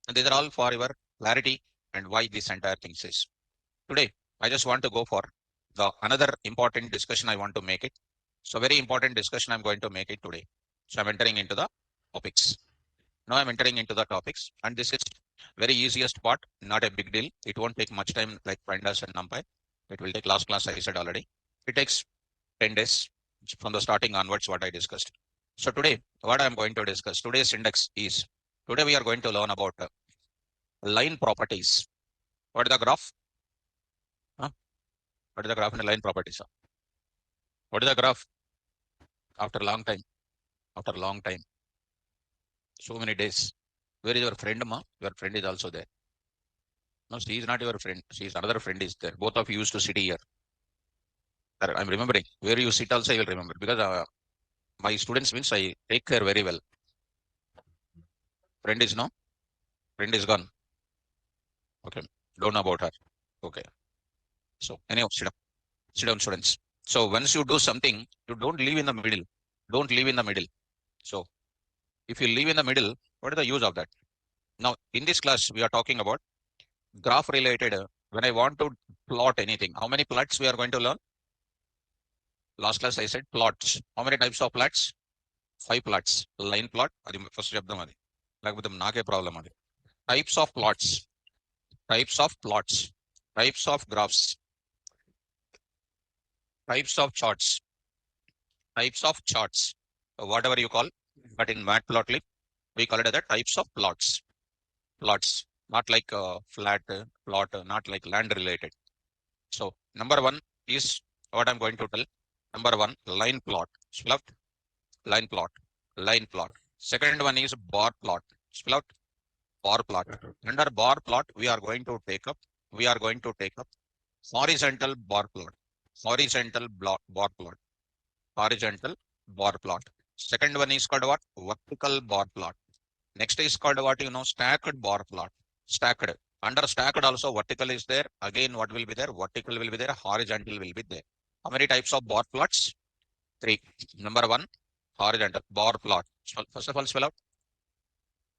And these are all for your clarity and why this entire thing is. Today, I just want to go for the another important discussion I want to make it. So very important discussion I'm going to make it today. So I'm entering into the topics. Now I'm entering into the topics, and this is very easiest part, not a big deal. It won't take much time like Pandas and NumPy. It will take last class I said already. It takes 10 days from the starting onwards what I discussed. So today, what I'm going to discuss, today's index is, today we are going to learn about line properties. What is the graph? Huh? What is the graph in the line properties? What is the graph? After a long time, after a long time, so many days. Where is your friend, ma? Your friend is also there. No, she is not your friend. She is another friend is there. Both of you used to sit here. I'm remembering. Where you sit also I will remember because my students means I take care very well. Friend is no? Friend is gone. Okay. Don't know about her. Okay. So anyhow, sit down. Sit down, students. So once you do something, you don't leave in the middle. Don't leave in the middle. So if you leave in the middle, what is the use of that? Now, in this class, we are talking about graph related. When I want to plot anything, how many plots we are going to learn? Last class I said plots. How many types of plots? 5 plots. Line plot. Adi first చెప్దాం అది. లేకపోతే నాకే problem అది. Types of plots. Types of plots. Types of graphs. Types of charts. Types of charts. Whatever you call, but in MatPlotLib, we call it as the types of plots. Plots. Not like flat plot, not like land related. So number one is what I'm going to tell. Number one, line plot. Spell out line plot. Line plot. Second one is bar plot. Spell out bar plot. Under bar plot, we are going to take up horizontal bar plot. Horizontal bar plot. Horizontal bar plot. Second one is called what? Vertical bar plot. Next is called what? Stacked bar plot. Stacked. Under stacked also vertical is there. Again, what will be there? Vertical will be there. Horizontal will be there. How many types of bar plots? 3. Number one, horizontal bar plot. First of all, spell out.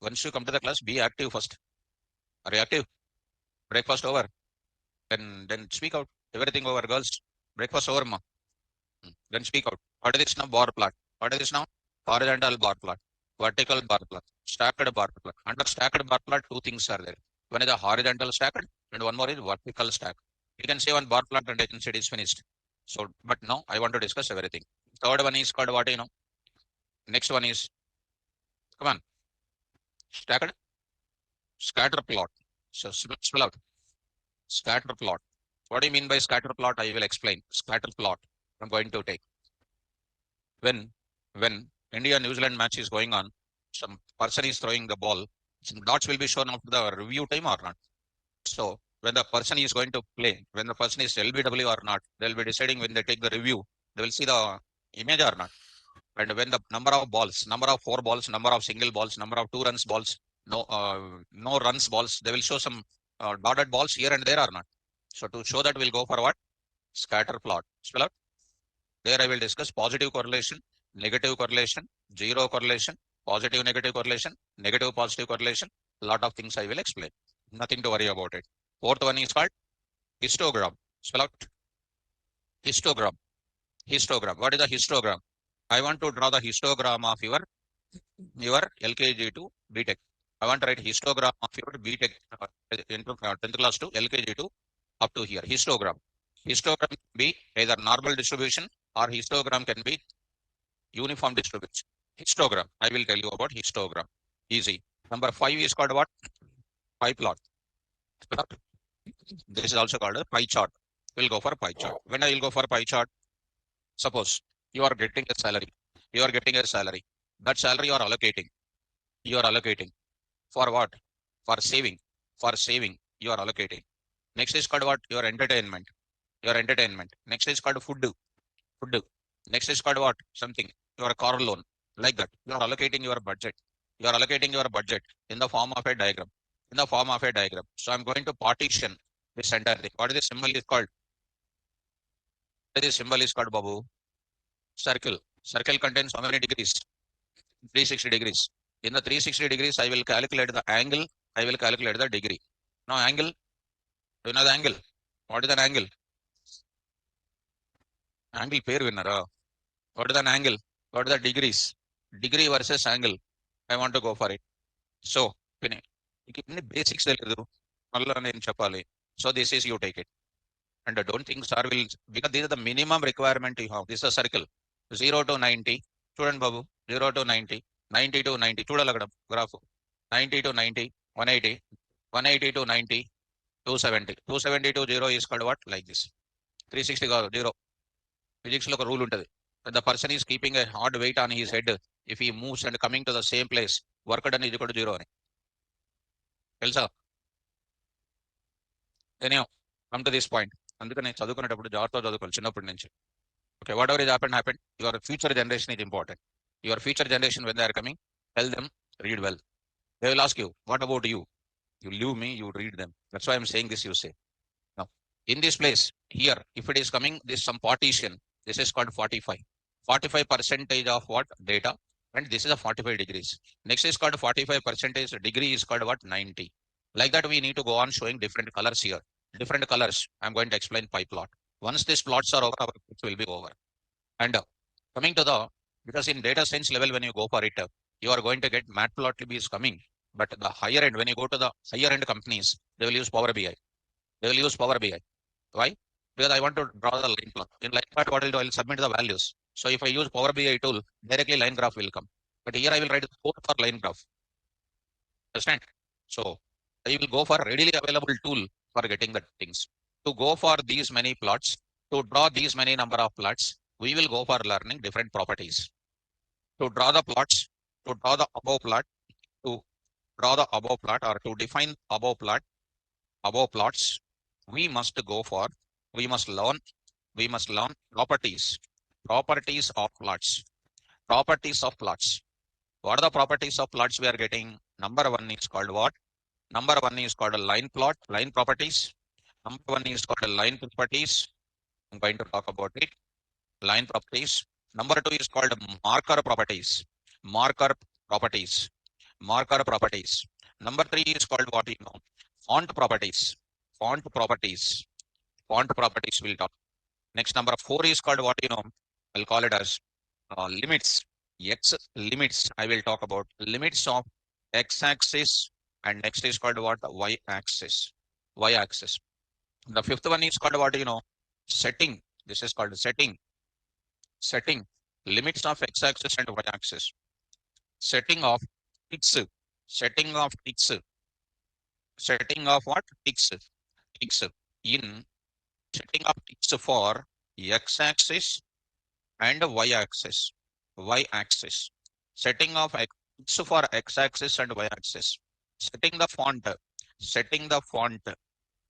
Once you come to the class, be active first. Are you active? Breakfast over. Then speak out. Everything over, girls. Breakfast over, ma. Then speak out. What is this now? Bar plot. What is this now? Horizontal bar plot. Vertical bar plot. Stacked bar plot. Under stacked bar plot, 2 things are there. One is a horizontal stacked, and one more is vertical stack. You can say one bar plot and I can say it is finished. So, but now I want to discuss everything. Third one is called what? Next one is, come on, stacked, scatter plot. So spell out scatter plot. What do you mean by scatter plot? I will explain. Scatter plot. I'm going to take. When India New Zealand match is going on, some person is throwing the ball. Some dots will be shown after the review time or not. So when the person is going to play, when the person is LBW or not, they'll be deciding when they take the review, they will see the image or not. And when the number of balls, number of 4 balls, number of single balls, number of 2 runs balls, no runs balls, they will show some dotted balls here and there or not. So to show that, we'll go for what? Scatter plot. Spell out. There I will discuss positive correlation, negative correlation, zero correlation, positive negative correlation, negative positive correlation. A lot of things I will explain. Nothing to worry about it. Fourth one is called histogram. Spell out. Histogram. Histogram. What is a histogram? I want to draw the histogram of your LKG to BTech. I want to write histogram of your BTech into 10th class to LKG to up to here. Histogram. Histogram can be either normal distribution or histogram can be uniform distribution. Histogram. I will tell you about histogram. Easy. Number 5 is called what? Pie plot. This is also called a pie chart. We'll go for pie chart. When I will go for pie chart, suppose you are getting a salary. You are getting a salary. That salary you are allocating. You are allocating. For what? For saving. For saving, you are allocating. Next is called what? Your entertainment. Your entertainment. Next is called food. Food. Next is called what? Something. Your car loan. Like that. You are allocating your budget. You are allocating your budget in the form of a diagram. In the form of a diagram. So I'm going to partition this entire thing. What is the symbol is called? What is the symbol is called, Babu? Circle. Circle contains how many degrees? 360 degrees. In the 360 degrees, I will calculate the angle I will calculate the degree. Now angle, do you know the angle? What is an angle? Angle pair winner. What is an angle? What are the degrees? Degree versus angle. I want to go for it. So, ఇన్ని basics తెలియదు మళ్ళీ నేను చెప్పాలి. So this is you take it. And don't think sir will, because this is the minimum requirement you have. This is a circle. 0 to 90. చూడండి బాబు, 0 to 90, 90 to 90. చూడాలి అక్కడ graph. 90 to 90, 180, 180 to 90, 270. 270 to 0 is called what? Like this. 360 కాదు, 0. Physics లో ఒక rule ఉంటుంది. The person is keeping a hard weight on his head. If he moves and coming to the same place, work done is equal to 0 అని తెలుసా? Anyhow, come to this point. అందుకని చదువుకునేటప్పుడు జాగ్రత్తగా చదువుకోవాలి చిన్నప్పటి నుంచి. Okay, whatever is happened. Your future generation is important. Your future generation, when they are coming, tell them, read well. They will ask you, what about you? You leave me, you read them. That's why I'm saying this, you say. Now, in this place, here, if it is coming, this some partition, this is called 45. 45 percentage of what? Data. And this is a 45 degrees. Next is called 45 percentage degree is called what? 90. Like that, we need to go on showing different colors here. Different colors. I'm going to explain pie plot. Once these plots are over, our plots will be over. And coming to the, because in data science level, when you go for it, you are going to get MatPlotLib is coming. But the higher end, when you go to the higher end companies, they will use Power BI. They will use Power BI. Why? Because I want to draw the line plot. In line plot, what I'll do, I'll submit the values. So if I use Power BI tool, directly line graph will come. But here I will write the code for line graph. Understand? So I will go for readily available tool for getting the things. To go for these many plots, to draw these many number of plots, we will go for learning different properties. To draw the plots, to draw the above plot, to draw the above plot or to define above plot, above plots, we must go for, we must learn properties, properties of plots, properties of plots. What are the properties of plots we are getting? Number one is called what? Number one is called a line plot, line properties. Number one is called a line properties. I'm going to talk about it. Line properties. Number two is called marker properties. Marker properties. Marker properties. Number three is called what you know? Font properties. Font properties. Font properties we'll talk. Next, number four is called what you know? I'll call it as limits. X limits. I will talk about limits of x-axis, and next is called what? Y-axis. Y-axis. The fifth one is called what you know? Setting. This is called setting. Setting. Limits of x-axis and y-axis. Setting of x. Setting of x. Setting of what? X. X. In setting of x for x-axis and y-axis. Y-axis. Setting of x for x-axis and y-axis. Setting the font. Setting the font.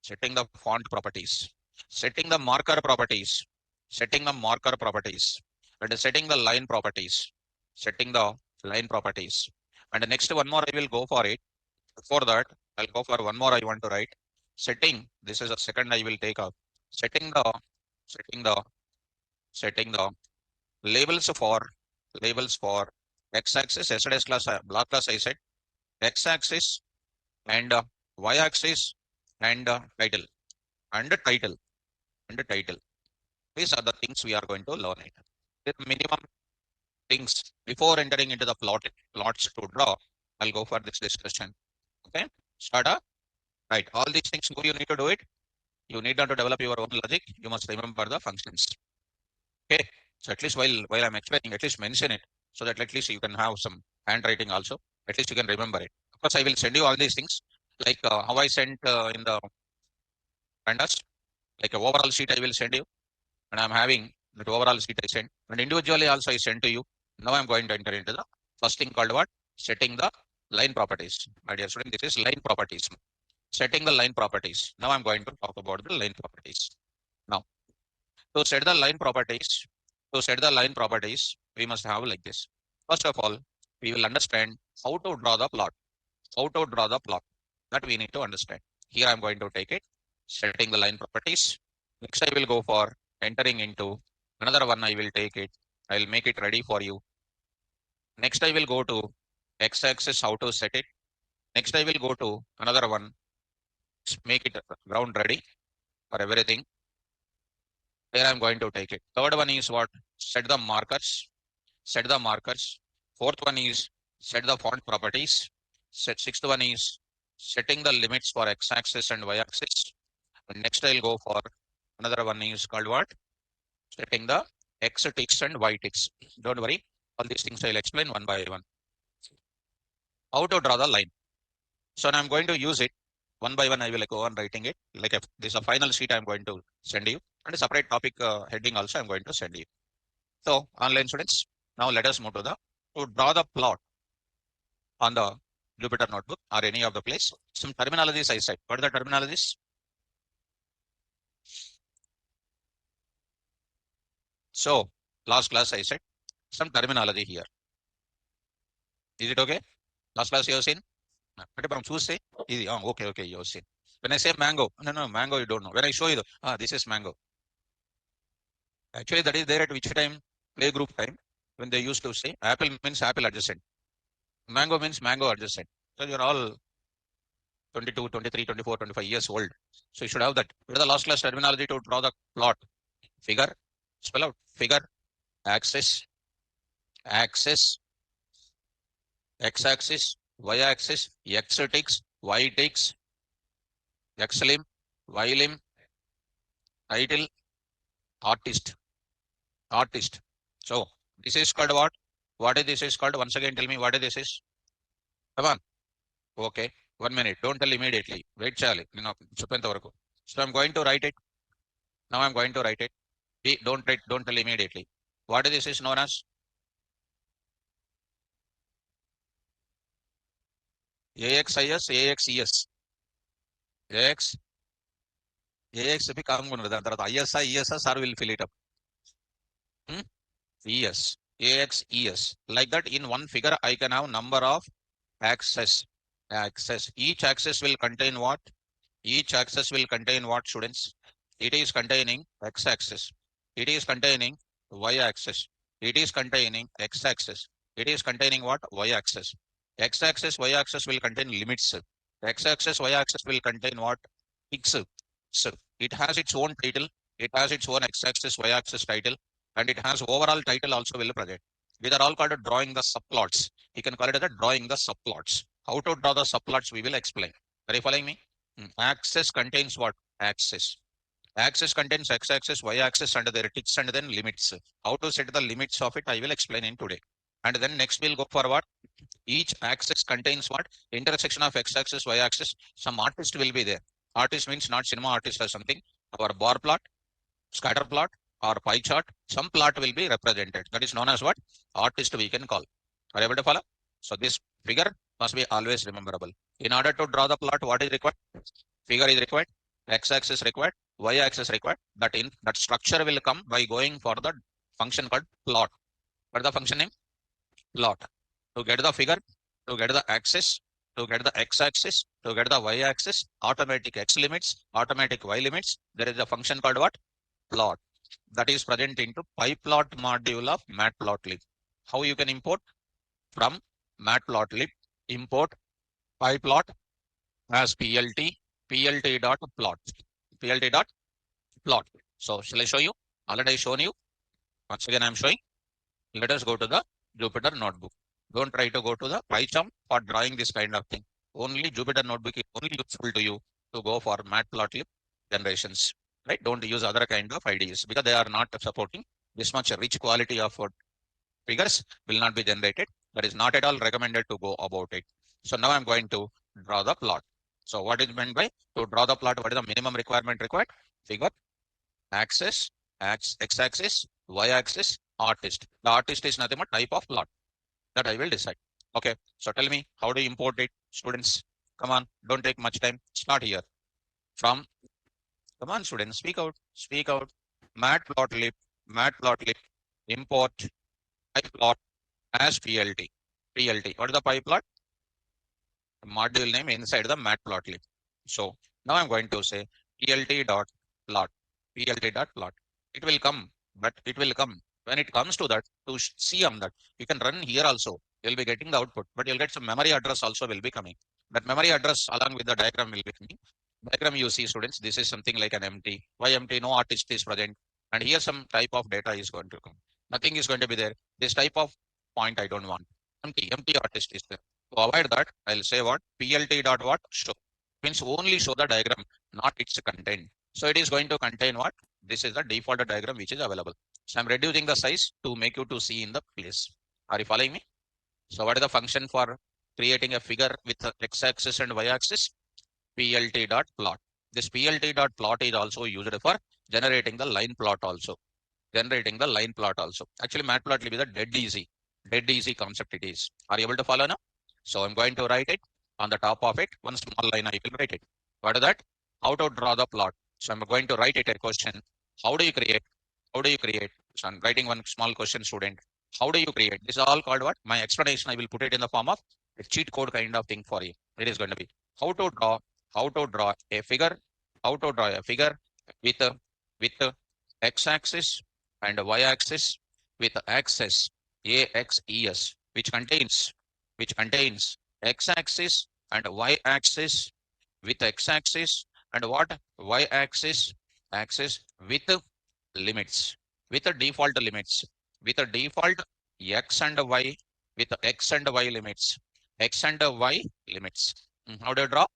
Setting the font properties. Setting the marker properties. Setting the marker properties. And setting the line properties. Setting the line properties. And the next one more I will go for it. Before that, I'll go for one more I want to write. Setting. This is a second I will take up. Setting the labels for x-axis. Yesterday's class, block class I said x-axis and y-axis and title and title and title. These are the things we are going to learn it. The minimum things before entering into the plots to draw. I'll go for this discussion. Okay, start up. Right, all these things you need to do it. You need not to develop your own logic. You must remember the functions. Okay, so at least while I'm explaining, at least mention it so that at least you can have some handwriting also. At least you can remember it. Of course, I will send you all these things like how I sent in the Pandas, like a overall sheet I will send you, and I'm having that overall sheet I sent, and individually also I send to you. Now I'm going to enter into the first thing called what? Setting the line properties. My dear student, this is line properties. Setting the line properties. Now I'm going to talk about the line properties. Now, to set the line properties, we must have like this. First of all, we will understand how to draw the plot. How to draw the plot. That we need to understand. Here I'm going to take it. Setting the line properties. Next, I will go for entering into another one. I will take it. I will make it ready for you. Next, I will go to x-axis, how to set it. Next, I will go to another one, make it ground ready for everything. Here I'm going to take it. Third one is what? Set the markers. Set the markers. Fourth one is set the font properties. Sixth one is setting the limits for x-axis and y-axis. Next, I'll go for another one is called what? Setting the x ticks and y ticks. Don't worry, all these things I'll explain one by one. How to draw the line. So I'm going to use it one by one. I will go on writing it. Like if this is a final sheet, I'm going to send you, and a separate topic heading also I'm going to send you. So online students, now let us move to draw the plot on the Jupyter notebook or any of the place. Some terminologies I said. What are the terminologies? So last class I said some terminology here. Is it okay? Last class you have seen? But from choose say easy. Oh, okay, you have seen. When I say mango, no, mango you don't know. When I show you, this is mango. Actually, that is there at which time? Playgroup time. When they used to say apple means apple adjacent. Mango means mango adjacent. So you're all 22, 23, 24, 25 years old. So you should have that. What is the last class terminology to draw the plot? Figure. Spell out. Figure. Axis. Axis. X-axis. Y-axis. X ticks. Y ticks. X limb. Y limb. Title. Artist. Artist. So this is called what? What is this is called? Once again, tell me what is this is. Come on. Okay. 1 minute. Don't tell immediately. Wait, Charlie. So I'm going to write it. Now I'm going to write it. Don't tell immediately. What is this is known as? AXIS, AXES. AX. AX be calm. ISI, ESS, will fill it up. ES. AX, ES. Like that, in one figure, I can have number of axes. Each axis will contain what? Each axis will contain what, students? It is containing x-axis. It is containing y-axis. It is containing x-axis. It is containing what? Y-axis. X-axis, y-axis will contain limits. X-axis, y-axis will contain what? X. So it has its own title. It has its own x-axis, y-axis title, and it has overall title also will present. These are all called drawing the subplots. You can call it as drawing the subplots. How to draw the subplots, we will explain. Are you following me? Axis contains what? Axis. Axis contains x-axis, y-axis, and their ticks and then limits. How to set the limits of it, I will explain in today. And then next we'll go for what? Each axis contains what? Intersection of x-axis, y-axis. Some artist will be there. Artist means not cinema artist or something. Our bar plot, scatter plot, or pie chart. Some plot will be represented. That is known as what? Artist we can call. Are you able to follow? So this figure must be always rememberable. In order to draw the plot, what is required? Figure is required. X-axis required. Y-axis required. That structure will come by going for the function called plot. What is the function name? Plot. To get the figure, to get the axis, to get the x-axis, to get the y-axis, automatic x limits, automatic y limits, there is a function called what? Plot. That is present into PyPlot module of MatPlotLib. How you can import? From MatPlotLib, import PyPlot as plt.plot. plt.plot. So shall I show you? Already shown you. Once again, I'm showing. Let us go to the Jupyter notebook. Don't try to go to the PyCharm for drawing this kind of thing. Only Jupyter notebook is only useful to you to go for MatPlotLib generations. Right? Don't use other kind of IDEs because they are not supporting this much rich quality of figures will not be generated. That is not at all recommended to go about it. So now I'm going to draw the plot. So what is meant by to draw the plot? What is the minimum requirement required? Figure, axis, x-axis, y-axis, artist. The artist is nothing but type of plot that I will decide. Okay. So tell me, how do you import it? Students, come on, don't take much time. Start here. Come on, students, speak out. MatPlotLib, import PyPlot as PLT. What is the PyPlot? Module name inside the MatPlotLib. So now I'm going to say plt.plot. It will come, but it will come. When it comes to that, to see on that, you can run here also. You'll be getting the output, but you'll get some memory address also will be coming. That memory address along with the diagram will be coming. Diagram you see students, this is something like an empty. Why empty? No artist is present. And here some type of data is going to come. Nothing is going to be there. This type of point I don't want. Empty artist is there. To avoid that, I'll say what? PLT dot what? Show. Means only show the diagram, not its content. So it is going to contain what? This is the default diagram which is available. So I'm reducing the size to make you to see in the place. Are you following me? So what is the function for creating a figure with x-axis and y-axis? PLT.plot. This PLT.plot is also used for generating the line plot also. Actually, MatPlotLib is a dead easy concept it is. Are you able to follow now? So I'm going to write it on the top of it. One small line I will write it. What is that? How to draw the plot. So I'm going to write it a question. How do you create? So I'm writing one small question, student. How do you create? This is all called what? My explanation, I will put it in the form of a cheat code kind of thing for you. It is going to be how to draw a figure, with a x-axis and a y-axis with axis AXES, which contains x-axis and y-axis with x-axis and what? Y-axis with limits, with the default limits, with a default x and y, with x and y limits, How do you draw?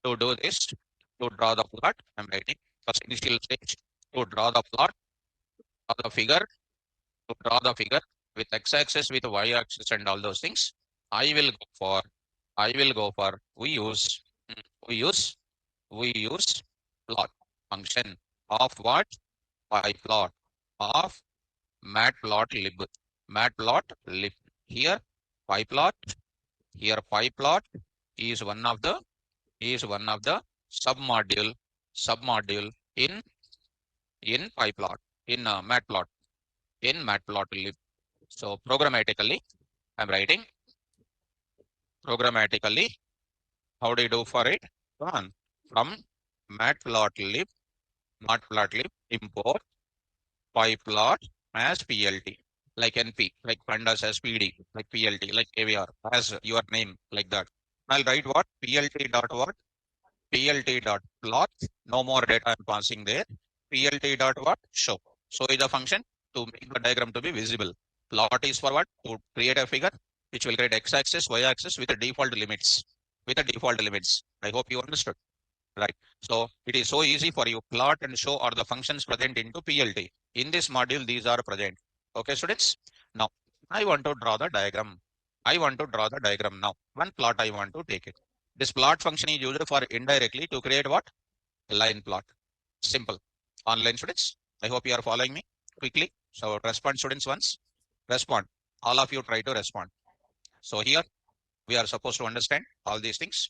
To do this, to draw the plot, I'm writing first initial stage to draw the plot of the figure, with x-axis, with y-axis, and all those things. I will go for we use plot function of what? PyPlot of MatPlotLib. Here PyPlot, is one of the submodule in PyPlot, in MatPlotLib. So programmatically, I'm writing how do you do for it? From MatPlotLib import PyPlot as PLT, like NP, like Pandas as PD, like PLT, like AVR, as your name, like that. I'll write what? PLT dot plot. No more data I'm passing there. PLT dot what? Show. Show is the function to make the diagram to be visible. Plot is for what? To create a figure which will create x-axis, y-axis with the default limits. I hope you understood. Right. So it is so easy for you. Plot and show are the functions present into PLT. In this module, these are present. Okay, students. Now I want to draw the diagram. Now. One plot I want to take it. This plot function is used for indirectly to create what? Line plot. Simple. Online students. I hope you are following me quickly. So respond, students, once. Respond. All of you try to respond. So here we are supposed to understand all these things.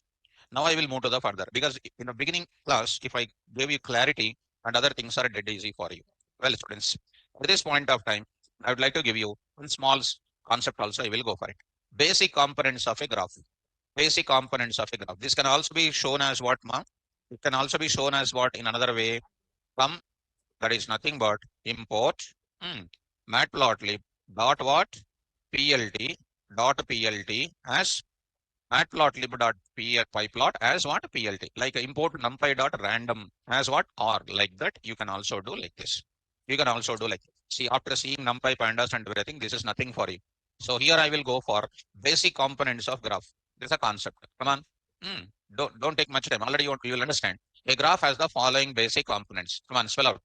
Now I will move to the further, because in the beginning class, if I gave you clarity and other things are dead easy for you. Well, students, at this point of time, I would like to give you one small concept also. I will go for it. Basic components of a graph. This can also be shown as what, ma? It can also be shown as what in another way. That is nothing but import matplotlib dot what? PLT as matplotlib.pyplot as what? PLT. Like import NumPy.random as what? Or like that. You can also do like this. See, after seeing NumPy, Pandas and everything, this is nothing for you. So here I will go for basic components of graph. This is a concept. Come on. Don't take much time. Already you will understand. A graph has the following basic components. Come on, spell out.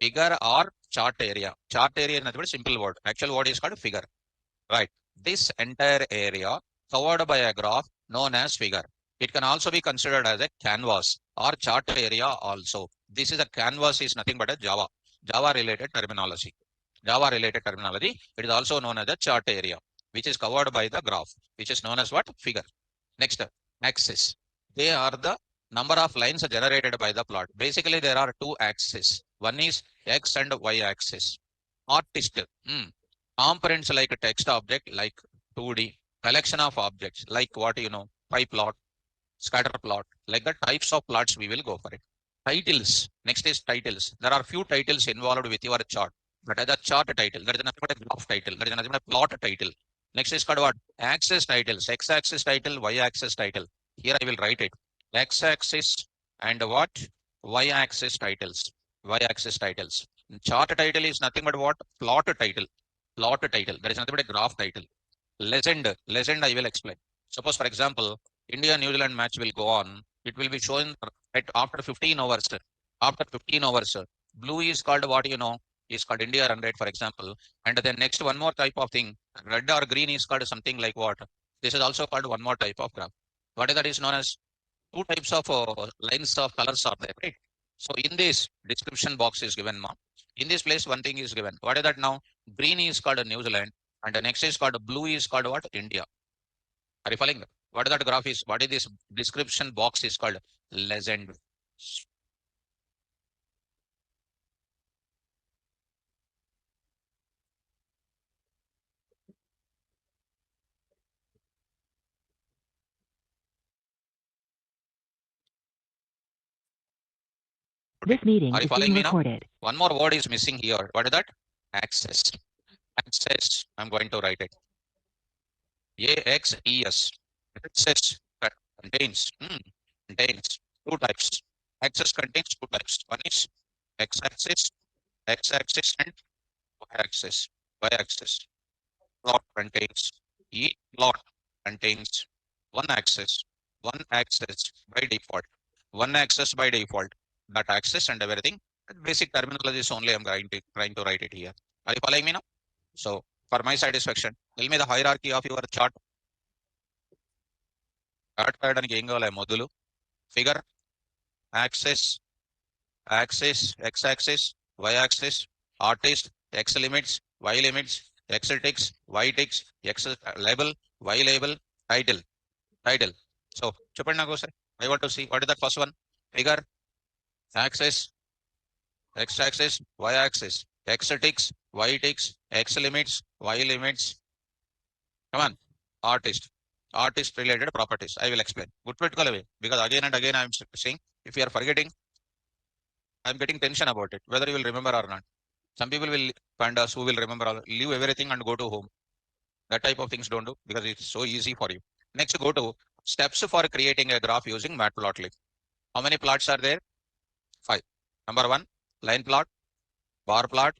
Figure or chart area. Chart area is nothing but simple word. Actual word is called figure. Right. This entire area covered by a graph known as figure. It can also be considered as a canvas or chart area also. This is a canvas is nothing but a Java related terminology. It is also known as a chart area, which is covered by the graph, which is known as what? Figure. Next, axis. They are the number of lines generated by the plot. Basically, there are two axes. One is x and y axis. Artist. Components like a text object, like 2D, collection of objects, like what pie plot, scatter plot, like the types of plots we will go for it. Titles. Next is titles. There are few titles involved with your chart. But as a chart title, that is nothing but a graph title, that is nothing but a plot title. Next is called what? Axis titles, x-axis title, y-axis title. Here I will write it. X-axis and what? Y-axis titles. Y-axis titles. Chart title is nothing but what? Plot title. Plot title. There is nothing but a graph title. Legend I will explain. Suppose, for example, India New Zealand match will go on. It will be shown at after 15 hours. After 15 hours, blue is called what is called India run rate, for example. And then next one more type of thing, red or green is called something like what? This is also called one more type of graph. What is that is known as two types of lines of colors are there, right? So in this description box is given now. In this place, one thing is given. What is that now? Green is called New Zealand, and the next is called blue is called what? India. Are you following? What is that graph is? What is this description box is called? Legend. This meeting Are you is following being me now? recorded. One more word is missing here. What is that? Access. Access. I'm going to write it. AXES. Access contains contains two types. Access contains two types. One is x-axis, x-axis, and y-axis. Y-axis. Plot contains each plot contains one axis by default. One axis by default. That axis and everything. Basic terminology is only I'm trying to write it here. Are you following me now? So for my satisfaction, tell me the hierarchy of your chart. Chart రాయడానికి ఏం కావాలి మొదలు figure, axis, x-axis, y-axis, artist, x limits, y limits, x text, y text, x label, y label, title. So చెప్పండి నాకు sir. I want to see what is the first one. Figure, axis, x-axis, y-axis, x text, y text, x limits, y limits. Come on, artist related properties. I will explain. గుర్తుపెట్టుకోలేవి because again and again I am saying if you are forgetting, I am getting tension about it whether you will remember or not. Some people will pandas who will remember leave everything and go to home. That type of things don't do because it's so easy for you. Next, go to steps for creating a graph using MatPlotLib. How many plots are there? 5. Number 1, line plot, bar plot,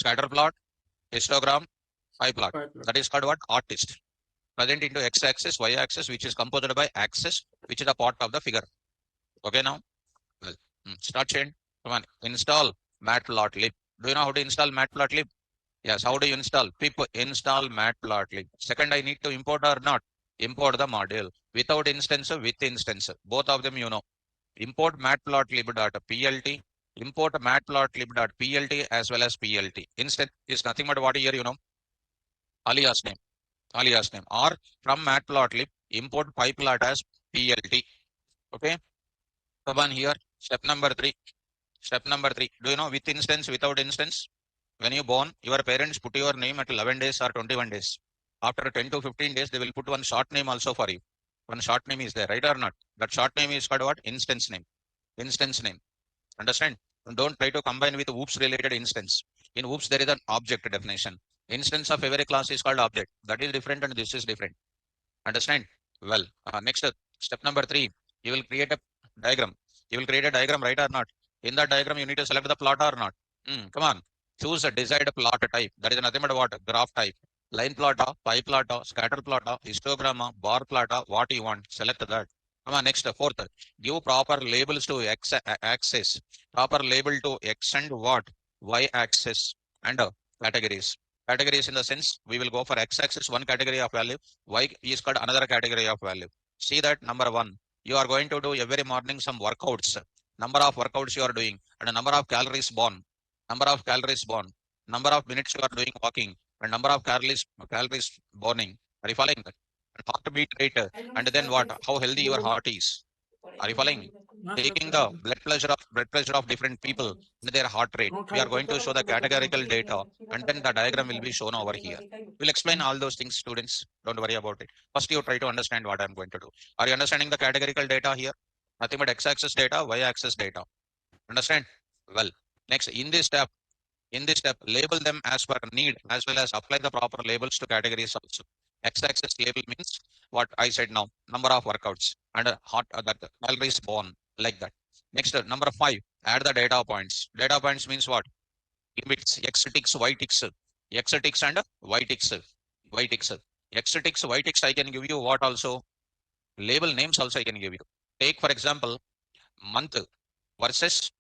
scatter plot, histogram, pie plot. That is called what? Artist. Present into x-axis, y-axis, which is composed by axis, which is a part of the figure. Okay now? Well, start chain. Come on, install MatPlotLib. Do you know how to install MatPlotLib? Yes, how do you install? Pip install MatPlotLib. Second, I need to import or not? Import the module. Without instance, with instance. Both of them you know. Import matplotlib.plt. Import matplotlib.plt as well as plt. Instance is nothing but what here you know? Alias name. Or from matplotlib, import pyplot as plt. Okay. Come on here. Step number 3. Do you know with instance, without instance? When you born, your parents put your name at 11 days or 21 days. After 10 to 15 days, they will put one short name also for you. One short name is there, right or not? That short name is called what? Instance name. Understand? Don't try to combine with oops related instance. In oops, there is an object definition. Instance of every class is called object. That is different and this is different. Understand? Well, next step number 3, you will create a diagram. Right or not? In that diagram, you need to select the plot or not. Come on. Choose a desired plot type. That is nothing but what? Graph type. Line plot, pie plot, scatter plot, histogram, bar plot, what you want. Select that. Come on, next, fourth. Give proper labels to axis. Proper label to x and what? Y axis and categories. Categories in the sense, we will go for x-axis, one category of value. Y is called another category of value. See that number 1. You are going to do every morning some workouts. Number of workouts you are doing and number of calories burn. Number of minutes you are doing walking and number of calories burning. Are you following that? And heartbeat rate and then what? How healthy your heart is. Are you following me? Taking the blood pressure of different people and their heart rate. We are going to show the categorical data and then the diagram will be shown over here. We'll explain all those things, students. Don't worry about it. First, you try to understand what I'm going to do. Are you understanding the categorical data here? Nothing but x-axis data, y-axis data. Understand? Well, next in this step, In this step, label them as per need as well as apply the proper labels to categories also. X-axis label means what I said now, number of workouts and that calories born, like that. Next, number 5, add the data points. Data points means what? Limits, X ticks, Y ticks, X ticks and Y ticks, Y ticks. X ticks, Y ticks, I can give you what also? Label names also I can give you. Take for example, month versus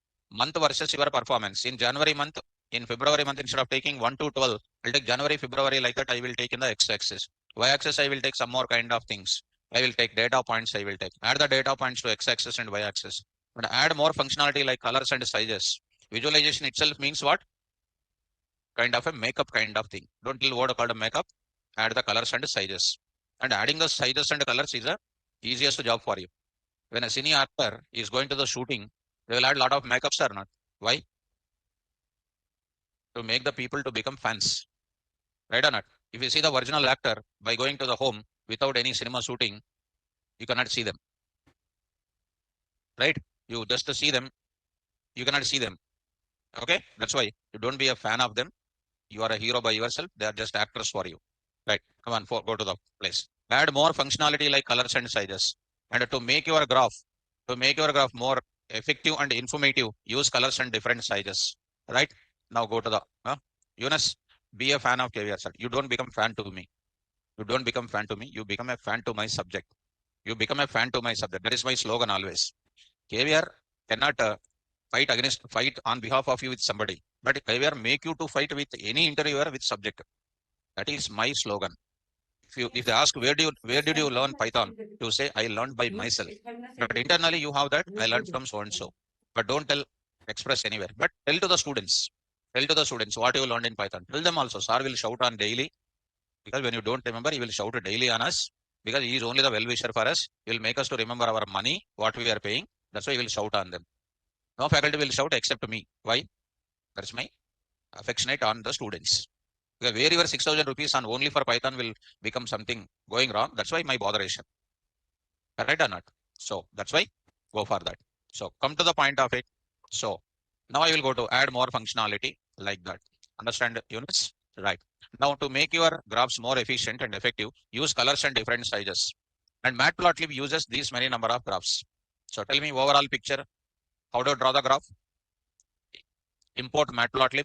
your performance. In January month, in February month, instead of taking 1 to 12, I'll take January, February, like that I will take in the x-axis. Y-axis I will take some more kind of things. I will take data points, I will take. Add the data points to x-axis and y-axis. And add more functionality like colors and sizes. Visualization itself means what? Kind of a makeup kind of thing. Don't tell what called a makeup. Add the colors and sizes. And adding the sizes and colors is the easiest job for you. When a senior actor is going to the shooting, they will add a lot of makeups or not. Why? To make the people to become fans. Right or not? If you see the original actor by going to the home without any cinema shooting, you cannot see them. Right? You just see them, you cannot see them. Okay? That's why you don't be a fan of them. You are a hero by yourself. They are just actors for you. Right? Come on, go to the place. Add more functionality like colors and sizes. And to make your graph more effective and informative, use colors and different sizes. Right? Now go to the Yunus, be a fan of KVR, sir. You don't become fan to me. You don't become fan to me. You become a fan to my subject. You become a fan to my subject. That is my slogan always. KVR cannot fight on behalf of you with somebody, but KVR make you to fight with any interviewer with subject. That is my slogan. If they ask where did you learn Python, you say I learned by myself. But internally you have that I learned from so and so. But don't express anywhere. But tell to the students. Tell to the students what you learned in Python. Tell them also. Sir will shout on daily, because when you don't remember, he will shout daily on us, because he is only the well-wisher for us. He will make us to remember our money, what we are paying. That's why he will shout on them. No faculty will shout except me. Why? That's my affectionate on the students. Because where your 6,000 rupees on only for Python will become something going wrong. That's why my botheration. Right or not? So that's why go for that. So come to the point of it. So now I will go to add more functionality like that. Understand units? Right. Now to make your graphs more efficient and effective, use colors and different sizes. And MatPlotLib uses these many number of graphs. So tell me overall picture, how to draw the graph. Import MatPlotLib,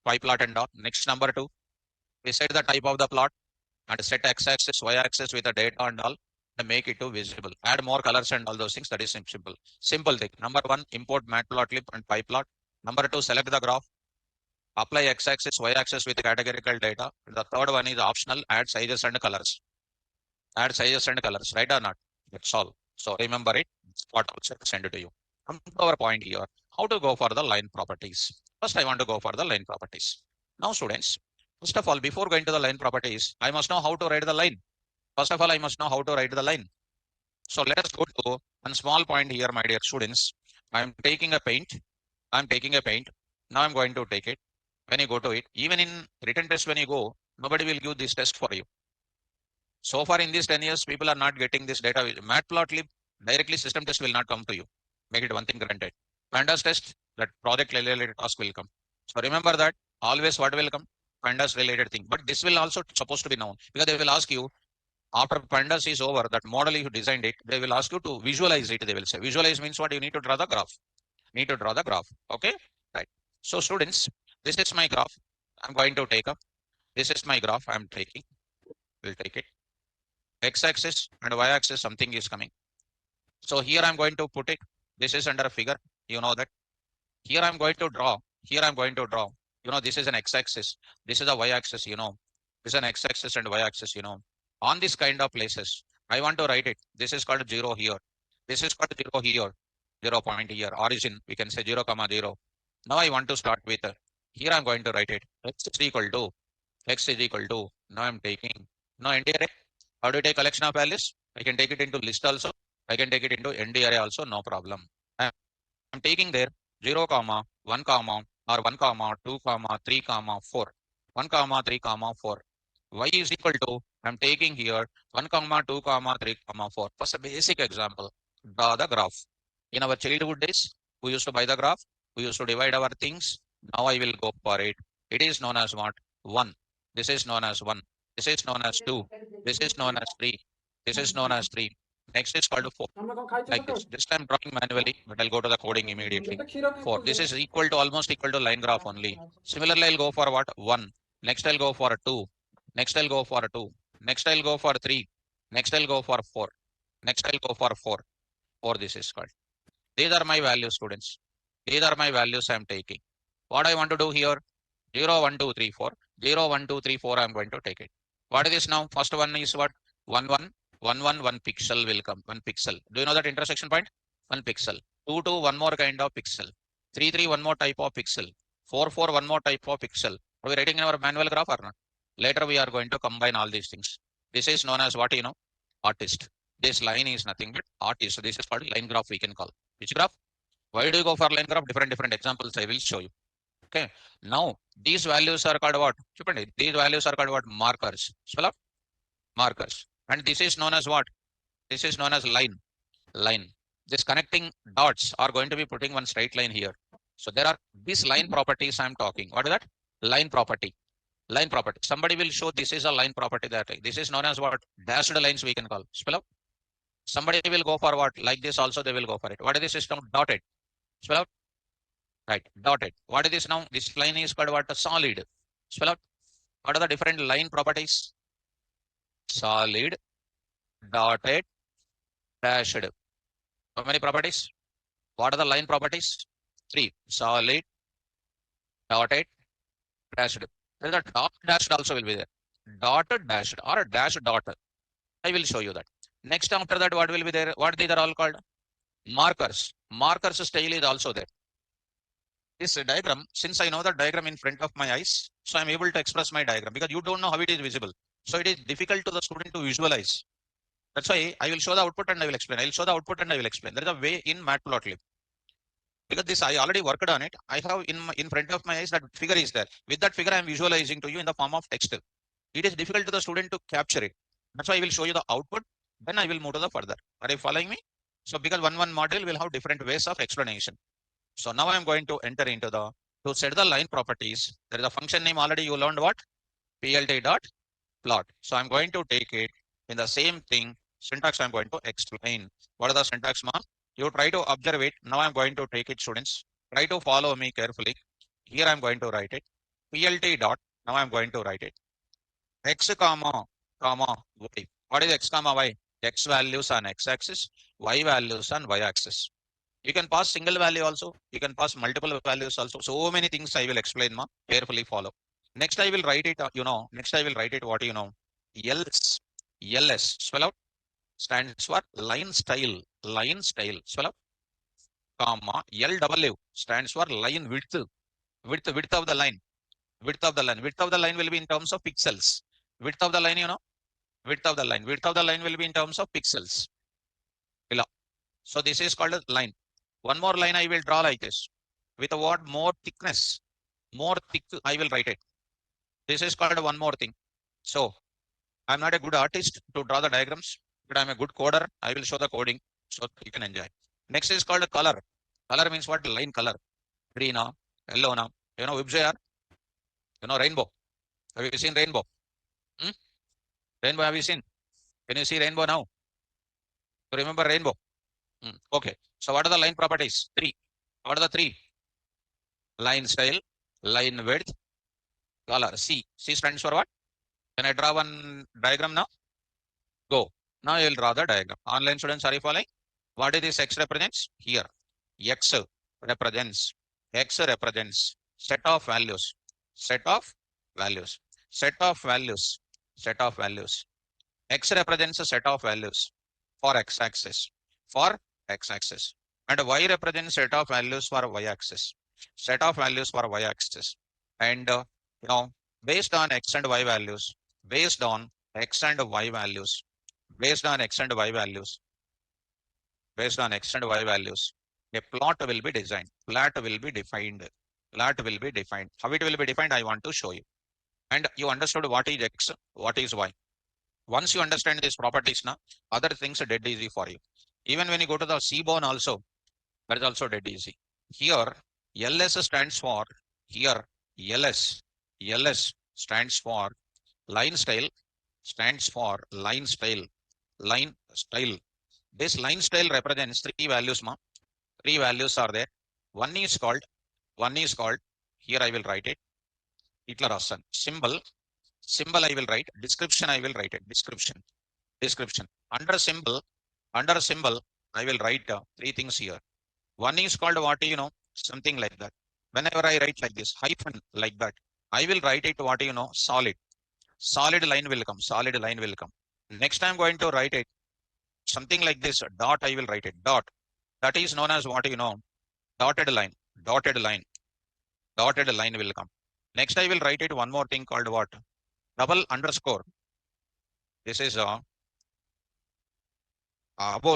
pyplot and all. Next number 2, we set the type of the plot and set x-axis, y-axis with the data and all, and make it to visible. Add more colors and all those things. That is simple. Simple thing. Number 1, import MatPlotLib and pyplot. Number 2, select the graph. Apply x-axis, y-axis with categorical data. The third one is optional. Add sizes and colors. Add sizes and colors. Right or not? That's all. So remember it. What also send it to you. Come to our point here. How to go for the line properties. First, I want to go for the line properties. Now, students, first of all, before going to the line properties, I must know how to write the line. First of all, I must know how to write the line. So let us go to one small point here, my dear students. I'm taking a paint. I'm taking a paint. Now I'm going to take it. When you go to it, even in written test, when you go, nobody will give this test for you. So far in these 10 years, people are not getting this data. MatPlotLib, directly system test will not come to you. Make it one thing granted. Pandas test, that project related task will come. So remember that always what will come? Pandas related thing. But this will also supposed to be known, because they will ask you after Pandas is over, that model you designed it, they will ask you to visualize it. They will say visualize means what? You need to draw the graph. Need to draw the graph. Okay, right. So students, this is my graph. I'm going to take up. This is my graph. I'm taking. We'll take it. X-axis and y-axis, something is coming. So here I'm going to put it. This is under a figure. You know that. Here I'm going to draw. Here I'm going to draw. You know, this is an x-axis. This is a y-axis. You know, this is an x-axis and y-axis. You know, on this kind of places, I want to write it. This is called 0 here. This is called 0 here. 0 point here. Origin, we can say 0, 0. Now I want to start with here I'm going to write it. X is equal to X is equal to. Now I'm taking. Now ND array. How do you take collection of values? I can take it into list also. I can take it into ND array also. No problem. I'm taking there 0, 1, or 1, 2, 3, 4. 1, 3, 4. Y is equal to, I'm taking here 1, 2, 3, 4. First, a basic example. Draw the graph. In our childhood days, we used to buy the graph. We used to divide our things. Now I will go for it. It is known as what? 1. This is known as 1. This is known as 2. This is known as 3. This is known as 3. Next is called 4. Like this. This time drawing manually, but I'll go to the coding immediately. 4. This is equal to almost equal to line graph only. Similarly, I'll go for what? 1. Next I'll go for 2. Next I'll go for 2. Next I'll go for 3. Next I'll go for 4. Next I'll go for 4. 4 this is called. These are my values, students. These are my values I'm taking. What I want to do here, 0, 1, 2, 3, 4. 0, 1, 2, 3, 4, I'm going to take it. What is this now? First one is what? 1, 1, 1, 1, 1 pixel will come. 1 pixel. Do you know that intersection point? 1 pixel. 2, 2, one more kind of pixel. 3, 3, one more type of pixel. 4, 4, one more type of pixel. Are we writing in our manual graph or not? Later we are going to combine all these things. This is known as what, artist. This line is nothing but artist. So this is called line graph we can call. Which graph? Why do you go for line graph? Different examples I will show you. Okay. Now these values are called what? These values are called what? Markers. Spell out markers. And this is known as what? This is known as line. Line. This connecting dots are going to be putting one straight line here. So there are these line properties I'm talking. What is that? Line property. Line property. Somebody will show this is a line property that this is known as what? Dashed lines we can call. Spell out. Somebody will go for what? Like this also they will go for it. What is this system? Dotted. Spell out. Right. Dotted. What is this now? This line is called what? A solid. Spell out. What are the different line properties? Solid, dotted, dashed. How many properties? What are the line properties? 3. Solid, dotted, dashed. There is a dot dashed also will be there. Dotted dashed or a dash dot. I will show you that. Next after that, what will be there? What these are all called? Markers. Markers style is also there. This diagram, since I know the diagram in front of my eyes, so I'm able to express my diagram because you don't know how it is visible. So it is difficult to the student to visualize. That's why I will show the output and I will explain. I will show the output and I will explain. There is a way in MatPlotLib. Because this I already worked on it. I have in front of my eyes that figure is there. With that figure, I am visualizing to you in the form of text. It is difficult to the student to capture it. That's why I will show you the output. Then I will move to the further. Are you following me? So because one model will have different ways of explanation. So now I'm going to enter into to set the line properties. There is a function name already you learned what? plt.plot. So I'm going to take it in the same thing. Syntax I'm going to explain. What are the syntax, ma? You try to observe it. Now I'm going to take it, students. Try to follow me carefully. Here I'm going to write it. plt dot. Now I'm going to write it. X comma y. What is x comma y? X values on x-axis, y values on y-axis. You can pass single value also. You can pass multiple values also. So many things I will explain, ma. Carefully follow. Next I will write it, next I will write it what else. LS, spell out. Stands for line style. Line style, spell out. Comma, LW stands for line width. Width of the line. Width of the line. Width of the line will be in terms of pixels. Width of the line, width of the line. Width of the line will be in terms of pixels. Below. So this is called a line. One more line I will draw like this. With a what? More thickness. More thick I will write it. This is called one more thing. So I'm not a good artist to draw the diagrams, but I'm a good coder. I will show the coding so you can enjoy. Next is called a color. Color means what? Line color. Green, yellow, Wibsay, rainbow. Have you seen rainbow? Rainbow, have you seen? Can you see rainbow now? So remember rainbow. Okay. So what are the line properties? 3. What are the 3? Line style, line width, color. C. C stands for what? Can I draw one diagram now? Go. Now I will draw the diagram. Online students, are you following? What is this X represents? Here. X represents set of values. Set of values. Set of values. Set of values. X represents a set of values for x-axis. For x-axis. And Y represents set of values for y-axis. Set of values for y-axis. And based on x and y values, based on x and y values, based on x and y values, based on x and y values, a plot will be designed. Plot will be defined. Plot will be defined. How it will be defined, I want to show you. And you understood what is x, what is y. Once you understand these properties now, other things are dead easy for you. Even when you go to the C-bone also, that is also dead easy. Here, LS stands for Here LS stands for line style, stands for line style, line style. This line style represents three values, ma. Three values are there. One is called, here I will write it, Hitler Hassan. Symbol I will write, description I will write it, description. Under symbol, I will write three things here. One is called what, something like that. Whenever I write like this, hyphen like that, I will write it what, solid. Solid line will come, solid line will come. Next I'm going to write it something like this, dot I will write it, dot. That is known as what, dotted line, dotted line, dotted line will come. Next I will write it one more thing called what? Double underscore. This is above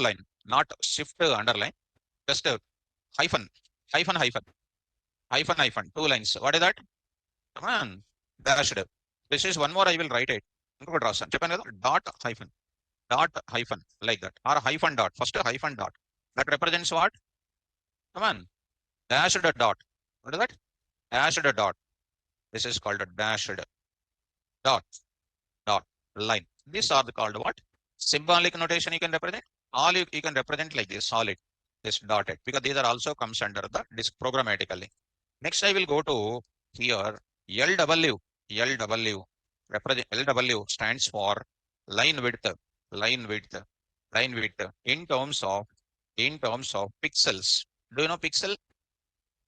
line, not shift underline, just hyphen, hyphen, hyphen, hyphen, hyphen, two lines. What is that? Come on, dashed. This is one more I will write it. Dot hyphen, like that, or hyphen dot. First hyphen dot. That represents what? Come on, dashed dot. What is that? Dashed dot. This is called a dashed dot, line. These are called what? Symbolic notation you can represent. All you can represent like this, solid, this dotted, because these are also comes under the disk programmatically. Next I will go to here, LW. LW stands for line width, in terms of pixels. Do you know pixel?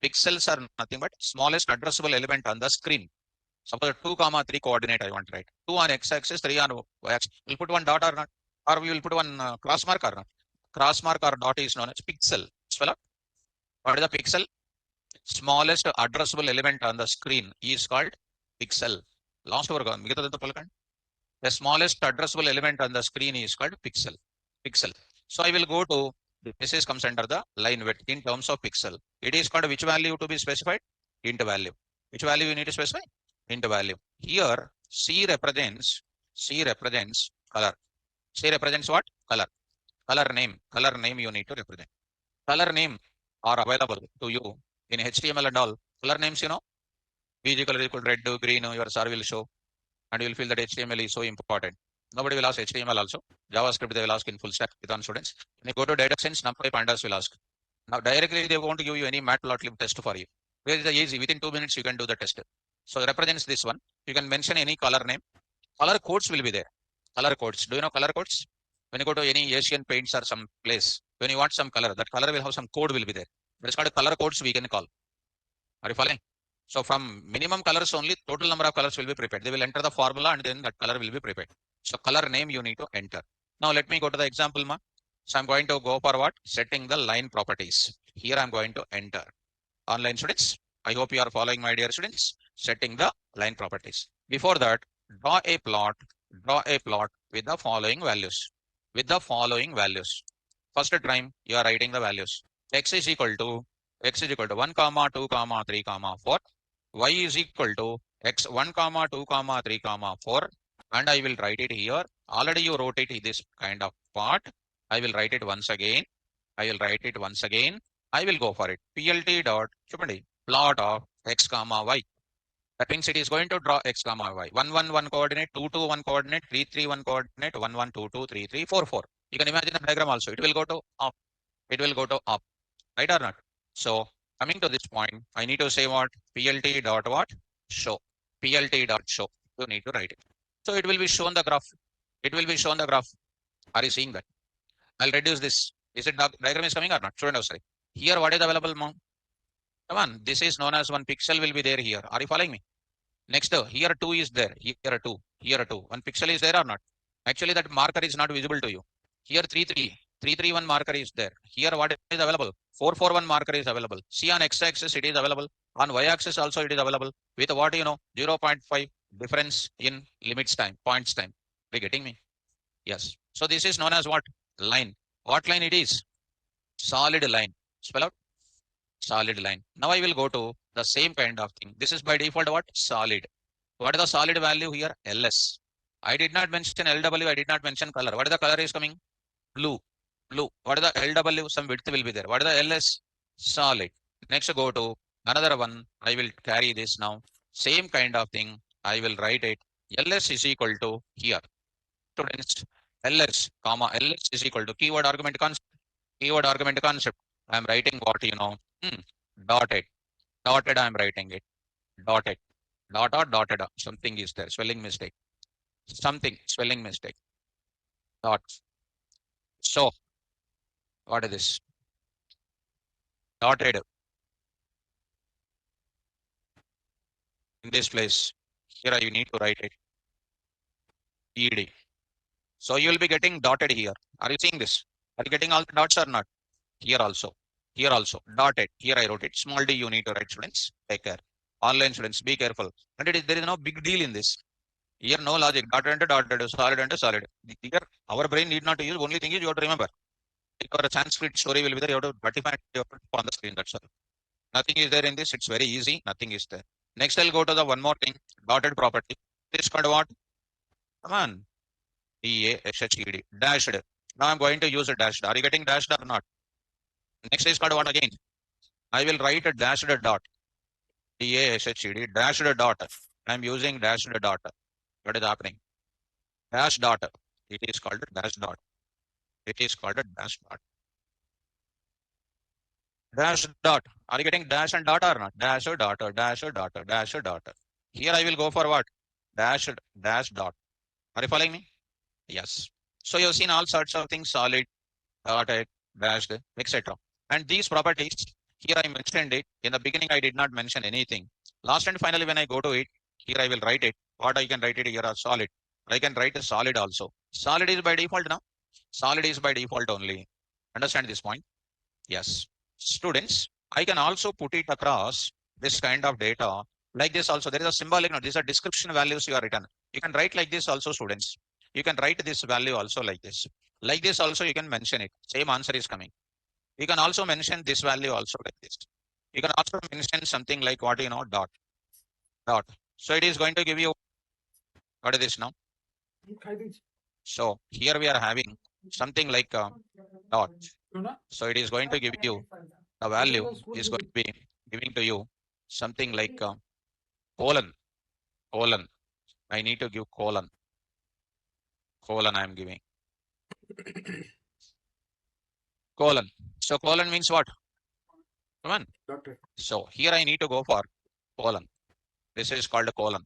Pixels are nothing but smallest addressable element on the screen. Suppose 2, 3 coordinate I want to write. 2 on x-axis, 3 on y-axis. We'll put one dot or not, or we will put one cross mark or not. Cross mark or dot is known as pixel. Spell out. What is the pixel? Smallest addressable element on the screen is called pixel. Last word. The smallest addressable element on the screen is called pixel. So I will go to, this comes under the line width in terms of pixel. It is called which value to be specified? Int value. Which value you need to specify? Int value. Here C represents color. C represents what? Color. Color name you need to represent. Color name are available to you in HTML and all. Color names, BG color equal red, green, your star will show, and you will feel that HTML is so important. Nobody will ask HTML also. JavaScript they will ask in full stack Python students. When you go to data science, NumPy Pandas will ask. Now directly they won't give you any MatPlotLib test for you. Where is the easy? Within 2 minutes you can do the test. So represents this one. You can mention any color name. Color codes will be there. Color codes. Do you know color codes? When you go to any Asian paints or some place, when you want some color, that color will have some code will be there. But it's called color codes we can call. Are you following? So from minimum colors only, total number of colors will be prepared. They will enter the formula and then that color will be prepared. So color name you need to enter. Now let me go to the example, ma. So I'm going to go for what? Setting the line properties. Here I'm going to enter. Online students, I hope you are following, my dear students. Setting the line properties. Before that, draw a plot with the following values. First time you are writing the values. X is equal to 1, 2, 3, 4. Y is equal to x 1, 2, 3, 4. And I will write it here. Already you wrote it in this kind of part. I will write it once again. I will go for it. PLT dot plot of x comma y. That means it is going to draw x comma y. 1, 1, 1 coordinate, 2, 2, 1 coordinate, 3, 3, 1 coordinate, 1, 1, 2, 2, 3, 3, 4, 4. You can imagine the diagram also. It will go to up. Right or not? So coming to this point, I need to say what? PLT dot what? Show. PLT dot show. You need to write it. So it will be shown the graph. Are you seeing that? I'll reduce this. Is it diagram is coming or not? Student, sorry. Here, what is available, mom? Come on. This is known as one pixel will be there here. Are you following me? Next, here 2 is there. Here 2. 1 pixel is there or not? Actually, that marker is not visible to you. Here 3, 3. 3, 3, 1 marker is there. Here what is available? 4, 4, 1 marker is available. See on x-axis it is available. On y-axis also it is available. With what 0.5 difference in limits time, points time. Are you getting me? Yes. So this is known as what? Line. What line it is? Solid line. Spell out. Solid line. Now I will go to the same kind of thing. This is by default what? Solid. What is the solid value here? LS. I did not mention LW. I did not mention color. What is the color is coming? Blue. What is the LW? Some width will be there. What is the LS? Solid. Next go to Another one, I will carry this now. Same kind of thing. I will write it. ls is equal to here. Students, ls, comma, ls is equal to keyword argument concept. Keyword argument concept. I'm writing what you know. Dotted. Dotted, I'm writing it. Dotted. Dot or dotted. Something is there. Spelling mistake. Something. Spelling mistake. Dot. So, what is this? Dotted. In this place. Here you need to write it. ed. So you will be getting dotted here. Are you seeing this? Are you getting all the dots or not? Here also. Here also. Dotted. Here I wrote it. Small d you need to write, students. Take care. Online students, be careful. And there is no big deal in this. Here no logic. Dotted into dotted. Solid into solid. Here our brain need not to use. Only thing is you have to remember. Like our Sanskrit story will be there. You have to verify it on the screen. That's all. Nothing is there in this. It's very easy. Nothing is there. Next I'll go to the one more thing. Dotted property. This is called what? Come on. DASHED. Dashed. Now I'm going to use a dashed. Are you getting dashed or not? Next is called what again? I will write a dashed dot. DASHED. Dashed dot. I'm using dashed dot. What is happening? Dash dot. It is called a dash dot. It is called a dash dot. Dash dot. Are you getting dash and dot or not? Dash or dot or dash or dot or dash or dot. Here I will go for what? Dash dot. Are you following me? Yes. So you've seen all sorts of things, solid, dotted, dashed, etc. And these properties, here I mentioned it. In the beginning, I did not mention anything. Last and finally, when I go to it, here I will write it. What I can write it here are solid. I can write a solid also. Solid is by default now. Solid is by default only. Understand this point? Yes. Students, I can also put it across this kind of data like this also. There is a symbolic note. These are description values you are written. You can write like this also, students. You can write this value also like this. Like this also you can mention it. Same answer is coming. You can also mention this value also like this. You can also mention something like what you know, dot. So it is going to give you, what is this now? So here we are having something like dot. So it is going to give you the value is going to be giving to you something like colon. I need to give colon. I am giving colon. So colon means what? Come on. So here I need to go for colon. This is called a colon.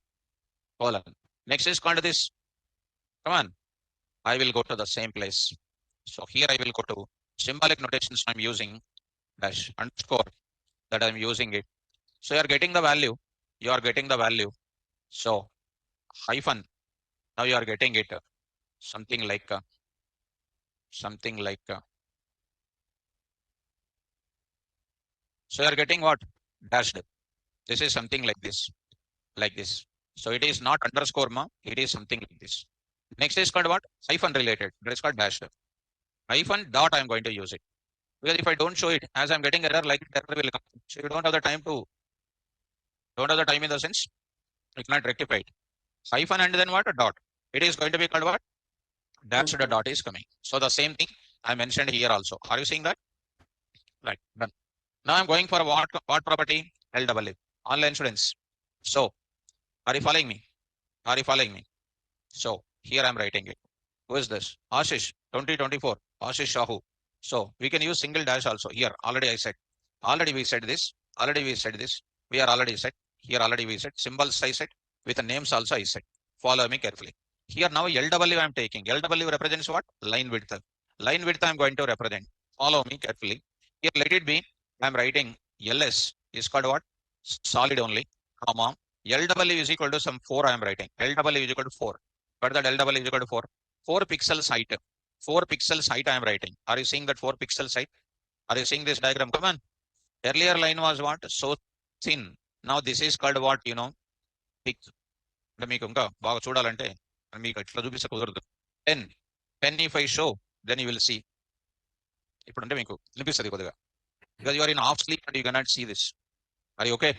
Next is called this. Come on. I will go to the same place. So here I will go to symbolic notations. I'm using dash underscore that I'm using it. So you are getting the value. So hyphen. Now you are getting it. Something like so you are getting what? Dashed. This is something like this. So it is not underscore ma, it is something like this. Next is called what? Hyphen related. That is called dashed. Hyphen dot I'm going to use it. Because if I don't show it, as I'm getting error, like error will come. So you don't have the time in the sense, you cannot rectify it. Hyphen and then what? A dot. It is going to be called what? Dashed dot is coming. So the same thing I mentioned here also. Are you seeing that? Right, done. Now I'm going for what property? LWL. Online students. So are you following me? So here I'm writing it. Who is this? Ashish, 2024. Ashish Shahu. So we can use single dash also. Here already I said. Already we said this. We are already set. Here already we said. Symbols I said. With the names also I said. Follow me carefully. Here now LW I'm taking. LW represents what? Line width. Line width I'm going to represent. Follow me carefully. Here let it be. I'm writing LS is called what? Solid only. Comma. LW is equal to some 4 I am writing. LW is equal to 4. But that LW is equal to 4. 4 pixels height. 4 pixels height I am writing. Are you seeing that 4 pixels height? Are you seeing this diagram? Come on. Earlier line was what? So thin. Now this is called what? You know, thick. మీకు ఇంకా బాగా చూడాలంటే మీకు ఇట్లా చూపిస్తే కుదరదు 10 if I show then you will see ఇప్పుడు అంటే మీకు వినిపిస్తుంది కొద్దిగా because you are in half sleep and you cannot see this. Are you okay?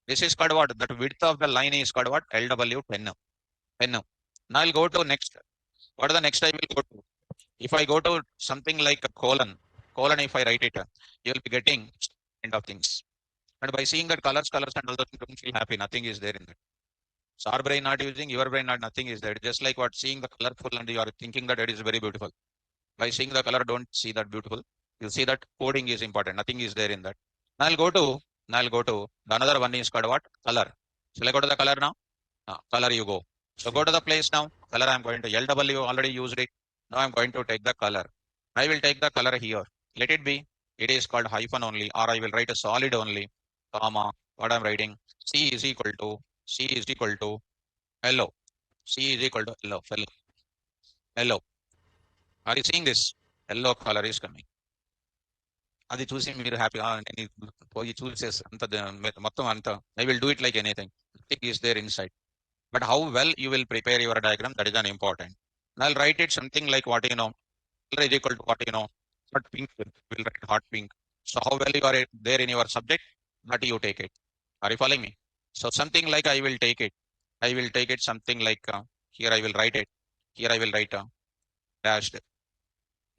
This is called what? That width of the line is called what? LW 10. Now I'll go to next. What is the next I will go to? If I go to something like a colon if I write it, you will be getting kind of things. And by seeing that colors and all those things, don't feel happy. Nothing is there in that. So our brain not using, your brain not, nothing is there. Just like what seeing the colorful and you are thinking that it is very beautiful. By seeing the color, don't see that beautiful. You see that coding is important. Nothing is there in that. Now I'll go to the another one is called what? Color. Shall I go to the color now? Color you go. So go to the place now. Color I'm going to LW already used it. Now I'm going to take the color. I will take the color here. Let it be. It is called hyphen only, or I will write a solid only, comma. What I'm writing? C is equal to yellow. C is equal to yellow. Yellow. Are you seeing this? Yellow color is coming. అది చూసి మీరు హ్యాపీగా పోయి చూసేసి అంత మొత్తం అంతా I will do it like anything thing is there inside but how well you will prepare your diagram that is an important I write it something like what you know color is equal to what you know hot pink will write hot pink. So how well you are there in your subject, that you take it. Are you following me? So something like I will take it something like here I will write it, here I will write dashed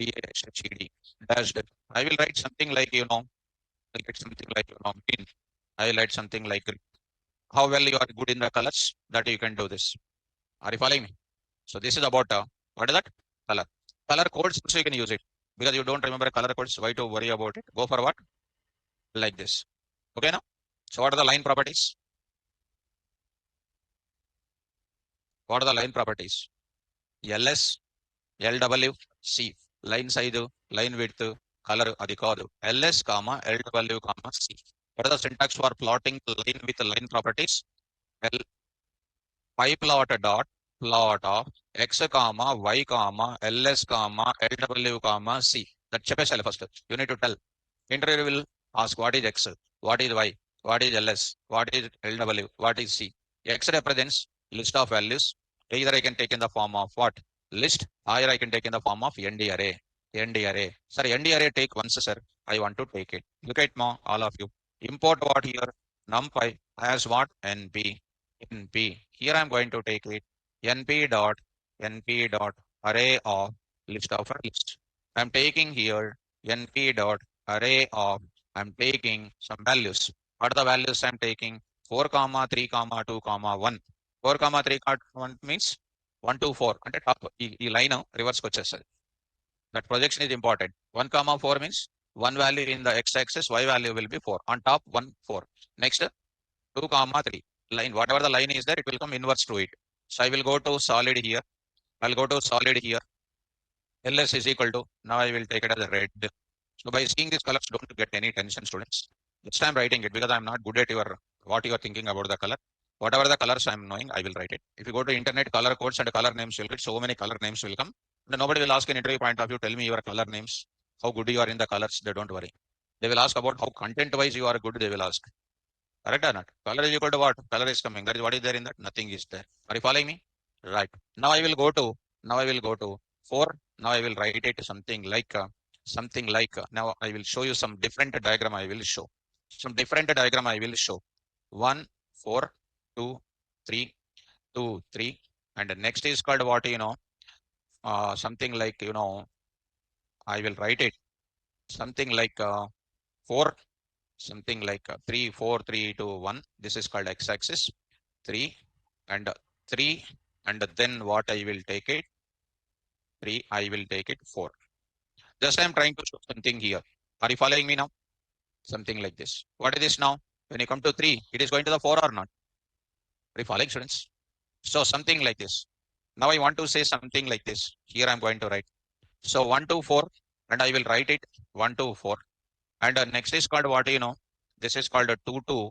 DASHED dashed. I will write something like you know, like it's something like you know green. I will write something like green. How well you are good in the colors, that you can do this. Are you following me? So this is about what is that? Color. Color codes also you can use it, because you don't remember color codes. Why to worry about it? Go for what? Like this. Okay now? So what are the line properties? What are the line properties? LS, LW, C. Line size, line width, color adi kaadu. LS, comma, LW, comma, C. What are the syntax for plotting line with line properties? L py plot dot plot of x comma y comma ls comma lw comma c. That చెప్పేసాలి first. You need to tell. Interview will ask what is x, what is y, what is ls, what is lw, what is c. X represents list of values. Either I can take in the form of what? List, or I can take in the form of nd array. nd array. Sir, nd array take once, sir. I want to take it. Look at now, all of you. Import what here? NumPy as what? np. np. Here I'm going to take it np dot array of list of a list. I'm taking here np dot array of, I'm taking some values. What are the values I'm taking? 4 comma 3 comma 2 comma 1. 4 comma 3 comma 1 means 1 to 4 అంటే top ఈ line reverse కి వచ్చేస్తుంది. That projection is important. 1 comma 4 means one value in the x axis, y value will be 4. On top 1 4. Next 2 comma 3 line, whatever the line is there, it will come inverse to it. So I will go to solid here. I'll go to solid here. ls is equal to, now I will take it as a red. So by seeing these colors, don't get any tension, students. Next time writing it, because I'm not good at your what you are thinking about the color. Whatever the colors I'm knowing, I will write it. If you go to internet, color codes and color names, you'll get so many color names will come. Then nobody will ask in interview point of view, tell me your color names, how good you are in the colors. They don't worry. They will ask about how content wise you are good. They will ask. Correct or not? Color is equal to what? Color is coming. That is what is there in that. Nothing is there. Are you following me? Right. Now I will go to 4. Now I will write it something like now I will show you some different diagram. I will show some different diagram. I will show 1 4 2 3 2 3, and the next is called what you know something like you know I will write it something like 4, something like 3 4 3 2 1. This is called x-axis 3 and 3, and then what I will take it 3, I will take it 4. Just I'm trying to show something here. Are you following me now? Something like this. What is this now? When you come to 3, it is going to the 4 or not? Are you following, students? So something like this. Now I want to say something like this. Here I'm going to write. So 1 to 4, and I will write it 1 to 4. And next is called what you know. This is called a 2 2.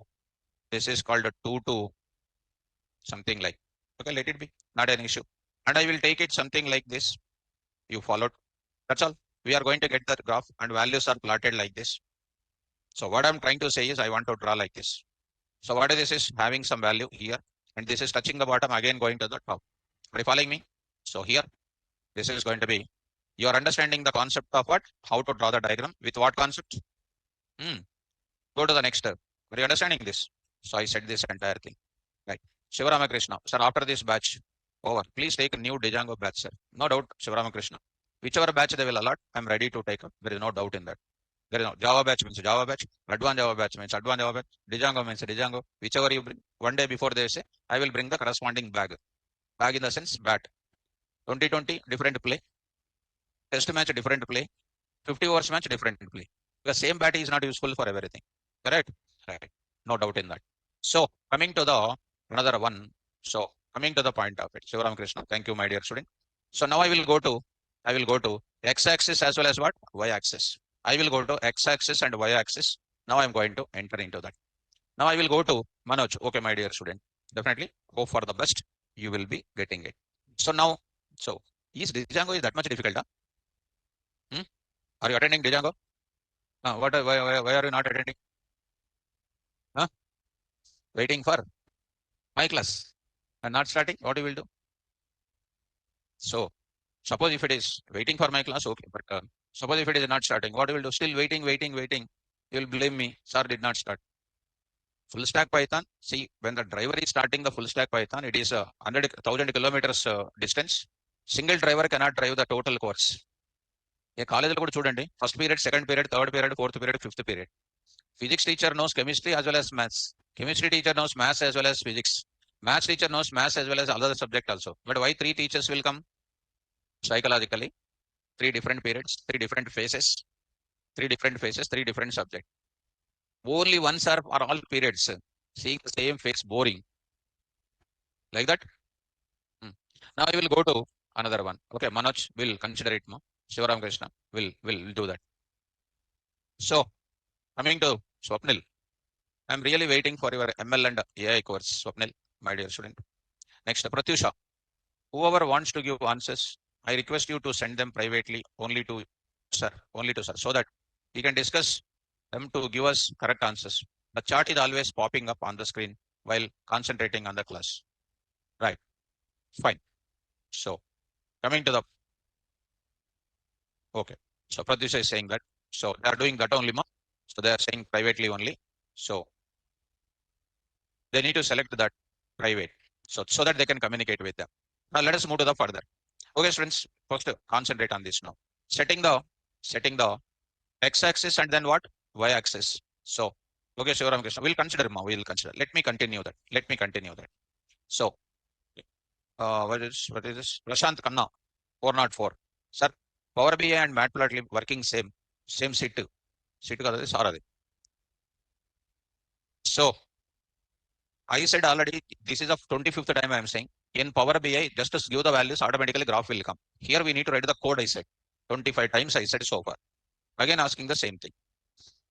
This is called a 2 2. Something like. Okay, let it be. Not an issue. And I will take it something like this. You followed. That's all. We are going to get the graph, and values are plotted like this. So what I'm trying to say is I want to draw like this. So what is this is having some value here, and this is touching the bottom, again going to the top. Are you following me? So here, this is going to be, you are understanding the concept of what? How to draw the diagram with what concept? Go to the next step. Are you understanding this? So I said this entire thing. Right. Shivaramakrishna, sir, after this batch over, please take a new Django batch, sir. No doubt, Shivaramakrishna. Whichever batch they will allot, I'm ready to take up. There is no doubt in that. There is no Java batch means Java batch, advanced Java batch means advanced Java batch, Django means Django, whichever you bring. One day before they say, I will bring the corresponding bag. Bag in the sense bat. 2020, different play. Test match, different play. 50 overs match, different play. The same bat is not useful for everything. Correct? Right. No doubt in that. So, coming to the another one. So, coming to the point of it. Shivaram Krishna. Thank you, my dear student. So, now I will go to x-axis as well as what? Y-axis. I will go to x-axis and y-axis. Now I am going to enter into that. Now I will go to Manoj. Okay, my dear student. Definitely hope for the best. You will be getting it. So now, is Django is that much difficult? Huh? Are you attending Django? Why are you not attending? Huh? Waiting for my class and not starting? What you will do? So, suppose if it is waiting for my class, okay. But suppose if it is not starting, what you will do? Still waiting. You will blame me. Sir did not start. Full stack Python. See, when the driver is starting the full stack Python, it is 1,000 kilometers distance. Single driver cannot drive the total course. A college కూడా చూడండి first period second period third period fourth period fifth period physics teacher knows chemistry as well as maths, chemistry teacher knows maths as well as physics, maths teacher knows maths as well as other subject also. But why three teachers will come? Psychologically, three different periods, three different phases, three different subject. Only ones are all periods seeing the same face, boring like that. Now I will go to another one. Okay, Manoj will consider it. Shivaram Krishna will do that. So, coming to Swapnil, I'm really waiting for your ML and AI course, Swapnil, my dear student. Next, Pratyusha. Whoever wants to give answers, I request you to send them privately only to sir, so that we can discuss them to give us correct answers. The chart is always popping up on the screen while concentrating on the class. Right. Fine. So, coming to the okay. So Pratyusha is saying that. So they are doing that only, ma. So they are saying privately only. So they need to select that private. So that they can communicate with them. Now let us move to the further. Okay, students, first concentrate on this now. Setting the x-axis and then what? Y-axis. So, okay, Shivaram Krishna, we'll consider, ma. We'll consider. Let me continue that. So, what is this? Prashant Khanna, 404. Sir, Power BI and MatPlotLib working same seat. Kadadi, sorry. So, I said already, this is the 25th time I am saying, in Power BI, just to give the values, automatically graph will come. Here we need to write the code I said. 25 times I said so far. Again asking the same thing.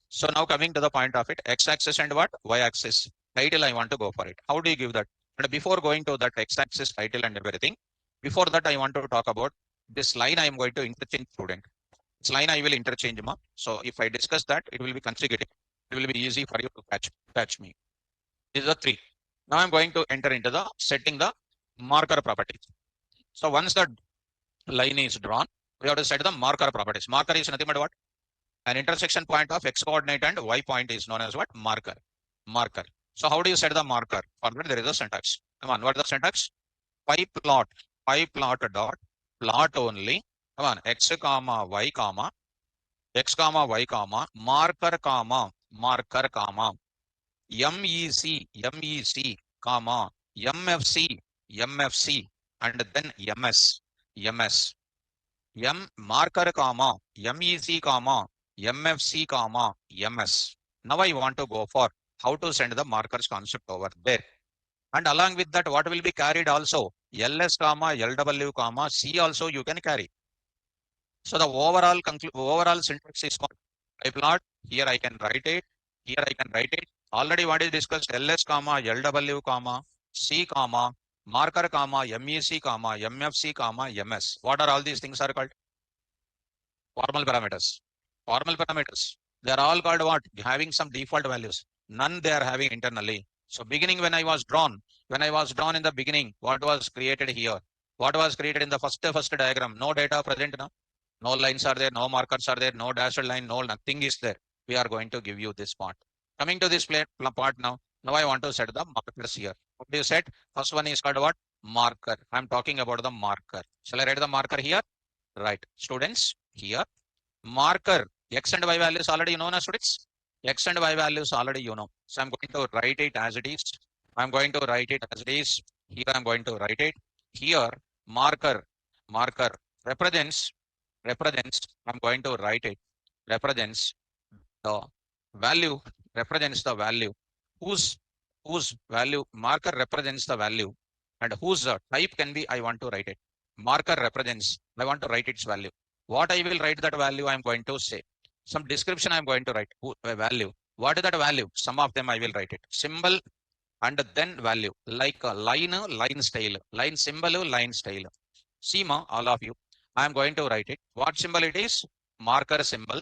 So now coming to the point of it, x-axis and what? Y-axis. Title I want to go for it. How do you give that? And before going to that x-axis title and everything, before that I want to talk about this line I am going to interchange student. This line I will interchange, ma. So if I discuss that, it will be consecutive. It will be easy for you to catch me. These are three. Now I'm going to enter into the setting the marker properties. So once the line is drawn, we have to set the marker properties. Marker is nothing but what? An intersection point of x coordinate and y point is known as what? Marker. So how do you set the marker? For that there is a syntax. Come on, what is the syntax? Py plot dot plot only. Come on, x comma y comma marker comma MEC comma MFC and then MS marker comma MEC comma MFC comma MS. Now I want to go for how to send the markers concept over there. And along with that, what will be carried also? LS comma LW comma C also you can carry. So the overall syntax is called plot. Here I can write it. Already what is discussed? LS comma LW comma C comma marker comma MEC comma MFC comma MS. What are all these things are called? Formal parameters. They are all called what? Having some default values. None they are having internally. So beginning when I was drawn in the beginning, what was created here? What was created in the first diagram? No data present now. No lines are there, no markers are there, no dashed line, no nothing is there. We are going to give you this part. Coming to this part now. Now I want to set the markers here. What do you set? First one is called what? Marker. I am talking about the marker. Shall I write the marker here? Right. Students, here. Marker X and Y values already you know, students. X and Y values already you know. So I'm going to write it as it is. I'm going to write it as it is. Here I'm going to write it. Here marker represents. I'm going to write it. Represents the value. Represents the value. Whose value marker represents the value, and whose type can be. I want to write it. Marker represents. I want to write its value. What I will write that value. I'm going to say some description. I'm going to write value. What is that value? Some of them I will write it. Symbol and then value, like a line style, line symbol, line style. See ma, all of you. I am going to write it. What symbol it is? Marker symbol.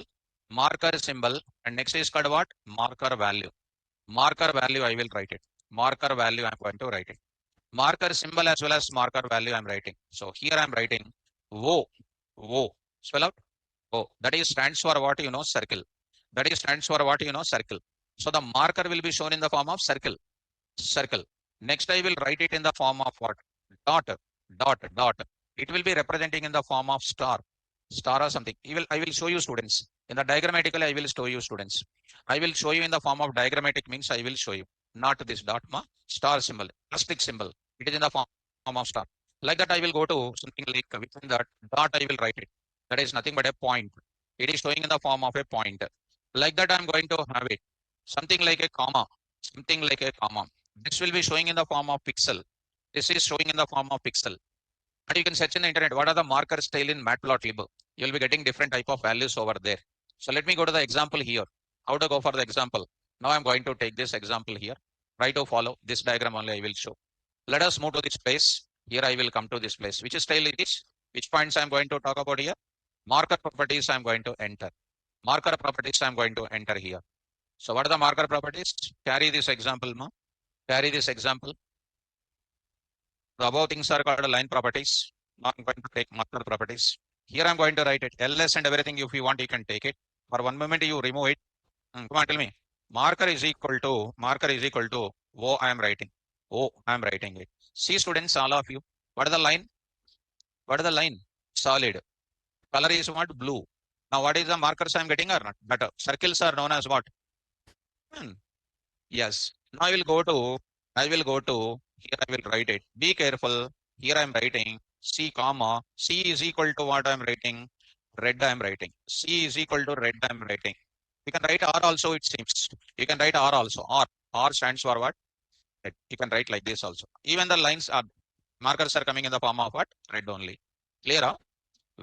Marker symbol. And next is called what? Marker value. Marker value I will write it. Marker value I am going to write it. Marker symbol as well as marker value I am writing. So here I am writing O. O. Spell out O. That is stands for what you know, circle. That is stands for what you know, circle. So the marker will be shown in the form of circle. Circle. Next I will write it in the form of what? Dot. It will be representing in the form of star or something. I will show you students. In the diagrammatically, I will show you students. I will show you in the form of diagrammatic means I will show you. Not this dot, star symbol, asterisk symbol. It is in the form of star. Like that, I will go to something like within that dot, I will write it. That is nothing but a point. It is showing in the form of a point. Like that, I'm going to have it. Something like a comma. Something like a comma. This will be showing in the form of pixel. This is showing in the form of pixel. And you can search in the internet, what are the marker style in MatPlotLib? You'll be getting different type of values over there. So let me go to the example here. How to go for the example? Now I'm going to take this example here. Try to follow this diagram only I will show. Let us move to this place. Here I will come to this place. Which style it is? Which points I'm going to talk about here? Marker properties I'm going to enter. Marker properties I'm going to enter here. So what are the marker properties? Carry this example, ma. Carry this example. The above things are called line properties. Now I'm going to take marker properties. Here I'm going to write it. LS and everything, if you want, you can take it. For one moment, you remove it. Come on, tell me. Marker is equal to O I am writing. O I am writing it. See, students, all of you. What is the line? What is the line? Solid. Color is what? Blue. Now, what is the markers I am getting or not? Better. Circles are known as what? Yes. Now I will go to here I will write it. Be careful. Here I am writing C comma. C is equal to what I am writing? Red I am writing. C is equal to red I am writing. You can write R also, it seems. You can write R also. R stands for what? Red. You can write like this also. Even the lines are markers are coming in the form of what? Red only. Clear? Huh?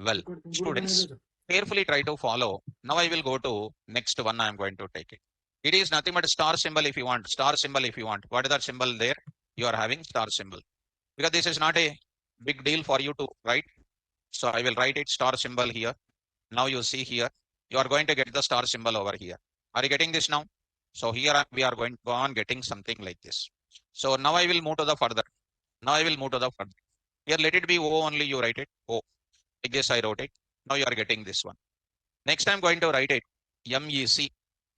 Well, students, carefully try to follow. Now I will go to next one. I am going to take it. It is nothing but a star symbol if you want. Star symbol if you want. What is that symbol there? You are having star symbol. Because this is not a big deal for you to write. So I will write it star symbol here. Now you see here. You are going to get the star symbol over here. Are you getting this now? So here we are going to go on getting something like this. So now I will move to the further. Here let it be O only, you write it. O. Like this I wrote it. Now you are getting this one. Next I'm going to write it. MEC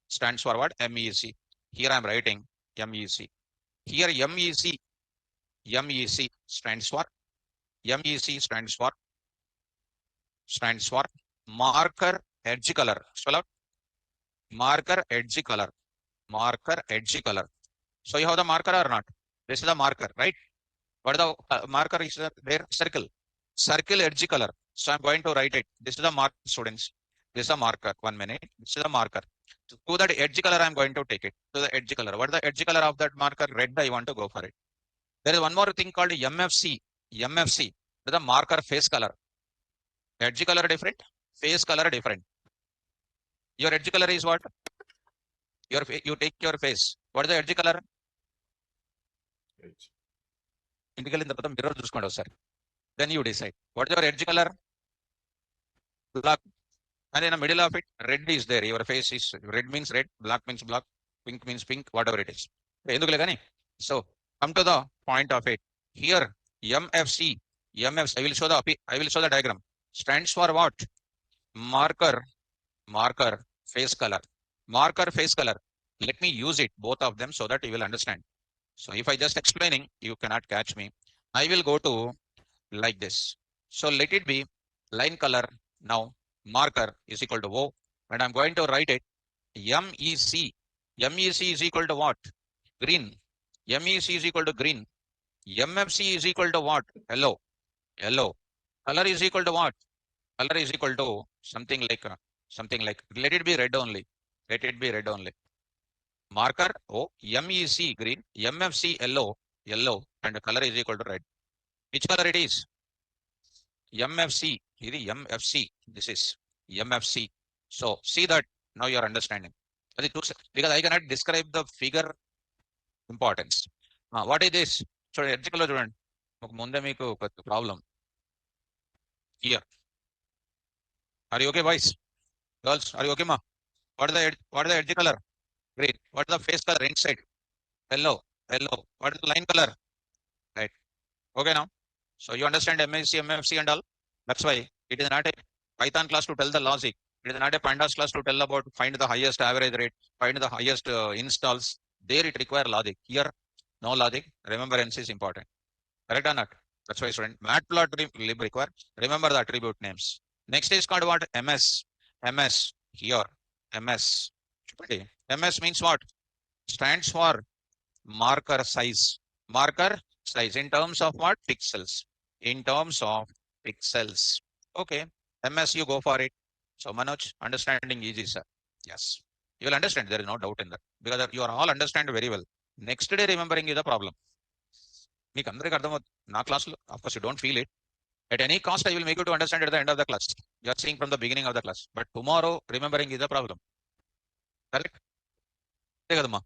stands for what? MEC. Here I'm writing MEC. Here MEC stands for marker edge color. Spell out. Marker edge color. So you have the marker or not? This is the marker, right? What is the marker is there? Circle edge color. So I'm going to write it. This is the marker, students. This is a marker. 1 minute. This is a marker. To that edge color, I'm going to take it. To the edge color. What is the edge color of that marker? Red. I want to go for it. There is one more thing called MFC. MFC. That is the marker face color. Edge color different. Face color different. Your edge color is what? You take your face. What is the edge color? Integral in the mirror చూసుకోండి ఒకసారి. Then you decide. What is your edge color? Black. And in the middle of it, red is there. Your face is red means red, black means black, pink means pink, whatever it is. So come to the point of it. Here, MFC. I will show the diagram. Stands for what? Marker face color. Marker face color. Let me use it, both of them, so that you will understand. So if I just explaining, you cannot catch me. I will go to like this. So let it be line color. Now marker is equal to O. and I'm going to write it MEC. MEC is equal to what? Green. MEC is equal to green. MFC is equal to what? Yellow. Yellow. Color is equal to what? Color is equal to something like let it be red only. Let it be red only. Marker MEC green, MFC yellow, and the color is equal to red. Which color it is? MFC. MFC. This is MFC. So see that now you are understanding. Because I cannot describe the figure importance. What is this? So ఎడ్జికల్లో చూడండి ఒక ముందే మీకు problem here. Are you okay, boys? Girls, are you okay, ma? What is the edge color? Green. What is the face color inside? Yellow. What is the line color? Right. Okay now. So you understand MSC, MFC and all. That's why it is not a Python class to tell the logic. It is not a Pandas class to tell about find the highest average rate, find the highest installs. There it require logic. Here, no logic. Remembrance is important. Correct or not? That's why student MatPlotLib require remember the attribute names. Next is called what? MS. MS here. MS. MS means what? Stands for marker size. Marker size in terms of what? Pixels. In terms of pixels. Okay. MS, you go for it. So Manoj, understanding easy, sir. Yes. You will understand. There is no doubt in that. Because you are all understand very well. Next day remembering is the problem. మీకు అందరికీ అర్థమవుతుంది నా క్లాస్లో of course you don't feel it at any cost I will make you to understand at the end of the class. You are seeing from the beginning of the class, but tomorrow remembering is the problem. Correct? కదమ్మా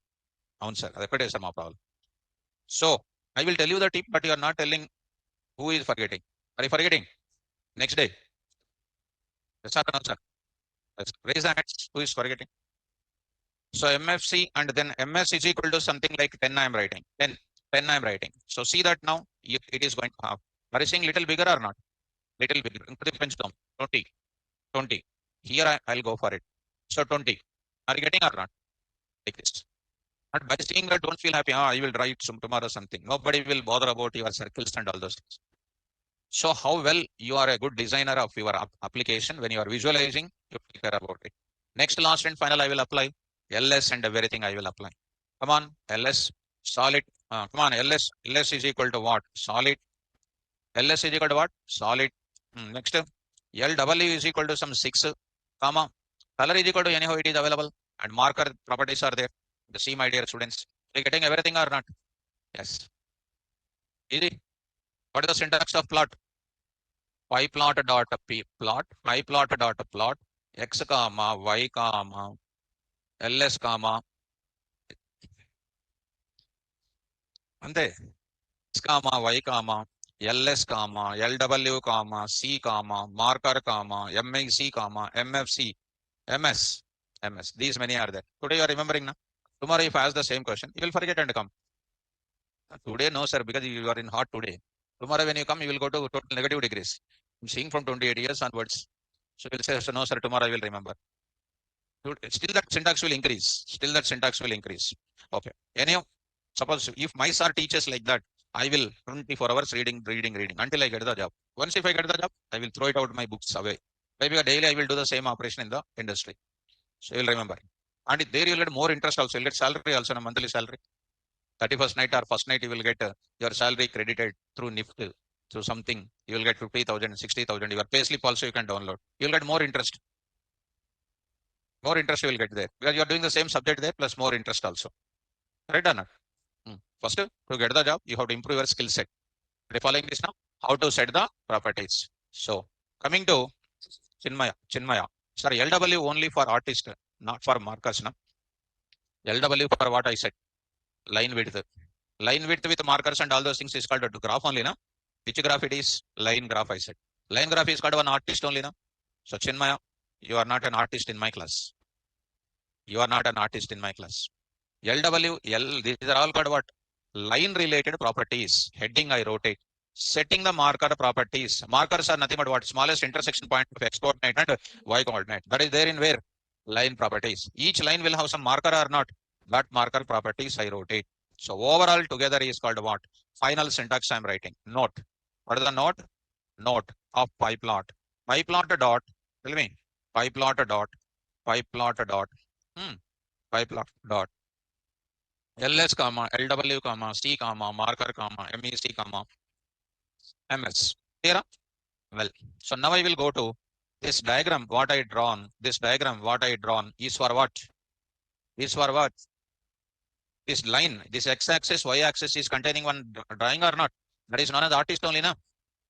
అవును sir అది ఒకటే sir మా problem. So I will tell you the tip, but you are not telling who is forgetting. Are you forgetting? Next day. Yes sir, no sir. Raise the hands. Who is forgetting? So MFC and then MS is equal to something like 10 I am writing. 10 I am writing. So see that now it is going to have. Are you seeing little bigger or not? Little bigger. 20. Here I'll go for it. So 20. Are you getting or not? Like this. But by seeing that, don't feel happy. I will write tomorrow something. Nobody will bother about your circles and all those things. So how well you are a good designer of your application when you are visualizing, you take care about it. Next, last and final, I will apply LS and everything I will apply. Come on, LS, solid. Come on, LS is equal to what? Solid. LS is equal to what? Solid. Next, LW is equal to some 6, comma. Color is equal to anyhow it is available. And marker properties are there. The see, my dear students. Are you getting everything or not? Yes. Easy. What is the syntax of plot? pyplot dot p plot, pyplot dot plot, x comma, y comma, ls comma. అంతే x comma, y comma, ls comma, lw comma, c comma, marker comma, mic comma, mfc, ms. These many are there. Today you are remembering now. Tomorrow if I ask the same question, you will forget and come. Today no sir, because you are in hot today. Tomorrow when you come, you will go to total negative degrees. I'm seeing from 28 years onwards. So you will say, so no sir, tomorrow I will remember. Still that syntax will increase. Okay. Anyhow, suppose if my sir teaches like that, I will 24 hours reading until I get the job. Once if I get the job, I will throw it out my books away. Maybe daily I will do the same operation in the industry. So you will remember. And there you will get more interest also. You will get salary also, a monthly salary. 31st night or first night you will get your salary credited through NIFT, through something. You will get 50,000, 60,000. Your payslip also you can download. You will get more interest. More interest you will get there because you are doing the same subject there plus more interest also. Right or not? First, to get the job, you have to improve your skill set. Are you following this now? How to set the properties. So coming to Chinmaya. Sorry, LW only for artist, not for markers. No? LW for what I said. Line width with markers and all those things is called a graph only, na? Which graph it is? Line graph I said. Line graph is called one artist only, na? So Chinmaya, you are not an artist in my class. LW, these are all called what? Line related properties. Heading I rotate. Setting the marker properties. Markers are nothing but what? Smallest intersection point of x coordinate and y coordinate. That is there in where? Line properties. Each line will have some marker or not. That marker properties I rotate. So overall together is called what? Final syntax I am writing. Note. What is the note? Note of pyplot. Pyplot dot. Tell me. Pyplot dot. pyplot dot pyplot dot ls comma lw comma c comma marker comma mec comma ms. Clear? Well, so now I will go to this diagram. What I drawn, this diagram what I drawn is for what? Is for what? This line, this x-axis, y-axis is containing one drawing or not? That is known as artist only, na?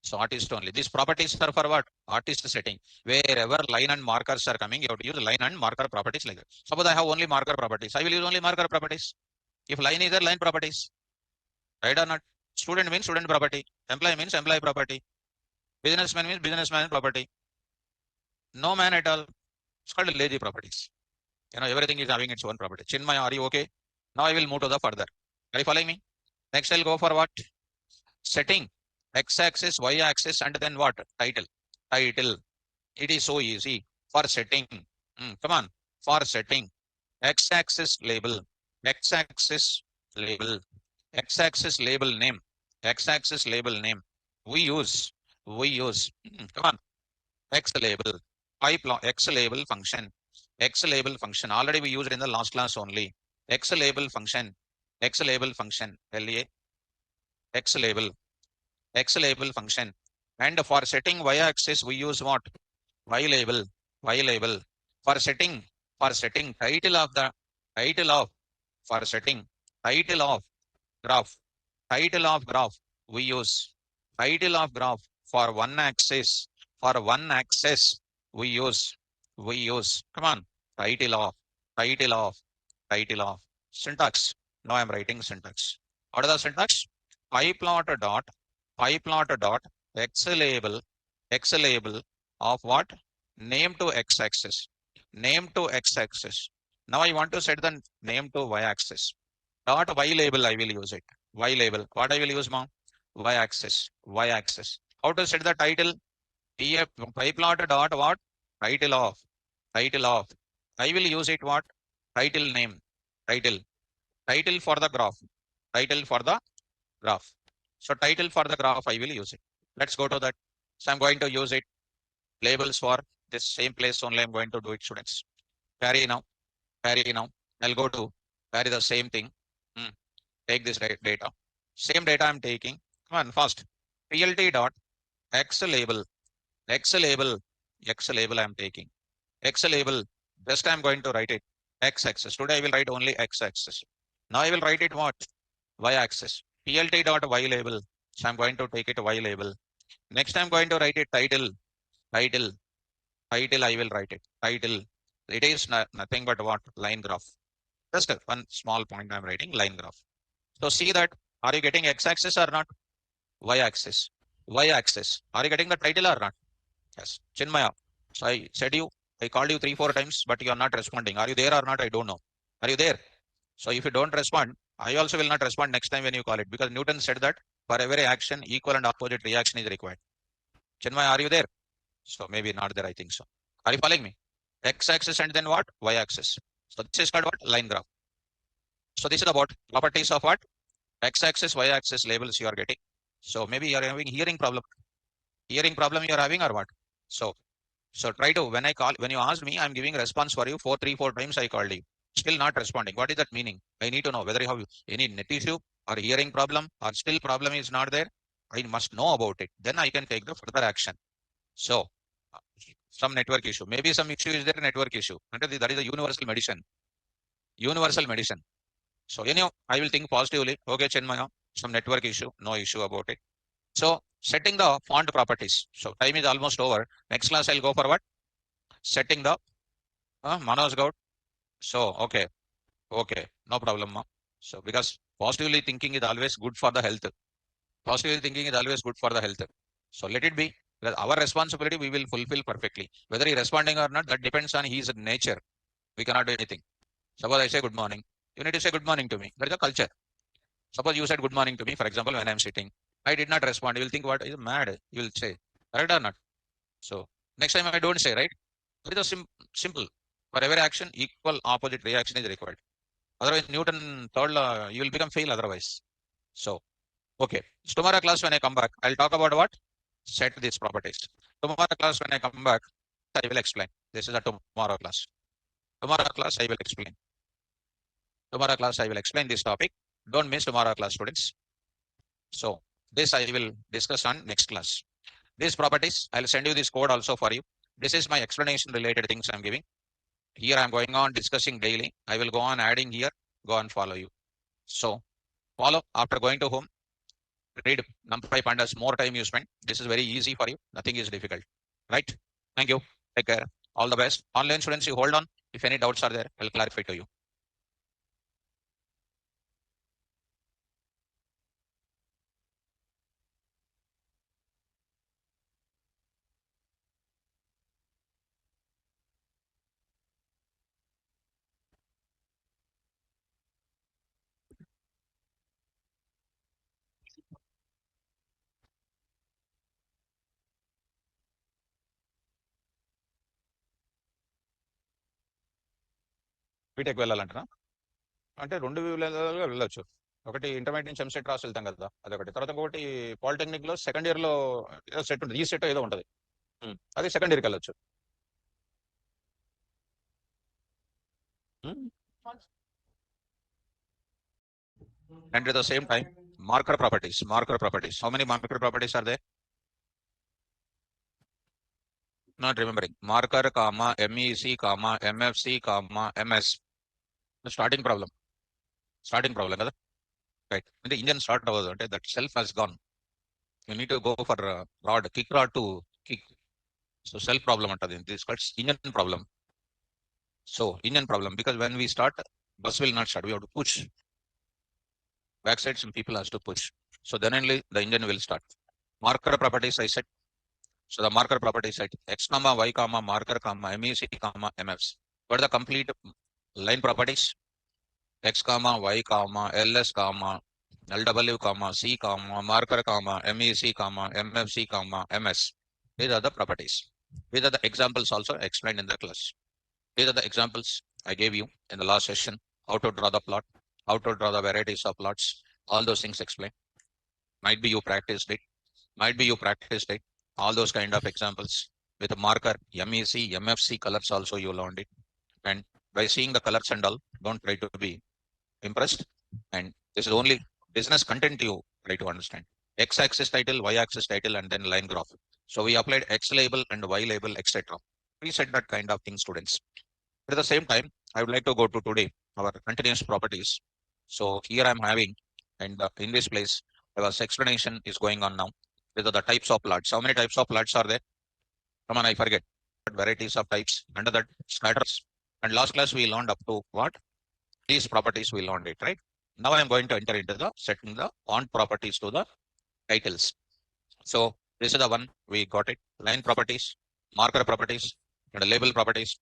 So artist only. These properties are for what? Artist setting. Wherever line and markers are coming, you have to use line and marker properties like that. Suppose I have only marker properties. I will use only marker properties. If line is there, line properties. Right or not? Student means student property. Employee means employee property. Businessman means businessman property. No man at all. It's called lazy properties. Everything is having its own property. Chinmay, are you okay? Now I will move to the further. Are you following me? Next I'll go for what? Setting. X-axis, Y-axis, and then what? Title. Title. It is so easy. For setting. Come on. For setting. X-axis label. X-axis label. X-axis label name. X-axis label name. We use. Come on. X label. X label function. X label function. Already we used in the last class only. X label function. X label function. LA. X label. X label function. And for setting y-axis, we use what? Y label. Y label. For setting title of the title of for setting title of graph. Title of graph. We use title of graph for one axis. For one axis, we use. Come on. Title of syntax. Now I'm writing syntax. What is the syntax? Pyplot dot x label of what? Name to x-axis. Name to x-axis. Now I want to set the name to y-axis. Dot y label I will use it. Y label. What I will use, mom? Y-axis. How to set the title? Pyplot dot what? Title of. I will use it what? Title name. Title for the graph. So title for the graph, I will use it. Let's go to that. So I'm going to use it. Labels for this same place only I'm going to do it, students. Carry now. I'll go to carry the same thing. Take this data. Same data I'm taking. Come on, fast. PLT dot X label I'm taking. X label. Just I'm going to write it. X-axis. Today I will write only X-axis. Now I will write it what? Y-axis. PLT dot Y label. So I'm going to take it Y label. Next I'm going to write it title. I will write it. Title. It is nothing but what? Line graph. Just one small point I'm writing, line graph. So see that. Are you getting X-axis or not? Y-axis. Are you getting the title or not? Yes. Chinmaya. So I said I called you 3-4 times, but you are not responding. Are you there or not? I don't know. Are you there? So if you don't respond, I also will not respond next time when you call it, because Newton said that for every action, equal and opposite reaction is required. Chinmay, are you there? So maybe not there, I think so. Are you following me? X-axis and then what? Y-axis. So this is called what? Line graph. So this is about properties of what? X-axis, Y-axis labels you are getting. So maybe you are having hearing problem. Hearing problem you are having or what? So try to, when you asked me, I'm giving response for you 4 times I called you. Still not responding. What is that meaning? I need to know whether you have any net issue or hearing problem or still problem is not there. I must know about it. Then I can take the further action. So some network issue. Maybe some issue is there, network issue. That is a universal medicine. So anyhow, I will think positively. Okay, Chenmaya, some network issue, no issue about it. So setting the font properties. So time is almost over. Next class I'll go for what? Setting the Manoj Gaud. So okay, no problem. So because positively thinking is always good for the health. So let it be. Because our responsibility we will fulfill perfectly. Whether he responding or not, that depends on his nature. We cannot do anything. Suppose I say good morning. You need to say good morning to me. That is a culture. Suppose you said good morning to me, for example, when I'm sitting. I did not respond. You will think, what is mad? You will say, correct or not? So next time I don't say, right? It is simple. For every action, equal opposite reaction is required. Otherwise, Newton third law, you will become fail otherwise. So, okay. So tomorrow class when I come back, I'll talk about what? Set these properties. Tomorrow class when I come back, I will explain. This is a tomorrow class. Tomorrow class I will explain. Tomorrow class I will explain this topic. Don't miss tomorrow class, students. So this I will discuss on next class. These properties, I'll send you this code also for you. This is my explanation related things I'm giving. Here I'm going on discussing daily. I will go on adding here, go on follow you. So follow after going to home, read NumPy Pandas, more time you spend. This is very easy for you. Nothing is difficult, right? Thank you. Take care. All the best. Online students, you hold on. If any doubts are there, I'll clarify to you. BTech వెళ్ళాలంటనా? అంటే 2 విధాలుగా వెళ్ళొచ్చు. ఒకటి intermediate నుంచి ఎంసెట్ రాసి వెళ్తాం కదా! అదొకటి. తర్వాత ఇంకొకటి పాలిటెక్నిక్‌లో సెకండ్ ఇయర్‌లో ఏదో సెట్ ఉంటుంది. ఈసెట్టో ఏదో ఉంటది. అది సెకండ్ ఇయర్‌కి వెళ్ళొచ్చు. Hmm. And at the same time, marker properties. Marker properties. How many marker properties are there? Not remembering. Marker, comma, MEC, comma, MFC, comma, MS. The starting problem. Starting problem. Kada? Right. When the engine start over, that self has gone. You need to go for rod, kick rod to kick. So self problem. This is called engine problem. So engine problem, because when we start, bus will not start. We have to push. Backside, some people has to push. So then only the engine will start. Marker properties, I said. So the marker properties set x comma y comma marker comma MEC comma MFs. What are the complete line properties? X comma y comma LS comma LW comma C comma marker comma MEC comma MFC comma MS. These are the properties. These are the examples also explained in the class. These are the examples I gave you in the last session. How to draw the plot, how to draw the varieties of plots. All those things explained. Might be you practiced it. Might be you practiced it. All those kind of examples with a marker, MEC, MFC colors also you learned it. And by seeing the colors and all, don't try to be impressed. And this is only business content you try to understand. X-axis title, Y-axis title, and then line graph. So we applied X label and Y label, etc. We said that kind of thing, students. But at the same time, I would like to go to today, our continuous properties. So here I'm having, and in this place, our explanation is going on now. These are the types of plots. How many types of plots are there? Come on, I forget. Varieties of types. Under that, scatters. And last class we learned up to what? These properties we learned it, right? Now I'm going to enter into the setting the font properties to the titles. So this is the one we got it. Line properties, marker properties, and label properties.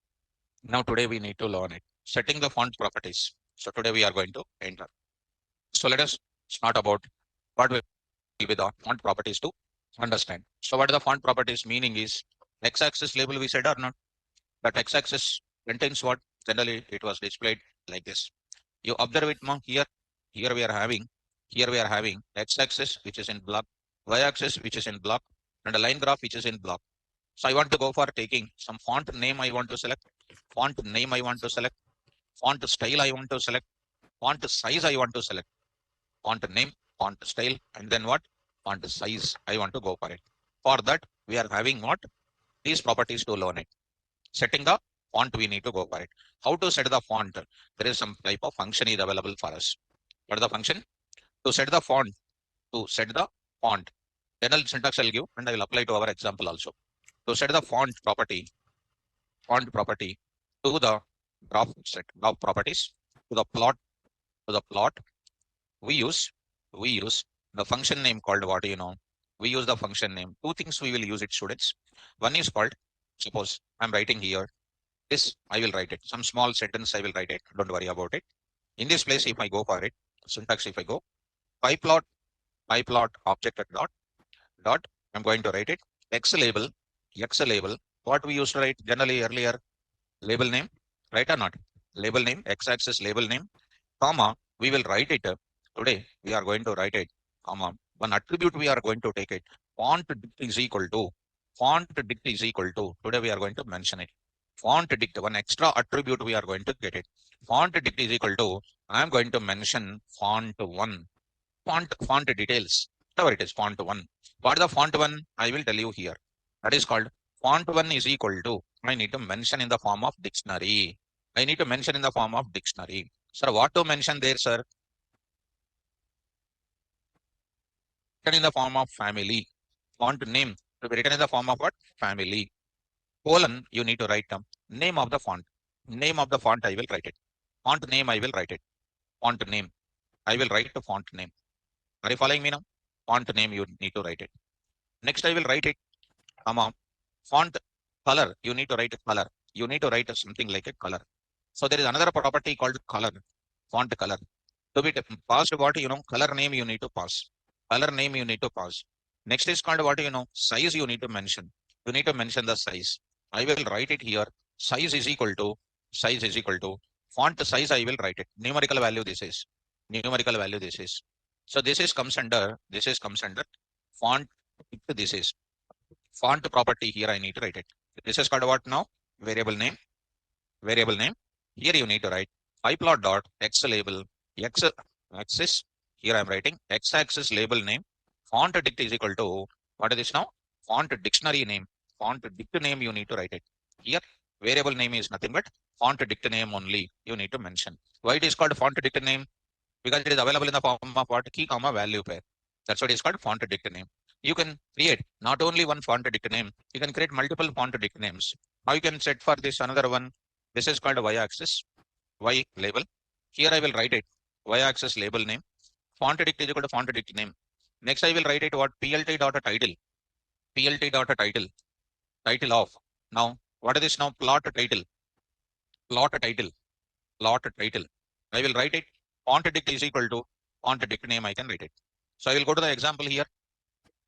Now today we need to learn it. Setting the font properties. So today we are going to enter. So let us start about what will be the font properties to understand. So what the font properties meaning is, x-axis label we said or not? That x-axis contains what? Generally it was displayed like this. You observe it here. Here we are having x-axis which is in block, y-axis which is in block, and a line graph which is in block. So I want to go for taking some font name I want to select, font name I want to select, font style I want to select, font size I want to select, font name, font style, and then what? Font size I want to go for it. For that, we are having what? These properties to learn it. Setting the font, we need to go for it. How to set the font? There is some type of function is available for us. What is the function? To set the font, to set the font. General syntax I'll give and I will apply to our example also. To set the font property to the graph set graph properties, to the plot, we use the function name called what, we use the function name. Two things we will use it, students. One is called, suppose I'm writing here this, I will write it, some small sentence I will write it, don't worry about it. In this place, if I go for it, syntax, if I go pyplot object at dot, I'm going to write it x label, what we used to write generally earlier, label name, right or not? Label name, x-axis label name, comma, we will write it. Today we are going to write it, comma, one attribute we are going to take it, font dict is equal to, today we are going to mention it, font dict, one extra attribute we are going to get it. Font dict is equal to, I am going to mention font 1, font details, whatever it is, font 1. What is the font 1? I will tell you here. That is called font 1 is equal to, I need to mention in the form of dictionary. I need to mention in the form of dictionary. Sir, what to mention there, sir? Written in the form of family. Font name to be written in the form of what? Family. Colon, you need to write the name of the font. Name of the font, I will write it. Font name, I will write it. Font name. I will write the font name. Are you following me now? Font name, you need to write it. Next, I will write it, comma, font color, you need to write a color. You need to write something like a color. So there is another property called color, font color. To be passed what, color name you need to pass. Color name you need to pass. Next is called what, size you need to mention. You need to mention the size. I will write it here. Size is equal to, font size, I will write it. Numerical value this is. Numerical value this is. So this is comes under font. This is font property here. I need to write it. This is called what now? Variable name. Variable name. Here you need to write pyplot dot x label x axis. Here I am writing x axis label name. Font dict is equal to, what is this now? Font dictionary name. Font dict name you need to write it. Here variable name is nothing but font dict name only you need to mention. Why it is called font dict name? Because it is available in the form of what? Key comma value pair. That's what is called font dict name. You can create not only one font dict name, you can create multiple font dict names. Now you can set for this another one. This is called y-axis, y label. Here I will write it y-axis label name. Font dict is equal to font dict name. Next I will write it what? plt dot a title. plt dot a title. Title of. Now what is this now? Plot title. Plot title. Plot title. I will write it. Font dict is equal to font dict name. I can write it. So I will go to the example here.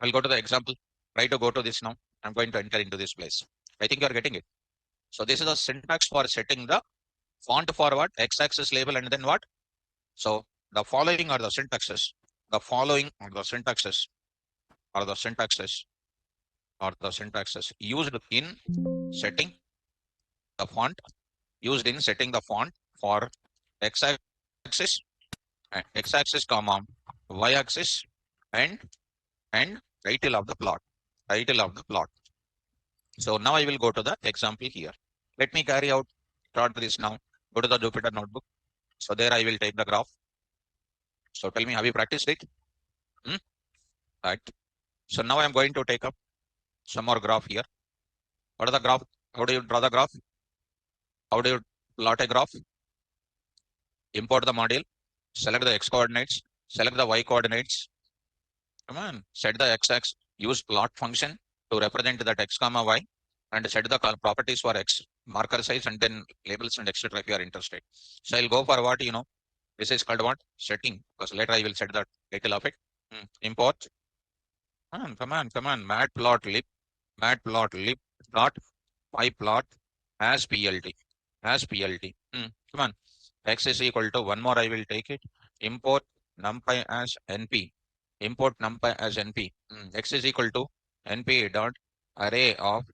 I'll go to the example. Try to go to this now. I'm going to enter into this place. I think you are getting it. So this is the syntax for setting the font for what? X-axis label and then what? So the following are the syntaxes. The following are the syntaxes. Are the syntaxes. Are the syntaxes used in setting the font. Used in setting the font for x-axis, comma, y-axis, and title of the plot. Title of the plot. So now I will go to the example here. Let me carry out, start this now. Go to the Jupyter notebook. So there I will take the graph. So tell me, have you practiced it? Right. So now I'm going to take up some more graph here. What is the graph? How do you draw the graph? How do you plot a graph? Import the module, select the x coordinates, select the y coordinates. Come on, set the x-axis, use plot function to represent that x comma y, and set the properties for x, marker size, and then labels and etc. if you are interested. So I'll go for what, this is called what? Setting, because later I will set the title of it. Import. Come on, MatPlotLib dot pyplot as plt. Come on. X is equal to, one more I will take it. Import NumPy as np. Import NumPy as np. X is equal to np dot array of,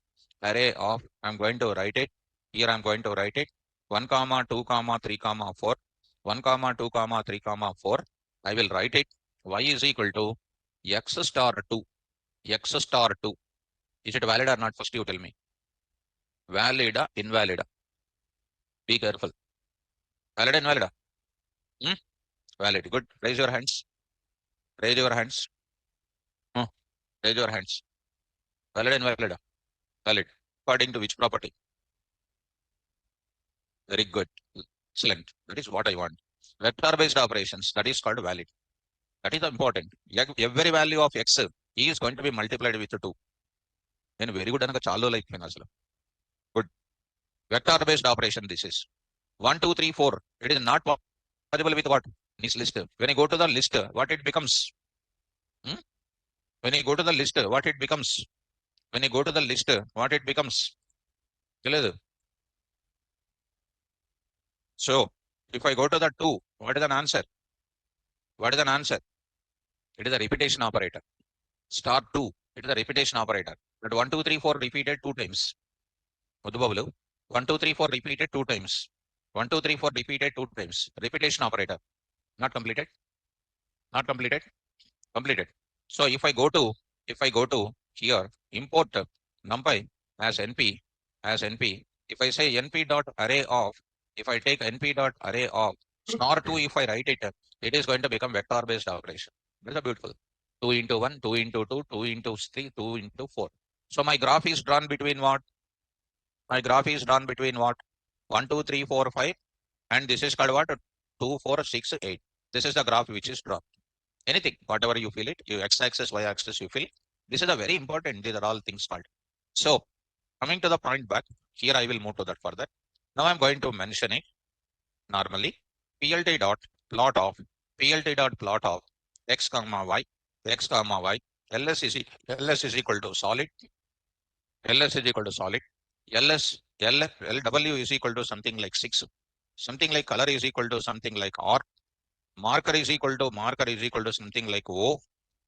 I'm going to write it. Here I'm going to write it 1, 2, 3, 4. 1, 2, 3, 4. I will write it. Y is equal to x star 2. X star 2. Is it valid or not? First you tell me. Valid or invalid? Be careful. Valid or invalid? Valid. Good. Raise your hands. Raise your hands. Raise your hands. Valid or invalid? Valid. According to which property? Very good. Excellent. That is what I want. Vector-based operations. That is called valid. That is important. Every value of x is going to be multiplied with 2. Then very good. Good. Vector-based operation. This is 1, 2, 3, 4. It is not possible with what? This list. When you go to the list, what it becomes? When you go to the list, what it becomes? When you go to the list, what it becomes? So, if I go to the 2, what is an answer? What is an answer? It is a repetition operator. Star 2, it is a repetition operator. But 1, 2, 3, 4 repeated 2 times. 1, 2, 3, 4 repeated 2 times. 1, 2, 3, 4 repeated 2 times. Repetition operator. Not completed. Not completed. Completed. So if I go to here, import NumPy as NP, if I say NP dot array of, if I take NP dot array of snor2, if I write it, it is going to become vector based operation. This is beautiful. 2 into 1, 2 into 2, 2 into 3, 2 into 4. So my graph is drawn between what? My graph is drawn between what? 1, 2, 3, 4, 5, and this is called what? 2, 4, 6, 8. This is the graph which is drawn. Anything, whatever you feel it, you x-axis, y-axis, you feel. This is a very important. These are all things called. So coming to the point back, here I will move to that further. Now I'm going to mention it normally. plt dot plot of x comma y, ls is equal to solid, ls is equal to solid, lw is equal to something like 6, something like color is equal to something like r, marker is equal to something like o,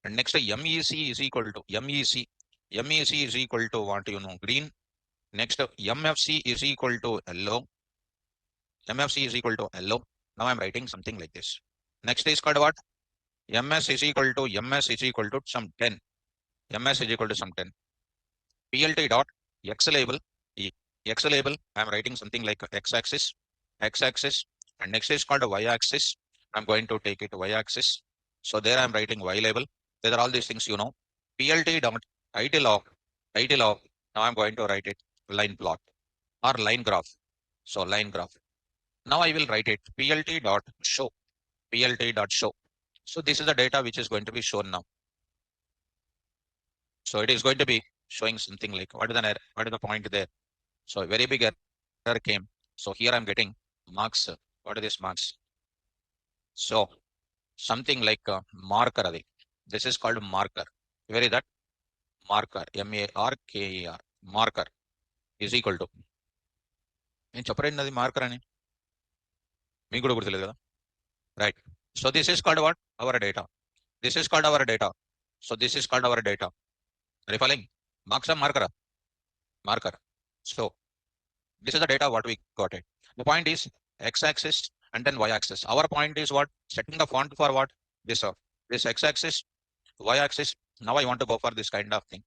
and next mec is equal to mec is equal to what, green. Next mfc is equal to yellow, mfc is equal to yellow. Now I'm writing something like this. Next is called what? ms is equal to some 10, ms is equal to some 10. plt dot x label, x label, I'm writing something like x-axis, and next is called y-axis. I'm going to take it y-axis. So there I'm writing y label. There are all these things, plt dot title of, now I'm going to write it line plot or line graph. So line graph. Now I will write it plt dot show, So this is the data which is going to be shown now. So it is going to be showing something like, what is the point there? So a very big error came. So here I'm getting marks. What are these marks? So something like marker. This is called marker. Where is that? Marker. marker. Marker is equal to. నేను చెప్పరేంటి marker అని మీకు కూడా గుర్తులేదు కదా, right. So this is called what? Our data. This is called our data. So this is called our data. Are you following? Marks are marker. So this is the data what we got it. The point is x-axis and then y-axis. Our point is what? Setting the font for what? This x-axis, y-axis. Now I want to go for this kind of thing.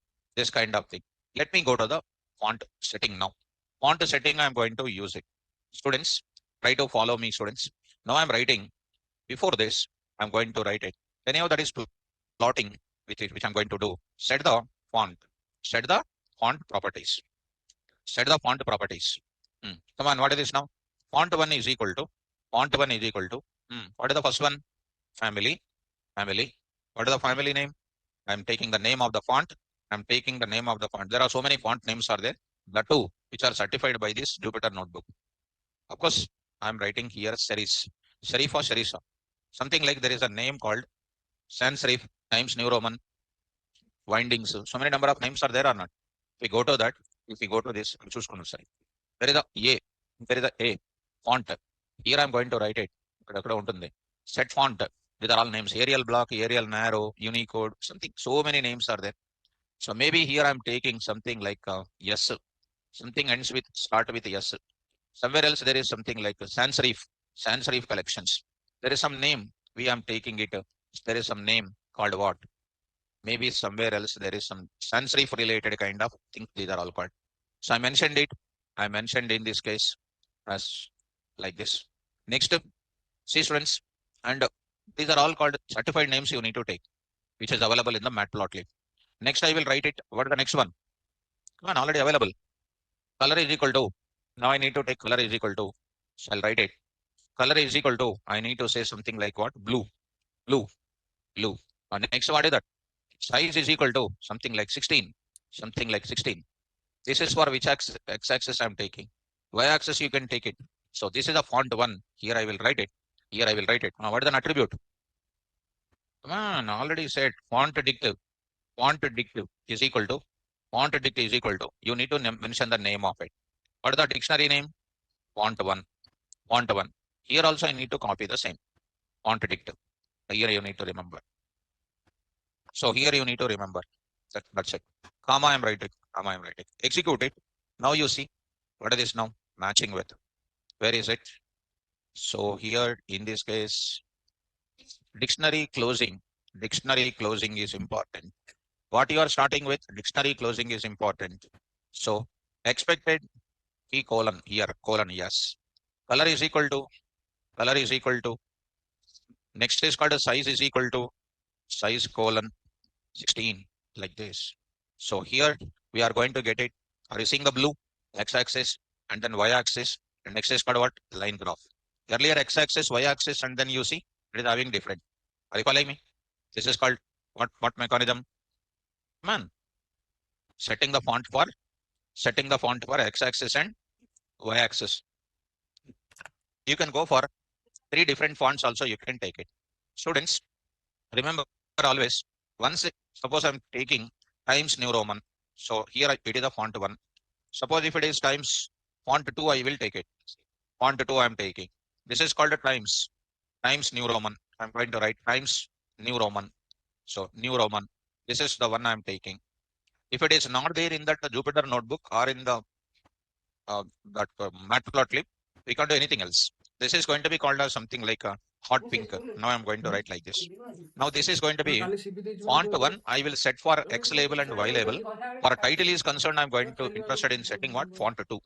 Let me go to the font setting now. Font setting, I'm going to use it. Students, try to follow me, students. Now I'm writing. Before this, I'm going to write it. Anyhow, that is plotting, which I'm going to do. Set the font properties. Come on, what is this now? Font 1 is equal to, what is the first one? Family. What is the family name? I'm taking the name of the font. There are so many font names are there. The two which are certified by this Jupyter notebook. Of course, I'm writing here serif or serisa. Something like there is a name called sans serif times New Roman windings. So many number of names are there or not? If we go to that, this, choose sorry. There is a font. Here I'm going to write it. Set font. These are all names. Arial block, Arial narrow, Unicode, something. So many names are there. So maybe here I'm taking something like yes. Something start with yes. Somewhere else there is something like sans serif collections. There is some name. We am taking it. There is some name called what? Maybe somewhere else there is some sans serif related kind of thing. These are all called. So I mentioned it. I mentioned in this case as like this. Next, see students, and these are all called certified names you need to take, which is available in the MatPlotLib. Next, I will write it. What is the next one? Come on, already available. Color is equal to. Now I need to take color is equal to. So I'll write it. Color is equal to. I need to say something like what? Blue. And next, what is that? Size is equal to something like 16. This is for which x-axis I'm taking. Y-axis you can take it. So this is a font 1. Here I will write it. Now what is an attribute? Come on, already said font dict is equal to. You need to mention the name of it. What is the dictionary name? Font 1. Here also I need to copy the same. Font dict. Here you need to remember. So here you need to remember. That's it. Comma I'm writing. Execute it. Now you see. What is this now? matching with. Where is it? So here in this case, dictionary closing. Dictionary closing is important. What you are starting with, dictionary closing is important. So expected key colon here, colon, yes. Color is equal to, color is equal to, next is called a size is equal to size colon 16 like this. So here we are going to get it. Are you seeing the blue x-axis and then y-axis and next is called what? Line graph. Earlier x-axis, y-axis and then you see it is having different. Are you following me? This is called what mechanism? Man, setting the font for x-axis and y-axis. You can go for 3 different fonts also, you can take it. Students, remember always, once suppose I'm taking Times New Roman. So here it is a font 1. Suppose if it is times font 2, I will take it. Font 2 I'm taking. This is called a Times New Roman. I'm going to write Times New Roman. So New Roman. This is the one I'm taking. If it is not there in that Jupyter notebook or in the MatPlotLib, we can't do anything else. This is going to be called as something like a hot pink. Now I'm going to write like this. Now this is going to be font 1. I will set for X label and Y label. For title is concerned, I'm going to interested in setting what? Font 2.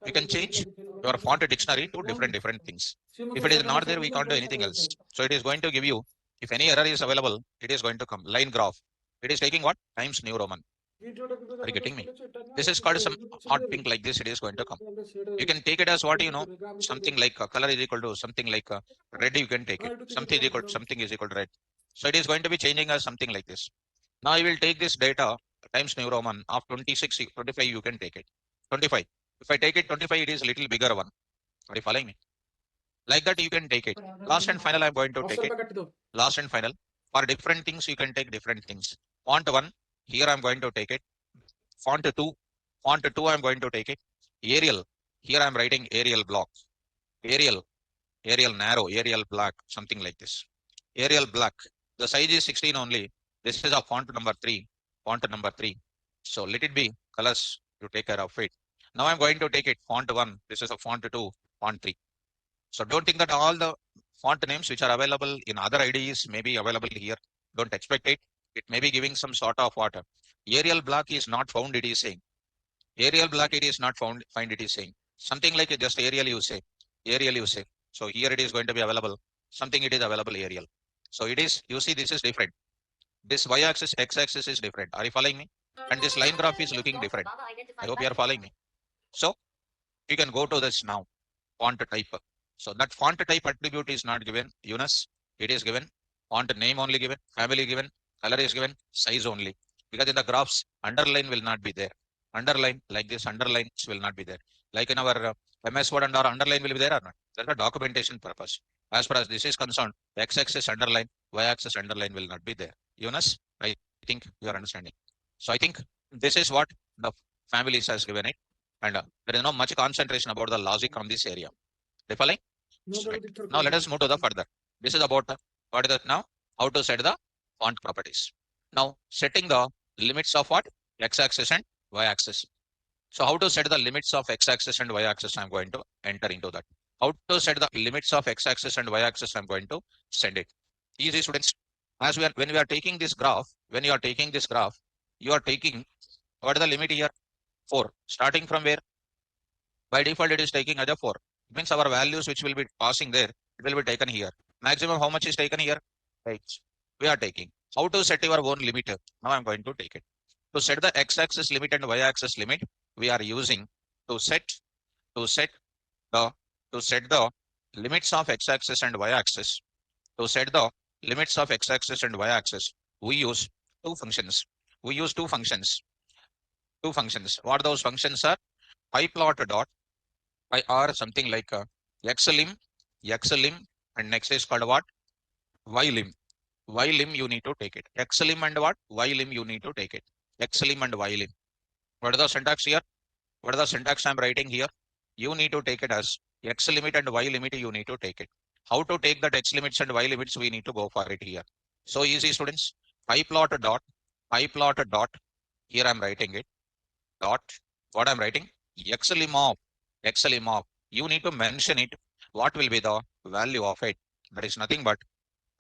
You can change your font dictionary to different things. If it is not there, we can't do anything else. So it is going to give you, if any error is available, it is going to come. Line graph. It is taking what? Times New Roman. Are you getting me? This is called some hot pink like this. It is going to come. You can take it as what something like color is equal to something like red. You can take it. Something is equal to red. So it is going to be changing as something like this. Now I will take this data Times New Roman of 26, 25. You can take it. 25. If I take it 25, it is a little bigger one. Are you following me? Like that, you can take it. Last and final, I'm going to take it. Last and final. For different things, you can take different things. Font 1, here I'm going to take it. Font 2, I'm going to take it. Arial, here I'm writing Arial block. Arial narrow, Arial black, something like this. Arial black. The size is 16 only. This is a font number 3. Font number 3. So let it be colors to take care of it. Now I'm going to take it font 1. This is a font 2, font 3. So don't think that all the font names which are available in other IDEs may be available here. Don't expect it. It may be giving some sort of what. Arial black is not found, it is saying. Arial black, it is not found, find, it is saying. Something like just Arial you say. Arial you say. So here it is going to be available. Something it is available Arial. So it is, you see, this is different. This y-axis, x-axis is different. Are you following me? And this line graph is looking different. I hope you are following me. So you can go to this now. Font type. So that font type attribute is not given. Eunice, it is given. Font name only given. Family given. Color is given. Size only. Because in the graphs, underline will not be there. Underline like this, underlines will not be there. Like in our MS Word, and our underline will be there or not. That's a documentation purpose. As far as this is concerned, x-axis underline, y-axis underline will not be there. Eunice, I think you are understanding. So I think this is what the families has given it. And there is not much concentration about the logic on this area. They following? Right. Now let us move to the further. This is about what is that now? How to set the font properties. Now setting the limits of what? X-axis and y-axis. So how to set the limits of x-axis and y-axis? I'm going to enter into that. How to set the limits of x-axis and y-axis? I'm going to send it. Easy, students. As when we are taking this graph, you are taking what is the limit here? 4. Starting from where? By default, it is taking as a 4. It means our values which will be passing there, it will be taken here. Maximum how much is taken here? 8. We are taking. How to set your own limiter? Now I'm going to take it. To set the x-axis limit and y-axis limit, we are using to set the limits of x-axis and y-axis. To set the limits of x-axis and y-axis, we use two functions. Two functions. What those functions are? PyPlot dot by R something like xlim, and next is called what? Ylim. Ylim you need to take it. Xlim and what? Ylim you need to take it. Xlim and Ylim. What is the syntax here? What is the syntax I'm writing here? You need to take it as x limit and y limit you need to take it. How to take that x limits and y limits? We need to go for it here. So easy, students. PyPlot dot, here I'm writing it. Dot, what I'm writing? Xlim of xlim of, you need to mention it. What will be the value of it? That is nothing but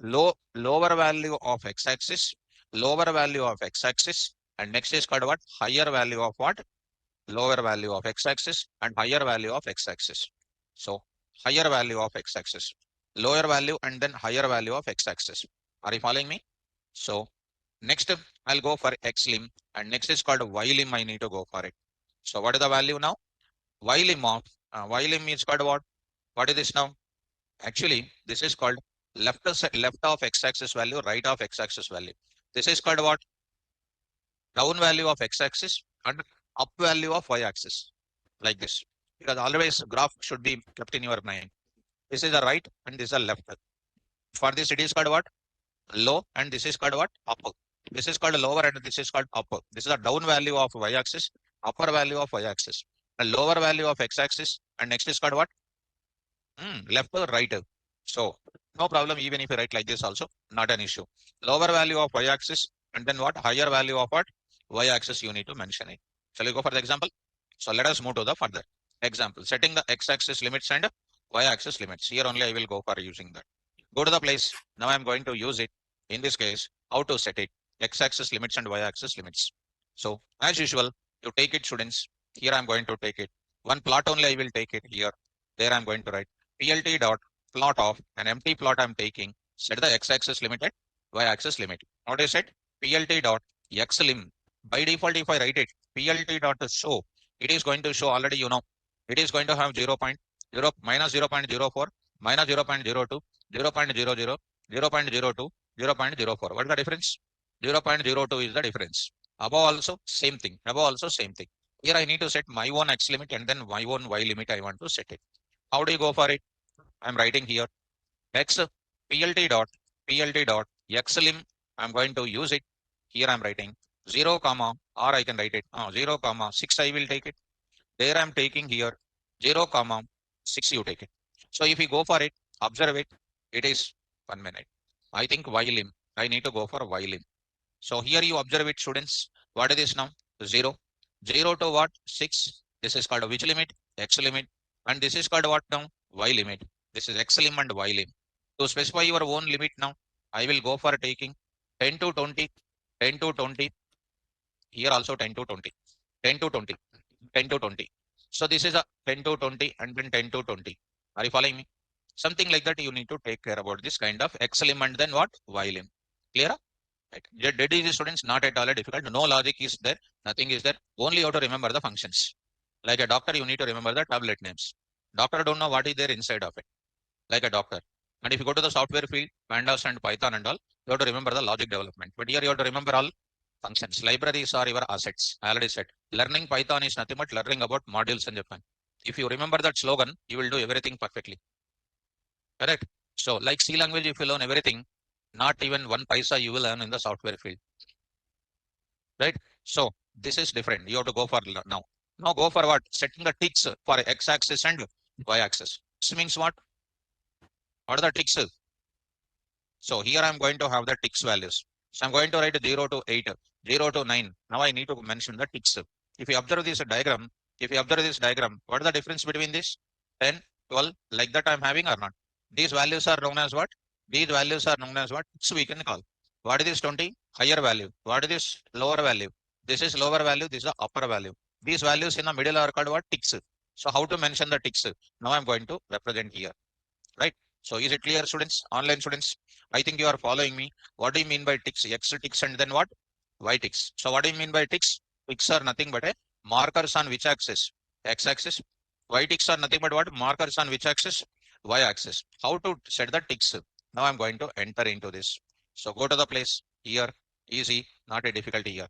lower value of x-axis, lower value of x-axis, and next is called what? Higher value of what? Lower value of x-axis and higher value of x-axis. So higher value of x-axis, lower value and then higher value of x-axis. Are you following me? So next I'll go for xlim and next is called ylim. I need to go for it. So what is the value now? Ylim of ylim is called what? What is this now? Actually, this is called left of x-axis value, right of x-axis value. This is called what? Down value of x-axis and up value of y-axis, like this. Because always graph should be kept in your mind. This is the right and this is the left. For this, it is called what? Low, and this is called what? Up. This is called lower and this is called upper. This is the down value of y-axis, upper value of y-axis, the lower value of x-axis, and next is called what? Left or right. So no problem, even if you write like this also, not an issue. Lower value of y-axis and then what? Higher value of what? Y-axis you need to mention it. Shall we go for the example? So let us move to the further example. Setting the x-axis limits and y-axis limits. Here only I will go for using that. Go to the place. Now I am going to use it. In this case, how to set it? X-axis limits and y-axis limits. So as usual, you take it, students. Here I am going to take it. One plot only I will take it here. There I am going to write plt dot plot of an empty plot I'm taking. Set the x-axis limit at y-axis limit. What is it? Plt dot xlim. By default, if I write it, plt dot show, it is going to show already, you know, it is going to have 0.0 minus 0.04 minus 0.02 0.00 0.02 0.04. What is the difference? 0.02 is the difference. Above also same thing. Above also same thing. Here I need to set my own x limit and then my own y limit. I want to set it. How do you go for it? I'm writing here x plt dot x lim. I'm going to use it. Here I'm writing 0 comma, or I can write it 0 comma 6. I will take it. There I'm taking here 0 comma 6. You take it. So if you go for it, observe it. It is 1 minute. I think y lim. I need to go for y lim. So here you observe it, students. What is this now? 0. 0 to what? 6. This is called which limit? X limit. And this is called what now? Y limit. This is X lim and Y lim. To specify your own limit now, I will go for taking 10 to 20, 10 to 20. Here also 10 to 20, 10 to 20, 10 to 20. So this is a 10 to 20 and then 10 to 20. Are you following me? Something like that you need to take care about this kind of X lim and then what? Y lim. Clear? Right. That is, students, not at all difficult. No logic is there. Nothing is there. Only you have to remember the functions. Like a doctor, you need to remember the tablet names. Doctor don't know what is there inside of it. Like a doctor. And if you go to the software field, Pandas and Python and all, you have to remember the logic development. But here you have to remember all functions. Libraries are your assets. I already said. Learning Python is nothing but learning about modules in Japan. If you remember that slogan, you will do everything perfectly. Correct? So, like C language, if you learn everything, not even 1 paisa you will earn in the software field. Right? So, this is different. You have to go for now. Now go for what? Setting the ticks for x-axis and y-axis. This means what? What are the ticks? So here I'm going to have the ticks values. So I'm going to write 0 to 8, 0 to 9. Now I need to mention the ticks. If you observe this diagram, what is the difference between this? 10, 12, like that I'm having or not? These values are known as what? These values are known as what? So we can call. What is this 20? Higher value. What is this lower value? This is lower value. This is the upper value. These values in the middle are called what? Ticks. So how to mention the ticks? Now I'm going to represent here. Right? So is it clear, students? Online students? I think you are following me. What do you mean by ticks? X ticks and then what? Y ticks. So what do you mean by ticks? Ticks are nothing but a markers on which axis? X axis. Y ticks are nothing but what? Markers on which axis? Y axis. How to set the ticks? Now I'm going to enter into this. So go to the place here. Easy, not a difficulty here.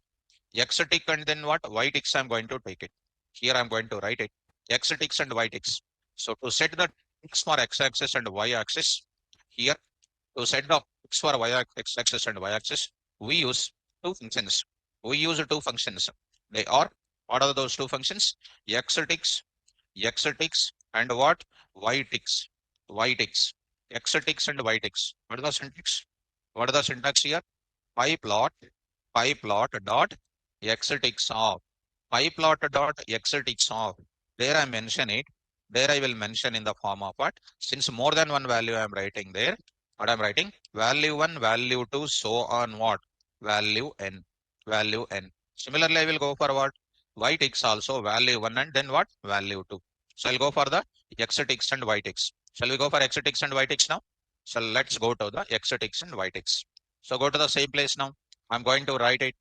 X tick and then what? Y ticks I'm going to take it. Here I'm going to write it. X ticks and Y ticks. So to set the ticks for X axis and Y axis, here to set the ticks for X axis and Y axis, we use two functions. We use two functions. They are, what are those two functions? X ticks and what? Y ticks. Y ticks. X ticks and Y ticks. What is the syntax? What is the syntax here? PyPlot dot x ticks of. PyPlot dot x ticks of. There I mention it. there I will mention in the form of what? Since more than one value I am writing there, what I'm writing? Value 1, value 2, so on what? Value n. Value n. Similarly, I will go for what? Ytx also value 1 and then what? Value 2. So I'll go for the xtx and ytx. Shall we go for xtx and ytx now? So let's go to the xtx and ytx. So go to the same place now. I'm going to write it.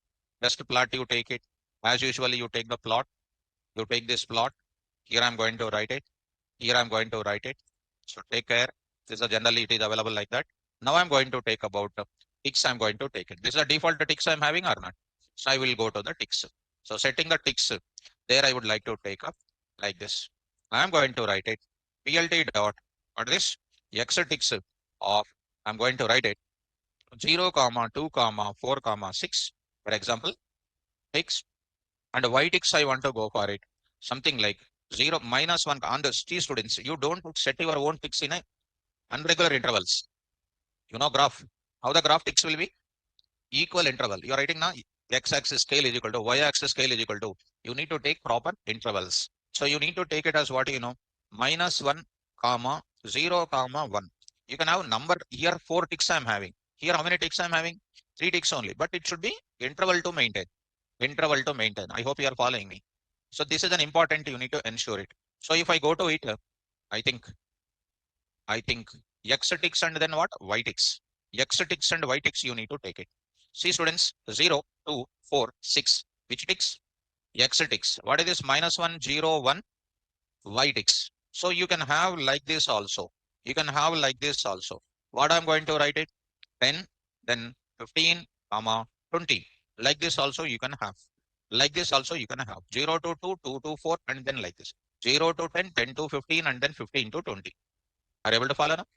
Just plot, you take it. As usually, you take the plot. You take this plot. Here I'm going to write it. Here I'm going to write it. So take care. This is generally it is available like that. Now I'm going to take about ticks. I'm going to take it. This is the default ticks I'm having or not. So I will go to the ticks. So setting the ticks there, I would like to take up like this. I'm going to write it. PLT dot what this x ticks of I'm going to write it 0, 2, 4, 6. For example, ticks and y ticks I want to go for it. Something like 0, -1 on the students. You don't set your own ticks in a unregular intervals. You know graph. How the graph ticks will be? Equal interval. You are writing now x-axis scale is equal to y-axis scale is equal to. You need to take proper intervals. So you need to take it as what you know -1, 0, 1. You can have number here 4 ticks I'm having. Here how many ticks I'm having? 3 ticks only. But it should be interval to maintain. Interval to maintain. I hope you are following me. So this is an important. You need to ensure it. So if I go to it, I think x ticks and then what? Y ticks. X ticks and Y ticks you need to take it. See students 0, 2, 4, 6. Which ticks? X ticks. What is this? -1, 0, 1 Y ticks. So you can have like this also. You can have like this also. What I'm going to write it? 10, then 15, 20. Like this also you can have. Like this also you can have 0 to 2, 2 to 4, and then like this 0 to 10, 10 to 15, and then 15 to 20. Are you able to follow now?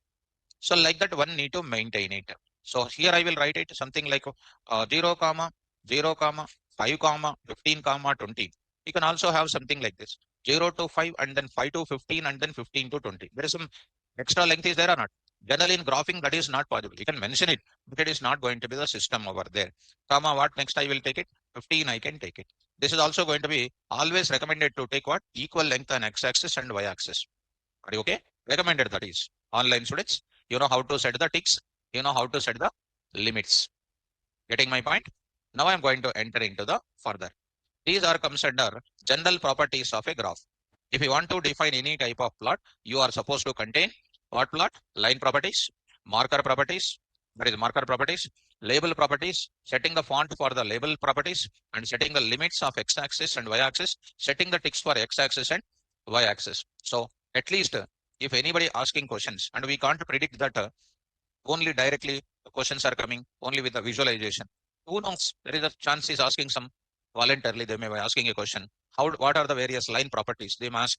So like that one need to maintain it. So here I will write it something like 0, 0, 5, 15, 20. You can also have something like this 0 to 5 and then 5 to 15 and then 15 to 20. There is some extra length is there or not? Generally in graphing that is not possible. You can mention it, but it is not going to be the system over there. What next I will take it? 15 I can take it. This is also going to be always recommended to take what? Equal length on x-axis and y-axis. Are you okay? Recommended that is. Online students, you know how to set the ticks. You know how to set the limits. Getting my point? Now I'm going to enter into the further. These are comes under general properties of a graph. If you want to define any type of plot, you are supposed to contain what plot? Line properties, marker properties, that is marker properties, label properties, setting the font for the label properties, and setting the limits of x-axis and y-axis, setting the ticks for x-axis and y-axis. So at least if anybody asking questions, and we can't predict that only directly the questions are coming only with the visualization. Who knows? There is a chance is asking some voluntarily. They may be asking a question. What are the various line properties? They must.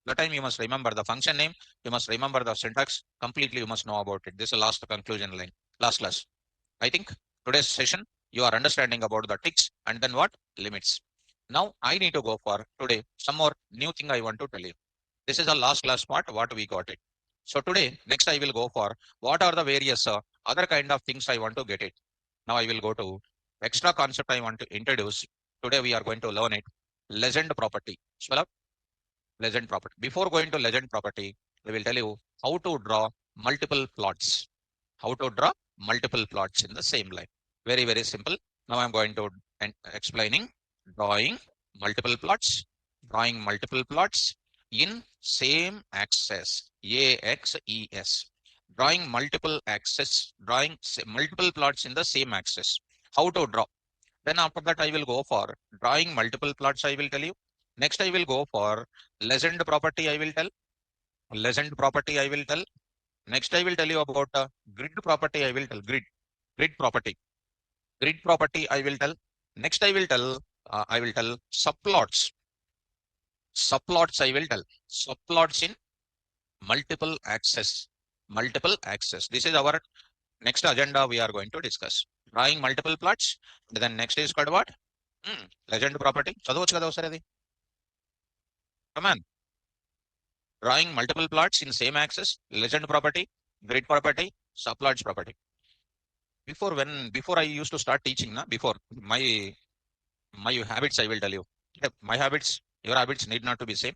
The time you must remember the function name. You must remember the syntax. Completely, you must know about it. This is the last conclusion line. Last class. I think today's session you are understanding about the ticks and then what limits. Now I need to go for today some more new thing I want to tell you. This is the last class part. What we got it. So today, next I will go for what are the various other kind of things I want to get it. Now I will go to extra concept I want to introduce. Today we are going to learn it. Legend property. Swallow? Legend property. Before going to legend property, I will tell you how to draw multiple plots. How to draw multiple plots in the same line. Very, very simple. Now I'm going to explaining drawing multiple plots. Drawing multiple plots in same axis. AXES. Drawing multiple axis. Drawing multiple plots in the same axis. How to draw? Then after that, I will go for drawing multiple plots. I will tell you. Next, I will go for legend property. I will tell. Legend property. I will tell. Next, I will tell you about grid property. I will tell grid property. Grid property. I will tell. Next, I will tell. I will tell subplots. Subplots. I will tell. Subplots in multiple axis. Multiple axis. This is our next agenda. We are going to discuss drawing multiple plots. Then next is called what? Legend property. చదవచ్చు కదా ఒకసారి అది. Come on. Drawing multiple plots in same axis, legend property, grid property, subplots property. Before I used to start teaching, before my habits, I will tell you. My habits, your habits need not to be same.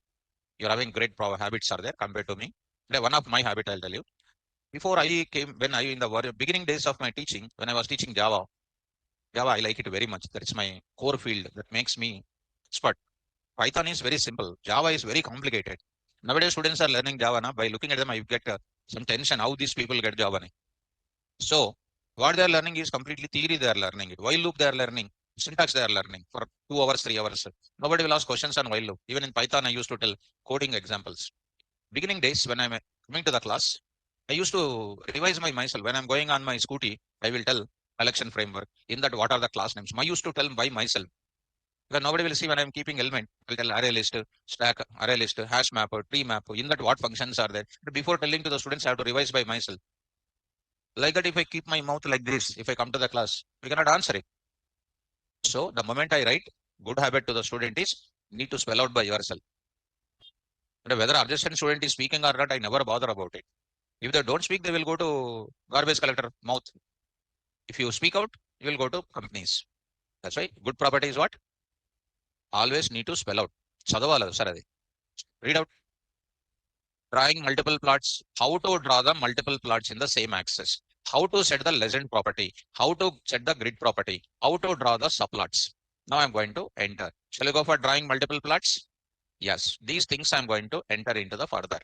You're having great habits are there compared to me. One of my habit, I'll tell you. Before I came, when I in the beginning days of my teaching, when I was teaching Java, I like it very much. That's my core field. That makes me expert. Python is very simple. Java is very complicated. Nowadays, students are learning Java now. By looking at them, I get some tension how these people get Java. So, what they are learning is completely theory. They are learning it. While loop they are learning. Syntax they are learning for 2 hours, 3 hours. Nobody will ask questions on while loop. Even in Python, I used to tell coding examples. Beginning days when I'm coming to the class, I used to revise myself. When I'm going on my scooty, I will tell collection framework. In that, what are the class names? I used to tell by myself. Because nobody will see when I'm keeping element. I'll tell array list, stack, array list, hash map, tree map. In that, what functions are there? But before telling to the students, I have to revise by myself. Like that, if I keep my mouth like this, if I come to the class, we cannot answer it. So the moment I write, good habit to the student is need to spell out by yourself. And whether adjacent student is speaking or not, I never bother about it. If they don't speak, they will go to garbage collector mouth. If you speak out, you will go to companies. That's why good property is what? Always need to spell out. Chadavala, sir, adi. Read out. Drawing multiple plots. How to draw the multiple plots in the same axis. How to set the legend property. How to set the grid property. How to draw the subplots. Now I'm going to enter. Shall I go for drawing multiple plots? Yes. These things I'm going to enter into the further.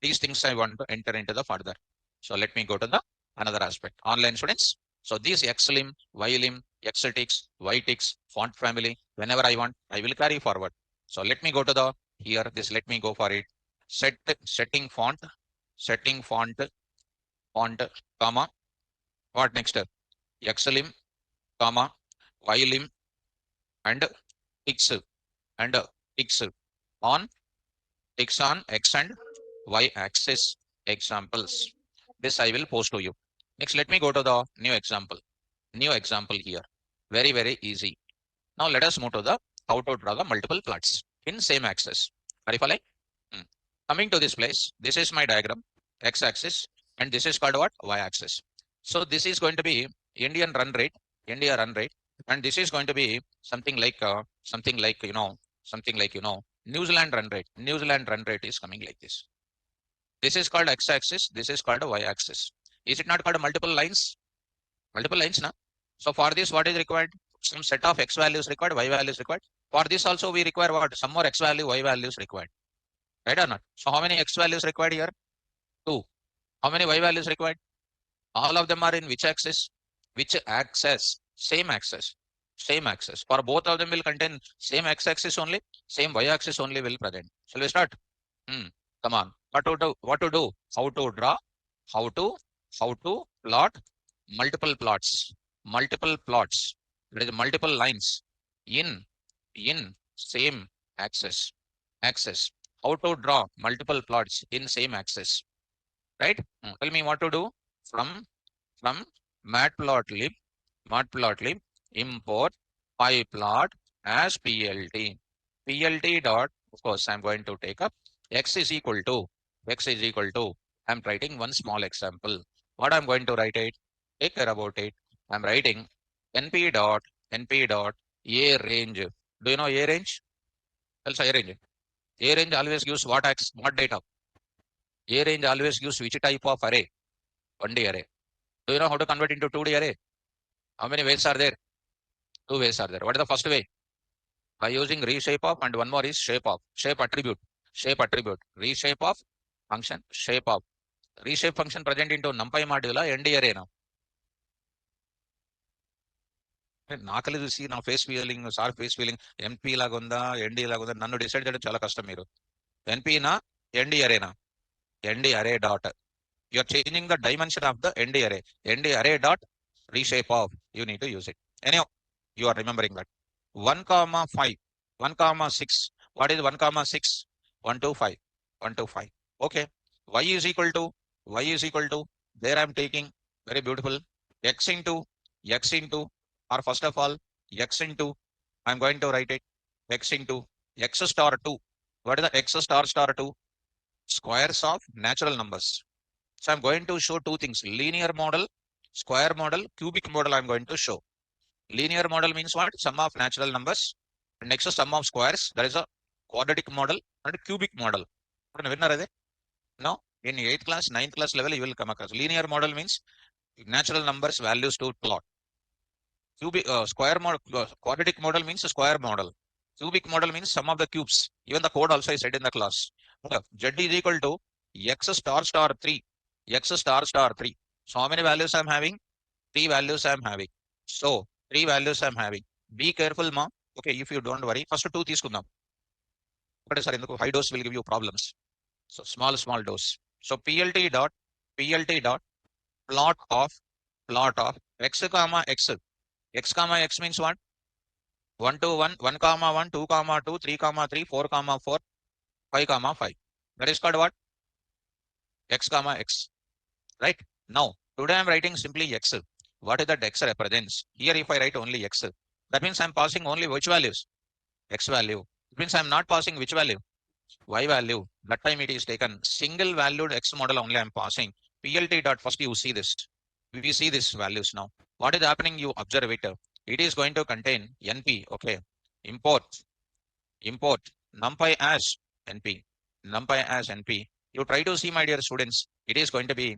These things I want to enter into the further. So let me go to the another aspect. Online students. So these xlim, ylim, xtix, ytix, font family, whenever I want, I will carry forward. So let me go to the here. This let me go for it. Setting font, font, comma. What next? Xlim, comma, ylim, and x and x on x on x and y axis examples. This I will post to you. Next, let me go to the new example. New example here. Very, very easy. Now let us move to the how to draw the multiple plots in same axis. Are you following? Coming to this place, this is my diagram, x-axis, and this is called what? Y-axis. So this is going to be Indian run rate, India run rate, and this is going to be something like New Zealand run rate. New Zealand run rate is coming like this. This is called x-axis. This is called a y-axis. Is it not called multiple lines? Multiple lines, na? So for this, what is required? Some set of x values required, y values required. For this also, we require what? Some more x value, y values required. Right or not? So how many x values required here? 2. How many y values required? All of them are in which axis? Which axis? Same axis. Same axis. For both of them will contain same x-axis only, same y-axis only will present. Shall we start? Come on. What to do? What to do? How to draw? How to plot multiple plots? Multiple plots. There is multiple lines in same axis. How to draw multiple plots in same axis? Right? Tell me what to do. From MatPlotLib, import pyplot as PLT. PLT dot, of course, I'm going to take up x is equal to, I'm writing one small example. What I'm going to write it, take care about it. I'm writing np dot a range. Do you know a range? Also a range. A range always gives what data? A range always gives which type of array? 1D array. Do you know how to convert into 2D array? How many ways are there? 2 ways are there. What is the first way? By using reshape of, and one more is shape of. Shape attribute. Reshape of function. Shape of. Reshape function present into NumPy module ND array now. నాకలి చూసి నా face feeling sir face feeling MP లాగా ఉందా ND లాగా ఉందా నన్ను decide చేయడం చాలా కష్టం మీరు ఎన్పీనా ఎన్డీ అరేనా ND array dot you are changing the dimension of the ND array. ND array dot reshape of. You need to use it. Anyhow, you are remembering that. 1, 5, 1, 6. What is 1, 6? 1 to 5. 1 to 5. Okay. Y is equal to. There I am taking very beautiful. X into. Or first of all, X into. I am going to write it. X into X star 2. What is the X star 2? Squares of natural numbers. So I'm going to show 2 things, linear model, square model, cubic model I'm going to show. Linear model means what? Sum of natural numbers. Next sum of squares. There is a quadratic model and cubic model. Winner, now in 8th class, 9th class level, you will come across. Linear model means natural numbers values to plot. Cubic square model, quadratic model means a square model. Cubic model means sum of the cubes. Even the code also I said in the class. Z is equal to x star star 3. X star star 3. So how many values I'm having? 3 values I'm having. So 3 values I'm having. Be careful, ma. Okay, if you don't worry. First two తీసుకుందాం. ఒకటే sir ఎందుకు high dose will give you problems. So small dose. So PLT dot plot of x comma x. X comma x means what? 1 to 1, 1 comma 1, 2 comma 2, 3 comma 3, 4 comma 4, 5 comma 5. That is called what? X comma x. Right? Now, today I am writing simply x. What is that x represents? Here if I write only x, that means I am passing only which values? X value. It means I am not passing which value? Y value. That time it is taken single valued x model only I am passing. PLT dot first you see this. We see these values now. What is happening? You observe it. It is going to contain NP. Okay. Import NumPy as NP. NumPy as NP. You try to see, my dear students, it is going to be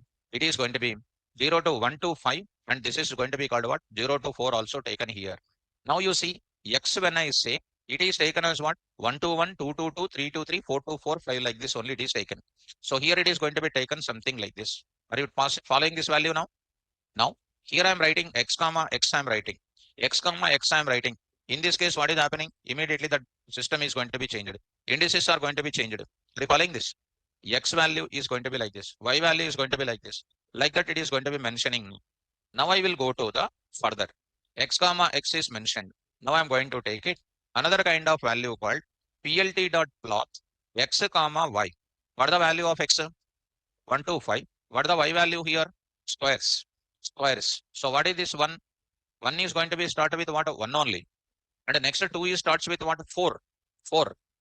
0 to 1 to 5, and this is going to be called what? 0 to 4 also taken here. Now you see x when I say it is taken as what? 1 to 1, 2 to 2, 3 to 3, 4 to 4, 5 like this only it is taken. So here it is going to be taken something like this. Are you following this value now? Now here I am writing x comma x I am writing. X comma x I am writing. In this case, what is happening? Immediately the system is going to be changed. Indices are going to be changed. Are you following this? X value is going to be like this. Y value is going to be like this. Like that it is going to be mentioning. Now I will go to the further. X comma x is mentioned. Now I am going to take it. Another kind of value called PLT dot plot x comma y. What is the value of x? 1 to 5. What is the y value here? Squares. So what is this 1? 1 is going to be started with what? 1 only. And the next 2 is starts with what? 4.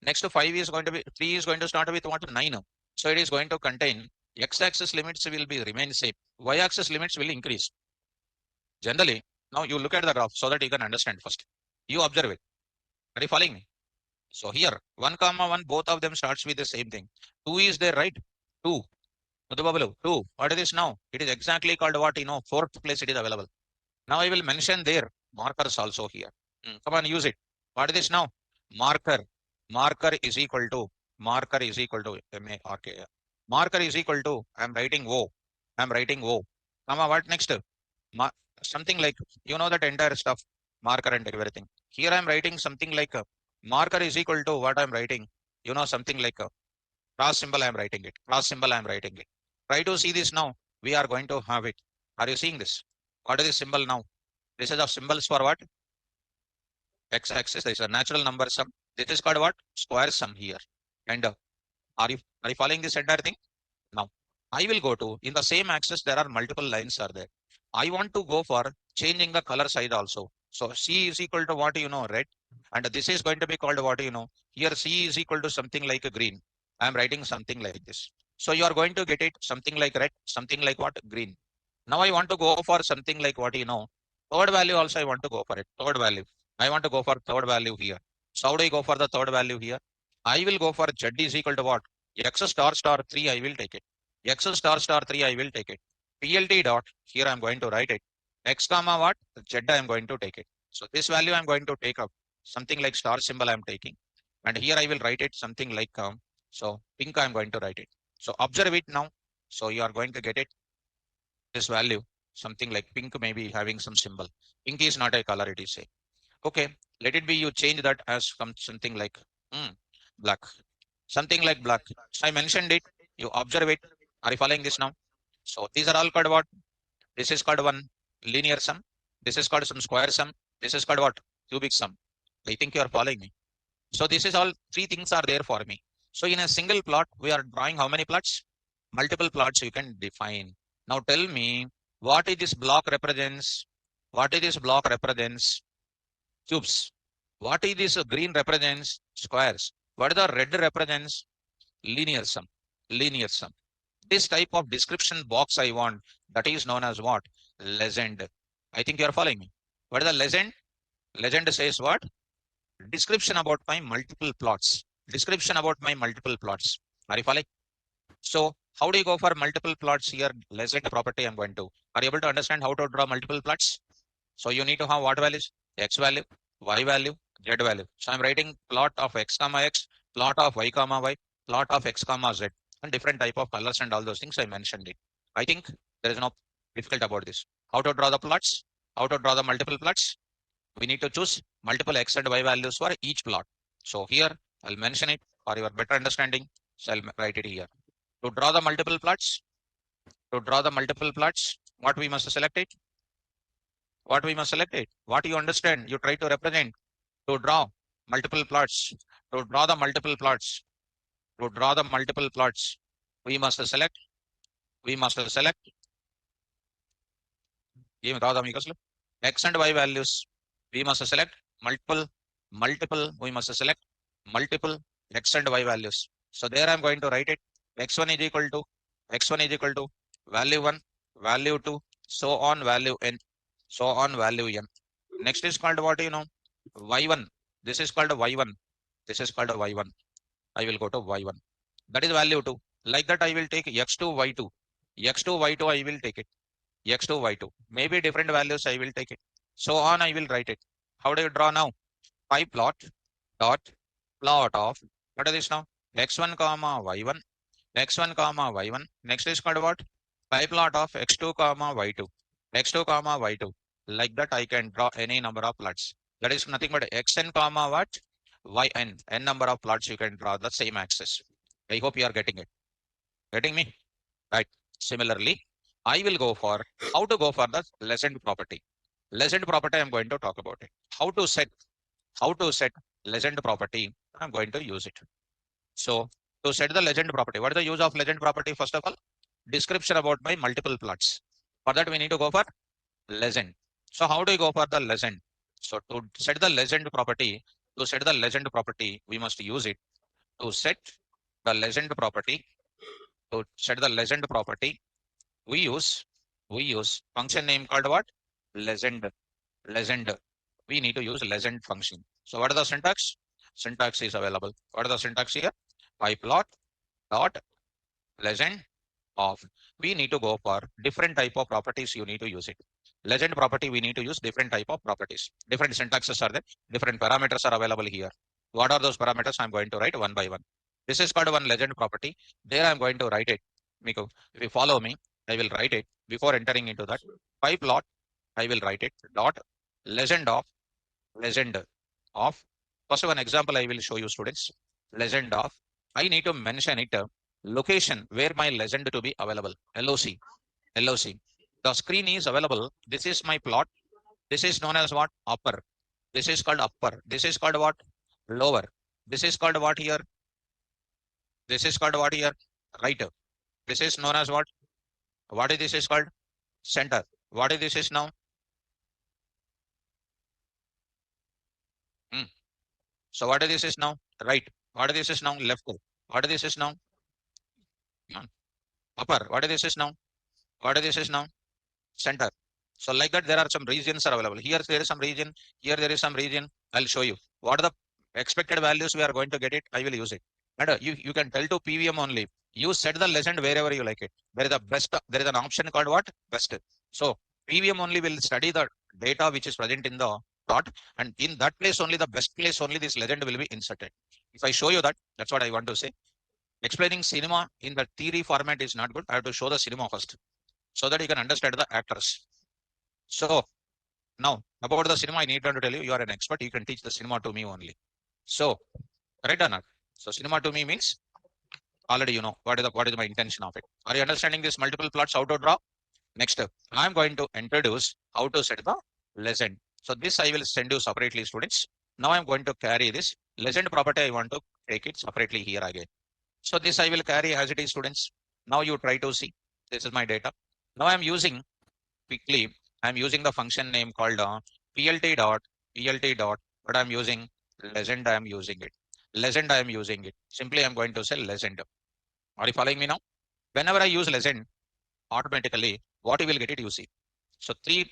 Next 5 is going to be 3 is going to start with what? 9. So it is going to contain x-axis limits will be remain same. Y-axis limits will increase. Generally, now you look at the graph so that you can understand first. You observe it. Are you following me? So here 1 comma 1, both of them starts with the same thing. 2 is there, right? 2. 2. What is this now? It is exactly called what? Fourth place it is available. Now I will mention there markers also here. Come on, use it. What is this now? Marker. Marker is equal to M-A-R-K. Marker is equal to, I am writing O. Comma, what next? Something like, that entire stuff, marker and everything. Here I am writing something like marker is equal to what I am writing. Something like a cross symbol I am writing it. Try to see this now. We are going to have it. Are you seeing this? What is this symbol now? This is of symbols for what? X-axis. This is a natural number sum. This is called what? Square sum here. And are you following this entire thing? Now I will go to, in the same axis there are multiple lines are there. I want to go for changing the color side also. So C is equal to what? Red. And this is going to be called what? Here C is equal to something like a green. I am writing something like this. So you are going to get it something like red, something like what? Green. Now I want to go for something like what? Third value also I want to go for it. Third value. I want to go for third value here. So how do I go for the third value here? I will go for Z is equal to what? X star star 3 I will take it. X star star 3 I will take it. PLT dot, here I am going to write it. X comma what? Z I am going to take it. So this value I am going to take up. Something like star symbol I am taking. And here I will write it something like, so pink I am going to write it. So observe it now. So you are going to get it. This value, something like pink may be having some symbol. Pink is not a color, it is a. Okay, let it be you change that as something like black. Something like black. So I mentioned it. You observe it. Are you following this now? So these are all called what? This is called one linear sum. This is called some square sum. This is called what? Cubic sum. I think you are following me. So this is all three things are there for me. So in a single plot, we are drawing how many plots? Multiple plots you can define. Now tell me what is this block represents? What is this block represents? Cubes. What is this green represents? Squares. What is the red represents? Linear sum. This type of description box I want, that is known as what? Legend. I think you are following me. What is the legend? Legend says what? Description about my multiple plots. description about my multiple plots. Are you following? So how do you go for multiple plots here? Legend property I'm going to. Are you able to understand how to draw multiple plots? So you need to have what values? X value, Y value, Z value. So I'm writing plot of X comma X, plot of Y comma Y, plot of X comma Z, and different type of colors and all those things I mentioned it. I think there is no difficult about this. How to draw the plots? How to draw the multiple plots? We need to choose multiple X and Y values for each plot. So here I'll mention it for your better understanding. So I'll write it here. To draw the multiple plots, what we must select it? What we must select it? What you understand? You try to represent to draw multiple plots. To draw the multiple plots. To draw the multiple plots, we must select. We must select. X and Y values. We must select multiple. We must select multiple X and Y values. So there I'm going to write it. X1 is equal to value 1, value 2, so on value n, so on value n. Next is called what y1. This is called y1. This is called y1. I will go to y1. That is value 2. Like that I will take x2, y2. X2, y2 I will take it. X2, y2. Maybe different values I will take it. So on I will write it. How do you draw now? Pi plot dot plot of what is this now? X1 comma y1. X1 comma y1. Next is called what? Pi plot of x2 comma y2. X2 comma y2. Like that I can draw any number of plots. That is nothing but xn comma what? Yn. N number of plots you can draw the same axis. I hope you are getting it. Getting me? Right. Similarly, I will go for how to go for the legend property. Legend property I'm going to talk about it. How to set legend property, I'm going to use it. So to set the legend property, what is the use of legend property? First of all, description about my multiple plots. For that, we need to go for legend. So how do you go for the legend? So to set the legend property, we must use it. To set the legend property, we use function name called what? Legend. We need to use legend function. So what is the syntax? Syntax is available. What is the syntax here? Pyplot dot legend of. We need to go for different type of properties. You need to use it. Legend property, we need to use different type of properties. Different syntaxes are there. Different parameters are available here. What are those parameters? I'm going to write one by one. This is called one legend property. There I'm going to write it. Miko, if you follow me, I will write it before entering into that. Pyplot, I will write it dot legend of. First one example I will show you, students. Legend of. I need to mention it location where my legend to be available. LOC. The screen is available. This is my plot. This is known as what? Upper. This is called upper. This is called what? Lower. This is called what here? Right. This is known as what? What is this is called? Center. What is this is now? So what is this is now? Right. What is this is now? Left. What is this is now? Upper. What is this is now? What is this is now? Center. So like that, there are some regions are available. Here there is some region. Here there is some region. I'll show you. What are the expected values we are going to get it? I will use it. And you can tell to PVM only. You set the legend wherever you like it. There is a best. There is an option called what? Best. So PVM only will study the data which is present in the plot, and in that place only, the best place only, this legend will be inserted. If I show you that, that's what I want to say. Explaining cinema in the theory format is not good. I have to show the cinema first, so that you can understand the actors. So now about the cinema, I need to tell you, you are an expert. You can teach the cinema to me only. So correct or not? So cinema to me means already you know what is my intention of it. Are you understanding this multiple plots how to draw? Next, I'm going to introduce how to set the legend. So this I will send you separately, students. Now I'm going to carry this legend property. I want to take it separately here again. So this I will carry as it is, students. Now you try to see. This is my data. Now I'm using quickly. I'm using the function name called plt dot. But I'm using legend. I am using it. Simply I'm going to say legend. Are you following me now? Whenever I use legend, automatically what you will get it, you see. So 3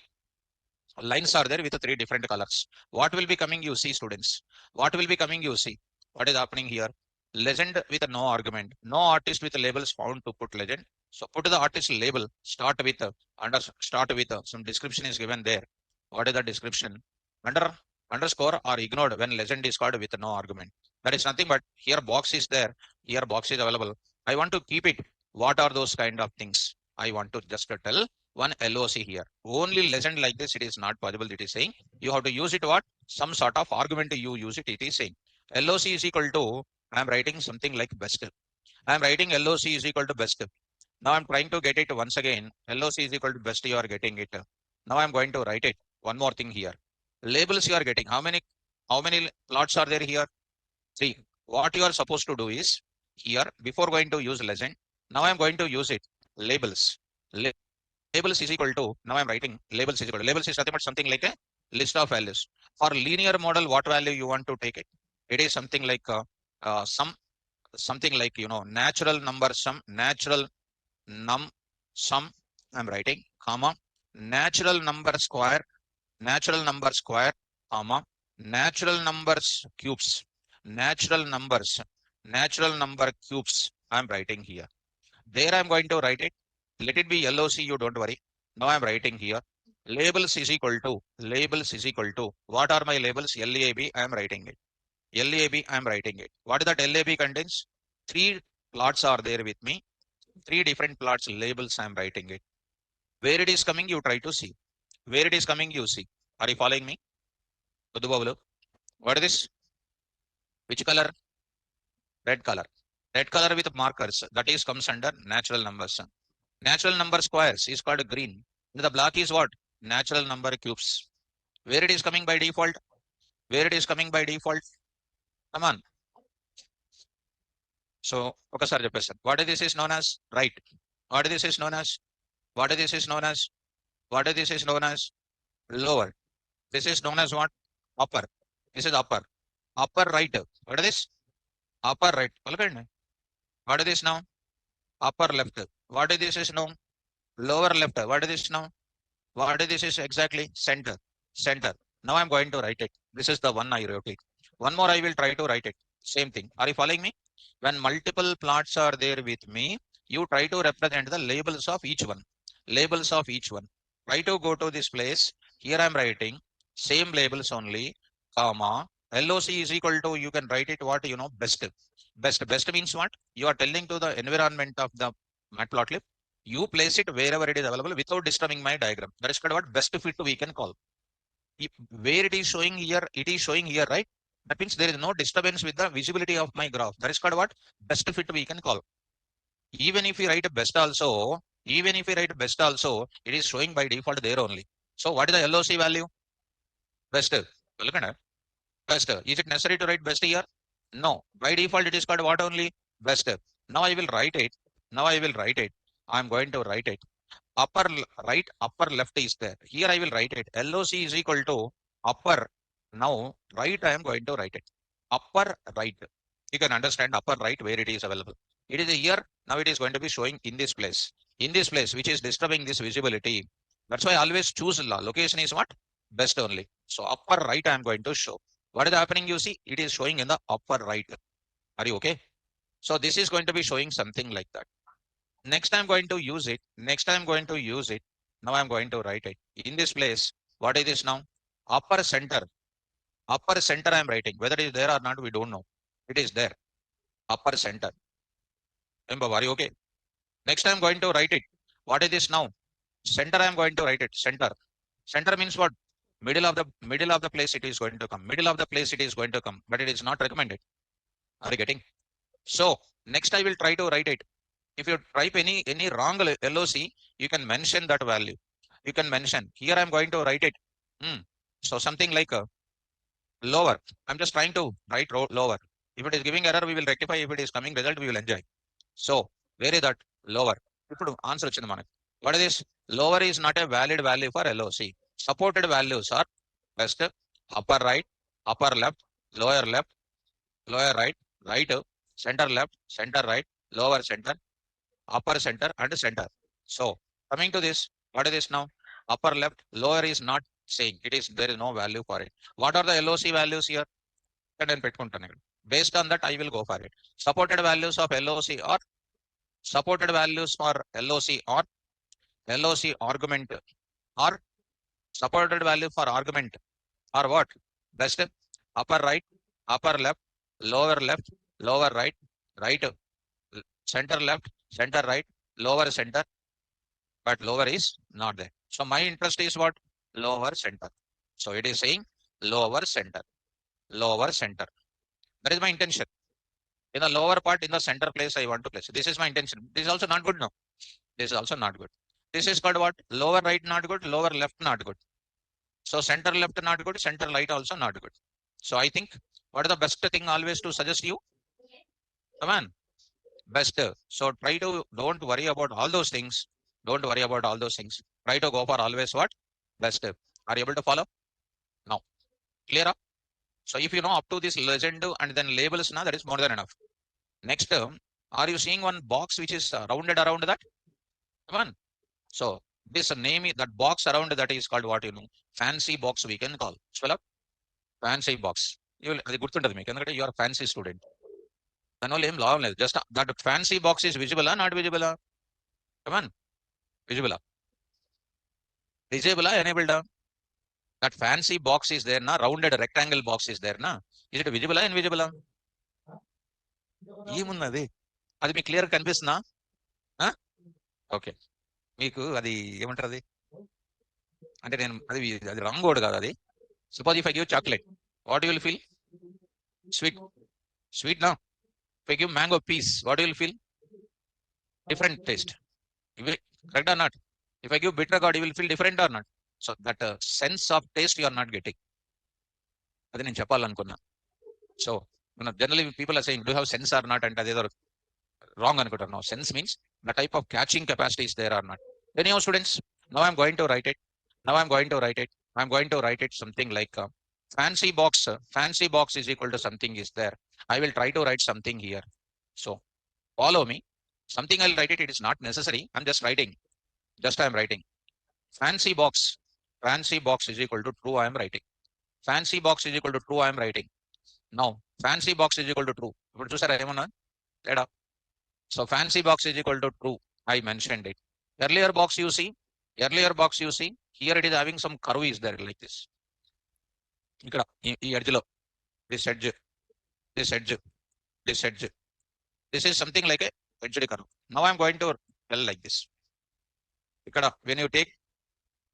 lines are there with 3 different colors. What will be coming, you see, students? What will be coming, you see? What is happening here? Legend with no argument. No artist with labels found to put legend. So put the artist label. Start with some description is given there. What is the description? Under underscore or ignored when legend is called with no argument. That is nothing but here box is there. Here box is available. I want to keep it. What are those kind of things? I want to just tell one LOC here. Only legend like this, it is not possible. It is saying you have to use it what? Some sort of argument you use it. It is saying LOC is equal to I'm writing something like best. I'm writing LOC is equal to best. Now I'm trying to get it once again. LOC is equal to best. You are getting it. Now I'm going to write it. One more thing here. Labels you are getting. How many plots are there here? 3. What you are supposed to do is here before going to use legend. Now I'm going to use it. Labels. Labels is equal to now I'm writing labels is equal to labels is nothing but something like a list of values. For linear model, what value you want to take it? It is something like something like natural number sum, natural num sum. I'm writing comma natural number square, comma natural numbers cubes, natural numbers, natural number cubes. I'm writing here. There I'm going to write it. Let it be LOC. You don't worry. Now I'm writing here. Labels is equal to what are my labels? LAB. I'm writing it. LAB, I'm writing it. What is that LAB contains? 3 plots are there with me. 3 different plots labels I'm writing it. Where it is coming, you try to see. Where it is coming, you see. Are you following me? What is this? Which color? Red color. Red color with markers. That is comes under natural numbers. Natural number squares is called green. The black is what? Natural number cubes. Where it is coming by default? Where it is coming by default? Come on. So, ఒకసారి చెప్పేస్తాను. What this is known as? Right. What this is known as? What this is known as? What this is known as? Lower. This is known as what? Upper. This is upper. Upper right. What is this? Upper right. What is this now? Upper left. What is this is now? Lower left. What is this now? What is this is exactly? Center. Center. Now I'm going to write it. This is the one I wrote it. One more I will try to write it. Same thing. Are you following me? When multiple plots are there with me, you try to represent the labels of each one. Labels of each one. Try to go to this place. Here I'm writing same labels only, comma, LOC is equal to, you can write it what, best. Best means what? You are telling to the environment of the MatPlotLib. You place it wherever it is available without disturbing my diagram. That is called what? Best fit we can call. Where it is showing here, it is showing here, right? That means there is no disturbance with the visibility of my graph. That is called what? Best fit we can call. Even if you write a best also, it is showing by default there only. So what is the LOC value? Best. Look at that. Best. Is it necessary to write best here? No. By default, it is called what only? Best. Now I will write it. I'm going to write it. Upper right, upper left is there. Here I will write it. LOC is equal to upper. Now right I am going to write it. Upper right. You can understand upper right where it is available. It is here. Now it is going to be showing in this place. In this place, which is disturbing this visibility. That's why I always choose location is what? Best only. So upper right I am going to show. What is happening? You see, it is showing in the upper right. Are you okay? So this is going to be showing something like that. Next I'm going to use it. Now I'm going to write it. In this place, what is this now? Upper center. Upper center I'm writing. Whether it is there or not, we don't know. It is there. Upper center. Remember, are you okay? Next I'm going to write it. What is this now? Center I'm going to write it. Center. Center means what? Middle of the place it is going to come. Middle of the place it is going to come. But it is not recommended. Are you getting? So next I will try to write it. If you type any wrong LOC, you can mention that value. You can mention. Here I'm going to write it. So something like lower. I'm just trying to write lower. If it is giving error, we will rectify. If it is coming result, we will enjoy. So where is that? Lower. Answer. What is this? Lower is not a valid value for LOC. Supported values are best, upper right, upper left, lower right, right, center left, center right, lower center, upper center and center. So coming to this, what is this now? Upper left, lower is not saying, there is no value for it. What are the LOC values here? Based on that, I will go for it. Supported values of LOC or supported values for LOC or LOC argument or supported value for argument or what? Best upper right, upper left, lower left, lower right, right, center left, center right, lower center, but lower is not there. So my interest is what? Lower center. So it is saying lower center, lower center. That is my intention. In the lower part, in the center place, I want to place. This is my intention. This is also not good now. This is also not good. This is called what? Lower right not good, lower left not good. So center left not good, center right also not good. So I think what is the best thing always to suggest you? Come on, best. So try to don't worry about all those things. Don't worry about all those things. Try to go for always what? Best. Are you able to follow? Now, clear up? So if you know up to this legend and then labels now, that is more than enough. Next, are you seeing one box which is rounded around that? Come on. So this name, that box around that is called what you know? Fancy box we can call. Spell up. Fancy box. You will గుర్తుంటది మీకు ఎందుకంటే you are a fancy student. దానివల్ల ఏం లాభం లేదు. Just that fancy box is visible or not visible? Come on. Visible. Disable enabled. That fancy box is there na, rounded rectangle box is there na. Is it visible or invisible? ఏమున్నది అది మీకు clear కనిపిస్తుందా? Okay, మీకు అది ఏమంటారు అది అంటే నేను అది రాంగ్ వర్డ్ కాదు అది. Suppose if I give chocolate, what you will feel? Sweet. Sweet నా. If I give mango piece, what you will feel? Different taste. Correct or not? If I give bitter gourd, you will feel different or not? So that sense of taste you are not getting. అది నేను చెప్పాలనుకున్నా. So generally people are saying do you have sense or not అంటే అదేదో wrong అనుకుంటారు. Now sense means the type of catching capacity is there or not. Anyhow students, now I'm going to write it. I'm going to write it something like fancy box. Fancy box is equal to something is there. I will try to write something here. So follow me. Something I'll write it. It is not necessary. I'm just writing. I'm writing. Fancy box. Fancy box is equal to true. I am writing. Fancy box is equal to true. I am writing. Now, fancy box is equal to true. So fancy box is equal to true. I mentioned it. Earlier box you see. Here it is having some curve is there like this. This edge. This is something like a edge curve. Now I'm going to tell like this. When you take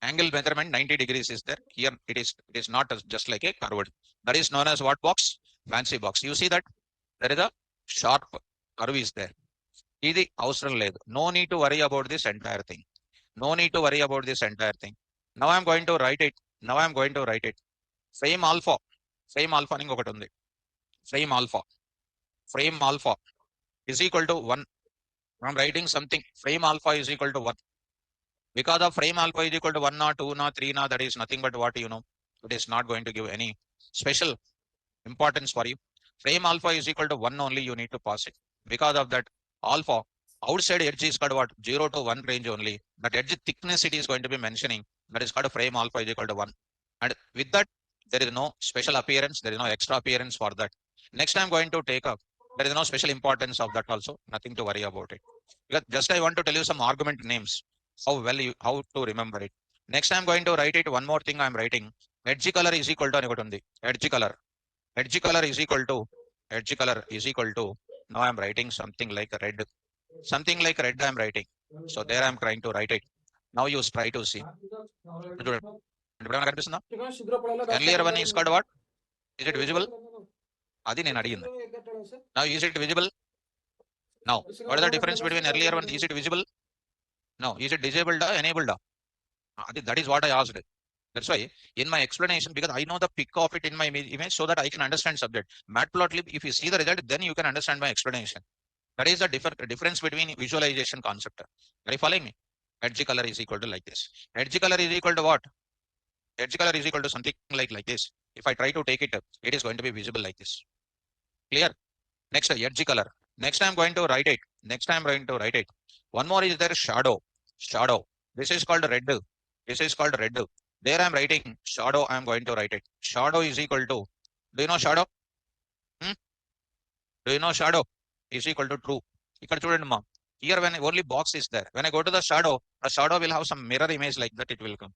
angle measurement 90 degrees is there. Here it is not just like a curved. That is known as what box? Fancy box. You see that there is a sharp curve is there. No need to worry about this entire thing. Now I'm going to write it. Frame alpha. Frame alpha is equal to 1. I'm writing something. Frame alpha is equal to 1. Because of frame alpha is equal to 1 or 2 or 3 or that is nothing but what you know. It is not going to give any special importance for you. Frame alpha is equal to 1 only, you need to pass it. Because of that alpha, outside edge is called what? 0 to 1 range only. That edge thickness it is going to be mentioning. That is called frame alpha is equal to 1. And with that, there is no special appearance. There is no extra appearance for that. Next I'm going to take up. There is no special importance of that also. Nothing to worry about it. Because just I want to tell you some argument names. How to remember it. Next I'm going to write it. One more thing I'm writing. Edge color is equal to edge color is equal to now I'm writing something like red. I'm writing. So there I'm trying to write it. Now you try to see. Earlier one is called what? Is it visible? Now is it visible? Now what is the difference between earlier one? Is it visible? No, is it disabled or enabled? That is what I asked. That's why in my explanation, because I know the pick of it in my image so that I can understand subject. MatPlotLib, if you see the result, then you can understand my explanation. That is the difference between visualization concept. Are you following me? Edge color is equal to like this. Edge color is equal to what? Edge color is equal to something like this. If I try to take it, it is going to be visible like this. Clear? Next, edge color. Next, I'm going to write it. One more is there, shadow. This is called red. There I'm writing shadow. I'm going to write it. Shadow is equal to. Do you know shadow? Do you know shadow is equal to true? ఇక్కడ చూడండి మా, here when only box is there, when I go to the shadow will have some mirror image like that, it will come.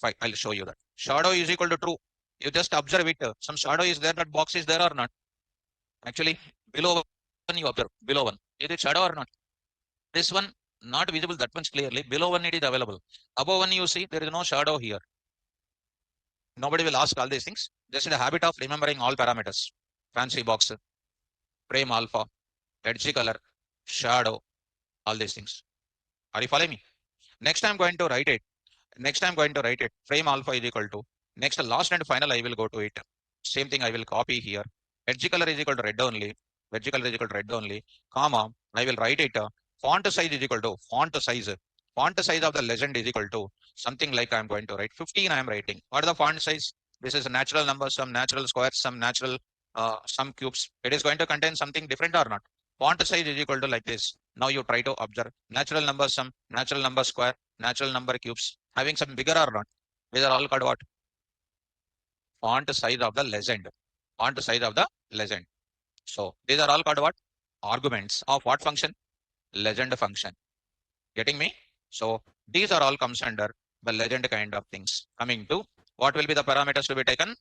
Fine, I'll show you that. Shadow is equal to true. You just observe it. Some shadow is there, that box is there or not? Actually, below one you observe, below one. Is it shadow or not? This one not visible that much clearly. Below one it is available. Above one you see there is no shadow here. Nobody will ask all these things. Just in the habit of remembering all parameters. Fancy box, frame alpha, edge color, shadow, all these things. Are you following me? Next I'm going to write it. Frame alpha is equal to, next last and final I will go to it. Same thing I will copy here. Edge color is equal to red only. Comma, I will write it. Font size is equal to, font size of the legend is equal to something like I'm going to write 15. I am writing. What is the font size? This is a natural number, some natural squares, some natural some cubes. It is going to contain something different or not? Font size is equal to like this. Now you try to observe natural number sum, natural number square, natural number cubes having some bigger or not. These are all called what? Font size of the legend. So these are all called what? Arguments of what function? Legend function. Getting me? So these are all comes under the legend kind of things. Coming to what will be the parameters to be taken?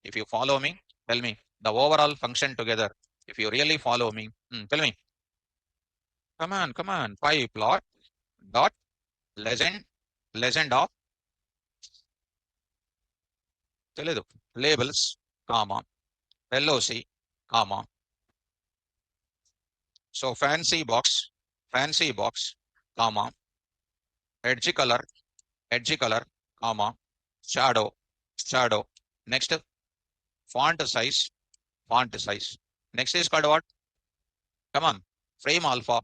If you follow me, tell me the overall function together. If you really follow me, tell me. Come on. Py plot dot legend of labels, comma, LOC, comma. So fancy box, comma, edge color, comma, shadow. Next, font size. Next is called what? Come on, frame alpha.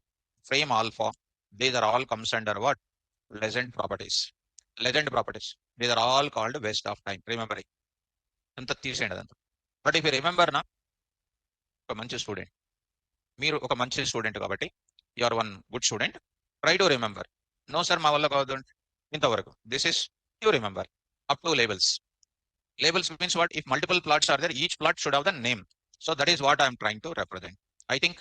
These are all comes under what? Legend properties. These are all called waste of time. Remember it. But if you remember na, ఒక మంచి student, మీరు ఒక మంచి student కాబట్టి you are one good student. Try to remember. No sir మా వల్ల కాదు ఇంతవరకు. This is you remember up to labels. Labels means what? If multiple plots are there, each plot should have the name. So that is what I am trying to represent. I think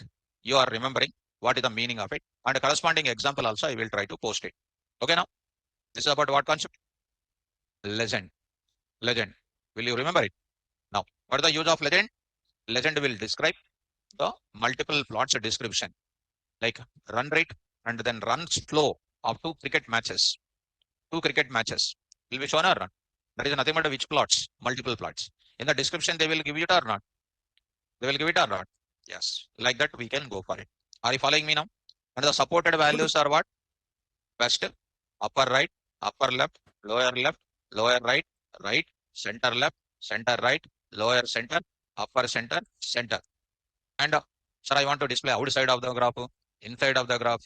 you are remembering what is the meaning of it, and a corresponding example also I will try to post it. Okay, now this is about what concept? Legend. Will you remember it? Now, what is the use of legend? Legend will describe the multiple plots description, like run rate and then runs flow of two cricket matches will be shown or not. That is nothing but which plots? Multiple plots. In the description they will give it or not? Yes, like that we can go for it. Are you following me now? And the supported values are what? Best, upper right, upper left, lower right, center left, center right, lower center, upper center, center. And sir, I want to display outside of the graph, inside of the graph.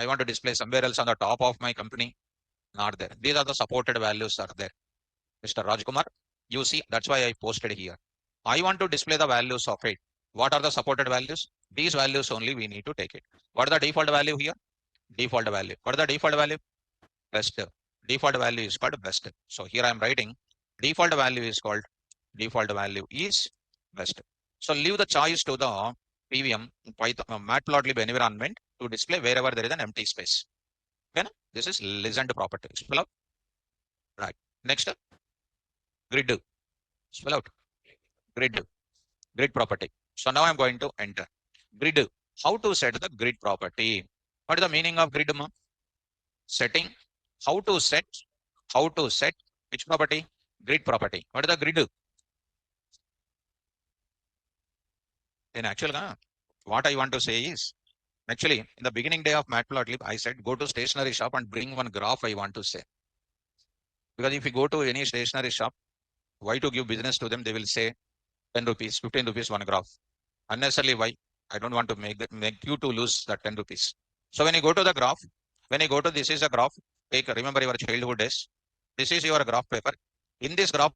I want to display somewhere else on the top of my company. Not there. These are the supported values are there. Mr. Rajkumar, you see, that's why I posted here. I want to display the values of it. What are the supported values? These values only we need to take it. What is the default value here? Default value. What is the default value? Best. Default value is called best. So here I am writing default value is best. So leave the choice to the PVM Python MatPlotLib environment to display wherever there is an empty space. Okay, this is legend property. Spell out. Right. Next, grid. Spell out. Grid property. So now I'm going to enter grid. How to set the grid property? What is the meaning of grid? Setting. How to set which property? Grid property. What is the grid? In actual, what I want to say is, actually, in the beginning day of MatPlotLib, I said go to stationery shop and bring one graph. I want to say, because if you go to any stationery shop, why to give business to them? They will say 10 rupees, 15 rupees, one graph. Unnecessarily, why? I don't want to make you to lose that 10 rupees. So when you go to the graph, this is a graph. Remember your childhood days. This is your graph paper. In this graph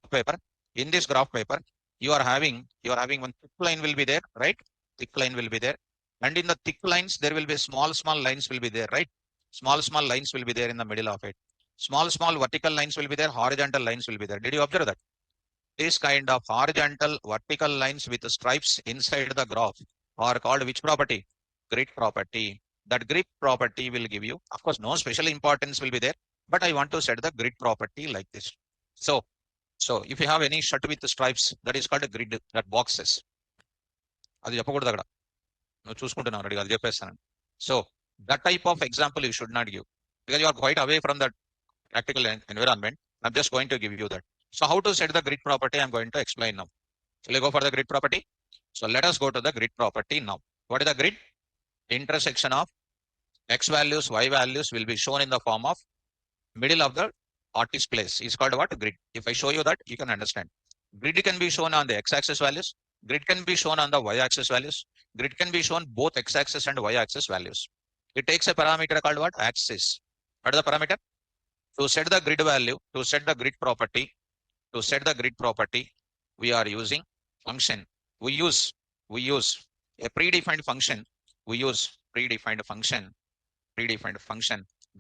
paper, you are having one thick line will be there, right? Thick line will be there. And in the thick lines, there will be small lines will be there, right? Small lines will be there in the middle of it. Small vertical lines will be there. Horizontal lines will be there. Did you observe that? This kind of horizontal vertical lines with stripes inside the graph are called which property? Grid property. That grid property will give you, of course, no special importance will be there, but I want to set the grid property like this. So if you have any shirt with stripes, that is called a grid, that boxes. అది చెప్పకూడదు అక్కడ నువ్వు చూసుకుంటున్నావు ready అది చెప్పేస్తాను. So that type of example you should not give because you are quite away from that practical environment. I'm just going to give you that. So how to set the grid property, I'm going to explain now. Shall I go for the grid property? So let us go to the grid property now. What is the grid? Intersection of x values, y values will be shown in the form of middle of the artist place is called what? Grid. If I show you that, you can understand. Grid can be shown on the x-axis values. Grid can be shown on the y-axis values. Grid can be shown both x-axis and y-axis values. It takes a parameter called what? Axis. What is the parameter? To set the grid value, to set the grid property, we are using function. We use a predefined function. We use predefined function.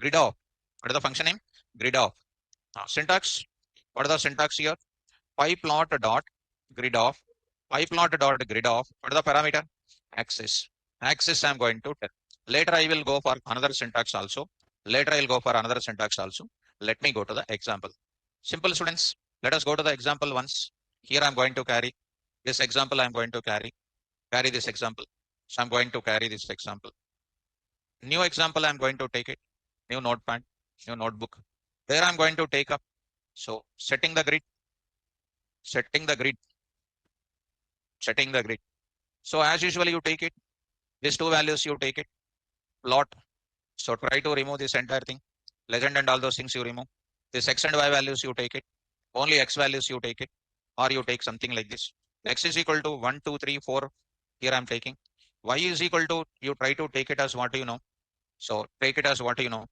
Grid of. What is the function name? Grid of. Syntax. What is the syntax here? PyPlot dot grid of. PyPlot dot grid of. What is the parameter? Axis. Axis I'm going to tell. Later I will go for another syntax also. Let me go to the example. Simple students. Let us go to the example once. Here I'm going to carry this example. I'm going to carry this example. So I'm going to carry this example. New example I'm going to take it. New notepad, new notebook. There I'm going to take up. So setting the grid. So as usually you take it. These two values you take it. Plot. So try to remove this entire thing. Legend and all those things you remove. This x and y values you take it. Only x values you take it. Or you take something like this. X is equal to 1, 2, 3, 4. Here I'm taking. Y is equal to, you try to take it as what you know. So take it as what you know.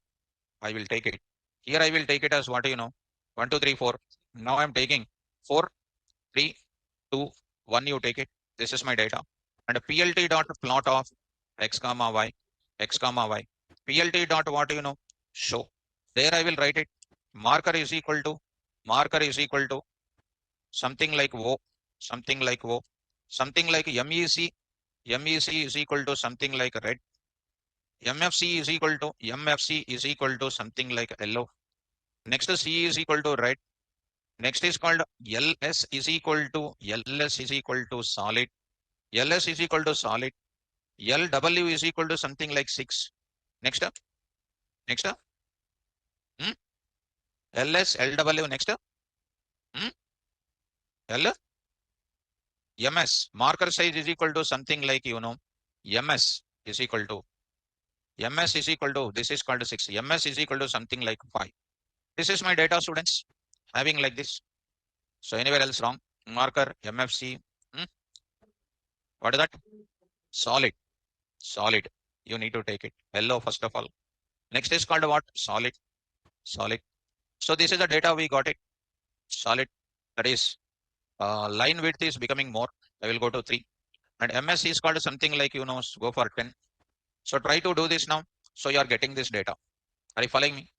I will take it. Here I will take it as what you know. 1, 2, 3, 4. Now I'm taking 4, 3, 2, 1. You take it. This is my data. And PLT dot plot of x comma y. PLT dot what you know. Show. There I will write it. Marker is equal to something like O. Something like MEC. MEC is equal to something like red. MFC is equal to something like yellow. Next C is equal to red. Next is called LS is equal to solid. LS is equal to solid. LW is equal to something like 6. Next up. LS, LW, next up. L. MS. Marker size is equal to something like, MS is equal to, this is called 6. MS is equal to something like 5. This is my data, students, having like this. So anywhere else wrong? Marker, MFC. What is that? Solid. You need to take it. Yellow first of all. Next is called what? Solid. So this is the data we got it. Solid. That is line width is becoming more. I will go to 3. And MS is called something like, go for 10. So try to do this now. So you are getting this data. Are you following me?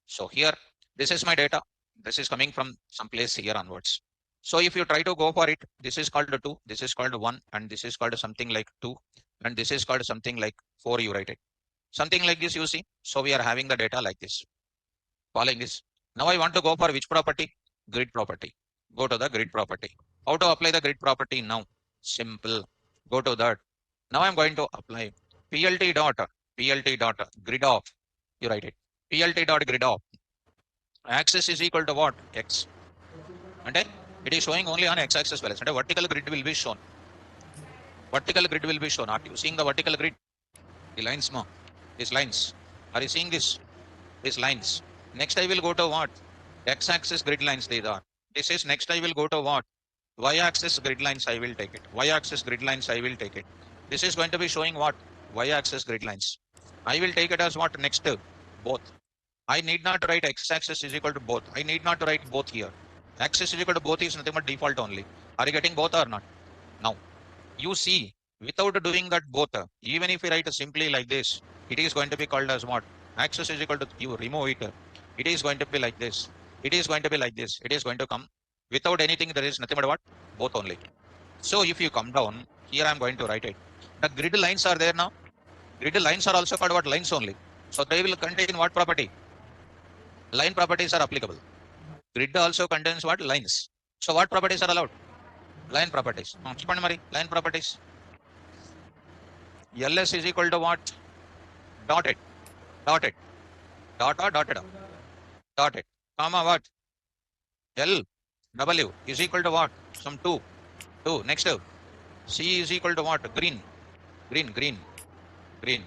So here, this is my data. This is coming from some place here onwards. So if you try to go for it, this is called 2, this is called 1, and this is called something like 2, and this is called something like 4, you write it. Something like this, you see. So we are having the data like this. Following this. Now I want to go for which property? Grid property. Go to the grid property. How to apply the grid property now? Simple. Go to that. Now I'm going to apply PLT dot grid of. You write it. PLT dot grid of. Axis is equal to what? X. And it is showing only on x-axis values. And a vertical grid will be shown. Are you seeing the vertical grid? The lines, these lines. Are you seeing this? These lines. Next I will go to what? X-axis grid lines these are. This is next I will go to what? Y-axis grid lines I will take it. This is going to be showing what? Y-axis grid lines. I will take it as what? Next, both. I need not write x-axis is equal to both. I need not write both here. Axis is equal to both is nothing but default only. Are you getting both or not? Now, you see, without doing that both, even if you write simply like this, it is going to be called as what? Axis is equal to, you remove it. It is going to be like this. It is going to come Without anything, there is nothing but what? Both only. So if you come down, here I'm going to write it. The grid lines are there now. Grid lines are also called what? Lines only. So they will contain what property? Line properties are applicable. Grid also contains what? Lines. So what properties are allowed? Line properties. Chepandi mari, line properties. LS is equal to what? Dotted. Dotted. Dot or dotted. Dotted. Comma what? L. W is equal to what? Some 2. 2. Next. C is equal to what? Green. Green. Green. Green.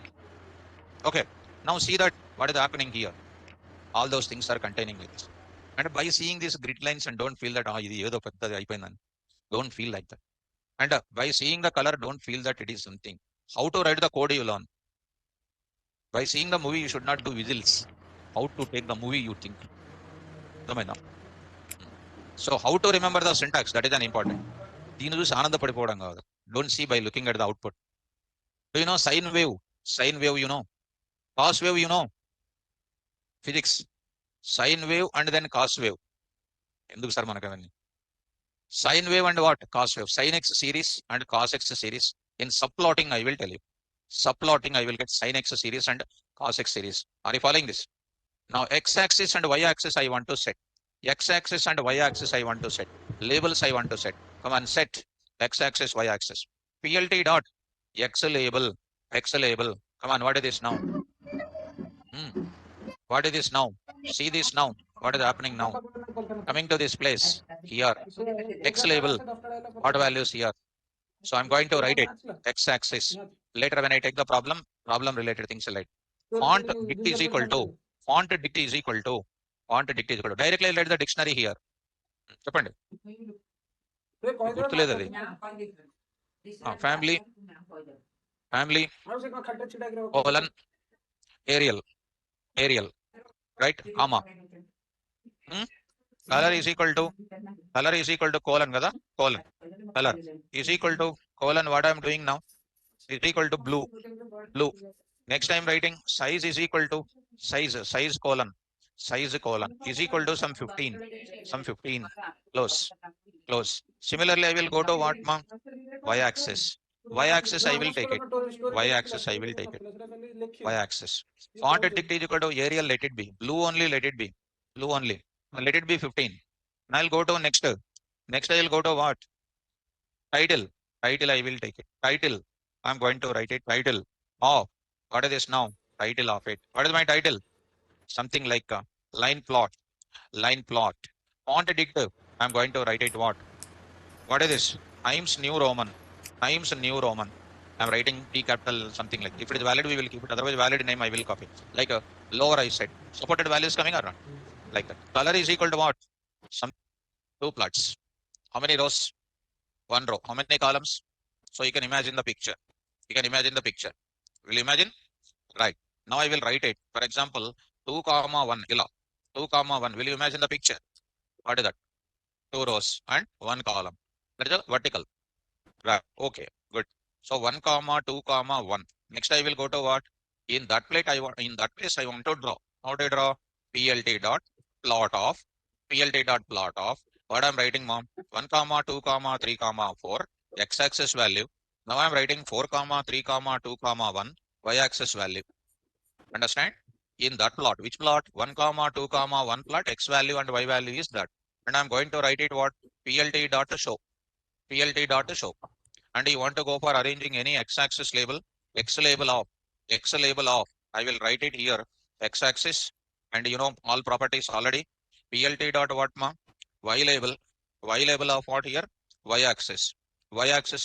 Okay. Now see that what is happening here. All those things are containing with this. And by seeing these grid lines and don't feel that don't feel like that. And by seeing the color, don't feel that it is something. How to write the code you learn. By seeing the movie, you should not do whistles. How to take the movie you think. So how to remember the syntax, that is an important. Don't see by looking at the output. Do you know sine wave? Sine wave, you know. Cos wave, you know. Physics. Sine wave and then cos wave. Sine wave and what? Cos wave. Sin x series and cos x series. In subplotting, I will tell you. Subplotting, I will get sin x series and cos x series. Are you following this? Now, x-axis and y-axis I want to set. X-axis and y-axis I want to set. Labels I want to set. Come on, set x-axis, y-axis. PLT dot x label. X label. Come on, what is this now? What is this now? See this now. What is happening now? Coming to this place here. X label. What values here? So I'm going to write it. X-axis. Later when I take the problem related things like font dict is equal to. Font dict is equal to. Font dict is equal to. Directly let the dictionary here. చెప్పండి. గుర్తులేదు అది. Family colon Arial. Right? Comma. Color is equal to colon kada? Colon. Color is equal to colon. What I am doing now is equal to blue. Next I am writing size is equal to size colon is equal to some 15. Close. Similarly, I will go to what, ma? Y-axis. Y-axis I will take it. Y-axis. Font dict is equal to Arial, let it be. Blue only, let it be. Let it be 15. Now I'll go to next. Next I will go to what? Title I will take it. Title. I'm going to write it. Title of. What is this now? Title of it. What is my title? Something like line plot. Font dict. I'm going to write it what? What is this? Times New Roman. I'm writing T capital, something like. If it is valid, we will keep it. Otherwise, valid name I will copy. Like lower I said. Supported values coming or not? Like that. Color is equal to what? Some 2 plots. How many rows? 1 row. How many columns? So you can imagine the picture. Will you imagine? Right. Now I will write it. For example, 2, 1. 2, 1. Will you imagine the picture? What is that? 2 rows and 1 column. That is a vertical. Right. Okay. Good. So 1, 2, 1. Next I will go to what? In that place I want to draw. How do I draw? PLT dot plot of. What I'm writing, mom? 1, 2, 3, 4. X-axis value. Now I'm writing 4, 3, 2, 1. Y-axis value. Understand? In that plot. Which plot? 1, 2, 1 plot. X value and Y value is that. And I'm going to write it what? PLT dot show. And you want to go for arranging any x-axis label, x label of. I will write it here, x-axis, and you know all properties already. PLT dot what, ma? Y label of what here? Y-axis.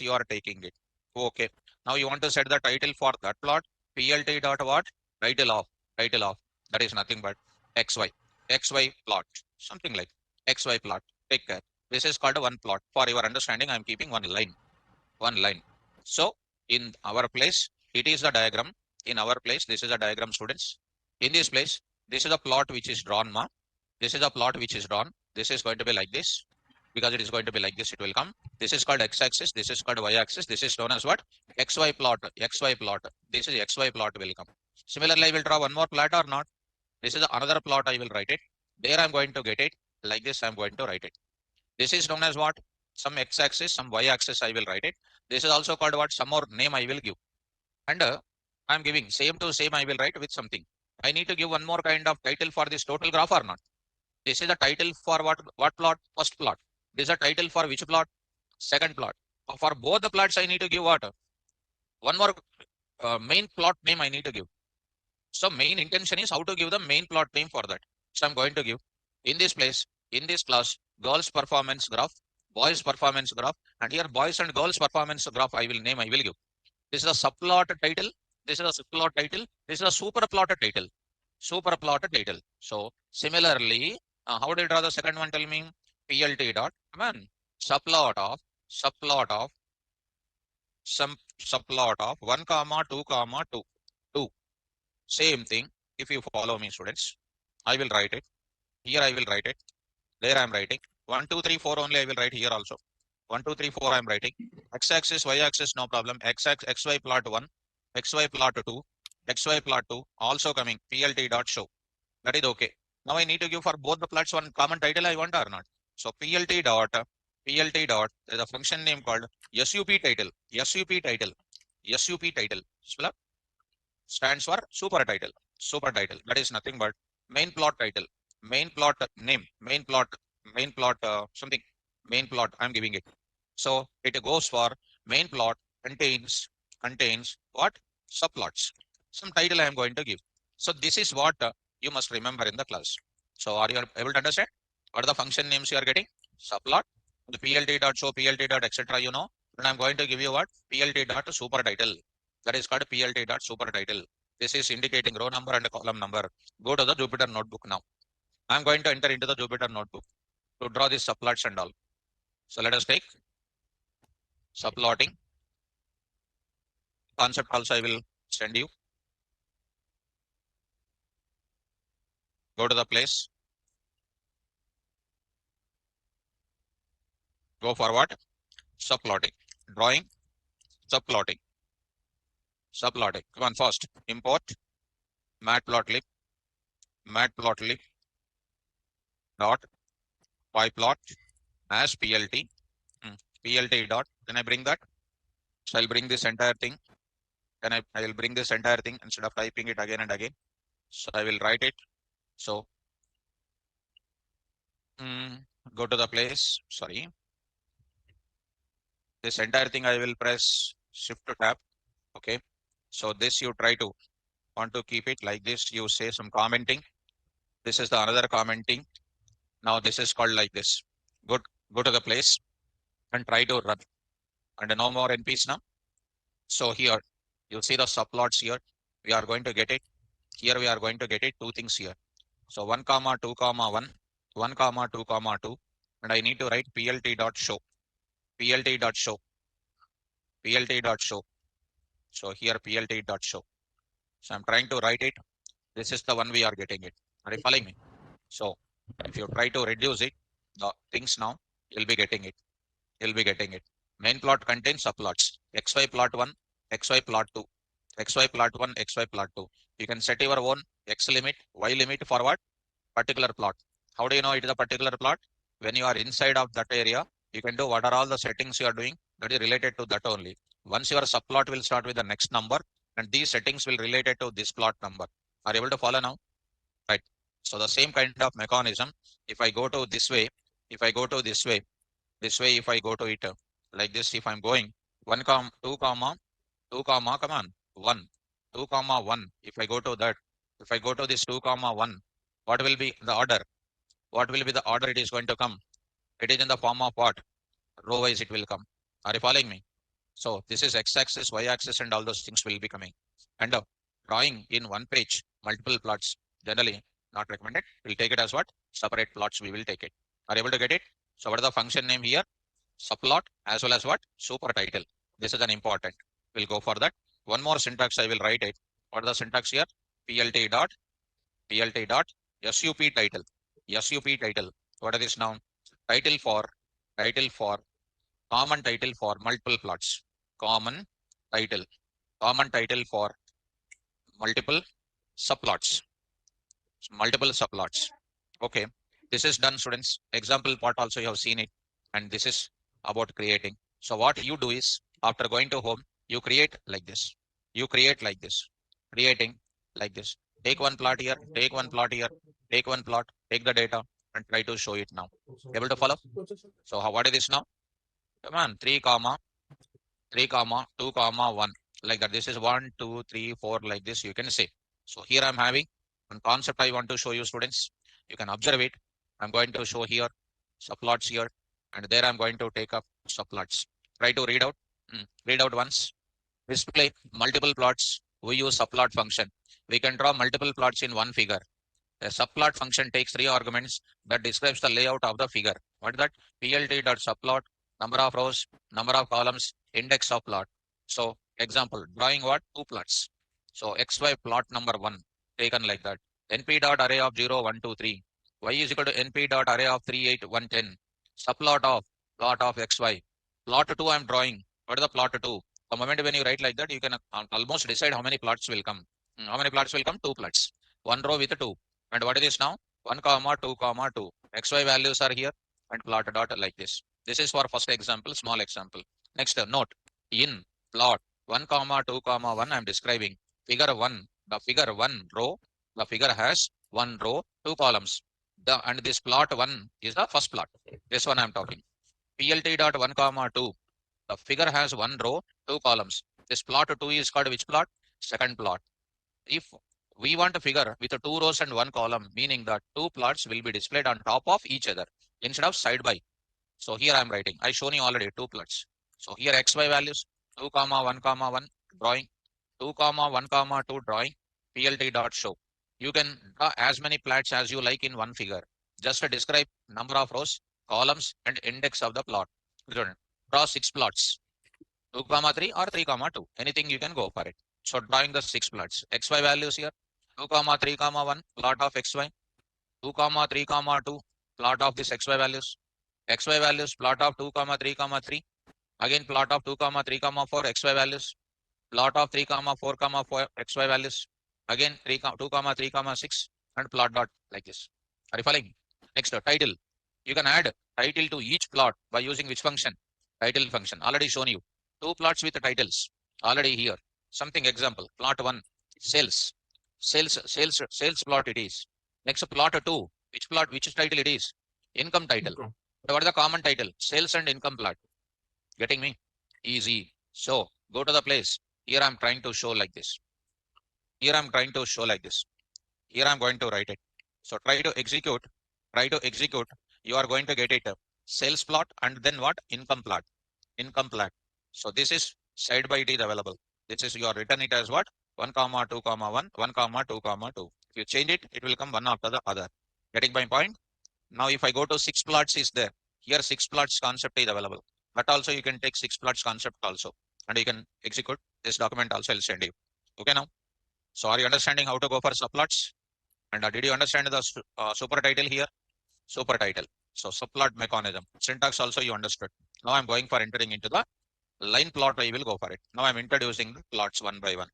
You are taking it. Okay. Now you want to set the title for that plot. PLT dot what? Title of. That is nothing but XY plot. Something like XY plot. Take care. This is called one plot. For your understanding, I am keeping one line. So in our place, it is the diagram. In our place, this is a diagram, students. In this place, this is a plot which is drawn, ma. This is a plot which is drawn. This is going to be like this. Because it is going to be like this, it will come. This is called x-axis. This is called y-axis. This is known as what? XY plot. This is XY plot will come. Similarly, I will draw one more plot or not. This is another plot. I will write it. There I am going to get it. Like this, I am going to write it. This is known as what? Some x-axis, some y-axis I will write it. This is also called what? Some more name I will give. And I'm giving same to same I will write with something. I need to give one more kind of title for this total graph or not? This is the title for what plot? First plot. This is a title for which plot? Second plot. For both the plots, I need to give what? One more main plot name I need to give. So main intention is how to give the main plot name for that. So I'm going to give in this place, in this class, girls performance graph, boys performance graph, and here boys and girls performance graph I will name, I will give. This is a subplot title. This is a subplot title. This is a superplot title. Superplot title. So similarly, how do you draw the second one? Tell me. PLT dot. Come on. Subplot of some subplot of 1 comma 2 comma 2. 2. Same thing. If you follow me, students, I will write it. Here I will write it. There I am writing. 1, 2, 3, 4 only I will write here also. 1, 2, 3, 4 I am writing. X-axis, Y-axis, no problem. X-axis, XY plot 1, XY plot 2, XY plot 2, also coming. PLT dot show. That is okay. Now I need to give for both the plots one common title I want or not. So PLT dot, there is a function name called SUP title. SUP title. SUP title. Stands for super title. Super title. That is nothing but main plot title. Main plot name. Main plot something. Main plot I'm giving it. So it goes for main plot contains what? Subplots. Some title I am going to give. So this is what you must remember in the class. So are you able to understand what are the function names you are getting? Subplot, the PLT dot show, PLT dot etc. You know, and I'm going to give you what? PLT dot super title. That is called PLT dot super title. This is indicating row number and column number. Go to the Jupyter notebook now. I'm going to enter into the Jupyter notebook to draw these subplots and all. So let us take subplotting. Concept also I will send you. Go to the place. Go for what? Subplotting. Drawing. Subplotting. Subplotting. Come on, first. Import MatPlotLib. MatPlotLib dot pyplot as PLT. PLT dot. Can I bring that? So I'll bring this entire thing. Then I will bring this entire thing instead of typing it again and again. So I will write it. So go to the place. Sorry. This entire thing I will press Shift to Tab. Okay. So this you try to want to keep it like this. You say some commenting. This is the another commenting. Now this is called like this. Go to the place and try to run. And no more NPs now. So here you see the subplots here. We are going to get it. Here we are going to get it. Two things here. So 1 comma 2 comma 1, 1 comma 2 comma 2, and I need to write PLT dot show. PLT dot show. PLT dot show. So here PLT dot show. So I'm trying to write it. This is the one we are getting it. Are you following me? So if you try to reduce it, the things now, you'll be getting it. You'll be getting it. Main plot contains subplots. XY plot 1, XY plot 2, XY plot 1, XY plot 2. You can set your own X limit, Y limit for what? Particular plot. How do you know it is a particular plot? When you are inside of that area, you can do what are all the settings you are doing that is related to that only. Once your subplot will start with the next number, and these settings will related to this plot number. Are you able to follow now? Right. So the same kind of mechanism, if I go to this way, if I go to this way, if I go to it like this, if I'm going 1 comma 2 comma 2 comma, come on, 1, 2 comma 1. If I go to that, if I go to this 2 comma 1, what will be the order? What will be the order it is going to come? It is in the form of what? Row wise it will come. Are you following me? So this is x-axis, y-axis, and all those things will be coming. And drawing in one page, multiple plots, generally not recommended. We'll take it as what? Separate plots, we will take it. Are you able to get it? So what is the function name here? Subplot as well as what? Super title. This is an important. We'll go for that. One more syntax I will write it. What is the syntax here? PLT dot SUP title. SUP title. What is this now? Title for common title for multiple plots. Common title for multiple subplots. Multiple subplots. Okay. This is done, students. Example part also you have seen it. and this is about creating. So what you do is, after going to home, you create like this. You create like this, creating like this. Take one plot here, take one plot here, take one plot, take the data and try to show it now. Able to follow? So what is this now? Come on, 3 comma 3 comma 2 comma 1, like that. This is 1 2 3 4, like this you can say. So here I'm having one concept I want to show you, students. You can observe it. I'm going to show here subplots here, and there I'm going to take up subplots. Try to read out. Read out once. Display multiple plots. We use subplot function. We can draw multiple plots in one figure. A subplot function takes 3 arguments that describes the layout of the figure. What is that? Plt.subplot, number of rows, number of columns, index of plot. So example, drawing what? 2 plots. So xy plot number 1 taken like that. np.array of 0, 1, 2, 3. Y is equal to np.array of 3, 8, 1, 10. Subplot of plot of xy. Plot 2 I'm drawing. What is the plot 2? The moment when you write like that, you can almost decide how many plots will come. How many plots will come? 2 plots. One row with 2. And what is this now? 1 comma 2 comma 2. XY values are here and plot dot like this. This is for first example, small example. Next, note in plot 1 comma 2 comma 1, I am describing figure 1. The figure 1 row, the figure has 1 row, 2 columns. And this plot 1 is the first plot. This one I am talking. PLT dot 1 comma 2. The figure has 1 row, 2 columns. This plot 2 is called which plot? Second plot. If we want a figure with 2 rows and 1 column, meaning that 2 plots will be displayed on top of each other instead of side by. So here I am writing. I shown you already 2 plots. So here xy values 2 comma 1 comma 1 drawing, 2 comma 1 comma 2 drawing, plt dot show. You can draw as many plots as you like in one figure. Just describe number of rows, columns and index of the plot. Draw 6 plots. 2 comma 3 or 3 comma 2. Anything you can go for it. So drawing the 6 plots. XY values here. 2 comma 3 comma 1 plot of xy. 2 comma 3 comma 2 plot of this xy values. XY values plot of 2 comma 3 comma 3. Again plot of 2 comma 3 comma 4 xy values. Plot of 3 comma 4 comma 4 xy values. Again 2 comma 3 comma 6 and plot dot like this. Are you following? Next, title. You can add title to each plot by using which function? Title function. Already shown you. 2 plots with the titles. Already here. Something example. Plot 1. Sales. Sales plot it is. Next, plot 2. Which plot? Which title it is? Income title. Okay. What is the common title? Sales and income plot. Getting me? Easy. So go to the place. Here I'm trying to show like this. Here I'm trying to show like this. Here I'm going to write it. So try to execute. Try to execute. You are going to get it. Sales plot and then what? Income plot. Income plot. So this is side by it is available. This is you are written it as what? 1 comma 2 comma 1, 1 comma 2 comma 2. If you change it, it will come one after the other. Getting my point? Now if I go to 6 plots is there. Here 6 plots concept is available. But also you can take 6 plots concept also. And you can execute this document also. I'll send you. Okay now. So are you understanding how to go for subplots? And did you understand the super title here? Super title. So subplot mechanism. Syntax also you understood. Now I'm going for entering into the line plot. I will go for it. Now I'm introducing the plots one by one.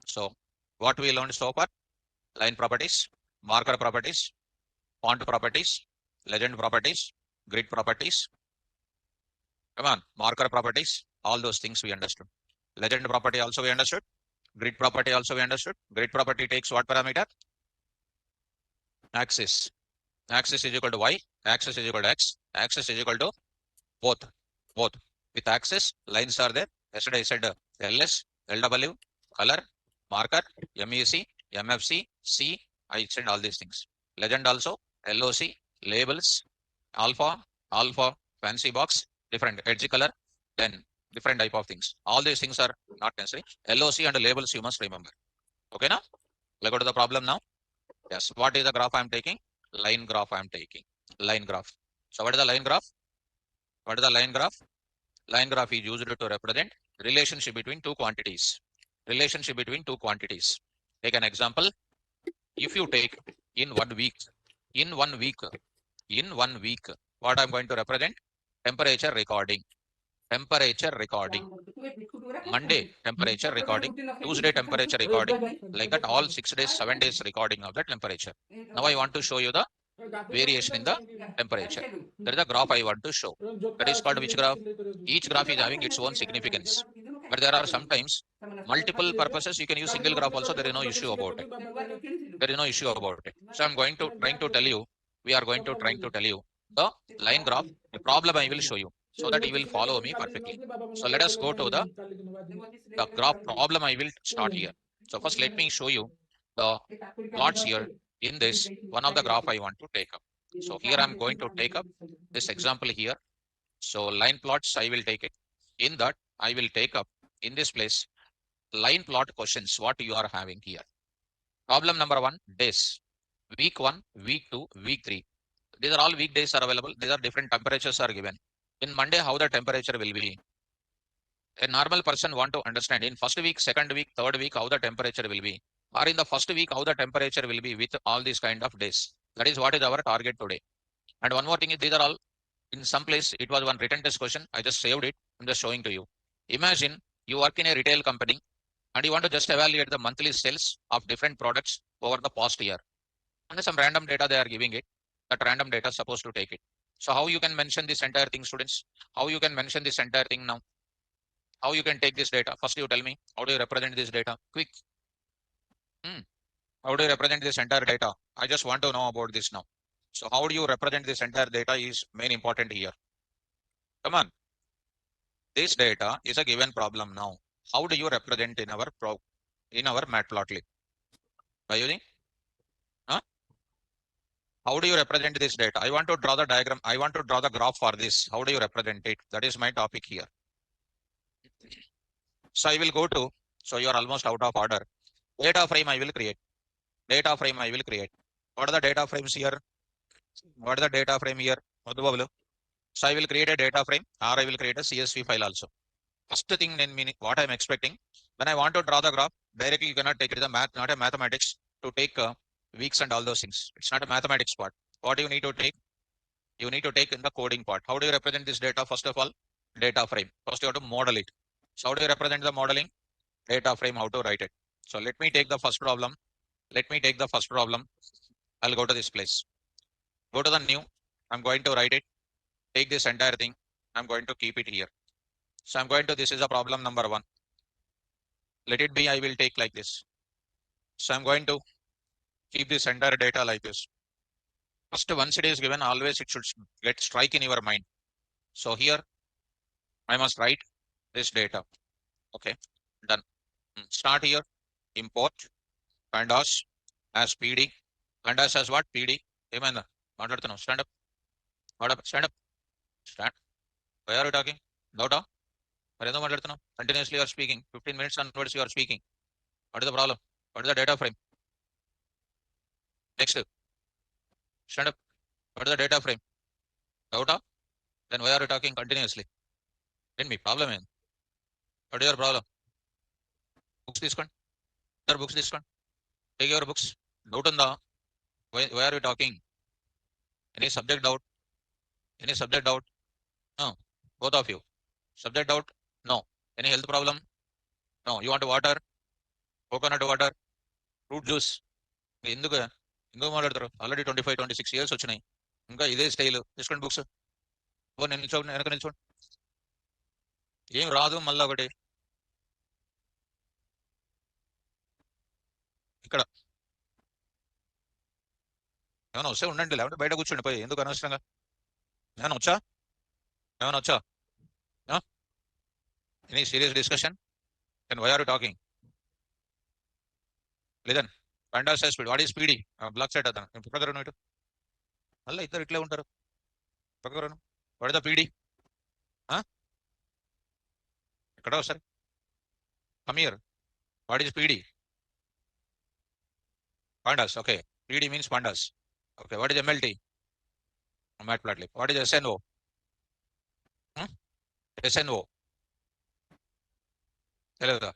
So what we learned so far? Line properties, marker properties, font properties, legend properties, grid properties. Come on, marker properties. All those things we understood. Legend property also we understood. Grid property also we understood. Grid property takes what parameter? Axis. Axis is equal to y. Axis is equal to x. Axis is equal to both. With axis, lines are there. Yesterday I said ls, lw, color, marker, mec, mfc, c. I said all these things. Legend also, loc, labels, alpha, fancy box, different edge color, then different type of things. All these things are not necessary. LOC and labels you must remember. Okay now? Let's go to the problem now. Yes. What is the graph I am taking? Line graph I am taking. Line graph. So what is the line graph? What is the line graph? Line graph is used to represent relationship between two quantities. Relationship between two quantities. Take an example. If you take in 1 week, what I'm going to represent? Temperature recording. Monday temperature recording, Tuesday temperature recording, like that all 6 days, 7 days recording of the temperature. Now I want to show you the variation in the temperature. That is the graph I want to show. That is called which graph? Each graph is having its own significance. But there are sometimes multiple purposes. You can use single graph also. There is no issue about it. There is no issue about it. So I'm going to trying to tell you. We are going to trying to tell you the line graph. The problem I will show you so that you will follow me perfectly. So let us go to the graph problem. I will start here. So first let me show you the plots here in this one of the graph I want to take up. So here I'm going to take up this example here. So line plots I will take it. In that I will take up in this place line plot questions what you are having here. Problem number 1, days. Week 1, week 2, week 3. These are all weekdays are available. These are different temperatures are given. In Monday, how the temperature will be? A normal person want to understand in first week, second week, third week, how the temperature will be. Or in the first week, how the temperature will be with all these kind of days. That is what is our target today. And one more thing is these are all in some place. It was one written test question. I just saved it. I'm just showing to you. Imagine you work in a retail company and you want to just evaluate the monthly sales of different products over the past year. And some random data they are giving it. That random data is supposed to take it. So how you can mention this entire thing, students? How you can mention this entire thing now? How you can take this data? First, you tell me, how do you represent this data? Quick. How do you represent this entire data? I just want to know about this now. So how do you represent this entire data is main important here. Come on. This data is a given problem now. How do you represent in our MatPlotLib? By using? Huh? How do you represent this data? I want to draw the diagram. I want to draw the graph for this. How do you represent it? That is my topic here. So I will go to, so you are almost out of order. Data frame I will create. Data frame I will create. What are the data frames here? What is the data frame here? So I will create a data frame or I will create a CSV file also. First thing then meaning what I'm expecting when I want to draw the graph directly you cannot take it as a math, not a mathematics to take weeks and all those things. It's not a mathematics part. What you need to take? You need to take in the coding part. How do you represent this data? First of all, data frame. First you have to model it. So how do you represent the modeling? Data frame, how to write it. So let me take the first problem. Let me take the first problem. I'll go to this place. Go to the new. I'm going to write it. Take this entire thing. I'm going to keep it here. So I'm going to, this is a problem number 1. Let it be, I will take like this. So I'm going to keep this entire data like this. First, once it is given, always it should get strike in your mind. So here, I must write this data. Okay, done. Start here, import pandas as PD. Pandas as what? PD. Stand up. Stand up. Stand. Why are you talking? Daughter? Continuously you are speaking. 15 minutes onwards you are speaking. What is the problem? What is the data frame? Next. Stand up. What is the data frame? Daughter? Then why are you talking continuously? Then me problem in. What is your problem? Books discount. Other books discount. Take your books. Doubt on the. Why are you talking? Any subject doubt? Any subject doubt? No. Both of you. Subject doubt? No. Any health problem? No. You want water? Coconut water? Fruit juice? ఎందుకు మాట్లాడతారు already 25-26 years వచ్చినాయి ఇంకా ఇదే style తీసుకోండి books నేను నిల్చోండి వెనక నిల్చోండి ఏం రాదు మళ్ళీ ఒకటి ఇక్కడ ఏమైనా వస్తే ఉండండి లేకపోతే బయట కూర్చోండి పోయి ఎందుకు అనవసరంగా ఏమైనా వచ్చా ఏమైనా వచ్చా any serious discussion then why are you talking లేదన్ Pandas says speed. What is speedy? Block set అతను పక్కన ఇటు మళ్ళీ ఇద్దరు ఇట్లే ఉంటారు పక్కన వాట్ ఇస్ ద పీడి ఎక్కడ వస్తారు come here what is PD Pandas. Okay, pd means Pandas. Okay, what is mlt? MatPlotLib. What is SNO? SNO. Hello.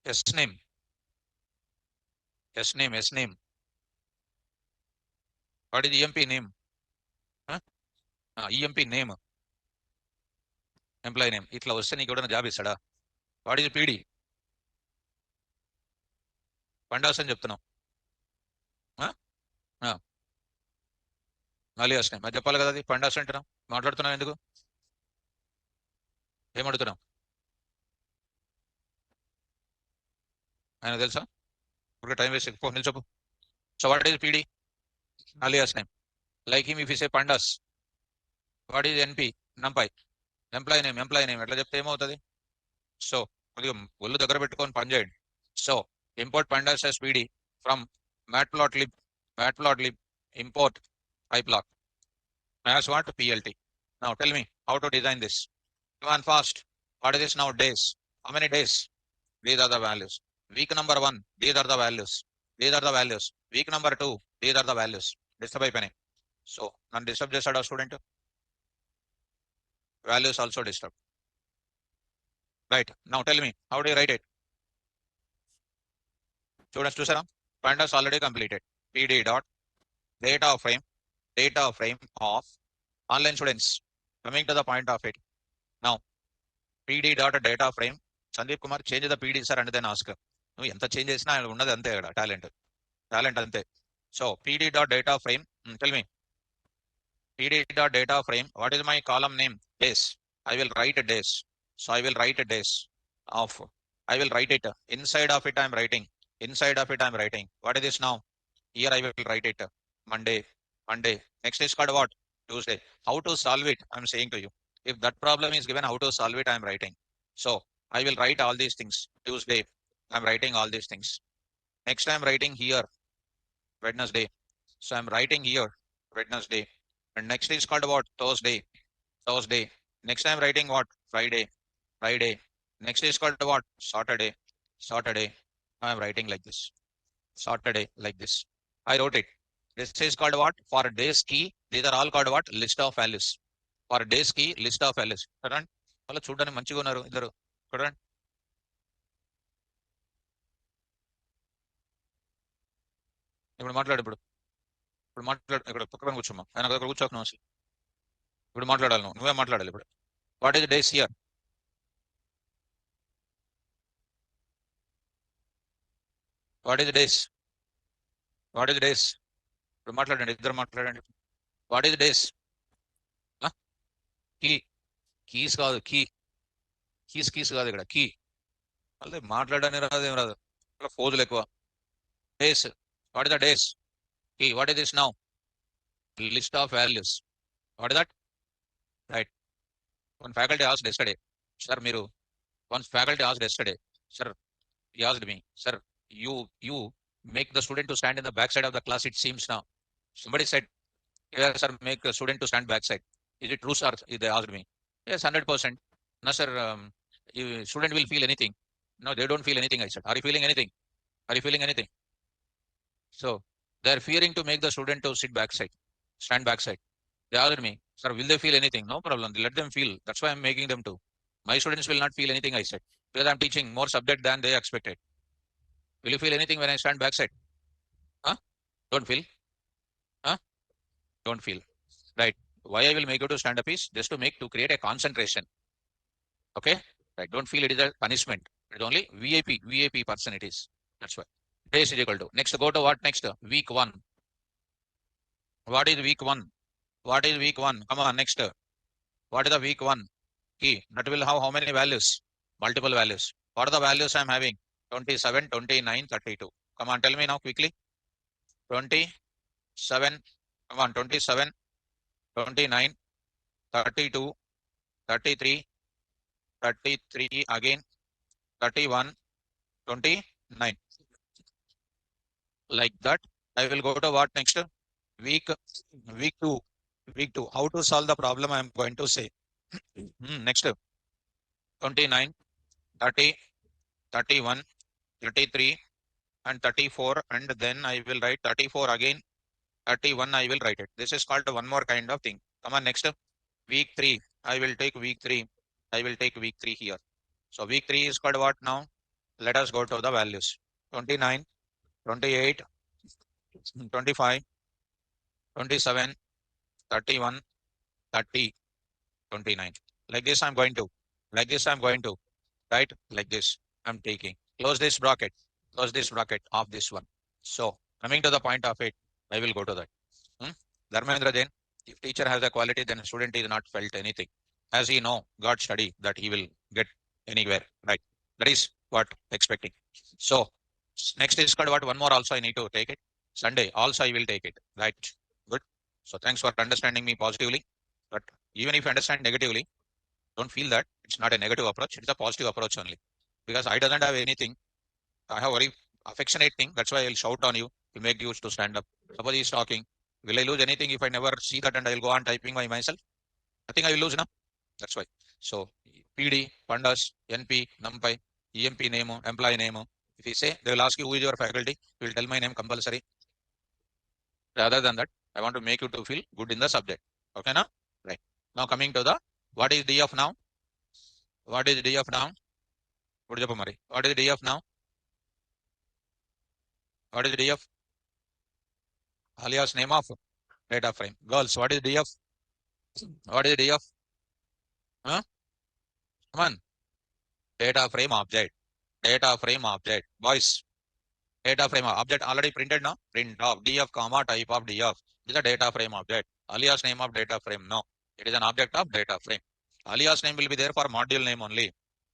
S name. S name. S name. What is EMP name? EMP name. Employee name. ఇట్లా వస్తే నీకు ఎవడన్నా job ఇస్తాడా? What is PD? పండాస్ అని చెప్తున్నావు. Alias name అది చెప్పాలి కదా, అది పండాస్ అంటున్నాం. మాట్లాడుతున్నాం ఎందుకు, ఏమడుగుతున్నాం ఆయన తెలుసా? ఇప్పుడు టైం వేస్ట్ పో నిల్చోపు. So what is PD? Alias name. Like him if you say pandas, what is NP? Numpy. Employee name ఎట్లా చెప్తే ఏమవుతుంది? సో కొద్దిగా ఒళ్ళు దగ్గర పెట్టుకొని పని చేయండి. So import pandas as pd from matplotlib. Matplotlib import pyplot as what? plt. Now tell me how to design this. Come on fast. What is this now? Days. How many days? These are the values. Week number 1, these are the values. These are the values. Week number 2, these are the values. Disturb అయిపోయినాయి. So నన్ను disturb చేశాడు ఆ student, values also disturb. Right. Now tell me how do you write it? Students చూసారా? Pandas already completed. pd dot data frame of online students. Coming to the point of it. Now pd dot data frame. Sandeep Kumar change the PD sir అంటే దాన్ని ask. నువ్వు ఎంత change చేసినా ఉన్నది అంతే ఇక్కడ, talent అంతే. So pd dot data frame. Tell me pd dot data frame. What is my column name? Days. I will write days. So I will write days of. I will write it inside of it. I am writing. Inside of it I am writing. What is this now? Here I will write it. Monday. Next is called what? Tuesday. How to solve it? I am saying to you. If that problem is given, how to solve it, I am writing. So I will write all these things. Tuesday. I am writing all these things. Next I am writing here. Wednesday. So I am writing here. Wednesday. And next is called what? Thursday. Next I am writing what? Friday. Next is called what? Saturday. I am writing like this. Saturday like this. I wrote it. This is called what? For days key. These are all called what? List of values. For days key, list of values. చూడండి వాళ్ళు చూడడానికి మంచిగా ఉన్నారు ఇద్దరు. చూడండి ఇప్పుడు మాట్లాడు. ఇప్పుడు మాట్లాడు. ఇక్కడ పక్కన కూర్చోమ్మా, ఆయన దగ్గర కూర్చోకు అసలు. ఇప్పుడు మాట్లాడాలి, నువ్వే మాట్లాడాలి ఇప్పుడు. What is days here? What is days? ఇప్పుడు మాట్లాడండి, ఇద్దరు మాట్లాడండి. What is days? Key. Keys కాదు, కీస్ కాదు ఇక్కడ, కీ. అదే మాట్లాడడానికి రాదు, ఏం రాదు, ఫోజులు ఎక్కువ. Days. What is the days? Key. What is this now? List of values. What is that? Right. One faculty asked yesterday, sir మీరు sir, he asked me, sir, you make the student to stand in the back side of the class, it seems now. Somebody said, yes sir, make the student to stand back side. Is it true sir? They asked me. Yes, 100%. No sir, student will feel anything. No, they don't feel anything, I said. Are you feeling anything? So they are fearing to make the student to stand back side. They asked me, sir, will they feel anything? No problem, let them feel. That's why I'm making them to. My students will not feel anything, I said, because I'm teaching more subject than they expected. Will you feel anything when I stand backside? Huh? Don't feel? Huh? Don't feel. Right. Why I will make you to stand up is just to create a concentration. Okay? Right. Don't feel it is a punishment. It's only VIP person it is. That's why. Days is equal to. Next, go to what next? Week 1. What is week 1? Come on, next. What is the week 1? Key. That will have how many values? Multiple values. What are the values I am having? 27, 29, 32. Come on, tell me now quickly. 27. Come on, 27, 29, 32, 33, 33 again, 31, 29. Like that. I will go to what next? Week 2. How to solve the problem I am going to say. Next. 29, 30, 31, 33 and 34, and then I will write 34 again, 31 I will write it. This is called one more kind of thing. Come on, next. Week 3. I will take week 3. Here. So week 3 is called what now? Let us go to the values. 29, 28, 25, 27, 31, 30, 29. Like this I'm going to. Right? Like this I'm taking. Close this bracket of this one. So coming to the point of it, I will go to that. Dharmendra Jain. If teacher has a quality, then student is not felt anything. As he know, God study that he will get anywhere, right? That is what expecting. So next is called what? One more also I need to take it. Sunday also I will take it, right? Good. So thanks for understanding me positively. But even if you understand negatively, don't feel that it's not a negative approach. It's a positive approach only. Because I doesn't have anything. I have very affectionate thing. That's why I'll shout on you to make you to stand up. Suppose he's talking. Will I lose anything if I never see that and I'll go on typing by myself? I think I will lose, no? That's why. So PD, Pandas, NP, NumPy, EMP name, employee name. If you say, they will ask you who is your faculty. You will tell my name compulsory. Rather than that, I want to make you to feel good in the subject. Okay, now? Right. Now coming to the, what is D of now? What is D of now? What is D of now? What is D of? Alias name of data frame. Girls, what is D of? What is D of? Huh? Come on. Data frame object. Data frame object. Boys, data frame object already printed now. Print of df comma type of df is a data frame object. Alias name of data frame. No, it is an object of data frame. Alias name will be there for module name only,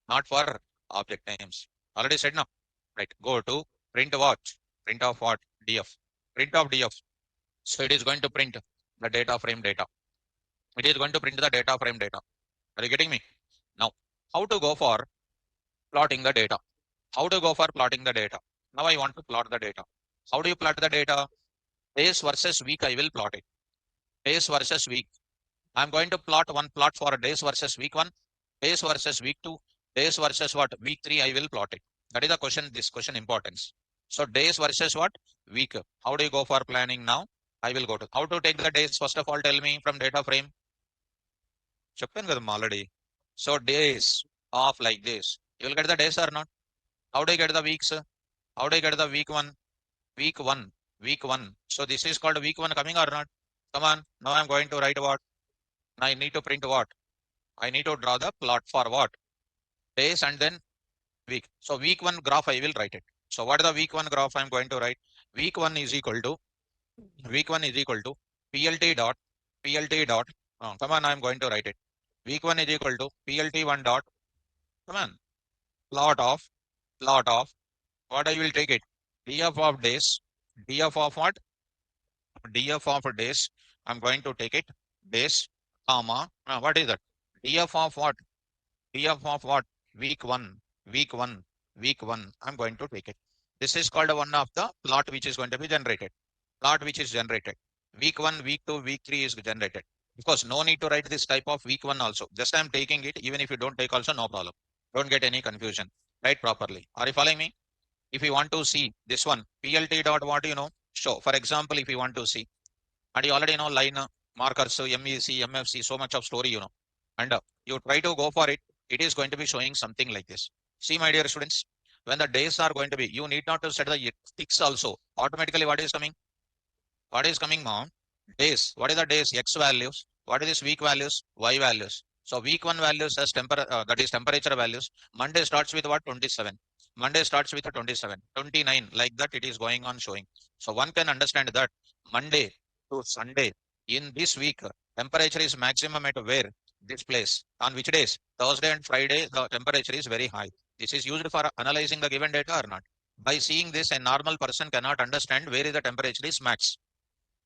not for object names. Already said now. Right. Go to print what? Print of what? Df. Print of df. So it is going to print the data frame data. It is going to print the data frame data. Are you getting me? Now, how to go for plotting the data? How to go for plotting the data? Now I want to plot the data. How do you plot the data? Days versus week, I will plot it. Days versus week. I'm going to plot one plot for days versus week 1, days versus week 2, days versus what? Week 3, I will plot it. That is the question, this question importance. So days versus what? Week. How do you go for planning now? I will go to, how to take the days? First of all, tell me from data frame. Cheppan kadam already. So days of like this. You will get the days or not? How do you get the weeks? How do you get the week 1? Week 1. Week 1. So this is called week 1 coming or not? Come on. Now I'm going to write what? I need to print what? I need to draw the plot for what? Days and then week. So week 1 graph I will write it. So what is the week 1 graph I'm going to write? Week 1 is equal to PLT dot PLT dot. Come on, I'm going to write it. Week 1 is equal to PLT1 dot. Come on. Plot of what I will take it. DF of days. DF of what? DF of days. I'm going to take it. Days, comma. What is that? DF of what? DF of what? Week 1. Week 1. Week 1. I'm going to take it. This is called one of the plot which is going to be generated. Plot which is generated. Week 1, week 2, week 3 is generated. Of course, no need to write this type of week 1 also. Just I'm taking it. Even if you don't take also, no problem. Don't get any confusion. Write properly. Are you following me? If you want to see this one, PLT dot what you know. So, for example, if you want to see, and you already know line markers, MEC, MFC, so much of story you know, and you try to go for it, it is going to be showing something like this. See, my dear students, when the days are going to be, you need not to set the ticks also. Automatically, what is coming? What is coming, mom? Days. What is the days? X values. What is this week values? Y values. So week 1 values as that is temperature values. Monday starts with what? 27. Monday starts with a 27, 29, like that it is going on showing. So one can understand that Monday to Sunday in this week, temperature is maximum at where? This place. On which days? Thursday and Friday, the temperature is very high. This is used for analyzing the given data or not. By seeing this, a normal person cannot understand where is the temperature is max.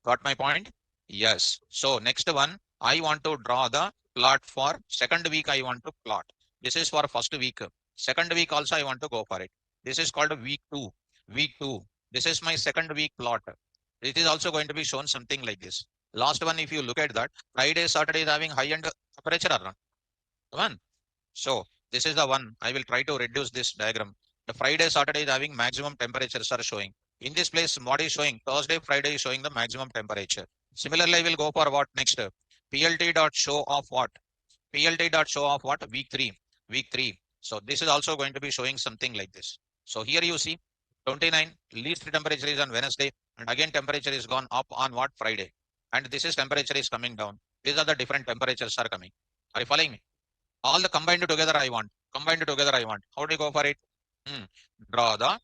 Got my point? Yes. So next one, I want to draw the plot for second week. I want to plot. This is for first week. Second week also I want to go for it. This is called week 2. Week 2. This is my second week plot. It is also going to be shown something like this. Last one, if you look at that, Friday, Saturday is having high-end temperature or not? One. So this is the one. I will try to reduce this diagram. The Friday, Saturday is having maximum temperatures are showing. In this place, what is showing? Thursday, Friday is showing the maximum temperature. Similarly, I will go for what next? PLT dot show of what? PLT dot show of what? Week 3. Week 3. So this is also going to be showing something like this. So here you see 29 least temperature is on Wednesday, and again temperature is gone up on what? Friday. And this is temperature is coming down. These are the different temperatures are coming. Are you following me? All the combined together I want. Combined together I want. How do you go for it? Hmm. Draw the,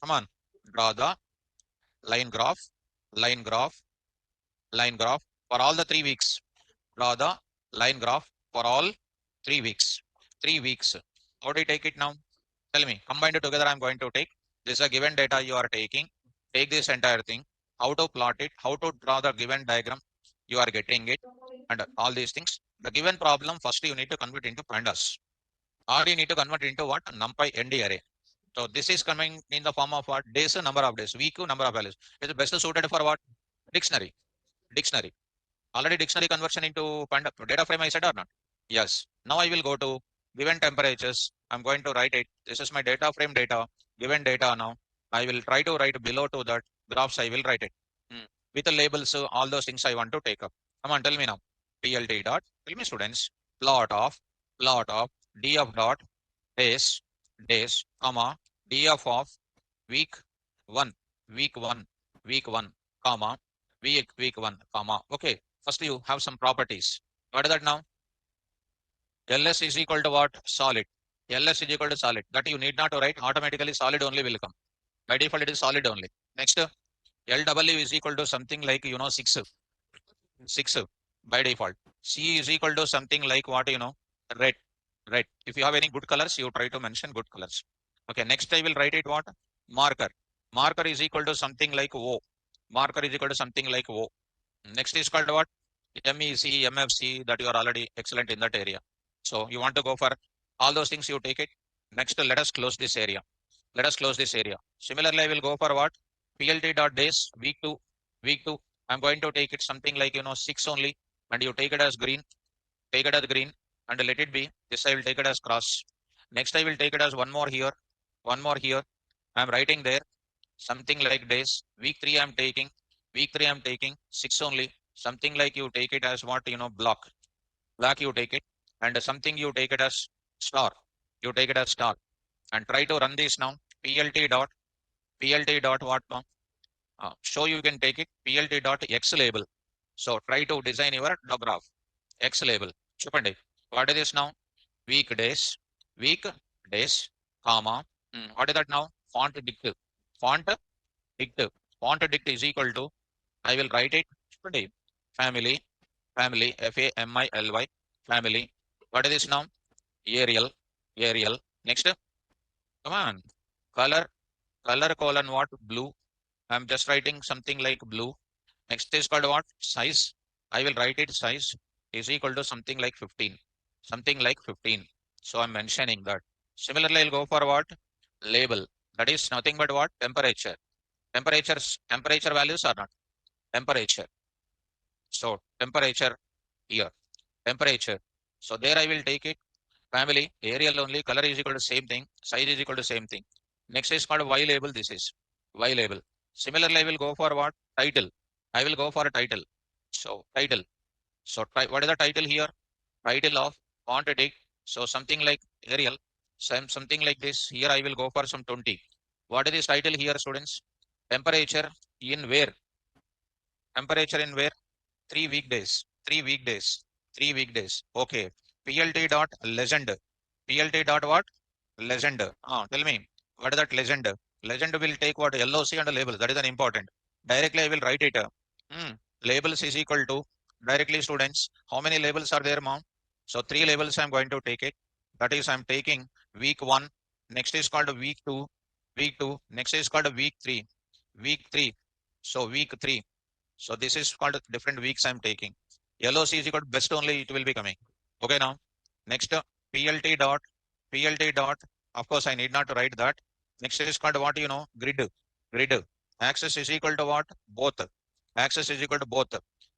come on. Draw the line graph, line graph, line graph. For all the 3 weeks, draw the line graph for all 3 weeks. 3 weeks. How do you take it now? Tell me. Combined together, I'm going to take. This is a given data you are taking. Take this entire thing. How to plot it, how to draw the given diagram. You are getting it. And all these things. The given problem, first you need to convert into pandas. Or you need to convert into what? NumPy ND array. So this is coming in the form of what? Days, number of days. Week, number of values. It is best suited for what? Dictionary. Dictionary. Already dictionary conversion into Panda data frame I said or not? Yes. Now I will go to given temperatures. I'm going to write it. This is my data frame data, given data now. I will try to write below to that graphs. I will write it. With the labels, all those things I want to take up. Come on, tell me now. PLT dot, tell me students, plot of df dot days, comma, df of week 1, week 1, week 1, comma, week 1, comma. Okay. First you have some properties. What is that now? LS is equal to what? Solid. LS is equal to solid. That you need not to write. Automatically solid only will come. By default it is solid only. Next, LW is equal to something like 6. 6 by default. C is equal to something like what red. Red. If you have any good colors, you try to mention good colors. Okay. Next I will write it what? Marker. Marker is equal to something like O. Marker is equal to something like O. Next is called what? MEC, MFC, that you are already excellent in that area. So you want to go for all those things, you take it. Next, let us close this area. Let us close this area. Similarly, I will go for what? PLT.days, week 2, week 2. I'm going to take it something like, 6 only. And you take it as green, take it as green, and let it be. This I will take it as cross. Next, I will take it as one more here, one more here. I'm writing there something like days. Week 3, I'm taking. Week 3, I'm taking 6 only. Something like you take it as what, block. Black you take it. And something you take it as star. You take it as star. And try to run this now. PLT dot what now? So you can take it PLT dot X label. So try to design your graph. X label. Chupandi. What is this now? Weekdays. Weekdays, comma. What is that now? Font dict. Font dict. Font dict is equal to, I will write it. Family, family, FAMILY, family. What is this now? Arial, Arial. Next, come on. Color, color colon what? Blue. I'm just writing something like blue. Next is called what? Size. I will write it size is equal to something like 15. Something like 15. So I'm mentioning that. Similarly, I'll go for what? Label. That is nothing but what? Temperature. Temperature values are not. Temperature. So temperature here. Temperature. So there I will take it. Family, Arial only, color is equal to same thing, size is equal to same thing. Next is called Y label. This is Y label. Similarly, I will go for what? Title. I will go for a title. So title. So what is the title here? Title of quantity. So something like Arial. Something like this. Here I will go for some 20. What is this title here, students? Temperature in where? Temperature in where? 3 weekdays. 3 weekdays. 3 weekdays. Okay. PLT dot legend. PLT dot what? Legend. Tell me, what is that legend? Legend will take what? LOC and a label. That is an important. Directly I will write it. Labels is equal to, directly students, how many labels are there, mom? So 3 labels I'm going to take it. That is, I'm taking week 1. Next is called week 2. Week 2. Next is called week 3. Week 3. So week 3. So this is called different weeks I'm taking. LOC is equal to best only it will be coming. Okay now. Next, PLT dot, PLT dot. Of course, I need not write that. Next is called what, grid. Grid. Axis is equal to what? Both. Axis is equal to both.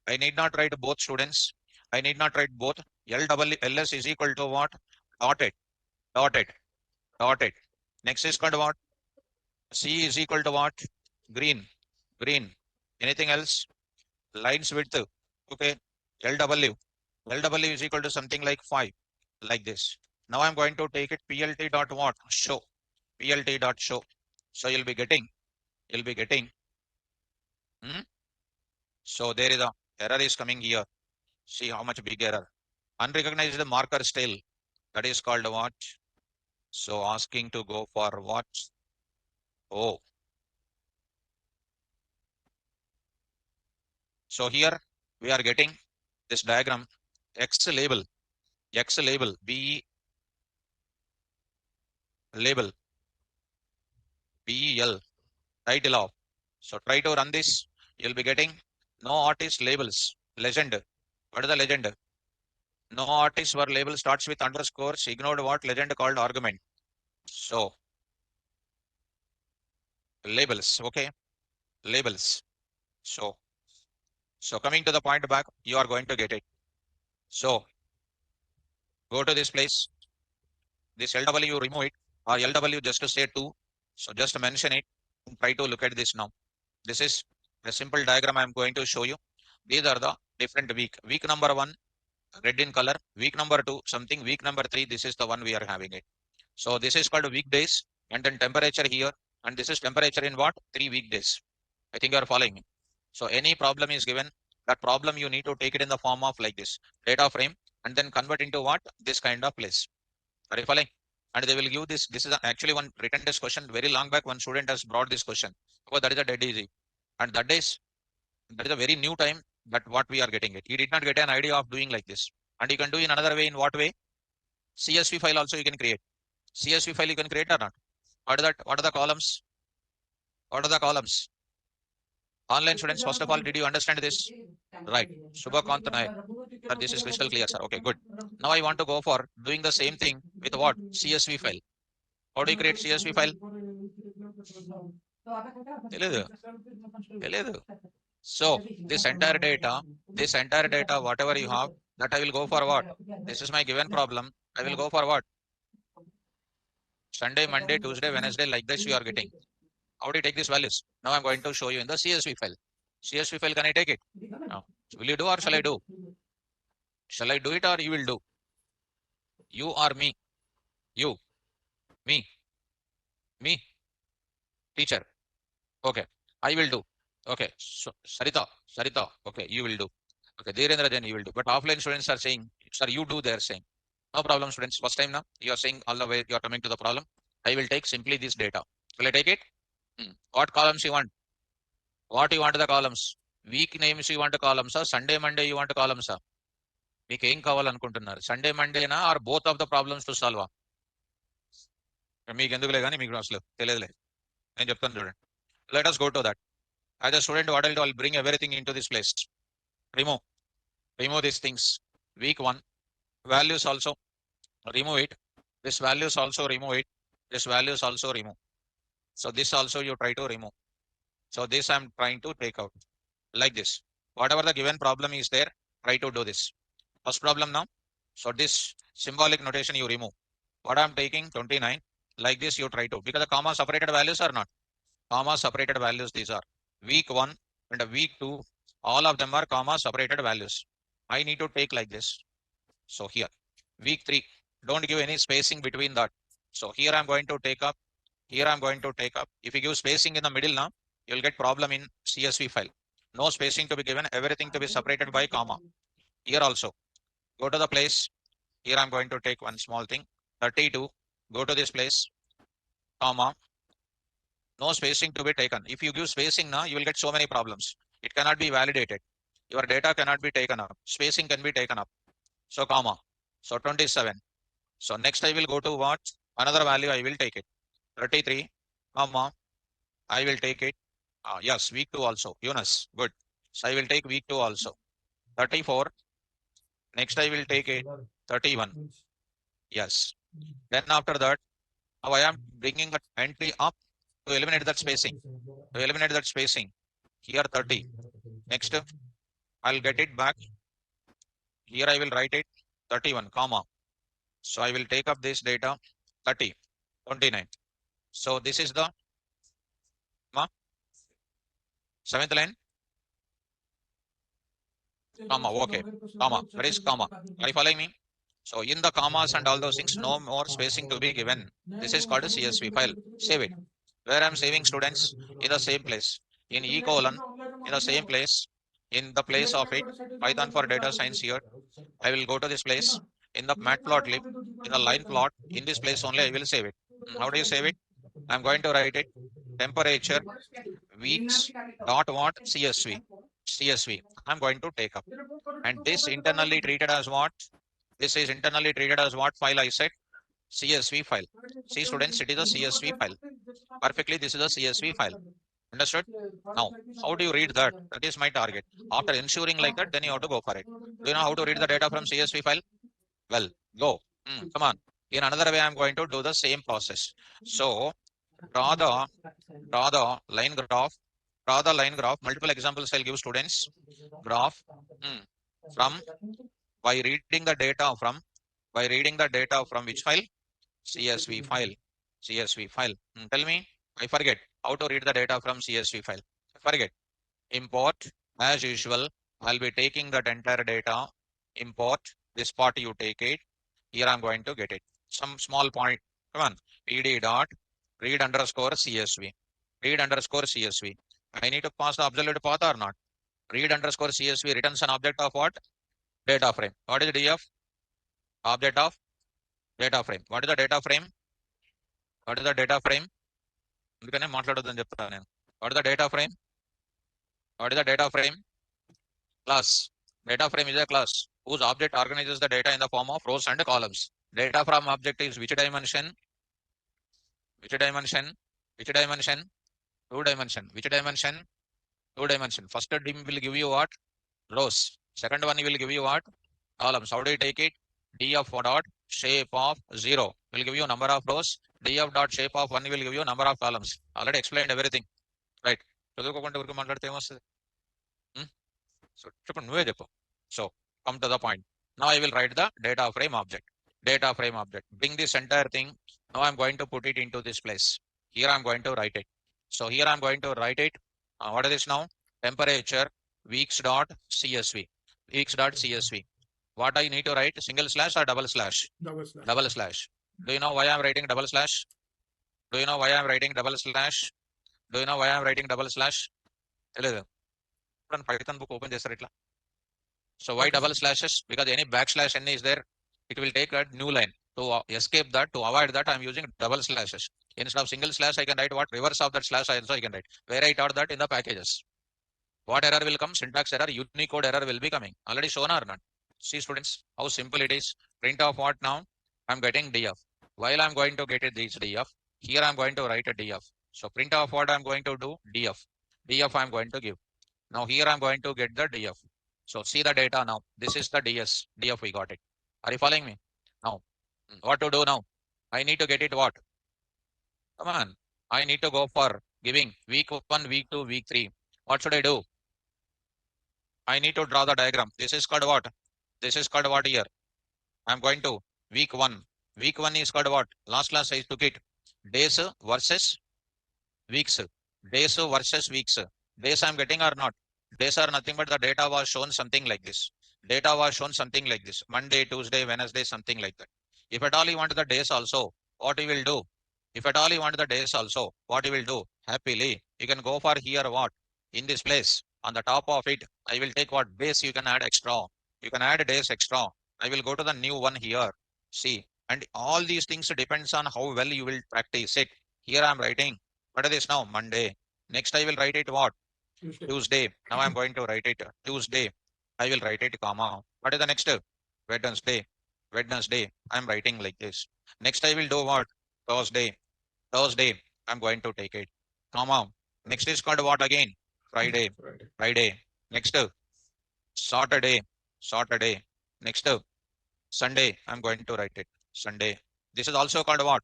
I need not write both, students. I need not write both. LS is equal to what? Dotted. Dotted. Dotted. Next is called what? C is equal to what? Green. Green. Anything else? Lines width. Okay. LW. LW is equal to something like 5. Like this. Now I'm going to take it PLT dot what? Show. PLT dot show. So you'll be getting. Hmm? So there is a error is coming here. See how much big error. Unrecognized marker style. That is called what? So asking to go for what? Oh. So here we are getting this diagram X label, B label, BEL, title of. So try to run this. You'll be getting no artist labels, legend. What is the legend? No artist were label starts with underscores, ignored what legend called argument. So labels, okay, labels. So, so coming to the point back, you are going to get it. So go to this place, this LW remove it, or LW just to say 2. So just mention it and try to look at this now. This is a simple diagram I am going to show you. These are the different week. Week number 1, red in color. Week number 2, something. Week number 3, this is the one we are having it. So this is called weekdays, and then temperature here, and this is temperature in what? 3 weekdays. I think you are following me. So any problem is given, that problem you need to take it in the form of like this data frame, and then convert into what? This kind of place. Are you following? And they will give this. This is actually one written test question. Very long back, one student has brought this question. Because that is a dead easy. And that is a very new time that what we are getting it. He did not get an idea of doing like this. And you can do in another way. In what way? CSV file also you can create. CSV file you can create or not? What are that? What are the columns? What are the columns? Online students, first of all, did you understand this? Right. Subhakant Nayak. Sir, this is crystal clear, sir. Okay, good. Now I want to go for doing the same thing with what? CSV file. How do you create CSV file? తెలియదు. తెలియదు. So this entire data, whatever you have, that I will go for what? This is my given problem. I will go for what? Sunday, Monday, Tuesday, Wednesday, like this you are getting. How do you take these values? Now I'm going to show you in the CSV file. CSV file, can I take it? No. Will you do or shall I do? Shall I do it or you will do? You or me? You. Me. Me. Teacher. Okay. I will do. Okay. So, Sarita. Okay. You will do. Okay. Dheerendra, then you will do. But offline students are saying, sir, you do, they are saying. No problem, students. First time now, you are saying all the way, you are coming to the problem. I will take simply this data. Will I take it? What columns you want? What you want the columns? Week names you want the columns, Sunday, Monday you want columns. మీకు ఏం కావాలనుకుంటున్నారు? Sunday మండేనా or both of the problems to solve? మీకు ఎందుకులే కానీ మీకు అసలు తెలియదులే, నేను చెప్తాను చూడండి. Let us go to that. As a student, what I'll bring everything into this place. Remove these things. Week 1 values also remove it. This values also remove it. This values also remove. So this also you try to remove. So this I'm trying to take out like this. Whatever the given problem is there, try to do this. First problem now. So this symbolic notation you remove. What I'm taking 29. Like this you try to. Because the comma separated values are not. Comma separated values these are. Week 1 and week 2. All of them are comma separated values. I need to take like this. So here. Week 3. Don't give any spacing between that. So here I'm going to take up. Here I'm going to take up. If you give spacing in the middle now, you'll get problem in CSV file. No spacing to be given. Everything to be separated by comma. Here also. Go to the place. Here I'm going to take one small thing. 32. Go to this place. Comma. No spacing to be taken. If you give spacing now, you will get so many problems. It cannot be validated. Your data cannot be taken up. Spacing can be taken up. So comma. So 27. So next I will go to what? Another value I will take it. 33. Comma. I will take it. Yes, week 2 also. Yunus. Good. So I will take week 2 also. 34. Next I will take it. 31. Yes. Then after that, now I am bringing that entry up to eliminate that spacing. Here 30. Next, I'll get it back. Here I will write it 31, comma. So I will take up this data 30, 29. So this is the 7th line. Comma, okay. Comma, where is comma? Are you following me? So in the commas and all those things, no more spacing to be given. This is called a CSV file. Save it. Where I'm saving, students, in the same place. In E colon, in the same place. In the place of it, Python for data science here. I will go to this place. In the MatPlotLib, in the line plot, in this place only I will save it. How do you save it? I'm going to write it. Temperature, weeks, dot what? CSV. CSV. I'm going to take up. And this internally treated as what? This is internally treated as what file I said? CSV file. See students, it is a CSV file. Perfectly, this is a CSV file. Understood? Now, how do you read that? That is my target. After ensuring like that, then you have to go for it. Do you know how to read the data from CSV file? Well, go. Come on. In another way, I'm going to do the same process. So, draw the draw the line graph. Draw the line graph. Multiple examples I'll give students. Graph from by reading the data from which file? CSV file. CSV file. Tell me. I forget how to read the data from CSV file. I forget. Import as usual. I'll be taking that entire data. Import this part. You take it. Here I'm going to get it. Some small point. Come on. PD dot read underscore CSV. Read underscore CSV. I need to pass the absolute path or not? Read underscore CSV returns an object of what? Data frame. What is DF? Object of data frame. What is the data frame? What is the data frame? అందుకనే మాట్లాడొద్దని చెప్తాను నేను. What is the data frame? What is the data frame? Class. Data frame is a class whose object organizes the data in the form of rows and columns. Data from object is which dimension? Which dimension? Which dimension? Two dimension. Which dimension? Two dimension. First dim will give you what? Rows. Second one will give you what? Columns. How do you take it? Df dot shape of 0 will give you number of rows. Df dot shape of 1 will give you number of columns. Already explained everything. Right. చదువుకోకుండా ఊరికి మాట్లాడితే ఏమొస్తుంది? So చెప్పండి, నువ్వే చెప్పు. So come to the point. Now I will write the data frame object. Data frame object. Bring this entire thing. Now I'm going to put it into this place. Here I'm going to write it. So here I'm going to write it. What is this now? Temperature weeks dot CSV. Weeks dot CSV. What I need to write? Single slash or double slash? Double slash. Double slash. Do you know why I'm writing double slash? Do you know why I'm writing double slash? Do you know why I'm writing double slash? తెలియదు. ఇప్పుడు Python book open చేస్తారు ఇట్లా. So why double slashes? Because any backslash n is there, it will take a new line. To escape that, to avoid that, I'm using double slashes. Instead of single slash, I can write what? Reverse of that slash also I can write. Where I taught that in the packages. What error will come? Syntax error, Unicode error will be coming. Already shown or not? See students, how simple it is. Print of what now? I'm getting df. While I'm going to get it this df, here I'm going to write a df. So print of what I'm going to do? Df. Df I'm going to give. Now here I'm going to get the df. So see the data now. This is the df we got it. Are you following me? Now, what to do now? I need to get it what? Come on. I need to go for giving week 1, week 2, week 3. What should I do? I need to draw the diagram. This is called what? This is called what here? I'm going to week 1. Week 1 is called what? Last class I took it. Days versus weeks. Days versus weeks. Days I'm getting or not? Days are nothing but the data was shown something like this. Data was shown something like this. Monday, Tuesday, Wednesday, something like that. If at all you want the days also, what you will do? If at all you want the days also, what you will do? Happily, you can go for here what? In this place, on the top of it, I will take what base you can add extra. You can add days extra. I will go to the new one here. See, and all these things depends on how well you will practice it. Here I'm writing. What is this now? Monday. Next I will write it what? Tuesday. Now I'm going to write it Tuesday. I will write it comma. What is the next? Wednesday. Wednesday. I'm writing like this. Next I will do what? Thursday. Thursday. I'm going to take it comma. Next is called what again? Friday. Friday. Next Saturday. Saturday. Next Sunday. I'm going to write it Sunday. This is also called what?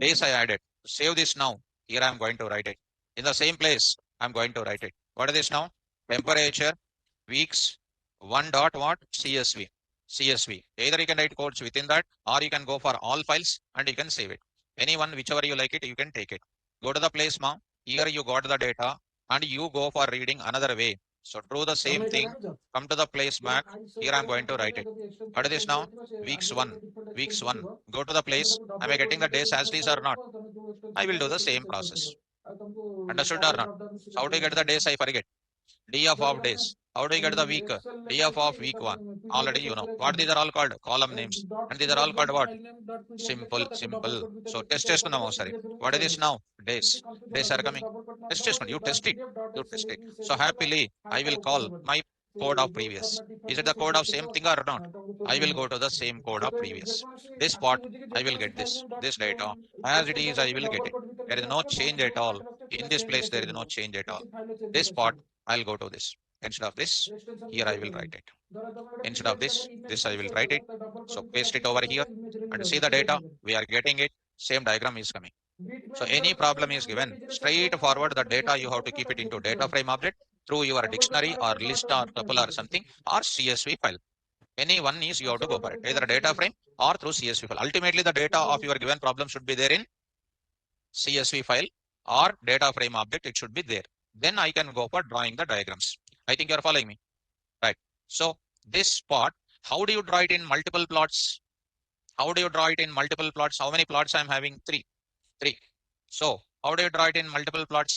Days I added. Save this now. Here I'm going to write it. In the same place, I'm going to write it. What is this now? Temperature, weeks, 1 dot what? CSV. CSV. Either you can write codes within that, or you can go for all files and you can save it. Anyone, whichever you like it, you can take it. Go to the place now. Here you got the data and you go for reading another way. So do the same thing. Come to the place back. Here I'm going to write it. What is this now? Weeks 1. Weeks 1. Go to the place. Am I getting the days as these or not? I will do the same process. Understood or not? So how do you get the days? I forget. Df of days. How do you get the week? Df of week 1. already you know what these are all called, column names, and these are all called what, simple, simple. So test చేసుకుందాం ఒకసారి. What is this now? Days. Days are coming. Test చేసుకోండి. You test it. You test it. So happily I will call my code of previous. Is it the code of same thing or not? I will go to the same code of previous. This part I will get this data as it is. I will get it. There is no change at all. In this place there is no change at all. This part I'll go to this. Instead of this, here I will write it. Instead of this I will write it. So paste it over here and see the data. We are getting it. Same diagram is coming. So any problem is given, straight forward the data you have to keep it into data frame object through your dictionary or list or tuple or something or CSV file. Any one is you have to go for it, either data frame or through CSV file. Ultimately the data of your given problem should be there in CSV file or data frame object. It should be there. Then I can go for drawing the diagrams. I think you are following me, right? So this part, how do you draw it in multiple plots? How do you draw it in multiple plots? How many plots I am having? Three. So how do you draw it in multiple plots?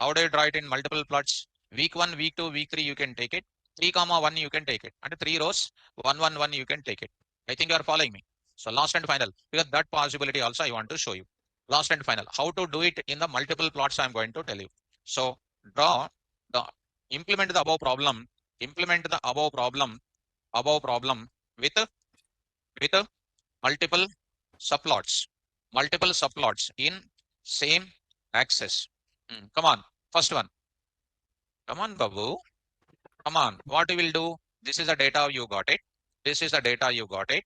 How do you draw it in multiple plots? Week 1, week 2, week 3 you can take it. 3, 1 you can take it. And 3 rows, 1, 1, 1 you can take it. I think you are following me. So last and final, because that possibility also I want to show you. Last and final, how to do it in the multiple plots I am going to tell you. So draw the, implement the above problem, implement the above problem with multiple subplots in same axis. Come on, first one. Come on, Babu. Come on. What we will do? This is the data you got it. This is the data you got it.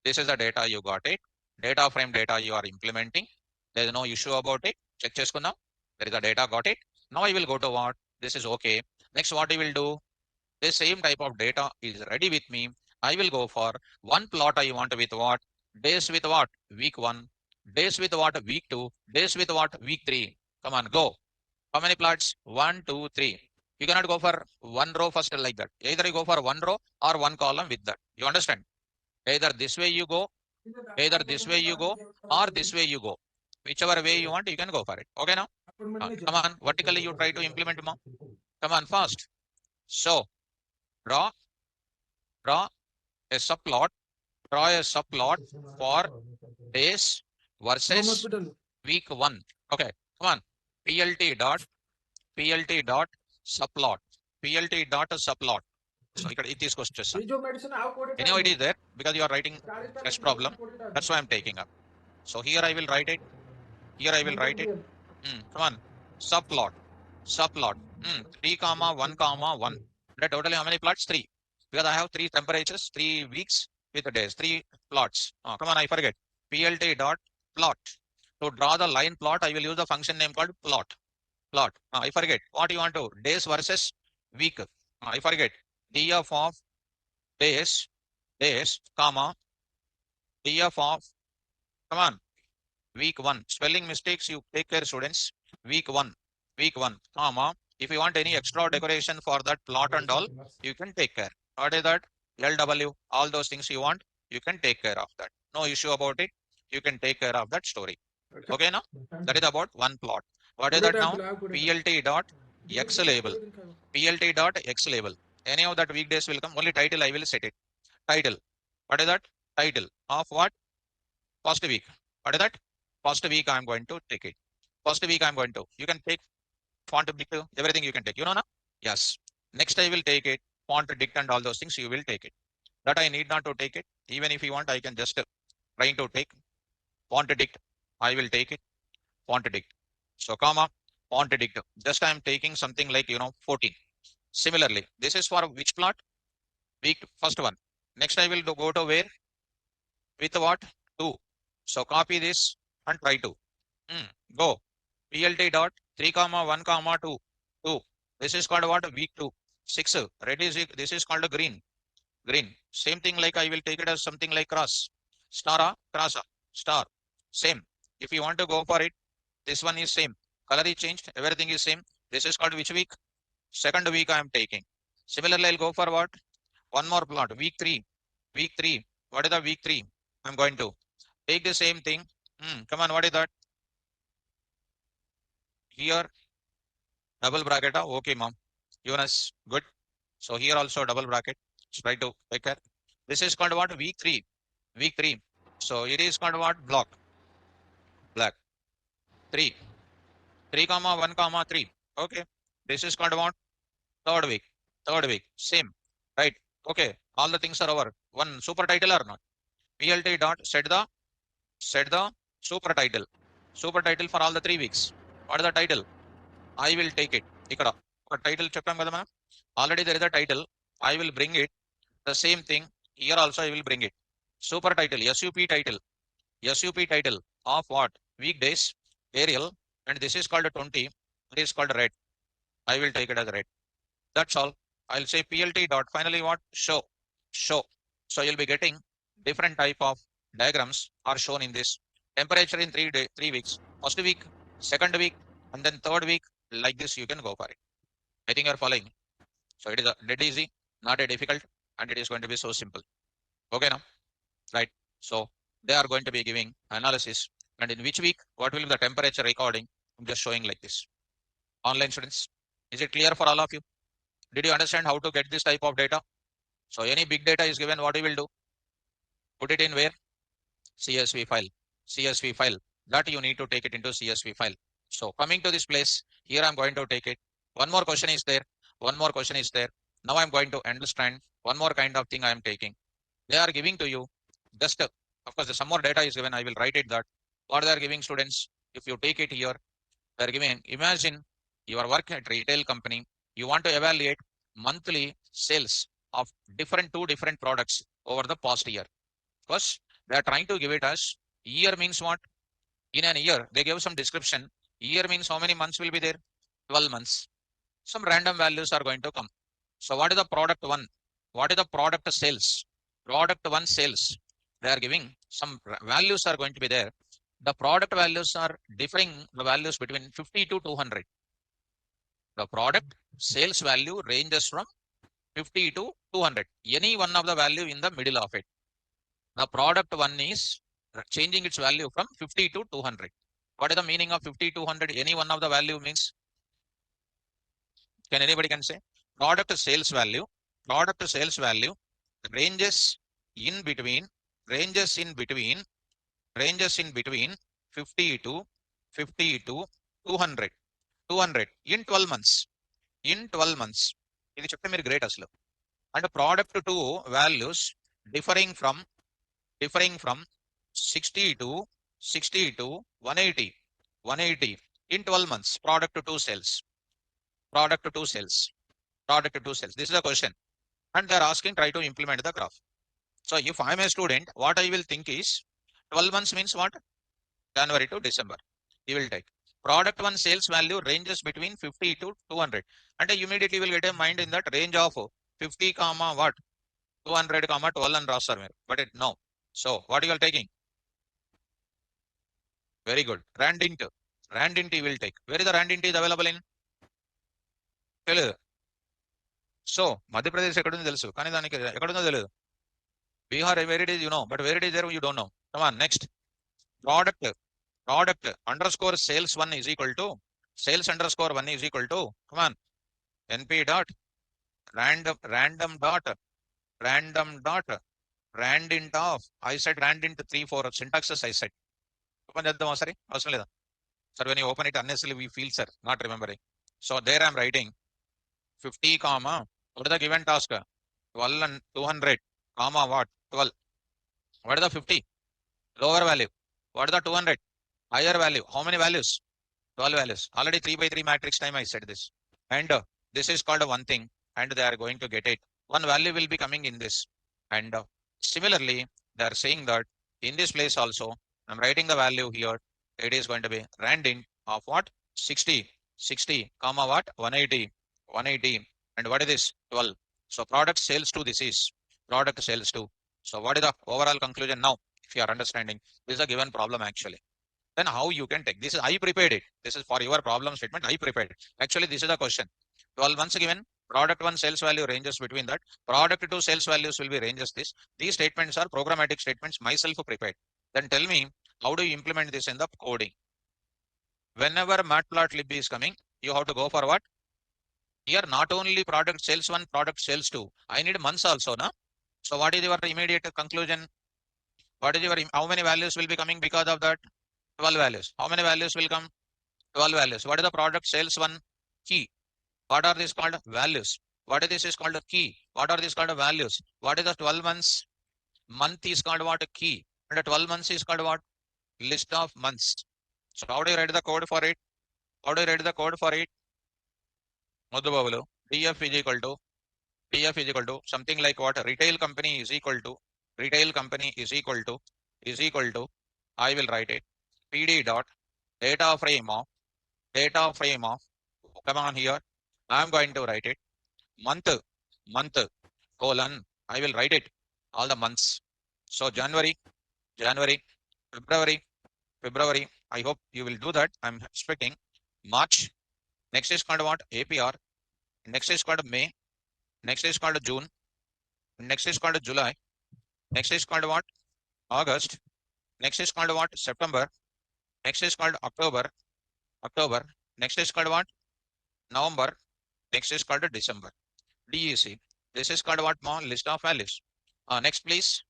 This is the data you got it. Data frame data you are implementing. There is no issue about it. Check cheskunna. There is the data got it. Now I will go to what? This is okay. Next, what we will do? This same type of data is ready with me. I will go for one plot. I want with what? Days with what? Week 1. Days with what? Week 2. Days with what? Week 3. Come on, go. How many plots? 1, 2, 3. You cannot go for one row first like that. Either you go for one row or one column with that. You understand? Either this way you go, either this way you go, or this way you go. Whichever way you want, you can go for it. Okay now? Come on, vertically you try to implement more. Come on, fast. So draw a subplot. Draw a subplot for days versus week 1. Okay, come on. plt dot subplot. plt dot subplot. So it is question. Anyway, it is there because you are writing fresh problem. That's why I'm taking up. So here I will write it. Here I will write it. Come on. Subplot. 3, 1, 1. That totally how many plots? 3. Because I have 3 temperatures, 3 weeks with the days, 3 plots. Come on, I forget. plt dot plot. To draw the line plot, I will use the function name called plot. I forget. What you want to? Days versus week. I forget. df of days, comma, df of, come on, week 1. Spelling mistakes, you take care, students. Week 1, comma. If you want any extra decoration for that plot and all, you can take care. What is that? LW, all those things you want, you can take care of that. No issue about it. You can take care of that story. Okay, now? That is about one plot. What is that now? plt dot x label. plt dot x label. Any of that weekdays will come. Only title I will set it. Title. What is that? Title of what? First week. What is that? First week I am going to take it. First week I am going to. You can take font dict, everything you can take. You know now? Yes. Next I will take it. Font dict and all those things you will take it. That I need not to take it. Even if you want, I can just trying to take font dict. I will take it. Font dict. So comma font dict. Just I am taking something like 14. Similarly, this is for which plot? Week first one. Next I will go to where? With what? 2. So copy this and try to. Go. plt dot 3, 1, 2. 2. This is called what? Week 2. 6. Red is, this is called green. Same thing like I will take it as something like cross. Star, cross, star. Same. If you want to go for it, this one is same. Color is changed. Everything is same. This is called which week? Second week I am taking. Similarly, I'll go for what? One more plot. Week 3. What is the week 3? I'm going to take the same thing. Come on, what is that? Here, double bracket. Okay, mom. Jonas, good. So here also double bracket. So try to take care. This is called what? Week 3. Week 3. So it is called what? Block. Black. 3. 3 comma 1 comma 3. Okay. This is called what? Third week. Third week. Same. Right. Okay. All the things are over. One super title or not? PLT dot set the super title. Super title for all the 3 weeks. What is the title? I will take it. ఇక్కడ ఒక title చెప్పాం కదా మనం. Already there is a title. I will bring it. The same thing. Here also I will bring it. Super title. SUP title. SUP title of what? Weekdays. Arial. And this is called 20. This is called red. I will take it as red. That's all. I'll say PLT dot finally what? Show. Show. So you'll be getting different type of diagrams are shown in this. Temperature in 3 weeks. First week, second week, and then third week. Like this, you can go for it. I think you're following. So it is a dead easy, not a difficult, and it is going to be so simple. Okay now, right? So they are going to be giving analysis, and in which week, what will be the temperature recording? I'm just showing like this. Online students, is it clear for all of you? Did you understand how to get this type of data? So any big data is given, what we will do? Put it in where? CSV file. CSV file. That you need to take it into CSV file. So coming to this place, here I'm going to take it. One more question is there. One more question is there. Now I'm going to understand one more kind of thing I am taking. They are giving to you just, of course, some more data is given. I will write it that what they are giving students. If you take it here, they are giving, imagine your work at retail company. You want to evaluate monthly sales of two different products over the past year. First, they are trying to give it as year means what? In an year, they give some description. Year means how many months will be there? 12 months. Some random values are going to come. So what is the product one? What is the product sales? Product one sales. They are giving some values are going to be there. The product values are differing the values between 50 to 200. The product sales value ranges from 50 to 200. Any one of the value in the middle of it. The product one is changing its value from 50 to 200. What is the meaning of 50 to 200? Any one of the value means, can anybody can say? Product sales value ranges in between 50 to 200 in 12 months. In 12 months. ఇది చెప్తే మీరు great అసలు. And product 2 values differing from 60 to 180 in 12 months. Product 2 sales. This is the question. And they are asking, try to implement the graph. So if I am a student, what I will think is 12 months means what? January to December. You will take product one sales value ranges between 50 to 200. And immediately will get a mind in that range of 50 comma what? 200 comma 12 and raster. But it no. So what you are taking? Very good. Randint you will take. Where is the Randint is available in? So Madhya Pradesh ఎక్కడుందో తెలుసు కానీ దానికి ఎక్కడుందో తెలియదు. Bihar where it is you know, but where it is there you don't know. Come on, next. Product underscore sales 1 is equal to sales underscore 1 is equal to, come on, np dot random dot randint of, I said randint 3-4 syntaxes I said. Open చేద్దాం సరే అవసరం లేదా? Sir, when you open it unnecessarily we feel, sir, not remembering. So there I am writing 50 comma, what is the given task? 12 and 200 comma what? 12. What is the 50? Lower value. What is the 200? Higher value. How many values? 12 values. Already 3x3 matrix time I said this. And this is called one thing, and they are going to get it. One value will be coming in this. And similarly, they are saying that in this place also, I'm writing the value here. It is going to be randint of what? 60 comma what? 180. And what is this? 12. So product sales to this is product sales to. So what is the overall conclusion now? If you are understanding, this is a given problem actually. Then how you can take this? Is I prepared it. This is for your problem statement. I prepared it. Actually, this is the question. 12 once given. Product 1 sales value ranges between that. Product 2 sales values will be ranges this. These statements are programmatic statements myself prepared. Then tell me, how do you implement this in the coding? Whenever MatPlotLib is coming, you have to go for what? Here, not only product sales 1, product sales 2. I need months also, na? So what is your immediate conclusion? What is your, how many values will be coming because of that? 12 values. How many values will come? 12 values. What is the product sales 1 key? What are these called? Values. What is this is called a key? What are these called values? What is the 12 months? Month is called what? A key. And the 12 months is called what? List of months. So how do you write the code for it? How do you write the code for it? Madhu Babulu. DF is equal to DF is equal to something like what? Retail company is equal to retail company is equal to I will write it PD dot data frame of come on here. I am going to write it month month colon. I will write it all the months. So January, February. I hope you will do that. I'm expecting March. Next is called what? APR. Next is called May. Next is called June. Next is called July. Next is called what? August. Next is called what? September. Next is called October. October. Next is called what? November. Next is called December. DEC. This is called what? More list of values. Next, please.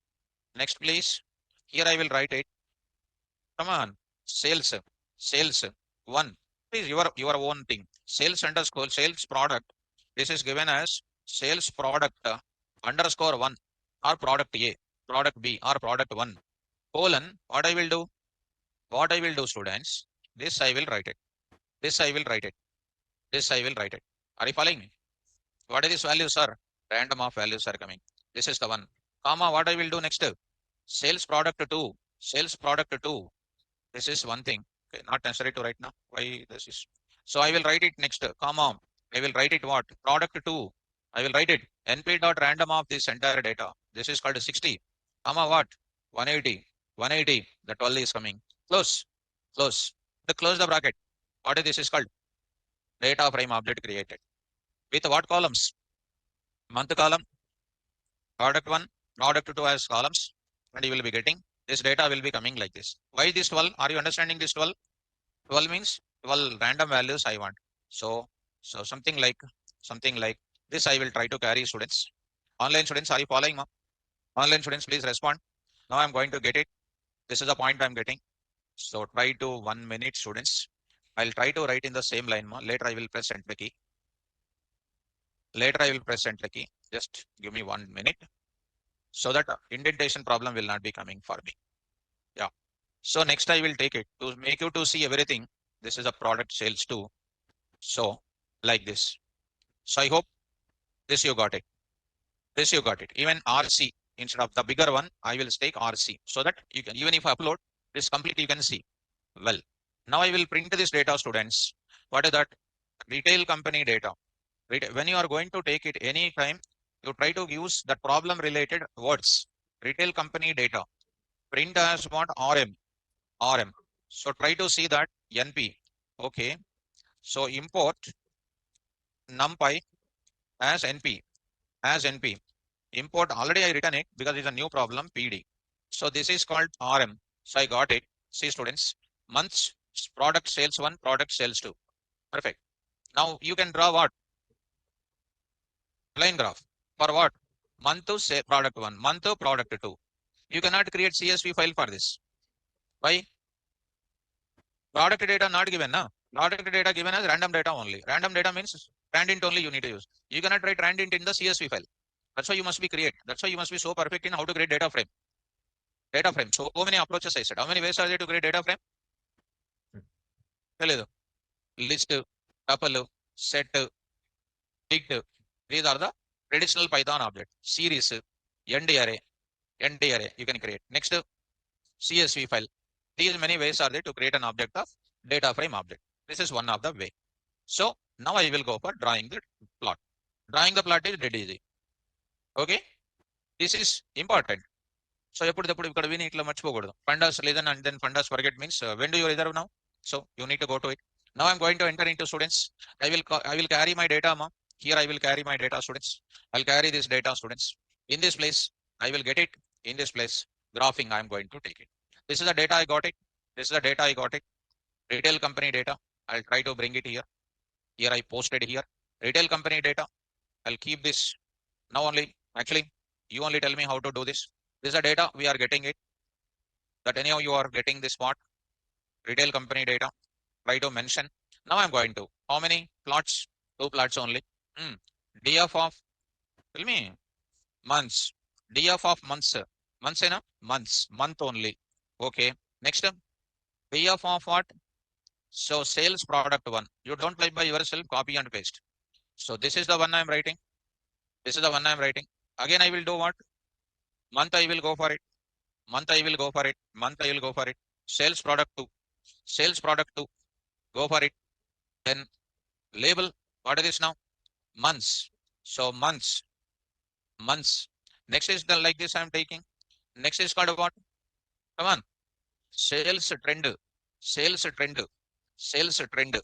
Next, please. Here I will write it. Come on. Sales. Sales. One. Please your own thing. Sales underscore sales product. This is given as sales product underscore 1 or product A, product B or product 1 colon. What I will do? What I will do, students? This I will write it. This I will write it. This I will write it. Are you following me? What are these values, sir? Random of values are coming. This is the one. Comma, what I will do next? Sales product 2. Sales product 2. This is one thing. Okay, not necessary to write now. Why this is? So I will write it next. Comma. I will write it what? Product 2. I will write it np dot random of this entire data. This is called 60. Comma what? 180. 180. The 12 is coming. Close. Close. The close the bracket. What is this is called? Data frame object created. With what columns? Month column, product 1, product 2 as columns, and you will be getting this data will be coming like this. Why this 12? Are you understanding this 12? 12 means 12 random values I want. So something like this I will try to carry, students. Online students, are you following? Ma? Online students, please respond. Now I'm going to get it. This is the point I'm getting. So try to 1 minute, students. I'll try to write in the same line. Ma. Later I will press enter key. Later I will press enter key. Just give me 1 minute so that indentation problem will not be coming for me. Yeah. So next I will take it to make you to see everything. This is a product sales too. So like this. So I hope this you got it. This you got it. Even RC instead of the bigger one, I will take RC so that you can, even if I upload this completely, you can see. Well, now I will print this data, students. What is that? Retail company data. When you are going to take it any time, you try to use the problem related words. Retail company data. Print as what? RM. So try to see that NP. Okay. So import NumPy as NP. As NP. Import, already I written it because it's a new problem, PD. So this is called RM. So I got it. See, students. Months, product sales 1, product sales 2. Perfect. Now you can draw what? Line graph. For what? Month to say product 1, month to product 2. You cannot create CSV file for this. Why? Product data not given, na? Product data given as random data only. Random data means randint only you need to use. You cannot write randint in the CSV file. That's why you must be create. That's why you must be so perfect in how to create data frame. Data frame. So many approaches I said. How many ways are there to create data frame? List, tuple, set, dict. These are the traditional Python object. Series, end array, you can create. Next, CSV file. These many ways are there to create an object of data frame object. This is one of the way. So now I will go for drawing the plot. Drawing the plot is dead easy. Okay. This is important. So ikkada vini itla marchipokudadu. Pandas listen and then pandas forget means when do you reserve now? So you need to go to it. Now I'm going to enter into students. I will carry my data, ma. Here I will carry my data, students. I'll carry this data, students. In this place, I will get it. In this place, graphing, I'm going to take it. This is the data I got it. This is the data I got it. Retail company data. I'll try to bring it here. Here I posted here. Retail company data. I'll keep this now only. Actually, you only tell me how to do this. This is the data we are getting it. That any of you are getting this part. Retail company data. Try to mention. Now I'm going to. How many plots? 2 plots only. DF of, tell me, months. DF of months. Months in a months. Month only. Okay. Next, DF of what? So sales product one. You don't type by yourself, copy and paste. So this is the one I'm writing. This is the one I'm writing. Again, I will do what? Month I will go for it. Month I will go for it. Month I will go for it. Sales product two. Sales product two. Go for it. Then label. What is this now? Months. So months. Months. Next is the like this I'm taking. Next is called what? Come on. Sales trend. Sales trend. Sales trend.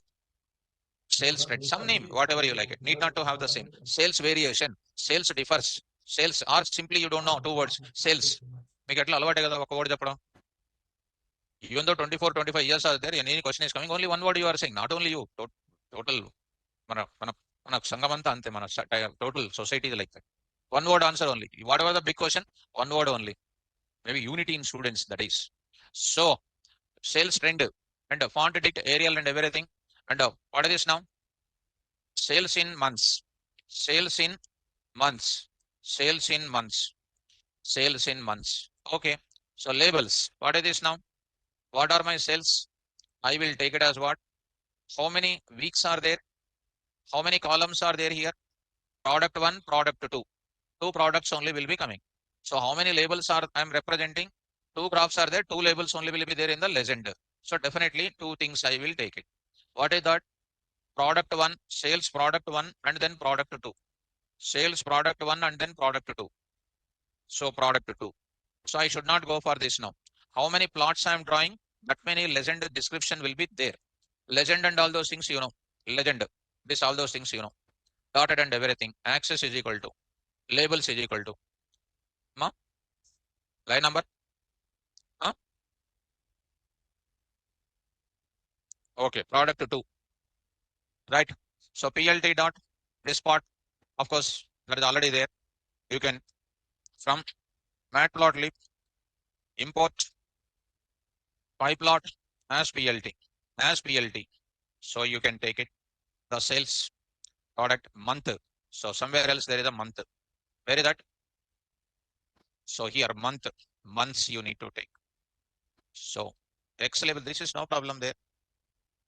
Sales trend. Some name, whatever you like it. Need not to have the same. Sales variation. Sales differs. Sales or simply you don't know 2 words. Sales. మీకు ఎట్లా అలవాటే కదా ఒక word చెప్పడం. Even though 24, 25 years are there, any question is coming, only one word you are saying. Not only you. Total మన మన మన సంఘం అంతా అంతే, మన total society is like that. One word answer only. Whatever the big question, one word only. Maybe unity in students, that is. So sales trend and font edit, Arial and everything. And what is this now? Sales in months. Sales in months. Sales in months. Sales in months. Okay. So labels. What is this now? What are my sales? I will take it as what? How many weeks are there? How many columns are there here? Product one, product two. 2 products only will be coming. So how many labels are I'm representing? 2 graphs are there. 2 labels only will be there in the legend. So definitely 2 things I will take it. What is that? Product one, sales product one, and then product two. Sales product one and then product two. So product two. So I should not go for this now. How many plots I am drawing? That many legend description will be there. Legend and all those things, you know. Legend. This all those things, you know. Dotted and everything. Access is equal to. Labels is equal to. Ma? Line number? Huh? Okay. Product two. Right. So PLT dot. This part, of course, that is already there. You can from MatPlotLib import pyplot as PLT. As PLT. So you can take it. The sales product month. So somewhere else there is a month. Where is that? So here month, months you need to take. So X label, this is no problem there.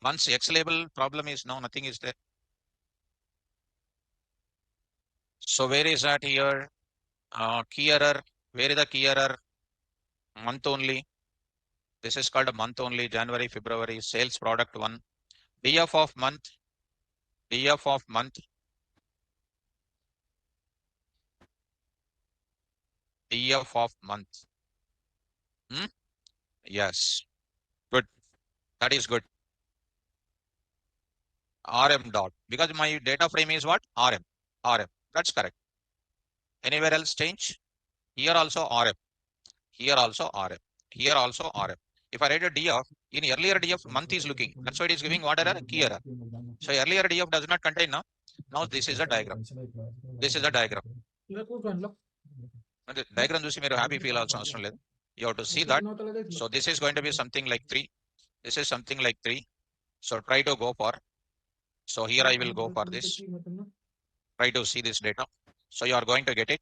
Months X label problem is no, nothing is there. So where is that here? Key error. Where is the key error? Month only. This is called a month only. January, February. Sales product one. DF of month. DF of month. DF of month. Yes. Good. That is good. RM dot. Because my data frame is what? RM. RM. That's correct. Anywhere else change? Here also RM. Here also RM. Here also RM. If I write a DF, in earlier DF, month is looking. That's why it is giving what error? Key error. So earlier DF does not contain now. Now this is a diagram. This is a diagram. And the diagram చూసి మీరు happy feel also అవసరం లేదు. You have to see that. So this is going to be something like 3. This is something like 3. So try to go for. So here I will go for this. Try to see this data. So you are going to get it.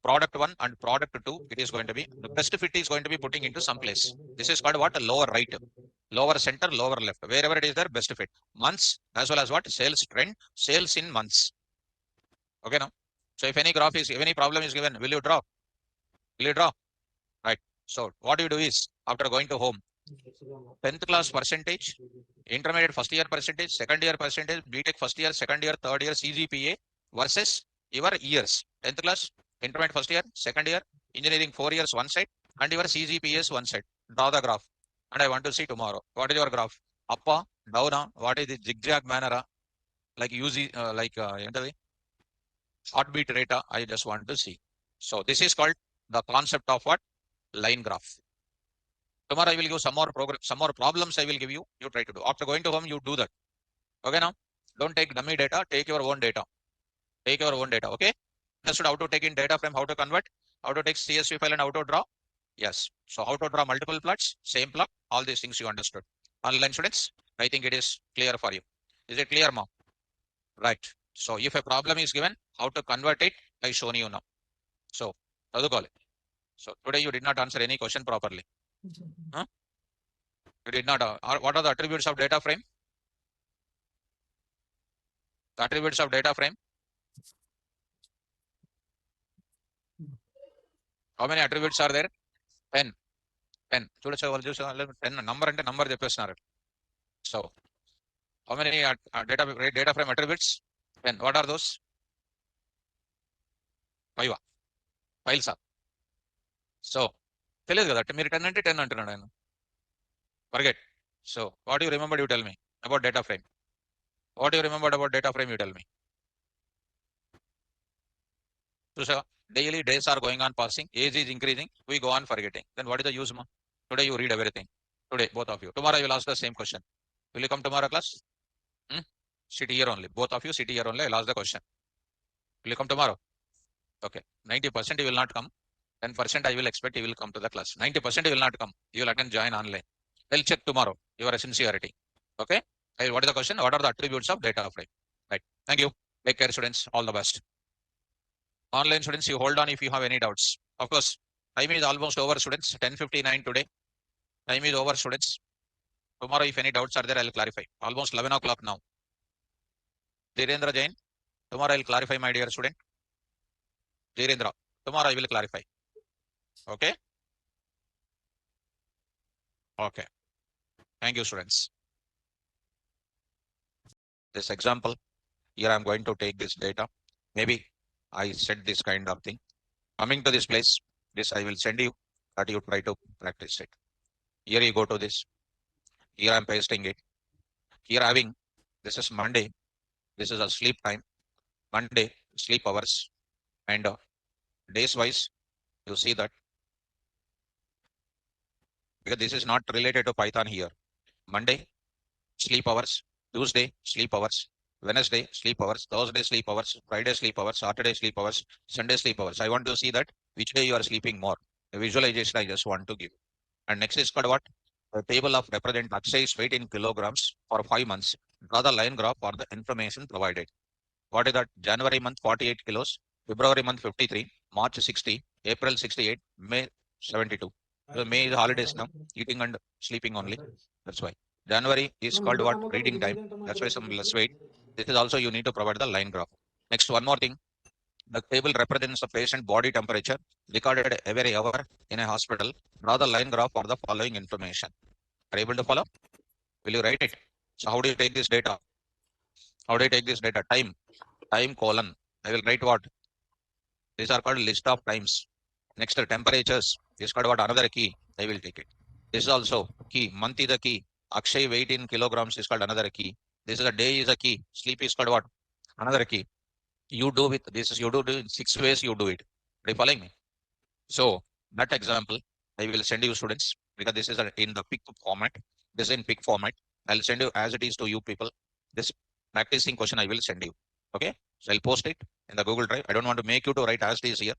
Product one and product two, it is going to be the best fit is going to be putting into some place. This is called what? A lower right, lower center, lower left. Wherever it is there, best fit. Months as well as what? Sales trend, sales in months. Okay now. So if any graph is, if any problem is given, will you draw? Will you draw? Right. So what you do is after going to home, 10th class percentage, intermediate first year percentage, second year percentage, BTech first year, second year, third year CGPA versus your years. 10th class, intermediate first year, second year, engineering 4 years one side, and your CGPS one side. Draw the graph. And I want to see tomorrow. What is your graph? Upper, down, what is the zigzag manner? Like UZ, heartbeat rate, I just want to see. So this is called the concept of what? Line graph. Tomorrow I will give some more problems I will give you. You try to do. After going to home, you do that. Okay now? Don't take dummy data, take your own data. Take your own data, okay? Understood how to take in data frame, how to convert, how to take CSV file and how to draw? Yes. So how to draw multiple plots, same plot, all these things you understood. Online students, I think it is clear for you. Is it clear, ma'am? Right. So if a problem is given, how to convert it, I shown you now. So, so today you did not answer any question properly. Huh? You did not. What are the attributes of data frame? The attributes of data frame. How many attributes are there? 10. 10. చూడొచ్చు వాళ్ళు చూసే 10 number అంటే number చెప్పేస్తున్నారు. So how many data frame attributes? 10. What are those? 5. Files are. So తెలియదు కదా మీరు 10 అంటే 10 అంటున్నాడు ఆయన. Forget. So what do you remember? You tell me about data frame. What do you remember about data frame? You tell me. So daily days are going on passing, age is increasing, we go on forgetting. Then what is the use, ma? Today you read everything. Today, both of you. Tomorrow I will ask the same question. Will you come tomorrow class? Sit here only. Both of you sit here only. I'll ask the question. Will you come tomorrow? Okay. 90% you will not come. 10% I will expect you will come to the class. 90% you will not come. You will attend join online. I'll check tomorrow your sincerity. Okay. What is the question? What are the attributes of data frame? Right. Thank you. Take care, students. All the best. Online students, you hold on if you have any doubts. Of course, time is almost over, students. 10:59 today. Time is over, students. Tomorrow, if any doubts are there, I'll clarify. Almost 11 o'clock now. Dhirendra Jain, tomorrow I'll clarify, my dear student. Dhirendra, tomorrow I will clarify. Okay? Okay. Thank you, students. This example, here I'm going to take this data. Maybe I said this kind of thing. Coming to this place, this I will send you that you try to practice it. Here you go to this. Here I'm pasting it. Here having, this is Monday. This is a sleep time. Monday, sleep hours. And days wise, you see that. Because this is not related to Python here. Monday, sleep hours. Tuesday, sleep hours. Wednesday, sleep hours. Thursday, sleep hours. Friday, sleep hours. Saturday, sleep hours. Sunday, sleep hours. I want to see that which day you are sleeping more. The visualization I just want to give. And next is called what? The table of represent exercise weight in kilograms for 5 months. Draw the line graph for the information provided. What is that? January month 48 kilos, February month 53, March 60, April 68, May 72. So May is holidays now, eating and sleeping only. That's why. January is called what? Reading time. That's why some less weight. This is also you need to provide the line graph. Next, one more thing. The table represents the patient body temperature recorded every hour in a hospital. Draw the line graph for the following information. Are you able to follow? Will you write it? So how do you take this data? How do you take this data? Time colon. I will write what? These are called list of times. Next, temperatures. This is called what? Another key. I will take it. This is also key. Month is a key. Akshay weight in kilograms is called another key. This is a day is a key. Sleep is called what? Another key. You do with this is you do in 6 ways you do it. Are you following me? So that example I will send you, students, because this is in the pic format. This is in pic format. I'll send you as it is to you people. This practicing question I will send you. Okay. So I'll post it in the Google Drive. I don't want to make you to write as it is here.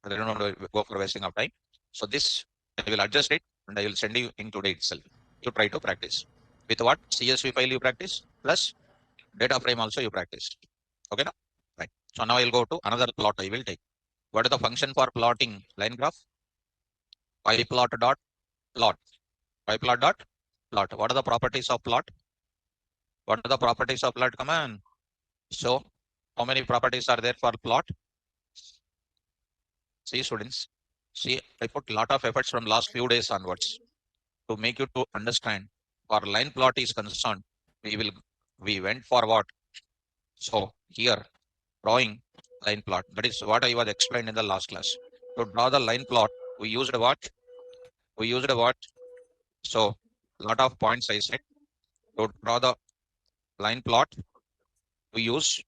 I don't want to go for wasting of time. So this I will adjust it and I will send you in today itself. You try to practice. With what? CSV file you practice plus data frame also you practice. Okay, now? Right. So now I'll go to another plot I will take. What is the function for plotting line graph? Pyplot dot plot. Pyplot dot plot. What are the properties of plot? What are the properties of plot? Come on. So how many properties are there for plot? See, students. See, I put a lot of efforts from last few days onwards to make you to understand. For line plot is concerned, we went for what? So here, drawing line plot. That is what I was explained in the last class. To draw the line plot, we used what? We used what? So lot of points I said. To draw the line plot, we use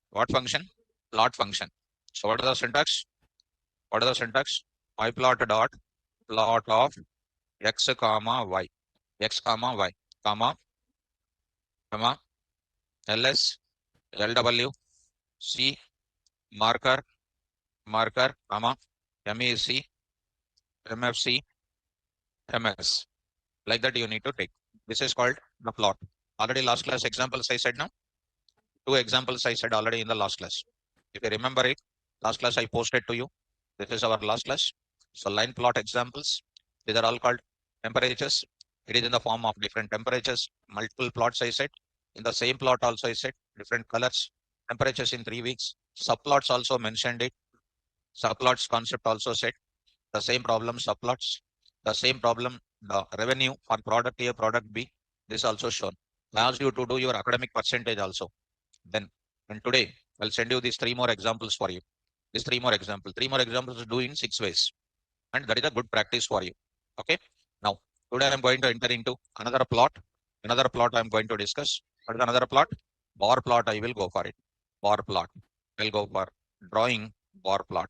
what function? Plot function. So what is the syntax? What is the syntax? Pyplot dot plot of x comma y. X comma y comma LS, LW, C, marker, comma, MEC, MFC, MS. Like that you need to take. This is called the plot. Already last class examples I said now. Two examples I said already in the last class. If you remember it, last class I posted to you. This is our last class. So line plot examples. These are all called temperatures. It is in the form of different temperatures. Multiple plots I said. In the same plot also I said different colors. Temperatures in 3 weeks. Subplots also mentioned it. Subplots concept also said. The same problem subplots. The same problem, the revenue for product A, product B. This also shown. I asked you to do your academic percentage also. Then, and today I'll send you these three more examples for you. These three more examples do in 6 ways, and that is a good practice for you. Okay. Now, today I'm going to enter into another plot. Another plot I'm going to discuss. What is another plot? Bar plot. I will go for it. Bar plot. I'll go for drawing bar plot.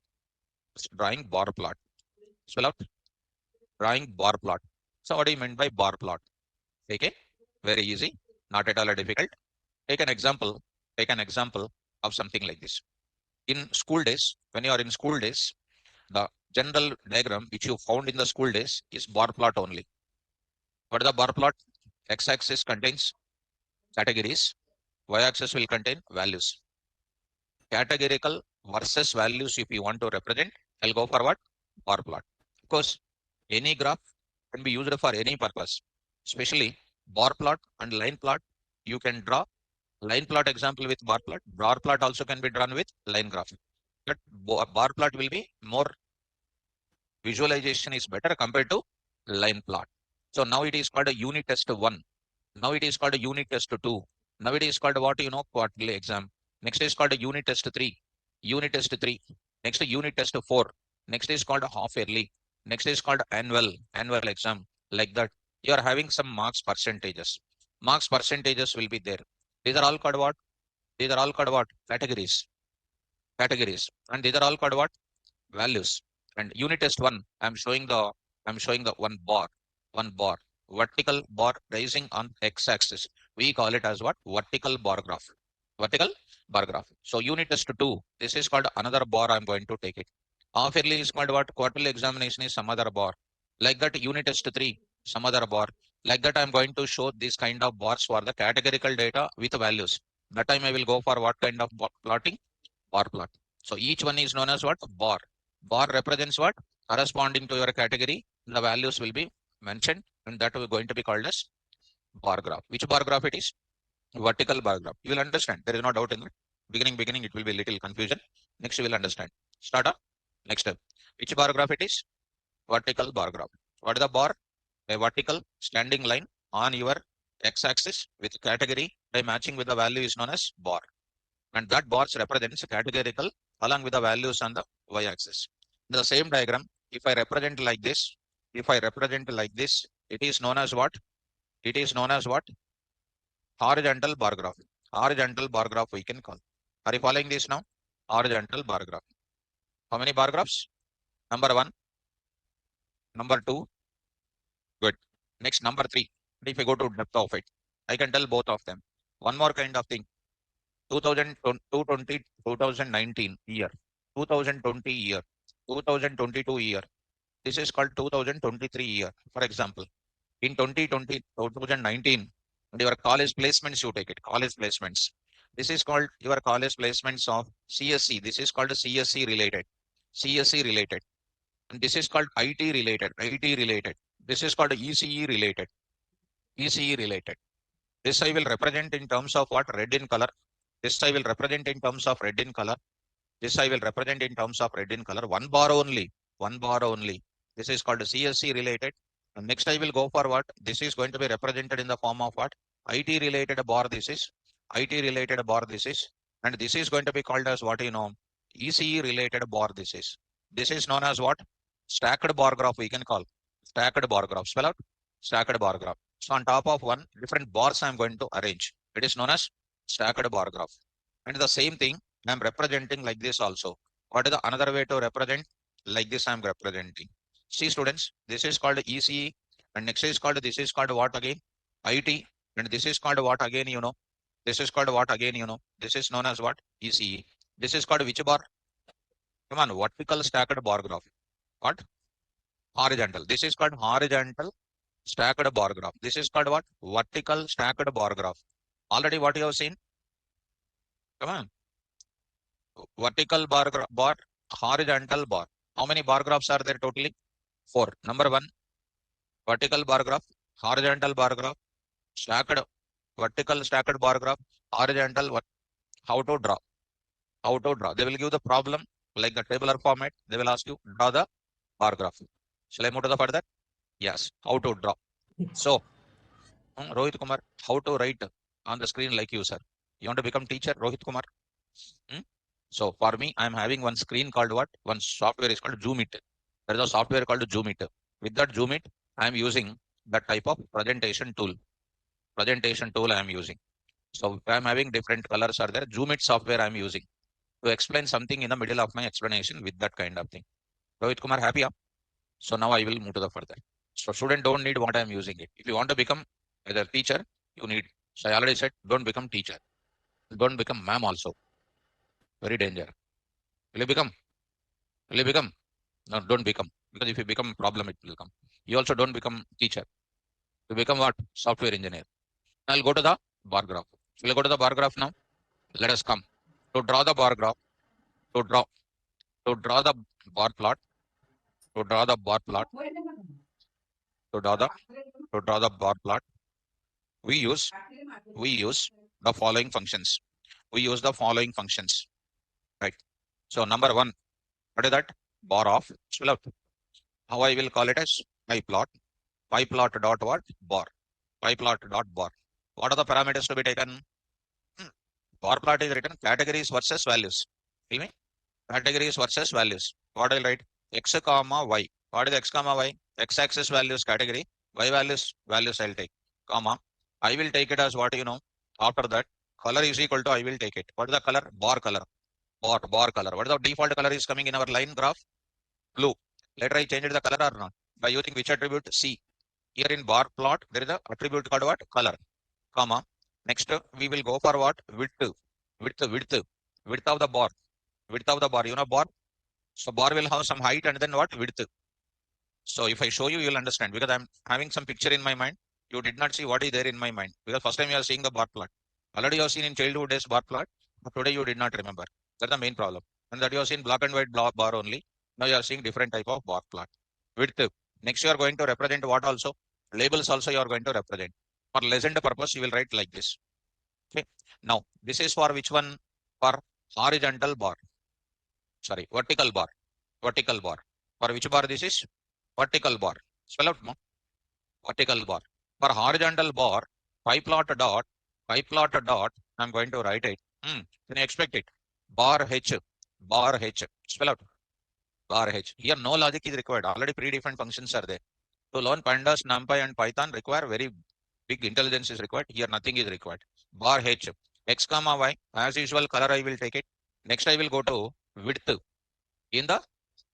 Drawing bar plot. Spell out drawing bar plot. So, what do you mean by bar plot? Okay. Very easy. Not at all difficult. Take an example. Take an example of something like this. In school days, when you are in school days, the general diagram which you found in the school days is bar plot only. What is the bar plot? X-axis contains categories, y-axis will contain values. Categorical versus values if you want to represent, I'll go for what? Bar plot. Of course, any graph can be used for any purpose, especially bar plot and line plot. You can draw line plot example with bar plot. Bar plot also can be drawn with line graph. But bar plot will be more visualization is better compared to line plot. So now it is called a unit test 1. Now it is called a unit test 2. Now it is called what quarterly exam. Next is called a unit test 3. Unit test 3. Next unit test 4. Next is called a half yearly. Next is called annual exam. Like that. You are having some marks percentages. Marks percentages will be there. These are all called what? These are all called what? Categories. Categories. And these are all called what? Values. And unit test 1, I'm showing the one bar, vertical bar rising on x-axis. We call it as what? Vertical bar graph. Vertical bar graph. So unit test 2, this is called another bar. I'm going to take it. Half yearly is called what? Quarterly examination is some other bar. Like that, unit test 3, some other bar. Like that, I'm going to show this kind of bars for the categorical data with values. That time I will go for what kind of plotting? Bar plot. So each one is known as what? Bar. Bar represents what? Corresponding to your category, the values will be mentioned, and that is going to be called as bar graph. Which bar graph it is? Vertical bar graph. You will understand. There is no doubt in that. Beginning, it will be little confusion. Next, you will understand. Start up. Next step. Which bar graph it is? Vertical bar graph. What is the bar? A vertical standing line on your x-axis with category by matching with the value is known as bar. And that bars represents categorical along with the values on the y-axis. In the same diagram, if I represent like this, it is known as what? It is known as what? Horizontal bar graph. Horizontal bar graph we can call. Are you following this now? Horizontal bar graph. How many bar graphs? Number 1, number 2. Good. Next, number 3. If I go to depth of it, I can tell both of them. One more kind of thing. 2019 year, 2020 year, 2022 year. This is called 2023 year. For example, in 2019, your college placements, you take it, college placements. This is called your college placements of CSC. This is called CSC related. CSC related. And this is called IT related. IT related. This is called ECE related. ECE related. This I will represent in terms of what? Red in color. This I will represent in terms of red in color. This I will represent in terms of red in color. One bar only. One bar only. This is called CSC related. And next I will go for what? This is going to be represented in the form of what? IT related bar this is. IT related bar this is. And this is going to be called as what ECE related bar this is. This is known as what? Stacked bar graph we can call. Stacked bar graph. Spell out. Stacked bar graph. So on top of one, different bars I am going to arrange. It is known as stacked bar graph. And the same thing I am representing like this also. What is the another way to represent? Like this I am representing. See students, this is called ECE and next is called, this is called what again? IT, and this is called what again, This is called what again, this is known as what? ECE. This is called which bar? Come on, vertical stacked bar graph. What? Horizontal. This is called horizontal stacked bar graph. This is called what? Vertical stacked bar graph. Already what you have seen? Come on. Vertical bar, horizontal bar. How many bar graphs are there totally? 4. Number 1, vertical bar graph, horizontal bar graph, stacked, vertical stacked bar graph, horizontal. How to draw? How to draw? They will give the problem like the tabular format. They will ask you draw the bar graph. Shall I move to the further? Yes. How to draw? So, Rohit Kumar, how to write on the screen like you, sir? You want to become teacher, Rohit Kumar? Hmm? So for me, I'm having one screen called what? One software is called Zoom It. There is a software called Zoom It. With that Zoom It, I'm using that type of presentation tool. Presentation tool I'm using. So I'm having different colors are there. Zoom It software I'm using to explain something in the middle of my explanation with that kind of thing. Rohit Kumar, happy? Huh? So now I will move to the further. So student don't need what I'm using it. If you want to become either teacher, you need. So I already said, don't become teacher. Don't become ma'am also. Very danger. Will you become? Will you become? No, don't become. Because if you become problem, it will come. You also don't become teacher. You become what? Software engineer. I'll go to the bar graph. We'll go to the bar graph now. Let us come. To draw the bar graph, to draw the bar plot, to draw the bar plot, to draw the bar plot, we use the following functions. We use the following functions. Right. So number 1, what is that? Bar of slope. How I will call it as pyplot. Pyplot dot what? Bar. Pyplot dot bar. What are the parameters to be taken? Bar plot is written categories versus values. See me? Categories versus values. What I'll write? X comma Y. What is X comma Y? X axis values category. Y values I'll take. Comma. I will take it as what After that, color is equal to I will take it. What is the color? Bar color. Bar color. What is the default color is coming in our line graph? Blue. Later I changed the color or not? By using which attribute? C. Here in bar plot, there is a attribute called what? Color. Comma. Next, we will go for what? Width. Width of the bar. Width of the bar. Bar. So bar will have some height and then what? Width. So if I show you, you'll understand because I'm having some picture in my mind. You did not see what is there in my mind because first time you are seeing the bar plot. Already you have seen in childhood days bar plot, but today you did not remember. That's the main problem. And that you have seen black and white bar only. Now you are seeing different type of bar plot. Width. Next you are going to represent what also? Labels also you are going to represent. For legend purpose, you will write like this. Okay. Now this is for which one? For horizontal bar. Sorry, vertical bar. Vertical bar. For which bar this is? Vertical bar. Spell out more. Vertical bar. For horizontal bar, pyplot dot, I'm going to write it. Can you expect it? Bar H. Bar H. Spell out. Bar H. Here no logic is required. Already predefined functions are there. To learn Pandas, NumPy and Python require very big intelligence is required. Here nothing is required. Bar H. X comma Y. As usual, color I will take it. Next I will go to width. In the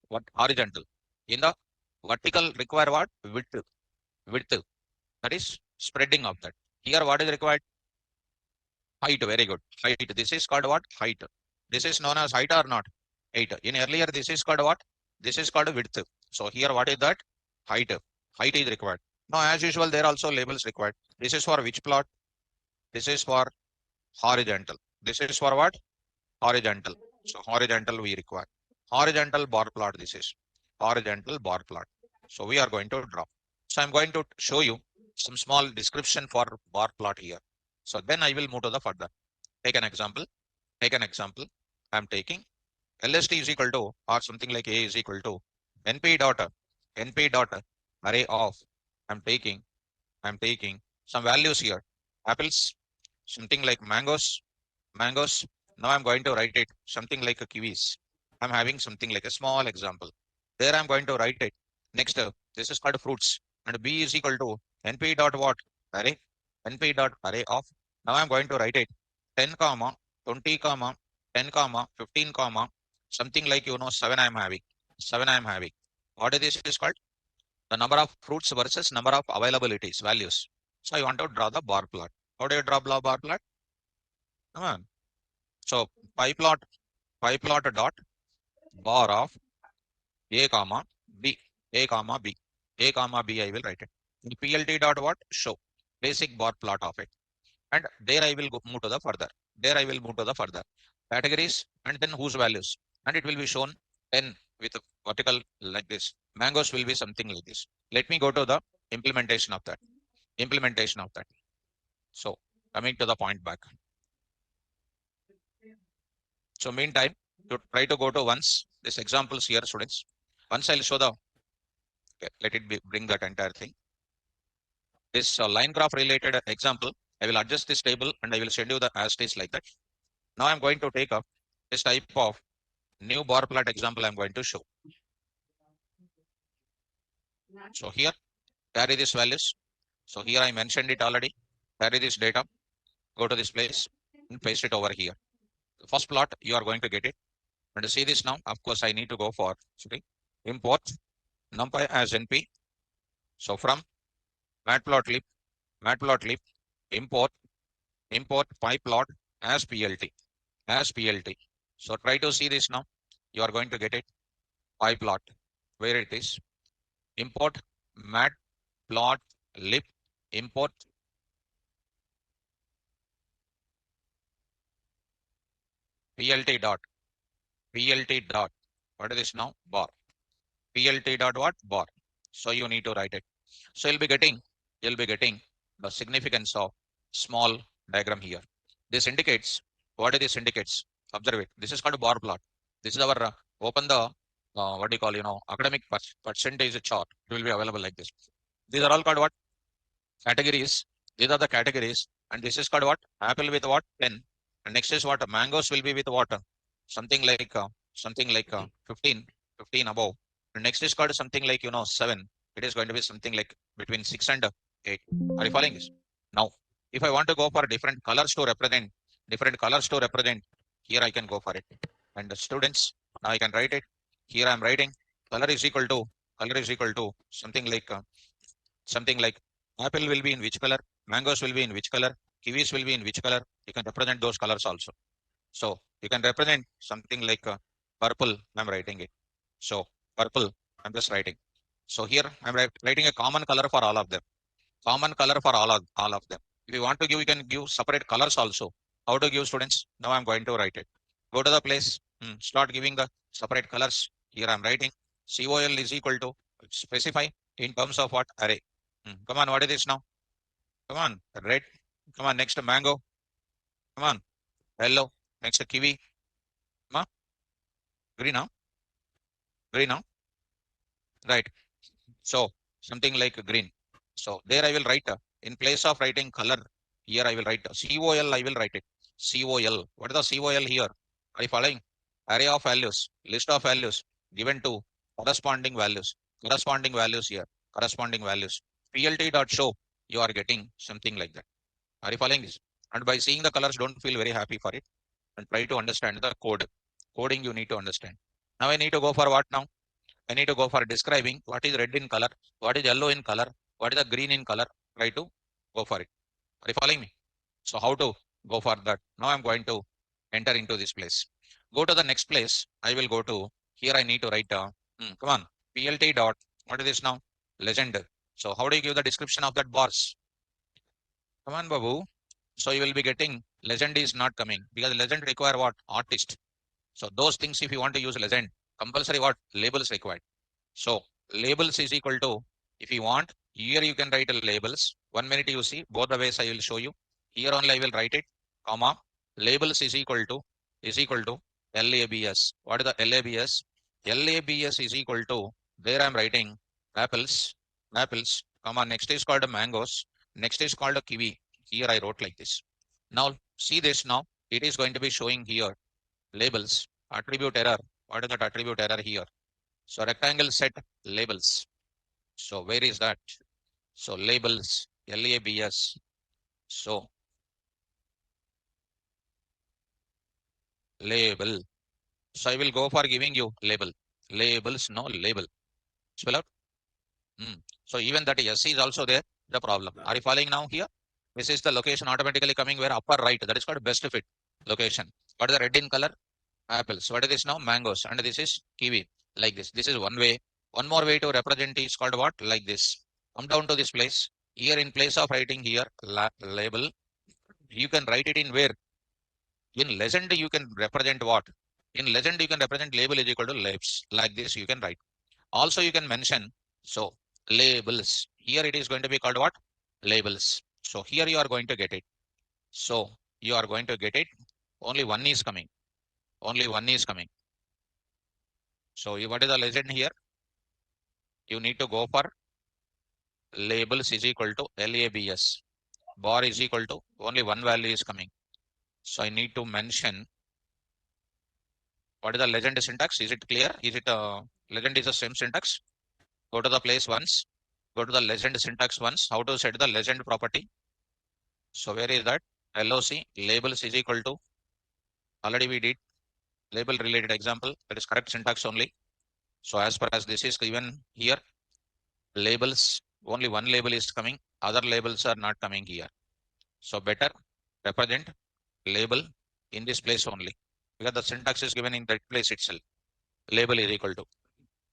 what? Horizontal. In the vertical require what? Width. Width. That is spreading of that. Here what is required? Height. Very good. Height. This is called what? Height. This is known as height or not? Height. In earlier this is called what? This is called width. So here what is that? Height. Height is required. Now as usual there are also labels required. This is for which plot? This is for horizontal. This is for what? Horizontal. So horizontal we require. Horizontal bar plot this is. Horizontal bar plot. So we are going to draw. So I'm going to show you some small description for bar plot here. So then I will move to the further. Take an example. Take an example. I'm taking LST is equal to or something like A is equal to NP dot array of I'm taking some values here. Apples, something like mangoes. Now I'm going to write it something like a kiwis. I'm having something like a small example. There I'm going to write it. Next, this is called fruits. And B is equal to NP dot what? Array. NP dot array of. Now I'm going to write it 10 comma 20 comma 10 comma 15 comma something like 7 I'm having. 7 I'm having. What is this is called? The number of fruits versus number of availabilities values. So I want to draw the bar plot. How do you draw bar plot? Come on. So pie plot dot bar of a comma b, a comma b, a comma b. I will write it. In plt dot what? Show basic bar plot of it. And there I will move to the further. There I will move to the further categories and then whose values. And it will be shown 10 with a vertical like this. Mangoes will be something like this. Let me go to the implementation of that. Implementation of that. So coming to the point back. So meantime, to try to go to once this examples here, students. Once I'll show the, okay, let it be, bring that entire thing. This line graph related example, I will adjust this table and I will send you the as is like that. Now I'm going to take up this type of new bar plot example I'm going to show. So here, carry these values. So here I mentioned it already. Carry this data, go to this place and paste it over here. The first plot, you are going to get it. And to see this now, of course, I need to go for import NumPy as NP. So from MatPlotLib, import PyPlot as PLT. So try to see this now. You are going to get it. PyPlot, where it is. Import MatPlotLib, import PLT dot, what is this now? Bar. PLT dot what? Bar. So you need to write it. So you'll be getting the significance of small diagram here. This indicates, what is this indicates? Observe it. This is called a bar plot. This is our open the what do you call, academic percentage chart. It will be available like this. These are all called what? Categories. These are the categories. And this is called what? Apple with what? 10. And next is what? Mangoes will be with what? Something like 15 above. And next is called something like 7. It is going to be something like between 6 and 8. Are you following this? Now, if I want to go for different colors to represent, here I can go for it. And the students, now I can write it. Here I am writing color is equal to something like apple will be in which color, mangoes will be in which color, kiwis will be in which color. You can represent those colors also. So you can represent something like purple. I'm writing it. So purple, I'm just writing. So here I'm writing a common color for all of them. Common color for all of them. If you want to give, you can give separate colors also. How to give, students? Now I'm going to write it. Go to the place, start giving the separate colors. Here I'm writing COL is equal to specify in terms of what? Array. Come on, what is this now? Come on, red. Come on, next mango. Come on, yellow. Next kiwi. Come on, green now. Green now. Right. So something like green. So there I will write in place of writing color. Here I will write COL. I will write it. COL. What is the COL here? Are you following? Array of values, list of values given to corresponding values. Corresponding values here. Corresponding values. PLT dot show. You are getting something like that. Are you following this? And by seeing the colors, don't feel very happy for it. And try to understand the code. Coding you need to understand. Now I need to go for what now? I need to go for describing what is red in color, what is yellow in color, what is the green in color. Try to go for it. Are you following me? So how to go for that? Now I'm going to enter into this place. Go to the next place. I will go to here. I need to write come on, PLT dot. What is this now? Legend. So how do you give the description of that bars? Come on, Babu. So you will be getting legend is not coming because legend require what? Artist. So those things, if you want to use legend, compulsory what? Labels required. So labels is equal to, if you want, here you can write labels. 1 minute you see, both the ways I will show you. Here only I will write it, comma, labels is equal to LABS. What is the LABS? LABS is equal to, there I am writing apples, comma, next is called mangoes, next is called a kiwi. Here I wrote like this. Now see this now, it is going to be showing here labels, attribute error. What is that attribute error here? So rectangle set labels. So where is that? So labels, LABS. So label. So I will go for giving you label. Labels, no label. Spell out. So even that S is also there, the problem. Are you following now here? This is the location automatically coming where upper right. That is called best fit. Location. What is the red in color? Apples. What is this now? Mangoes. And this is kiwi. Like this. This is one way. One more way to represent is called what? Like this. Come down to this place. Here in place of writing here label, you can write it in where? In legend you can represent what? In legend you can represent label is equal to labs. Like this you can write. Also you can mention, so labels. Here it is going to be called what? Labels. So here you are going to get it. So you are going to get it. Only one is coming. Only one is coming. So what is the legend here? You need to go for labels is equal to labs. Bar is equal to only one value is coming. So I need to mention what is the legend syntax. Is it clear? Is it legend is the same syntax? Go to the place once. Go to the legend syntax once. How to set the legend property? So where is that? LOC labels is equal to, already we did label related example. That is correct syntax only. So as per as this is given here, labels, only one label is coming. Other labels are not coming here. So better represent label in this place only, because the syntax is given in that place itself. Label is equal to,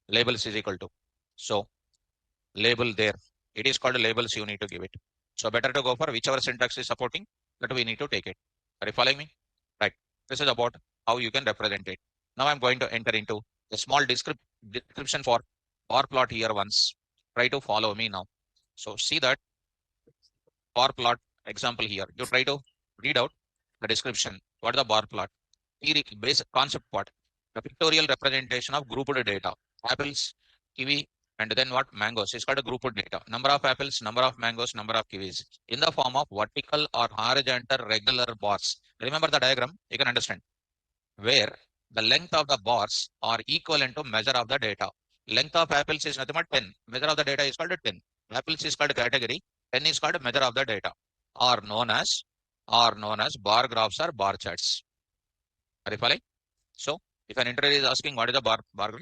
labels is equal to. So label there. It is called labels, you need to give it. So better to go for whichever syntax is supporting, that we need to take it. Are you following me? Right. This is about how you can represent it. Now I'm going to enter into a small description for bar plot here once. Try to follow me now. So see that bar plot example here. You try to read out the description. What is the bar plot? Basic concept part. The pictorial representation of grouped data. Apples, kiwi, and then what? Mangoes. It's called a grouped data. Number of apples, number of mangoes, number of kiwis. In the form of vertical or horizontal regular bars. Remember the diagram? You can understand. Where the length of the bars are equivalent to measure of the data. Length of apples is nothing but 10. Measure of the data is called 10. Apples is called category. 10 is called measure of the data. Are known as bar graphs or bar charts. Are you following? So if an interviewer is asking what is the bar graph,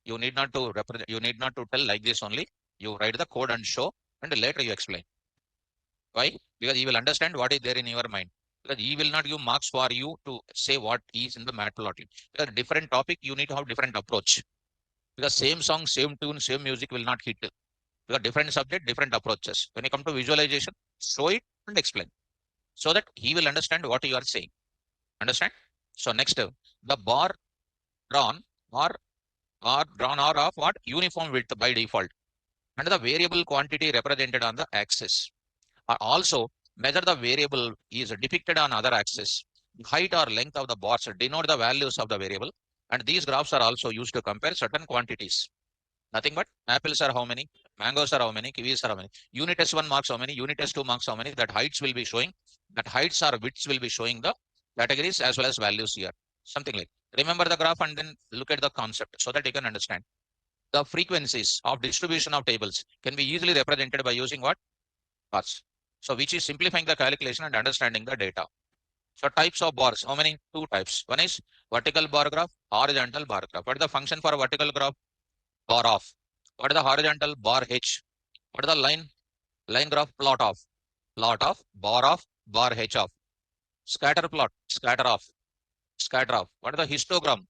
you need not to represent, you need not to tell like this only. You write the code and show, and later you explain. Why? Because he will understand what is there in your mind. Because he will not give marks for you to say what is in the MatPlotLib. Because different topic, you need to have different approach. Because same song, same tune, same music will not hit. Because different subject, different approaches. When you come to visualization, show it and explain, so that he will understand what you are saying. Understand? So next, the bar drawn are drawn are of what? Uniform width by default. And the variable quantity represented on the axis. Also, measure the variable is depicted on other axis. Height or length of the bars denote the values of the variable. And these graphs are also used to compare certain quantities. Nothing but apples are how many, mangoes are how many, kiwis are how many. Unit test 1 marks how many, unit test 2 marks how many. That heights will be showing, that heights or widths will be showing the categories as well as values here. Something like, remember the graph and then look at the concept so that you can understand. The frequencies of distribution of tables can be easily represented by using what? Bars. So which is simplifying the calculation and understanding the data. So types of bars, how many? Two types. One is vertical bar graph, horizontal bar graph. What is the function for a vertical graph? Bar off. What is the horizontal? Bar H. What is the line graph? Plot off. Plot off, bar H off. Scatter plot, scatter off. Scatter off. What is the histogram?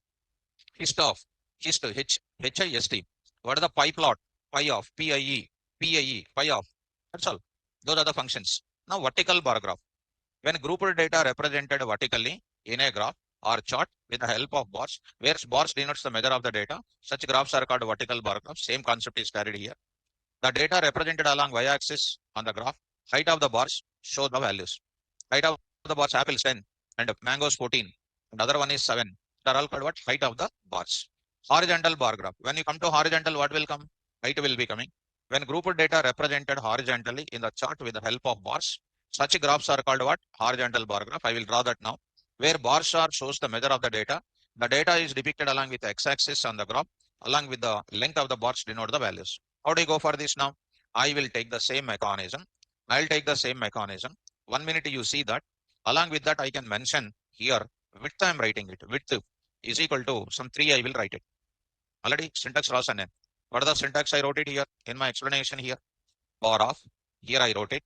Hist off. Hist, H-I-S-T. What is the pie plot? Pie off, P-I-E, P-I-E, pie off. That's all. Those are the functions. Now vertical bar graph. When grouped data represented vertically in a graph or chart with the help of bars, where bars denotes the measure of the data, such graphs are called vertical bar graphs. Same concept is carried here. The data represented along y-axis on the graph, height of the bars show the values. Height of the bars, apples 10 and mangoes 14. And other one is 7. They are all called what? Height of the bars. Horizontal bar graph. When you come to horizontal, what will come? Height will be coming. When grouped data represented horizontally in the chart with the help of bars, such graphs are called what? Horizontal bar graph. I will draw that now. Where bar chart shows the measure of the data. The data is depicted along with the x-axis on the graph, along with the length of the bars denote the values. How do you go for this now? I will take the same mechanism. I'll take the same mechanism. 1 minute you see that. Along with that, I can mention here width I am writing it. Width is equal to some 3 I will write it. Already syntax loss and what are the syntax I wrote it here in my explanation here? Bar off. Here I wrote it.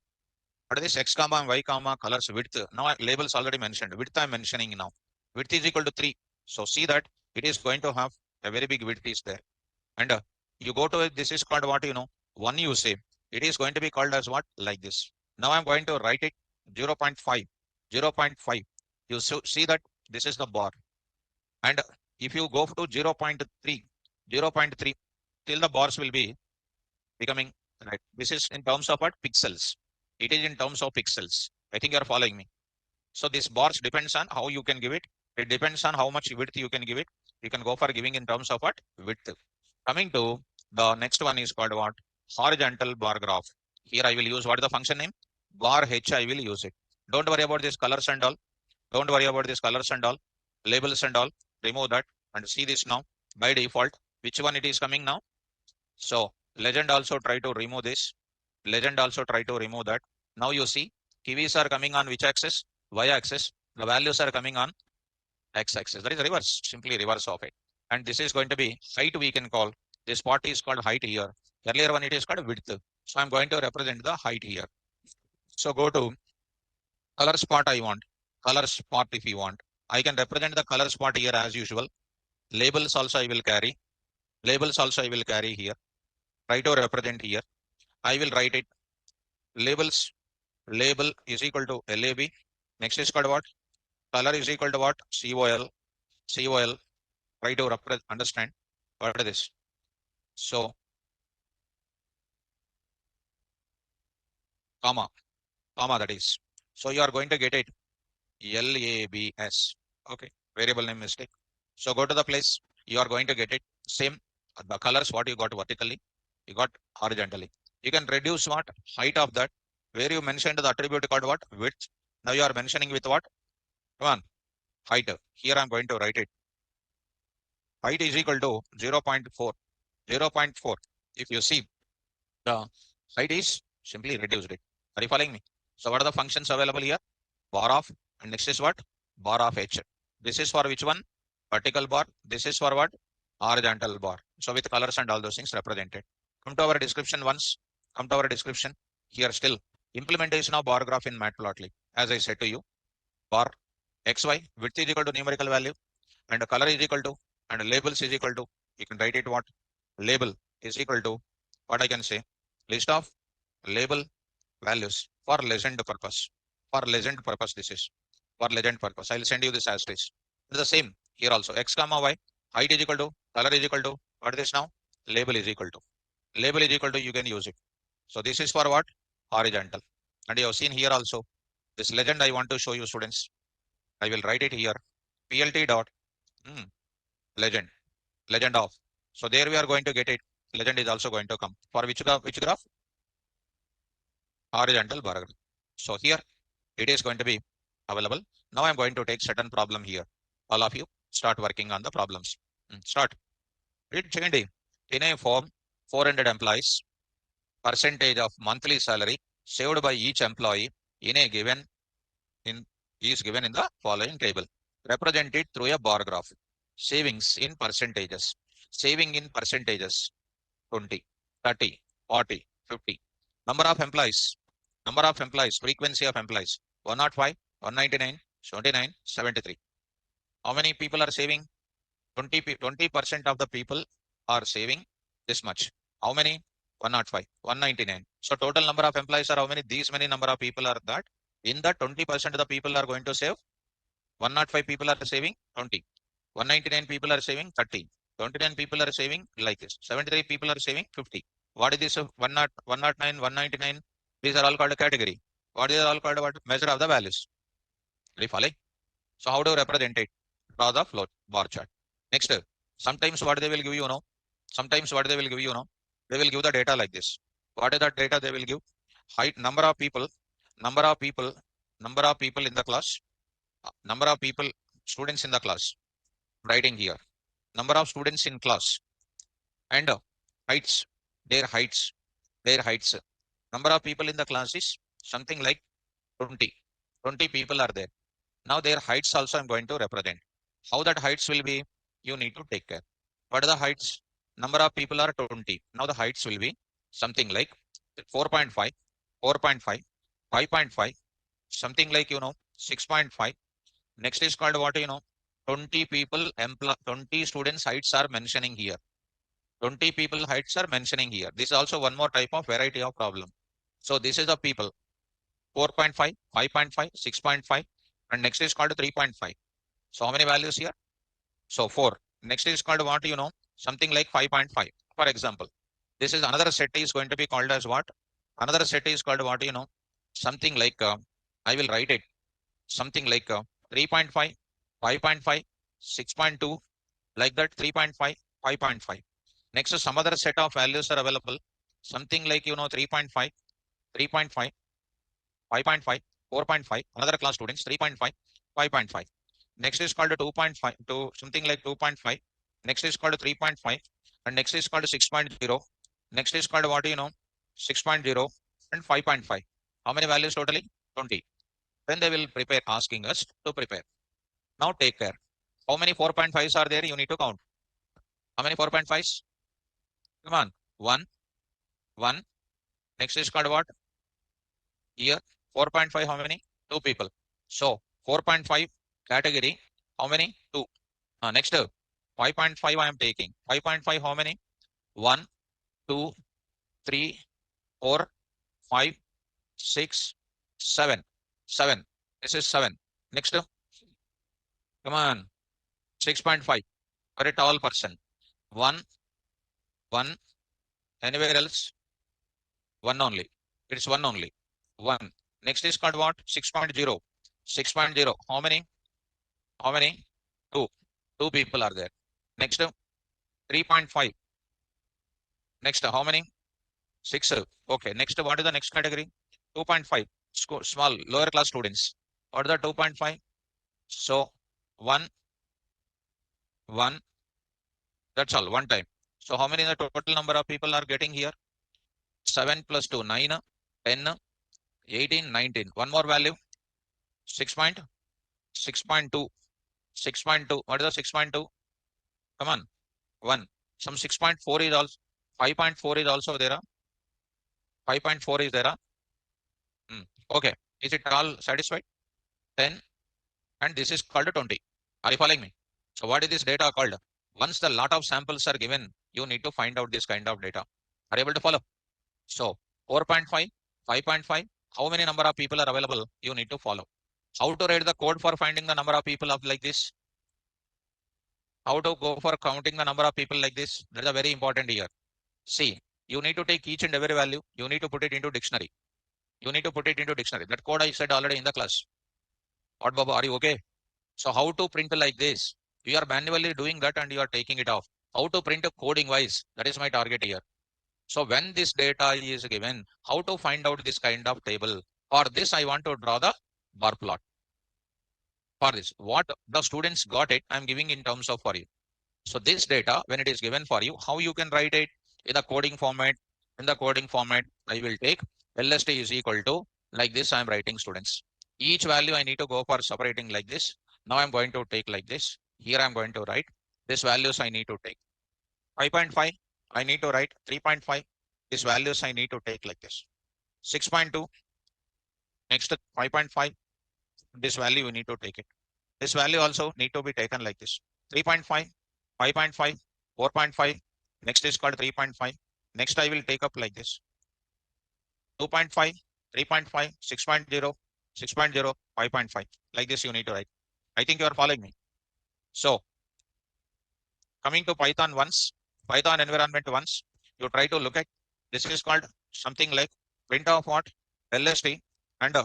What is this x comma and y comma colors width? Now labels already mentioned. Width I'm mentioning now. Width is equal to 3. So see that it is going to have a very big width is there. And you go to it, this is called what, 1 you say. It is going to be called as what? Like this. Now I'm going to write it 0.5. 0.5. You see that this is the bar. And if you go to 0.3, 0.3, till the bars will be becoming right. This is in terms of what? Pixels. It is in terms of pixels. I think you are following me. So this bars depends on how you can give it. It depends on how much width you can give it. You can go for giving in terms of what? Width. Coming to the next one is called what? Horizontal bar graph. Here I will use what is the function name? Bar H I will use it. Don't worry about this colors and all. Don't worry about this colors and all. Labels and all. Remove that and see this now. By default, which one it is coming now? So legend also try to remove this. Legend also try to remove that. Now you see kiwis are coming on which axis? Y axis. The values are coming on X axis. That is reverse, simply reverse of it. And this is going to be height we can call. This part is called height here. Earlier one it is called width. So I'm going to represent the height here. So go to color spot I want. Color spot if you want. I can represent the color spot here as usual. Labels also I will carry. Labels also I will carry here. Try to represent here. I will write it. Labels. Label is equal to LAB. Next is called what? Color is equal to what? COL. COL. Try to understand what is this. So, comma, that is. So you are going to get it LABS. Okay, variable name mistake. So go to the place. You are going to get it same. The colors what you got vertically, you got horizontally. You can reduce what? Height of that. Where you mentioned the attribute called what? Width. Now you are mentioning with what? Come on, height. Here I'm going to write it. Height is equal to 0.4. 0.4. If you see, the height is simply reduced it. Are you following me? So what are the functions available here? Bar of, and next is what? Bar of H. This is for which one? Vertical bar. This is for what? Horizontal bar. So with colors and all those things represented. Come to our description once. Come to our description. Here still implementation of bar graph in MatPlotLib. As I said to you, bar xy width is equal to numerical value and the color is equal to and labels is equal to. You can write it what? Label is equal to what I can say? List of label values for legend purpose. For legend purpose, this is for legend purpose. I'll send you this as this. The same here also. X comma y, height is equal to, color is equal to, what is this now? Label is equal to. Label is equal to, you can use it. So this is for what? Horizontal. And you have seen here also. This legend I want to show you students. I will write it here. PLT dot legend. Legend of. So there we are going to get it. Legend is also going to come. For which graph? Which graph? Horizontal bar graph. So here it is going to be available. Now I'm going to take certain problem here. All of you start working on the problems. Start. Read second. In a form, 400 employees, percentage of monthly salary saved by each employee in a given is given in the following table. Represented through a bar graph. Savings in percentages. Saving in percentages. 20, 30, 40, 50. Number of employees. Number of employees. Frequency of employees. 105, 199, 79, 73. How many people are saving? 20% of the people are saving this much. How many? 105, 199. So total number of employees are how many? These many number of people are that. In the 20% of the people are going to save. 105 people are saving 20. 199 people are saving 30. 29 people are saving like this. 73 people are saving 50. What is this? 109, 199. These are all called a category. What is all called? What measure of the values? Are you following? So how do you represent it? Draw the flow bar chart. Next, sometimes what they will give you, sometimes what they will give you, they will give the data like this. What is that data they will give? Height, number of people, number of people, number of people in the class, number of people, students in the class. Writing here, number of students in class, and heights, their heights, their heights. Number of people in the class is something like 20. 20 people are there. Now their heights also I'm going to represent. How that heights will be, you need to take care. What are the heights? Number of people are 20. Now the heights will be something like 4.5, 4.5, 5.5, something like, 6.5. Next is called what, 20 people, 20 students heights are mentioning here. 20 people heights are mentioning here. This is also one more type of variety of problem. So this is the people, 4.5, 5.5, 6.5, and next is called 3.5. So how many values here? So 4. Next is called what, something like 5.5. For example, this is another set is going to be called as what? Another set is called what, something like, I will write it, something like 3.5, 5.5, 6.2, like that, 3.5, 5.5. Next, some other set of values are available, something like, 3.5, 3.5, 5.5, 4.5, another class students, 3.5, 5.5. Next is called 2.5 to something like 2.5. Next is called 3.5, and next is called 6.0. Next is called what, 6.0 and 5.5. How many values totally? 20. Then they will prepare, asking us to prepare. Now take care. How many 4.5s are there? You need to count. How many 4.5s? Come on. 1, 1. Next is called what? Here, 4.5, how many? 2 people. So, 4.5 category, how many? 2. Next, 5.5 I am taking. 5.5, how many? 1, 2, 3, 4, 5, 6, 7. 7. This is 7. Next, come on. 6.5. Very tall person. 1, 1. Anywhere else? 1 only. It's 1 only. 1. Next is called what? 6.0. 6.0. How many? How many? 2. 2 people are there. Next, 3.5. Next, how many? 6. Okay. Next, what is the next category? 2.5. Small, lower class students. What is the 2.5? So, 1, 1. That's all. One time. So, how many the total number of people are getting here? 7 plus 2, 9, 10, 18, 19. One more value. 6.2. 6.2. What is the 6.2? Come on. 1. Some 6.4 is also. 5.4 is also there. 5.4 is there. Okay. Is it all satisfied? 10. And this is called 20. Are you following me? So what is this data called? Once the lot of samples are given, you need to find out this kind of data. Are you able to follow? So 4.5, 5.5, how many number of people are available? You need to follow. How to write the code for finding the number of people of like this? How to go for counting the number of people like this? That is a very important here. See, you need to take each and every value. You need to put it into dictionary. You need to put it into dictionary. That code I said already in the class. What, Baba, are you okay? So how to print like this? You are manually doing that and you are taking it off. How to print coding wise? That is my target here. So when this data is given, how to find out this kind of table? For this, I want to draw the bar plot. For this, what the students got it, I'm giving in terms of for you. So this data, when it is given for you, how you can write it in the coding format? In the coding format, I will take LST is equal to, like this, I'm writing students. Each value I need to go for separating like this. Now I'm going to take like this. Here I'm going to write this values I need to take. 5.5, I need to write 3.5. These values I need to take like this. 6.2, next 5.5. This value you need to take it. This value also need to be taken like this. 3.5, 5.5, 4.5. Next is called 3.5. Next I will take up like this. 2.5, 3.5, 6.0, 6.0, 5.5. Like this you need to write. I think you are following me. So coming to Python once, Python environment once, you try to look at, this is called something like print of what? LST and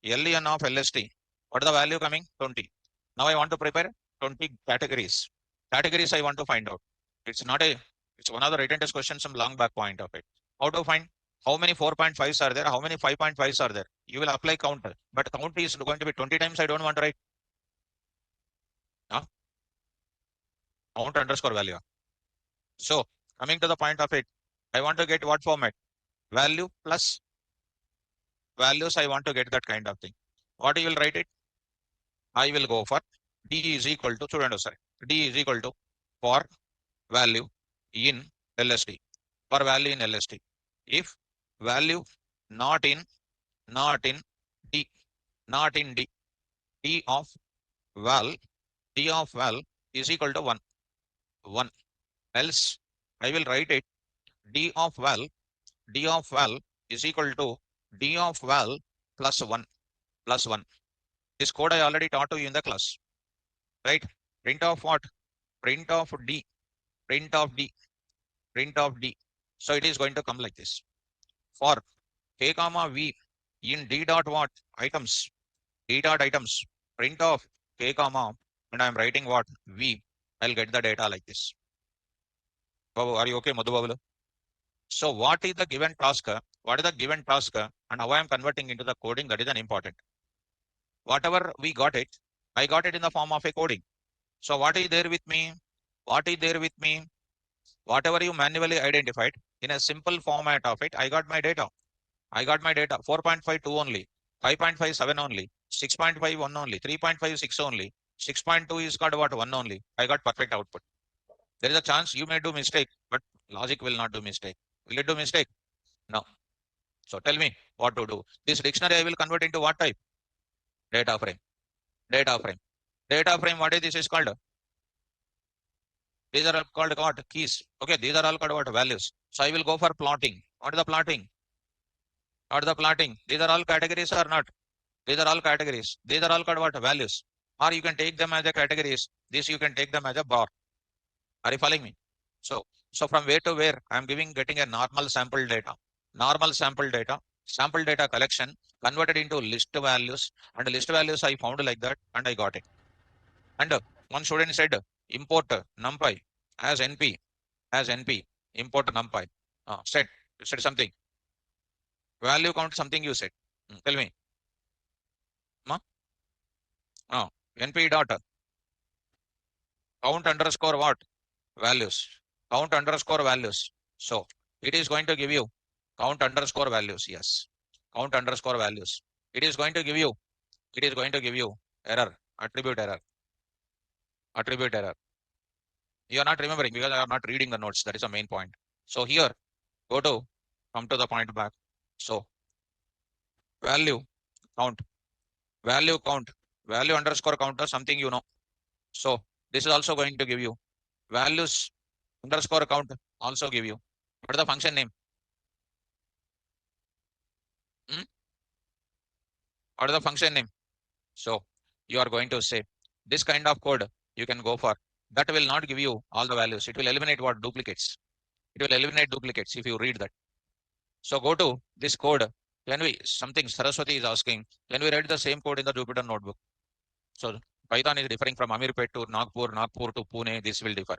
len of LST. What is the value coming? 20. Now I want to prepare 20 categories. Categories I want to find out. It's not a, it's one of the written test questions from long back point of it. How to find how many 4.5s are there? How many 5.5s are there? You will apply counter, but count is going to be 20 times. I don't want to write. Count underscore value. So coming to the point of it, I want to get what format? Value plus values. I want to get that kind of thing. What you will write it? I will go for D is equal to, sorry, D is equal to for value in LST. For value in LST. If value not in not in D. D of val, D of val is equal to 1. 1. Else I will write it D of val, D of val is equal to D of val plus 1, plus 1. This code I already taught to you in the class, right? Print of what? Print of D, print of D, print of D. So it is going to come like this. For k comma v in D dot what? Items, D dot items, print of k comma, and I'm writing what? V. I'll get the data like this. Babu, are you okay, Madhu Babu? So what is the given task? What is the given task? And how I am converting into the coding, that is an important. Whatever we got it, I got it in the form of a coding. So what is there with me? What is there with me? Whatever you manually identified in a simple format of it, I got my data. I got my data 4.52 only, 5.57 only, 6.51 only, 3.56 only, 6.2 is got what 1 only. I got perfect output. There is a chance you may do mistake, but logic will not do mistake. Will it do mistake? No. So tell me what to do. This dictionary I will convert into what type? Data frame. Data frame. Data frame, what is this is called? These are all called what? Keys. Okay, these are all called what? Values. So I will go for plotting. What is the plotting? What is the plotting? These are all categories or not? These are all categories. These are all called what? Values. Or you can take them as a categories. This you can take them as a bar. Are you following me? So from where to where I'm getting a normal sample data. Normal sample data collection converted into list values, and list values I found like that and I got it. And one student said import NumPy as NP, import NumPy. You said something. Value count something you said. Tell me. Ma? NP dot count underscore what? Values. Count underscore values. So it is going to give you count underscore values. Yes. Count underscore values. It is going to give you error, attribute error. Attribute error. You are not remembering because I am not reading the notes. That is the main point. So here, come to the point back. So value count, value underscore counter, something you know. So this is also going to give you values underscore count, also give you. What is the function name? What is the function name? So you are going to say this kind of code you can go for. That will not give you all the values. It will eliminate what? Duplicates. It will eliminate duplicates if you read that. So go to this code. Something Saraswati is asking, can we write the same code in the Jupyter notebook? So Python is differing from Amirpet to Nagpur, Nagpur to Pune. This will differ.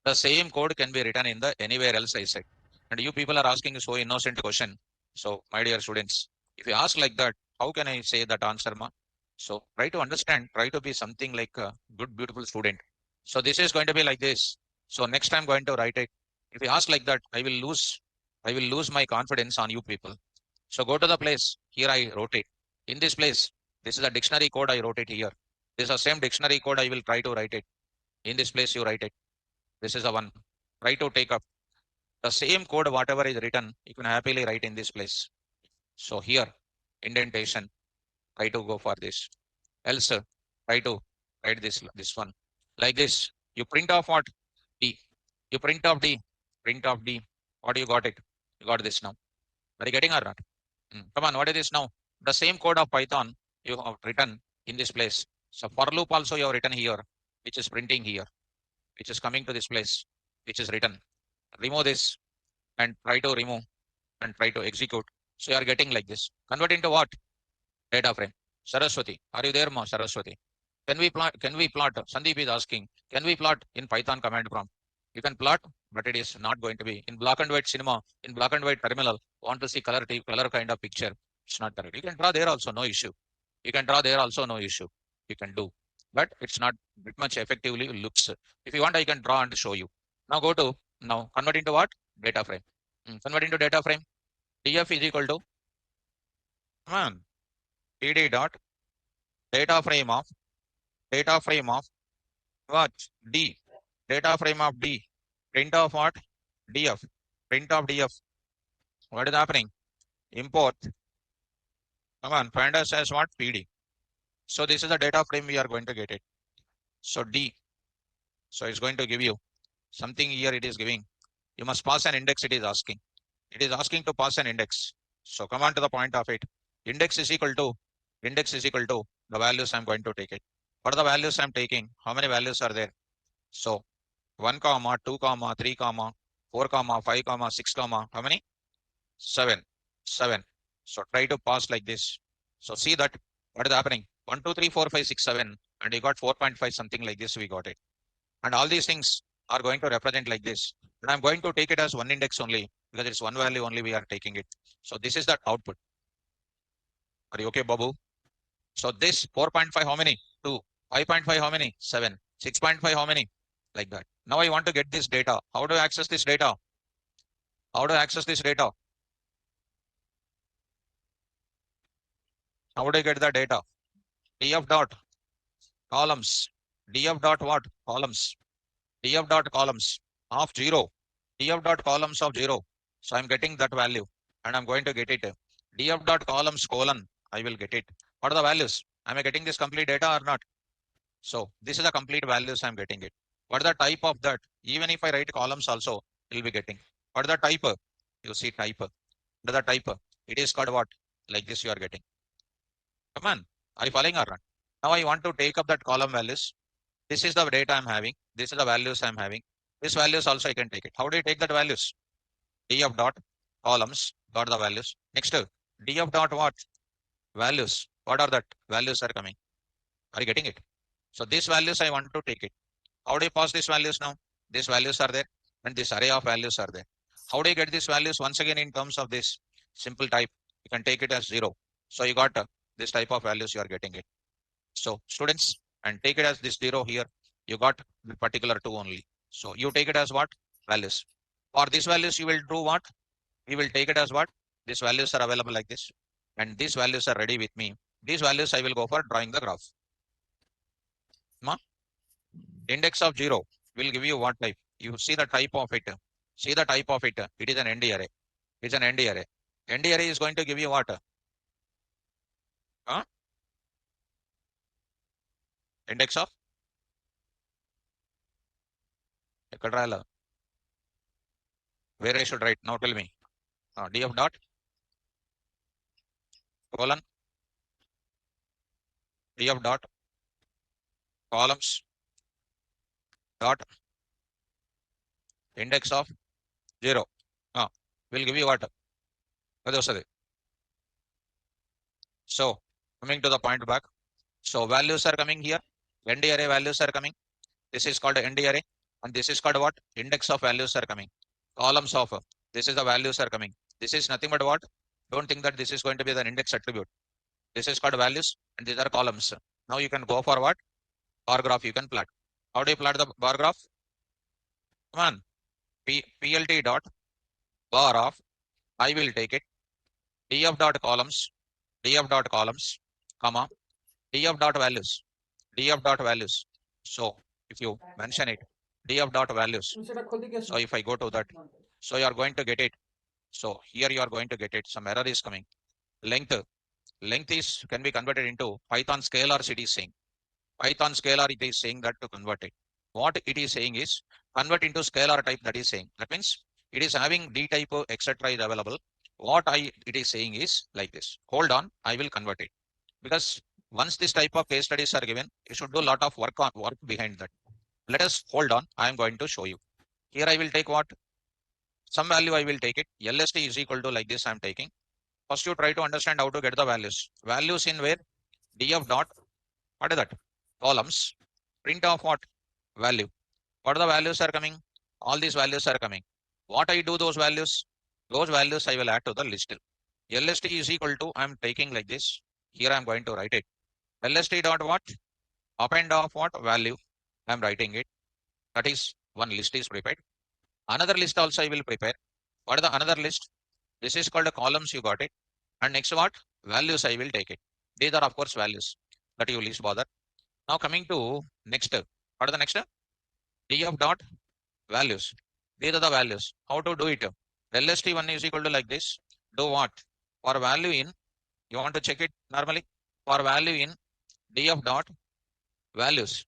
The same code can be written in the anywhere else I said. And you people are asking so innocent question. So my dear students, if you ask like that, how can I say that answer, ma? So try to understand, try to be something like a good, beautiful student. So this is going to be like this. So next I'm going to write it. If you ask like that, I will lose my confidence on you people. So go to the place. Here I wrote it. In this place, this is a dictionary code. I wrote it here. This is the same dictionary code. I will try to write it. In this place, you write it. This is the one. Try to take up the same code, whatever is written, you can happily write in this place. So here, indentation, try to go for this. Else, try to write this one. Like this, you print off what? D. You print off D. Print off D. What you got it? You got this now. Are you getting or not? Come on, what is this now? The same code of Python you have written in this place. So for loop also you have written here, which is printing here, which is coming to this place, which is written. Remove this and try to remove and try to execute. So you are getting like this. Convert into what? Data frame. Saraswati. Are you there, Ma? Saraswati? Can we plot? Sandeep is asking, can we plot in Python command prompt? You can plot, but it is not going to be in black and white cinema, in black and white terminal. Want to see color kind of picture? It's not correct. You can draw there also, no issue. You can draw there also, no issue. You can do, but it's not that much effectively looks. If you want, I can draw and show you. Now go to convert into what? Data frame. Convert into data frame. DF is equal to PD dot data frame of what? D. Data frame of D. Print of what? DF. Print of DF. What is happening? Import. Pandas as what? PD. So this is the data frame we are going to get it. So D. So it's going to give you something here. It is giving. You must pass an index. It is asking. It is asking to pass an index. So come on to the point of it. Index is equal to the values I'm going to take it. What are the values I'm taking? How many values are there? So 1 comma 2 comma 3 comma 4 comma 5 comma 6 comma how many? 7. So try to pass like this. So see that what is happening? 1 2 3 4 5 6 7 and you got 4.5 something like this. We got it. And all these things are going to represent like this. And I'm going to take it as one index only because it's one value only we are taking it. So this is the output. Are you okay, Babu? So this 4.5 how many? 2. 5.5 how many? 7. 6.5 how many? Like that. Now I want to get this data. How do I access this data? How do I access this data? How do I get the data? df dot columns. df dot what? Columns. df dot columns of 0. df dot columns of 0. So I'm getting that value and I'm going to get it. df dot columns colon. I will get it. What are the values? Am I getting this complete data or not? So this is the complete values I'm getting it. What is the type of that? Even if I write columns also, you'll be getting. What is the type? You see type. What is the type? It is called what? Like this you are getting. Come on. Are you following or not? Now I want to take up that column values. This is the data I'm having. This is the values I'm having. This values also I can take it. How do you take that values? df dot columns got the values. Next, df dot what? Values. What are that? Values are coming. Are you getting it? So these values I want to take it. How do you pass these values now? These values are there and this array of values are there. How do you get these values? Once again, in terms of this simple type, you can take it as 0. So you got this type of values you are getting it. So students, and take it as this 0 here. You got the particular 2 only. So you take it as what? Values. For these values, you will do what? We will take it as what? These values are available like this. And these values are ready with me. These values I will go for drawing the graph. Index of 0 will give you what type? You see the type of it. See the type of it. It is an ND array. It's an ND array. ND array is going to give you what? Huh? Index of where I should write? Now tell me. Df dot colon df dot columns dot index of 0 will give you what? So coming to the point back. So values are coming here. ND array values are coming. This is called ND array. And this is called what? Index of values are coming. Columns of this is the values are coming. This is nothing but what? Don't think that this is going to be the index attribute. This is called values and these are columns. Now you can go for what? Bar graph you can plot. How do you plot the bar graph? Come on. PLT dot bar of I will take it. df dot columns, comma, df dot values, df dot values. So if you mention it, df dot values. So if I go to that, so you are going to get it. So here you are going to get it. Some error is coming. Length is can be converted into Python scalars. It is saying Python scalar. It is saying that to convert it. What it is saying is convert into scalar type. That is saying that means it is having D type etc. is available. What it is saying is like this. Hold on, I will convert it because once this type of case studies are given, you should do a lot of work behind that. Let us hold on. I am going to show you. Here I will take what? Some value I will take it. LST is equal to like this I am taking. First you try to understand how to get the values. Values in where? df dot, what is that? Columns. Print of what? Value. What are the values are coming? All these values are coming. What I do those values? Those values I will add to the list. LST is equal to, I am taking like this. Here I am going to write it. LST dot what? Append of what? Value. I am writing it. That is one list is prepared. Another list also I will prepare. What is the another list? This is called a columns. You got it. And next what? Values I will take it. These are of course values that you least bother. Now coming to next. What is the next? df dot values. These are the values. How to do it? LST1 is equal to like this. Do what? For value in, you want to check it normally. For value in df dot values,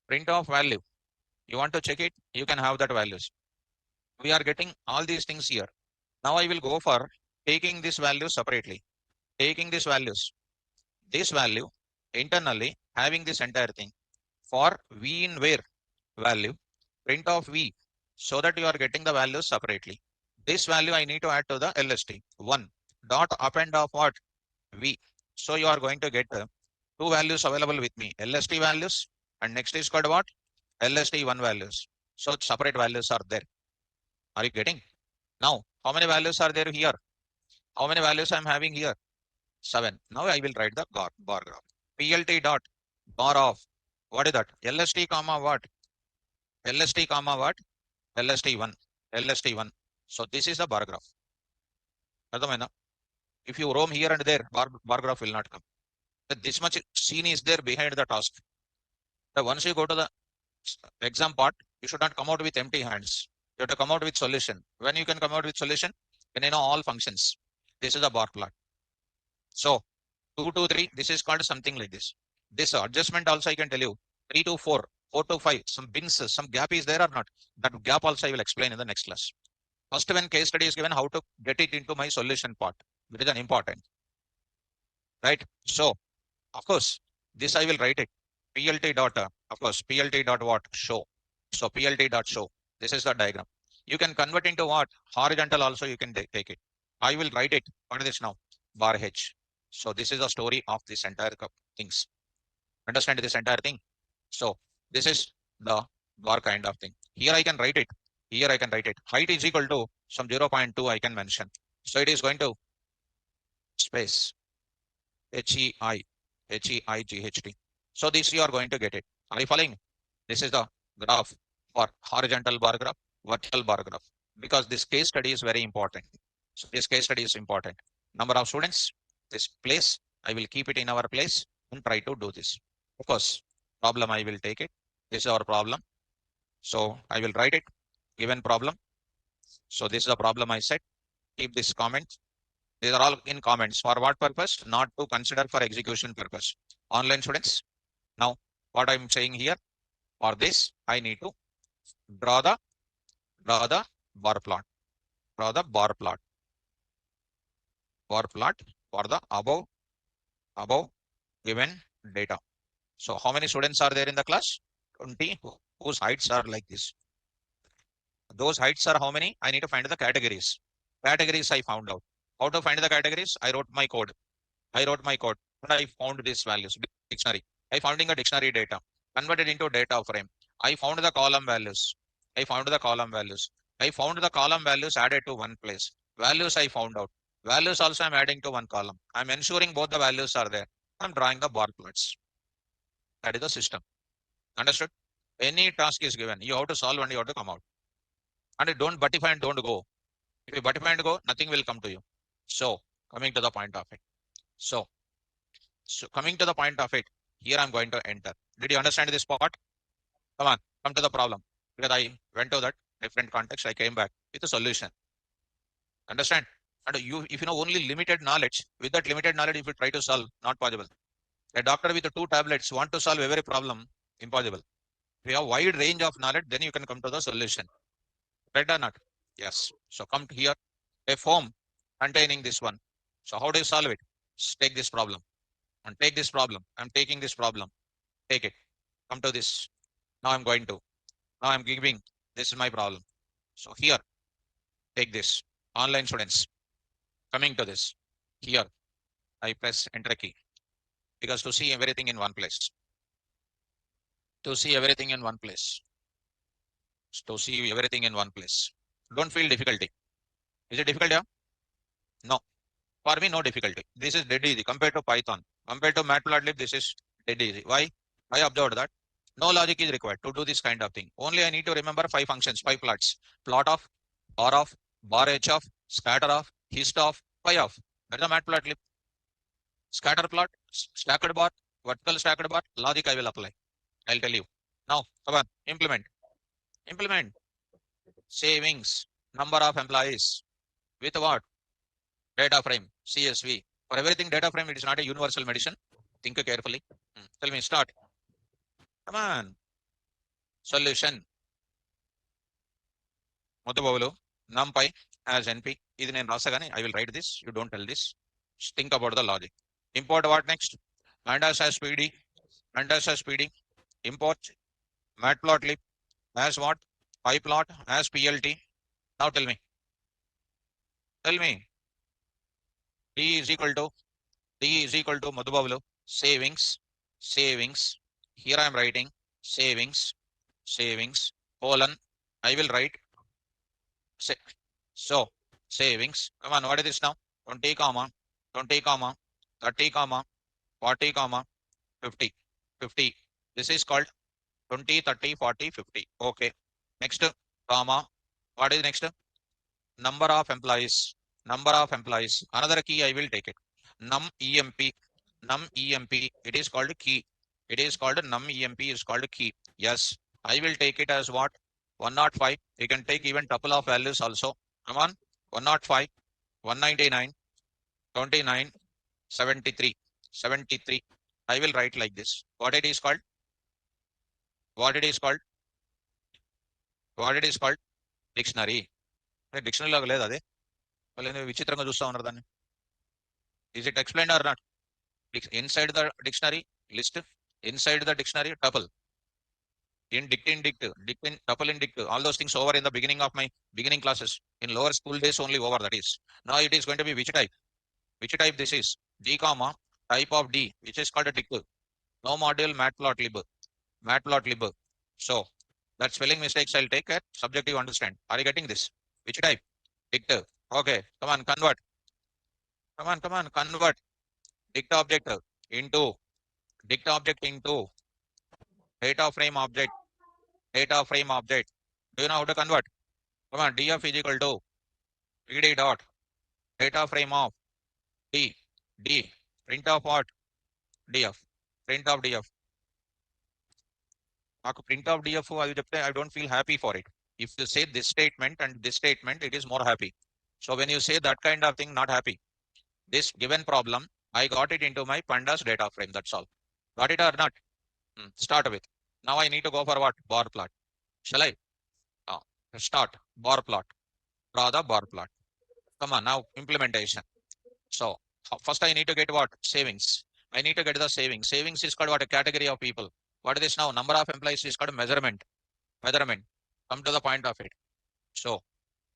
print of value. You want to check it, you can have that values. We are getting all these things here. Now I will go for taking this value separately, taking this values, this value internally having this entire thing for v in where value, print of v, so that you are getting the values separately. This value I need to add to the LST 1 dot append of what v. So you are going to get two values available with me, LST values, and next is called what LST1 values. So separate values are there. Are you getting? Now, how many values are there here? How many values I'm having here? 7. Now I will write the bar graph. PLT dot bar of what is that? LST comma what? LST comma what? LST1. LST1. So this is the bar graph. If you roam here and there, bar graph will not come. But this much scene is there behind the task. So once you go to the exam part, you should not come out with empty hands. You have to come out with solution. When you can come out with solution, when you know all functions. This is the bar plot. So 2 to 3, this is called something like this. This adjustment also I can tell you. 3 to 4, 4 to 5, some bins, some gap is there or not. That gap also I will explain in the next class. First, when case study is given, how to get it into my solution part. It is an important. Right? So, of course, this I will write it. PLT dot, of course, PLT dot what? Show. So PLT dot show. This is the diagram. You can convert into what? Horizontal also you can take it. I will write it. What is this now? Bar H. So this is the story of this entire things. Understand this entire thing? So this is the bar kind of thing. Here I can write it. Here I can write it. Height is equal to some 0.2 I can mention. So it is going to space HEIGHT. So this you are going to get it. Are you following? This is the graph for horizontal bar graph, vertical bar graph, because this case study is very important. So this case study is important. Number of students, this place, I will keep it in our place and try to do this. Of course, problem I will take it. This is our problem. So I will write it, given problem. So this is the problem I said. Keep this comment. These are all in comments. For what purpose? Not to consider for execution purpose. Online students. Now, what I'm saying here, for this, I need to draw the bar plot. Draw the bar plot. Bar plot for the above given data. So how many students are there in the class? 20 whose heights are like this. Those heights are how many? I need to find the categories. Categories I found out. How to find the categories? I wrote my code. And I found these values. Dictionary. I found in a dictionary data. Converted into data frame. I found the column values. I found the column values. Added to one place. Values I found out. Values also I'm adding to one column. I'm ensuring both the values are there. I'm drawing the bar plots. That is the system. Understood? Any task is given. You have to solve and you have to come out. And don't buttify and don't go. If you buttify and go, nothing will come to you. So, coming to the point of it. So coming to the point of it, here I'm going to enter. Did you understand this part? Come on, come to the problem. Because I went to that different context, I came back with a solution. Understand? And if you know only limited knowledge, with that limited knowledge, if you try to solve, not possible. A doctor with 2 tablets want to solve every problem, impossible. If you have wide range of knowledge, then you can come to the solution. Right or not? Yes. So come to here, a form containing this one. So how do you solve it? Just take this problem and take this problem. I'm taking this problem. Take it. Come to this. Now I'm going to. Now I'm giving. This is my problem. So here, take this. Online students. Coming to this. Here, I press enter key. Because to see everything in one place. To see everything in one place. To see everything in one place. Don't feel difficulty. Is it difficult? Yeah? No. For me, no difficulty. This is dead easy compared to Python. Compared to MatPlotLib, this is dead easy. Why? I observed that no logic is required to do this kind of thing. Only I need to remember 5 functions, 5 plots. Plot of, bar h of, scatter of, hist of, phi of. That's the MatPlotLib. Scatter plot, stacked bar, vertical stacked bar, logic I will apply. I'll tell you. Now, come on, implement. Implement. Savings, number of employees. With what? Data frame, CSV. For everything data frame, it is not a universal medicine. Think carefully. Tell me, start. Come on. Solution. Modubavulu. NumPy as NP. This name Rasagani. I will write this. You don't tell this. Just think about the logic. Import what next? Pandas as PD. Pandas as PD. Import MatPlotLib as what? PyPlot as PLT. Now tell me. Tell me. D is equal to Madhubavulu. Savings. Savings. Here I am writing savings. Savings. Colon. I will write. So savings. Come on. What is this now? 20 comma 20 comma 30 comma 40 comma 50. 50. This is called 20, 30, 40, 50. Okay. Next comma. What is next? Number of employees. Number of employees. Another key I will take it. NumEMP. NumEMP. It is called key. It is called NumEMP is called key. Yes. I will take it as what? 105. You can take even couple of values also. Come on. 105, 199, 29, 73. 73. I will write like this. What it is called? What it is called? What it is called? Dictionary. Dictionary లాగా లేదు అదే వాళ్ళు విచిత్రంగా చూస్తా ఉన్నారు దాన్ని. Is it explained or not? Inside the dictionary list, inside the dictionary tuple, in dict, tuple in dict, all those things over in the beginning of my beginning classes in lower school days only over that is. Now it is going to be which type? Which type this is? D comma type of D, which is called a dict. No module MatPlotLib. MatPlotLib. So that spelling mistakes I'll take at subjective understand. Are you getting this? Which type? Dict. Okay, come on, convert. Come on, convert. Dict object into data frame object. Data frame object. Do you know how to convert? Come on, df is equal to pd dot data frame of d print of what? df. Print of df. Print of df I don't feel happy for it. If you say this statement and this statement, it is more happy. So when you say that kind of thing, not happy. This given problem, I got it into my Pandas data frame. That's all. Got it or not? Start with. Now I need to go for what? Bar plot. Shall I? Start. Bar plot. Draw the bar plot. Come on, now implementation. So first I need to get what? Savings. I need to get the savings. Savings is called what? A category of people. What is this now? Number of employees is called measurement. Measurement. Come to the point of it. So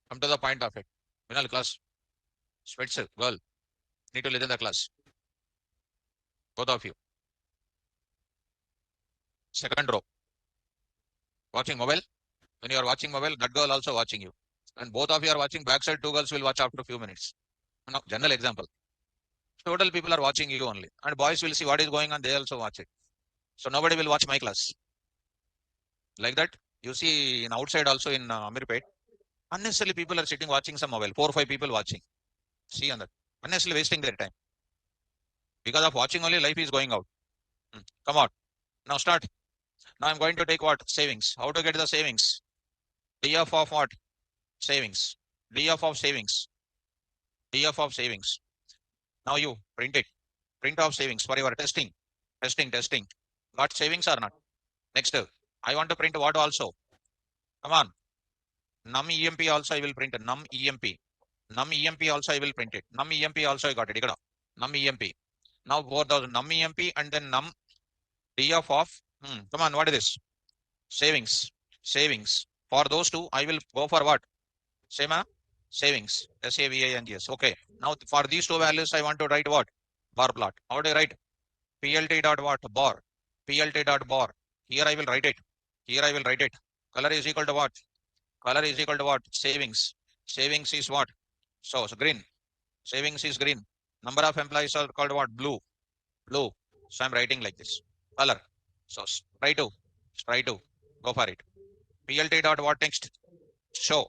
come to the point of it. Final class. Spits girl. Need to listen the class. Both of you. Second row. Watching mobile. When you are watching mobile, that girl also watching you. And both of you are watching backside, two girls will watch after a few minutes. Now, general example. Total people are watching you only. And boys will see what is going on, they also watch it. So nobody will watch my class. Like that, you see in outside also in Amirpet, unnecessarily people are sitting watching some mobile. 4 or 5 people watching. See on that. Unnecessarily wasting their time. Because of watching only, life is going out. Come on. Now start. Now I'm going to take what? Savings. How to get the savings? DF of what? Savings. DF of savings. DF of savings. Now you print it. Print of savings for your testing. Testing. Got savings or not? Next, I want to print what also? Come on. NumEMP also I will print. NumEMP. NumEMP also I will print it. NumEMP also I got it. NumEMP. Now for the NumEMP and then num DF of come on, what is this? Savings. For those two, I will go for what? Same savings. SAVINGS. Okay. Now for these two values, I want to write what? Bar plot. How do I write? PLT dot what? Bar. PLT dot bar. Here I will write it. Color is equal to what? Savings. Savings is what? So green. Savings is green. Number of employees are called what? Blue. So I'm writing like this. Color. So try to go for it. PLT dot what next? Show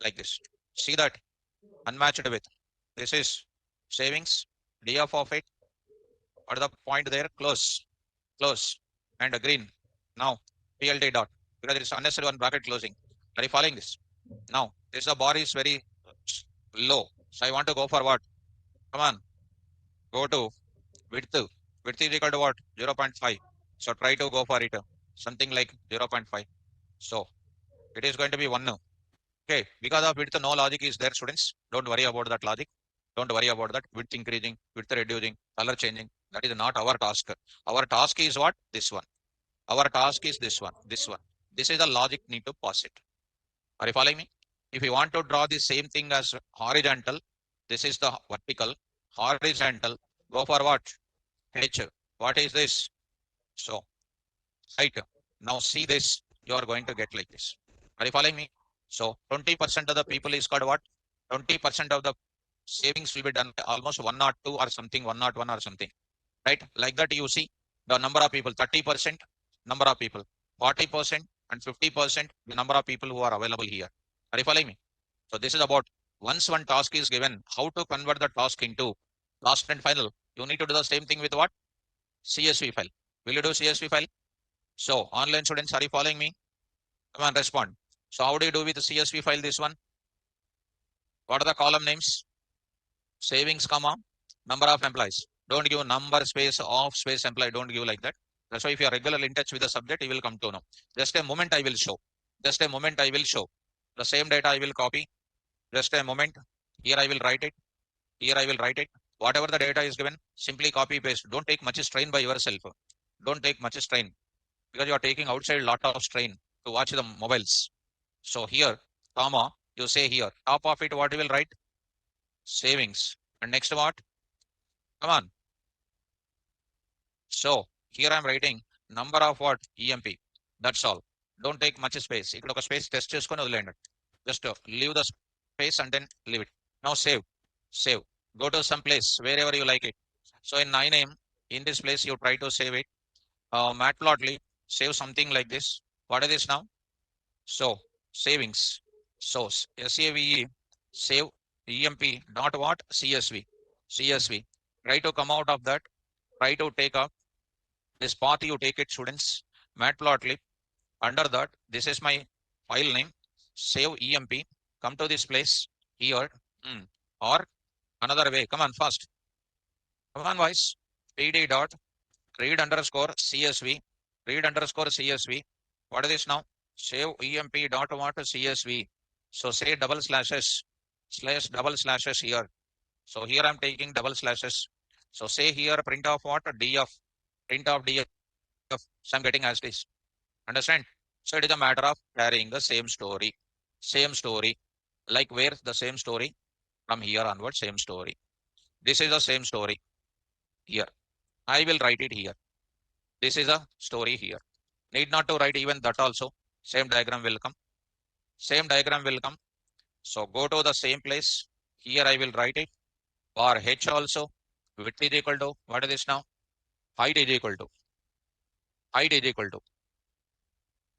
like this. See that? Unmatched with. This is savings. DF of it. What is the point there? Close. And green. Now PLT dot. Because there is unnecessary one bracket closing. Are you following this? Now this the bar is very low. So I want to go for what? Come on. Go to width. Width is equal to what? 0.5. So try to go for it. Something like 0.5. So it is going to be 1 now. Okay, because of width, no logic is there, students. Don't worry about that logic. Don't worry about that. Width increasing, width reducing, color changing. That is not our task. Our task is what? This one. Our task is this one. This one. This is the logic need to pass it. Are you following me? If you want to draw the same thing as horizontal, this is the vertical. Horizontal. Go for what? H. What is this? So height. Now see this. You are going to get like this. Are you following me? So 20% of the people is called what? 20% of the savings will be done by almost 102 or something, 101 or something. Right? Like that you see the number of people, 30% number of people, 40% and 50% the number of people who are available here. Are you following me? So this is about once one task is given, how to convert the task into last and final. You need to do the same thing with what? CSV file. Will you do CSV file? So online students, are you following me? Come on, respond. So how do you do with the CSV file this one? What are the column names? Savings, comma, number of employees. Don't give number space of space employee. Don't give like that. That's why if you are regularly in touch with the subject, you will come to know. Just a moment I will show. Just a moment I will show. The same data I will copy. Just a moment. Here I will write it. Here I will write it. Whatever the data is given, simply copy paste. Don't take much strain by yourself. Don't take much strain because you are taking outside lot of strain to watch the mobiles. So here, comma, you say here, top of it, what you will write? Savings. And next what? Come on. So here I'm writing number of what? EMP. That's all. Don't take much space. ఇక్కడ ఒక space test చేసుకొని వదిలేయండి. Just leave the space and then leave it. Now save. Save. Go to some place wherever you like it. So in my name, in this place, you try to save it. MatPlotLib, save something like this. What is this now? So savings. So SAVE, save EMP dot what? CSV. CSV. Try to come out of that. Try to take up this path. You take it, students. MatPlotLib. Under that, this is my file name. Save EMP. Come to this place here. Or another way. Come on, fast. Come on, boys. PD dot read underscore CSV. Read underscore CSV. What is this now? Save EMP dot what? CSV. So say double slashes, slash double slashes here. So here I'm taking double slashes. So say here print of what? DF. Print of DF. So I'm getting as this. Understand? So it is a matter of carrying the same story. Same story. Like where the same story? From here onward, same story. This is the same story here. I will write it here. This is a story here. Need not to write even that also. Same diagram will come. Same diagram will come. So go to the same place. Here I will write it. Bar H also. Width is equal to, what is this now? Height is equal to. Height is equal to.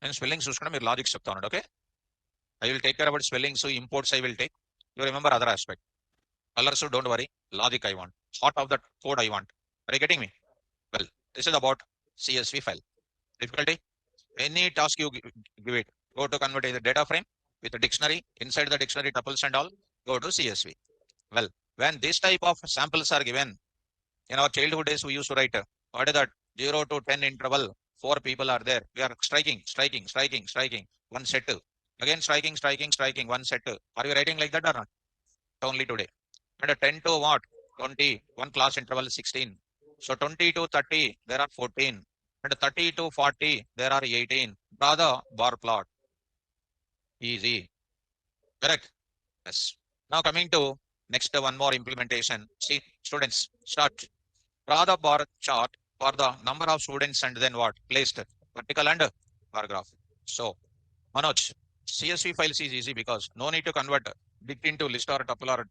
And spelling చూసుకుని మీరు logic చెప్తాను. Okay? I will take care about spelling. So imports I will take. You remember other aspect. Colors, so don't worry. Logic I want. Part of the code I want. Are you getting me? Well, this is about CSV file. Difficulty? Any task you give it. Go to convert the data frame with a dictionary. Inside the dictionary tuples and all. Go to CSV. Well, when this type of samples are given, in our childhood days we used to write what is that 0 to 10 interval. 4 people are there. We are striking. One set. Again striking. One set. Are you writing like that or not? Only today. And 10 to what? 20. One class interval 16. So 20 to 30, there are 14. And 30 to 40, there are 18. Draw the bar plot. Easy. Correct? Yes. Now coming to next one more implementation. See, students, start. Draw the bar chart for the number of students and then what? Placed vertical and bar graph. So, Manoj, CSV files is easy because no need to convert dict into list or tuple or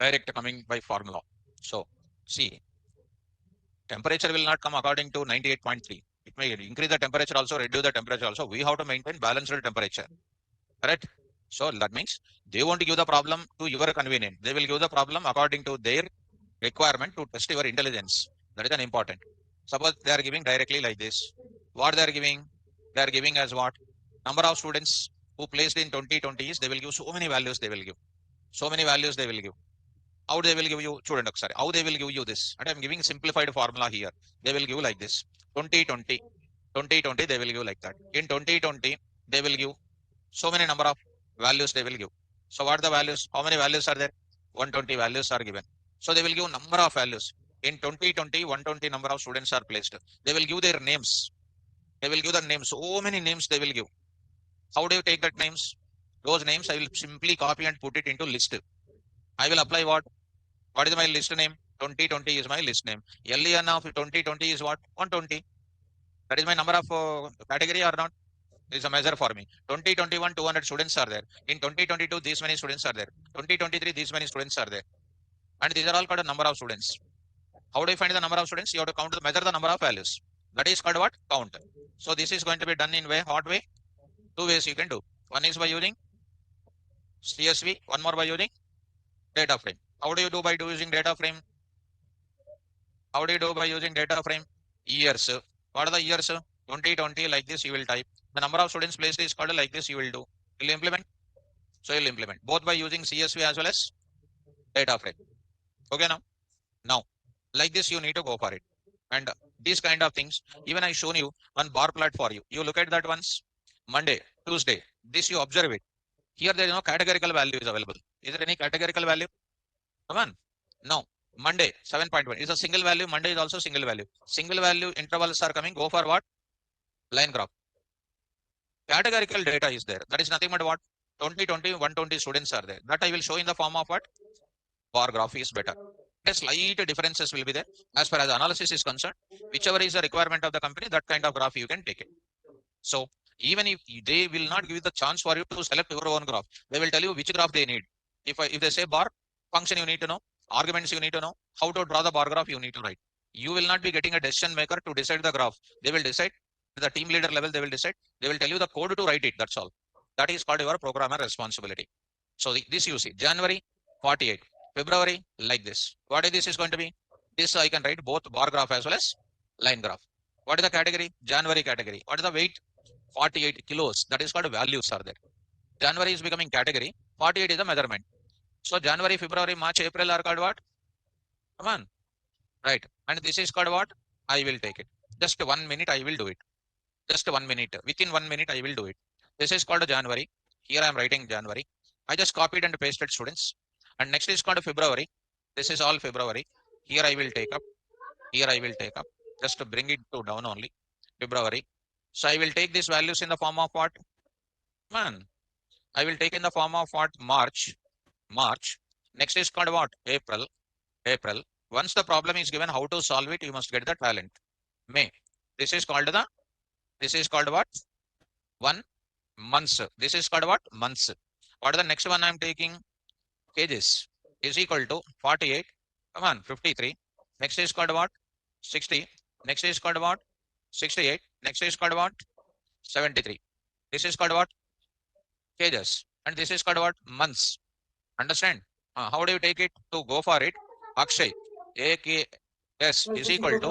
direct coming by formula. So, see, temperature will not come according to 98.3. It may increase the temperature also, reduce the temperature also. We have to maintain balanced temperature. Correct? So that means they won't give the problem to your convenience. They will give the problem according to their requirement to test your intelligence. That is an important. Suppose they are giving directly like this. What they are giving? They are giving as what? Number of students who placed in 2020s, they will give so many values they will give. So many values they will give. How they will give you, చూడండి ఒకసారి, how they will give you this. And I'm giving simplified formula here. They will give like this. 2020, 2020, they will give like that. In 2020, they will give so many number of values they will give. So what are the values? How many values are there? 120 values are given. So they will give number of values. In 2020, 120 number of students are placed. They will give their names. They will give the names. So many names they will give. How do you take that names? Those names I will simply copy and put it into list. I will apply what? What is my list name? 2020 is my list name. LEN of 2020 is what? 120. That is my number of category or not? Is a measure for me. 2021, 200 students are there. In 2022, these many students are there. 2023, these many students are there. And these are all called a number of students. How do you find the number of students? You have to count the measure the number of values. That is called what? Count. So this is going to be done in way, what way? Two ways you can do. One is by using CSV, one more by using data frame. How do you do by using data frame? How do you do by using data frame? Years. What are the years? 2020, like this you will type. The number of students placed is called like this you will do. Will you implement? So you'll implement both by using CSV as well as data frame. Okay now? Now, like this you need to go for it. And these kind of things, even I shown you one bar plot for you. You look at that once. Monday, Tuesday, this you observe it. Here there is no categorical value is available. Is there any categorical value? Come on. No. Monday, 7.1 is a single value. Monday is also single value. Single value intervals are coming. Go for what? Line graph. Categorical data is there. That is nothing but what? 2020, 120 students are there. That I will show in the form of what? Bar graph is better. Slight differences will be there. As far as analysis is concerned, whichever is the requirement of the company, that kind of graph you can take it. So even if they will not give you the chance for you to select your own graph, they will tell you which graph they need. If they say bar function, you need to know. Arguments you need to know. How to draw the bar graph, you need to write. You will not be getting a decision maker to decide the graph. They will decide. At the team leader level, they will decide. They will tell you the code to write it. That's all. That is called your programmer responsibility. So this you see. January 48. February like this. What is this is going to be? This I can write both bar graph as well as line graph. What is the category? January category. What is the weight? 48 kilos. That is called values are there. January is becoming category. 48 is the measurement. So January, February, March, April are called what? Come on. Right. And this is called what? I will take it. Just 1 minute I will do it. Just 1 minute. Within 1 minute I will do it. This is called January. Here I am writing January. I just copied and pasted students. And next is called February. This is all February. Here I will take up. Here I will take up. Just to bring it to down only. February. So I will take these values in the form of what? Man. I will take in the form of what? March. March. Next is called what? April. April. Once the problem is given, how to solve it, you must get the talent. May. This is called the. This is called what? 1 months. This is called what? Months. What is the next one I am taking? Cages is equal to 48. Come on, 53. Next is called what? 60. Next is called what? 68. Next is called what? 73. This is called what? Cages. And this is called what? Months. Understand? How do you take it to go for it? Akshay. AKS is equal to.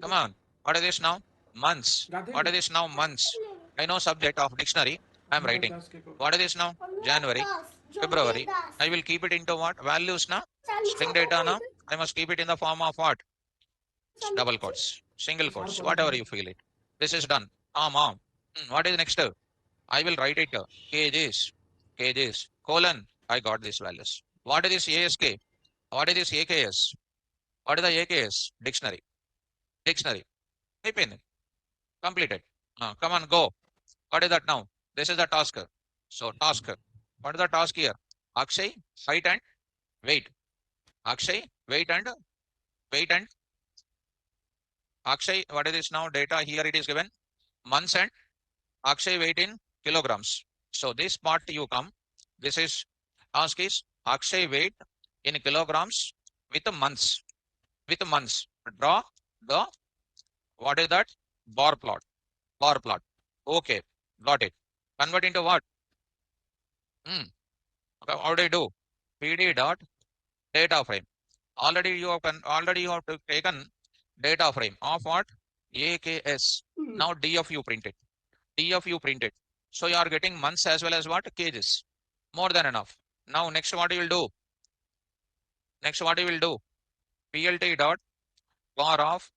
Come on. What is this now? Months. What is this now? Months. I know subject of dictionary. I am writing. What is this now? January. February. I will keep it into what? Values now. String data now. I must keep it in the form of what? Double quotes. Single quotes. Whatever you feel it. This is done. Mom. What is next? I will write it. Kgs. Kgs. Colon. I got these values. What is this ASK? What is this AKS? What is the AKS? Dictionary. Dictionary. Type in. Completed. Come on, go. What is that now? This is the task. So task. What is the task here? Akshay, height and weight. Akshay, weight and Akshay, what is this now? Data here it is given. Months and Akshay weight in kilograms. So this part you come. This is task is Akshay weight in kilograms with the months. With months. Draw the what is that? Bar plot. Bar plot. Okay. Got it. Convert into what? How do you do? PD dot data frame. Already you have taken data frame of what? AKS. Now DF you printed. DF you printed. So you are getting months as well as what? Cages. More than enough. Now next what you will do? Next, what you will do? PLT dot bar of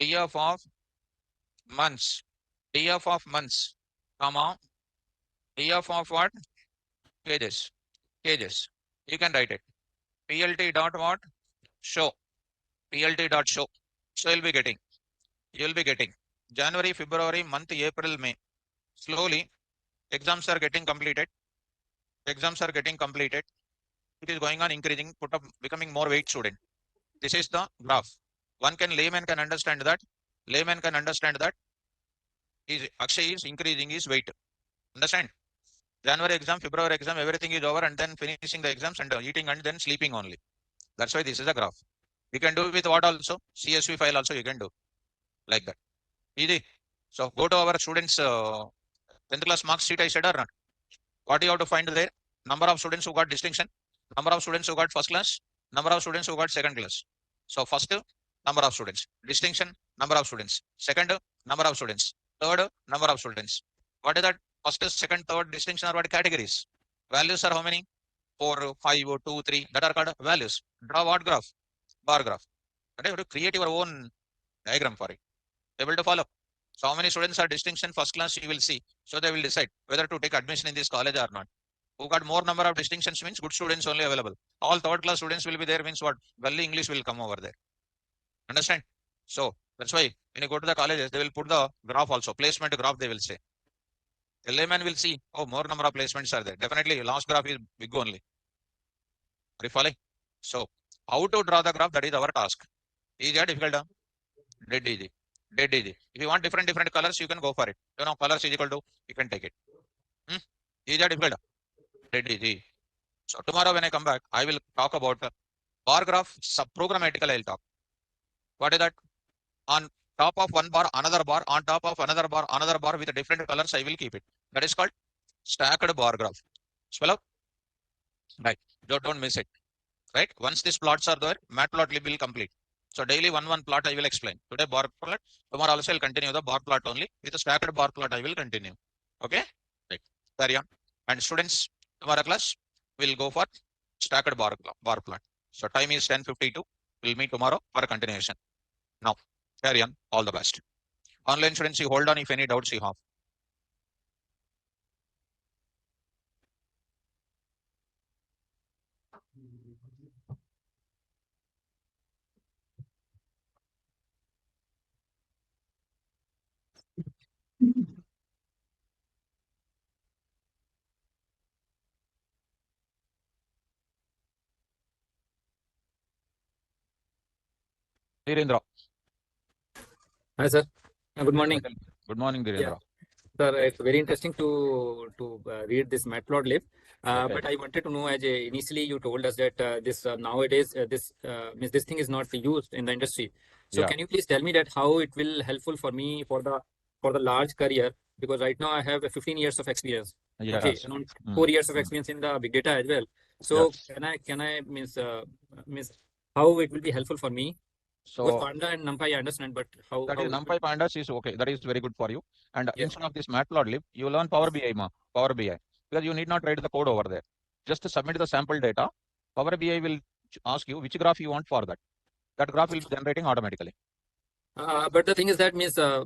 df of months, df of months, comma, df of what? Pages, pages. You can write it. PLT dot what? Show, PLT dot show. So you'll be getting January, February, month, April, May. Slowly, exams are getting completed. Exams are getting completed. It is going on increasing, put up, becoming more weight student. This is the graph. Layman can understand that. Layman can understand that is Akshay is increasing his weight. Understand? January exam, February exam, everything is over, and then finishing the exams and eating and then sleeping only. That's why this is a graph. You can do with what also? CSV file also you can do like that. Easy. So go to our students 10th class marks sheet I said or not. What you have to find there? Number of students who got distinction, number of students who got first class, number of students who got second class. So first, number of students, distinction, number of students, second, number of students, third, number of students. What is that? First, second, third, distinction are what categories? Values are how many? 4, 5, 2, 3. That are called values. Draw what graph? Bar graph. And you have to create your own diagram for it. Able to follow? So how many students are distinction first class you will see. So they will decide whether to take admission in this college or not. Who got more number of distinctions means good students only available. All third class students will be there means what? Well, English will come over there. Understand? So that's why when you go to the colleges, they will put the graph also, placement graph they will say. The layman will see, oh, more number of placements are there. Definitely last graph is big only. Are you following? So how to draw the graph, that is our task. Easy or difficult? Dead easy. Dead easy. If you want different colors, you can go for it. You know, colors is equal to, you can take it. Easy or difficult? Dead easy. So tomorrow when I come back, I will talk about bar graph, subprogrammatical I'll talk. What is that? On top of one bar, another bar, on top of another bar with different colors, I will keep it. That is called stacked bar graph. Spell out. Right. Don't miss it. Right. Once these plots are there, MatPlotLib will complete. So daily one plot I will explain. Today bar plot. Tomorrow also I'll continue the bar plot only. With the stacked bar plot I will continue. Okay. Right. Carry on. And students, tomorrow class will go for stacked bar plot. So time is 10:52. We'll meet tomorrow for a continuation. Now, carry on. All the best. Online students, you hold on if any doubts you have. Dhirendra. Hi, sir. Good morning. Good morning, Dhirendra. Sir, it's very interesting to read this MatPlotLib. Okay. But I wanted to know, as initially you told us that this nowadays this means this thing is not used in the industry. So Yeah. can you please tell me that how it will helpful for me for the large career? Because right now I have 15 years of experience. Yes. Okay, around 4 years of experience in the big data as well. So Yes. can I means how it will be helpful for me? Because So Panda and NumPy I understand, but that how is it will, NumPy Pandas is okay. That is very good for you. And yeah. instead of this MatPlotLib, you learn Power BI, Power BI, because you need not write the code over there. Just submit the sample data. Power BI will ask you which graph you want for that. That graph will be generating automatically. But the thing is that means, sir,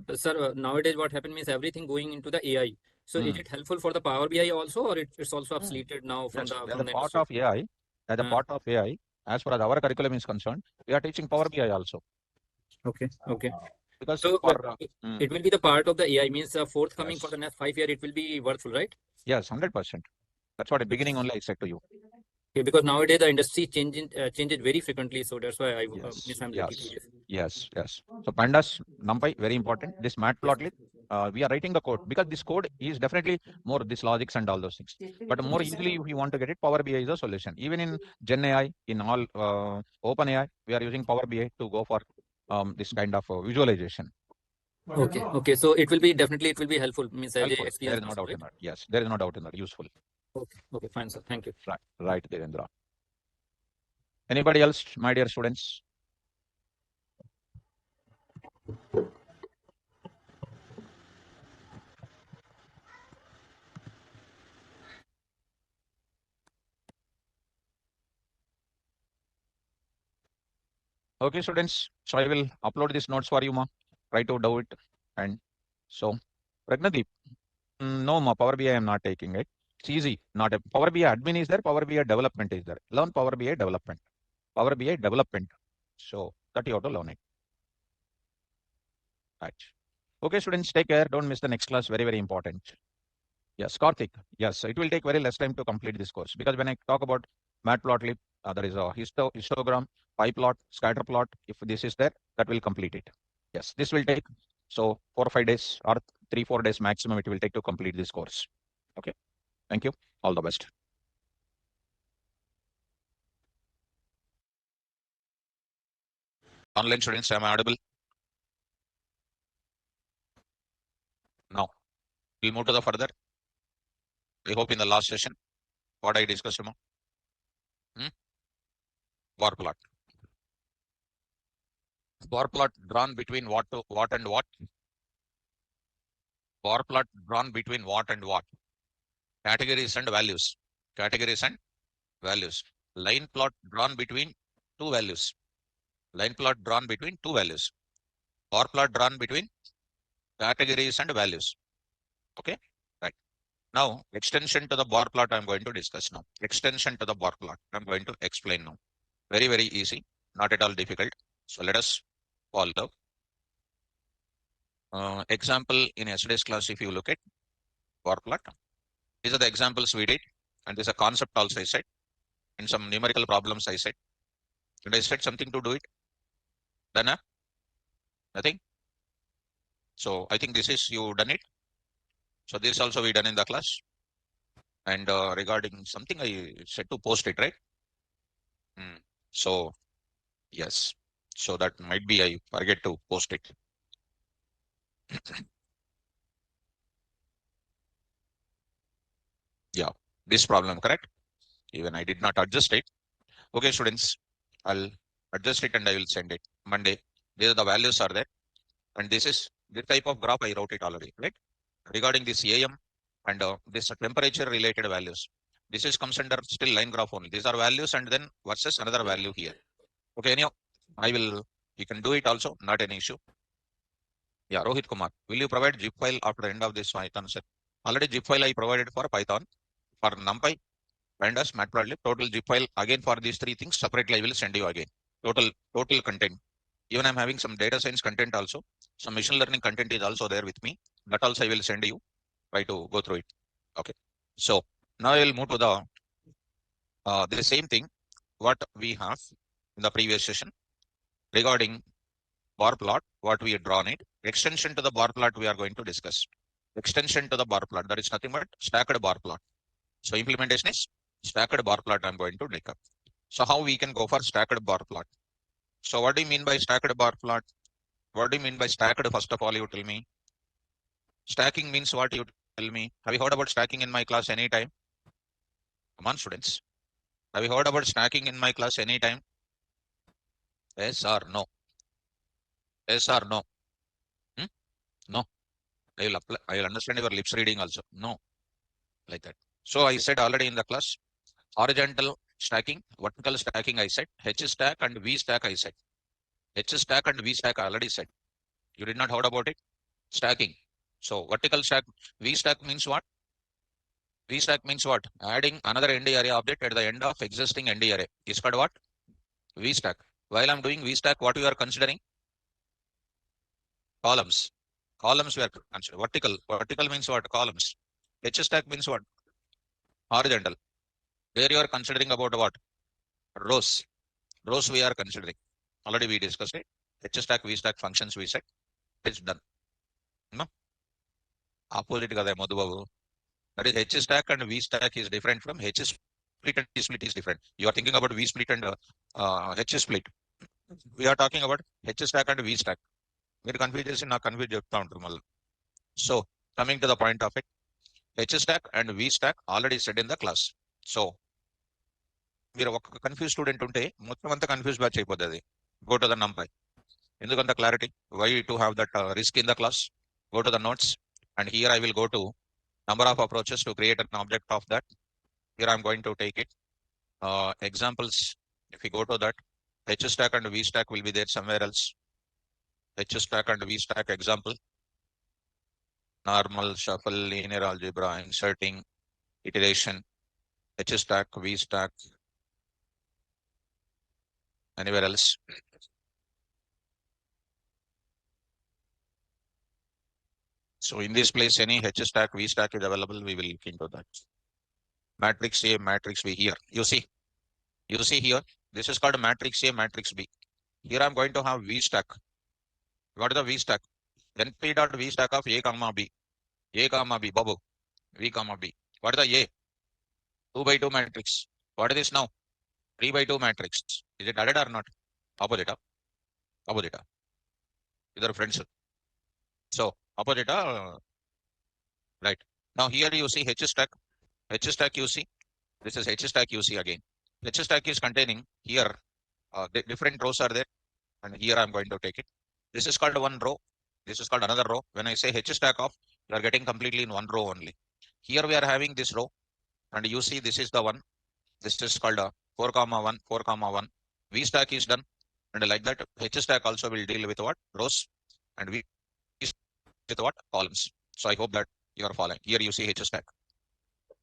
nowadays what happened means everything going into the AI. So is it helpful for the Power BI also, or it's also obsoleted now from Yes, as from a the part industry? of AI, as a Uh, part of AI, as far as our curriculum is concerned, we are teaching Power BI also. okay, okay. Because So for it will be the part of the AI means forthcoming for yes, the next 5 year. It will be worthful, right? yes, 100%. That's what at beginning only I said to you. Okay, because nowadays the industry changes very frequently. So that's why I Yes, means I'm little yes, curious. yes. So pandas, NumPy, very important. This Yes. matplotlib, we are writing the code because this code is definitely more this logics and all those things. But more Yes. easily, if you want to get it, Power BI is a solution. Even in Gen AI, in all Open AI, we are using Power BI to go for this kind of visualization. Okay. Okay. So it will be definitely it will be helpful means as a Helpful. There is experienced no person, doubt in right? that. Yes, there is no doubt in that. Useful. Okay. Okay. Fine, sir. Thank you. Right, Devendra. Anybody else, my dear students? Okay, students. So I will upload these notes for you, ma. Try to do it. And so, Pragnadip, no, ma. Power BI I am not taking it. It's easy. Not a Power BI admin is there. Power BI development is there. Learn Power BI development. Power BI development. So that you have to learn it. Right. Okay, students, take care. Don't miss the next class. Very, very important. Yes, Karthik. Yes, it will take very less time to complete this course because when I talk about MatPlotLib, there is a histogram, pie plot, scatter plot. If this is there, that will complete it. Yes, this will take so 4 or 5 days or 3 4 days maximum. It will take to complete this course. Okay. Thank you. All the best. Online students, am I audible? Now, we'll move to the further. I hope in the last session, what I discussed, bar plot. Bar plot drawn between what and what? Bar plot drawn between what and what? Categories and values. Categories and values. Line plot drawn between two values. Line plot drawn between two values. Bar plot drawn between categories and values. Okay, right. Now, extension to the bar plot I'm going to discuss now. Extension to the bar plot I'm going to explain now. Very, very easy, not at all difficult. So let us follow the example in yesterday's class. If you look at bar plot, these are the examples we did, and there's a concept also I said, and some numerical problems I said, and I said something to do it. Then nothing. So I think this is you done it. So this also we done in the class. And regarding something I said to post it, right? So yes. So that might be I forget to post it. Yeah, this problem, correct? Even I did not adjust it. Okay, students, I'll adjust it and I will send it Monday. These are the values are there. And this is the type of graph I wrote it already, right? Regarding this AM and this temperature related values. This is comes under still line graph only. These are values and then versus another value here. Okay, anyhow, you can do it also, not an issue. Yeah, Rohit Kumar, will you provide zip file after the end of this Python set? Already zip file I provided for Python, for NumPy, Pandas, MatPlotLib, total zip file again for these three things separately I will send you again. Total content. Even I'm having some data science content also. Some machine learning content is also there with me. That also I will send you. Try to go through it. Okay. So now I will move to the same thing what we have in the previous session regarding bar plot, what we had drawn it. Extension to the bar plot we are going to discuss. Extension to the bar plot, that is nothing but stacked bar plot. So implementation is stacked bar plot I'm going to make up. So how we can go for stacked bar plot? So what do you mean by stacked bar plot? What do you mean by stacked? First of all, you tell me. Stacking means what you tell me. Have you heard about stacking in my class anytime? Come on, students. Have you heard about stacking in my class anytime? Yes or no? Yes or no? Hmm? No. I will understand your lips reading also. No, like that. So I said already in the class, horizontal stacking, vertical stacking I said, H stack and V stack I said. H stack and V stack I already said. You did not heard about it? Stacking. So vertical stack, V stack means what? V stack means what? Adding another ND array object at the end of existing ND array. Is called what? V stack. While I'm doing V stack, what you are considering? Columns. Columns we are considering. Vertical. Vertical means what? Columns. H stack means what? Horizontal. There you are considering about what? Rows. Rows we are considering. Already we discussed it. H stack, V stack functions we said. It's done. No? Opposite kada Madhubabu. That is H stack and V stack is different from H split and T split is different. You are thinking about V split and H split. We are talking about H stack and V stack. మీరు confuse చేసి నాకు confuse చెప్తా ఉంటారు మళ్ళీ. So coming to the point of it, H stack and V stack already said in the class. So మీరు ఒక confuse student ఉంటే మొత్తం అంతా కన్ఫ్యూజ్ బ్యాచ్ అయిపోతుంది. Go to the NumPy. ఎందుకంత clarity? Why to have that risk in the class? Go to the notes, and here I will go to number of approaches to create an object of that. Here I'm going to take it examples. If you go to that H stack and V stack will be there somewhere else. H stack and V stack example. Normal, shuffle, linear algebra, inserting, iteration, H stack, V stack, anywhere else. So in this place, any H stack, V stack is available. We will look into that. Matrix A, matrix B here. You see here, this is called matrix A, matrix B. Here I'm going to have V stack. What is the V stack? NP dot V stack of A comma B. A comma B, Babu. V comma B. What is the A? 2 by 2 matrix. What is this now? 3 by 2 matrix. Is it added or not? Opposite. Opposite. These are friends. So opposite. Right. Now here you see H stack. H stack you see. This is H stack you see again. H stack is containing here different rows are there. And here I'm going to take it. This is called one row. This is called another row. When I say H stack of, you are getting completely in one row only. Here we are having this row. And you see this is the one. This is called a 4 comma 1, 4 comma 1. V stack is done. And like that, H stack also will deal with what? Rows. And V with what? Columns. So I hope that you are following. Here you see H stack.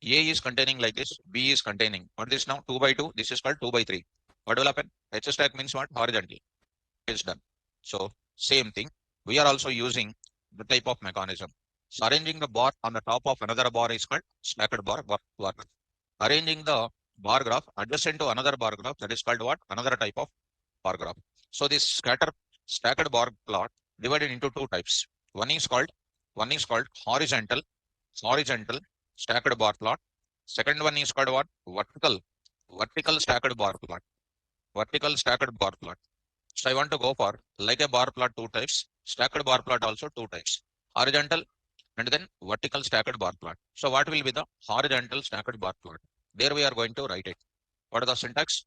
A is containing like this. B is containing. What is now? 2 by 2. This is called 2 by 3. What will happen? H stack means what? Horizontal. Is done. So same thing. We are also using the type of mechanism. So arranging the bar on the top of another bar is called stacked bar. Arranging the bar graph adjacent to another bar graph, that is called what? Another type of bar graph. So this stacked bar plot divided into two types. One is called horizontal stacked bar plot. Second one is called what? Vertical stacked bar plot. Vertical stacked bar plot. So I want to go for like a bar plot two types, stacked bar plot also two types, horizontal and then vertical stacked bar plot. So what will be the horizontal stacked bar plot? There we are going to write it. What is the syntax?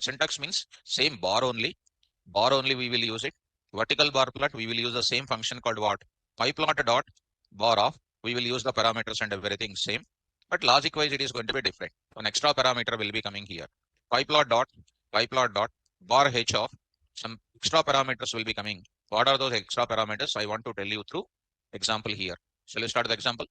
Syntax means same bar only we will use it. Vertical bar plot, we will use the same function called what? MatPlot dot bar of, we will use the parameters and everything same, but logic wise it is going to be different. An extra parameter will be coming here. MatPlot dot bar h of some extra parameters will be coming. What are those extra parameters? I want to tell you through example here. Shall we start the example?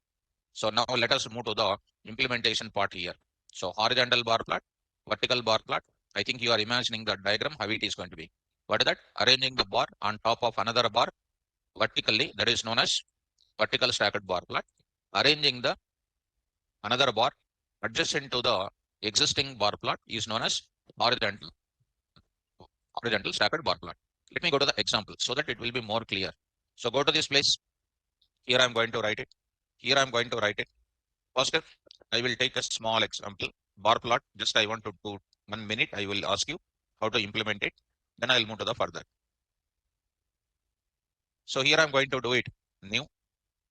So now let us move to the implementation part here. So horizontal bar plot, vertical bar plot. I think you are imagining the diagram, how it is going to be. What is that? Arranging the bar on top of another bar vertically, that is known as vertical stacked bar plot. Arranging the another bar adjacent to the existing bar plot is known as horizontal stacked bar plot. Let me go to the example so that it will be more clear. So go to this place. Here I'm going to write it. First, I will take a small example. Bar plot. Just I want to do 1 minute. I will ask you how to implement it. Then I'll move to the further. So here I'm going to do it. New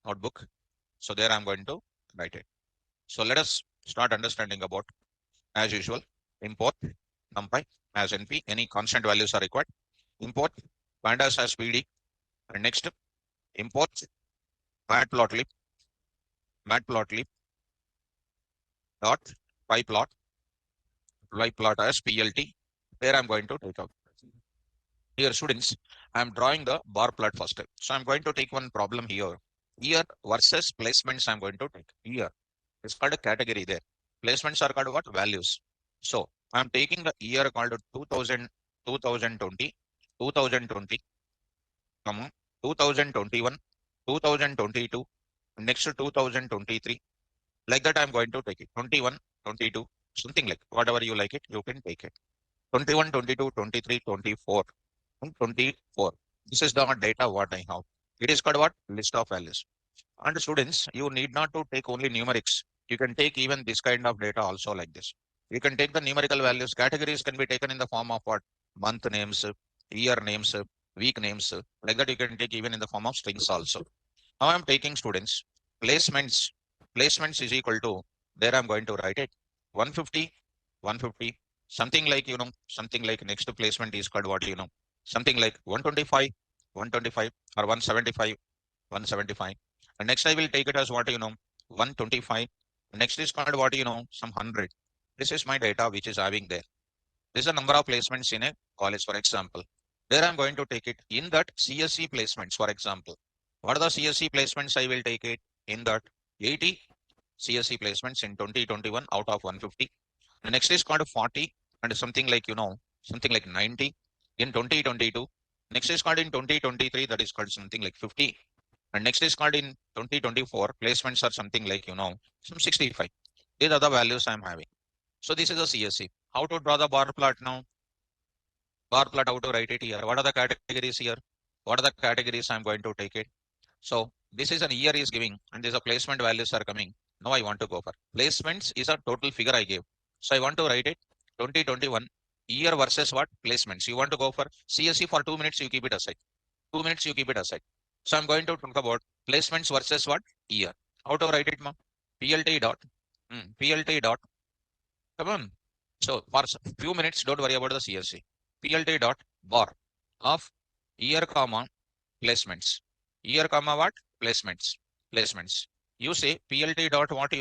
notebook. So there I'm going to write it. So let us start understanding about, as usual, import NumPy as NP. Any constant values are required. Import Pandas as PD. And next, import MatPlotLib dot pyplot as PLT. There I'm going to take out. Here, students, I'm drawing the bar plot first. So I'm going to take one problem here. Year versus placements I'm going to take. Year. It's called a category there. Placements are called what? Values. So I'm taking the year called 2020, 2020, 2021, 2022, next to 2023. Like that, I'm going to take it. 21, 22, something like whatever you like it, you can take it. 21, 22, 23, 24, and 24. This is the data what I have. It is called what? List of values. And students, you need not to take only numerics. You can take even this kind of data also like this. You can take the numerical values. Categories can be taken in the form of what? Month names, year names, week names. Like that, you can take even in the form of strings also. Now I'm taking students. Placements. Placements is equal to, there I'm going to write it. 150, 150. Something like, something like next placement is called what, something like 125, 125 or 175, 175. And next I will take it as what, 125. Next is called what, some 100. This is my data which is having there. This is the number of placements in a college, for example. There I'm going to take it in that CSE placements, for example. What are the CSE placements I will take it in that 80 CSE placements in 2021 out of 150. The next is called 40 and something like, something like 90 in 2022. Next is called in 2023, that is called something like 50. And next is called in 2024, placements are something like, some 65. These are the values I'm having. So this is a CSE. How to draw the bar plot now? Bar plot, how to write it here? What are the categories here? What are the categories I'm going to take it? So this is an year is giving and these are placement values are coming. Now I want to go for placements is a total figure I gave. So I want to write it 2021 year versus what placements. You want to go for CSE for 2 minutes, you keep it aside. 2 minutes, you keep it aside. So I'm going to talk about placements versus what year. How to write it, ma? PLT dot. PLT dot. Come on. So for few minutes, don't worry about the CSE. PLT dot bar of year comma placements. Year comma what? Placements. Placements. You say PLT dot what,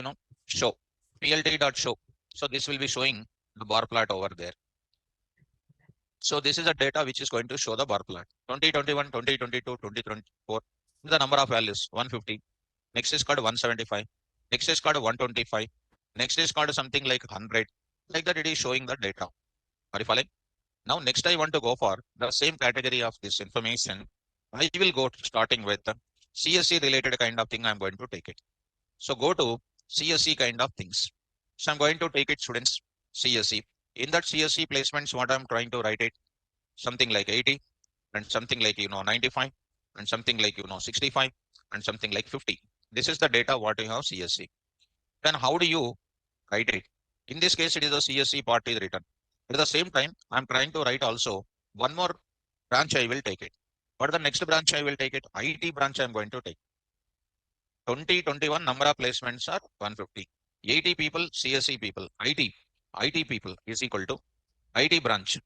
show. PLT dot show. So this will be showing the bar plot over there. So this is the data which is going to show the bar plot. 2021, 2022, 2024. The number of values 150. Next is called 175. Next is called 125. Next is called something like 100. Like that it is showing the data. Are you following? Now next I want to go for the same category of this information. I will go starting with the CSE related kind of thing I'm going to take it. So go to CSE kind of things. So I'm going to take it students CSE. In that CSE placements, what I'm trying to write it something like 80 and something like 95 and something like 65 and something like 50. This is the data what you have CSE. Then how do you write it? In this case, it is a CSE part is written. At the same time, I'm trying to write also one more branch I will take it. But the next branch I will take it, IT branch I'm going to take. 2021 number of placements are 150. 80 people, CSE people, IT people is equal to IT branch.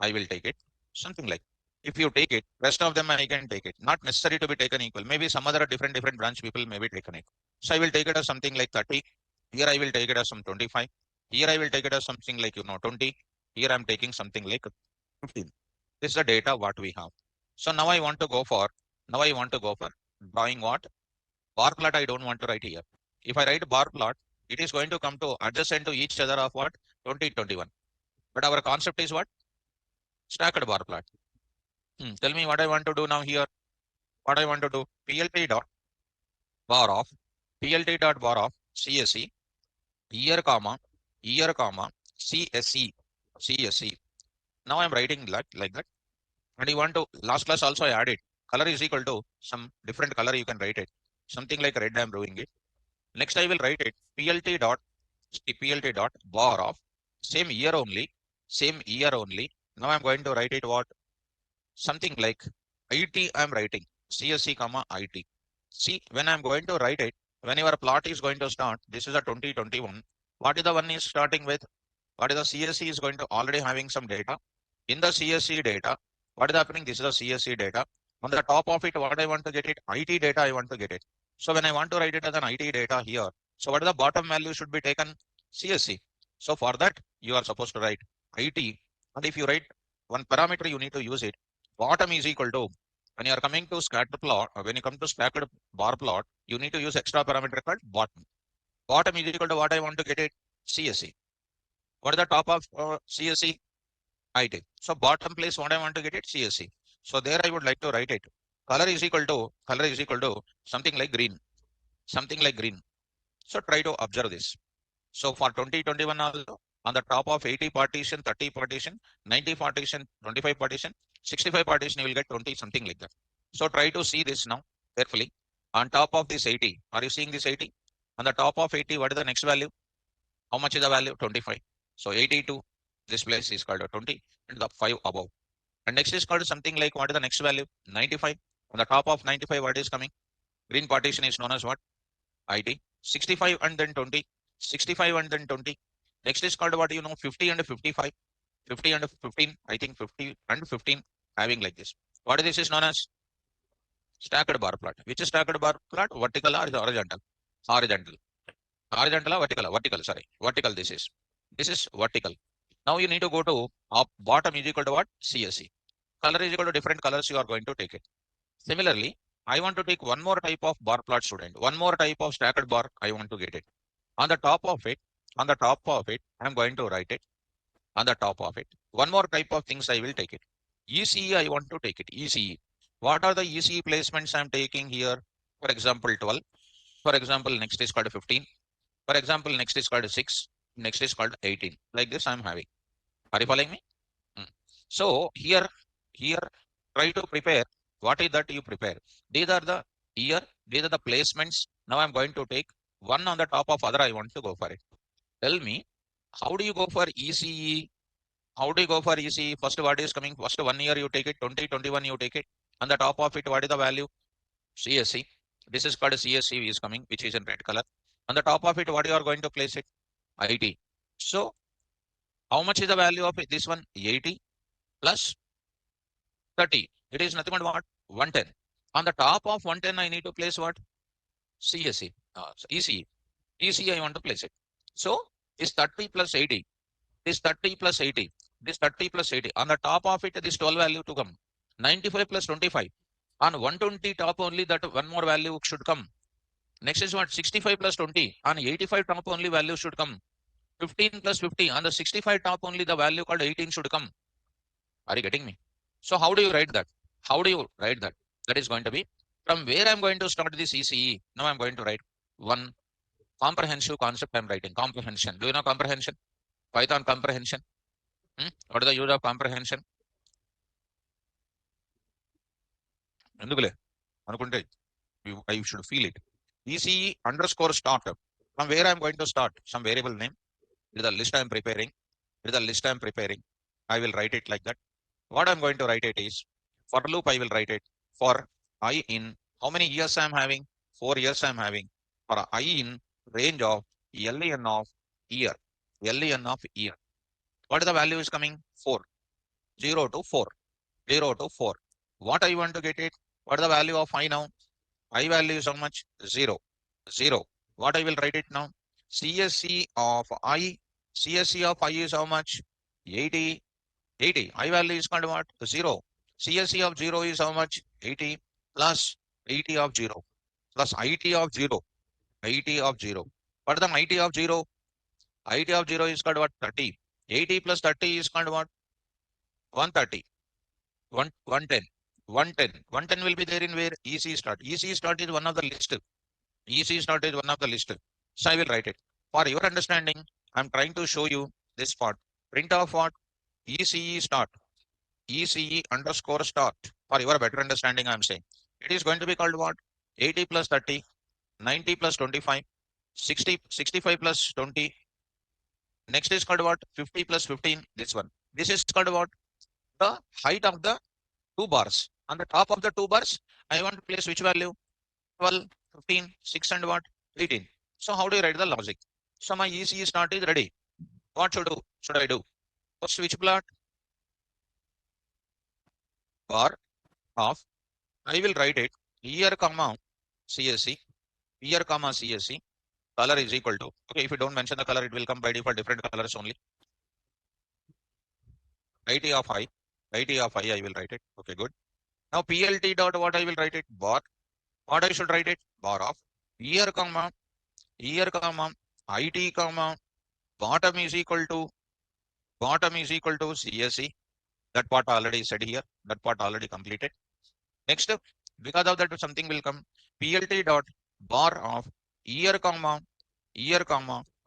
I will take it. Something like if you take it, rest of them I can take it. Not necessary to be taken equal. Maybe some other different branch people may be taken it. So I will take it as something like 30. Here I will take it as some 25. Here I will take it as something like 20. Here I'm taking something like 15. This is the data what we have. So now I want to go for drawing what? Bar plot I don't want to write here. If I write bar plot, it is going to come to adjacent to each other of what? 2021. But our concept is what? Stacked bar plot. Tell me what I want to do now here. What I want to do? PLT dot bar of CSE year comma CSE. Now I'm writing like that. And you want to last class also I added color is equal to some different color you can write it. Something like red I'm doing it. Next I will write it PLT dot bar of same year only. Now I'm going to write it what? Something like IT I'm writing CSE comma IT. See, when I'm going to write it, when your plot is going to start, this is a 2021. What is the one is starting with? What is the CSE is going to already having some data. In the CSE data, what is happening? This is the CSE data. On the top of it, what I want to get it? IT data I want to get it. So when I want to write it as an IT data here, so what is the bottom value should be taken? CSE. So for that, you are supposed to write IT. And if you write one parameter, you need to use it. Bottom is equal to when you are coming to scatter plot, or when you come to stacked bar plot, you need to use extra parameter called bottom. Bottom is equal to what I want to get it? CSE. What is the top of CSE? IT. So bottom place what I want to get it? CSE. So there I would like to write it. Color is equal to something like green. Something like green. So try to observe this. So for 2021 also, on the top of 80 partition, 30 partition, 90 partition, 25 partition, 65 partition, you will get 20, something like that. So try to see this now carefully. On top of this 80, are you seeing this 80? On the top of 80, what is the next value? How much is the value? 25. So 82, this place is called a 20 and the 5 above. And next is called something like what is the next value? 95. On the top of 95, what is coming? Green partition is known as what? IT. 65 and then 20. 65 and then 20. Next is called what 50 and 55. 50 and 15. I think 50 and 15 having like this. What is this is known as? Stacked bar plot. Which is stacked bar plot? Vertical or horizontal? Horizontal. Horizontal or vertical? Vertical, sorry. Vertical this is. This is vertical. Now you need to go to bottom is equal to what? CSE. Color is equal to different colors you are going to take it. Similarly, I want to take one more type of bar plot student, one more type of stacked bar I want to get it. On the top of it, I'm going to write it on the top of it. One more type of things I will take it. ECE, I want to take it. ECE. What are the ECE placements I'm taking here? For example, 12. For example, next is called 15. For example, next is called 6. Next is called 18. Like this, I'm having. Are you following me? Mm. So here, try to prepare. What is that you prepare? These are the year, these are the placements. Now I'm going to take one on the top of other. I want to go for it. Tell me, how do you go for ECE? How do you go for ECE? First, what is coming? First 1 year you take it, 2021 you take it. On the top of it, what is the value? CSC. This is called CSC is coming, which is in red color. On the top of it, what you are going to place it? IT. So, how much is the value of this one? 80 plus 30. It is nothing but what? 110. On the top of 110, I need to place what? CSC. ECE. ECE, I want to place it. So, is 30 plus 80. This 30 plus 80. This 30 plus 80. On the top of it, this 12 value to come. 95 plus 25. On 120 top only, that one more value should come. Next is what? 65 plus 20. On 85 top only value should come. 15 plus 50. On the 65 top only the value called 18 should come. Are you getting me? So how do you write that? How do you write that? That is going to be from where I'm going to start this ECE. Now I'm going to write one comprehensive concept I'm writing. Comprehension. Do you know comprehension? Python comprehension. What is the use of comprehension? ఎందుకులే అనుకుంటే I should feel it. ECE underscore start. From where I'm going to start? Some variable name. It is the list I'm preparing. It is the list I'm preparing. I will write it like that. What I'm going to write it is for loop. I will write it for I in how many years I'm having? 4 years I'm having. For I in range of len of year. Len of year. What is the value is coming? 4. 0 to 4. 0 to 4. What I want to get it? What is the value of I now? I value is how much? 0. 0. What I will write it now? CSC of I. CSC of I is how much? 80. 80. I value is called what? 0. CSC of 0 is how much? 80 plus 80 of 0 plus IT of 0. IT of 0. What is the IT of 0? IT of 0 is called what? 30. 80 plus 30 is called what? 130. 110. 110. 110 will be there in where? EC start. EC start is one of the list. EC start is one of the list. So I will write it. For your understanding, I'm trying to show you this part. Print of what? ECE start. ECE underscore start. For your better understanding, I'm saying. It is going to be called what? 80 plus 30, 90 plus 25, 60, 65 plus 20. Next is called what? 50 plus 15. This one. This is called what? The height of the two bars. On the top of the two bars, I want to place which value? 12, 15, 6 and what? 18. So how do you write the logic? So my ECE start is ready. What should I do? First switch plot bar of, I will write it year comma CSC, year comma CSC, color is equal to, okay, if you don't mention the color, it will come by default different colors only. IT of I, IT of I will write it. Okay, good. Now PLT dot what I will write it? Bar. What I should write it? Bar of year comma IT comma bottom is equal to CSC. That part already said here. That part already completed. Next, because of that something will come. PLT dot bar of year comma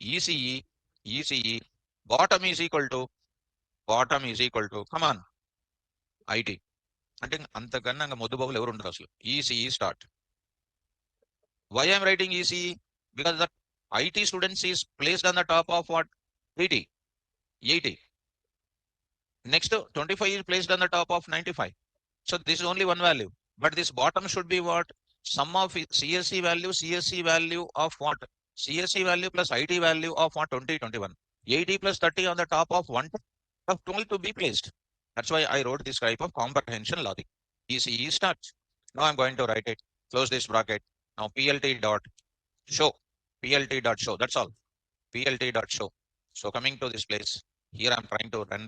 ECE bottom is equal to come on IT. అంటే అంతకన్నా మొద్దు బాబులు ఎవరు ఉండరు అసలు. ECE start. Why I am writing ECE? Because the IT students is placed on the top of what? 80. 80. Next 25 is placed on the top of 95. So this is only one value. But this bottom should be what? Sum of CSC value of what? CSC value plus IT value of what? 20, 21. 80 plus 30 on the top of 1 of 12 to be placed. That's why I wrote this type of comprehension logic. ECE starts. Now I'm going to write it. Close this bracket. Now PLT dot show. PLT dot show. That's all. PLT dot show. So coming to this place. Here I'm trying to run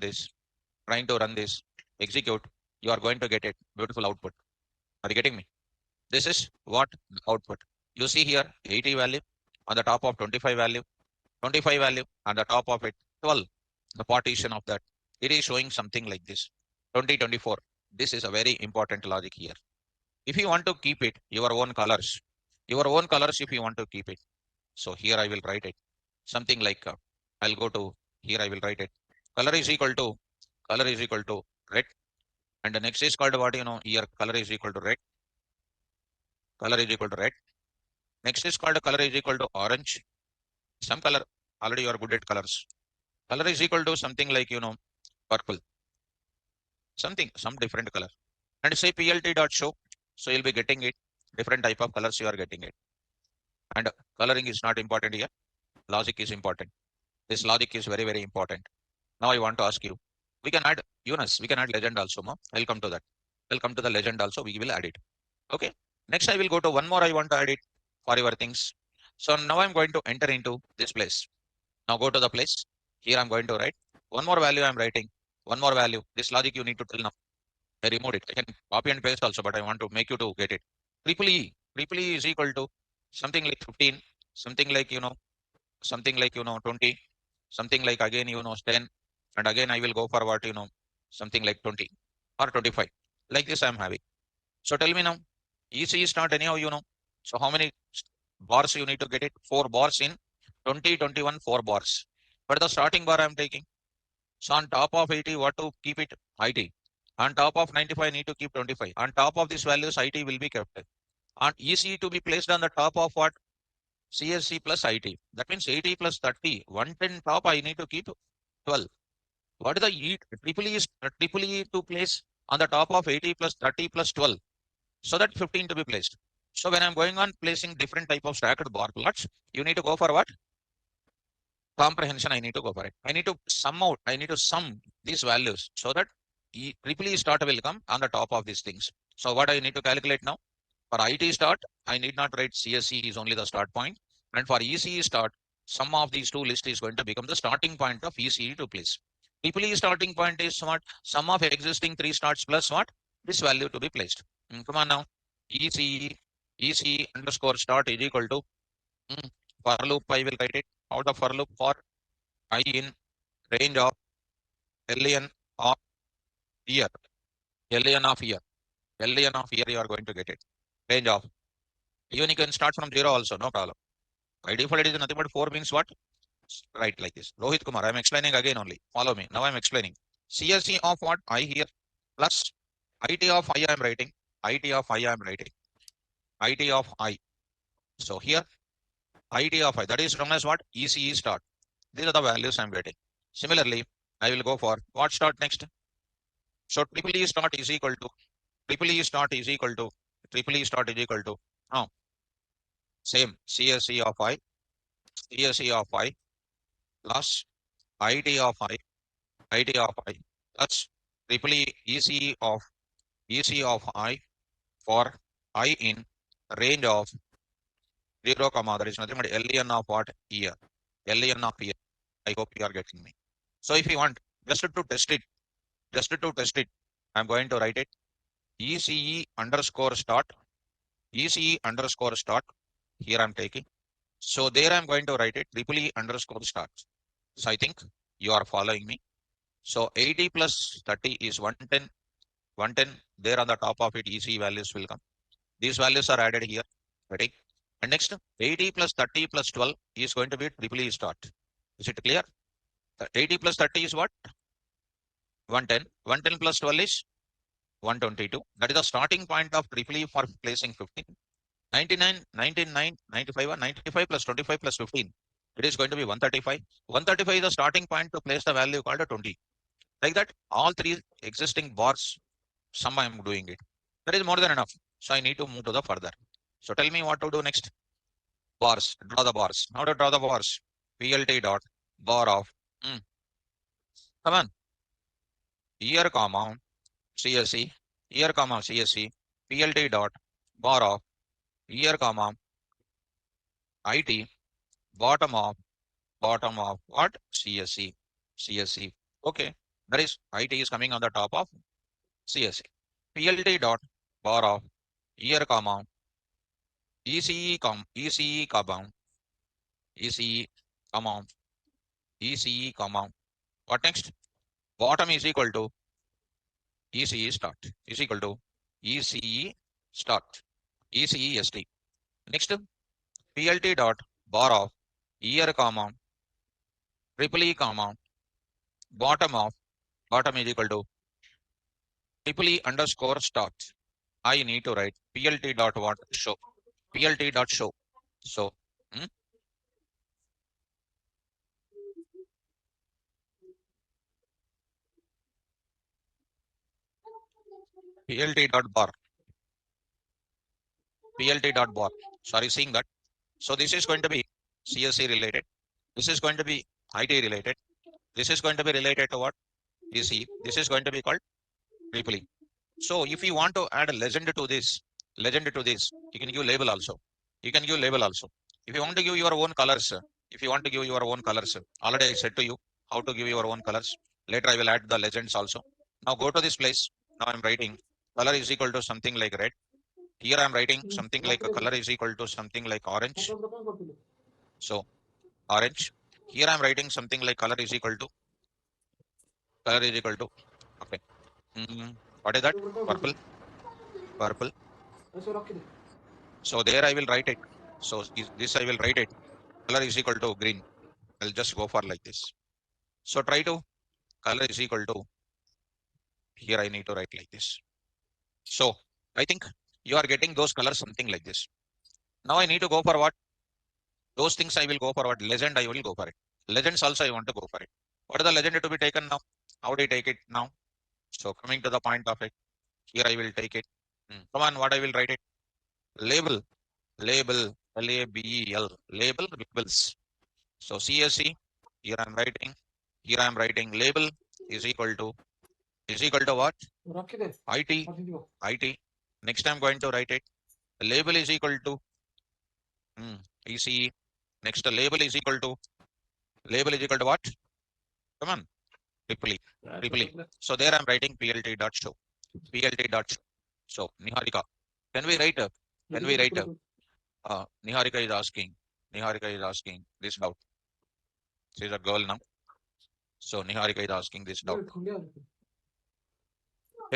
this, execute. You are going to get it. Beautiful output. Are you getting me? This is what the output. You see here 80 value on the top of 25 value, 25 value on the top of it, 12. The partition of that. It is showing something like this. 2024. This is a very important logic here. If you want to keep it, your own colors, if you want to keep it. So here I will write it. Something like, I'll go to, here I will write it. Color is equal to, red. And the next is called what, here color is equal to red. Color is equal to red. Next is called color is equal to orange. Some color, already you are good at colors. Color is equal to something like, purple. Something, some different color. And say plt dot show. So you'll be getting it. Different type of colors you are getting it. And coloring is not important here. Logic is important. This logic is very, very important. Now I want to ask you, we can add Yunus, we can add legend also. I'll come to that. I'll come to the legend also. We will add it. Okay. Next, I will go to one more. I want to add it for your things. So now I'm going to enter into this place. Now go to the place. Here I'm going to write one more value. I'm writing one more value. This logic you need to tell now. I removed it. I can copy and paste also, but I want to make you to get it. Triple E. Triple E is equal to something like 15, something like, something like, 20, something like again, 10. And again, I will go for what, something like 20 or 25. Like this I'm having. So tell me now, EC is not anyhow, So how many bars you need to get it? 4 bars in 20, 21, 4 bars. But the starting bar I'm taking. So on top of 80, what to keep it? IT. On top of 95, I need to keep 25. On top of these values, IT will be kept. On EC to be placed on the top of what? CSC plus IT. That means 80 plus 30. 110 top, I need to keep 12. What is the triple E to place on the top of 80 plus 30 plus 12? So that 15 to be placed. So when I'm going on placing different type of stacked bar plots, you need to go for what? Comprehension. I need to go for it. I need to sum out. I need to sum these values so that triple E start will come on the top of these things. So what I need to calculate now? For IT start, I need not write CSE is only the start point. And for ECE start, sum of these two lists is going to become the starting point of ECE to place. Triple E starting point is what? Sum of existing 3 starts plus what? This value to be placed. Come on now. ECE underscore start is equal to for loop. I will write it out of for loop for I in range of LN of year. LN of year. LN of year, you are going to get it. Range of. Even you can start from 0 also, no problem. By default, it is nothing but 4 means what? Right, like this. Rohit Kumar, I'm explaining again only. Follow me. Now I'm explaining. CSC of what? I here plus IT of I am writing. IT of I am writing. IT of I. So here, IT of I. That is known as what? ECE start. These are the values I'm getting. Similarly, I will go for what start next? So triple E start is equal to triple E start is equal to triple E start is equal to same CSC of I. CSC of I plus IT of I. IT of I plus triple E EC of I for I in range of 0, that is nothing but LN of what? Year. LN of year. I hope you are getting me. So if you want, just to test it, I'm going to write it ECE underscore start. ECE underscore start. Here I'm taking. So there I'm going to write it triple E underscore start. So I think you are following me. So 80 plus 30 is 110. 110. There on the top of it, ECE values will come. These values are added here. Ready? And next, 80 plus 30 plus 12 is going to be triple E start. Is it clear? 80 plus 30 is what? 110. 110 plus 12 is 122. That is the starting point of triple E for placing 15. 99, 99, 95, 95 plus 25 plus 15. It is going to be 135. 135 is the starting point to place the value called a 20. Like that, all 3 existing bars, sum I am doing it. That is more than enough. So I need to move to the further. So tell me what to do next. Bars. Draw the bars. How to draw the bars? PLT dot bar of. Come on. Year comma CSC. Year comma CSC. PLT dot bar of year comma IT bottom of what? CSC. CSC. Okay, that is IT is coming on the top of CSC. PLT dot bar of year comma ECE comma ECE comma ECE comma. What next? Bottom is equal to ECE start is equal to ECE start ECEST. Next, PLT dot bar of year comma triple E comma bottom is equal to triple E underscore start. I need to write PLT dot what show PLT dot show. So PLT dot bar PLT dot bar. Sorry, seeing that. So this is going to be CSC related. This is going to be IT related. This is going to be related to what? EC. This is going to be called triple E. So if you want to add a legend to this, you can give label also. You can give label also. If you want to give your own colors, already I said to you how to give your own colors. Later I will add the legends also. Now go to this place. Now I'm writing color is equal to something like red. Here I'm writing something like a color is equal to something like orange. So orange. Here I'm writing something like color is equal to okay. What is that? Purple. So there I will write it. So this I will write it. Color is equal to green. I'll just go for like this. So try to color is equal to here I need to write like this. So I think you are getting those colors something like this. Now I need to go for what? Those things I will go for what? Legend I will go for it. Legends also I want to go for it. What is the legend to be taken now? How do I take it now? So coming to the point of it, here I will take it. Come on, what I will write it? Label, Label, labels. So CSC, here I am writing label is equal to what? IT. Next I'm going to write it. Label is equal to ECE. Next label is equal to what? Come on, triple E. So there I'm writing PLT dot show. So Niharika, can we write Niharika is asking this doubt. She's a girl now. So Niharika is asking this doubt. Can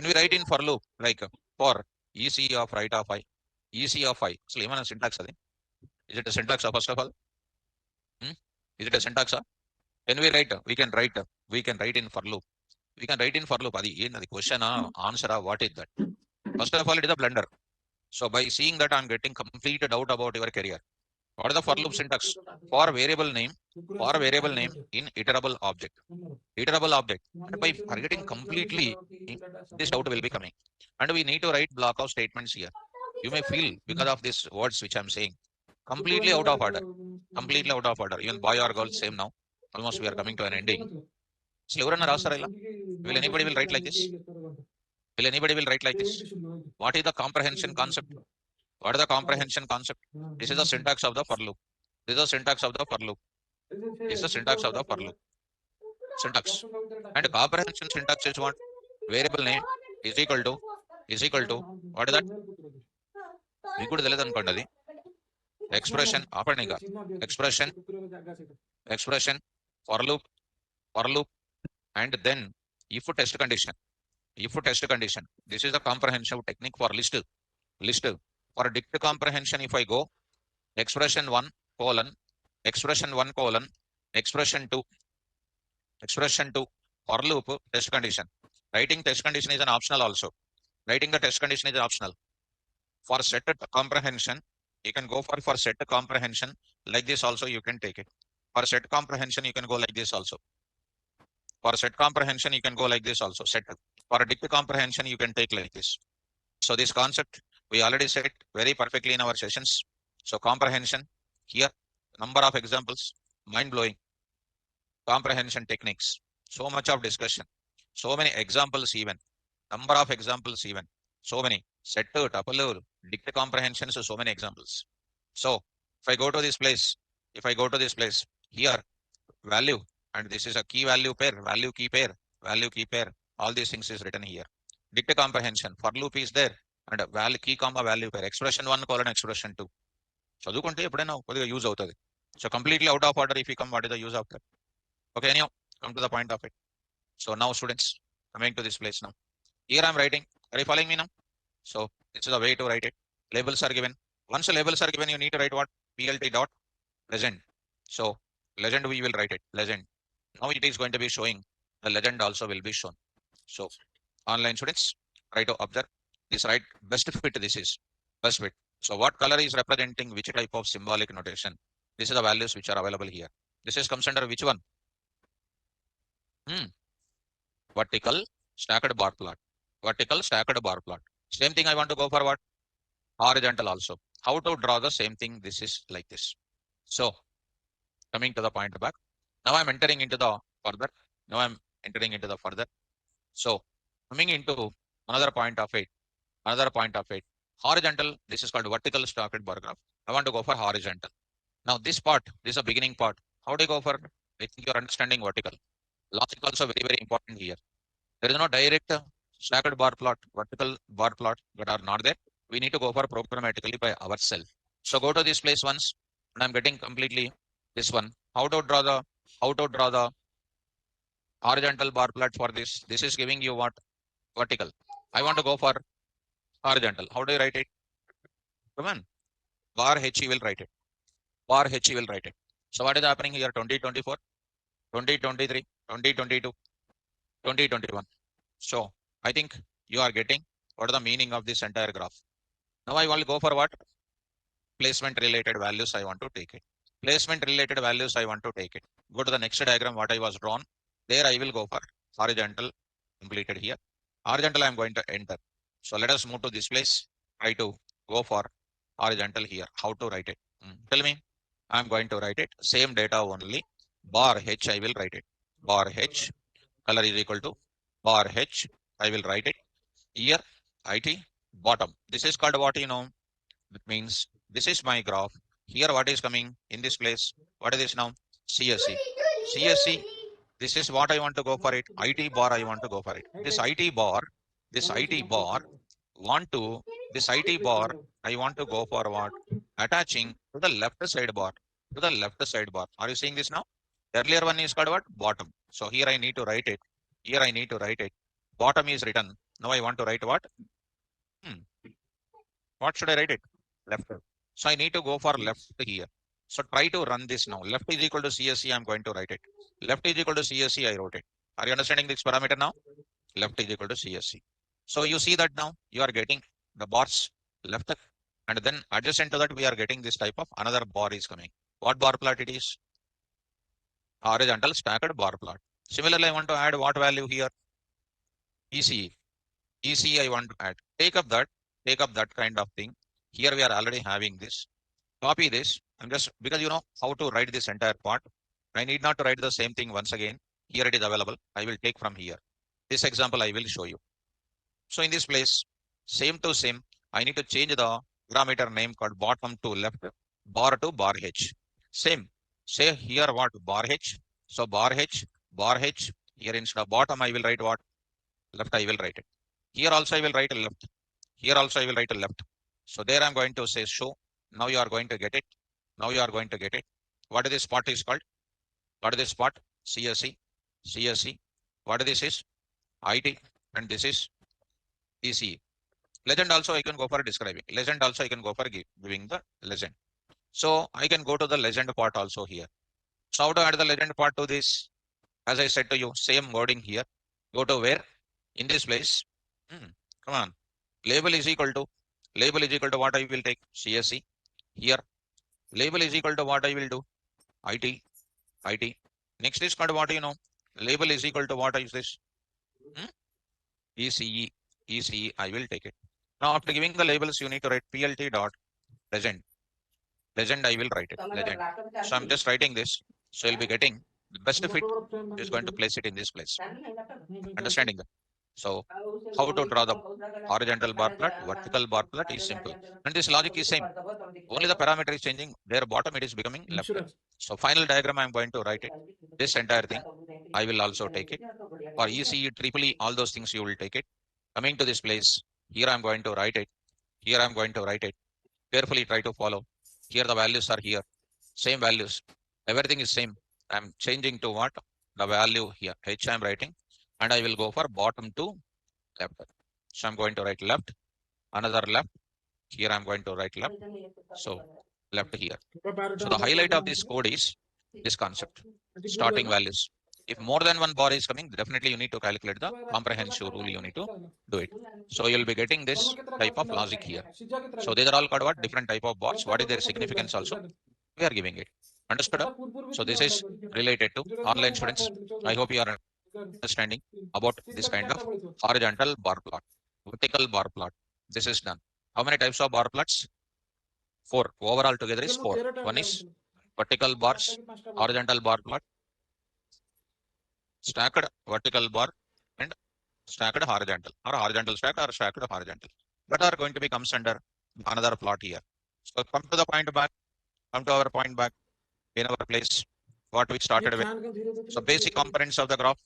we write in for loop like for EC of right of I, EC of I? So even a syntax, is it a syntax first of all? Is it a syntax? Can we write? We can write in for loop. Adi, the question, answer, what is that? First of all, it is a blunder. So by seeing that, I'm getting complete doubt about your career. What is the for loop syntax? For variable name in iterable object. And by forgetting completely, this doubt will be coming. And we need to write block of statements here. You may feel because of these words which I'm saying, completely out of order. Even boy or girl, same now. Almost we are coming to an ending. So will anybody will write like this? What is the comprehension concept? This is the syntax of the for loop. Syntax. And comprehension syntax is what? Variable name is equal to what is that? మీకు తెలియదు అనుకోండి అది expression for loop and then if test condition. This is the comprehensive technique for list. For dict comprehension, if I go expression 1 colon expression 2 for loop test condition. Writing test condition is an optional also. For set comprehension, you can go for set comprehension like this also, you can take it. For set comprehension, you can go like this also. Set. For dict comprehension, you can take like this. So this concept we already said very perfectly in our sessions. So comprehension here, number of examples, mind blowing. Comprehension techniques, so much of discussion, so many examples, even number of examples, even so many set tuple dict comprehensions, so many examples. So if I go to this place, here value and this is a key value pair, value key pair, value key pair. All these things is written here. Dict comprehension, for loop is there, and a value key comma value pair, expression 1 colon expression 2. చదువుకుంటే ఎప్పుడైనా కొద్దిగా use అవుతుంది. So completely out of order if you come, what is the use of that? Okay, anyhow, come to the point of it. So now students, coming to this place now. Here I am writing. Are you following me now? So this is the way to write it. Labels are given. Once the labels are given, you need to write what? PLT dot legend. So legend we will write it. Legend. Now it is going to be showing. The legend also will be shown. So online students, try to observe this right. Best fit this is. Best fit. So what color is representing which type of symbolic notation? This is the values which are available here. This is comes under which one? Vertical stacked bar plot. Vertical stacked bar plot. Same thing I want to go for what? Horizontal also. How to draw the same thing? This is like this. So coming to the point back. Now I'm entering into the further. Now I'm entering into the further. So coming into another point of it. Another point of it. Horizontal. This is called vertical stacked bar graph. I want to go for horizontal. Now this part, this is a beginning part. How do you go for? I think you're understanding vertical. Logic also very, very important here. There is no direct stacked bar plot, vertical bar plot that are not there. We need to go for programmatically by ourselves. So go to this place once, and I'm getting completely this one. How to draw the horizontal bar plot for this? This is giving you what? Vertical. I want to go for horizontal. How do you write it? Come on. Bar H you will write it. Bar H you will write it. So what is happening here? 2024, 2023, 2022, 2021. So I think you are getting what is the meaning of this entire graph. Now I will go for what? Placement related values I want to take it. Placement related values I want to take it. Go to the next diagram what I was drawn. There I will go for horizontal completed here. Horizontal I am going to enter. So let us move to this place. Try to go for horizontal here. How to write it? Tell me. I am going to write it. Same data only. Bar H I will write it. Bar H. Color is equal to bar H. I will write it. Here IT bottom. This is called what? That means this is my graph. Here what is coming in this place? What is this now? CSC. CSC. This is what I want to go for it. IT bar I want to go for it. This IT bar want to, this IT bar I want to go for what? Attaching to the left side bar. To the left side bar. Are you seeing this now? Earlier one is called what? Bottom. So here I need to write it. Here I need to write it. Bottom is written. Now I want to write what? What should I write it? Left. So I need to go for left here. So try to run this now. Left is equal to CSC. I'm going to write it. Left is equal to CSC. I wrote it. Are you understanding this parameter now? Left is equal to CSC. So you see that now you are getting the bars left, and then adjacent to that we are getting this type of another bar is coming. What bar plot it is? Horizontal stacked bar plot. Similarly, I want to add what value here? ECE. ECE I want to add. Take up that kind of thing. Here we are already having this. Copy this. I'm just, because you know how to write this entire part. I need not to write the same thing once again. Here it is available. I will take from here. This example I will show you. So in this place, same to same, I need to change the parameter name called bottom to left, bar to bar H. Same. Say here what? Bar H. So bar H. Here instead of bottom, I will write what? Left I will write it. Here also I will write left. Here also I will write left. So there I'm going to say show. Now you are going to get it. Now you are going to get it. What is this spot is called? What is this spot? CSC. CSC. What is this is? IT. And this is ECE. Legend also I can go for describing. Legend also I can go for giving the legend. So I can go to the legend part also here. So how to add the legend part to this? As I said to you, same wording here. Go to where? In this place. Come on. Label is equal to what I will take? CSC. Here. Label is equal to what I will do? IT. Next is called what? Label is equal to what is this? ECE. I will take it. Now after giving the labels, you need to write PLT dot legend. Legend I will write it. Legend. So I'm just writing this. So you'll be getting the best fit is going to place it in this place. Understanding that? So how to draw the horizontal bar plot, vertical bar plot is simple. And this logic is same. Only the parameter is changing. Their bottom it is becoming left. So final diagram I'm going to write it. This entire thing I will also take it. For ECE, triple E, all those things you will take it. Coming to this place, here I'm going to write it. Here I'm going to write it. Carefully try to follow. Here the values are here. Same values. Everything is same. I'm changing to what? The value here. H I'm writing. And I will go for bottom to left. So I'm going to write left. Another left. Here I'm going to write left. So left here. So the highlight of this code is this concept. Starting values. If more than one bar is coming, definitely you need to calculate the comprehensive rule. You need to do it. So you'll be getting this type of logic here. So these are all called what? Different type of bars. What is their significance also? We are giving it. Understood? So this is related to online students. I hope you are understanding about this kind of horizontal bar plot, vertical bar plot. This is done. How many types of bar plots? 4. Overall together is 4. One is vertical bars, horizontal bar plot, stacked vertical bar, and stacked horizontal, or horizontal stacked, or stacked horizontal. That are going to be comes under another plot here. So come to the point back, come to our point back in our place, what we started with. So basic components of the graph.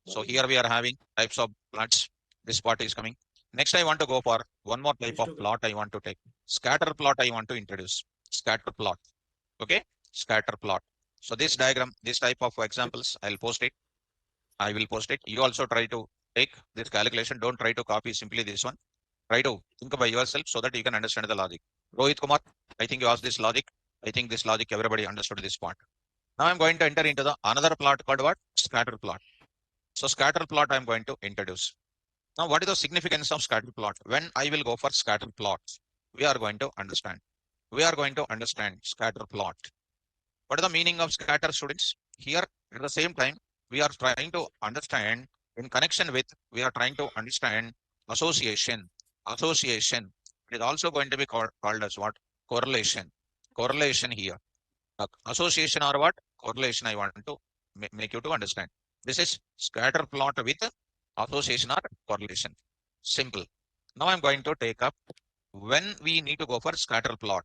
So here we are having types of plots. This part is coming. Next, I want to go for one more type of plot I want to take. Scatter plot I want to introduce. Scatter plot. Okay, scatter plot. So this diagram, this type of examples, I'll post it. I will post it. You also try to take this calculation. Don't try to copy simply this one. Try to think by yourself so that you can understand the logic. Rohit Kumar, I think you asked this logic. I think this logic, everybody understood this part. Now I'm going to enter into the another plot called what? Scatter plot. So scatter plot I'm going to introduce. Now what is the significance of scatter plot? When I will go for scatter plots, we are going to understand. We are going to understand scatter plot. What is the meaning of scatter, students? Here at the same time, we are trying to understand in connection with, we are trying to understand association. Association. It is also going to be called as what? Correlation. Correlation here. Association or what? Correlation I want to make you to understand. This is scatter plot with association or correlation. Simple. Now I'm going to take up when we need to go for scatter plot.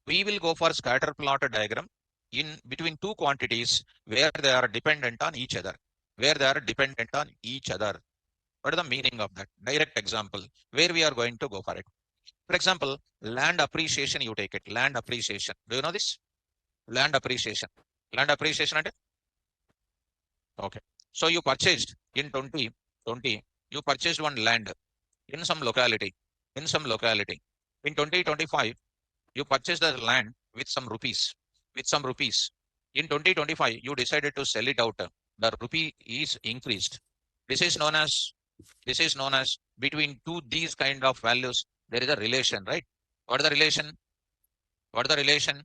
We will go for scatter plot diagram in between two quantities where they are dependent on each other. Where they are dependent on each other. What is the meaning of that? Direct example where we are going to go for it. For example, land appreciation, you take it. Land appreciation. Do you know this? Land appreciation. Land appreciation. Okay. So you purchased in 2020, you purchased one land in some locality. In some locality. In 2025, you purchased the land with some rupees. With some rupees. In 2025, you decided to sell it out. The rupee is increased. This is known as between two these kind of values, there is a relation, right? What is the relation? What is the relation?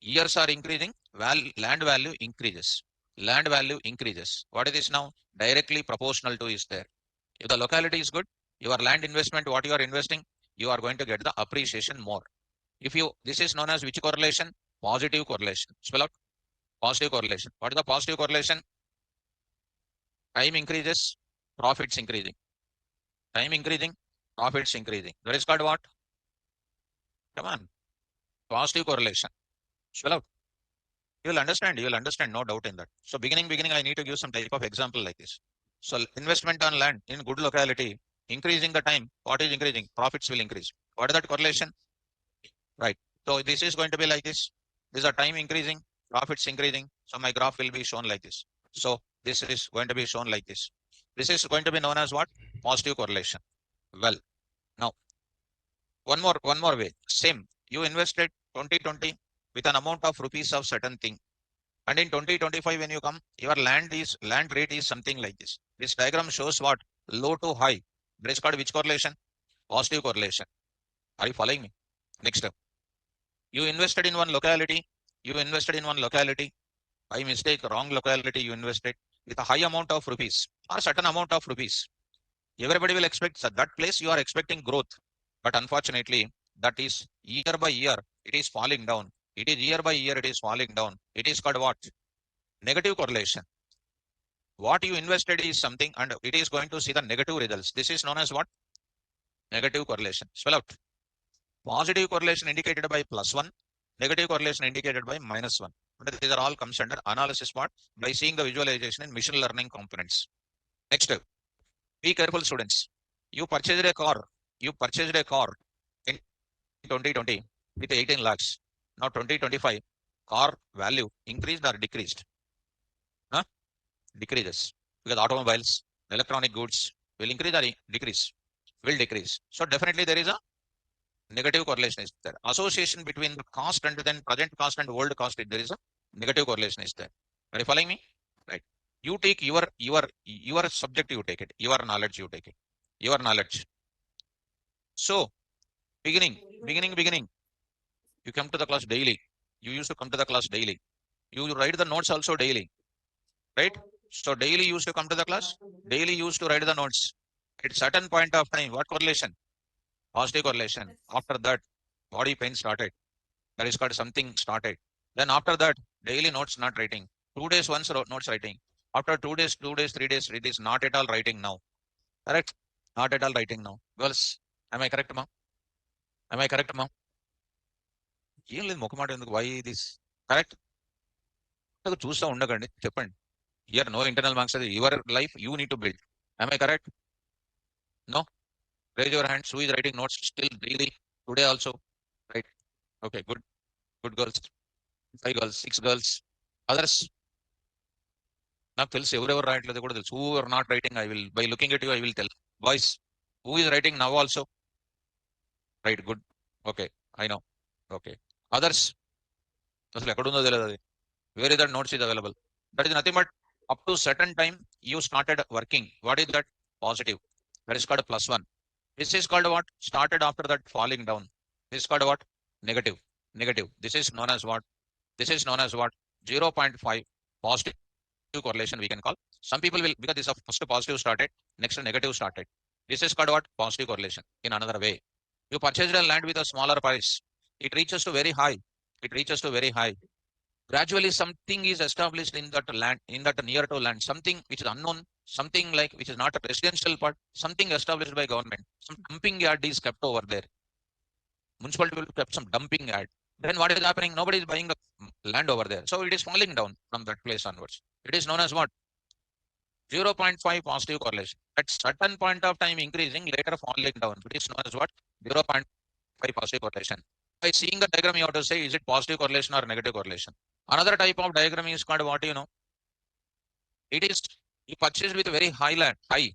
Years are increasing, land value increases. Land value increases. What is this now? Directly proportional to is there. If the locality is good, your land investment, what you are investing, you are going to get the appreciation more. If you, this is known as which correlation? Positive correlation. Spell out positive correlation. What is the positive correlation? Time increases, profits increasing. Time increasing, profits increasing. That is called what? Come on. Positive correlation. Spell out. You will understand, no doubt in that. So beginning, I need to give some type of example like this. So investment on land in good locality, increasing the time, what is increasing? Profits will increase. What is that correlation? Right. So this is going to be like this. This is a time increasing, profits increasing. So my graph will be shown like this. So this is going to be shown like this. This is going to be known as what? Positive correlation. Well, now one more way. Same. You invested 2020 with an amount of rupees of certain thing. And in 2025, when you come, your land rate is something like this. This diagram shows what? Low to high. That is called which correlation? Positive correlation. Are you following me? Next step. You invested in one locality. By mistake, wrong locality you invested with a high amount of rupees or certain amount of rupees. Everybody will expect that place you are expecting growth. But unfortunately, that is year by year, it is falling down. It is year by year, it is falling down. It is called what? Negative correlation. What you invested is something and it is going to see the negative results. This is known as what? Negative correlation. Spell out. Positive correlation indicated by +1, negative correlation indicated by -1. But these are all comes under analysis part by seeing the visualization in machine learning components. Next, be careful, students. You purchased a car. You purchased a car in 2020 with 18 lakhs. Now 2025, car value increased or decreased? Huh? Decreases. Because automobiles, electronic goods will increase or decrease? Will decrease. So definitely there is a negative correlation is there. Association between the cost and then present cost and old cost, there is a negative correlation is there. Are you following me? Right. You take your subject, you take it. Your knowledge, you take it. Your knowledge. So beginning. You come to the class daily. You used to come to the class daily. You write the notes also daily, right? So daily you used to come to the class. Daily you used to write the notes. At certain point of time, what correlation? Positive correlation. After that, body pain started. That is called something started. Then after that, daily notes not writing. 2 days once notes writing. After 2 days, 2 days, 3 days, it is not at all writing now. Correct? Not at all writing now. Girls, am I correct, ma'am? Am I correct, ma'am? ఏం లేదు మొక్కమాట ఎందుకు why this correct చూస్తా ఉండకండి చెప్పండి year no internal marks అది your life you need to build am I correct? No? Raise your hands. Who is writing notes still daily today also? Right? Okay, good. Good girls. 5 girls, 6 girls. Others? నాకు తెలుసు ఎవరెవరు రాయట్లేదు కూడా తెలుసు. Who are not writing, I will, by looking at you, I will tell. Boys, who is writing now also? Right, good. Okay, I know. Okay. Others? అసలు ఎక్కడుందో తెలియదు అది. Where is that notes is available? That is nothing but up to certain time you started working. What is that? Positive. That is called +1. This is called what? Started after that falling down. This is called what? Negative. Negative. This is known as what? This is known as what? 0.5 positive correlation we can call. Some people will, because this is first positive started, next negative started. This is called what? Positive correlation in another way. You purchased a land with a smaller price. It reaches to very high. It reaches to very high. Gradually something is established in that land, in that near to land, something which is unknown, something like which is not a residential part, something established by government. Some dumping yard is kept over there. Municipality will kept some dumping yard. Then what is happening? Nobody is buying the land over there. So it is falling down from that place onwards. It is known as what? 0.5 positive correlation. At certain point of time increasing, later falling down. It is known as what? 0.5 positive correlation. By seeing the diagram, you have to say, is it positive correlation or negative correlation? Another type of diagram is called what, you know? It is, you purchase with very high land, high,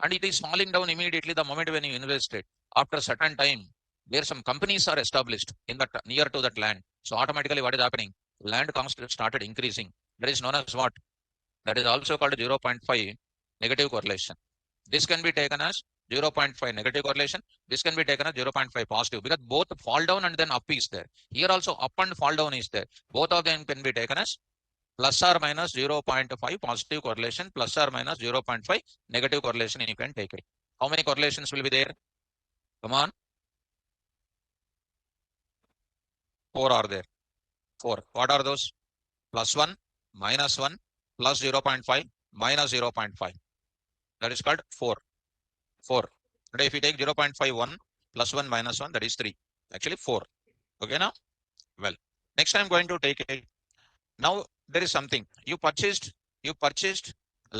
and it is falling down immediately the moment when you invest it. After a certain time, there some companies are established in that near to that land. So automatically what is happening? Land cost started increasing. That is known as what? That is also called 0.5 negative correlation. This can be taken as 0.5 negative correlation. This can be taken as 0.5 positive, because both fall down and then up is there. Here also up and fall down is there. Both of them can be taken as plus or minus 0.5 positive correlation, plus or minus 0.5 negative correlation, and you can take it. How many correlations will be there? Come on. 4 are there. 4. What are those? +1, -1, plus 0.5, minus 0.5. That is called 4. 4. And if you take 0.51 plus 1 minus 1, that is 3. Actually 4. Okay now? Well, next I'm going to take it. Now there is something. You purchased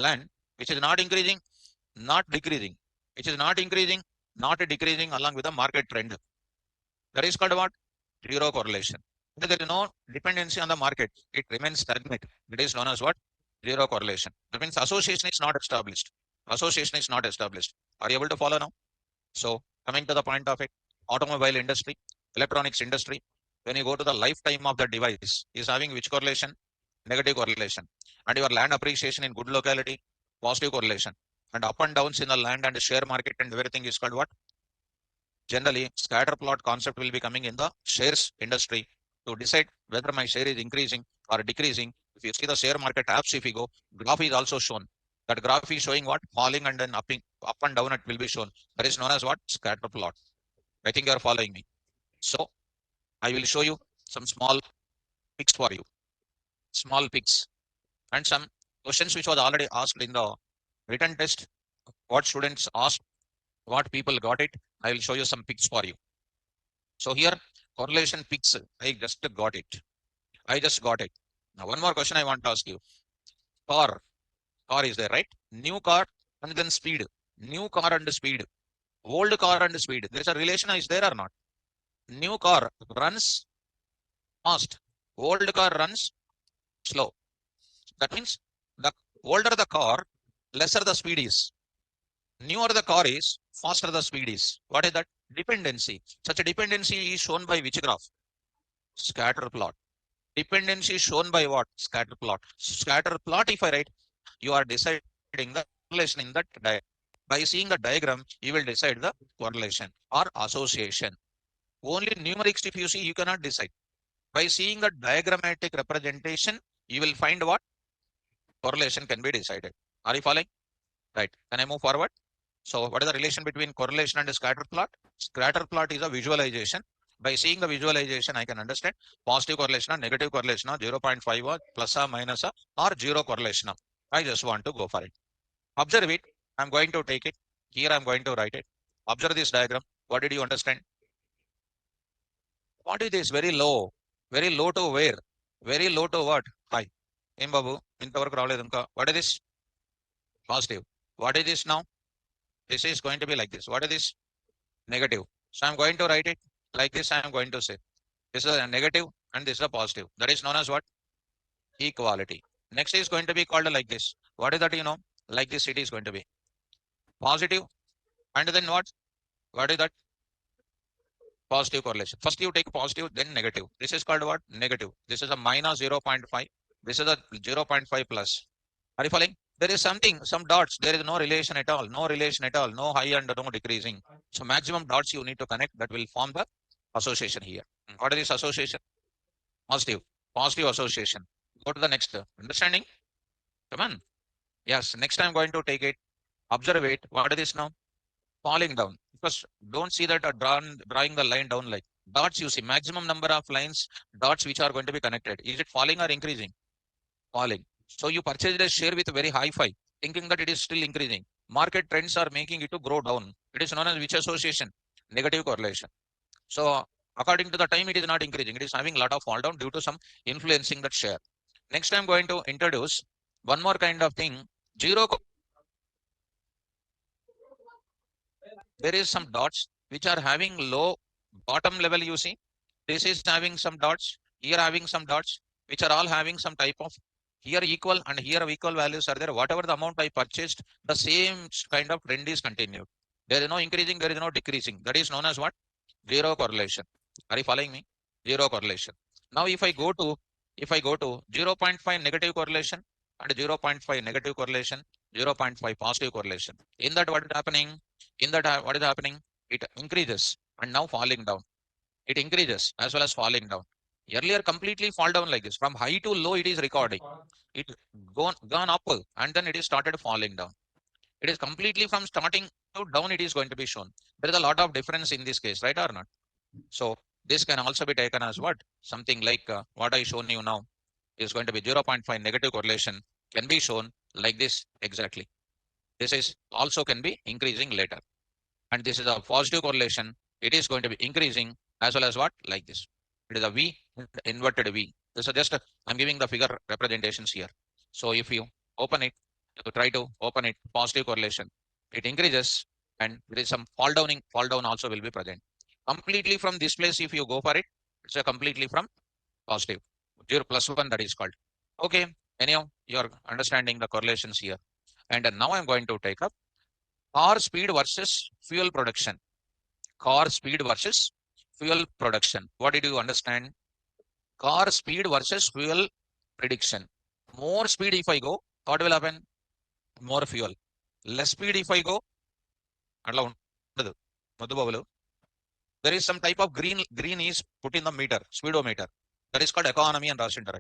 land which is not increasing, not decreasing. Which is not increasing, not decreasing along with the market trend. That is called what? Zero correlation. There is no dependency on the market. It remains stagnant. It is known as what? Zero correlation. That means association is not established. Association is not established. Are you able to follow now? So coming to the point of it, automobile industry, electronics industry, when you go to the lifetime of the device, is having which correlation? Negative correlation. And your land appreciation in good locality, positive correlation. And up and downs in the land and the share market and everything is called what? Generally, scatter plot concept will be coming in the shares industry to decide whether my share is increasing or decreasing. If you see the share market apps, if you go, graph is also shown. That graph is showing what? Falling and then upping, up and down it will be shown. That is known as what? Scatter plot. I think you are following me. So I will show you some small pics for you. Small pics and some questions which was already asked in the written test, what students asked, what people got it. I will show you some pics for you. So here, correlation pics, I just got it. I just got it. Now, one more question I want to ask you. Car, car is there, right? New car and then speed. New car and speed. Old car and speed. There's a relation is there or not? New car runs fast. Old car runs slow. That means the older the car, lesser the speed is. Newer the car is, faster the speed is. What is that? Dependency. Such a dependency is shown by which graph? Scatter plot. Dependency is shown by what? Scatter plot. Scatter plot, if I write, you are deciding the correlation in that diagram. By seeing the diagram, you will decide the correlation or association. Only numerics, if you see, you cannot decide. By seeing the diagrammatic representation, you will find what? Correlation can be decided. Are you following? Right. Can I move forward? So what is the relation between correlation and a scatter plot? Scatter plot is a visualization. By seeing the visualization, I can understand positive correlation or negative correlation or 0.5 or plus or minus or zero correlation. I just want to go for it. Observe it. I'm going to take it. Here I'm going to write it. Observe this diagram. What did you understand? What is this? Very low. Very low to where? Very low to what? High. Em babu, ఇంతవరకు రాలేదు ఇంకా. What is this? Positive. What is this now? This is going to be like this. What is this? Negative. So I'm going to write it like this. I am going to say this is a negative and this is a positive. That is known as what? Equality. Next is going to be called like this. What is that? You know, like this it is going to be positive. And then what? What is that? Positive correlation. First you take positive, then negative. This is called what? Negative. This is a minus 0.5. This is a 0.5 plus. Are you following? There is something, some dots. There is no relation at all. No relation at all. No high and no decreasing. So maximum dots you need to connect that will form the association here. What is this association? Positive. Positive association. Go to the next. Understanding? Come on. Yes. Next I'm going to take it. Observe it. What is this now? Falling down. Because don't see that drawing the line down like dots. You see maximum number of lines, dots which are going to be connected. Is it falling or increasing? Falling. So you purchased a share with very high five, thinking that it is still increasing. Market trends are making it to grow down. It is known as which association? Negative correlation. So according to the time, it is not increasing. It is having a lot of fall down due to some influencing that share. Next, I'm going to introduce one more kind of thing. Zero. There is some dots which are having low bottom level. You see, this is having some dots. Here having some dots, which are all having some type of here equal and here equal values are there. Whatever the amount I purchased, the same kind of trend is continued. There is no increasing, there is no decreasing. That is known as what? Zero correlation. Are you following me? Zero correlation. Now, if I go to 0.5 negative correlation and 0.5 negative correlation, 0.5 positive correlation. In that, what is happening? In that, what is happening? It increases and now falling down. It increases as well as falling down. Earlier, completely fall down like this. From high to low, it is recording. It gone up and then it is started falling down. It is completely from starting to down, it is going to be shown. There is a lot of difference in this case, right or not? So this can also be taken as what? Something like what I shown you now is going to be 0.5 negative correlation can be shown like this exactly. This is also can be increasing later. And this is a positive correlation. It is going to be increasing as well as what? Like this. It is a V, inverted V. This is just, I'm giving the figure representations here. So if you open it, you try to open it, positive correlation, it increases and there is some fall down also will be present. Completely from this place, if you go for it, it's a completely from positive. 0 plus 1 that is called. Okay, anyhow, you're understanding the correlations here. And now I'm going to take up car speed versus fuel production. Car speed versus fuel production. What did you understand? Car speed versus fuel prediction. More speed if I go, what will happen? More fuel. Less speed if I go, there is some type of green is put in the meter, speedometer. That is called economy and rational.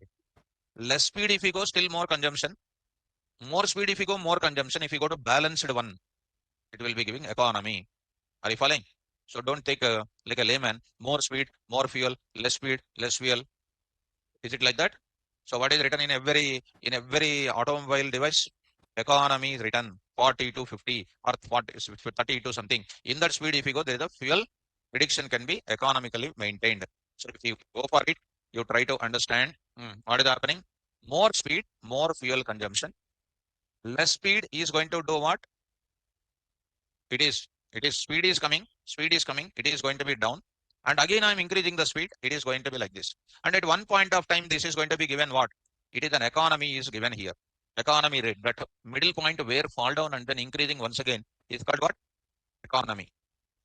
Less speed if you go, still more consumption. More speed if you go, more consumption. If you go to balanced one, it will be giving economy. Are you following? So don't take like a layman, more speed, more fuel, less speed, less fuel. Is it like that? So what is written in every automobile device? Economy is written 40 to 50 or 40, 30 to something. In that speed, if you go, there is a fuel prediction can be economically maintained. So if you go for it, you try to understand what is happening. More speed, more fuel consumption. Less speed is going to do what? It is speed is coming, it is going to be down. And again, I'm increasing the speed, it is going to be like this. And at one point of time, this is going to be given what? It is an economy is given here. Economy rate, that middle point where fall down and then increasing once again is called what? Economy.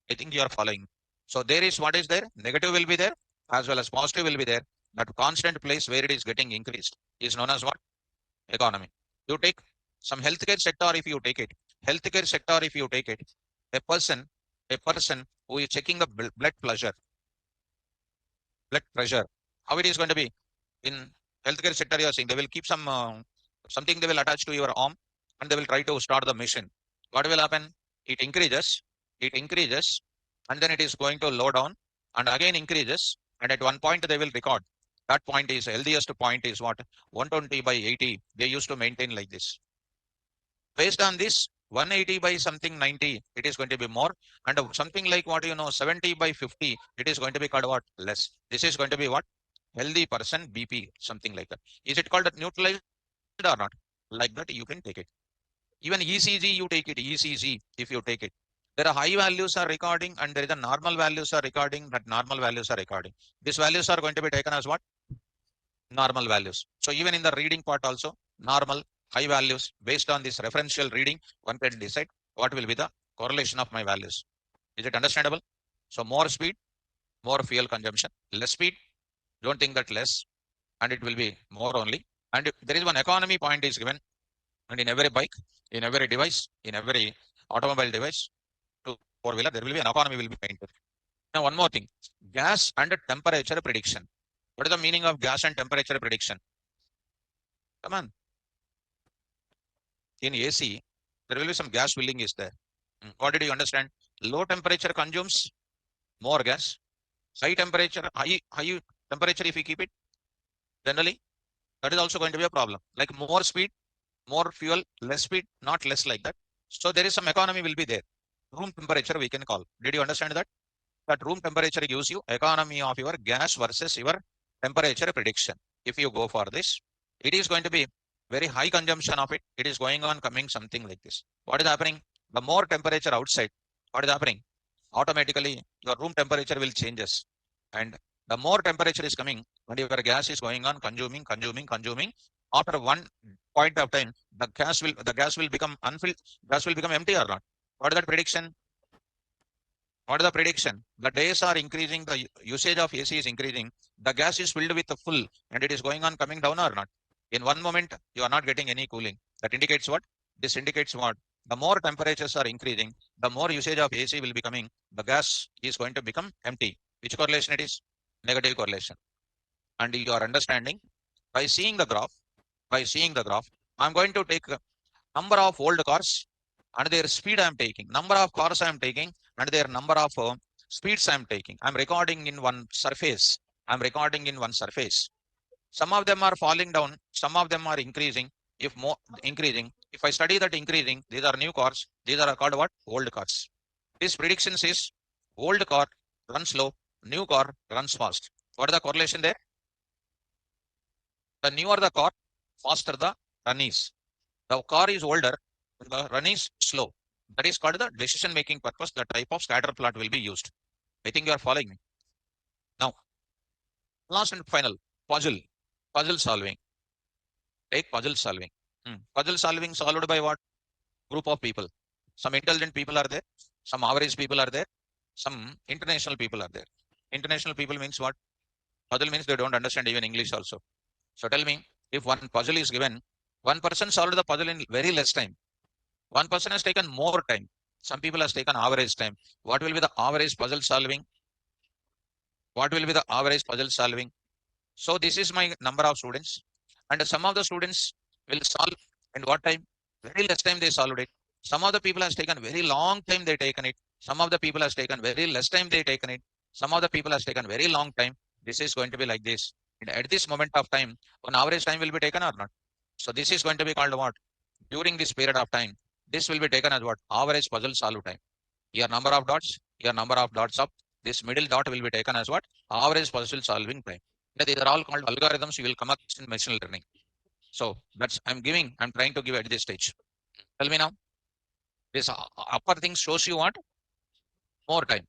I think you are following. So there is what is there? Negative will be there as well as positive will be there. That constant place where it is getting increased is known as what? Economy. You take some healthcare sector if you take it. Healthcare sector if you take it. A person, a person who is checking the blood pressure, how it is going to be in healthcare sector? You are saying they will keep some something they will attach to your arm and they will try to start the machine. What will happen? It increases, and then it is going to low down and again increases. And at one point they will record. That point is healthiest point is what? 120 by 80. They used to maintain like this. Based on this, 180 by something 90, it is going to be more. And something like what 70 by 50, it is going to be called what? Less. This is going to be what? Healthy person BP, something like that. Is it called neutralized or not? Like that, you can take it. Even ECG, you take it. ECG, if you take it. There are high values are recording and there is a normal values are recording, that normal values are recording. These values are going to be taken as what? Normal values. So even in the reading part also, normal, high values, based on this referential reading, one can decide what will be the correlation of my values. Is it understandable? So more speed, more fuel consumption. Less speed, don't think that less, and it will be more only. And there is one economy point is given, and in every bike, in every device, in every automobile device, to four-wheeler, there will be an economy will be painted. Now one more thing, gas and temperature prediction. What is the meaning of gas and temperature prediction? Come on. In AC, there will be some gas filling is there. What did you understand? Low temperature consumes more gas. High temperature, high temperature, if you keep it, generally, that is also going to be a problem. Like more speed, more fuel, less speed, not less like that. So there is some economy will be there. Room temperature we can call. Did you understand that? That room temperature gives you economy of your gas versus your temperature prediction. If you go for this, it is going to be very high consumption of it. It is going on coming something like this. What is happening? The more temperature outside, what is happening? Automatically your room temperature will changes. And the more temperature is coming, when your gas is going on consuming. After one point of time, the gas will become unfilled, gas will become empty or not. What is that prediction? What is the prediction? The days are increasing, the usage of AC is increasing, the gas is filled with the full, and it is going on coming down or not. In one moment, you are not getting any cooling. That indicates what? This indicates what? The more temperatures are increasing, the more usage of AC will be coming. The gas is going to become empty. Which correlation it is? Negative correlation. And you are understanding by seeing the graph, I'm going to take number of old cars and their speed I am taking, number of cars I am taking and their number of speeds I am taking. I'm recording in one surface. Some of them are falling down, some of them are increasing. If more increasing, if I study that increasing, these are new cars, these are called what? Old cars. This prediction says old car runs slow, new car runs fast. What is the correlation there? The newer the car, faster the run is. The car is older, the run is slow. That is called the decision making purpose. The type of scatter plot will be used. I think you are following me. Now, last and final, puzzle solving. Take puzzle solving. Puzzle solving solved by what? Group of people. Some intelligent people are there. Some average people are there. Some international people are there. International people means what? Puzzle means they don't understand even English also. So tell me, if one puzzle is given, one person solved the puzzle in very less time. One person has taken more time. Some people has taken average time. What will be the average puzzle solving? What will be the average puzzle solving? So this is my number of students. And some of the students will solve in what time? Very less time they solved it. Some of the people has taken very long time they taken it. Some of the people has taken very less time they taken it. Some of the people has taken very long time. This is going to be like this. At this moment of time, an average time will be taken or not. So this is going to be called what? During this period of time, this will be taken as what? Average puzzle solve time. Your number of dots, your number of dots up. This middle dot will be taken as what? Average puzzle solving time. These are all called algorithms you will come up in machine learning. So that's I'm trying to give at this stage. Tell me now, this upper thing shows you what? More time.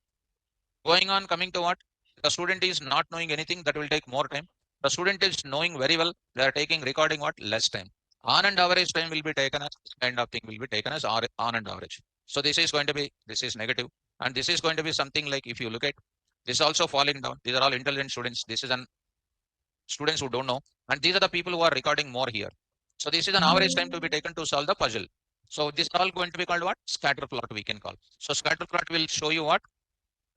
Going on, coming to what? The student is not knowing anything, that will take more time. The student is knowing very well, they are taking recording what? Less time. On and average time will be taken as kind of thing will be taken as on and average. So this is going to be, this is negative. And this is going to be something like, if you look at this also falling down. These are all intelligent students. This is an students who don't know. And these are the people who are recording more here. So this is an average time to be taken to solve the puzzle. So this are all going to be called what? Scatter plot we can call. So scatter plot will show you what?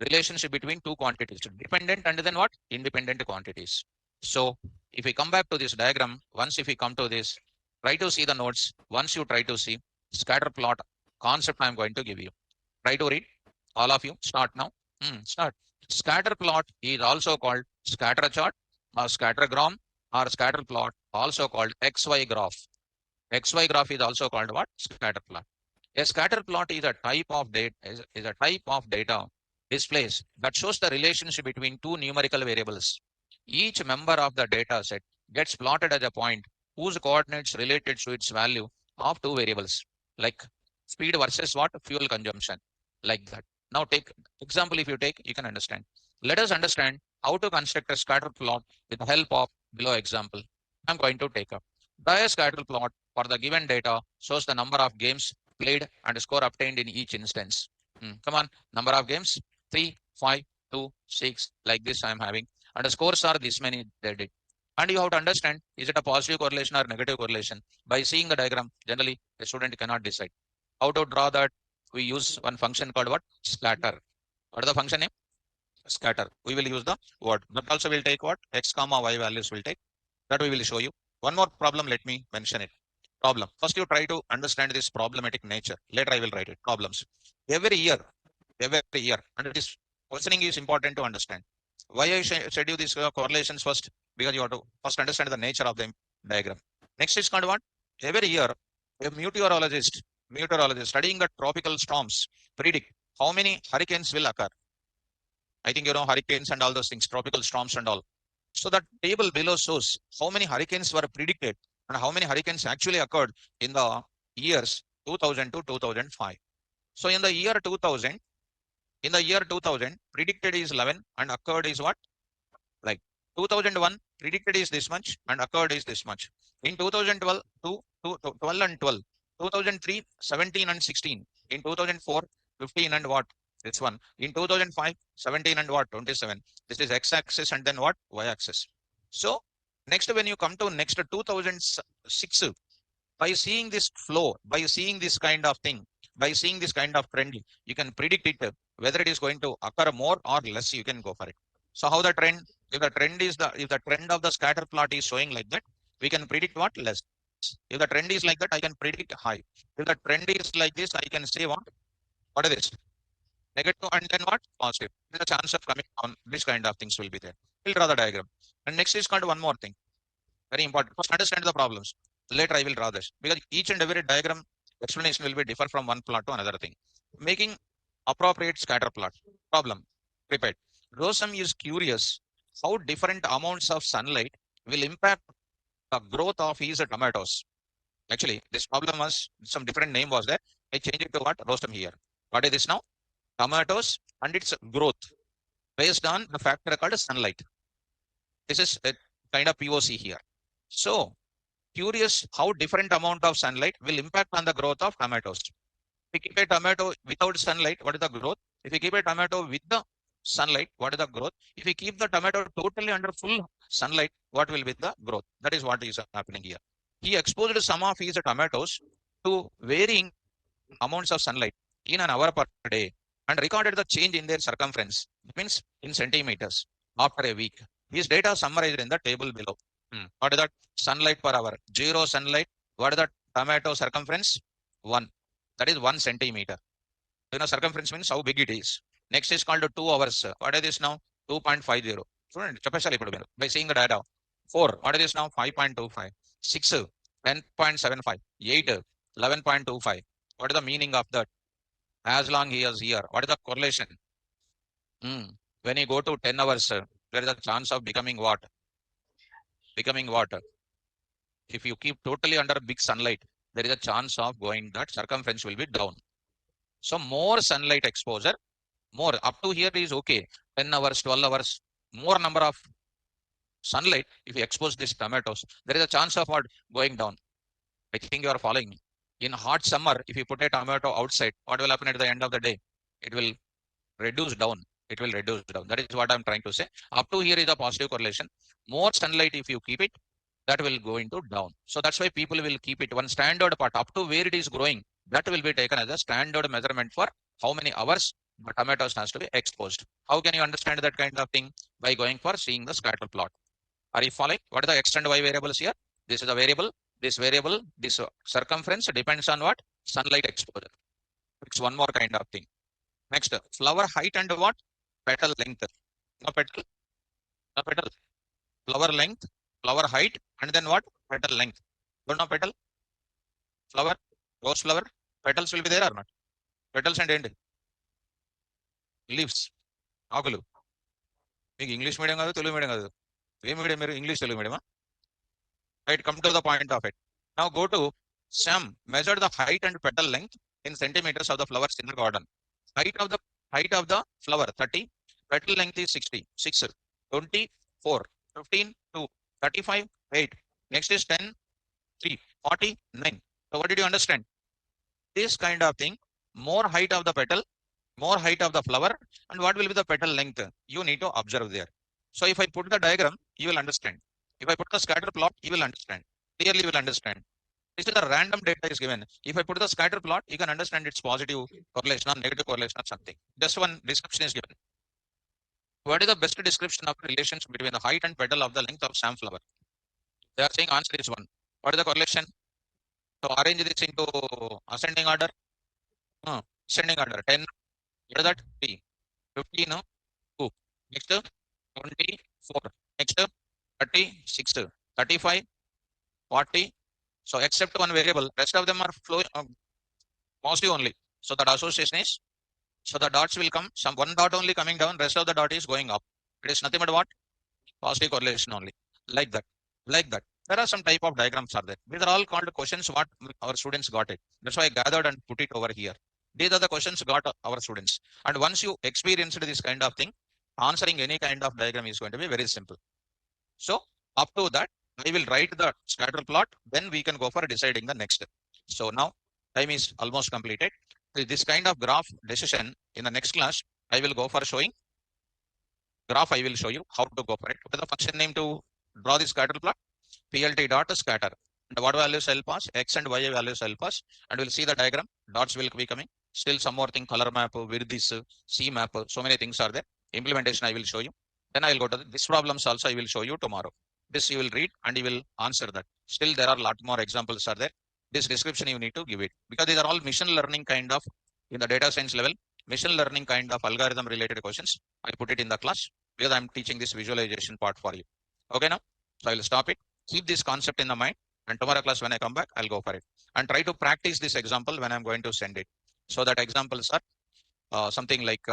Relationship between two quantities, dependent and then what? Independent quantities. So if we come back to this diagram, once if we come to this, try to see the notes. Once you try to see scatter plot concept, I'm going to give you. Try to read. All of you, start now. Start. Scatter plot is also called scatter chart or scattergram or scatter plot, also called XY graph. XY graph is also called what? Scatter plot. A scatter plot is a type of data is a type of data displays that shows the relationship between two numerical variables. Each member of the data set gets plotted as a point whose coordinates related to its value of two variables, like speed versus what? Fuel consumption, like that. Now take example, if you take, you can understand. Let us understand how to construct a scatter plot with the help of below example. I'm going to take up. The scatter plot for the given data shows the number of games played and score obtained in each instance. Come on, number of games, 3, 5, 2, 6, like this I'm having. And the scores are this many they did. And you have to understand, is it a positive correlation or negative correlation? By seeing the diagram, generally, the student cannot decide. How to draw that? We use one function called what? Scatter. What is the function name? Scatter. We will use the word. But also we'll take what? X comma Y values will take. That we will show you. One more problem, let me mention it. Problem. First, you try to understand this problematic nature. Later, I will write it. Problems. Every year, and this questioning is important to understand. Why I said you these correlations first? Because you have to first understand the nature of the diagram. Next is called what? Every year, a meteorologist studying the tropical storms predict how many hurricanes will occur. I think you know hurricanes and all those things, tropical storms and all. So that table below shows how many hurricanes were predicted and how many hurricanes actually occurred in the years 2000 to 2005. So in the year 2000, predicted is 11 and occurred is what? Like 2001 predicted is this much and occurred is this much. In 2012, 12 and 12. 2003, 17 and 16. In 2004, 15 and what? This one. In 2005, 17 and what? 27. This is x-axis and then what? Y-axis. So next, when you come to next 2006, by seeing this flow, by seeing this kind of thing, by seeing this kind of trend, you can predict it whether it is going to occur more or less. You can go for it. So how the trend? If the trend of the scatter plot is showing like that, we can predict what? Less. If the trend is like that, I can predict high. If the trend is like this, I can say what? What is this? Negative and then what? Positive. The chance of coming down, this kind of things will be there. We'll draw the diagram. And next is called one more thing. Very important. First, understand the problems. Later, I will draw this because each and every diagram explanation will be differ from one plot to another thing. Making appropriate scatter plot. Problem. Prepared. Rosem is curious how different amounts of sunlight will impact the growth of his tomatoes. Actually, this problem was some different name was there. I changed it to what? Rosem here. What is this now? Tomatoes and its growth based on the factor called sunlight. This is a kind of POC here. So, curious how different amount of sunlight will impact on the growth of tomatoes. If you keep a tomato without sunlight, what is the growth? If you keep a tomato with the sunlight, what is the growth? If you keep the tomato totally under full sunlight, what will be the growth? That is what is happening here. He exposed some of his tomatoes to varying amounts of sunlight in an hour per day and recorded the change in their circumference. It means in centimeters after a week. These data summarized in the table below. What is that? Sunlight per hour. 0 sunlight. What is the tomato circumference? 1. That is 1 centimeter. You know, circumference means how big it is. Next is called 2 hours. What is this now? 2.50. By seeing the data, 4. What is this now? 5.25. 6. 10.75. 8. 11.25. What is the meaning of that? As long he is here. What is the correlation? When you go to 10 hours, there is a chance of becoming what? Becoming what? If you keep totally under big sunlight, there is a chance of going that circumference will be down. So more sunlight exposure, more up to here is okay. 10 hours, 12 hours, more number of sunlight. If you expose these tomatoes, there is a chance of what? Going down. I think you are following me. In hot summer, if you put a tomato outside, what will happen at the end of the day? It will reduce down. It will reduce down. That is what I'm trying to say. Up to here is a positive correlation. More sunlight, if you keep it, that will go into down. So that's why people will keep it one standard part up to where it is growing. That will be taken as a standard measurement for how many hours the tomatoes has to be exposed. How can you understand that kind of thing? By going for seeing the scatter plot. Are you following? What are the x and y variables here? This is a variable. This variable, this circumference depends on what? Sunlight exposure. It's one more kind of thing. Next, flower height and what? Petal length. No petal, no petal. Flower length, flower height, and then what? Petal length. Don't know petal? Flower, rose flower, petals will be there or not? Petals and end. Leaves, ఆకులు. మీకు English medium కాదు, Telugu medium కాదు. ఏ medium మీరు? English Telugu మీడియమా? Right, come to the point of it. Now go to Sam, measure the height and petal length in centimeters of the flowers in the garden. Height of the flower 30, petal length is 60, 6, 20, 4, 15, 2, 35, 8. Next is 10, 3, 40, 9. So what did you understand? This kind of thing, more height of the petal, more height of the flower, and what will be the petal length? You need to observe there. So if I put the diagram, you will understand. If I put the scatter plot, you will understand. Clearly you will understand. This is the random data is given. If I put the scatter plot, you can understand its positive correlation or negative correlation or something. Just one description is given. What is the best description of the relations between the height and petal of the length of sunflower? They are saying answer is 1. What is the correlation? So arrange this into ascending order. Ascending order. 10. What is that? 3. 15. 2. Next 24. Next 36. 35. 40. So except one variable, rest of them are flowing mostly only. So that association is, so the dots will come, some one dot only coming down, rest of the dot is going up. It is nothing but what? Positive correlation only. Like that. Like that. There are some type of diagrams are there. These are all called questions what our students got it. That's why I gathered and put it over here. These are the questions got our students. And once you experienced this kind of thing, answering any kind of diagram is going to be very simple. So up to that, I will write the scatter plot, then we can go for deciding the next step. So now time is almost completed. This kind of graph decision in the next class, I will go for showing graph. I will show you how to go for it. What is the function name to draw the scatter plot? PLT dot scatter. And what values help us? X and Y values help us. And we'll see the diagram. Dots will be coming. Still some more thing, color map, with this C map. So many things are there. Implementation I will show you. Then I will go to this problems also I will show you tomorrow. This you will read and you will answer that. Still there are a lot more examples are there. This description you need to give it because these are all machine learning kind of in the data science level, machine learning kind of algorithm related questions. I put it in the class because I'm teaching this visualization part for you. Okay now, so I will stop it. Keep this concept in the mind and tomorrow class when I come back, I'll go for it and try to practice this example when I'm going to send it. So that examples are something like,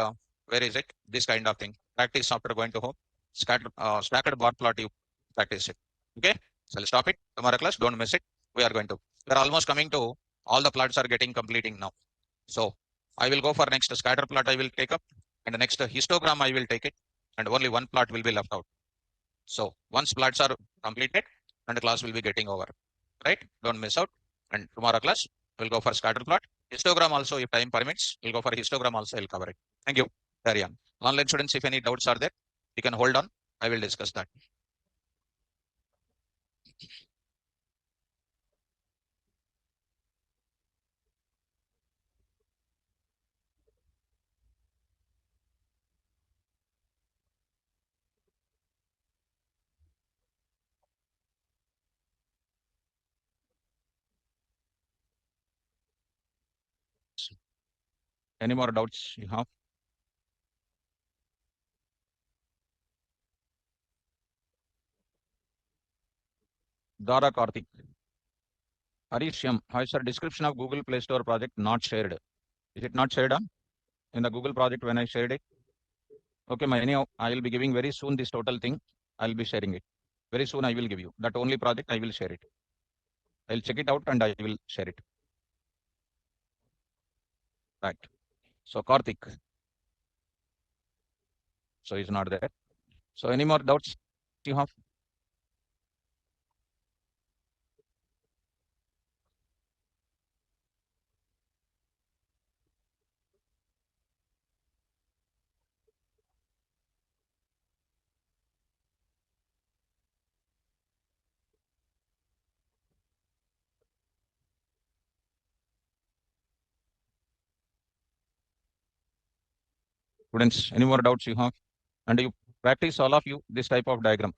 where is it? This kind of thing. Practice after going to home. Stacked bar plot, you practice it. Okay. So I'll stop it. Tomorrow class, don't miss it. We are going to. We're almost coming to all the plots are getting completing now. So I will go for next scatter plot I will take up and the next histogram I will take it and only one plot will be left out. So once plots are completed and the class will be getting over. Right? Don't miss out. And tomorrow class, we'll go for scatter plot. Histogram also, if time permits, we'll go for histogram also, I'll cover it. Thank you. Carry on. Online students, if any doubts are there, you can hold on. I will discuss that. Any more doubts you have? Dara Karthik. Harish M. Hi, sir. Description of Google Play Store project not shared. Is it not shared in the Google project when I shared it? Okay, anyhow, I will be giving very soon this total thing. I'll be sharing it. Very soon I will give you. That only project I will share it. I'll check it out and I will share it. Right. So Karthik. So he's not there. So any more doubts you have? Students, any more doubts you have? And you practice all of you this type of diagram.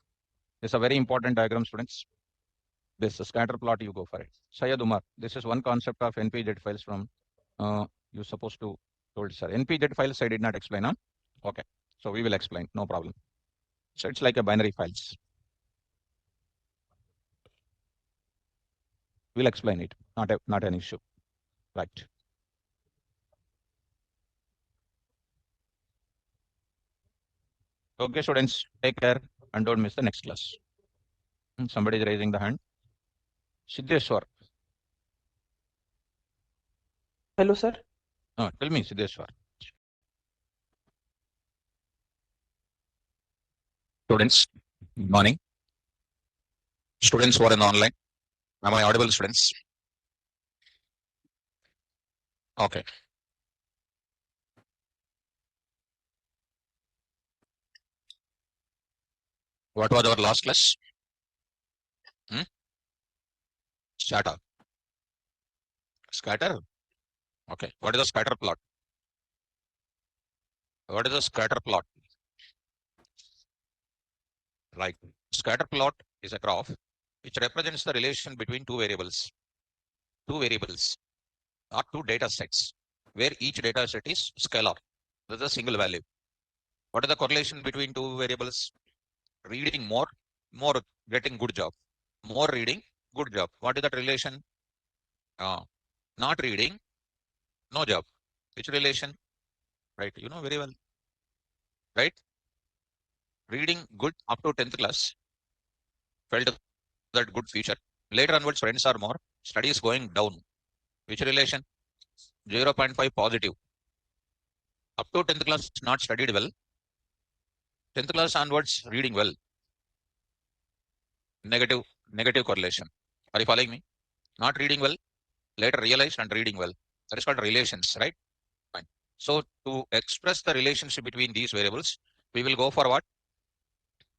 It's a very important diagram, students. This scatter plot, you go for it. Syed Umar, this is one concept of NPZ files from you're supposed to told, sir. NPZ files I did not explain, huh? Okay. So we will explain, no problem. So it's like a binary files. We'll explain it, not an issue. Right. Okay, students, take care and don't miss the next class. Somebody is raising the hand. Siddheshwar. Hello, sir. Tell me, Siddheshwar. Students, good morning. Students who are in online. Am I audible, students? Okay. What was our last class? Scatter. Scatter? Okay. What is a scatter plot? What is a scatter plot? Right. Scatter plot is a graph which represents the relation between two variables or two data sets, where each data set is scalar. This is a single value. What is the correlation between two variables? Reading more getting good job. More reading, good job. What is that relation? Not reading, no job. Which relation? Right, you know very well. Right? Reading good up to 10th class, felt that good future. Later onwards, friends are more, studies going down. Which relation? 0.5 positive. Up to 10th class, not studied well. 10th class onwards, reading well. Negative correlation. Are you following me? Not reading well, later realized and reading well. That is called relations, right? Fine. So to express the relationship between these variables, we will go for what?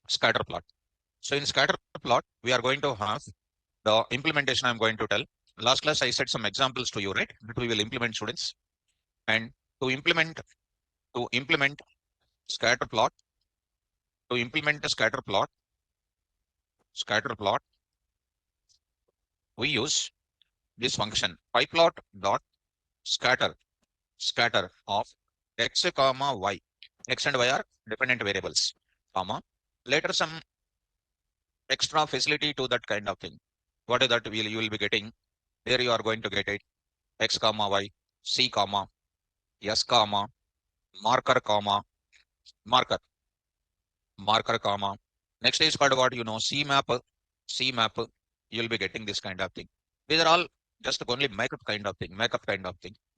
Scatter plot. So in scatter plot, we are going to have the implementation I'm going to tell. Last class, I said some examples to you, right? That we will implement, students. And to implement scatter plot, to implement a scatter plot, we use this function pyplot dot scatter of x comma y. X and y are dependent variables, comma. Later some extra facility to that kind of thing. What is that? You will be getting. There you are going to get it. X comma y, c comma, s comma, marker comma, marker comma. Next is called what you know, C map. You will be getting this kind of thing. These are all just only makeup kind of thing.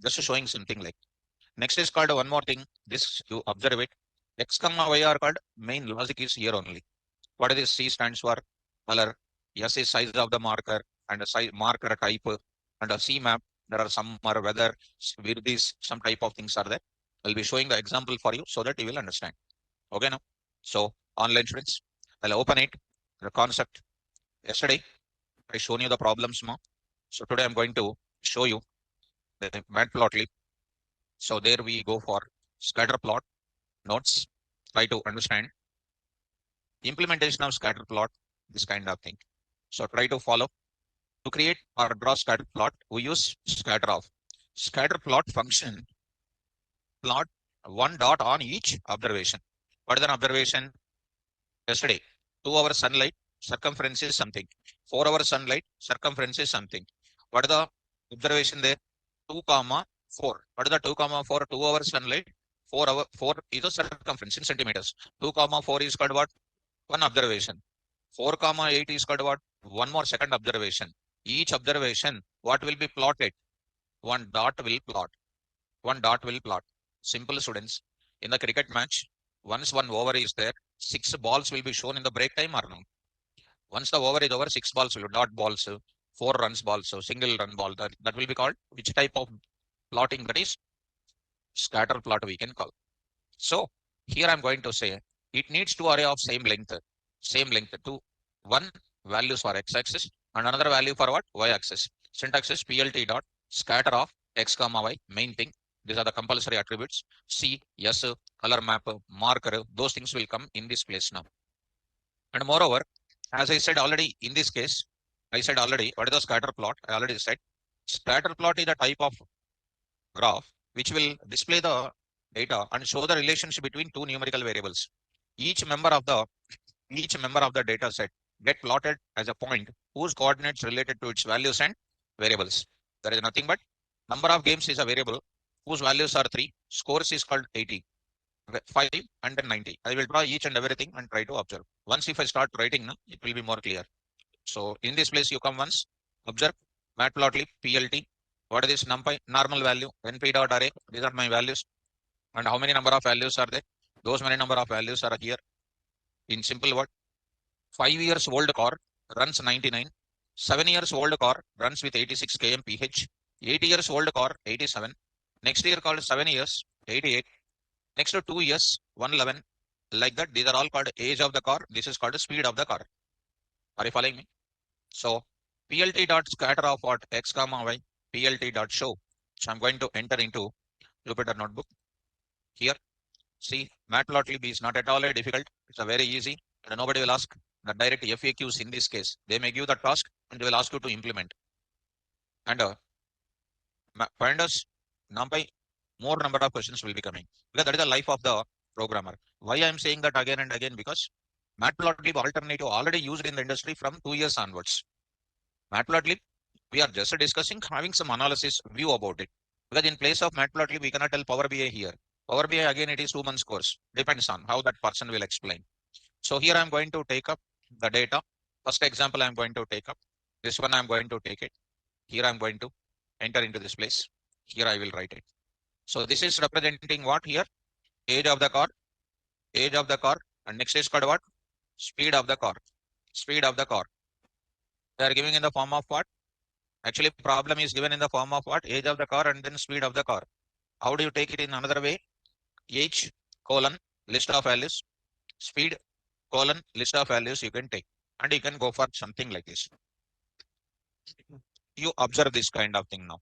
Just showing something like. Next is called one more thing. This you observe it. X comma y are called main logic is here only. What is this? C stands for color. S is size of the marker and a size marker type and a C map. There are some or whether with these some type of things are there. I'll be showing the example for you so that you will understand. Okay now. So online students, I'll open it. The concept. Yesterday I shown you the problems now. So today I'm going to show you the MatPlotLib. So there we go for scatter plot notes. Try to understand implementation of scatter plot, this kind of thing. So try to follow. To create or draw scatter plot, we use scatter of. Scatter plot function plot one dot on each observation. What is an observation? Yesterday, 2 hours sunlight circumference is something. 4 hours sunlight, circumference is something. What is the observation there? 2, 4. What is the 2, 4? 2 hours sunlight, 4 is the circumference in centimeters. 2, 4 is called what? One observation. 4, 8 is called what? One more second observation. Each observation, what will be plotted? One dot will plot. One dot will plot. Simple, students. In the cricket match, once one over is there, 6 balls will be shown in the break time or no? Once the over is over, 6 balls will be dot balls, 4 runs balls, so single run ball. That will be called which type of plotting? That is scatter plot we can call. So here I'm going to say it needs two array of same length. Two, one values for x-axis and another value for what? Y-axis. Syntax is plt dot scatter of x comma y, main thing. These are the compulsory attributes. C, yes, color map, marker, those things will come in this place now. And moreover, as I said already in this case, what is the scatter plot? I already said scatter plot is a type of graph which will display the data and show the relationship between two numerical variables. Each member of the data set get plotted as a point whose coordinates related to its values and variables. There is nothing but number of games is a variable whose values are 3. Scores is called 80, 5 and then 90. I will draw each and everything and try to observe. Once if I start writing, it will be more clear. So in this place you come once, observe, MatPlotLib, PLT. What is this? NumPy, normal value, np.array. These are my values. And how many number of values are there? Those many number of values are here. In simple word, 5 years old car runs 99. 7 years old car runs with 86 kmph. 8 years old car 87. Next year called 7 years 88. Next to 2 years 111. Like that, these are all called age of the car. This is called the speed of the car. Are you following me? So plt dot scatter of what? X comma y, plt dot show. So I'm going to enter into Jupyter notebook. Here, see, MatPlotLib is not at all difficult. It's a very easy, and nobody will ask the direct FAQs in this case. They may give the task and they will ask you to implement. And Pandas, NumPy, more number of questions will be coming, because that is the life of the programmer. Why I am saying that again and again? Because MatPlotLib alternative already used in the industry from 2 years onwards. MatPlotLib, we are just discussing, having some analysis view about it. Because in place of MatPlotLib, we cannot tell Power BI here. Power BI, again, it is 2 months course. Depends on how that person will explain. So here I'm going to take up the data. First example I'm going to take up. This one I'm going to take it. Here I'm going to enter into this place. Here I will write it. So this is representing what here? Age of the car. And next is called what? Speed of the car. They are giving in the form of what? Actually, problem is given in the form of what? Age of the car and then speed of the car. How do you take it in another way? Age, colon, list of values, speed, colon, list of values you can take. And you can go for something like this. You observe this kind of thing now.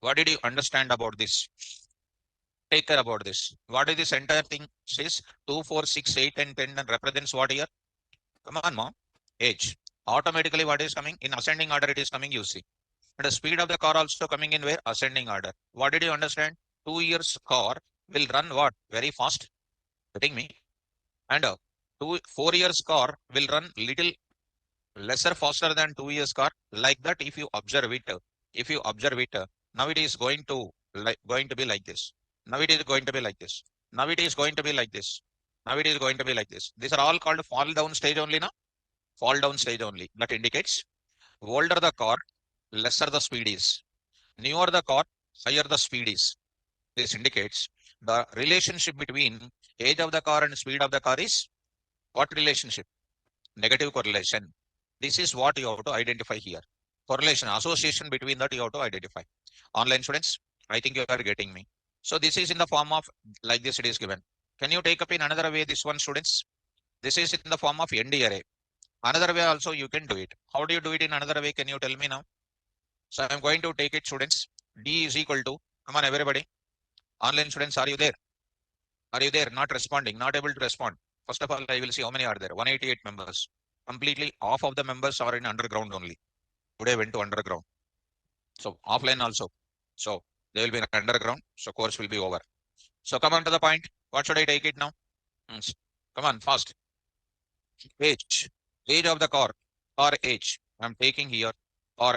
What did you understand about this? Take care about this. What is this entire thing says? 2, 4, 6, 8 and 10 and represents what here? Come on, mom. Age. Automatically what is coming? In ascending order it is coming, you see. And the speed of the car also coming in where? Ascending order. What did you understand? 2 years car will run what? Very fast. Getting me? And 4 years car will run little lesser faster than 2 years car. Like that, if you observe it, now it is going to be like this. Now it is going to be like this. Now it is going to be like this. Now it is going to be like this. These are all called fall down stage only now. Fall down stage only. That indicates older the car, lesser the speed is. Newer the car, higher the speed is. This indicates the relationship between age of the car and speed of the car is what relationship? Negative correlation. This is what you have to identify here. Correlation, association between that you have to identify. Online students, I think you are getting me. So this is in the form of like this it is given. Can you take up in another way this one, students? This is in the form of ND array. Another way also you can do it. How do you do it in another way? Can you tell me now? So I'm going to take it, students. D is equal to, come on everybody. Online students, are you there? Are you there? Not responding, not able to respond. First of all, I will see how many are there. 188 members. Completely half of the members are in underground only. Today went to underground. So offline also. So they will be in underground. So course will be over. So come on to the point. What should I take it now? Come on, fast. Age. Age of the car age. I'm taking here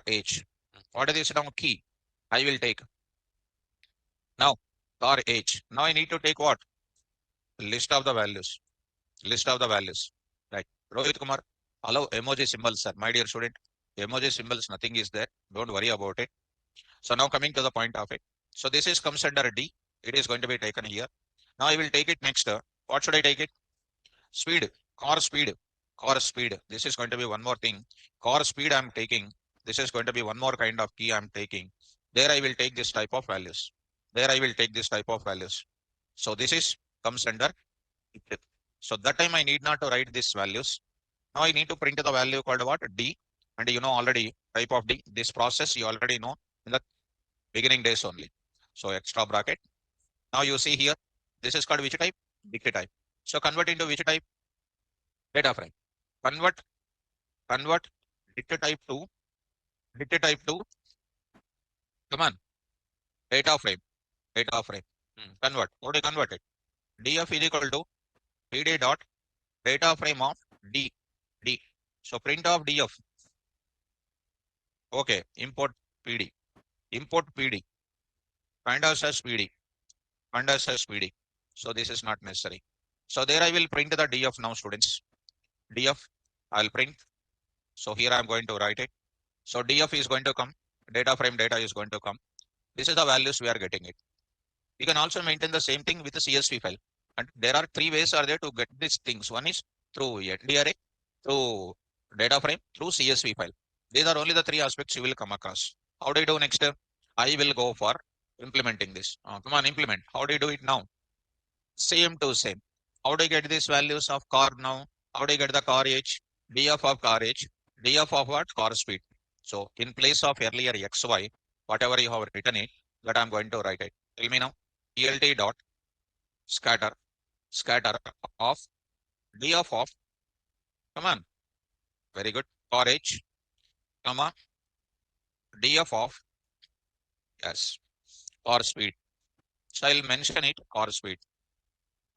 age. What is this now? Key. I will take. Now, car age. Now I need to take what? List of the values. List of the values. Right. Rohit Kumar, allow emoji symbols, sir. My dear student, emoji symbols, nothing is there. Don't worry about it. So now coming to the point of it. So this is comes under D. It is going to be taken here. Now I will take it next. What should I take it? Speed, car speed, car speed. This is going to be one more thing. Car speed I'm taking. This is going to be one more kind of key I'm taking. There I will take this type of values. There I will take this type of values. So this is comes under it. So that time I need not to write these values. Now I need to print the value called what? D. And you know already type of D. This process you already know in the beginning days only. So extra bracket. Now you see here, this is called which type? Dicta type. So convert into which type? Data frame. Convert dicta type to come on, data frame. Data frame. Convert. What do you convert it? DF is equal to PD dot data frame of D. D. So print of DF. Okay. Import PD. Import PD. Pandas as PD. Pandas as PD. So this is not necessary. So there I will print the DF now, students. DF I'll print. So here I'm going to write it. So DF is going to come. Data frame data is going to come. This is the values we are getting it. You can also maintain the same thing with the CSV file. And there are three ways are there to get these things. One is through NDRA, through data frame, through CSV file. These are only the three aspects you will come across. How do you do next? I will go for implementing this. Come on, implement. How do you do it now? Same to same. How do you get these values of car now? How do you get the car age? DF of car age. DF of what? Car speed. So in place of earlier XY, whatever you have written it, that I'm going to write it. Tell me now. ELT dot scatter of DF of, come on, very good, car age, comma, DF of, yes, car speed. So I'll mention it, car speed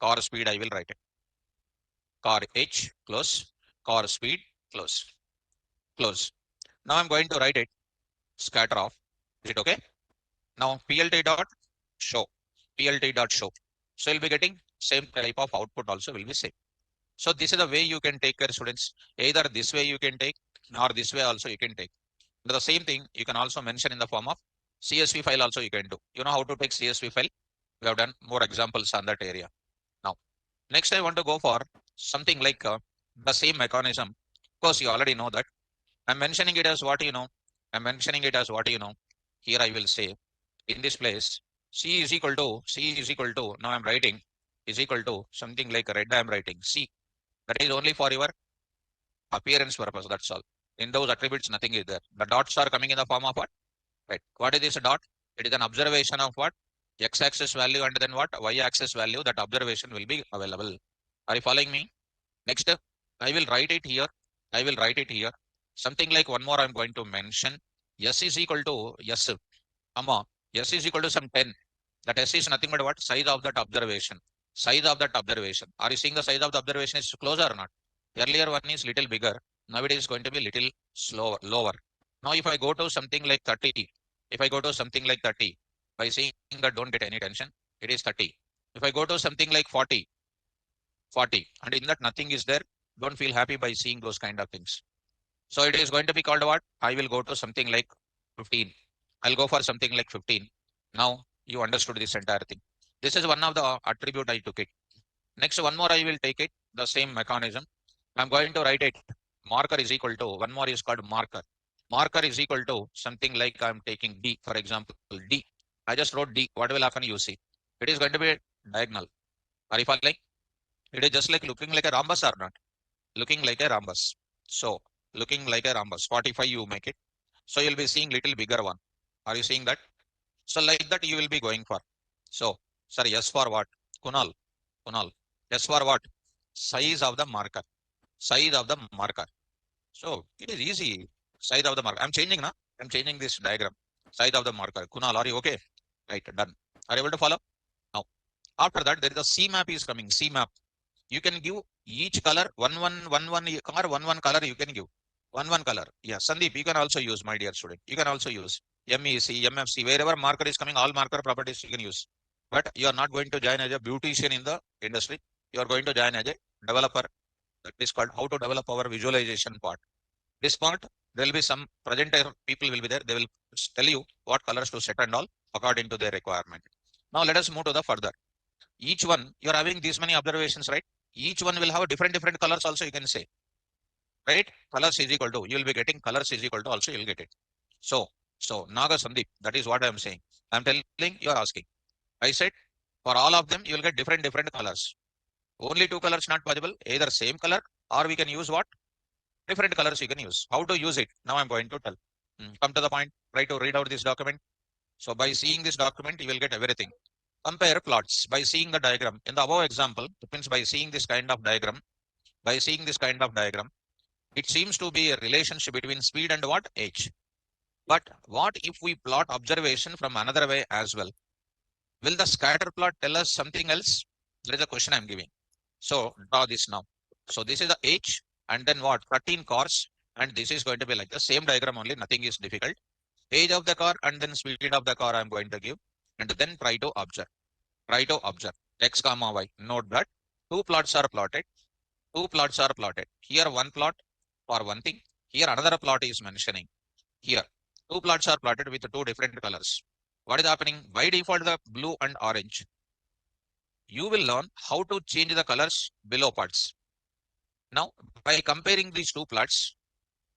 I will write it. Car age, close, car speed, close, close. Now I'm going to write it, scatter off. Is it okay? Now PLT dot show, PLT dot show. So you'll be getting same type of output also will be same. So this is the way you can take care, students. Either this way you can take, or this way also you can take. But the same thing you can also mention in the form of CSV file also you can do. You know how to take CSV file? We have done more examples on that area. Now, next I want to go for something like the same mechanism. Of course, you already know that. I'm mentioning it as what you know. I'm mentioning it as what you know. Here I will say in this place, C is equal to, now I'm writing, is equal to something like red I'm writing, C. That is only for your appearance purpose, that's all. In those attributes, nothing is there. The dots are coming in the form of what? Right. What is this dot? It is an observation of what? X-axis value and then what? Y-axis value. That observation will be available. Are you following me? Next, I will write it here. I will write it here. Something like one more I'm going to mention. S is equal to S, comma. S is equal to some 10. That S is nothing but what? Size of that observation. Size of that observation. Are you seeing the size of the observation is closer or not? Earlier one is little bigger. Now it is going to be little slower, lower. Now if I go to something like 30, if I go to something like 30, by saying that don't get any tension, it is 30. If I go to something like 40, and in that nothing is there, don't feel happy by seeing those kind of things. So it is going to be called what? I will go to something like 15. I'll go for something like 15. Now you understood this entire thing. This is one of the attribute I took it. Next one more I will take it, the same mechanism. I'm going to write it. Marker is equal to, one more is called marker. Marker is equal to something like I'm taking D, for example, D. I just wrote D. What will happen? You see, it is going to be diagonal. Are you following? It is just like looking like a rhombus or not? Looking like a rhombus. So looking like a rhombus. 45 you make it. So you'll be seeing little bigger one. Are you seeing that? So like that you will be going for. So, sorry, S for what? Kunal. S for what? Size of the marker. Size of the marker. So it is easy. Size of the marker. I'm changing now. I'm changing this diagram. Size of the marker. Kunal, are you okay? Right, done. Are you able to follow? Now, after that, there is a C map is coming. C map. You can give each color one color, one color you can give. One color. Yeah, Sandeep, you can also use, my dear student. You can also use MEC, MFC, wherever marker is coming, all marker properties you can use. But you are not going to join as a beautician in the industry. You are going to join as a developer. That is called how to develop our visualization part. This part, there will be some presenter people will be there. They will tell you what colors to set and all according to their requirement. Now let us move to the further. Each one, you are having these many observations, right? Each one will have different colors also, you can say, right? Colors is equal to, you will be getting colors is equal to also, you will get it. So Naga Sandeep, that is what I am saying. I am telling, you are asking. I said, for all of them, you will get different colors. Only two colors not possible, either same color or we can use what? Different colors you can use. How to use it? Now I'm going to tell. Come to the point, try to read out this document. So by seeing this document, you will get everything. Compare plots by seeing the diagram. In the above example, it means by seeing this kind of diagram, it seems to be a relationship between speed and what? Age. But what if we plot observation from another way as well? Will the scatter plot tell us something else? There is a question I'm giving. So draw this now. So this is the age and then what? 13 cars. And this is going to be like the same diagram only. Nothing is difficult. Age of the car and then speed of the car I'm going to give. And then try to observe. X comma Y. Note that two plots are plotted. Here one plot for one thing. Here another plot is mentioning. Here two plots are plotted with two different colors. What is happening? By default, the blue and orange. You will learn how to change the colors below parts. Now, by comparing these two plots,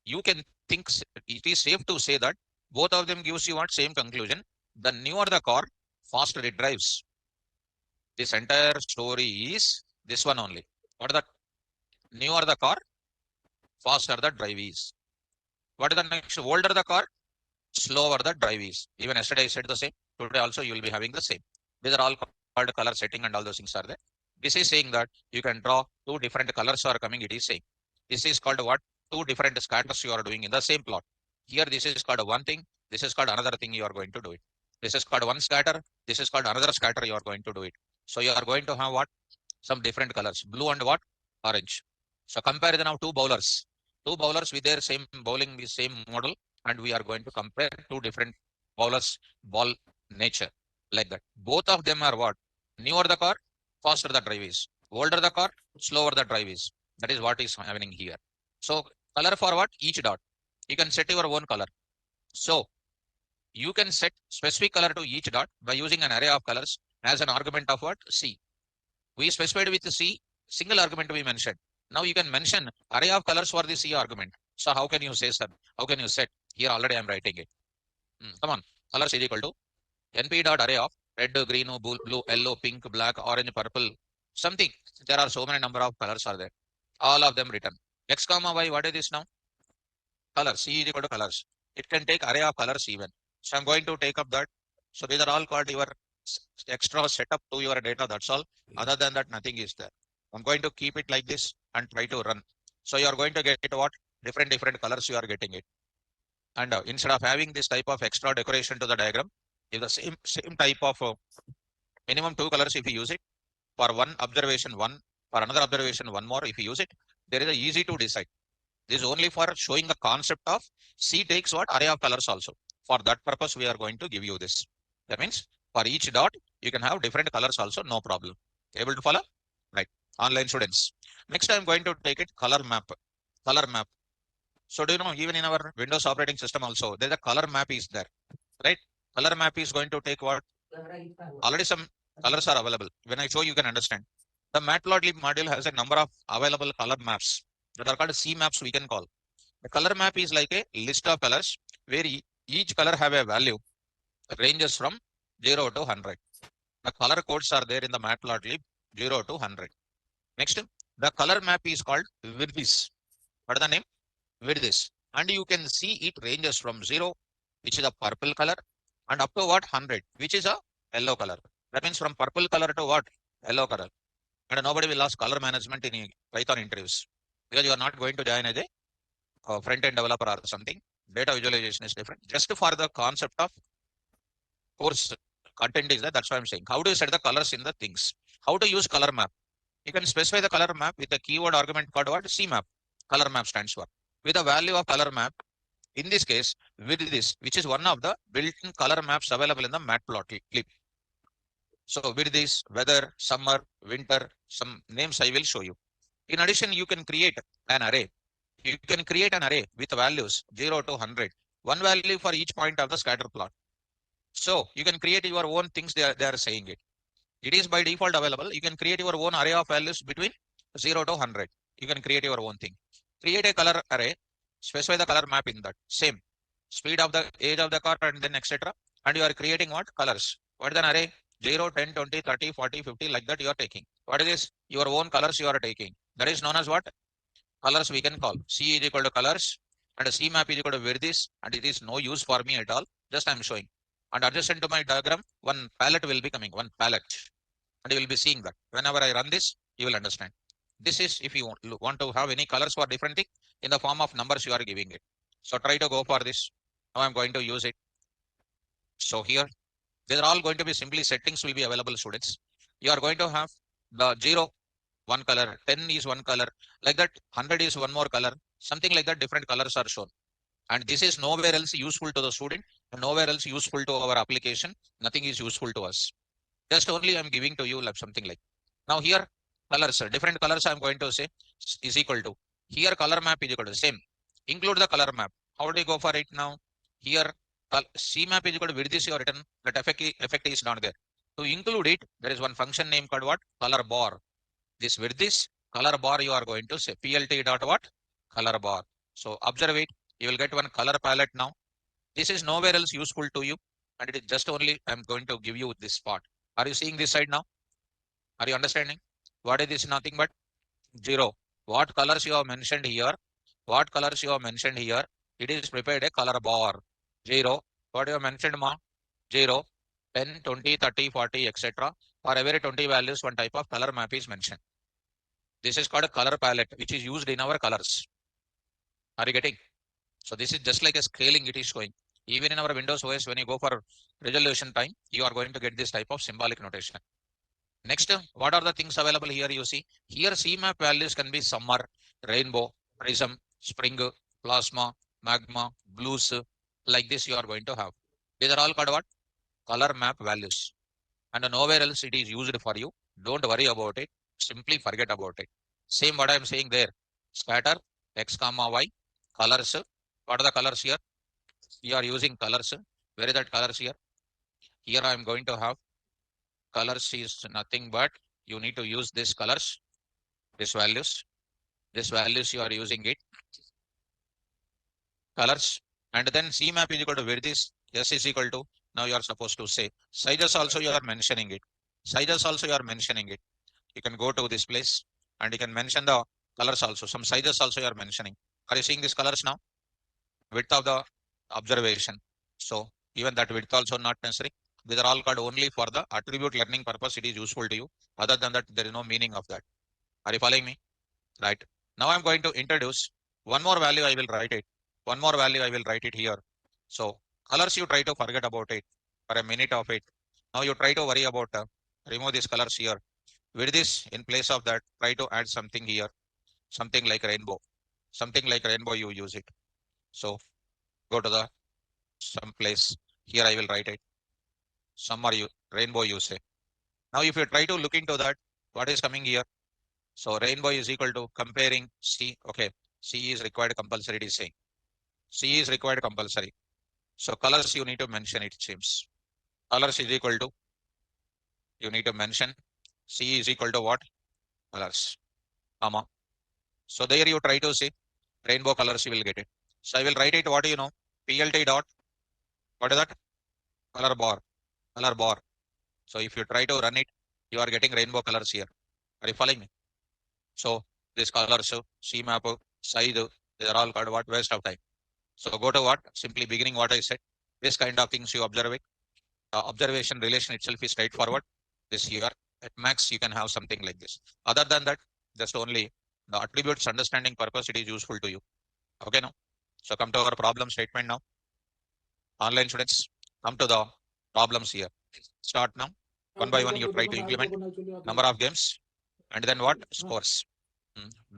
you can think it is safe to say that both of them gives you what same conclusion. The newer the car, faster it drives. This entire story is this one only. What is that? Newer the car, faster the drive is. What is the next? Older the car, slower the drive is. Even yesterday I said the same. Today also you will be having the same. These are all called color setting and all those things are there. This is saying that you can draw two different colors are coming. It is saying this is called what? Two different scatters you are doing in the same plot. Here this is called one thing. This is called another thing you are going to do it. This is called one scatter. This is called another scatter you are going to do it. So you are going to have what? Some different colors. Blue and what? Orange. So compare the now two bowlers. Two bowlers with their same bowling with same model. And we are going to compare two different bowlers ball nature like that. Both of them are what? Newer the car, faster the drive is. Older the car, slower the drive is. That is what is happening here. So color for what? Each dot. You can set your own color. So you can set specific color to each dot by using an array of colors as an argument of what? C. We specified with C, single argument we mentioned. Now you can mention array of colors for the C argument. So how can you say, sir? How can you set? Here already I'm writing it. Come on. Colors is equal to np dot array of red, green, blue, yellow, pink, black, orange, purple, something. There are so many number of colors are there. All of them written. X comma Y, what is this now? Colors. C is equal to colors. It can take array of colors even. So I'm going to take up that. So these are all called your extra setup to your data. That's all. Other than that, nothing is there. I'm going to keep it like this and try to run. So you are going to get what? Different colors you are getting it. And instead of having this type of extra decoration to the diagram, if the same type of minimum two colors, if you use it for one observation, one for another observation, one more, if you use it, there is a easy to decide. This is only for showing the concept of C takes what? Array of colors also. For that purpose, we are going to give you this. That means for each dot, you can have different colors also, no problem. Able to follow? Right. Online students. Next, I'm going to take it color map. Color map. So do you know, even in our Windows operating system also, there's a color map is there, right? Color map is going to take what? Already some colors are available. When I show, you can understand. The MatPlotLib module has a number of available color maps that are called C maps we can call. The color map is like a list of colors where each color have a value ranges from 0 to 100. The color codes are there in the MatPlotLib 0 to 100. Next, the color map is called widths. What is the name? Widths. And you can see it ranges from 0, which is a purple color, and up to what? 100, which is a yellow color. That means from purple color to what? Yellow color. And nobody will ask color management in Python interviews because you are not going to join as a front-end developer or something. Data visualization is different. Just for the concept of course content is that. That's what I'm saying. How do you set the colors in the things? How to use color map? You can specify the color map with a keyword argument called what? CMap. Color map stands for. With a value of color map, in this case, with this, which is one of the built-in color maps available in the MatPlotLib. So with this, weather, summer, winter, some names I will show you. In addition, you can create an array. You can create an array with values 0 to 100. One value for each point of the scatter plot. So you can create your own things, they are saying it. It is by default available. You can create your own array of values between 0 to 100. You can create your own thing. Create a color array, specify the color map in that. Same. Speed of the age of the car and then etc. And you are creating what? Colors. What is an array? 0, 10, 20, 30, 40, 50, like that you are taking. What is this? Your own colors you are taking. That is known as what? Colors we can call. C is equal to colors and C map is equal to widths, and it is no use for me at all. Just I am showing. And adjacent to my diagram, one palette will be coming, one palette. And you will be seeing that. Whenever I run this, you will understand. This is if you want to have any colors for different thing in the form of numbers you are giving it. So try to go for this. Now I'm going to use it. So here, these are all going to be simply settings will be available, students. You are going to have the 0, one color, 10 is one color, like that 100 is one more color, something like that, different colors are shown. And this is nowhere else useful to the student, and nowhere else useful to our application. Nothing is useful to us. Just only I'm giving to you like something like. Now here, colors, different colors I'm going to say is equal to. Here color map is equal to same. Include the color map. How do you go for it now? Here C map is equal to width is your written, that effect is not there. To include it, there is one function name called what? Color bar. This width is color bar you are going to say plt dot what? Color bar. So observe it. You will get one color palette now. This is nowhere else useful to you, and it is just only I'm going to give you this part. Are you seeing this side now? Are you understanding? What is this? Nothing but 0. What colors you have mentioned here? What colors you have mentioned here? It is prepared a color bar. 0. What you have mentioned, ma? 0, 10, 20, 30, 40, etc. For every 20 values, one type of color map is mentioned. This is called a color palette, which is used in our colors. Are you getting? So this is just like a scaling it is showing. Even in our Windows OS, when you go for resolution time, you are going to get this type of symbolic notation. Next, what are the things available here? You see, here CMap values can be summer, rainbow, prism, spring, plasma, magma, blues, like this you are going to have. These are all called what? Color map values. And nowhere else it is used for you. Don't worry about it. Simply forget about it. Same what I am saying there. Scatter, X comma Y, colors. What are the colors here? We are using colors. Where is that colors here? Here I am going to have colors is nothing but you need to use this colors, this values you are using it, colors, and then C map is equal to where this S is equal to, now you are supposed to say sizes also you are mentioning it. Sizes also you are mentioning it. You can go to this place and you can mention the colors also. Some sizes also you are mentioning. Are you seeing these colors now? Width of the observation. So even that width also not necessary. These are all called only for the attribute learning purpose. It is useful to you. Other than that, there is no meaning of that. Are you following me? Right. Now I'm going to introduce one more value. I will write it. One more value I will write it here. So colors you try to forget about it for a minute of it. Now you try to worry about remove these colors here. With this in place of that, try to add something here. Something like rainbow. Something like rainbow you use it. So go to the some place. Here I will write it. Summer you rainbow you say. Now if you try to look into that, what is coming here? So rainbow is equal to comparing C. Okay, C is required compulsory. It is saying C is required compulsory. So colors you need to mention it seems. Colors is equal to you need to mention C is equal to what? Colors. Comma. So there you try to say rainbow colors you will get it. So I will write it what you know. PLT dot what is that? Color bar. Color bar. So if you try to run it, you are getting rainbow colors here. Are you following me? So this colors, C map, size, they are all called what? Waste of time. So go to what? Simply beginning what I said. This kind of things you observe it. Observation relation itself is straightforward. This here at max you can have something like this. Other than that, just only the attributes understanding purpose it is useful to you. Okay now. So come to our problem statement now. Online students, come to the problems here. Start now. One by one you try to implement number of games. and then what? Scores.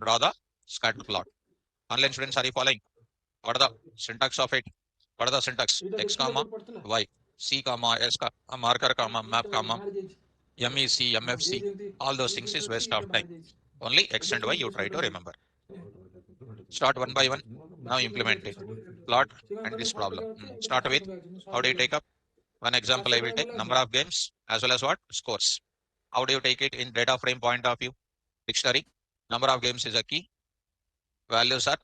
Draw the scatter plot. Online students, are you following? What are the syntax of it? What are the syntax? X comma y, C comma S marker comma map comma MEC, MFC. All those things is waste of time. Only X and Y you try to remember. Start one by one. Now implement it. Plot and this problem. Start with how do you take up? One example I will take number of games as well as what? Scores. How do you take it in data frame point of view? Dictionary. Number of games is a key. Values are,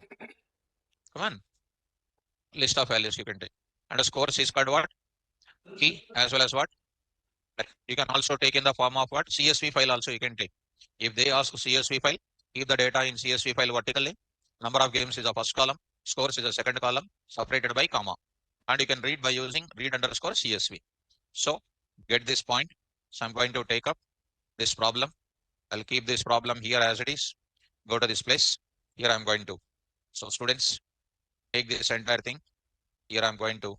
come on, list of values you can take. And the scores is called what? Key as well as what? You can also take in the form of what? CSV file also you can take. If they ask CSV file, keep the data in CSV file vertically. Number of games is the first column. Scores is the second column, separated by comma. And you can read by using read underscore CSV. So get this point. So I'm going to take up this problem. I'll keep this problem here as it is. Go to this place. Here I'm going to. So students, take this entire thing. Here I'm going to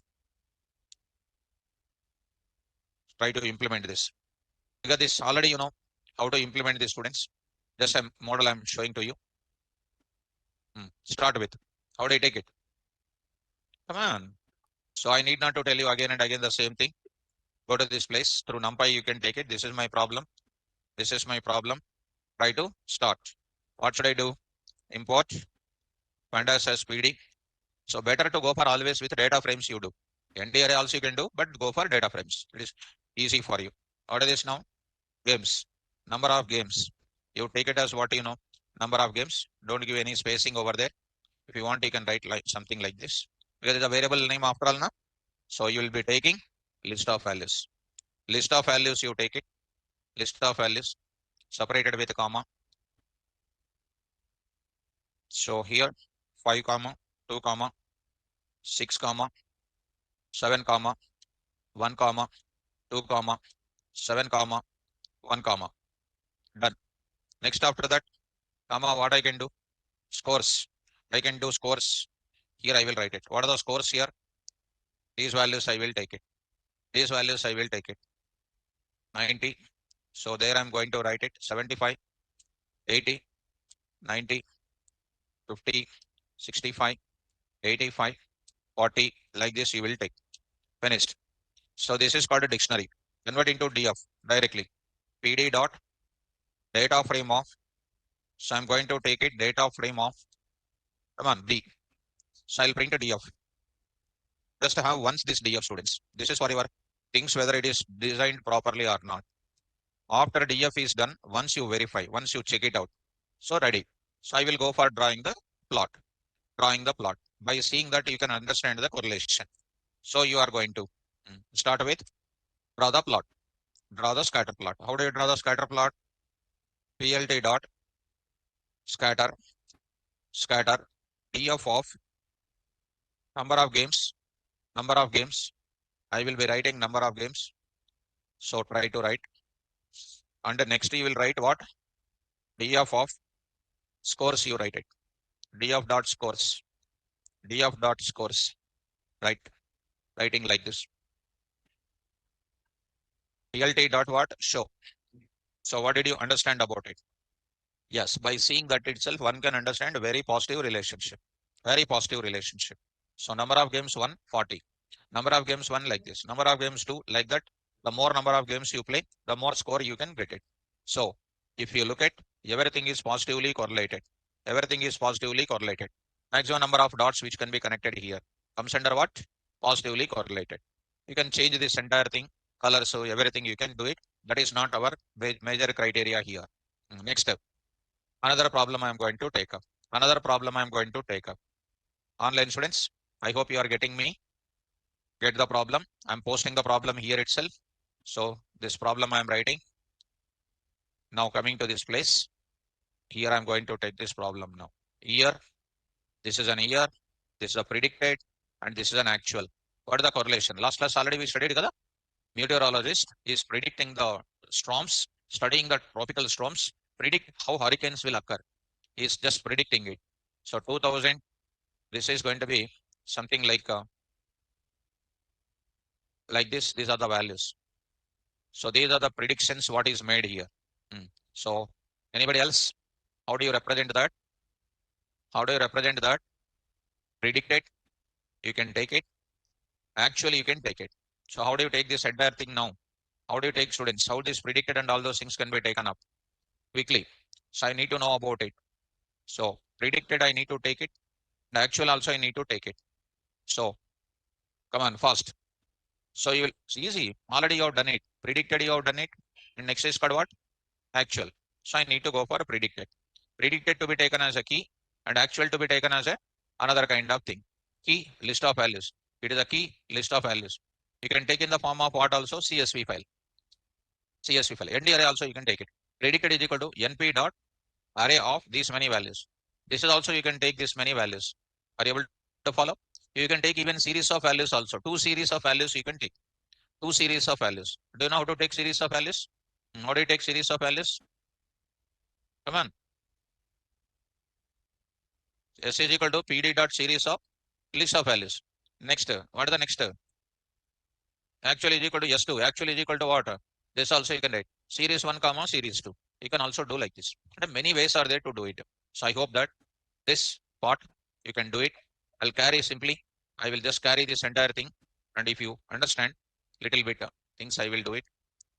try to implement this. Because this already you know how to implement this, students. Just a model I'm showing to you. Start with how do I take it? Come on. So I need not to tell you again and again the same thing. Go to this place through NumPy. You can take it. This is my problem. This is my problem. Try to start. What should I do? Import Pandas as PD. So better to go for always with data frames you do. NT array also you can do, but go for data frames. It is easy for you. What is this now? Games. Number of games. You take it as what you know. Number of games. Don't give any spacing over there. If you want, you can write like something like this. Because it's a variable name after all now. So you will be taking list of values. List of values you take it. List of values separated with a comma. So here 5 comma 2 comma 6 comma 7 comma 1 comma 2 comma 7 comma 1 comma. Done. Next after that comma, what I can do? Scores. I can do scores. Here I will write it. What are the scores here? These values I will take it. These values I will take it. 90. So there I'm going to write it. 75, 80, 90, 50, 65, 85, 40. Like this you will take. Finished. So this is called a dictionary. Convert into DF directly. PD dot data frame of. So I'm going to take it data frame of. Come on, D. So I'll print a DF. Just have once this DF, students. This is for your things whether it is designed properly or not. After DF is done, once you verify, once you check it out. So ready. So I will go for drawing the plot. Drawing the plot. By seeing that you can understand the correlation. So you are going to start with draw the plot. Draw the scatter plot. How do you draw the scatter plot? PLT dot scatter DF of number of games. Number of games. I will be writing number of games. So try to write. And next you will write what? DF of scores you write it. DF dot scores. DF dot scores. Right. Writing like this. PLT dot what? Show. So what did you understand about it? Yes, by seeing that itself, one can understand a very positive relationship. Very positive relationship. So number of games 1, 40. Number of games 1 like this. Number of games 2 like that. The more number of games you play, the more score you can get it. So if you look at everything is positively correlated. Everything is positively correlated. Maximum number of dots which can be connected here comes under what? Positively correlated. You can change this entire thing, color, so everything you can do it. That is not our major criteria here. Next step. Another problem I am going to take up. Another problem I am going to take up. Online students, I hope you are getting me. Get the problem. I'm posting the problem here itself. So this problem I am writing. Now coming to this place. Here I'm going to take this problem now. Year. This is an year. This is a predicted. And this is an actual. What is the correlation? Last class already we studied. Kada? Meteorologist is predicting the storms, studying the tropical storms, predict how hurricanes will occur. He is just predicting it. So 2000, this is going to be something like this. These are the values. So these are the predictions what is made here. So Anybody else? How do you represent that? How do you represent that? Predicted, you can take it. Actually, you can take it. So how do you take this entire thing now? How do you take students? How this predicted and all those things can be taken up quickly? So I need to know about it. So predicted, I need to take it. The actual also I need to take it. So come on, fast. So you will, it's easy. Already you have done it. Predicted, you have done it. And next is called what? Actual. So I need to go for predicted. Predicted to be taken as a key and actual to be taken as a another kind of thing. Key, list of values. It is a key, list of values. You can take in the form of what also? CSV file. CSV file. ND array also you can take it. Predicted is equal to NP dot array of these many values. This is also you can take this many values. Are you able to follow? You can take even series of values also. Two series of values you can take. Two series of values. Do you know how to take series of values? How do you take series of values? Come on. S is equal to PD dot series of list of values. Next, what is the next? Actual is equal to S2. Actual is equal to what? This also you can write. Series 1 comma series 2. You can also do like this. And many ways are there to do it. So I hope that this part you can do it. I'll carry simply. I will just carry this entire thing. And if you understand little bit things, I will do it.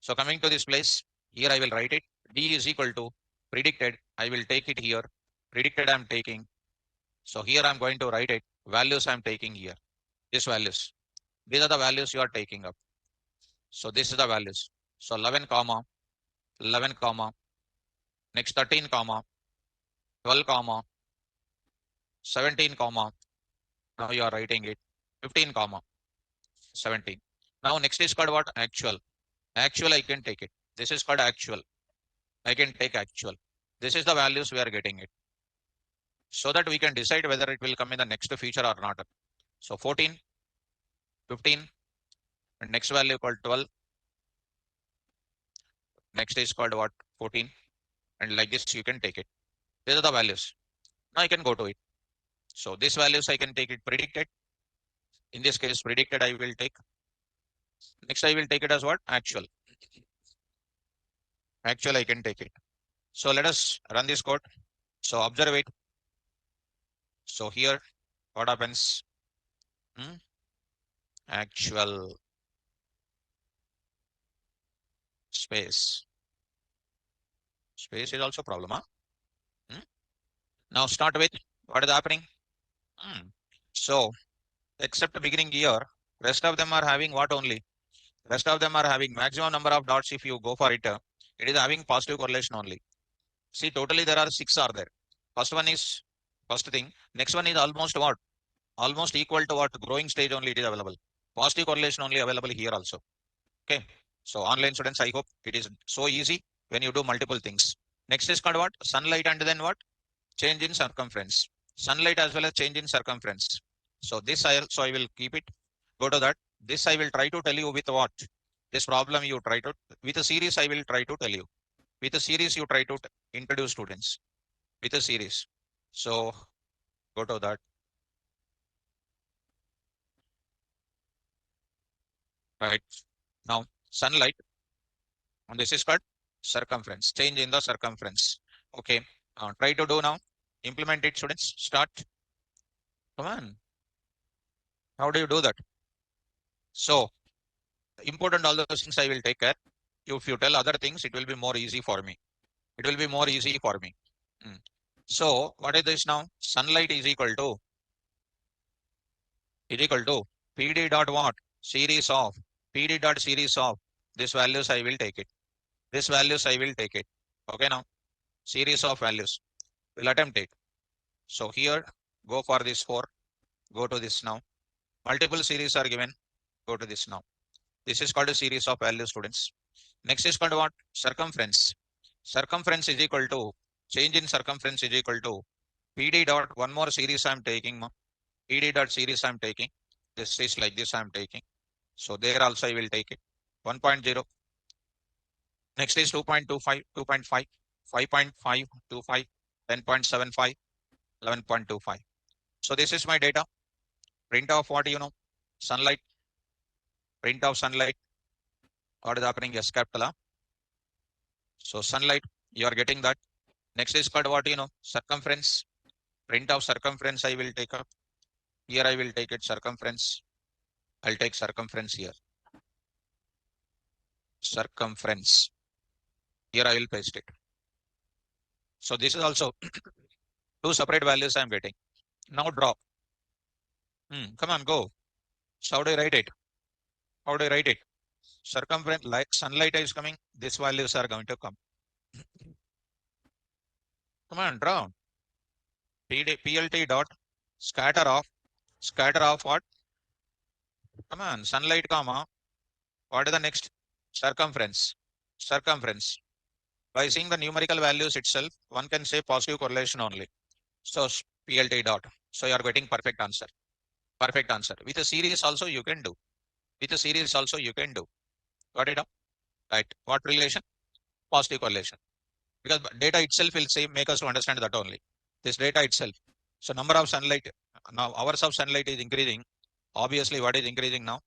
So coming to this place, here I will write it. D is equal to predicted. I will take it here. Predicted I'm taking. So here I'm going to write it. Values I'm taking here. These values. These are the values you are taking up. So this is the values. So 11 comma, 11 comma, next 13 comma, 12 comma, 17 comma. Now you are writing it. 15 comma, 17. Now next is called what? Actual. Actual I can take it. This is called actual. I can take actual. This is the values we are getting it. So that we can decide whether it will come in the next feature or not. So 14, 15, and next value called 12. Next is called what? 14. And like this, you can take it. These are the values. Now I can go to it. So these values I can take it predicted. In this case, predicted I will take. Next, I will take it as what? Actual. Actual, I can take it. So let us run this code. So observe it. So here, what happens? Actual space. Space is also problem, huh? Now start with what is happening? So except beginning year, rest of them are having what only? Rest of them are having maximum number of dots. If you go for it, it is having positive correlation only. See, totally there are 6 are there. First one is first thing. Next one is almost what? Almost equal to what? Growing stage only it is available. Positive correlation only available here also. Okay. So online students, I hope it is so easy when you do multiple things. Next is called what? Sunlight and then what? Change in circumference. Sunlight as well as change in circumference. So this I will keep it. Go to that. This I will try to tell you with what? This problem you try to, with a series I will try to tell you. With a series you try to introduce students. With a series. So go to that. Right. Now sunlight. And this is called circumference. Change in the circumference. Okay. Try to do now. Implement it, students. Start. Come on. How do you do that? So important all those things I will take care. If you tell other things, it will be more easy for me. It will be more easy for me. So what is this now? Sunlight is equal to PD dot what? Series of PD dot series of this values I will take it. This values I will take it. Okay now. Series of values. We'll attempt it. So here go for this 4. Go to this now. Multiple series are given. Go to this now. This is called a series of values, students. Next is called what? Circumference. Circumference is equal to change in circumference is equal to PD dot one more series I'm taking. PD dot series I'm taking. This is like this I'm taking. So there also I will take it. 1.0. Next is 2.25, 2.5, 5.5, 25, 10.75, 11.25. So this is my data. Print of what you know? Sunlight. Print of sunlight. What is happening? Yes, capital. So sunlight, you are getting that. Next is called what, circumference. Print of circumference I will take up. Here I will take it circumference. I'll take circumference here. Circumference. Here I will paste it. So this is also two separate values I am getting. Now draw. Come on, go. So how do I write it? How do I write it? Circumference, like sunlight is coming, these values are going to come. Come on, draw. PLT dot scatter of what? Come on, sunlight comma. What is the next? Circumference. Circumference. By seeing the numerical values itself, one can say positive correlation only. So PLT dot. So you are getting perfect answer. Perfect answer. With a series also you can do. With a series also you can do. Got it up? Right. What relation? Positive correlation. Because data itself will say make us to understand that only. This data itself. So number of sunlight, now hours of sunlight is increasing. Obviously, what is increasing now?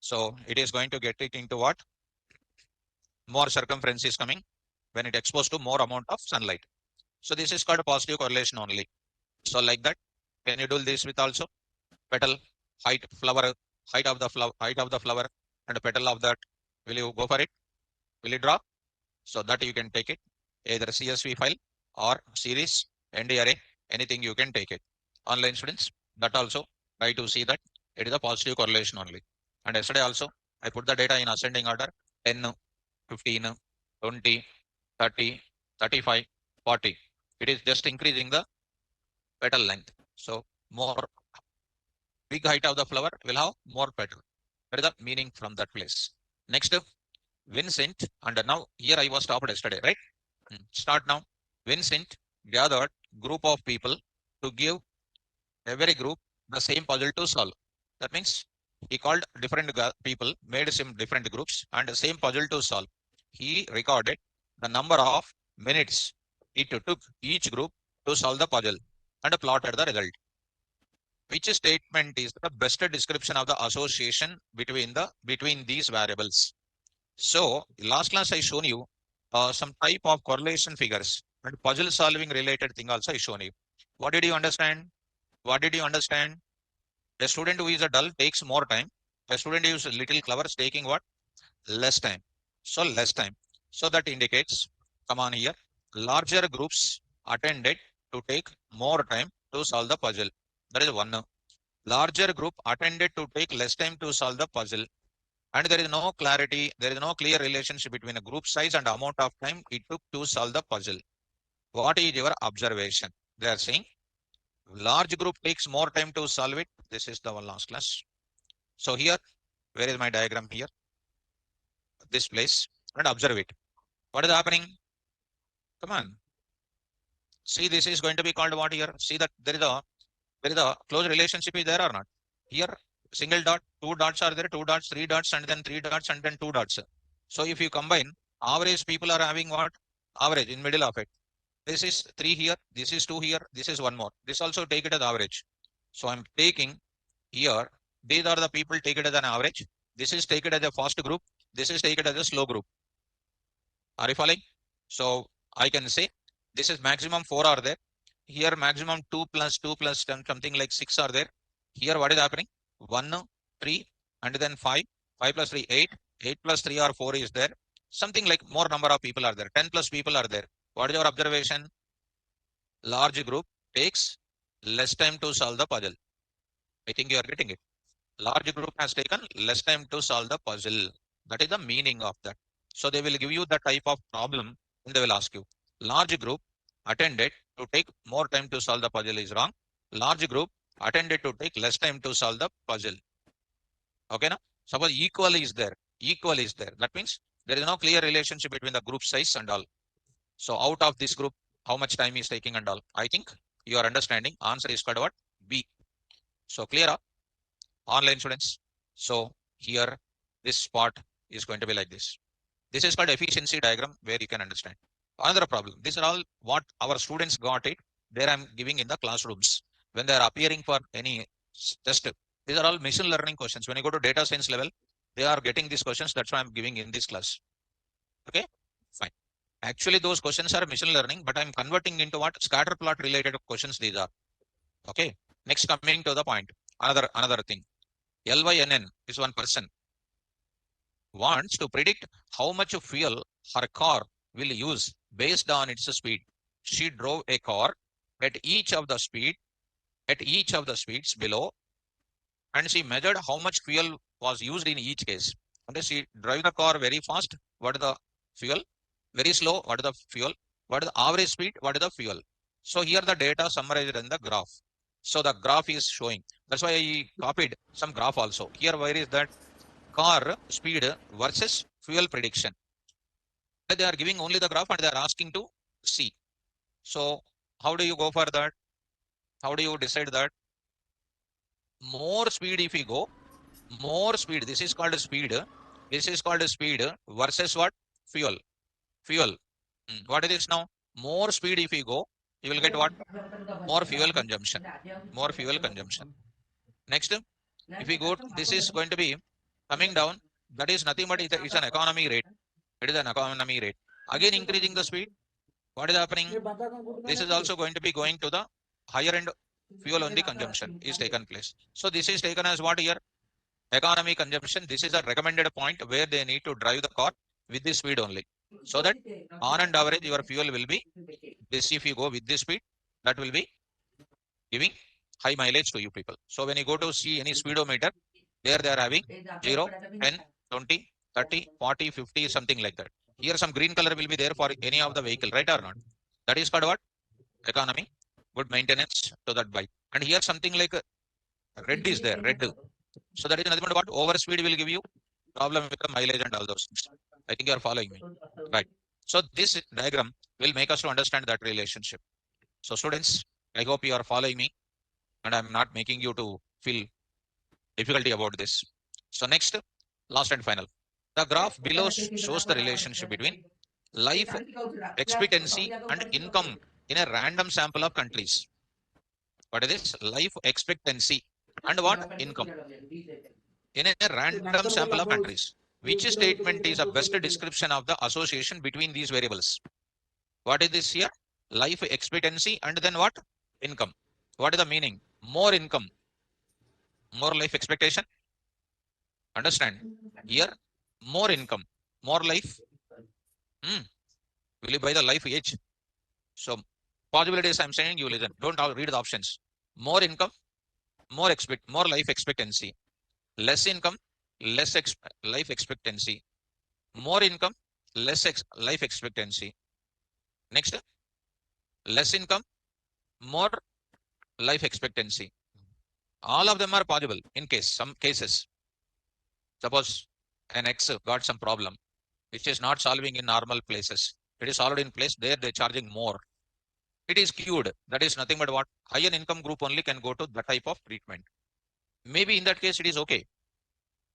So it is going to get it into what? More circumference is coming when it exposed to more amount of sunlight. So this is called a positive correlation only. So like that, can you do this with also petal, height, flower, height of the flower, and petal of that? Will you go for it? Will you draw? So that you can take it either CSV file or series, ND array, anything you can take it. Online students, that also try to see that it is a positive correlation only. And yesterday also, I put the data in ascending order 10, 15, 20, 30, 35, 40. It is just increasing the petal length. So more big height of the flower will have more petal. That is the meaning from that place. Next, Vincent, and now here I was stopped yesterday, right? Start now. Vincent gathered group of people to give every group the same puzzle to solve. That means he called different people, made some different groups and the same puzzle to solve. He recorded the number of minutes it took each group to solve the puzzle and plotted the result. Which statement is the best description of the association between these variables? So last class I shown you some type of correlation figures and puzzle solving related thing also I shown you. What did you understand? What did you understand? A student who is a dull takes more time. A student who is a little clever is taking what? Less time. So less time. So that indicates, come on here, larger groups attended to take more time to solve the puzzle. That is one. Larger group attended to take less time to solve the puzzle. And there is no clarity, there is no clear relationship between a group size and amount of time it took to solve the puzzle. What is your observation? They are saying large group takes more time to solve it. This is the one last class. So here, where is my diagram here? This place, and observe it. What is happening? Come on. See, this is going to be called what here? See that there is a close relationship is there or not? Here, single dot, two dots are there, two dots, three dots, and then three dots, and then two dots. So if you combine, average people are having what? Average in middle of it. This is 3 here, this is 2 here, this is 1 more. This also take it as average. So I'm taking here, these are the people take it as an average. This is take it as a fast group. This is take it as a slow group. Are you following? So I can say this is maximum 4 are there. Here maximum 2 plus 2 plus something like 6 are there. Here what is happening? 1, 3, and then 5. 5 plus 3, 8. 8 plus 3 or 4 is there. Something like more number of people are there. 10 plus people are there. What is your observation? Large group takes less time to solve the puzzle. I think you are getting it. Large group has taken less time to solve the puzzle. That is the meaning of that. So they will give you the type of problem and they will ask you. Large group attended to take more time to solve the puzzle is wrong. Large group attended to take less time to solve the puzzle. Okay, now suppose equal is there. Equal is there. That means there is no clear relationship between the group size and all. So out of this group, how much time is taking and all? I think you are understanding. Answer is called what? B. So clear up, online students. So here, this part is going to be like this. This is called efficiency diagram where you can understand. Another problem. These are all what our students got it. There I'm giving in the classrooms. When they are appearing for any test, these are all machine learning questions. When you go to data science level, they are getting these questions. That's why I'm giving in this class. Okay, fine. Actually, those questions are machine learning, but I'm converting into what scatter plot related questions these are. Okay. Next, coming to the point, another thing. LYNN is one person wants to predict how much fuel her car will use based on its speed. She drove a car at each of the speeds below, and she measured how much fuel was used in each case. And she drive the car very fast. What is the fuel? Very slow. What is the fuel? What is the average speed? What is the fuel? So here the data summarized in the graph. So the graph is showing. That's why I copied some graph also. Here, where is that car speed versus fuel prediction? They are giving only the graph and they are asking to see. So how do you go for that? How do you decide that? More speed if we go, more speed. This is called speed. This is called speed versus what? Fuel. Fuel. What is this now? More speed if we go, you will get what? More fuel consumption. More fuel consumption. Next, if we go, this is going to be coming down. That is nothing but it's an economy rate. It is an economy rate. Again, increasing the speed. What is happening? This is also going to be going to the higher end fuel only consumption is taken place. So this is taken as what here? Economy consumption. This is a recommended point where they need to drive the car with this speed only. So that on and average, your fuel will be this. If you go with this speed, that will be giving high mileage to you people. So when you go to see any speedometer, there they are having 0, 10, 20, 30, 40, 50, something like that. Here some green color will be there for any of the vehicle, right or not? That is called what? Economy, good maintenance to that bike. And here something like red is there, red. So that is nothing but what? Overspeed will give you problem with the mileage and all those things. I think you are following me. Right. So this diagram will make us to understand that relationship. So students, I hope you are following me and I'm not making you to feel difficulty about this. So next, last and final. The graph below shows the relationship between life expectancy and income in a random sample of countries. What is this? Life expectancy and what? Income in a random sample of countries. Which statement is a best description of the association between these variables? What is this here? Life expectancy and then what? Income. What is the meaning? More income, more life expectation. Understand? Here, more income, more life. Will you buy the life age? So possibilities I'm saying you listen. Don't read the options. More income, more life expectancy. Less income, less life expectancy. More income, less life expectancy. Next, less income, more life expectancy. All of them are possible in some cases. Suppose an X got some problem, which is not solving in normal places. It is solved in place there, they're charging more. It is cured. That is nothing but what? Higher income group only can go to that type of treatment. Maybe in that case, it is okay.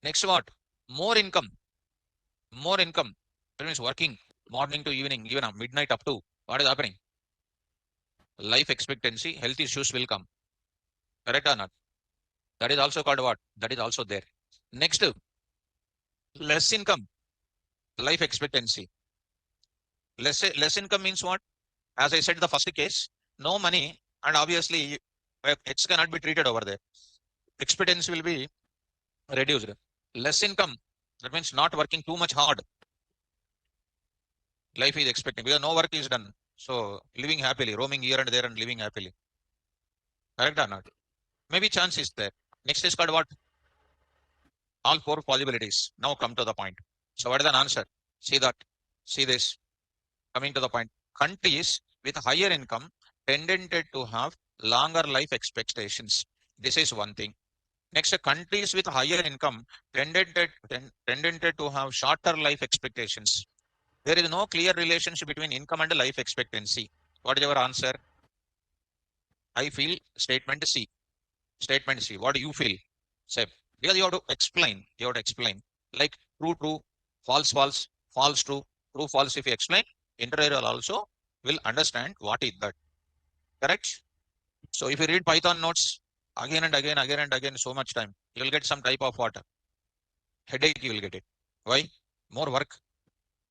Next what? More income. More income. That means working morning to evening, even midnight up to. What is happening? Life expectancy, health issues will come. Correct or not? That is also called what? That is also there. Next, less income, life expectancy. Less income means what? As I said, the first case, no money, and obviously X cannot be treated over there. Expectancy will be reduced. Less income, that means not working too much hard. Life is expecting because no work is done. So living happily, roaming here and there and living happily. Correct or not? Maybe chance is there. Next is called what? All four possibilities. Now come to the point. So what is the answer? See that. See this. Coming to the point. Countries with higher income tended to have longer life expectations. This is one thing. Next, countries with higher income tended to have shorter life expectations. There is no clear relationship between income and life expectancy. What is your answer? I feel statement C. Statement C. What do you feel? Say, because you have to explain. You have to explain. Like true, true, false, false, false, true, true, false. If you explain, interviewer also will understand what is that. Correct? So if you read Python notes again and again, so much time, you will get some type of what? Headache you will get it. Why? More work.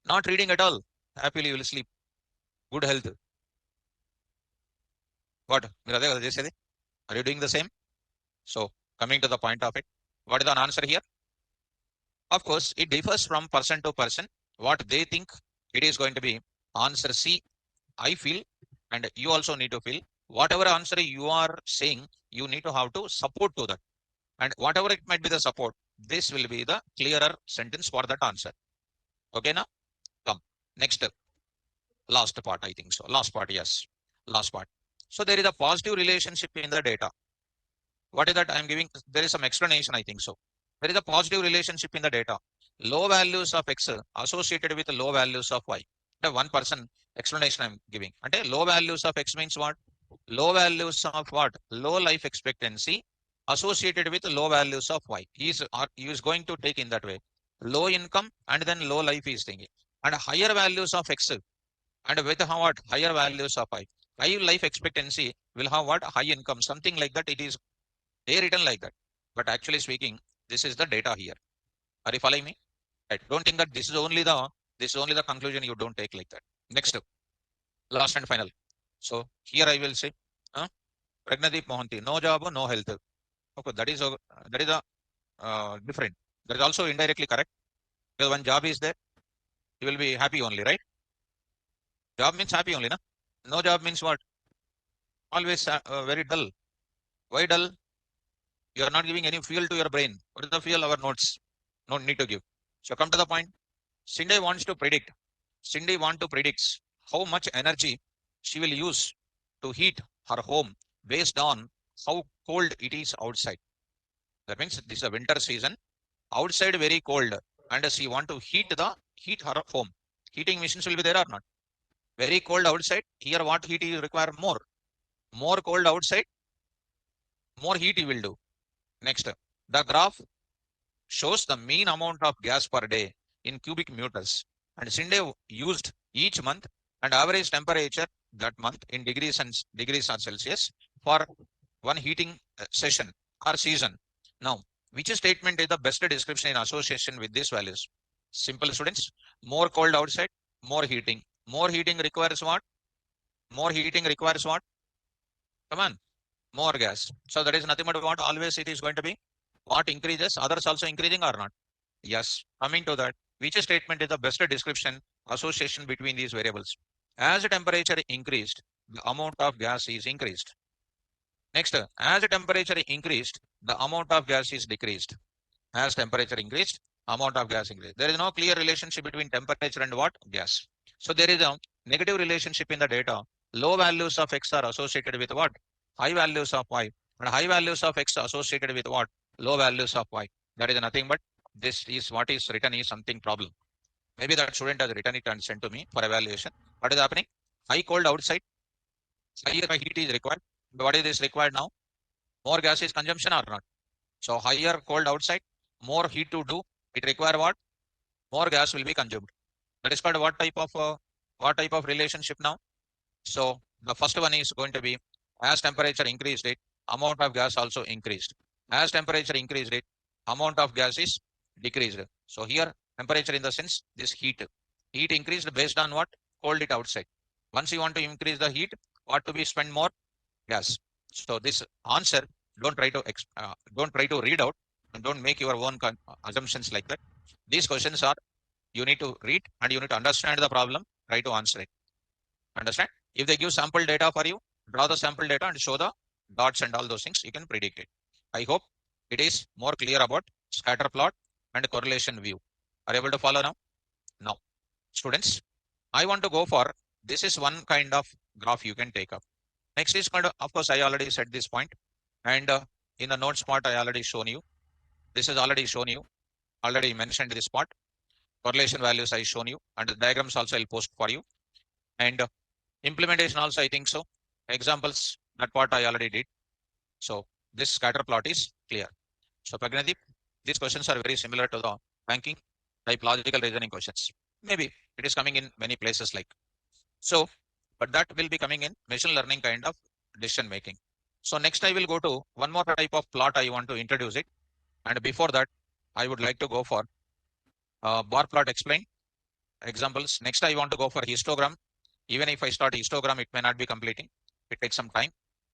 Not reading at all. happily you will sleep. Good health. What? మీరు అదే కదా చేసేది? Are you doing the same? So coming to the point of it, what is the answer here? Of course, it differs from person to person. What they think it is going to be. Answer C, I feel, and you also need to feel. Whatever answer you are saying, you need to have to support to that. And whatever it might be the support, this will be the clearer sentence for that answer. Okay, now come next last part. I think so. Last part, yes, last part. So there is a positive relationship in the data. What is that I am giving? There is some explanation. I think so. There is a positive relationship in the data. Low values of x associated with low values of y. One person explanation I am giving. And low values of x means what? Low values of what? Low life expectancy associated with low values of y. He is going to take in that way. Low income and then low life is thinking. And higher values of x and with what? Higher values of y. High life expectancy will have what? High income. Something like that. It is written like that. But actually speaking, this is the data here. Are you following me? Right. Don't think that this is only the conclusion. You don't take like that. Next, last and final. So here I will say, Pragnadeep Mohanty, no job, no health. Okay, that is a different. That is also indirectly correct. Because one job is there, you will be happy only, right? Job means happy only, na? No job means what? Always very dull. Why dull? You are not giving any fuel to your brain. What is the fuel? Our notes. No need to give. So come to the point. Cindy wants to predict. Cindy wants to predict how much energy she will use to heat her home based on how cold it is outside. That means this is a winter season. Outside very cold, and she want to heat her home. Heating machines will be there or not? Very cold outside. Here what heat you require more? More cold outside, more heat you will do. Next, the graph shows the mean amount of gas per day in cubic meters, and Cindy used each month and average temperature that month in degrees or Celsius for one heating session or season. Now, which statement is the best description in association with these values? Simple, students. More cold outside, more heating. More heating requires what? More heating requires what? Come on, more gas. So that is nothing but what? Always it is going to be what increases, others also increasing or not? Yes. Coming to that, which statement is the best description association between these variables? As the temperature increased, the amount of gas is increased. Next, as the temperature increased, the amount of gas is decreased. As temperature increased, amount of gas increased. There is no clear relationship between temperature and what? Gas. So there is a negative relationship in the data. Low values of x are associated with what? High values of y. And high values of x associated with what? Low values of y. That is nothing but this is what is written is something problem. Maybe that student has written it and sent to me for evaluation. What is happening? High cold outside. Higher heat is required. But what is this required now? More gas is consumption or not? So higher cold outside, more heat to do. It require what? More gas will be consumed. That is called what type of relationship now? So the first one is going to be as temperature increased it, amount of gas also increased. As temperature increased it, amount of gas is decreased. So here temperature in the sense this heat. Heat increased based on what? Cold it outside. Once you want to increase the heat, what to be spend more? Gas. So this answer, don't try to read out and don't make your own assumptions like that. These questions are you need to read and you need to understand the problem, try to answer it. Understand? If they give sample data for you, draw the sample data and show the dots and all those things, you can predict it. I hope it is more clear about scatter plot and correlation view. Are you able to follow now? Now, students, I want to go for this is one kind of graph you can take up. Next is called, of course, I already said this point, and in the notes part, I already shown you. This is already shown you, already mentioned this part. Correlation values I shown you, and the diagrams also I'll post for you. And implementation also, I think so. Examples, that part I already did. So this scatter plot is clear. So Pragnadeep, these questions are very similar to the banking type logical reasoning questions. Maybe it is coming in many places like. So, but that will be coming in machine learning kind of decision making. So next I will go to one more type of plot I want to introduce it. And before that, I would like to go for bar plot explain. examples. Next, I want to go for histogram. Even if I start histogram, it may not be completing. It takes some time.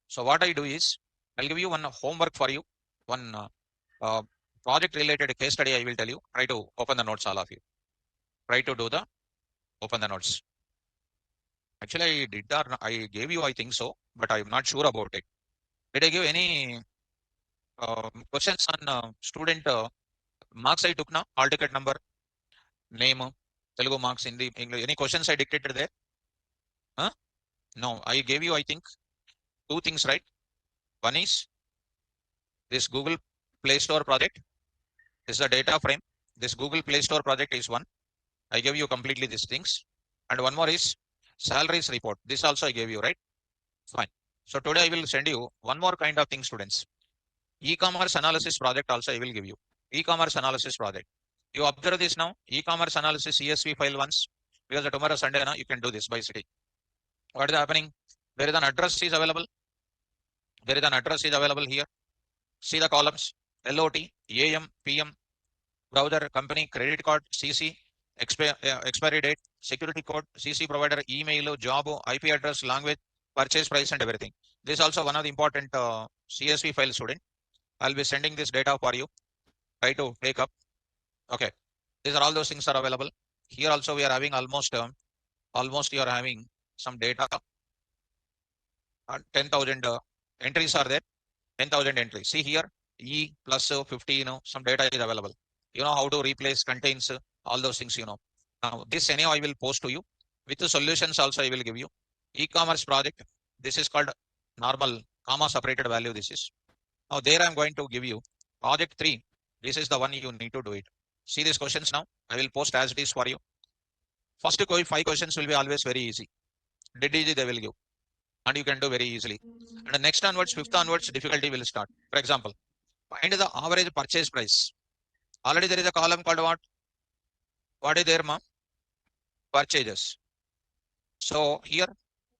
So what I do is, I'll give you one homework for you, one project related case study. I will tell you. Try to open the notes, all of you. Try to do the open the notes. Actually, I did that. I gave you, I think so, but I'm not sure about it. Did I give any questions on student marks I took now? Hall ticket number, name, Telugu marks, Hindi, English. Any questions I dictated there? Huh? No, I gave you, I think, two things, right? One is this Google Play Store project. This is a data frame. This Google Play Store project is one. I gave you completely these things. And one more is salaries report. This also I gave you, right? Fine. So today I will send you one more kind of thing, students. E-commerce analysis project also I will give you. E-commerce analysis project. You observe this now. E-commerce analysis CSV file once. Because tomorrow Sunday, you can do this by city. What is happening? There is an address is available. There is an address is available here. See the columns. LOT, AM, PM, browser, company, credit card, CC, expiry date, security code, CC provider, email, job, IP address, language, purchase price, and everything. This is also one of the important CSV file, student. I'll be sending this data for you. Try to take up. Okay. These are all those things are available. Here also we are having almost you are having some data. 10,000 entries are there. 10,000 entries. See here, E plus 15, some data is available. You know how to replace, contains, all those things, Now, this anyhow I will post to you. With the solutions also I will give you. E-commerce project. This is called normal, comma separated value. This is. Now, there I am going to give you project 3. This is the one you need to do it. See these questions now. I will post as it is for you. First 5 questions will be always very easy. Did easy they will give. And you can do very easily. And the next onwards, 5th onwards, difficulty will start. For example, find the average purchase price. Already there is a column called what? What is there, ma? Purchases. So here,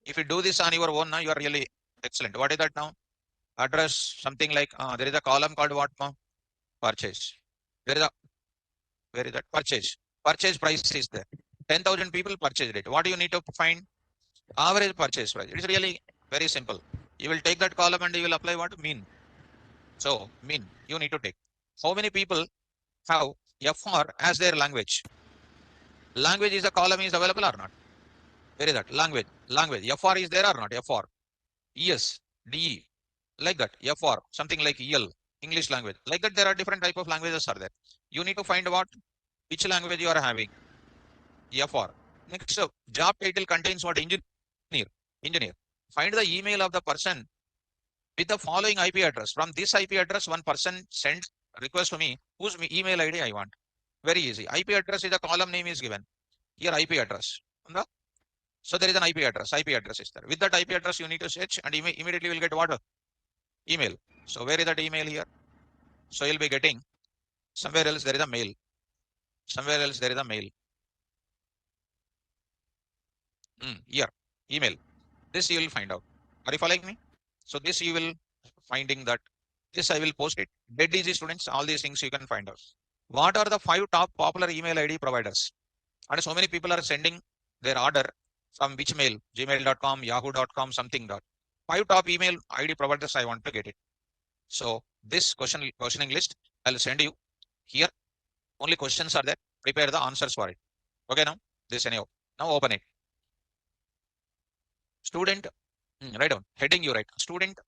if you do this on your own, now you are really excellent. What is that now? Address, something like, there is a column called what, ma? Purchase. There is a, where is that? Purchase. Purchase price is there. 10,000 people purchased it. What do you need to find? Average purchase price. It's really very simple. You will take that column and you will apply what? Mean. So, mean, you need to take. How many people have FR as their language? Language is a column is available or not? Where is that? Language. Language. FR is there or not? FR. ES. DE. Like that. FR. Something like EL. English language. Like that, there are different type of languages are there. You need to find what? Which language you are having. FR. Next, job title contains what? Engineer. Engineer. Find the email of the person with the following IP address. From this IP address, one person sent request to me whose email ID I want. Very easy. IP address is the column name is given. Here IP address. So there is an IP address. IP address is there. With that IP address, you need to search and immediately will get what? Email. So where is that email here? So you'll be getting somewhere else there is a mail. Somewhere else there is a mail. Here. Email. This you will find out. Are you following me? So this you will finding that. This I will post it. Dead easy, students. All these things you can find out. What are the 5 top popular email ID providers? And so many people are sending their order from which mail? Gmail.com, Yahoo.com, something. 5 top email ID providers I want to get it. So this questioning list I'll send you here. Only questions are there. Prepare the answers for it. Okay, now this anyhow. Now open it. Student, write down. Heading you write. Student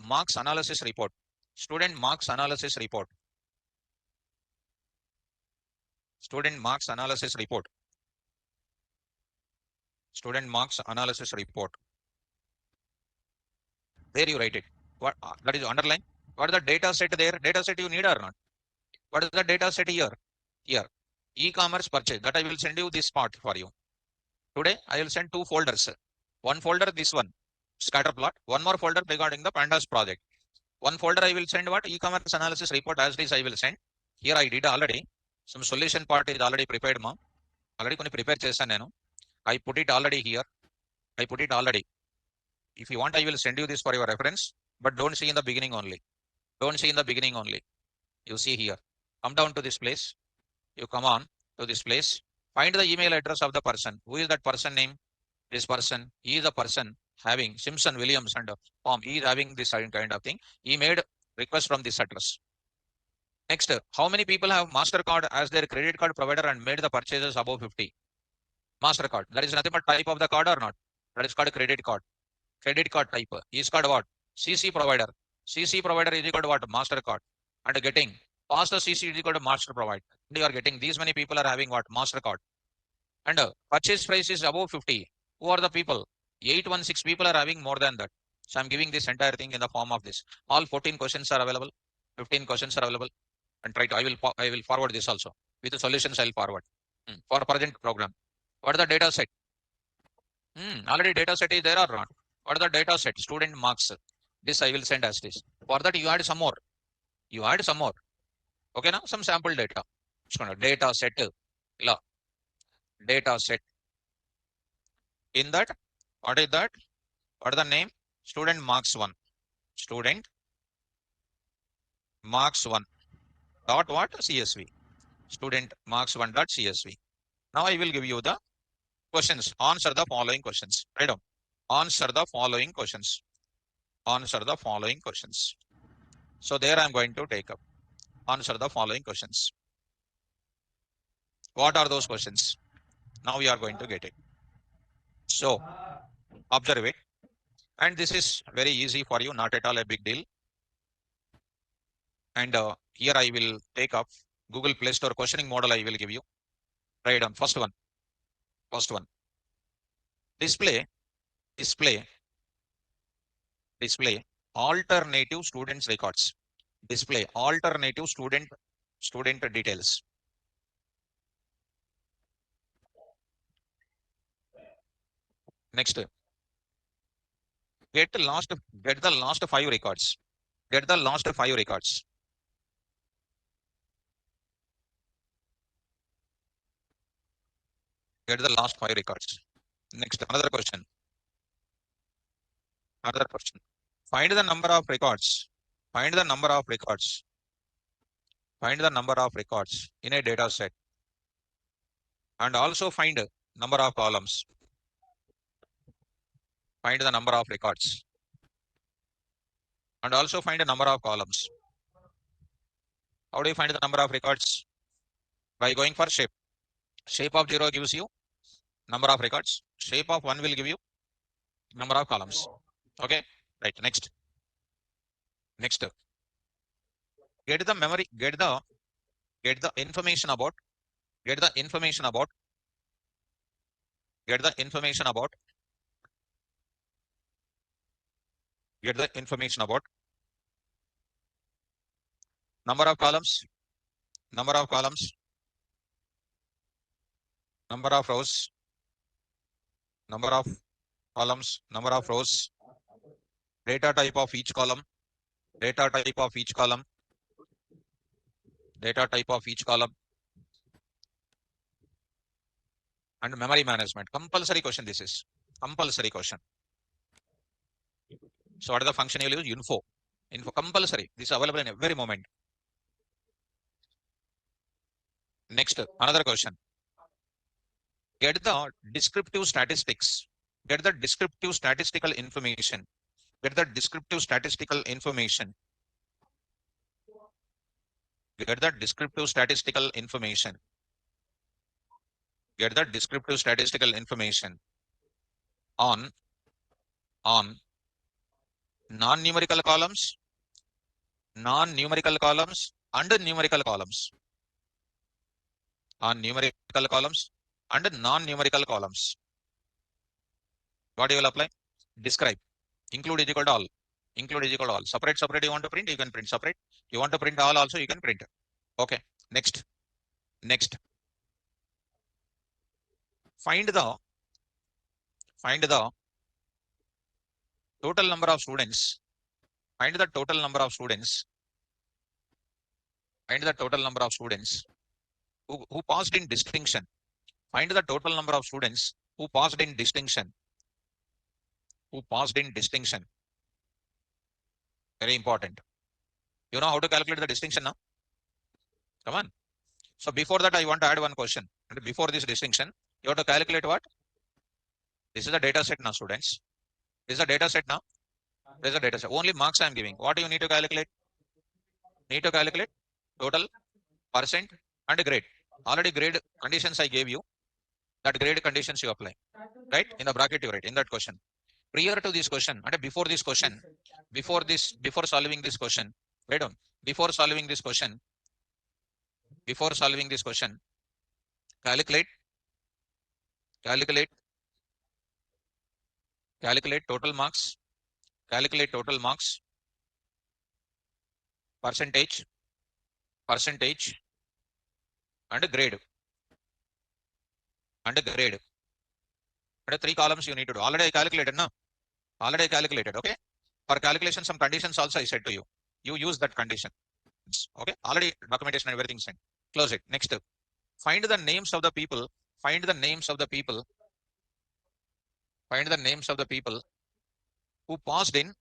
marks analysis report. Student marks analysis report. Student marks analysis report. Student marks analysis report. There you write it. What that is underline. What is the data set there? Data set you need or not? What is the data set here? Here. E-commerce purchase. That I will send you this part for you. Today I will send 2 folders. One folder, this one. Scatter plot. One more folder regarding the Pandas project. One folder I will send what? E-commerce analysis report as this I will send. Here I did already. Some solution part is already prepared, ma. Already koni prepare chesanu nenu. I put it already here. I put it already. If you want, I will send you this for your reference, but don't see in the beginning only. Don't see in the beginning only. You see here. Come down to this place. You come on to this place, find the email address of the person. Who is that person name? This person, he is a person having Simpson, Williams and form. He is having this kind of thing. He made request from this address. Next, how many people have MasterCard as their credit card provider and made the purchases above 50? MasterCard. That is nothing but type of the card or not. That is called credit card. Credit card type is called what? CC provider. CC provider is equal to what? MasterCard. And getting past the CC is equal to Master Provide. And you are getting these many people are having what? MasterCard. And purchase price is above 50. Who are the people? 816 people are having more than that. So I'm giving this entire thing in the form of this. All 14 questions are available. 15 questions are available. And try to I will forward this also. With the solutions I'll forward. For present program. What is the data set? Already data set is there or not? What is the data set? Student marks. This I will send as this. For that you add some more. You add some more. Okay, now some sample data. Data set. Data set. In that, what is that? What is the name? Student marks 1. Student marks 1. Dot what? CSV. Student marks 1 dot CSV. Now I will give you the questions. Answer the following questions. Write down. Answer the following questions. Answer the following questions. So there I am going to take up. Answer the following questions. What are those questions? Now we are going to get it. So observe it. And this is very easy for you, not at all a big deal. And here I will take up Google Play Store questioning model I will give you. Write down. First one. First one. Display alternative students records. Display alternative student details. Next, get the last 5 records. Get the last 5 records. Get the last 5 records. Next, another question. Another question. Find the number of records. Find the number of records. Find the number of records in a data set. And also find number of columns. Find the number of records. And also find a number of columns. How do you find the number of records? By going for shape. Shape of 0 gives you number of records. Shape of 1 will give you number of columns. Okay, right. Next. Get the memory, get the information about number of columns, number of rows, number of columns, number of rows, data type of each column, data type of each column, and memory management. Compulsory question. This is compulsory question. So what is the function you will use? Info compulsory. This is available in every moment. Next, another question. Get the descriptive statistics. Get the descriptive statistical information. Get the descriptive statistical information. Get the descriptive statistical information. Get the descriptive statistical information on non-numerical columns, and numerical columns. On numerical columns and non-numerical columns. What you will apply? Describe. Include is equal to all. Include is equal to all. Separate you want to print, you can print separate. You want to print all also, you can print. Okay. Next. Find the total number of students. Find the total number of students. Who passed in distinction. Find the total number of students who passed in distinction. Very important. You know how to calculate the distinction now? Come on. So before that, I want to add one question. And before this distinction, you have to calculate what? This is the data set now, students. This is the data set now. This is the data set. Only marks I am giving. What do you need to calculate? Need to calculate total, percent, and grade. Already grade conditions I gave you. That grade conditions you apply. Right? In the bracket you write in that question. Prior to this question, and before this question, before solving this question, wait on. Before solving this question, calculate, calculate, calculate total marks, percentage, and grade, and grade. And 3 columns you need to do. Already I calculated, no? Already I calculated, okay? For calculation, some conditions also I said to you. You use that condition. Okay? Already documentation and everything sent. Close it. Next, find the names of the people. Find the names of the people. Find the names of the people who passed in,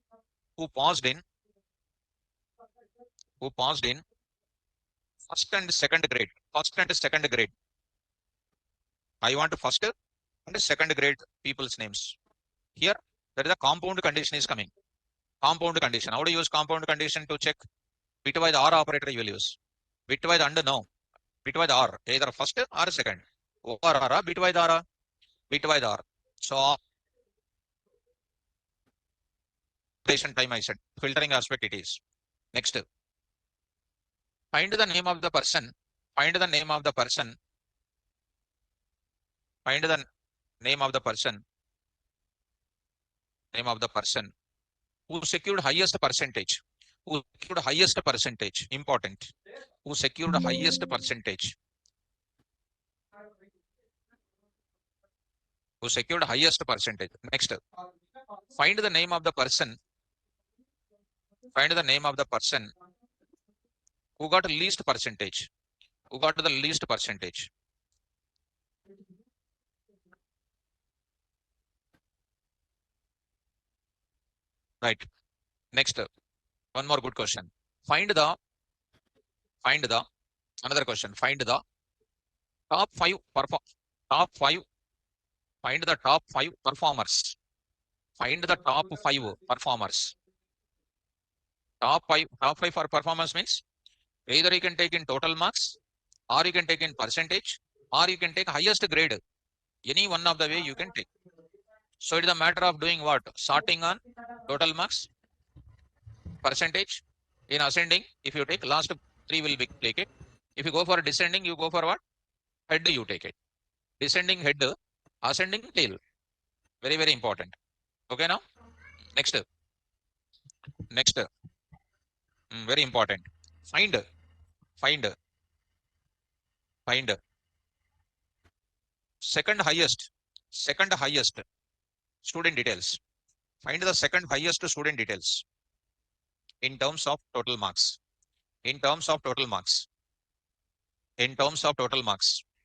who passed in, who passed in first and second grade. First and second grade. I want first and second grade people's names. Here, there is a compound condition is coming. Compound condition. How do you use compound condition to check? Bitwise OR operator you will use. Bitwise and no. Bitwise OR. Either first or second. OR or bitwise OR. Bitwise OR. So, time I said. Filtering aspect it is. Next. Find the name of the person. Find the name of the person. Find the name of the person. Name of the person who secured highest percentage. Who secured highest percentage. Important. Who secured highest percentage. Who secured highest percentage. Next. Find the name of the person. Find the name of the person who got least percentage. Who got the least percentage. Right. Next. One more good question. Another question. Find the top 5 find the top 5 performers. Find the top 5 performers. Top 5 for performance means either you can take in total marks, or you can take in percentage, or you can take highest grade. Any one of the way you can take. So it is a matter of doing what? Sorting on total marks, percentage. In ascending, if you take last 3 will be take it. If you go for descending, you go for what? Head you take it. Descending head, ascending tail. Very, very important. Okay now? Next. Very important. Find second highest student details. Find the second highest student details in terms of total marks. In terms of total marks.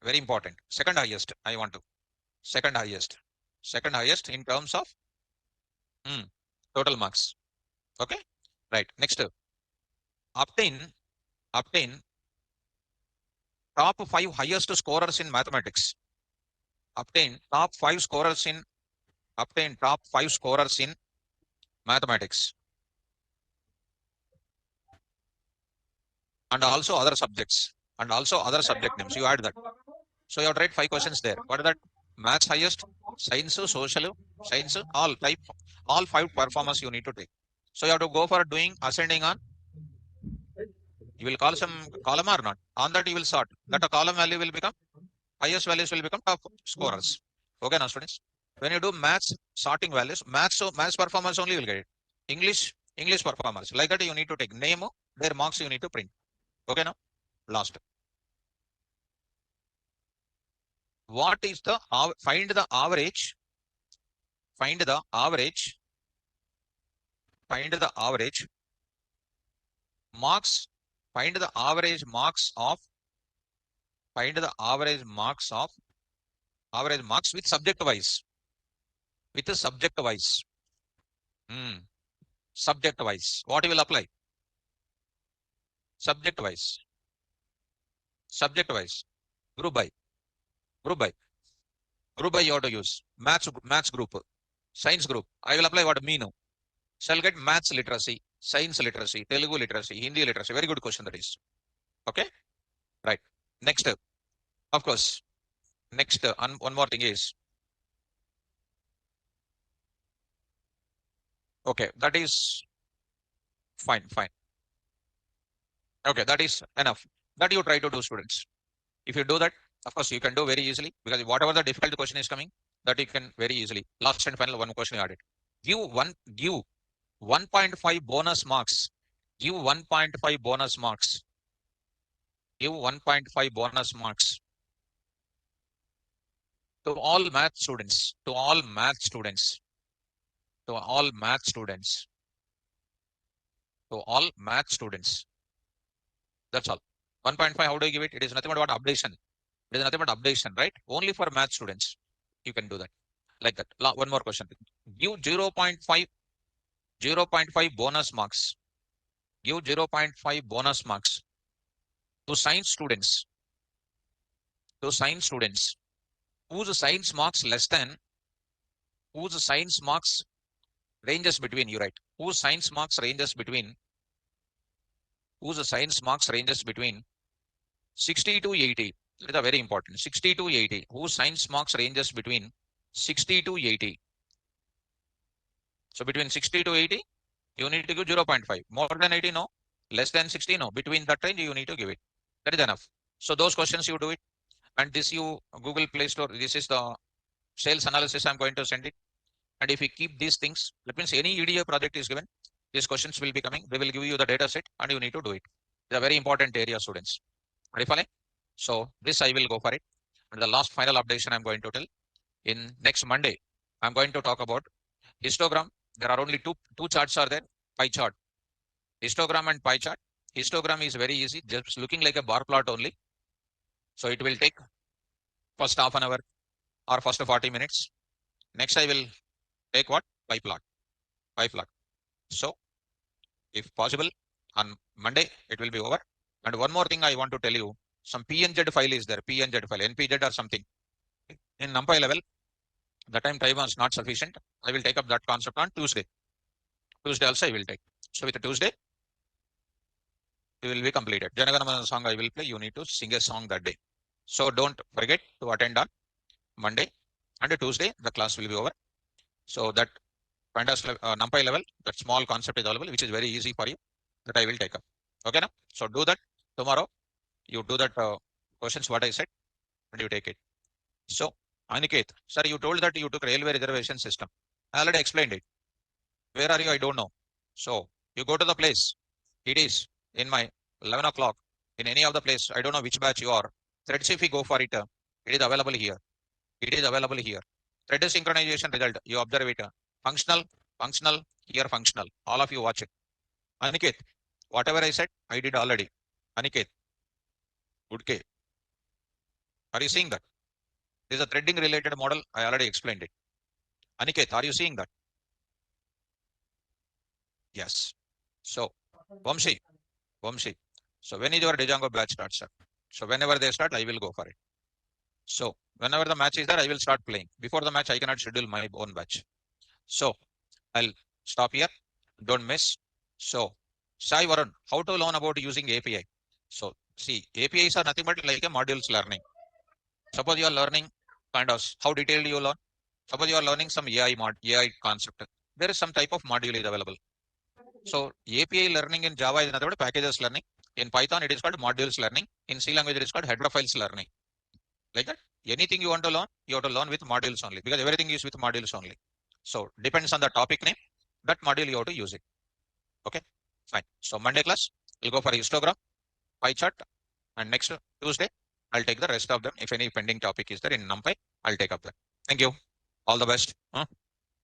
Very important. Second highest, I want to. Second highest in terms of total marks. Okay? Right. Next. Obtain top 5 highest scorers in mathematics. Obtain top 5 scorers in mathematics. And also other subjects. Subject names. You add that. So you have to write 5 questions there. What are that? Maths highest, science, social, science, all 5 performers you need to take. So you have to go for doing ascending on. You will call some column or not. On that you will sort. That a column value will become, highest values will become top scorers. Okay now students. When you do maths sorting values, maths performance only will get it. English performance. Like that you need to take name, their marks you need to print. Okay now. Last. What is the find the average marks. Find the average marks with subject wise. Subject wise. What you will apply? Subject wise. Subject wise, group by, group by, group by you have to use. Maths group, science group. I will apply what me know. Shall get maths literacy, science literacy, Telugu literacy, Hindi literacy. Very good question that is. Okay, right. Next, of course, next one more thing is, okay, that is fine, fine. Okay, that is enough. That you try to do, students. If you do that, of course, you can do very easily, because whatever the difficult question is coming, that you can very easily. Last and final one question you added. Give 1.5 bonus marks. Give 1.5 bonus marks. Give 1.5 bonus marks to all math students. To all math students. To all math students. To all math students. That's all. 1.5, how do you give it? It is nothing but updation. It is nothing but updation, right? Only for math students. You can do that. Like that. One more question. Give 0.5 bonus marks. Give 0.5 bonus marks to science students. To science students whose science marks less than, whose science marks ranges between, you write, whose science marks ranges between, whose science marks ranges between 60 to 80. That is very important. 60 to 80. Whose science marks ranges between 60 to 80. So between 60 to 80, you need to give 0.5. More than 80, no. Less than 60, no. Between that range, you need to give it. That is enough. So those questions you do it. And this you Google Play Store. This is the sales analysis I'm going to send it. And if you keep these things, that means any EDA project is given, these questions will be coming. They will give you the data set and you need to do it. It's a very important area, students. Ready for it? So this I will go for it. And the last final updation I'm going to tell. In next Monday, I'm going to talk about histogram. There are only two charts are there. Pie chart. Histogram and pie chart. Histogram is very easy, just looking like a bar plot only. So it will take first half an hour or first 40 minutes. Next I will take what? Pie plot. Pie plot. So if possible, on Monday, it will be over. And one more thing I want to tell you, some PNZ file is there, PNZ file, NPZ or something. In NumPy level, the time was not sufficient. I will take up that concept on Tuesday. Tuesday also I will take. So with the Tuesday, it will be completed. Janaganamana song I will play. You need to sing a song that day. So don't forget to attend on Monday and Tuesday. The class will be over. So that Pandas NumPy level, that small concept is available, which is very easy for you. That I will take up. Okay, now? So do that tomorrow. You do that questions what I said, and you take it. So Aniket, sir, you told that you took railway reservation system. I already explained it. Where are you? I don't know. So you go to the place. It is in my 11 o'clock in any of the place. I don't know which batch you are. Threads, if we go for it, it is available here. It is available here. Thread synchronization result. You observe it. Functional, functional, here functional. All of you watch it. Aniket, whatever I said, I did already. Aniket, good K. Are you seeing that? This is a threading related model. I already explained it. Aniket, are you seeing that? Yes. So, Vamshi. So when is your Django batch start, sir? So whenever they start, I will go for it. So whenever the match is there, I will start playing. Before the match, I cannot schedule my own batch. So I'll stop here. Don't miss. So Sai Varun, how to learn about using API? So see, APIs are nothing but like a modules learning. Suppose you are learning Pandas, how detailed you learn? Suppose you are learning some AI concept. There is some type of module is available. So API learning in Java is nothing but packages learning. In Python, it is called modules learning. In C language, it is called header files learning. Like that. Anything you want to learn, you have to learn with modules only, because everything is with modules only. So depends on the topic name, that module you have to use it. Okay, fine. So Monday class, we'll go for histogram, pie chart, and next Tuesday, I'll take the rest of them. If any pending topic is there in NumPy, I'll take up that. Thank you. All the best.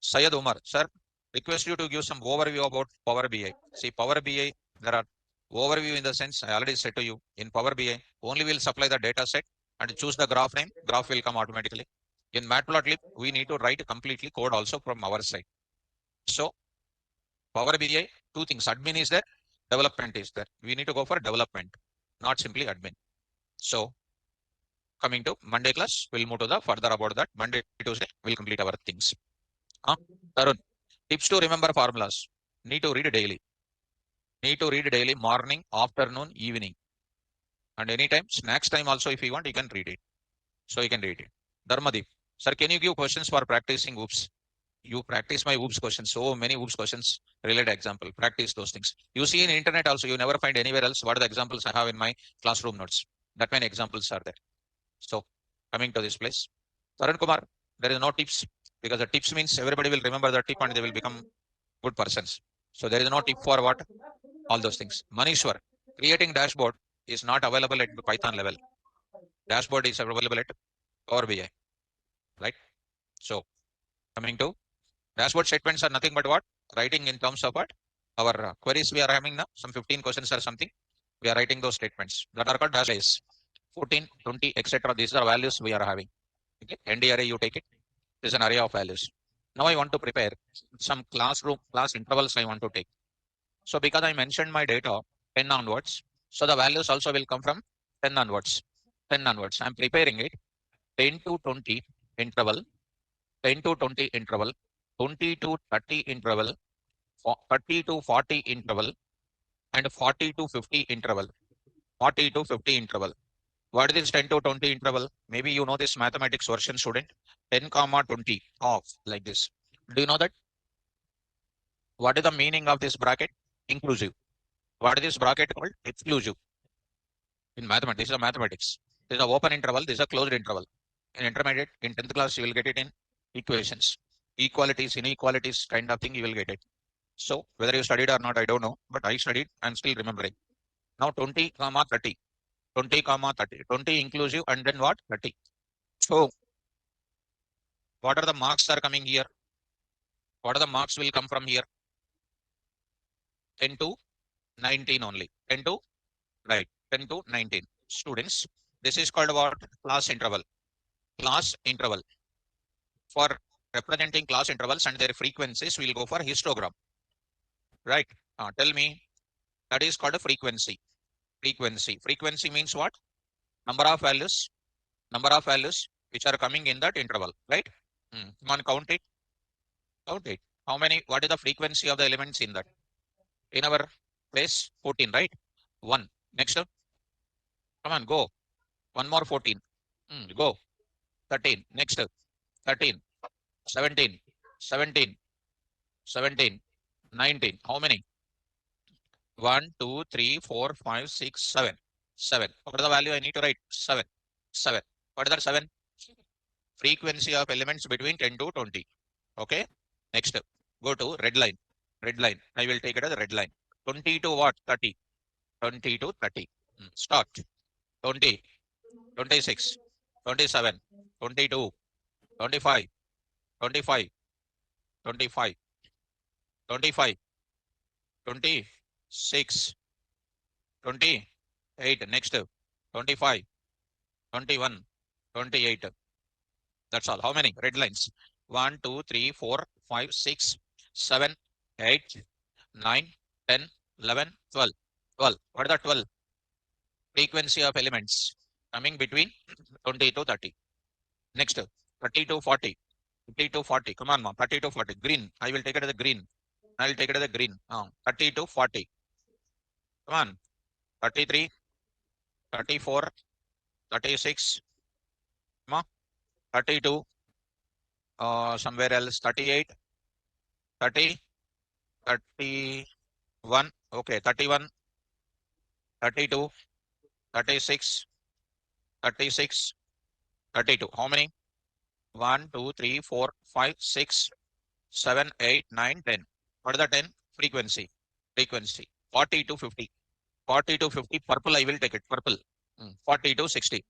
Syed Umar, sir, request you to give some overview about Power BI. See, Power BI, there are overview in the sense I already said to you, in Power BI, only will supply the data set and choose the graph name. Graph will come automatically. In MatPlotLib, we need to write completely code also from our side. So Power BI, two things. Admin is there, development is there. We need to go for development, not simply admin. So coming to Monday class, we'll move to the further about that. Monday, Tuesday, we'll complete our things. Tarun, tips to remember formulas. Need to read daily. Need to read daily, morning, afternoon, evening. And anytime, snacks time also, if you want, you can read it. So you can read it. Dharmadeep, sir, can you give questions for practicing oops? You practice my oops questions. So many oops questions related example. Practice those things. You see in internet also, you never find anywhere else what are the examples I have in my classroom notes. That many examples are there. So coming to this place, Tarun Kumar, there is no tips because the tips means everybody will remember the tip and they will become good persons. So there is no tip for what all those things. Manishwar, creating dashboard is not available at Python level. Dashboard is available at Power BI, right? So coming to dashboard statements are nothing but what writing in terms of what our queries we are having now. Some 15 questions or something. We are writing those statements that are called dashboards. 14, 20, etc. These are values we are having. Okay, ND array you take it. This is an array of values. Now I want to prepare some class intervals I want to take. So because I mentioned my data 10 onwards, so the values also will come from 10 onwards. 10 onwards. I'm preparing it 10 to 20 interval, 10 to 20 interval, 20 to 30 interval, 30 to 40 interval, and 40 to 50 interval. 40 to 50 interval. What is this 10 to 20 interval? Maybe you know this mathematics version student. 10 comma 20 off like this. Do you know that? What is the meaning of this bracket? Inclusive. What is this bracket called? Exclusive. In mathematics, this is a mathematics. This is an open interval, this is a closed interval. In intermediate, in 10th class, you will get it in equations. Equalities, inequalities kind of thing, you will get it. So whether you studied or not, I don't know, but I studied, I'm still remembering. Now 20 comma 30. 20 comma 30. 20 inclusive and then what? 30. So what are the marks are coming here? What are the marks will come from here? 10 to 19 only. 10 to, right, 10 to 19. Students, this is called what? Class interval. Class interval. For representing class intervals and their frequencies, we'll go for histogram. Right? Tell me, that is called a frequency. Frequency. Frequency means what? Number of values which are coming in that interval, right? Come on, count it. Count it. How many? What is the frequency of the elements in that? In our place, 14, right? 1. Next. Come on, go. One more 14. Go. 13. Next. 13. 17. 17. 17. 19. How many? 1, 2, 3, 4, 5, 6, 7. 7. What is the value I need to write? 7. 7. What is that 7? Frequency of elements between 10 to 20. Okay. Next, go to red line. Red line. I will take it as a red line. 20 to what? 30. 20 to 30. Start. 20, 26, 27, 22, 25, 25, 25, 25, 26, 28. Next, 25, 21, 28. That's all. How many red lines? 1, 2, 3, 4, 5, 6, 7, 8, 9, 10, 11, 12. 12. What is the 12? Frequency of elements coming between 20 to 30. Next, 30 to 40. 30 to 40. Come on, mom. 30 to 40. Green. I will take it as a green. I will take it as a green. 30 to 40. Come on. 33, 34, 36. Come on. 32. Somewhere else. 38, 30, 31. Okay. 31, 32, 36, 36, 32. How many? 1, 2, 3, 4, 5, 6, 7, 8, 9, 10. What is the 10? Frequency. Frequency. 40 to 50. 40 to 50. Purple, I will take it. Purple. 40 to 60.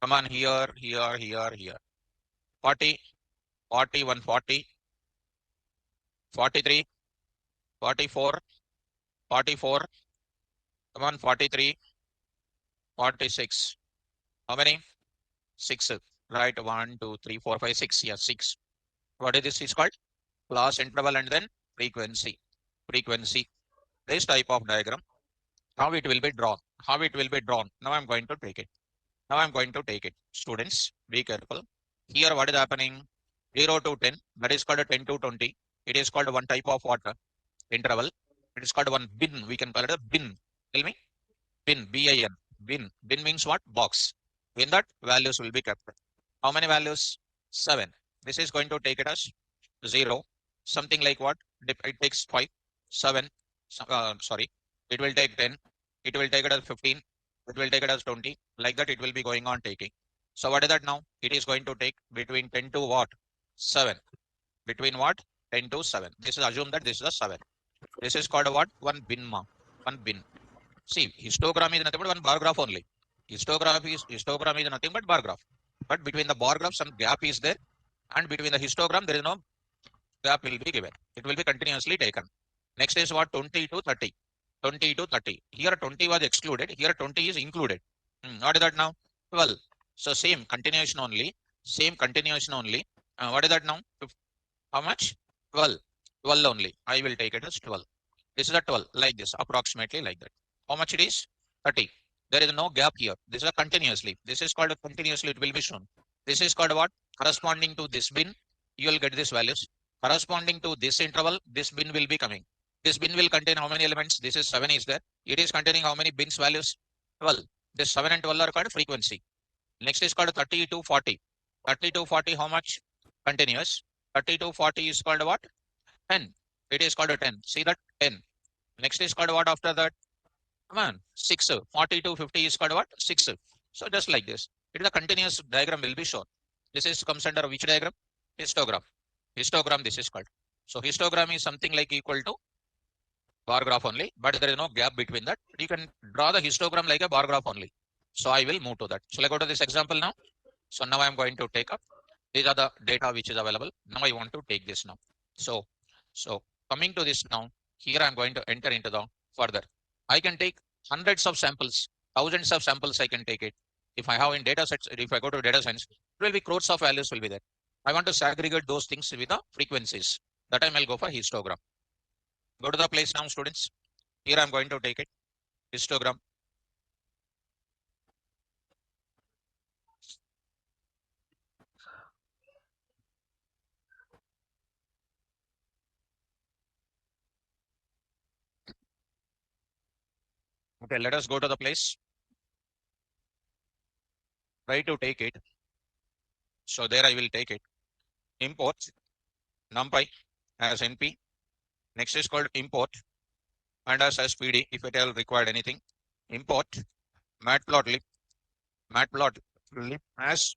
Come on, here, here, here, here. 40, 41, 40, 43, 44, 44. Come on, 43, 46. How many? 6. Right, 1, 2, 3, 4, 5, 6. Yes, 6. What is this is called? Class interval and then frequency. Frequency. This type of diagram, how it will be drawn. How it will be drawn. Now I'm going to take it. Now I'm going to take it. Students, be careful. Here what is happening? 0 to 10, that is called a 10 to 20. It is called one type of water interval. It is called one bin. We can call it a bin. Tell me. Bin, bin, bin. Bin means what? Box. In that, values will be kept. How many values? 7. This is going to take it as 0. Something like what? It takes 5, 7. Sorry. It will take 10. It will take it as 15. It will take it as 20. Like that, it will be going on taking. So what is that now? It is going to take between 10 to what? 7. Between what? 10 to 7. This is assume that this is a 7. This is called what? One bin mark. One bin. See, histogram is nothing but one bar graph only. Histogram is nothing but bar graph. But between the bar graph, some gap is there, and between the histogram, there is no gap will be given. It will be continuously taken. Next is what? 20 to 30. 20 to 30. Here 20 was excluded. Here 20 is included. What is that now? 12. So same continuation only. Same continuation only. What is that now? How much? 12. 12 only. I will take it as 12. This is a 12, like this, approximately like that. How much it is? 30. There is no gap here. This is a continuously. This is called a continuously, it will be shown. This is called what? Corresponding to this bin, you will get these values. Corresponding to this interval, this bin will be coming. This bin will contain how many elements? This is 7 is there. It is containing how many bins values? 12. This 7 and 12 are called frequency. Next is called 30 to 40. 30 to 40, how much? Continuous. 30 to 40 is called what? 10. It is called a 10. See that? 10. Next is called what after that? Come on. 6. 40 to 50 is called what? 6. So just like this. It is a continuous diagram will be shown. This is comes under which diagram? Histogram. Histogram this is called. So histogram is something like equal to bar graph only, but there is no gap between that. You can draw the histogram like a bar graph only. So I will move to that. Shall I go to this example now? So now I am going to take up. These are the data which is available. Now I want to take this now. So coming to this now, here I am going to enter into the further. I can take hundreds of samples, thousands of samples I can take it. If I have in data sets, if I go to data science, it will be crores of values will be there. I want to segregate those things with the frequencies. That time I'll go for histogram. Go to the place now, students. Here I'm going to take it. Histogram. Okay, let us go to the place. Try to take it. So there I will take it. Import NumPy as NP. Next is called import Pandas as PD if it all required anything. Import MatPlotLib. MatPlotLib as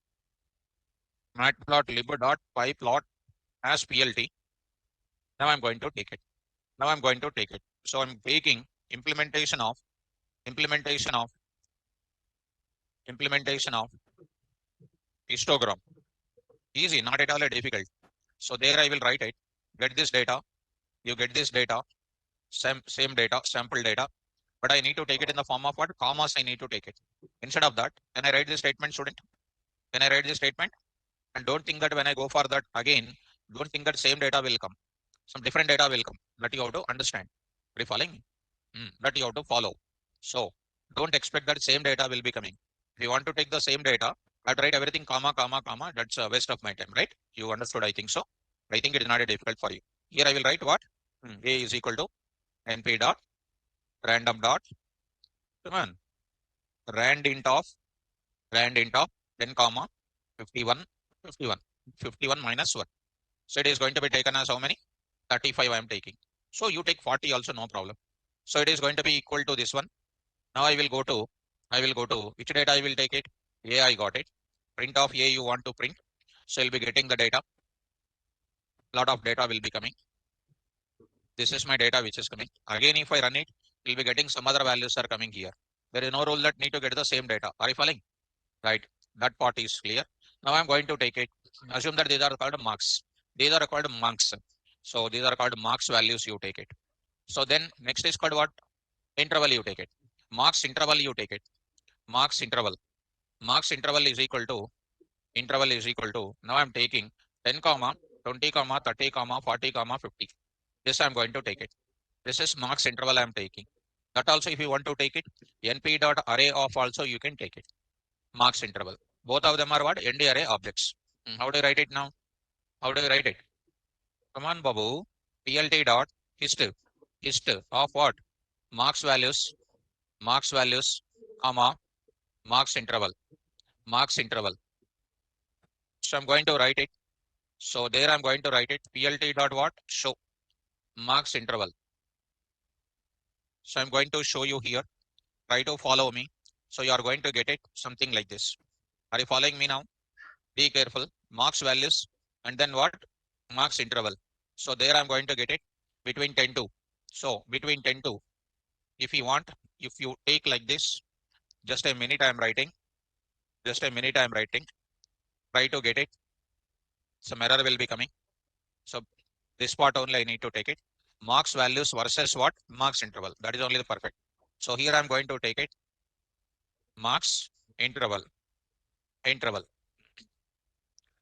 MatPlotLib.pyplot as PLT. Now I'm going to take it. So I'm taking implementation of histogram. Easy, not at all difficult. So there I will write it. Get this data. You get this data. Same data, sample data. But I need to take it in the form of what? Commas I need to take it. Instead of that, when I write this statement, student, when I write this statement, and don't think that when I go for that again, don't think that same data will come. Some different data will come. That you have to understand. Are you following? That you have to follow. So don't expect that same data will be coming. If you want to take the same data, I'd write everything comma, comma, comma. That's a waste of my time, right? You understood, I think so. I think it is not difficult for you. Here I will write what? A is equal to np dot random dot, come on, rand int of 10 comma 51 minus 1. So it is going to be taken as how many? 35 I am taking. So you take 40 also, no problem. So it is going to be equal to this one. Now I will go to which data I will take it? A, I got it. Print of A you want to print. So you'll be getting the data. Lot of data will be coming. This is my data which is coming. Again, if I run it, you'll be getting some other values are coming here. There is no rule that need to get the same data. Are you following? Right. That part is clear. Now I'm going to take it. Assume that these are called marks. These are called marks. So these are called marks values, you take it. So then next is called what? Interval you take it. Marks interval you take it. Marks interval. Marks interval is equal to now I'm taking 10 comma 20 comma 30 comma 40 comma 50. This I'm going to take it. This is marks interval I'm taking. That also if you want to take it, np dot array of also you can take it. marks interval. Both of them are what? ND array objects. How do you write it now? How do you write it? Come on, Babu. PLT dot hist of what? Marks values, comma, marks interval, marks interval. So I'm going to write it. So there I'm going to write it. PLT dot what? Show marks interval. So I'm going to show you here. Try to follow me. So you are going to get it something like this. Are you following me now? Be careful. Marks values and then what? Marks interval. So there I'm going to get it between 10 to. So between 10 to, if you want, if you take like this, just a minute I'm writing. Just a minute I'm writing. Try to get it. Some error will be coming. So this part only I need to take it. Marks values versus what? Marks interval. That is only the perfect. So here I'm going to take it. Marks interval.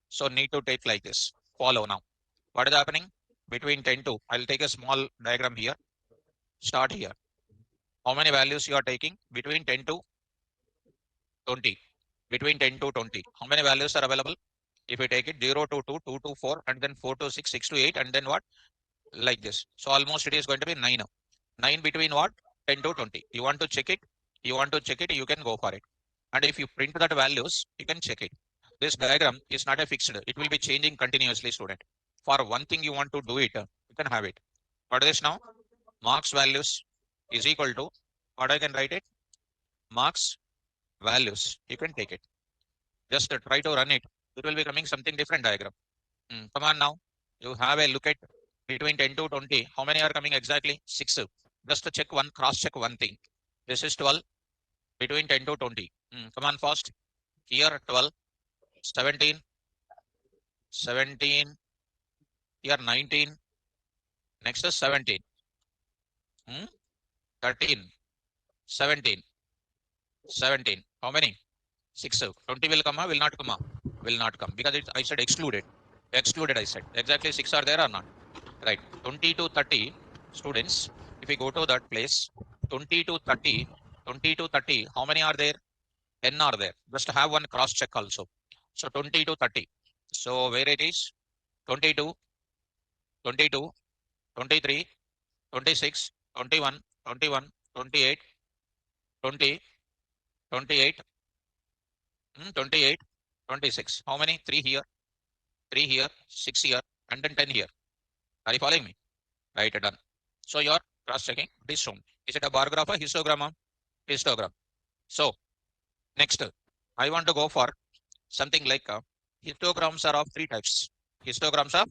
So need to take like this. Follow now. What is happening? Between 10 to, I'll take a small diagram here. Start here. How many values you are taking? Between 10 to 20. Between 10 to 20. How many values are available? If you take it 0 to 2, 2 to 4, and then 4 to 6, 6 to 8, and then what? Like this. So almost it is going to be 9. 9 between what? 10 to 20. You want to check it? You want to check it? You can go for it. And if you print that values, you can check it. This diagram is not a fixed. It will be changing continuously, student. For one thing you want to do it, you can have it. What is this now? Marks values is equal to, what I can write it? Marks values. You can take it. Just try to run it. It will be coming something different diagram. Come on now. You have a look at between 10 to 20. How many are coming exactly? 6. Just to check one, cross check one thing. This is 12 between 10 to 20. Come on fast. Here 12, 17, 17. Here 19. Next is 17. 13, 17, 17. How many? 6. 20 will come, will not come, will not come because I said excluded. Excluded, I said. Exactly 6 are there or not? Right. 20 to 30 students. If we go to that place, 20 to 30, 20 to 30, how many are there? 10 are there. Just have one cross check also. So 20 to 30. So where it is? 22, 22, 23, 26, 21, 21, 28, 20, 28, 28, 26. How many? 3 here, 3 here, 6 here, and then 10 here. Are you following me? Right, done. So you're cross-checking this shown. Is it a bar graph or histogram? Histogram. So next, I want to go for something like histograms are of 3 types. Histograms are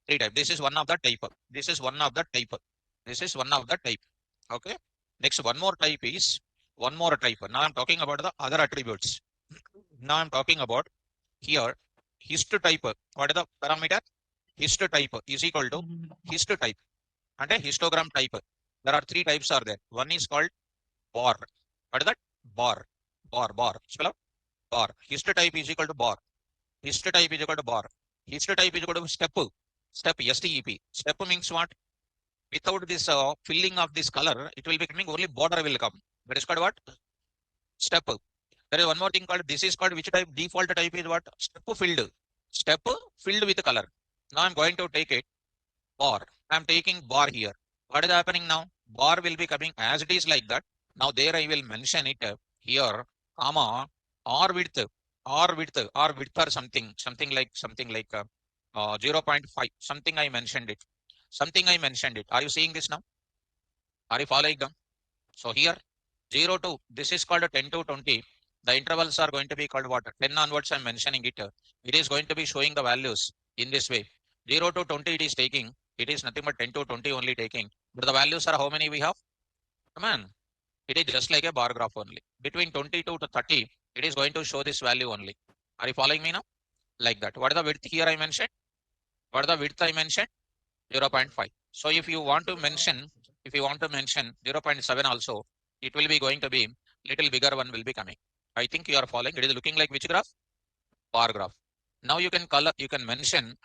3 types. This is one of the type. This is one of the type. This is one of the type. Okay. Next, one more type is one more type. Now I'm talking about the other attributes. Now I'm talking about here hist type. What is the parameter? Hist type is equal to hist type and a histogram type. There are 3 types are there. One is called bar. What is that? Bar. Bar. Spell out bar. Hist type is equal to bar. Hist type is equal to bar. Hist type is equal to step. Step STEP. Step means what? Without this filling of this color, it will be coming only border will come. That is called what? Step. There is one more thing called, this is called which type? Default type is what? Step filled. Step filled with color. Now I'm going to take it bar. I'm taking bar here. What is happening now? Bar will be coming as it is like that. Now there I will mention it here, comma, or width or something like 0.5. Something I mentioned it. Are you seeing this now? Are you following them? So here 0 to, this is called 10 to 20. The intervals are going to be called what? 10 onwards I'm mentioning it. It is going to be showing the values in this way. 0 to 20 it is taking. It is nothing but 10 to 20 only taking. But the values are how many we have? Come on. It is just like a bar graph only. Between 22 to 30, it is going to show this value only. Are you following me now? Like that. What is the width here I mentioned? What is the width I mentioned? 0.5. So if you want to mention 0.7 also, it will be going to be little bigger one will be coming. I think you are following. It is looking like which graph? Bar graph. Now you can mention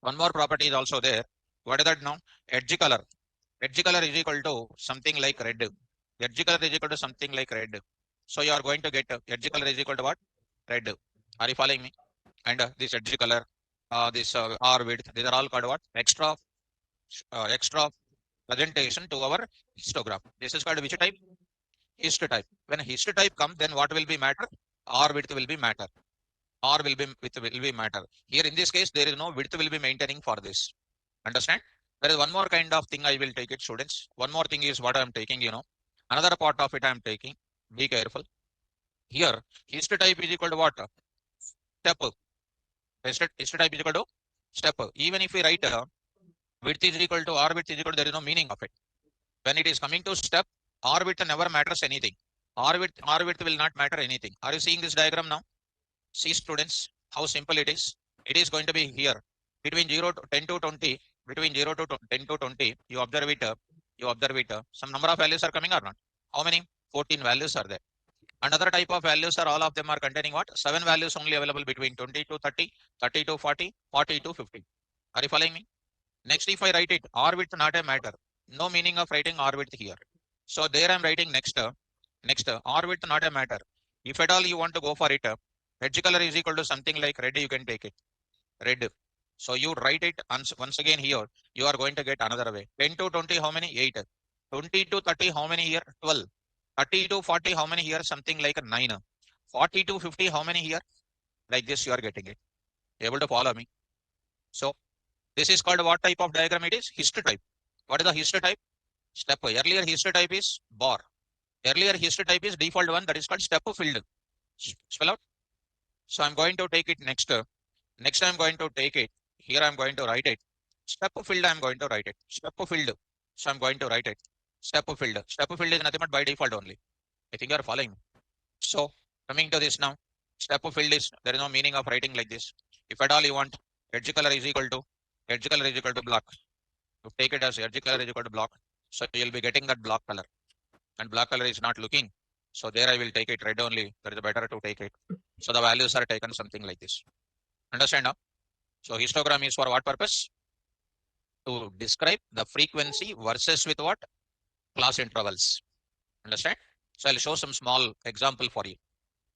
one more property is also there. What is that now? Edge color. Edge color is equal to something like red. Edge color is equal to something like red. So you are going to get edge color is equal to what? Red. Are you following me? And this edge color, this R width, these are all called what? Extra presentation to our histogram. This is called which type? Hist type. When hist type come, then what will be matter? R width will be matter. R will be width will be matter. Here in this case, there is no width will be maintaining for this. Understand? There is one more kind of thing I will take it, students. One more thing is what I am taking, Another part of it I am taking. Be careful. Here, hist type is equal to what? Step. Hist type is equal to step. Even if we write width is equal to R width is equal to, there is no meaning of it. When it is coming to step, R width never matters anything. R width will not matter anything. Are you seeing this diagram now? See, students, how simple it is. It is going to be here between 0 to 10 to 20. Between 0 to 10 to 20, you observe it. Some number of values are coming or not? How many? 14 values are there. Another type of values are all of them are containing what? 7 values only available between 20 to 30, 30 to 40, 40 to 50. Are you following me? Next, if I write it, R width not a matter. No meaning of writing R width here. So there I'm writing next, R width not a matter. If at all you want to go for it, edge color is equal to something like red, you can take it. Red. So you write it once again here, you are going to get another way. 10 to 20, how many? 8. 20 to 30, how many here? 12. 30 to 40, how many here? Something like a 9. 40 to 50, how many here? Like this, you are getting it. Able to follow me? So this is called what type of diagram it is? Hist type. What is the hist type? Step. Earlier hist type is bar. Earlier hist type is default one, that is called step filled. Spell out. So I'm going to take it next. Next I'm going to take it. Here I'm going to write it. Step filled I'm going to write it. Step filled. So I'm going to write it. Step filled. Step filled is nothing but by default only. I think you are following me. So coming to this now. Step filled is there is no meaning of writing like this. If at all you want edge color is equal to block. You take it as edge color is equal to block. So you'll be getting that block color. And black color is not looking. So there I will take it red only. That is better to take it. So the values are taken something like this. Understand now? So histogram is for what purpose? To describe the frequency versus with what? Class intervals. Understand? So I'll show some small example for you.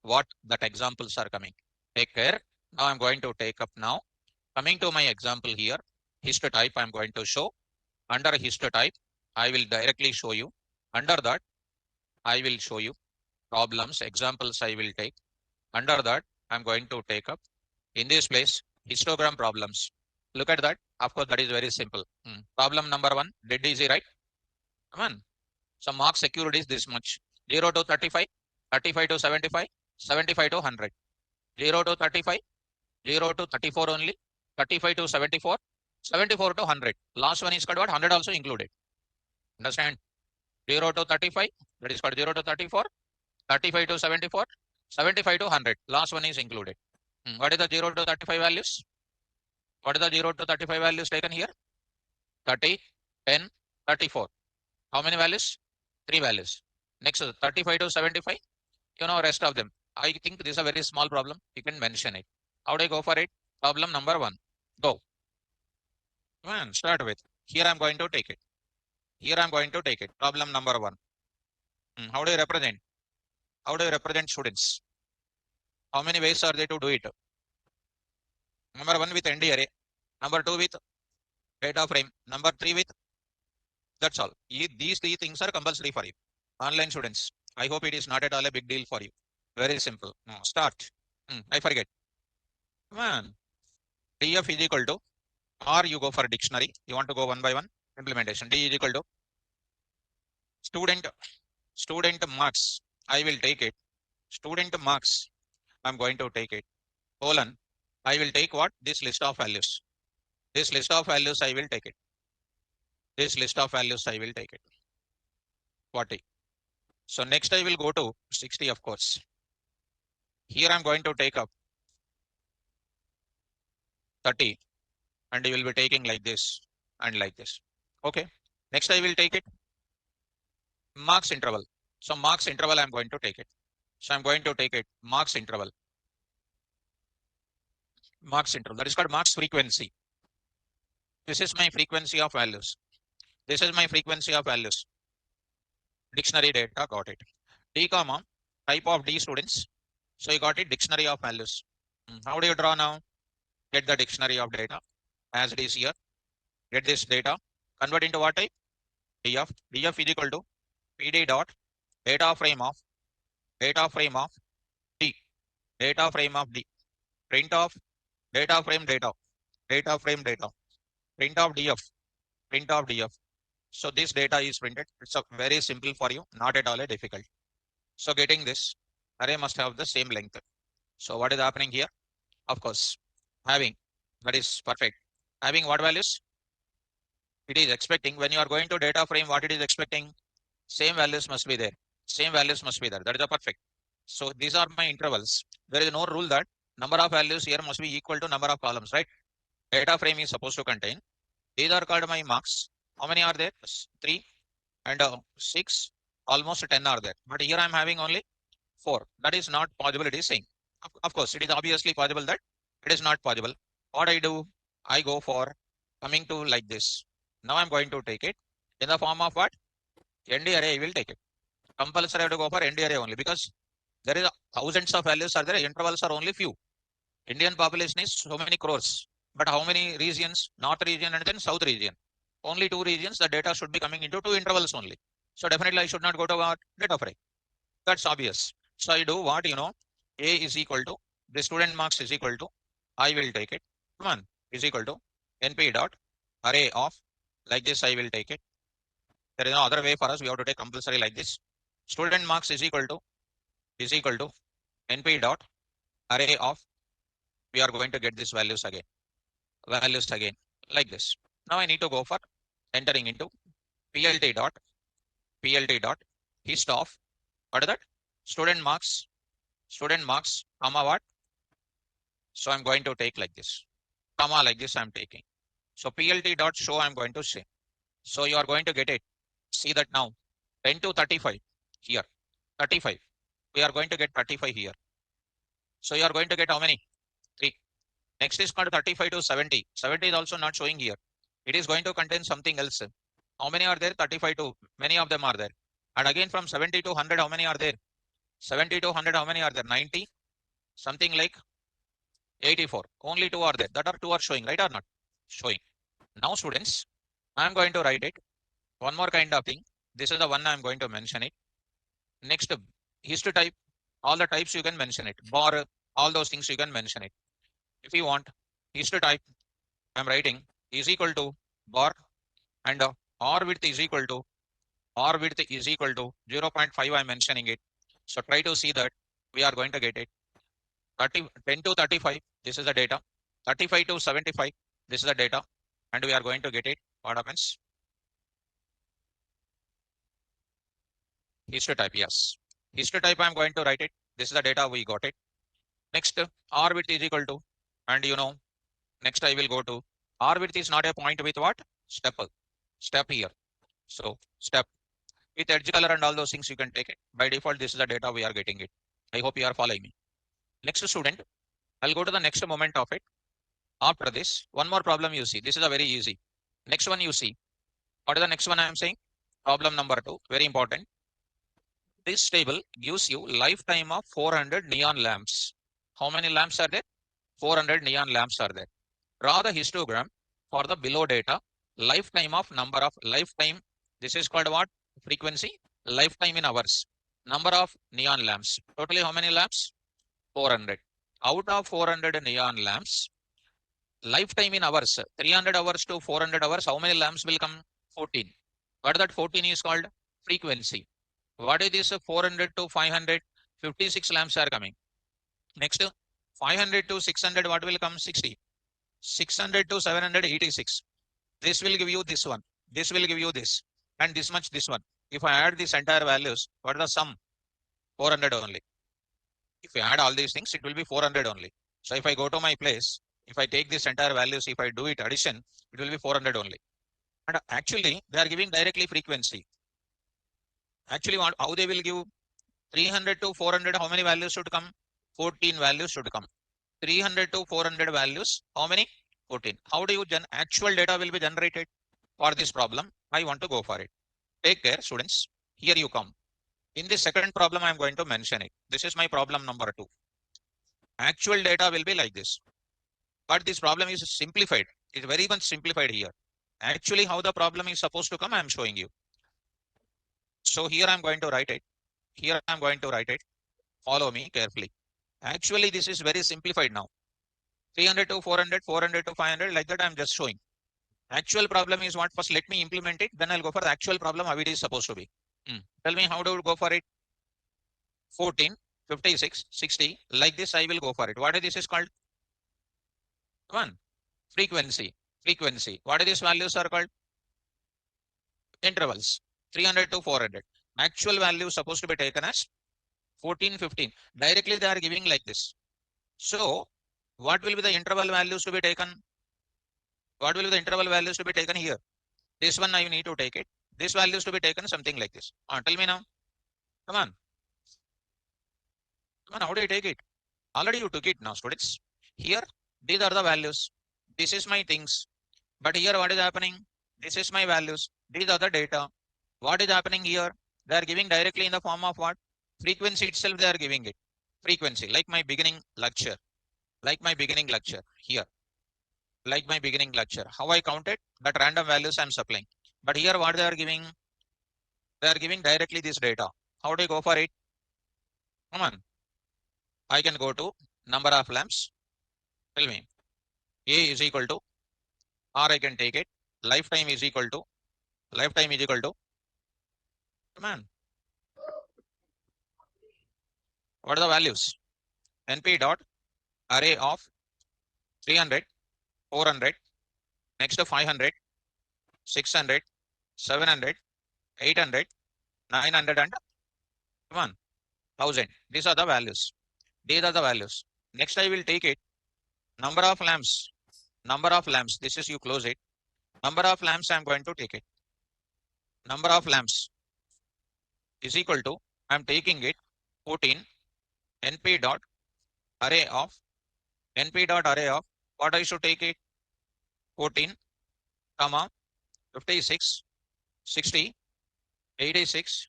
What that examples are coming. Take care. Now I'm going to take up now. Coming to my example here, hist type I'm going to show. Under hist type, I will directly show you. Under that, I will show you problems, examples I will take. Under that, I'm going to take up in this place histogram problems. Look at that. Of course, that is very simple. Problem number 1, dead easy, right? Come on. So mark secured is this much. 0 to 35, 35 to 75, 75 to 100. 0 to 35, 0 to 34 only, 35 to 74, 74 to 100. Last one is called what? 100 also included. Understand? 0 to 35, that is called 0 to 34, 35 to 74, 75 to 100. Last one is included. What is the 0 to 35 values? What is the 0 to 35 values taken here? 30, 10, 34. How many values? 3 values. Next, 35 to 75. Rest of them. I think this is a very small problem. You can mention it. How do I go for it? Problem number 1. Go. Come on, start with. Here I'm going to take it. Here I'm going to take it. Problem number 1. How do you represent? How do you represent students? How many ways are there to do it? Number 1 with ND array. Number 2 with data frame. Number 3 with. That's all. These 3 things are compulsory for you. Online students. I hope it is not at all a big deal for you. Very simple. Now start. I forget. Come on. DF is equal to, or you go for dictionary. You want to go one by one. Implementation. D is equal to student marks. I will take it. Student marks. I'm going to take it. Colon. I will take what? This list of values. This list of values I will take it. This list of values I will take it. 40. So next I will go to 60, of course. Here I'm going to take up 30 and you will be taking like this and like this. Okay. Next I will take it. Marks interval. So marks interval I'm going to take it. So I'm going to take it. Marks interval. Marks interval. That is called marks frequency. This is my frequency of values. This is my frequency of values. Dictionary data, got it. D comma type of D students. So you got it, dictionary of values. How do you draw now? Get the dictionary of data as it is here. Get this data, convert into what type? DF. DF is equal to PD dot data frame of D. Data frame of D. Print of data frame data. Data frame data. Print of DF. Print of DF. So this data is printed. It's a very simple for you, not at all a difficult. So getting this array must have the same length. So what is happening here? Of course, having, that is perfect. Having what values? It is expecting when you are going to data frame, what it is expecting? Same values must be there. Same values must be there. That is a perfect. So these are my intervals. There is no rule that number of values here must be equal to number of columns, right? Data frame is supposed to contain. These are called my marks. How many are there? 3 and 6. Almost 10 are there. But here I am having only 4. That is not possible. It is saying. Of course, it is obviously possible that it is not possible. What I do? I go for coming to like this. Now I'm going to take it in the form of what? ND array. I will take it. Compulsory I have to go for ND array only because there is thousands of values are there. Intervals are only few. Indian population is so many crores. But how many regions? North region and then south region. Only 2 regions. The data should be coming into 2 intervals only. So definitely I should not go to what? Data frame. That's obvious. So I do what, A is equal to, the student marks is equal to, I will take it. Come on, is equal to NP dot array of, like this I will take it. There is no other way for us. We have to take compulsory like this. Student marks is equal to NP dot array of, we are going to get these values again. Like this. Now I need to go for entering into PLT dot hist of, what is that? Student marks, comma what? So I'm going to take like this, comma like this I'm taking. So PLT dot show I'm going to say. So you are going to get it. See that now, 10 to 35 here, 35. We are going to get 35 here. So you are going to get how many? 3. Next is called 35 to 70. 70 is also not showing here. It is going to contain something else. How many are there? 35 to, many of them are there. And again from 70 to 100, how many are there? 70 to 100, how many are there? 90, something like 84. Only 2 are there. That are 2 are showing, right or not? Showing. Now students, I am going to write it. One more kind of thing. This is the one I am going to mention it. Next, history type. All the types you can mention it. Bar, all those things you can mention it. If you want, history type, I am writing is equal to bar and R width is equal to 0.5. I am mentioning it. So try to see that we are going to get it. 10 to 35, this is the data. 35 to 75, this is the data. And we are going to get it. What happens? History type, yes. History type, I am going to write it. This is the data, we got it. Next, R width is equal to, and next I will go to, R width is not a point with what? Step here. So, step. With edge color and all those things, you can take it. By default, this is the data we are getting it. I hope you are following me. Next student, I'll go to the next moment of it. After this, one more problem you see. This is a very easy. Next one you see. What is the next one I am saying? Problem number 2, very important. This table gives you lifetime of 400 neon lamps. How many lamps are there? 400 neon lamps are there. Draw the histogram for the below data. Lifetime of number of lifetime. This is called what? Frequency. Lifetime in hours. Number of neon lamps. Totally how many lamps? 400. Out of 400 neon lamps, lifetime in hours, 300 hours to 400 hours, how many lamps will come? 14. What that 14 is called? Frequency. What is this 400 to 500? 56 lamps are coming. Next, 500 to 600, what will come? 60. 600 to 786. This will give you this one. This will give you this. And this much, this one. If I add these entire values, what is the sum? 400 only. If you add all these things, it will be 400 only. So if I go to my place, if I take this entire values, if I do it addition, it will be 400 only. And actually, they are giving directly frequency. Actually, how they will give 300 to 400, how many values should come? 14 values should come. 300 to 400 values, how many? 14. How do you actual data will be generated for this problem? I want to go for it. Take care, students. Here you come. In the second problem, I'm going to mention it. This is my problem number 2. Actual data will be like this. But this problem is simplified. It's very much simplified here. Actually, how the problem is supposed to come, I'm showing you. So here I'm going to write it. Here I'm going to write it. Follow me carefully. Actually, this is very simplified now. 300 to 400, 400 to 500, like that I'm just showing. Actual problem is what? First, let me implement it. Then I'll go for the actual problem, how it is supposed to be. Tell me how to go for it. 14, 56, 60. Like this, I will go for it. What is this is called? One. Frequency. Frequency. What are these values are called? Intervals. 300 to 400. Actual value supposed to be taken as 14, 15. Directly they are giving like this. So, what will be the interval values to be taken? What will be the interval values to be taken here? This one I need to take it. This values to be taken something like this. Tell me now. Come on. Come on, how do you take it? Already you took it now, students. Here, these are the values. This is my things. But here what is happening? This is my values. These are the data. What is happening here? They are giving directly in the form of what? Frequency itself they are giving it. Frequency, like my beginning lecture. Like my beginning lecture here. Like my beginning lecture. How I counted? That random values I'm supplying. But here what they are giving? They are giving directly this data. How do you go for it? Come on. I can go to number of lamps. Tell me. A is equal to, or I can take it. Lifetime is equal to, lifetime is equal to, come on. What are the values? NP dot array of 300, 400, next to 500, 600, 700, 800, 900 and come on, 1000. These are the values. These are the values. Next I will take it. Number of lamps. Number of lamps. This is you close it. Number of lamps I am going to take it. Number of lamps is equal to, I am taking it 14 NP dot array of what I should take it 14 comma 56 60 86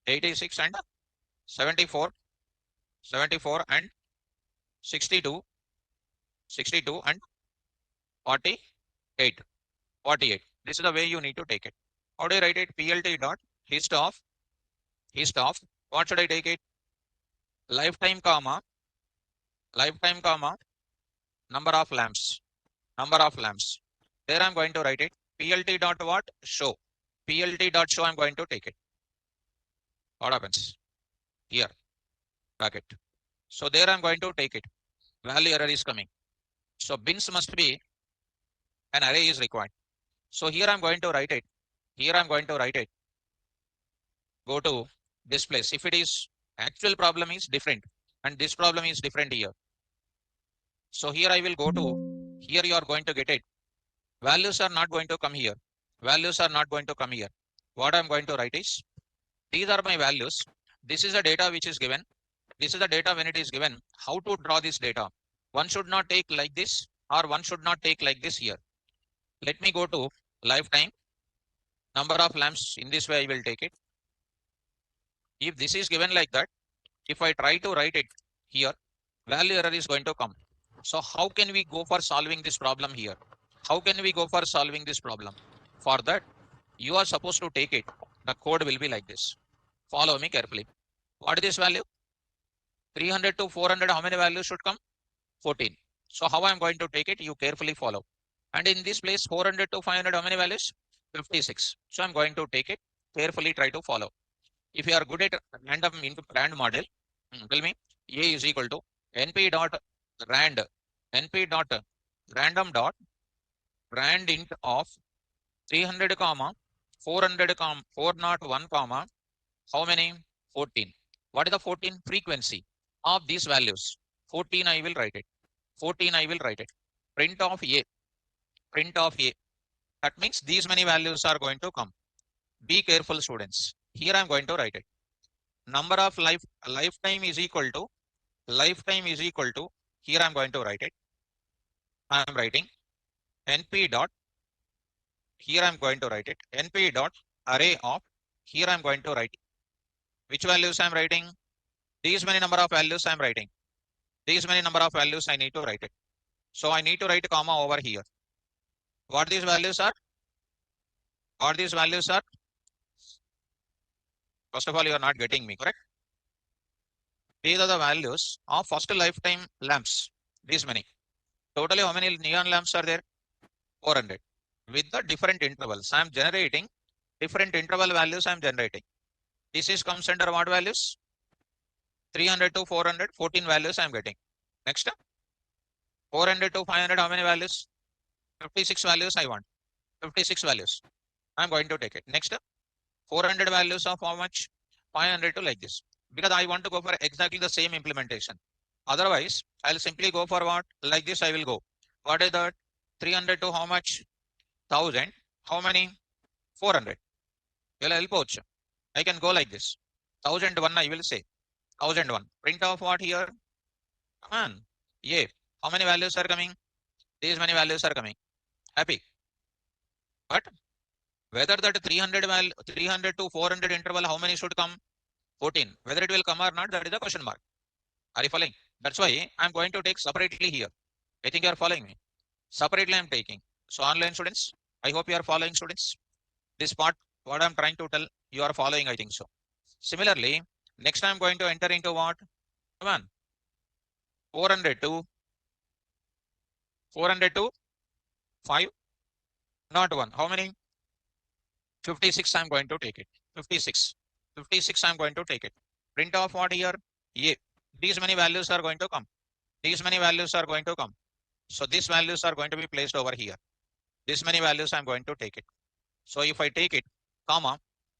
86 and 74 and 62 and 48. This is the way you need to take it. How do you write it? PLT dot hist of what should I take it? Lifetime comma number of lamps. There I'm going to write it. PLT dot what? Show. PLT dot show I'm going to take it. What happens? Here. Bracket. So there I'm going to take it. Value error is coming. So bins must be an array is required. So here I'm going to write it. Go to this place. If it is actual problem is different and this problem is different here. So here I will go to, here you are going to get it. Values are not going to come here. What I'm going to write is, these are my values. This is the data which is given. This is the data when it is given. How to draw this data? One should not take like this or one should not take like this here. Let me go to lifetime. Number of lamps. In this way I will take it. If this is given like that, if I try to write it here, value error is going to come. So how can we go for solving this problem here? For that, you are supposed to take it. The code will be like this. Follow me carefully. What is this value? 300 to 400, how many values should come? 14. So how I am going to take it? You carefully follow. And in this place, 400 to 500, how many values? 56. So I'm going to take it. Carefully try to follow. If you are good at random into rand model, tell me A is equal to np dot rand, np dot random dot rand int of 300 comma 400 comma 401 comma how many? 14. What is the 14? Frequency of these values. 14 I will write it. Print of A. That means these many values are going to come. Be careful, students. Here I am going to write it. Number of lifetime is equal to, here I am going to write it. I am writing np dot, here I am going to write it. np dot array of, here I am going to write Which values I'm writing? These many number of values I'm writing. These many number of values I need to write it. So I need to write comma over here. What these values are? What these values are? First of all, you are not getting me, correct? These are the values of first lifetime lamps. These many. Totally, how many neon lamps are there? 400. With the different intervals, I am generating different interval values. I am generating. This is comes under what values? 300 to 400, 14 values I am getting. Next, 400 to 500, how many values? 56 values I want. 56 values. I am going to take it. Next, 400 values of how much? 500 to like this. Because I want to go for exactly the same implementation. Otherwise, I'll simply go for what? Like this I will go. What is that? 300 to how much? 1000. How many? 400. Will help out. I can go like this. 1001 I will say. 1001. Print off what here? Come on. Yeah. How many values are coming? These many values are coming. Happy. But whether that 300 to 400 interval, how many should come? 14. Whether it will come or not, that is a question mark. Are you following? That's why I'm going to take separately here. I think you are following me. Separately I'm taking. So online students, I hope you are following students. This part, what I'm trying to tell, you are following, I think so. Similarly, next I'm going to enter into what? Come on. 400 to 5, not 1. How many? 56 I'm going to take it. 56. 56 I'm going to take it. Print off what here? Yeah. These many values are going to come. These many values are going to come. So these values are going to be placed over here. This many values I'm going to take it. So if I take it, comma,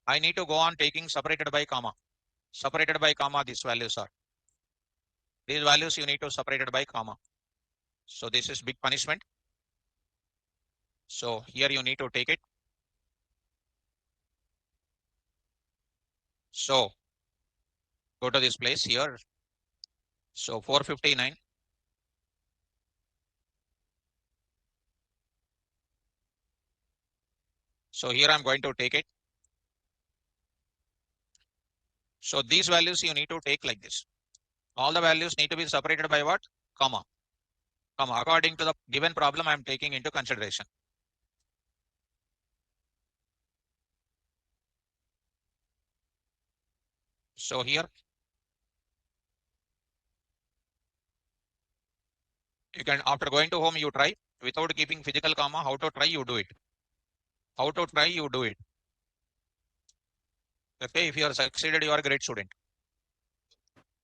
I need to go on taking separated by comma. Separated by comma, these values are. These values you need to separate it by comma. So this is big punishment. So here you need to take it. So go to this place here. So 459. So here I'm going to take it. So these values you need to take like this. All the values need to be separated by what? Comma. Comma. According to the given problem I'm taking into consideration. So here you can, after going to home, you try without keeping physical comma. How to try, you do it. How to try, you do it. Okay, if you are succeeded, you are a great student.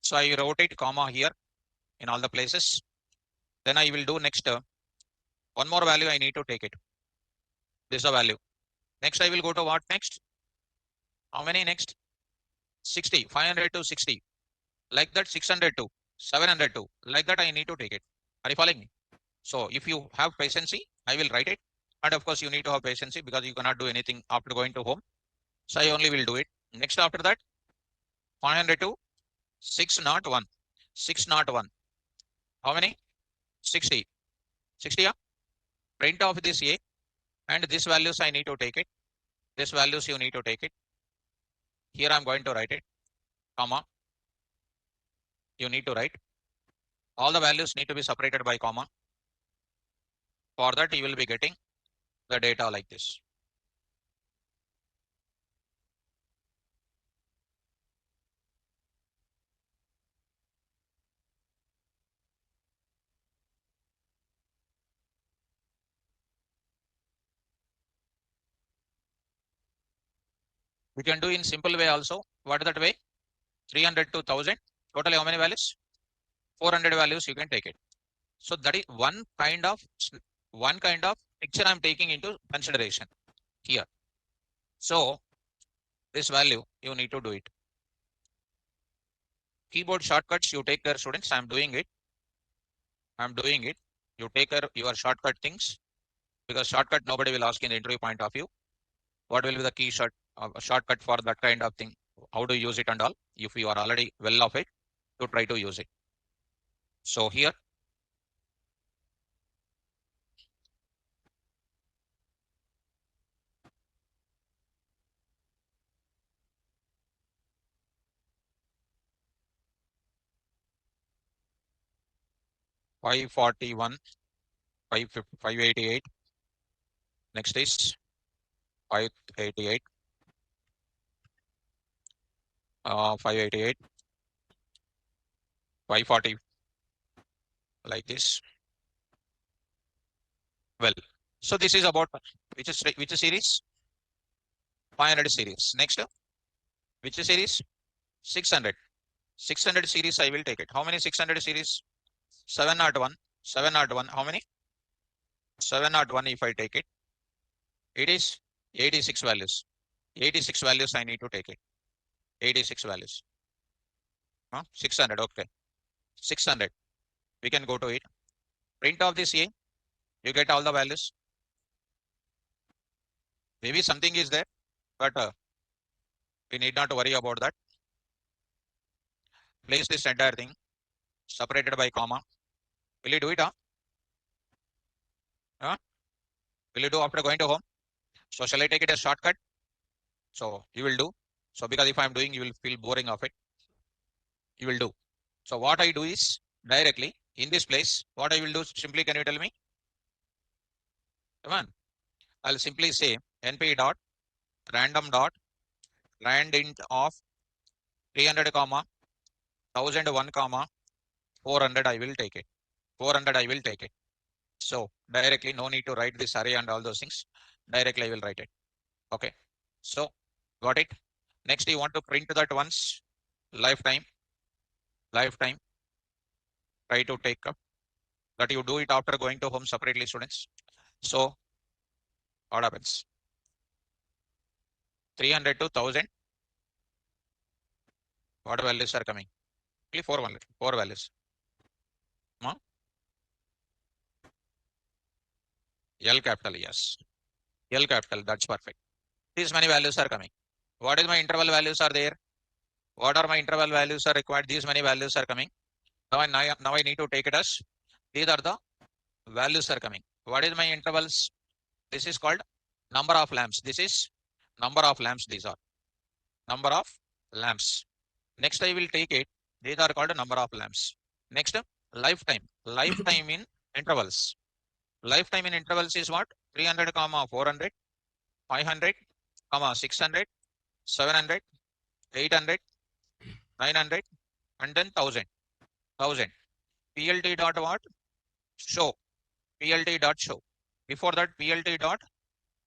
So I rotate comma here in all the places. Then I will do next one more value I need to take it. This is a value. Next I will go to what next? How many next? 60, 500 to 60. Like that 600 to 700 to. Like that I need to take it. Are you following me? So if you have patience, I will write it. And of course you need to have patience because you cannot do anything after going to home. So I only will do it. Next after that 500 to 601. 601. How many? 60. 60, yeah? Print off this A and this values I need to take it. This values you need to take it. Here I'm going to write it, comma. You need to write. All the values need to be separated by comma. For that you will be getting the data like this. We can do in simple way also. What is that way? 300 to 1000. Totally how many values? 400 values you can take it. So that is one kind of picture I'm taking into consideration here. So this value you need to do it. Keyboard shortcuts you take care, students. I'm doing it. You take care your shortcut things because shortcut nobody will ask in the interview point of view. What will be the key shortcut for that kind of thing? How to use it and all. If you are already well of it, to try to use it. So here 541, 588. Next is 588, 588, 540, like this. Well, so this is about which series? 500 series. Next, which series? 600. 600 series I will take it. How many 600 series? 701. 701. How many? 701 if I take it. It is 86 values. 86 values I need to take it. 86 values. 600. Okay. 600. We can go to it. Print off this A. You get all the values. Maybe something is there, but we need not worry about that. Place this entire thing separated by comma. Will you do it? Will you do after going to home? So shall I take it as shortcut? So you will do. So because if I'm doing, you will feel boring of it. You will do. So what I do is directly in this place, what I will do simply, can you tell me? Come on. I'll simply say np dot random dot randint of 300 comma 1001 comma 400 I will take it. 400 I will take it. So directly, no need to write this array and all those things. Directly I will write it. Okay. So got it. Next you want to print that once lifetime. Try to take up that you do it after going to home separately, students. So what happens? 300 to 1000. What values are coming? Only 4 values. L capital, yes. L capital, that's perfect. These many values are coming. What is my interval values are there? What are my interval values are required? These many values are coming. Now I need to take it as these are the values are coming. What is my intervals? This is called number of lamps. This is number of lamps. These are number of lamps. Next I will take it. These are called number of lamps. Next, lifetime. Lifetime in intervals. Lifetime in intervals is what? 300 comma 400, 500 comma 600, 700, 800, 900, and then 1000. PLT dot what? Show. PLT dot show. Before that, PLT dot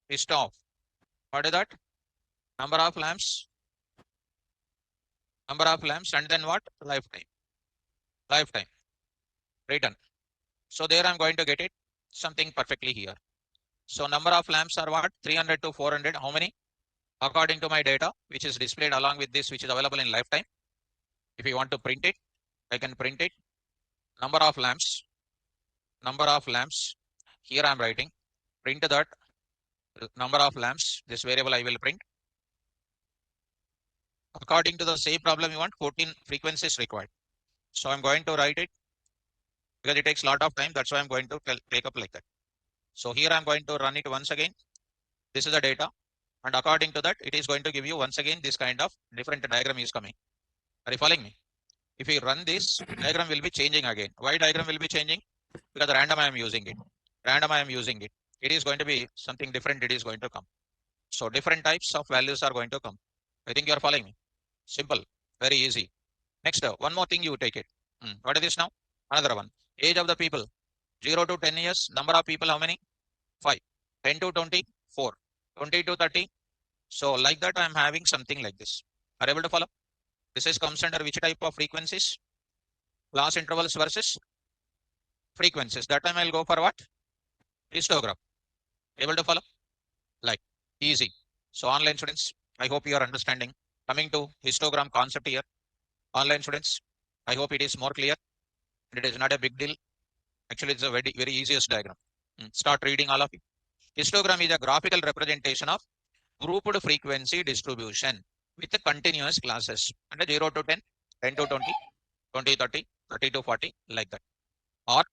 list of. What is that? Number of lamps. Number of lamps, and then what? Lifetime. Written. So there I'm going to get it something perfectly here. So number of lamps are what? 300 to 400. How many? According to my data, which is displayed along with this, which is available in lifetime. If you want to print it, I can print it. Number of lamps. Here I'm writing. Print that number of lamps. This variable I will print. According to the same problem, you want 14 frequencies required. So I'm going to write it because it takes a lot of time. That's why I'm going to take up like that. So here I'm going to run it once again. This is the data. And according to that, it is going to give you once again this kind of different diagram is coming. Are you following me? If you run this, diagram will be changing again. Why diagram will be changing? Because random I am using it. It is going to be something different. It is going to come. So different types of values are going to come. I think you are following me. Simple, very easy. Next, one more thing you take it. What is this now? Another one. Age of the people. 0 to 10 years. Number of people, how many? 5. 10 to 20, 4. 20 to 30. So like that, I am having something like this. Are you able to follow? This is comes under which type of frequencies? Class intervals versus frequencies. That time I'll go for what? Histogram. Able to follow? Like easy. So online students, I hope you are understanding. Coming to histogram concept here. Online students, I hope it is more clear. It is not a big deal. Actually, it's a very, very easiest diagram. Start reading all of it. Histogram is a graphical representation of grouped frequency distribution with the continuous classes under 0 to 10, 10 to 20, 20 to 30, 30 to 40, like that. Or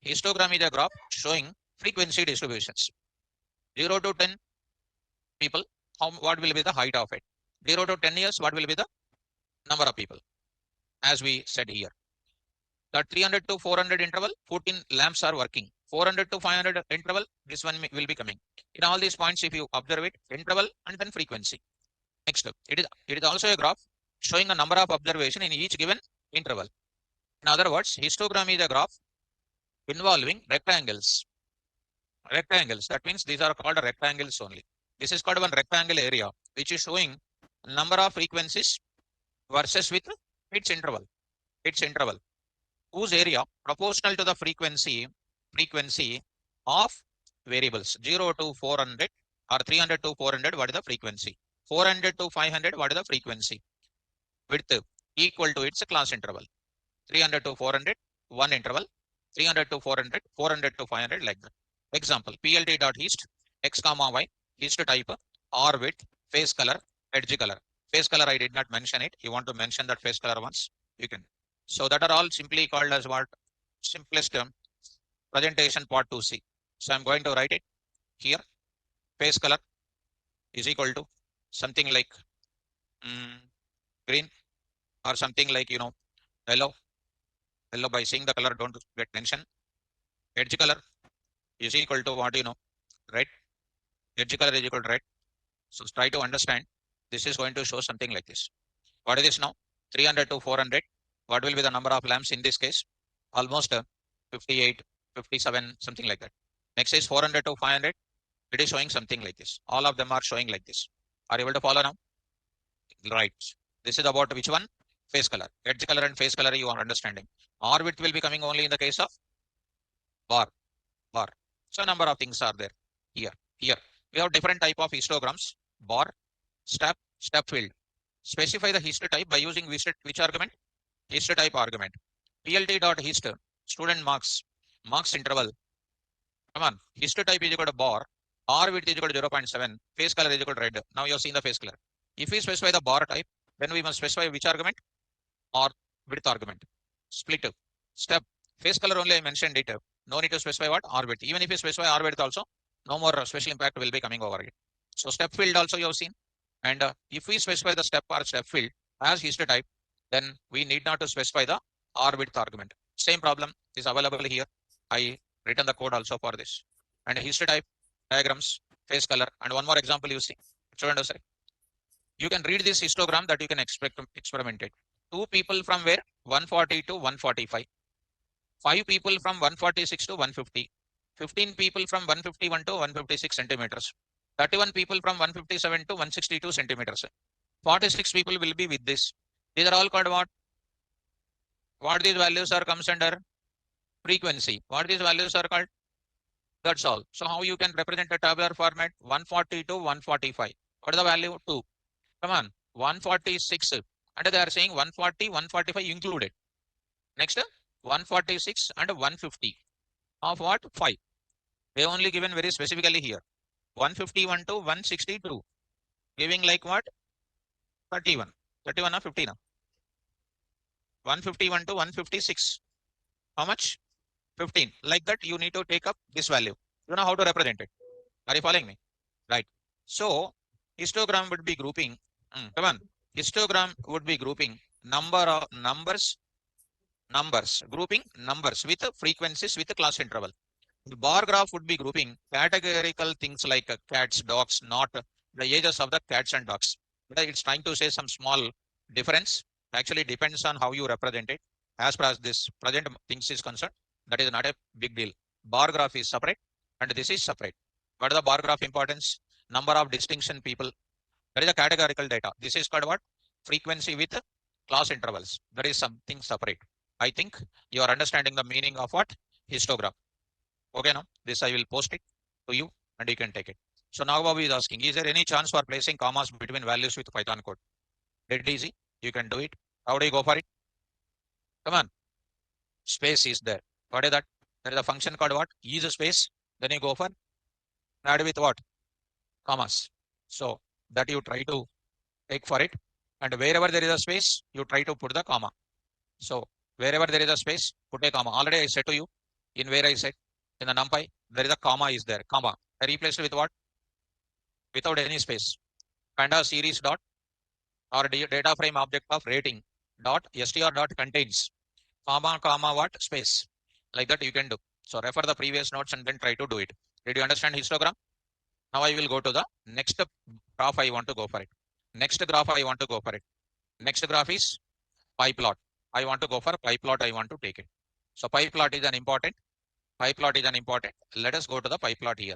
histogram is a graph showing frequency distributions. 0 to 10 people, what will be the height of it? 0 to 10 years, what will be the number of people? As we said here. That 300 to 400 interval, 14 lamps are working. 400 to 500 interval, this one will be coming. In all these points, if you observe it, interval and then frequency. Next, it is also a graph showing a number of observation in each given interval. In other words, histogram is a graph involving rectangles. Rectangles. That means these are called rectangles only. This is called one rectangle area, which is showing number of frequencies versus with its interval. Its interval, whose area proportional to the frequency of variables 0 to 400 or 300 to 400. What is the frequency? 400 to 500. What is the frequency? Width equal to its class interval. 300 to 400, one interval. 300 to 400, 400 to 500, like that. Example, plt.hist, x comma y, hist type, r width, face color, edge color. Face color, I did not mention it. You want to mention that face color once, you can. So that are all simply called as what? Simplest presentation part 2C. So I'm going to write it here. Face color is equal to something like green or something like, yellow. Yellow, by seeing the color, don't get tension. Edge color is equal to what, red. Edge color is equal to red. So try to understand. This is going to show something like this. What is this now? 300 to 400. What will be the number of lamps in this case? Almost 58, 57, something like that. Next is 400 to 500. It is showing something like this. All of them are showing like this. Are you able to follow now? Right. This is about which one? Face color. Edge color and face color you are understanding. R width will be coming only in the case of bar. So number of things are there here. We have different type of histograms. Bar, step field. Specify the hist type by using which argument? Hist type argument. plt.hist, student marks interval. Come on, hist type is equal to bar, r width is equal to 0.7, face color is equal to red. Now you have seen the face color. If we specify the bar type, then we must specify which argument? Or width argument. Split, step, face color only I mentioned it. No need to specify what? R width. Even if you specify R width also, no more special impact will be coming over it. So step field also you have seen. And if we specify the step or step field as hist type, then we need not to specify the R width argument. Same problem is available here. I written the code also for this. And hist type, diagrams, face color, and one more example you see. You can read this histogram that you can experiment it. 2 people from where? 140 to 145. 5 people from 146 to 150. 15 people from 151 to 156 centimeters. 31 people from 157 to 162 centimeters. 46 people will be with this. These are all called what? What these values are comes under? Frequency. What these values are called? That's all. So how you can represent a tabular format? 140 to 145. What is the value? 2. Come on. 146. And they are saying 140, 145 included. Next, 146 and 150. Of what? 5. They only given very specifically here. 151 to 162. Giving like what? 31. 31 or 15. 151 to 156. How much? 15. Like that, you need to take up this value. You know how to represent it. Are you following me? Right. So, histogram would be grouping. Come on. Histogram would be grouping numbers, grouping numbers with frequencies with a class interval. The bar graph would be grouping categorical things like cats, dogs, not the ages of the cats and dogs. But it's trying to say some small difference. Actually depends on how you represent it. As far as this present things is concerned, that is not a big deal. Bar graph is separate and this is separate. What is the bar graph importance? Number of distinction people. That is a categorical data. This is called what? Frequency with class intervals. That is something separate. I think you are understanding the meaning of what? Histogram. Okay, now this I will post it to you and you can take it. So now Babu is asking, is there any chance for placing commas between values with Python code? Dead easy. You can do it. How do you go for it? Come on. Space is there. What is that? There is a function called what? Use a space. Then you go for add with what? Commas. So that you try to take for it. And wherever there is a space, you try to put the comma. So wherever there is a space, put a comma. Already I said to you in where I said in the NumPy, there is a comma is there. Comma. I replaced it with what? Without any space. Pandas series dot or data frame object of rating dot str dot contains. comma, comma, what? Space. Like that you can do. So refer the previous notes and then try to do it. Did you understand histogram? Now I will go to the next graph. I want to go for it. Next graph I want to go for it. Next graph is pie plot. I want to go for pie plot. I want to take it. So pie plot is an important. Pie plot is an important. Let us go to the pie plot here.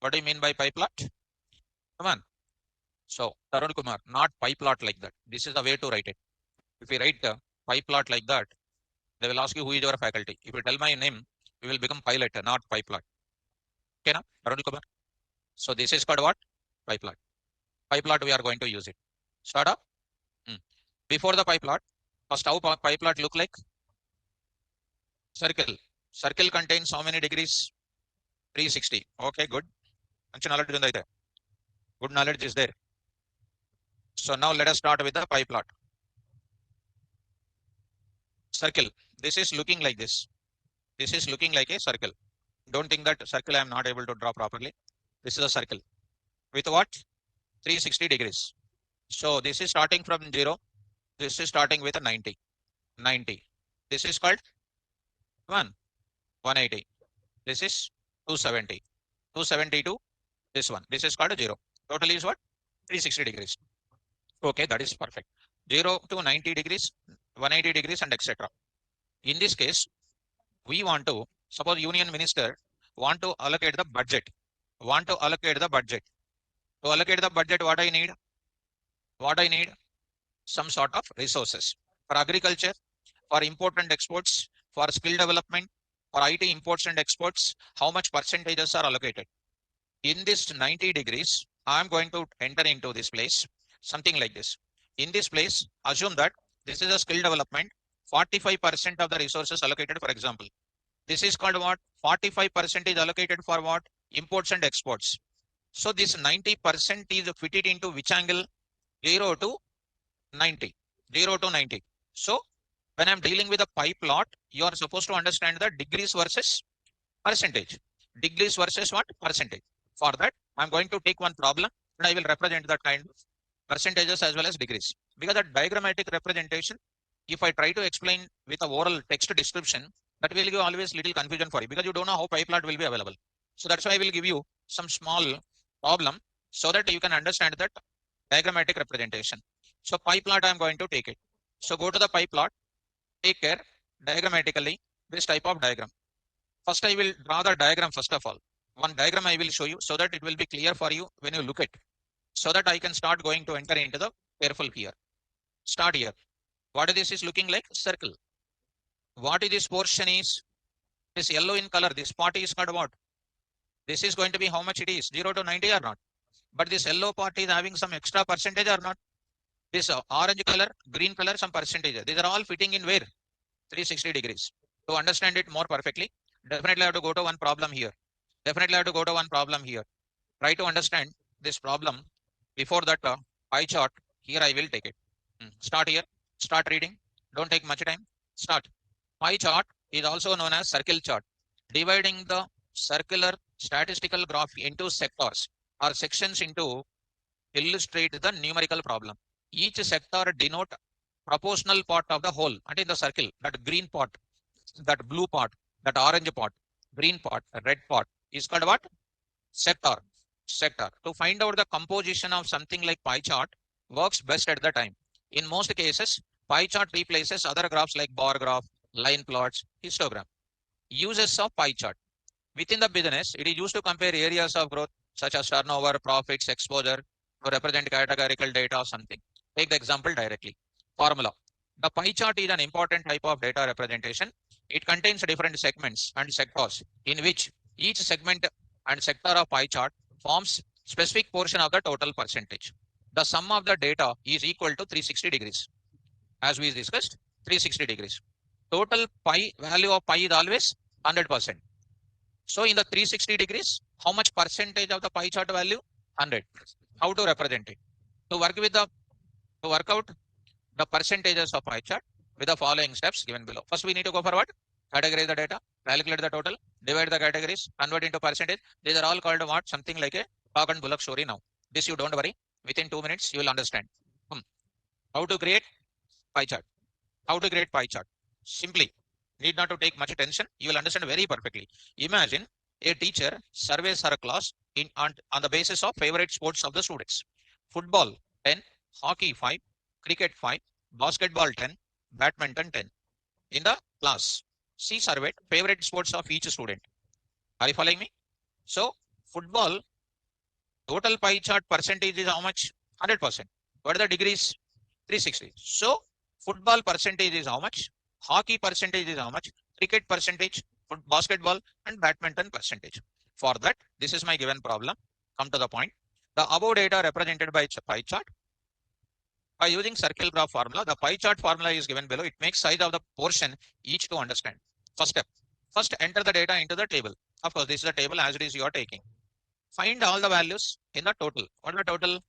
What do you mean by pie plot? Come on. So Tarun Kumar, not pie plot like that. This is the way to write it. If you write the pie plot like that, they will ask you who is your faculty. If you tell my name, you will become pilot, not pie plot. Okay, now Tarun Kumar. So this is called what? Pie plot. Pie plot we are going to use it. Start up. Before the pie plot, first how pie plot look like? Circle. Circle contains how many degrees? 360. Okay, good. Good knowledge is there. So now let us start with the pie plot. Circle. This is looking like this. This is looking like a circle. Don't think that circle I am not able to draw properly. This is a circle. With what? 360 degrees. So this is starting from 0. This is starting with a 90. 90. This is called 180. This is 270. 272. This one. This is called a 0. Total is what? 360 degrees. Okay, that is perfect. 0 to 90 degrees, 180 degrees, and etc. In this case, we want to, suppose union minister want to allocate the budget. Want to allocate the budget. To allocate the budget, what I need? What I need? Some sort of resources. For agriculture, for import and exports, for skill development, for IT imports and exports, how much percentages are allocated? In this 90 degrees, I am going to enter into this place, something like this. In this place, assume that this is a skill development, 45% of the resources allocated, for example. This is called what? 45% is allocated for what? Imports and exports. So this 90% is fitted into which angle? 0 to 90. 0 to 90. So when I'm dealing with a pie plot, you are supposed to understand the degrees versus percentage. Degrees versus what? Percentage. For that, I'm going to take one problem and I will represent that kind of percentages as well as degrees. Because that diagrammatic representation, if I try to explain with a oral text description, that will give always little confusion for you because you don't know how pie plot will be available. So that's why I will give you some small problem so that you can understand that diagrammatic representation. So pie plot, I'm going to take it. So go to the pie plot, take care diagrammatically this type of diagram. First, I will draw the diagram first of all. One diagram I will show you so that it will be clear for you when you look at it. So that I can start going to enter into the careful here. Start here. What this is looking like? Circle. What is this portion is? This yellow in color. This part is called what? This is going to be how much it is? 0 to 90 or not? But this yellow part is having some extra percentage or not? This orange color, green color, some percentage. These are all fitting in where? 360 degrees. To understand it more perfectly, definitely have to go to one problem here. Definitely have to go to one problem here. Try to understand this problem. Before that pie chart, here I will take it. Start here. Start reading. Don't take much time. Start. Pie chart is also known as circle chart. Dividing the circular statistical graph into sectors or sections into illustrate the numerical problem. Each sector denote proportional part of the whole. And in the circle, that green part, that blue part, that orange part, green part, red part is called what? Sector. Sector. To find out the composition of something like pie chart works best at the time. In most cases, pie chart replaces other graphs like bar graph, line plots, histogram. Uses of pie chart. Within the business, it is used to compare areas of growth such as turnover, profits, exposure, to represent categorical data or something. Take the example directly. Formula. The pie chart is an important type of data representation. It contains different segments and sectors in which each segment and sector of pie chart forms specific portion of the total percentage. The sum of the data is equal to 360 degrees. As we discussed, 360 degrees. Total pie value of pie is always 100%. So in the 360 degrees, how much percentage of the pie chart value? 100. How to represent it? To work out the percentages of pie chart with the following steps given below. First, we need to go for what? Categorize the data, calculate the total, divide the categories, convert into percentage. These are all called what? Something like a dog and bullock story now. This you don't worry. Within 2 minutes, you will understand. How to create pie chart? How to create pie chart? Simply, Need not to take much attention. You will understand very perfectly. Imagine a teacher surveys her class on the basis of favorite sports of the students. Football 10, hockey 5, cricket 5, basketball 10, badminton 10. In the class, she surveyed favorite sports of each student. Are you following me? So football total pie chart percentage is how much? 100%. What are the degrees? 360. So football percentage is how much? Hockey percentage is how much? Cricket percentage, basketball and badminton percentage. For that, this is my given problem. Come to the point. The above data represented by pie chart. By using circle graph formula, the pie chart formula is given below. It makes size of the portion each to understand. First step. First, enter the data into the table. Of course, this is the table as it is you are taking. Find all the values in the total. What is the total?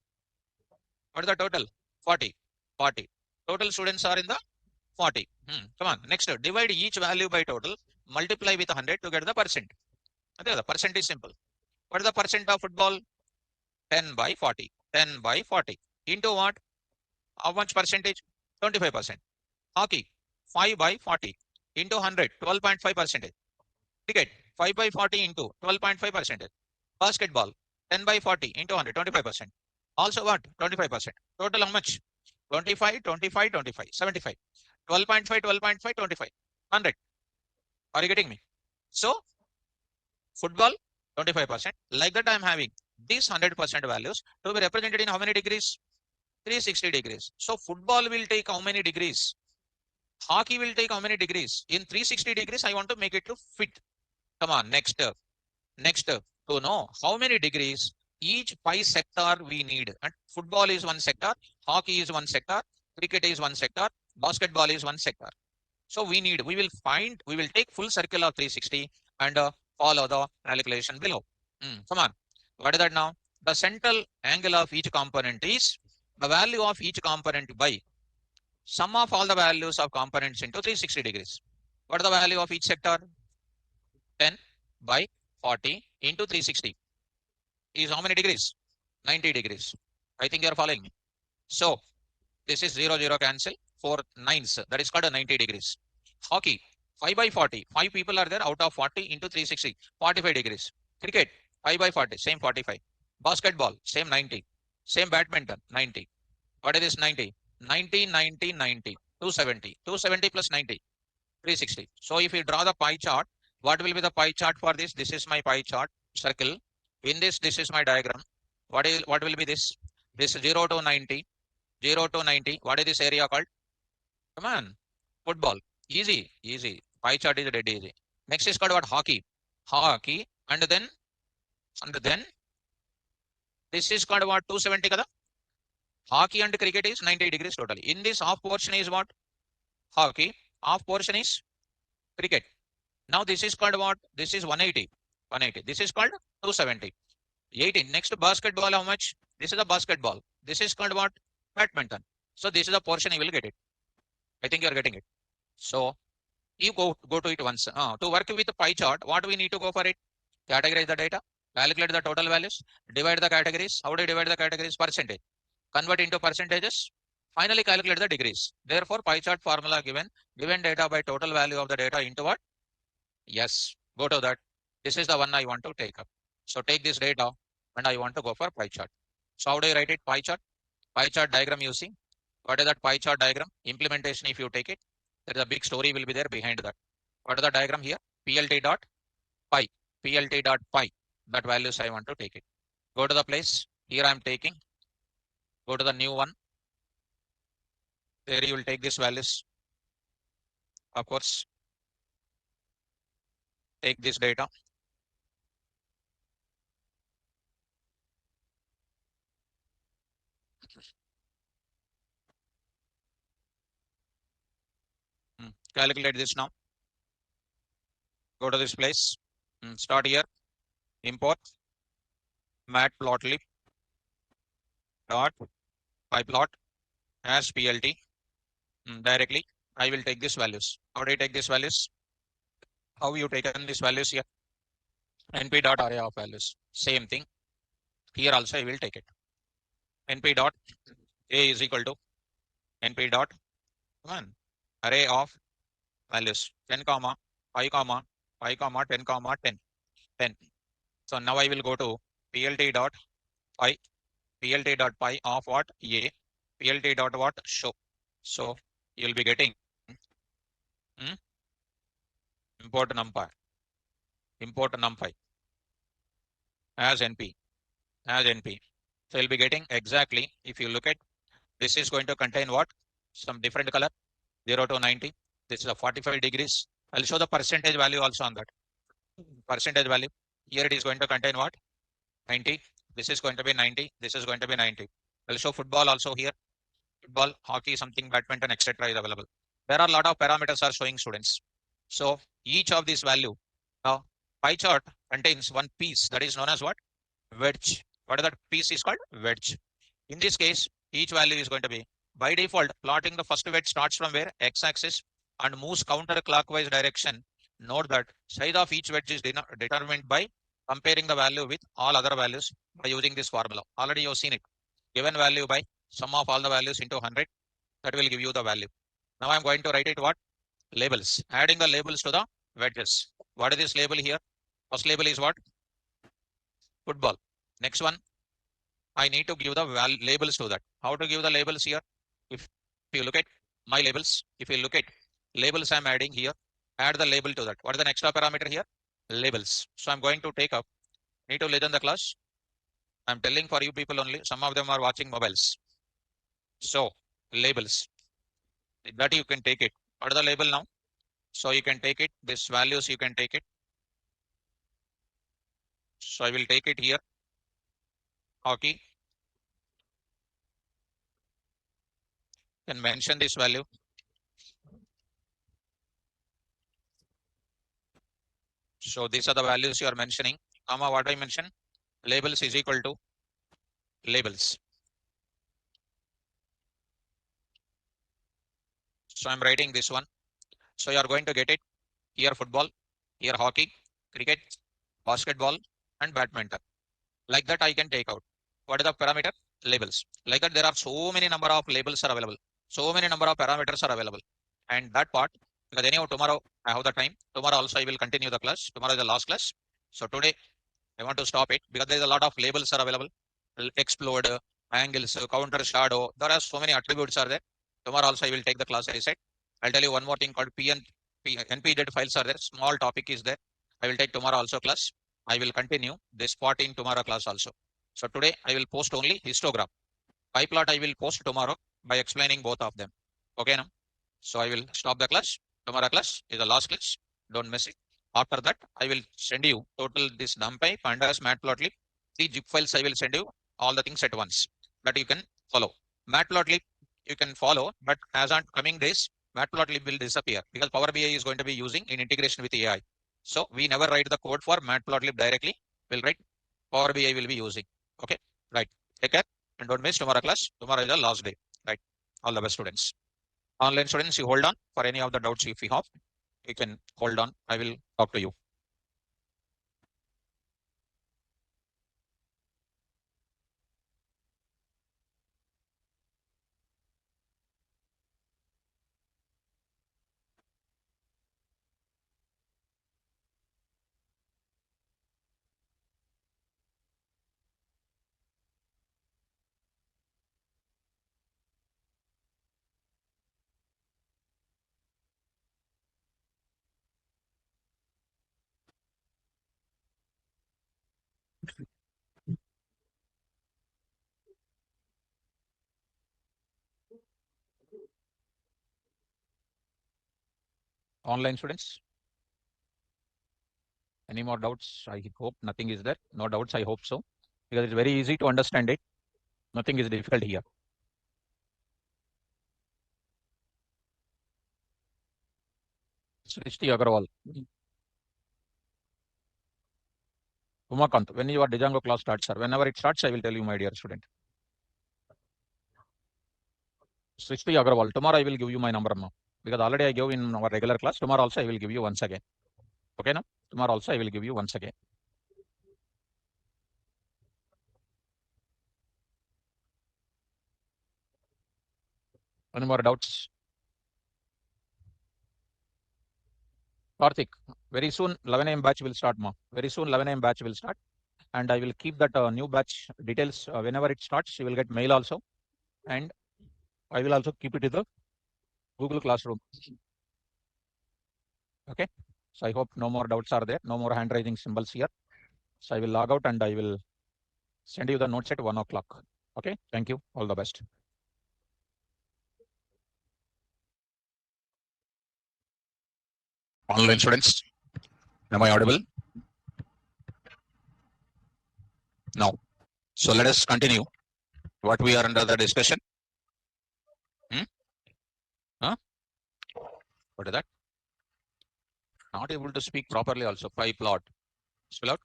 What is the total? 40. 40. Total students are in the 40. Come on. Next, divide each value by total. Multiply with 100 to get the percent. The percent is simple. What is the percent of football? 10 by 40. 10 by 40. Into what? How much percentage? 25%. Hockey, 5 by 40. Into 100, 12.5%. Cricket, 5 by 40 into 12.5%. Basketball, 10 by 40 into 100, 25%. Also what? 25%. Total how much? 25, 25, 25, 75. 12.5, 12.5, 25. 100. Are you getting me? So, football, 25%. Like that, I am having these 100% values to be represented in how many degrees? 360 degrees. So, football will take how many degrees? Hockey will take how many degrees? In 360 degrees, I want to make it to fit. Come on, next. Next, to know how many degrees each pie sector we need. And football is one sector, hockey is one sector, cricket is one sector, basketball is one sector. So we will take full circle of 360 and follow the calculation below. Come on. What is that now? The central angle of each component is the value of each component by sum of all the values of components into 360 degrees. What is the value of each sector? 10 by 40 into 360 is how many degrees? 90 degrees. I think you are following me. So this is 0, 0 cancel. 4 nines. That is called a 90 degrees. Hockey, 5 by 40. 5 people are there out of 40 into 360. 45 degrees. Cricket, 5 by 40. Same 45. Basketball, same 90. Same badminton, 90. What is this 90? 90, 90, 90. 270. 270 plus 90. 360. So if you draw the pie chart, what will be the pie chart for this? This is my pie chart circle. In this is my diagram. What will be this? This 0 to 90. 0 to 90. What is this area called? Come on. Football. Easy. Easy. Pie chart is dead easy. Next is called what? Hockey. Hockey. And then this is called what? 270 kada? Hockey and cricket is 90 degrees totally. In this half portion is what? Hockey. Half portion is cricket. Now this is called what? This is 180. 180. This is called 270. 18. Next basketball, how much? This is the basketball. This is called what? Badminton. So this is the portion you will get it. I think you are getting it. So you go to it once. To work with the pie chart, what we need to go for it? Categorize the data, calculate the total values, divide the categories. How do you divide the categories? Percentage. Convert into percentages. Finally calculate the degrees. Therefore, pie chart formula given data by total value of the data into what? Yes, go to that. This is the one I want to take up. So take this data and I want to go for pie chart. So how do you write it? Pie chart. Pie chart diagram you see. What is that pie chart diagram? Implementation, if you take it, there is a big story will be there behind that. What is the diagram here? PLT dot pi. PLT dot pi. That values I want to take it. Go to the place. Here I am taking. Go to the new one. There you will take these values. Of course, take this data. Calculate this now. Go to this place. Start here. Import MatPlotLib dot pyplot as PLT. Directly, I will take these values. How do you take these values? How you taken these values here? NP dot array of values. Same thing. Here also I will take it. NP dot A is equal to NP dot array of values 10 comma 5 comma 5 comma 10 comma 10 10. So now I will go to plt dot py plt dot py of what a plt dot what show. So you will be getting hmm, import numpy as np as np. So you'll be getting exactly, if you look at, this is going to contain what? Some different color, 0 to 90. This is a 45 degrees. I'll show the percentage value also on that. Percentage value. Here it is going to contain what? 90. This is going to be 90. This is going to be 90. I'll show football also here. Football, hockey, something, badminton, etc. is available. There are a lot of parameters are showing students. So each of these value, now pie chart contains one piece that is known as what? Wedge. What is that piece is called? Wedge. In this case, each value is going to be, by default, plotting the first wedge starts from where? X-axis and moves counterclockwise direction. Note that size of each wedge is determined by comparing the value with all other values by using this formula. Already you've seen it. Given value by sum of all the values into 100, that will give you the value. Now I'm going to write it what? Labels. Adding the labels to the wedges. What is this label here? First label is what? Football. Next one, I need to give the labels to that. How to give the labels here? If you look at my labels, if you look at labels I'm adding here, add the label to that. What is the next parameter here? Labels. So I'm going to take up, need to listen the class. I'm telling for you people only. Some of them are watching mobiles. So labels, that you can take it. What is the label now? So you can take it, this values you can take it. So I will take it here, hockey. Then mention this value. So these are the values you are mentioning. Comma, what I mentioned? Labels is equal to labels. So I'm writing this one. So you are going to get it here football, here hockey, cricket, basketball, and badminton. Like that I can take out. What is the parameter? Labels. Like that there are so many number of labels are available. So many number of parameters are available. And that part, because anyhow tomorrow I have the time. Tomorrow also I will continue the class. Tomorrow is the last class. So today I want to stop it because there is a lot of labels are available. Explode, angles, counter shadow. There are so many attributes are there. Tomorrow also I will take the class. I said I'll tell you one more thing called NPZ files are there. Small topic is there. I will take tomorrow also class. I will continue this part in tomorrow class also. So today I will post only histogram. PyPlot I will post tomorrow by explaining both of them. Okay now. So I will stop the class. Tomorrow class is the last class. Don't miss it. After that, I will send you total this NumPy, Pandas, MatPlotLib, 3 zip files. I will send you all the things at once that you can follow. MatPlotLib you can follow, but as on coming days, MatPlotLib will disappear because Power BI is going to be using in integration with AI. So we never write the code for MatPlotLib directly. We'll write Power BI will be using. Okay, right. Take care and don't miss tomorrow class. Tomorrow is the last day. Right. All the best students. Online students, you hold on for any of the doubts if you have. You can hold on. I will talk to you. Online students, any more doubts? I hope nothing is there. No doubts, I hope so. Because it's very easy to understand it. Nothing is difficult here. Srishti Agarwal. Umakant, when your Django class starts, sir? Whenever it starts, I will tell you, my dear student. Srishti Agarwal, tomorrow I will give you my number now. Because already I gave in our regular class. Tomorrow also I will give you once again. Okay, now? Tomorrow also I will give you once again. Any more doubts? Karthik, very soon 11 a.m. batch will start, ma. Very soon 11 a.m. batch will start, and I will keep that new batch details whenever it starts. You will get mail also, and I will also keep it in the Google Classroom. Okay. So I hope no more doubts are there, no more hand raising symbols here. So I will log out and I will send you the notes at 1 o'clock. Okay. Thank you. All the best. Online students, am I audible? No. So let us continue what we are under the discussion. Huh? What is that? Not able to speak properly also. Pie plot. Spell out.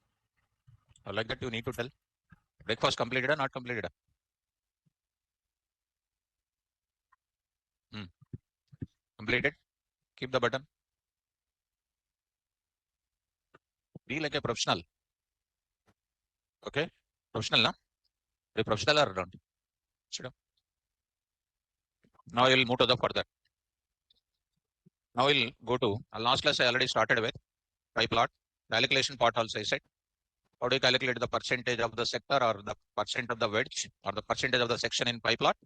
Like that you need to tell. Breakfast completed or not completed? Completed. Keep the button. Be like a professional. Okay. Professional, na? Be professional or don't? Sit down. Now I will move to the further. Now we'll go to last class I already started with pie plot. Calculation part also I said. How do you calculate the percentage of the sector or the percent of the wedge or the percentage of the section in pie plot?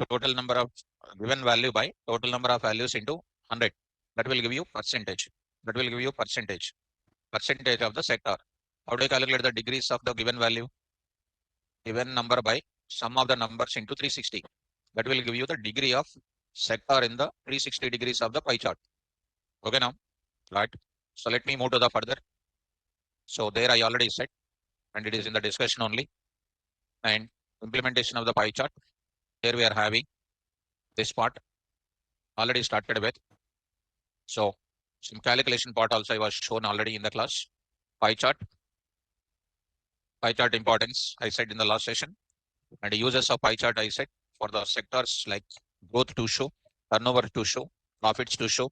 Total number of given value by total number of values into 100. That will give you percentage. That will give you percentage. Percentage of the sector. How do you calculate the degrees of the given value? Given number by sum of the numbers into 360. That will give you the degree of sector in the 360 degrees of the pie chart. Okay now, right? So let me move to the further. So there I already said, and it is in the discussion only. And implementation of the pie chart. Here we are having this part already started with. So some calculation part also I was shown already in the class. Pie chart importance I said in the last session, and the uses of pie chart I said for the sectors like growth to show, turnover to show, profits to show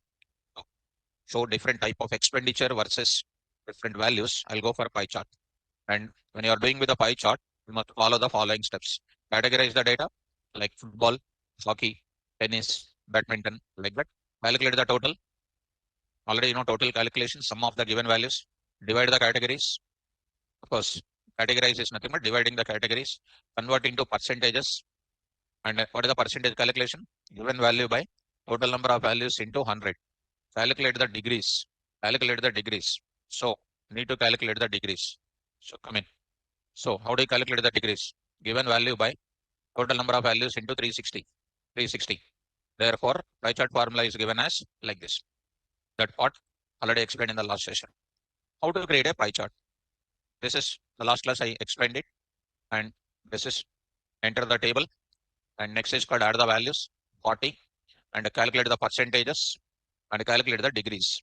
different type of expenditure versus different values. I'll go for pie chart. And when you are doing with a pie chart, you must follow the following steps. Categorize the data like football, hockey, tennis, badminton, like that. Calculate the total. Already you know total calculation, sum of the given values. Divide the categories. Of course, categorize is nothing but dividing the categories. Convert into percentages. And what is the percentage calculation? Given value by total number of values into 100. Calculate the degrees. Calculate the degrees. So need to calculate the degrees. So come in. So how do you calculate the degrees? Given value by total number of values into 360. 360. Therefore, pie chart formula is given as like this. That part already explained in the last session. How to create a pie chart? This is the last class I explained it. And this is enter the table. And next is called add the values 40 and calculate the percentages and calculate the degrees.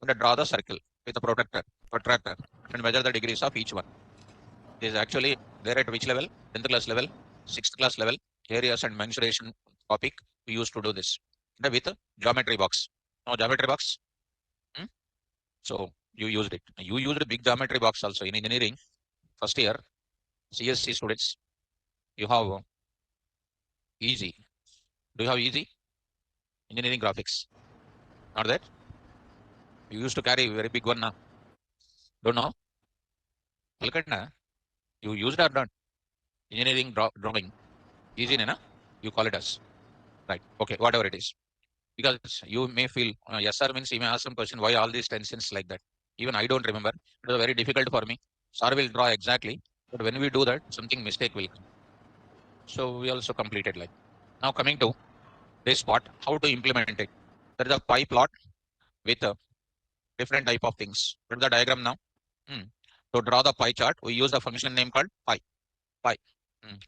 And draw the circle with a protractor and measure the degrees of each one. It is actually there at which level? 10th class level, 6th class level, areas and mensuration topic. We used to do this with a geometry box. Now geometry box. So you used it. You used a big geometry box also in engineering. First year, CSC students, you have easy. Do you have easy? Engineering graphics. Not that? You used to carry a very big one now. Don't know? Look at now. You used or not? Engineering drawing. Easy, na? You call it as. Right. Okay. Whatever it is. Because you may feel, yes, sir means you may ask some question, why all these tensions like that? Even I don't remember. It was very difficult for me. Sir will draw exactly. But when we do that, something mistake will come. So we also completed like. Now coming to this part, how to implement it. There is a pie plot with a different type of things. Look at the diagram now. To draw the pie chart, we use a function name called pie. Pie.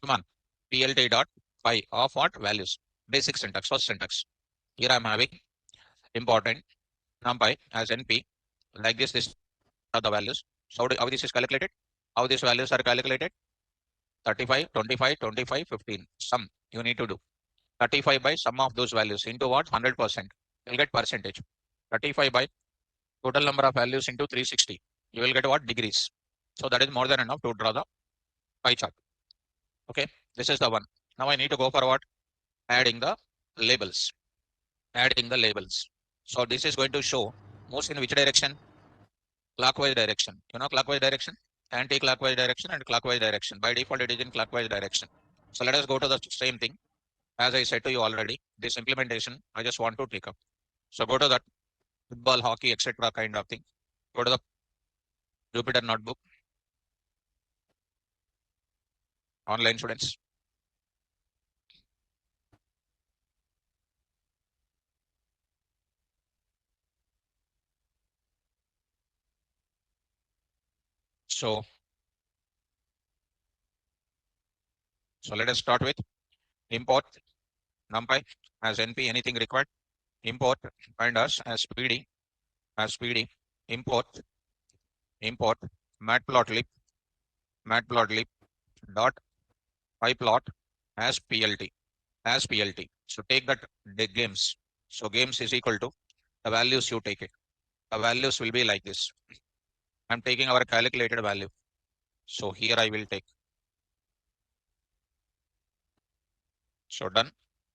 Come on. PLT dot pie of what values. Basic syntax, first syntax. Here I'm having important NumPy as NP. Like this are the values. So how this is calculated? How these values are calculated? 35, 25, 25, 15. Sum you need to do. 35 by sum of those values into what? 100%. You'll get percentage. 35 by total number of values into 360. You will get what? Degrees. So that is more than enough to draw the pie chart. Okay. This is the one. Now I need to go for what? Adding the labels. Adding the labels. So this is going to show moves in which direction? Clockwise direction. You know clockwise direction, anti-clockwise direction and clockwise direction. By default, it is in clockwise direction. So let us go to the same thing. As I said to you already, this implementation, I just want to take up. So go to that football, hockey, etc. kind of thing. Go to the Jupyter notebook, online students. So let us start with import NumPy as NP, anything required. Import Pandas as PD, import MatPlotLib dot pyplot as PLT. So take that the games. So games is equal to the values you take it. The values will be like this. I'm taking our calculated value. So here I will take. So done.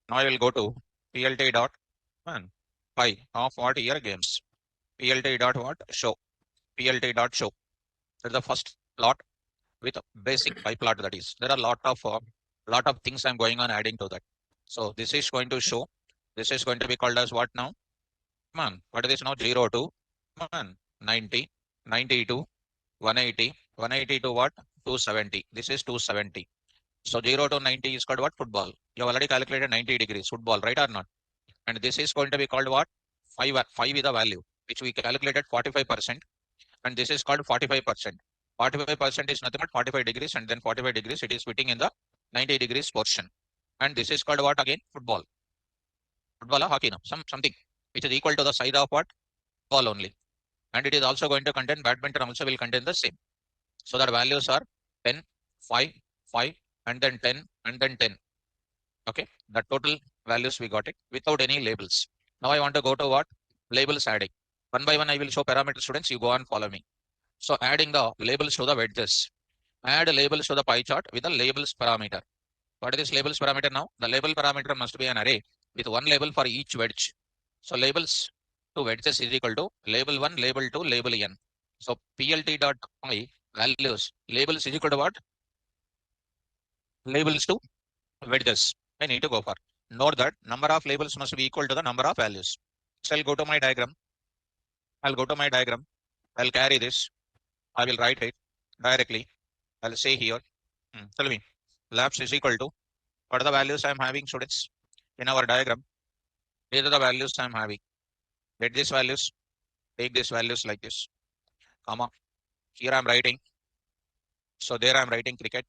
Now I will go to PLT dot py of what here games. PLT dot what show. PLT dot show. That's the first plot with basic pie plot. That is, there are lot of things I'm going on adding to that. So this is going to show. This is going to be called as what now? Come on, what is this now? 0 to 90, 92, 180, 180 to what? 270. This is 270. So 0 to 90 is called what? Football. You have already calculated 90 degrees football, right or not? And this is going to be called what? 5 is the value, which we calculated 45%. And this is called 45%. 45% is nothing but 45 degrees, and then 45 degrees, it is fitting in the 90 degrees portion. And this is called what again? Football. Football or hockey, no? Something which is equal to the size of what? Ball only. And it is also going to contain badminton, also will contain the same. So that values are 10, 5, 5, and then 10, and then 10. Okay, the total values we got it without any labels. Now I want to go to what? Labels adding. One by one I will show parameter students, you go on follow me. So adding the labels to the wedges. Add labels to the pie chart with the labels parameter. What is this labels parameter now? The label parameter must be an array with one label for each wedge. So labels to wedges is equal to label 1, label 2, label n. So plt.py values labels is equal to what? Labels to wedges. I need to go for. Note that number of labels must be equal to the number of values. So I'll go to my diagram. I'll carry this. I will write it directly. I'll say here. Tell me. Labs is equal to what are the values I'm having, students? In our diagram, these are the values I'm having. Get these values. Take these values like this. Comma. Here I'm writing. So there I'm writing cricket.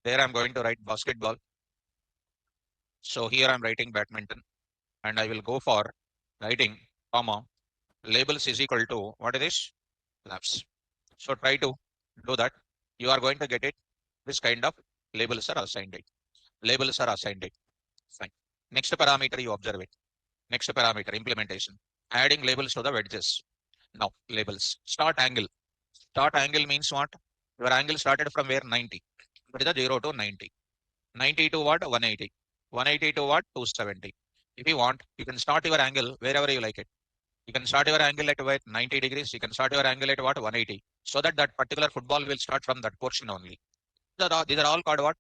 There I'm going to write basketball. So here I'm writing badminton. And I will go for writing, comma, labels is equal to what is this? Labs. So try to do that. You are going to get it. This kind of labels are assigned it. Labels are assigned it. Fine. Next parameter you observe it. Next parameter implementation. Adding labels to the wedges. Now labels. Start angle. Start angle means what? Your angle started from where? 90. That is the 0 to 90. 90 to what? 180. 180 to what? 270. If you want, you can start your angle wherever you like it. You can start your angle at what? 90 degrees. You can start your angle at what? 180. So that particular football will start from that portion only. These are all called what?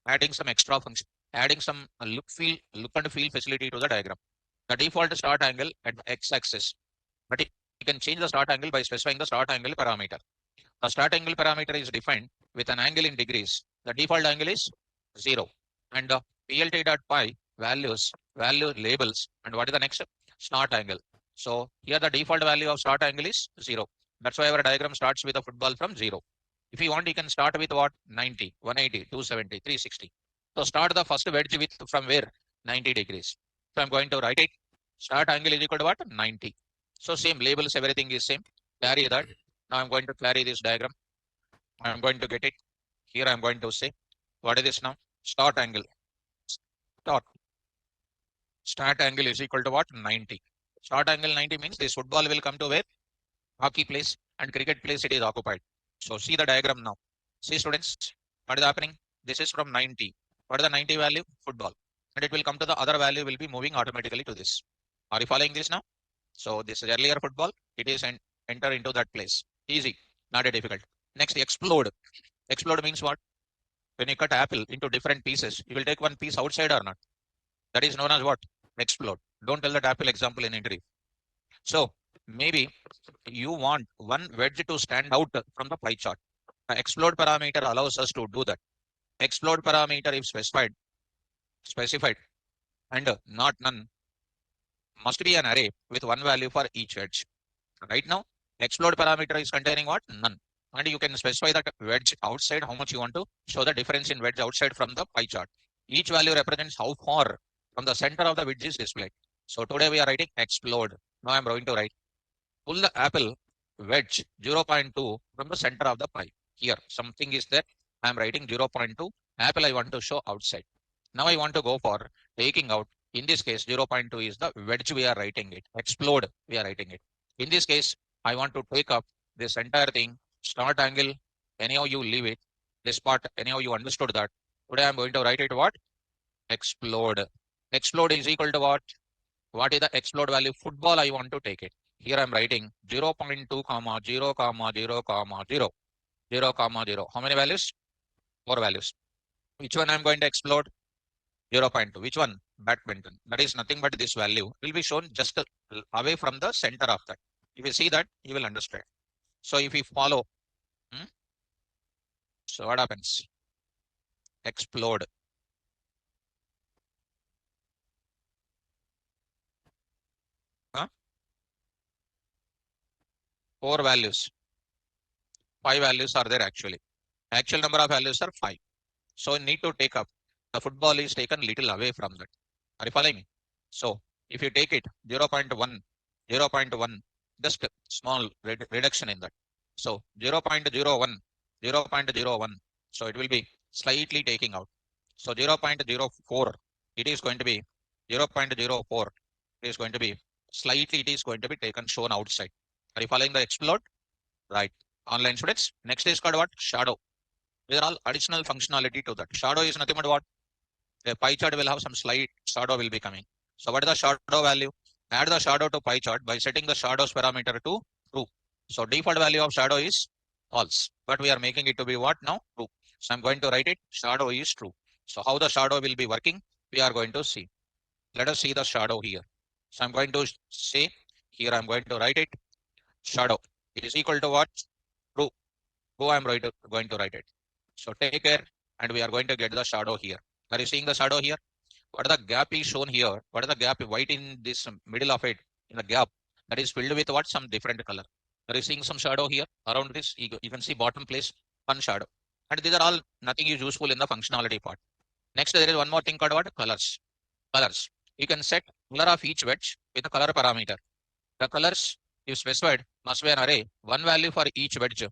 Adding some extra function. Adding some look and feel facility to the diagram. The default start angle at the x-axis. But you can change the start angle by specifying the start angle parameter. The start angle parameter is defined with an angle in degrees. The default angle is 0. And the plt.py value labels. And what is the next? Start angle. So here the default value of start angle is 0. That's why our diagram starts with a football from 0. If you want, you can start with what? 90, 180, 270, 360. So start the first wedge with from where? 90 degrees. So I'm going to write it. Start angle is equal to what? 90. So same labels, everything is same. Carry that. Now I'm going to carry this diagram. I'm going to get it. Here I'm going to say, what is this now? Start angle. Start angle is equal to what? 90. Start angle 90 means this football will come to where? Hockey place and cricket place it is occupied. So see the diagram now. See students, what is happening? This is from 90. What is the 90 value? Football. And it will come to the other value will be moving automatically to this. Are you following this now? So this is earlier football. It is enter into that place. Easy, not a difficult. Next, explode. Explode means what? When you cut apple into different pieces, you will take one piece outside or not? That is known as what? Explode. Don't tell that apple example in interview. So maybe you want one wedge to stand out from the pie chart. The explode parameter allows us to do that. Explode parameter, if specified, and not none, must be an array with one value for each wedge. Right now, explode parameter is containing what? None. And you can specify that wedge outside, how much you want to show the difference in wedge outside from the pie chart. Each value represents how far from the center of the wedge is displayed. So today we are writing explode. Now I'm going to write pull the apple wedge 0.2 from the center of the pie. Here, something is there. I'm writing 0.2. Apple I want to show outside. Now I want to go for taking out. In this case, 0.2 is the wedge we are writing it. Explode, we are writing it. In this case, I want to take up this entire thing, start angle, anyhow you leave it. This part, anyhow you understood that. Today I'm going to write it what? Explode. Explode is equal to what? What is the explode value? Football, I want to take it. Here I'm writing 0.2, comma 0, comma 0, comma 0, 0, comma 0. How many values? 4 values. Which one I'm going to explode? 0.2. Which one? Badminton. That is nothing but this value will be shown just away from the center of that. If you see that, you will understand. So if we follow, so what happens? Explode. Huh? 4 values. 5 values are there actually. Actual number of values are 5. So you need to take up. The football is taken little away from that. Are you following me? So if you take it 0.1, 0.1, just a small reduction in that. So 0.01, 0.01. So it will be slightly taking out. So 0.04, it is going to be 0.04. It is going to be slightly, it is going to be taken, shown outside. Are you following the explode? Right. Online students. Next is called what? Shadow. These are all additional functionality to that. Shadow is nothing but what? A pie chart will have some slight shadow will be coming. So what is the shadow value? Add the shadow to pie chart by setting the shadows parameter to true. So default value of shadow is false, but we are making it to be what now? True. So I'm going to write it. Shadow is true. So how the shadow will be working? We are going to see. Let us see the shadow here. So I'm going to say here, I'm going to write it. Shadow. It is equal to what? True. Go, I'm going to write it. So take care, and we are going to get the shadow here. Are you seeing the shadow here? What the gap is shown here? What is the gap white in this middle of it? In the gap that is filled with what? Some different color. Are you seeing some shadow here around this? You can see bottom place one shadow. And these are all nothing is useful in the functionality part. Next, there is one more thing called what? Colors. Colors. You can set color of each wedge with a color parameter. The colors, if specified, must be an array. One value for each wedge.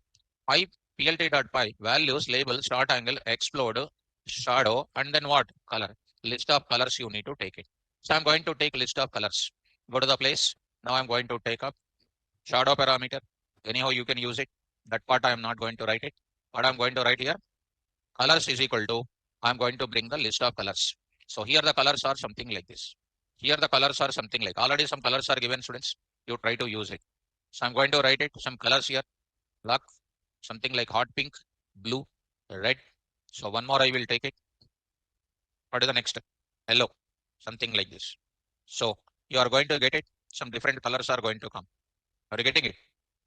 Pi plt.py values label start angle explode shadow and then what? Color. List of colors you need to take it. So I'm going to take list of colors. Go to the place. Now I'm going to take up shadow parameter. Anyhow, you can use it. That part I am not going to write it. What I'm going to write here, colors is equal to, I'm going to bring the list of colors. So here the colors are something like this. Here the colors are something like, already some colors are given, students. You try to use it. So I'm going to write it, some colors here, black, something like hot pink, blue, red. So one more I will take it. What is the next? Yellow, something like this. So you are going to get it. Some different colors are going to come. Are you getting it?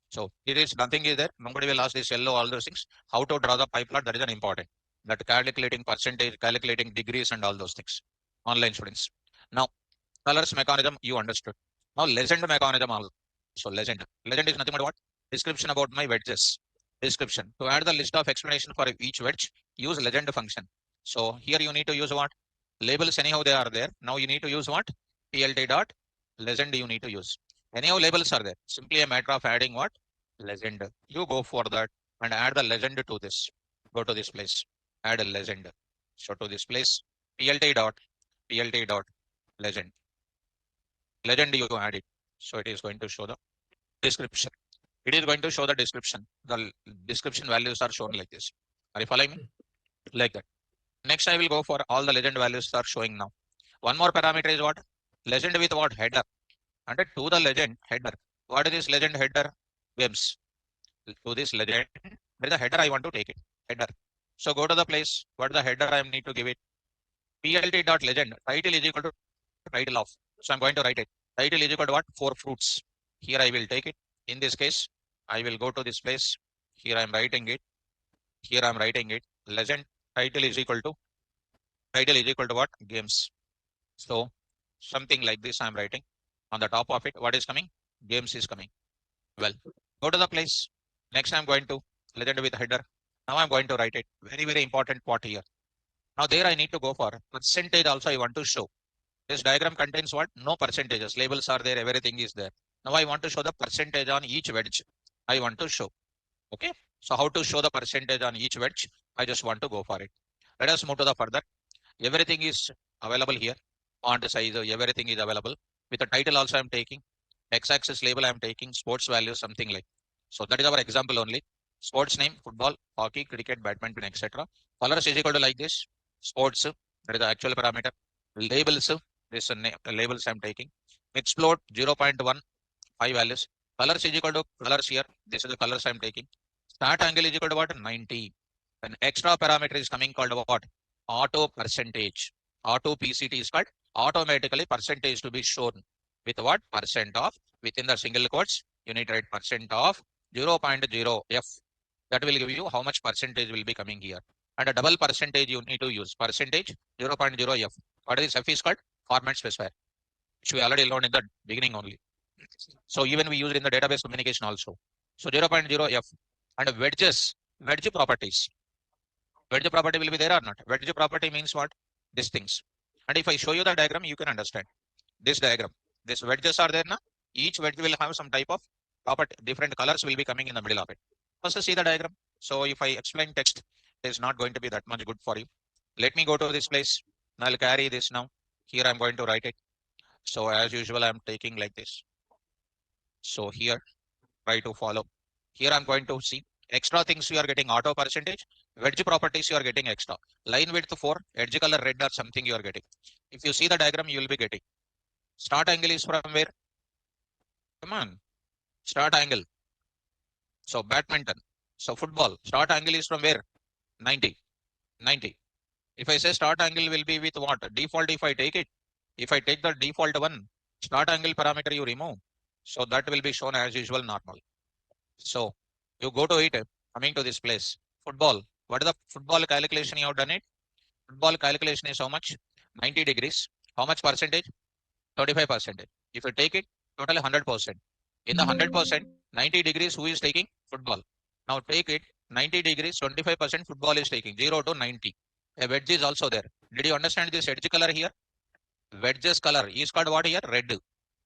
So it is nothing is there. Nobody will ask this yellow, all those things. How to draw the pie plot, that is an important. That calculating percentage, calculating degrees and all those things. Online students. Now, colors mechanism you understood. Now legend mechanism also. So legend. Legend is nothing but what? Description about my wedges. Description. To add the list of explanation for each wedge, use legend function. So here you need to use what? Labels anyhow they are there. Now you need to use what? plt dot legend you need to use. Anyhow labels are there. Simply a matter of adding what? Legend. You go for that and add the legend to this. Go to this place. Add a legend. So to this place, plt dot legend. Legend you add it. So it is going to show the description. It is going to show the description. The description values are shown like this. Are you following me? Like that. Next, I will go for all the legend values are showing now. One more parameter is what? Legend with what? Header. And to the legend header. What is this legend header? Games. To this legend, there is a header I want to take it. Header. So go to the place. What is the header I need to give it? plt.legend. Title is equal to title of. So I'm going to write it. Title is equal to what? 4 fruits. Here I will take it. In this case, I will go to this place. Here I'm writing it. Here I'm writing it. Legend title is equal to what? Games. So something like this I'm writing. On the top of it, what is coming? Games is coming. Well, go to the place. Next I'm going to legend with header. Now I'm going to write it. Very, very important part here. Now there I need to go for percentage also I want to show. This diagram contains what? No percentages. Labels are there. Everything is there. Now I want to show the percentage on each wedge. I want to show. Okay. So how to show the percentage on each wedge? I just want to go for it. Let us move to the further. Everything is available here. Font size, everything is available. With the title also I'm taking. X-axis label I'm taking. Sports value, something like. So that is our example only. Sports name, football, hockey, cricket, badminton, etc. Colors is equal to like this. Sports, that is the actual parameter. Labels, this labels I'm taking. Explode 0.1, 5 values. Colors is equal to colors here. This is the colors I'm taking. Start angle is equal to what? 90. An extra parameter is coming called what? Auto percentage. Auto PCT is called automatically percentage to be shown with what? Percent of within the single quotes. You need to write percent of 0.0 F. That will give you how much percentage will be coming here. And a double percentage you need to use percentage 0.0 F. What is F is called? Format specifier, which we already learned in the beginning only. So even we use it in the database communication also. So 0.0 F and wedges, wedge properties. Wedge property will be there or not? Wedge property means what? These things. And if I show you the diagram, you can understand. This diagram, these wedges are there now. Each wedge will have some type of property, different colors will be coming in the middle of it. First see the diagram. So if I explain text, it is not going to be that much good for you. Let me go to this place. I'll carry this now. Here I'm going to write it. So as usual, I'm taking like this. So here, try to follow. Here I'm going to see extra things you are getting auto percentage, wedge properties you are getting extra. Line width 4, edge color red or something you are getting. If you see the diagram, you will be getting. Start angle is from where? Come on. Start angle. So badminton. So football. Start angle is from where? 90. 90. If I say start angle will be with what? Default if I take it. If I take the default one, start angle parameter you remove. So that will be shown as usual normal. So you go to it, coming to this place. Football. What is the football calculation you have done it? Football calculation is how much? 90 degrees. How much percentage? 35%. If you take it, total 100%. In the 100%, 90 degrees, who is taking? Football. Now take it, 90 degrees, 25% football is taking, 0 to 90. A wedge is also there. Did you understand this edge color here? Wedge's color is called what here? Red.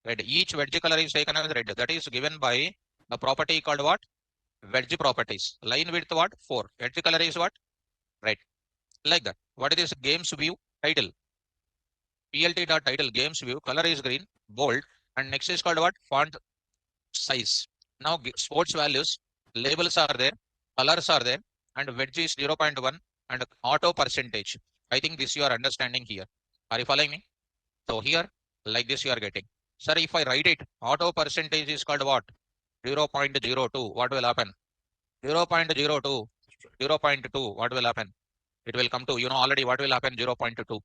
Red. Each wedge color is taken as red. That is given by a property called what? Wedge properties. Line width what? 4. Edge color is what? Red. Like that. What is this? Games view title. plt.title games view. Color is green, bold. And next is called what? Font size. Now sports values, labels are there, colors are there, and wedge is 0.1 and auto percentage. I think this you are understanding here. Are you following me? So here, like this you are getting. Sir, if I write it, auto percentage is called what? 0.02. What will happen? 0.02. 0.2. What will happen? It will come to, you know already what will happen? 0.2.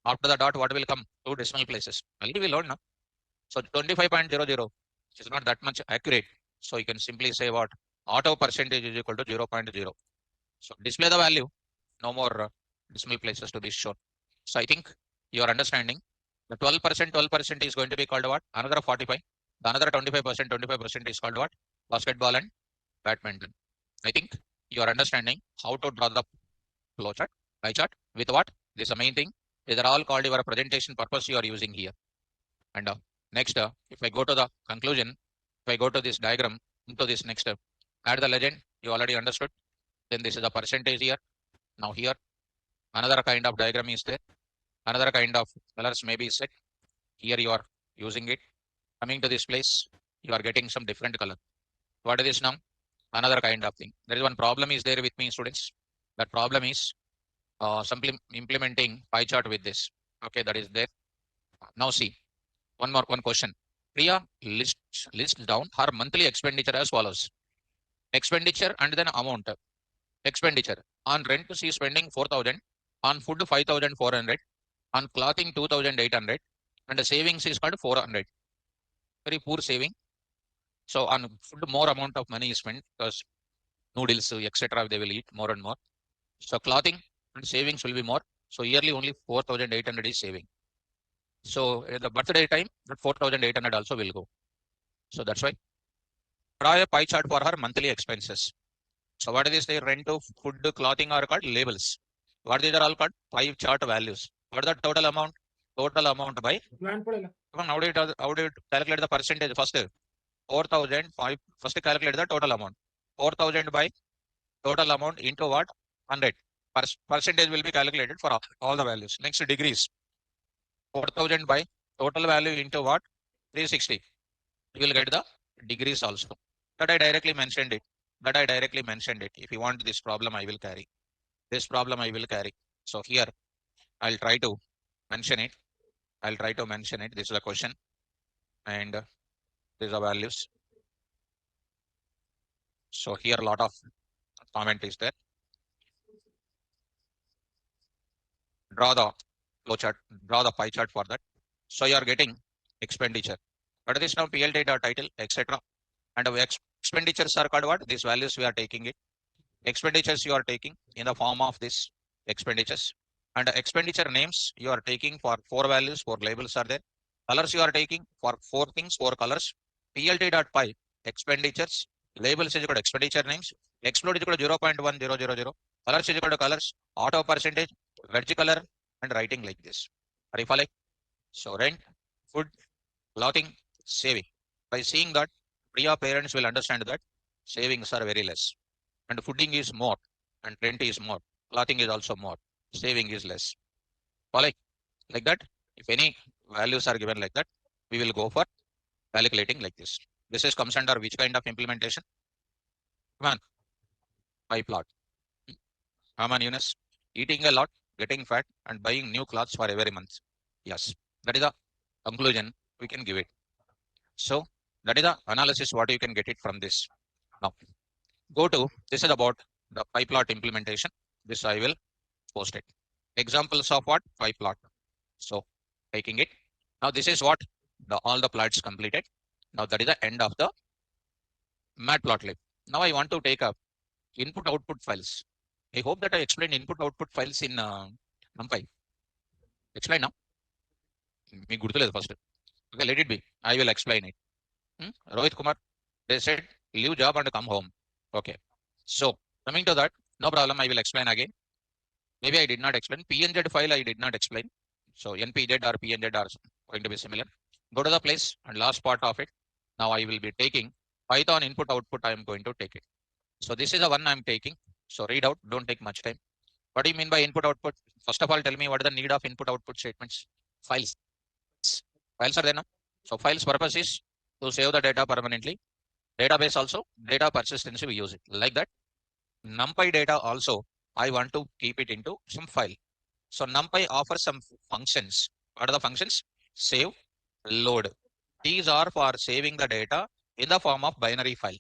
After the dot, what will come? 2 decimal places. Already we learned now. So 25.00 is not that much accurate. So you can simply say what? Auto percentage is equal to 0.0. So display the value. No more decimal places to be shown. So I think you are understanding. The 12% is going to be called what? Another 45. The another 25% is called what? Basketball and badminton. I think you are understanding how to draw the flow chart, pie chart with what? This is the main thing. These are all called your presentation purpose you are using here. And next, if I go to the conclusion, if I go to this diagram, into this next step, add the legend, you already understood. Then this is the percentage here. Now here, another kind of diagram is there. Another kind of colors may be set. Here you are using it. Coming to this place, you are getting some different color. What is this now? Another kind of thing. There is one problem is there with me, students. That problem is simply implementing pie chart with this. Okay, that is there. Now see, one question. Priya lists down her monthly expenditure as follows. Expenditure and then amount. Expenditure. On rent, she is spending 4,000. On food, 5,400. On clothing, 2,800. And the savings is called 400. Very poor saving. So on food, more amount of money is spent because noodles, etc. they will eat more and more. So clothing and savings will be more. So yearly only 4,800 is saving. So at the birthday time, that 4,800 also will go. So that's why. Draw a pie chart for her monthly expenses. So what is the rent of food, clothing are called labels. What these are all called pie chart values. What is the total amount? Total amount by. Come on, how do you calculate the percentage? First 4,005. First calculate the total amount. 4,000 by total amount into what? 100. Percentage will be calculated for all the values. Next degrees. 4,000 by total value into what? 360. You will get the degrees also. That I directly mentioned it. If you want this problem, I will carry. This problem I will carry. So here I'll try to mention it. This is the question. And these are values. So here a lot of comment is there. Draw the flowchart, draw the pie chart for that. So you are getting expenditure. What is now PL data title, etc. And expenditures are called what? These values we are taking it. Expenditures you are taking in the form of this expenditures. And expenditure names you are taking for 4 values, 4 labels are there. Colors you are taking for 4 things, 4 colors. PLT.py expenditures. Labels is equal to expenditure names. Explode is equal to 0.1000. Colors is equal to colors. Auto percentage, veg color, and writing like this. Are you following? So rent, food, clothing, saving. By seeing that, Priya parents will understand that savings are very less. And fooding is more, and rent is more. Clothing is also more. Saving is less. Following? Like that. If any values are given like that, we will go for calculating like this. This is comes under which kind of implementation? Come on. Pie plot. Come on, Eunice. Eating a lot, getting fat, and buying new clothes for every month. Yes. That is the conclusion we can give it. So that is the analysis what you can get it from this. Now go to, this is about the pie plot implementation. This I will post it. Examples of what? Pie plot. So taking it. Now this is what all the plots completed. Now that is the end of the MatPlotLib. Now I want to take up input output files. I hope that I explained input output files in NumPy. Explain now. Me gurtuledu first. Okay, let it be. I will explain it. Rohit Kumar, they said leave job and come home. Okay. So coming to that, no problem. I will explain again. Maybe I did not explain. PNZ file I did not explain. So NPZ or PNZ are going to be similar. Go to the place and last part of it. Now I will be taking Python input output. I am going to take it. So this is the one I am taking. So read out. Don't take much time. What do you mean by input output? First of all, tell me what is the need of input output statements? Files. Files are there now. So files purpose is to save the data permanently. Database also, data persistency we use it. Like that. NumPy data also, I want to keep it into some file. So NumPy offers some functions. What are the functions? Save, load. These are for saving the data in the form of binary file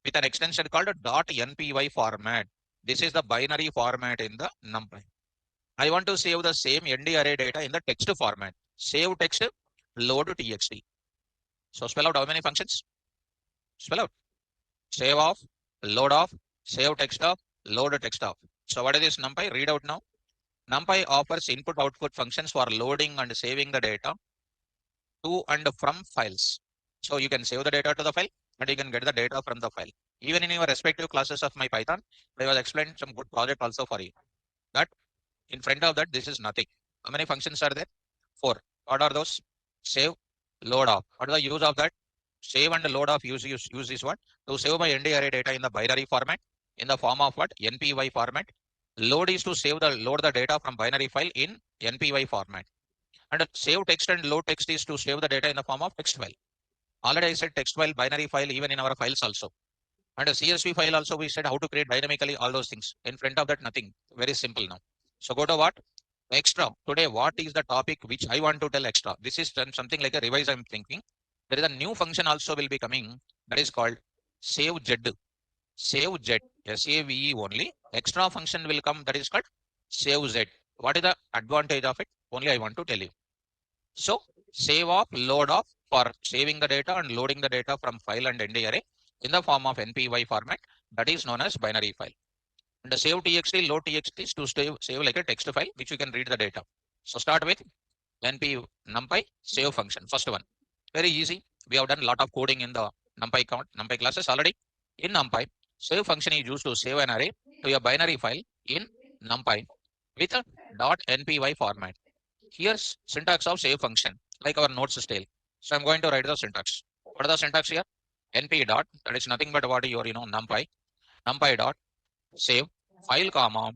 with an extension called .npy format. This is the binary format in the NumPy. I want to save the same ND array data in the text format. Save text, load txt. So spell out how many functions? Spell out. Save off, load off, save text off, load text off. So what is this NumPy? Read out now. NumPy offers input output functions for loading and saving the data to and from files. So you can save the data to the file and you can get the data from the file. Even in your respective classes of my Python, I was explained some good project also for you. That in front of that, this is nothing. How many functions are there? 4. What are those? Save, load off. What is the use of that? Save and load off use is what? To save my ND array data in the binary format in the form of what? NPY format. Load is to load the data from binary file in NPY format. And save text and load text is to save the data in the form of text file. Already I said text file, binary file, even in our files also. And a CSV file also we said how to create dynamically all those things. In front of that, nothing. Very simple now. So go to what? Extra. Today, what is the topic which I want to tell extra? This is something like a revise I'm thinking. There is a new function also will be coming that is called savez. Savez, SAVE only. Extra function will come that is called savez. What is the advantage of it? Only I want to tell you. So save off, load off for saving the data and loading the data from file and ND array in the form of NPY format that is known as binary file. And the save txt, load txt is to save like a text file which you can read the data. So start with NumPy save function. First one, very easy. We have done a lot of coding in the NumPy classes already. In NumPy, save function is used to save an array to a binary file in NumPy with a .npy format. Here's syntax of save function, like our notes style. So I'm going to write the syntax. What is the syntax here? np dot, that is nothing but what your NumPy dot save file comma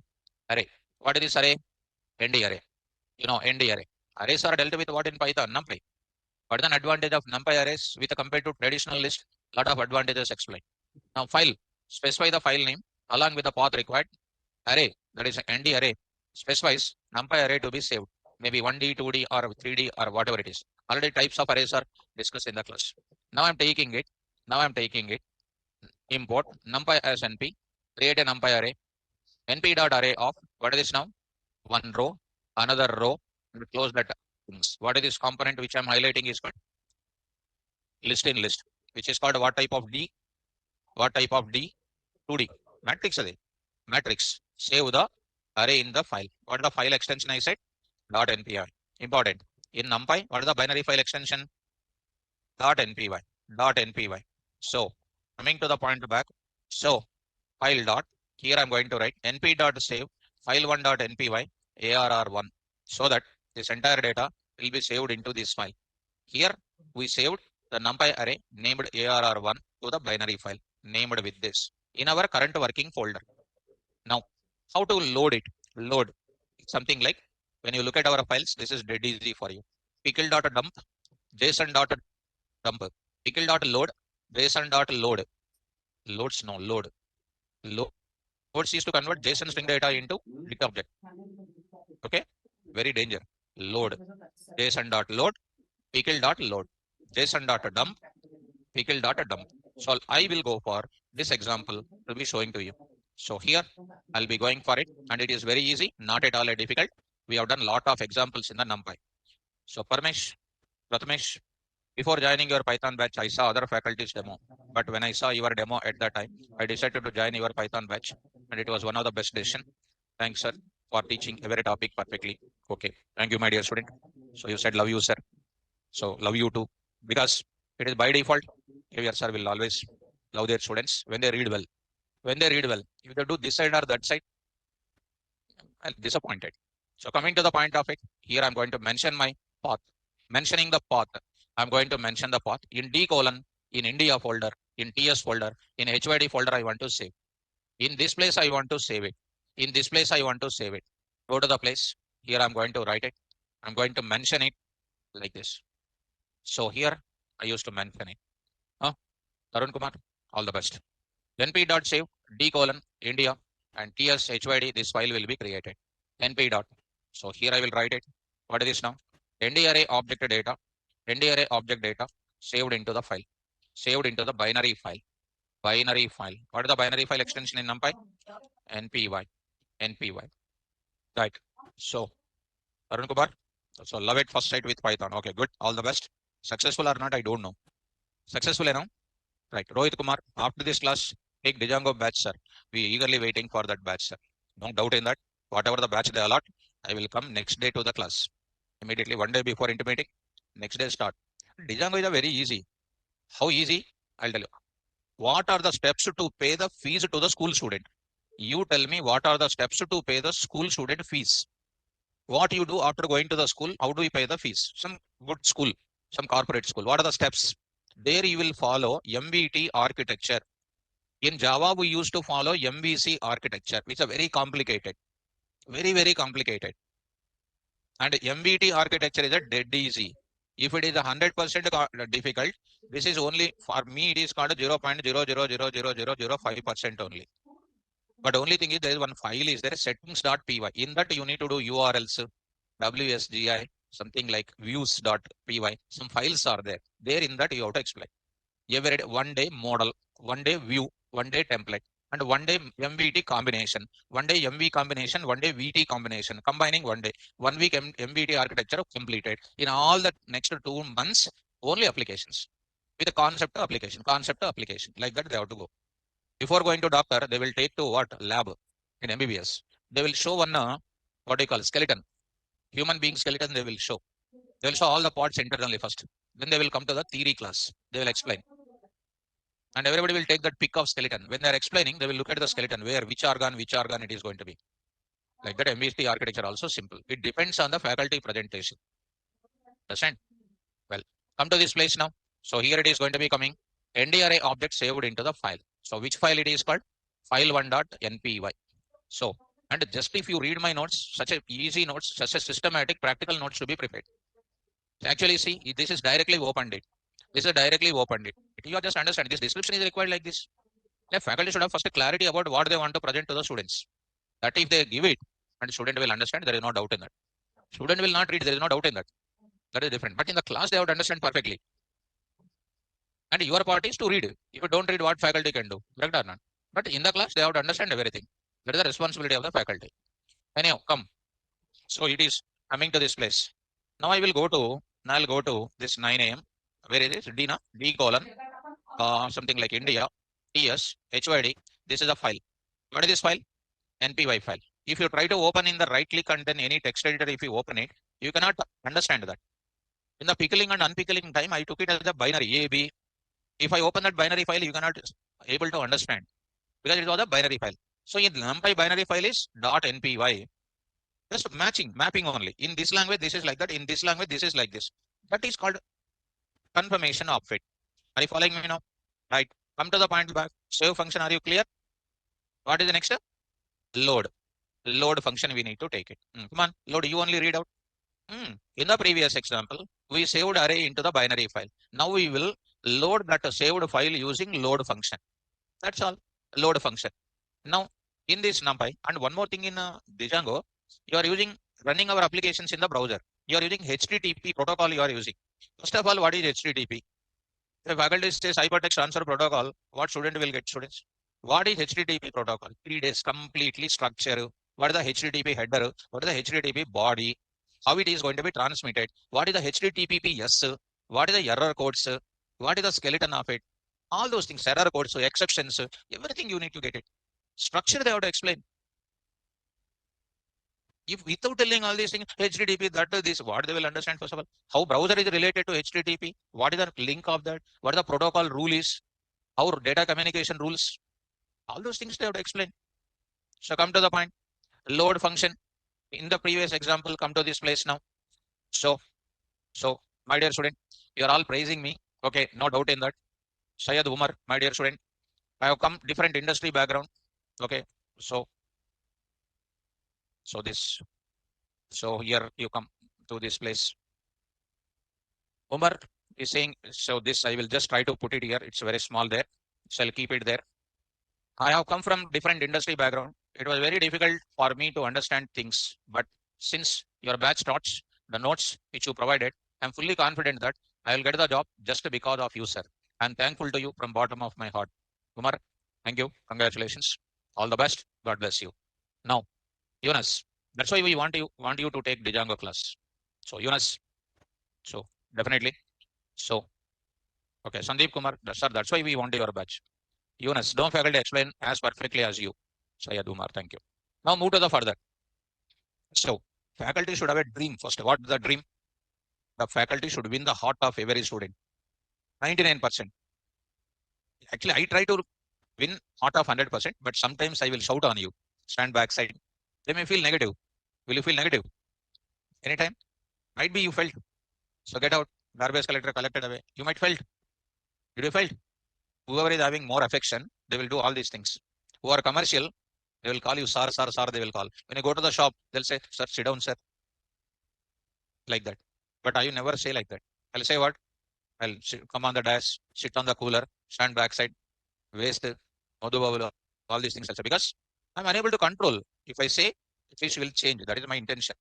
array. What is this array? ND array. ND array. Arrays are dealt with what in Python? NumPy. What is an advantage of NumPy arrays with compared to traditional list? Lot of advantages explained. Now file, specify the file name along with the path required. Array, that is ND array, specifies NumPy array to be saved. Maybe 1D, 2D or 3D or whatever it is. Already types of arrays are discussed in the class. Now I'm taking it. Import NumPy as NP. Create a NumPy array. NP dot array of, what is this now? One row, another row, and close that. What is this component which I'm highlighting is called list in list, which is called what type of D? What type of D? 2D. Matrix array. Matrix. Save the array in the file. What is the file extension I said? .npy. Important. In NumPy, what is the binary file extension? .npy. .npy. So coming to the point back. So file dot. Here I'm going to write np dot save file1.npy arr1 so that this entire data will be saved into this file. Here we saved the NumPy array named arr1 to the binary file named with this in our current working folder. Now, how to load it? Load something like when you look at our files, this is dead easy for you. Pickle.dump, JSON.dump, pickle.load, JSON.load. Loads no load. Loads is to convert JSON string data into Git object. Okay, very danger. Load, JSON.load, pickle.load, JSON.dump, pickle.dump. So I will go for this example to be showing to you. So here I'll be going for it, and it is very easy, not at all difficult. We have done a lot of examples in the NumPy. So Prathamesh, before joining your Python batch, I saw other faculty's demo. But when I saw your demo at that time, I decided to join your Python batch, and it was one of the best decisions. Thanks, sir, for teaching every topic perfectly. Okay, thank you, my dear student. So you said love you, sir. So love you too, because it is by default. Your sir will always love their students when they read well. When they read well, if they do this side or that side, I'm disappointed. So coming to the point of it, here I'm going to mention my path. Mentioning the path, I'm going to mention the path in D colon, in India folder, in TS folder, in HYD folder, I want to save. In this place, I want to save it. In this place, I want to save it. Go to the place. Here I'm going to write it. I'm going to mention it like this. So here I used to mention it. Tarun Kumar, all the best. np.save D colon India and TS HYD, this file will be created. np dot. So here I will write it. What is this now? ND array object data. ND array object data saved into the file. Saved into the binary file. Binary file. What is the binary file extension in NumPy? NPY. NPY. Right. So Arun Kumar. So love it first sight with Python. Okay, good. All the best. Successful or not, I don't know. Successful enough? Right. Rohit Kumar, after this class, take Django batch, sir. We eagerly waiting for that batch, sir. No doubt in that. Whatever the batch they allot, I will come next day to the class. Immediately, one day before intimating, next day start. Django is a very easy. How easy? I'll tell you. What are the steps to pay the fees to the school student? You tell me what are the steps to pay the school student fees? What you do after going to the school? How do we pay the fees? Some good school, some corporate school. What are the steps? There you will follow MVT architecture. In Java, we used to follow MVC architecture, which is very complicated. Very, very complicated. And MVT architecture is a dead easy. If it is 100% difficult, this is only, for me, it is called 0.0000005% only. But only thing is there is one file is there, settings.py. In that you need to do URLs, WSGI, something like views.py. Some files are there. There in that you have to explain. Every day, one day model, one day view, one day template, and one day MVT combination, one day MV combination, one day VT combination, combining one day, 1 week MVT architecture completed. In all the next 2 months, only applications with a concept to application, like that they have to go. Before going to doctor, they will take to what? Lab in MBBS. They will show one, what do you call, skeleton, human being skeleton, they will show. They will show all the parts internally first. Then they will come to the theory class. They will explain. And everybody will take that pic of skeleton. When they are explaining, they will look at the skeleton, where, which organ it is going to be. Like that, MBST architecture also simple. It depends on the faculty presentation. Understand? Well, come to this place now. So here it is going to be coming. NDRA object saved into the file. So which file it is called? File1.npy. So, and just if you read my notes, such a easy notes, such a systematic practical notes to be prepared. Actually, see, this is directly opened it. This is directly opened it. You just understand this description is required like this. The faculty should have first clarity about what they want to present to the students. That if they give it, and student will understand, there is no doubt in that. Student will not read, there is no doubt in that. That is different. But in the class, they have to understand perfectly. And your part is to read. If you don't read, what faculty can do? Correct or not? But in the class, they have to understand everything. That is the responsibility of the faculty. Anyhow, come. So it is coming to this place. Now I will go to this 9 a.m. Where it is? D colon, something like India, TS, HYD. This is a file. What is this file? NPY file. If you try to open in the right click and then any text editor, if you open it, you cannot understand that. In the pickling and unpickling time, I took it as a binary A, B. If I open that binary file, you cannot able to understand because it was a binary file. So in NumPy binary file is .npy. Just mapping only. In this language, this is like that. In this language, this is like this. That is called confirmation of it. Are you following me now? Right. Come to the point back. Save function. Are you clear? What is the next step? Load. Load function. We need to take it. Come on. Load. You only read out. In the previous example, we saved array into the binary file. Now we will load that saved file using load function. That's all. Load function. Now in this NumPy, and one more thing in Django, you are running our applications in the browser. You are using HTTP protocol. You are using. First of all, what is HTTP? If faculty says hypertext transfer protocol, what student will get, students? What is HTTP protocol? 3 days completely structure. What is the HTTP header? What is the HTTP body? How it is going to be transmitted? What is the HTTPS? What is the error codes? What is the skeleton of it? All those things, error codes, exceptions, everything you need to get it. Structure they have to explain. If without telling all these things, HTTP, that this, what they will understand first of all, how browser is related to HTTP, what is the link of that, what the protocol rule is, how data communication rules, all those things they have to explain. So come to the point. Load function. In the previous example, come to this place now. So my dear student, you are all praising me. Okay, no doubt in that. Syed Umar, my dear student, I have come different industry background. Okay, so this. So here you come to this place. Umar is saying, so this I will just try to put it here. It's very small there. So I'll keep it there. I have come from different industry background. It was very difficult for me to understand things. But since your batch notes, the notes which you provided, I'm fully confident that I will get the job just because of you, sir. I'm thankful to you from bottom of my heart. Umar, thank you. Congratulations. All the best. God bless you. Now, Yunus, that's why we want you to take Django class. So Yunus, so definitely. So, okay, Sandeep Kumar, sir, that's why we want your batch. Yunus, don't faculty explain as perfectly as you. Syed Umar, thank you. Now move to the further. So, faculty should have a dream first. What is the dream? The faculty should win the heart of every student. 99%. Actually, I try to win heart of 100%, but sometimes I will shout on you. Stand back side. They may feel negative. Will you feel negative? Anytime? Might be you felt. So get out. Garbage collector collected away. You might felt. Did you felt? Whoever is having more affection, they will do all these things. Who are commercial, they will call you sir, sir, sir, they will call. When you go to the shop, they'll say, sir, sit down, sir. Like that. But I never say like that. I'll say what? I'll come on the dash, sit on the cooler, stand backside, waste, Madhu all these things also. Because I'm unable to control. If I say, fish will change. That is my intention.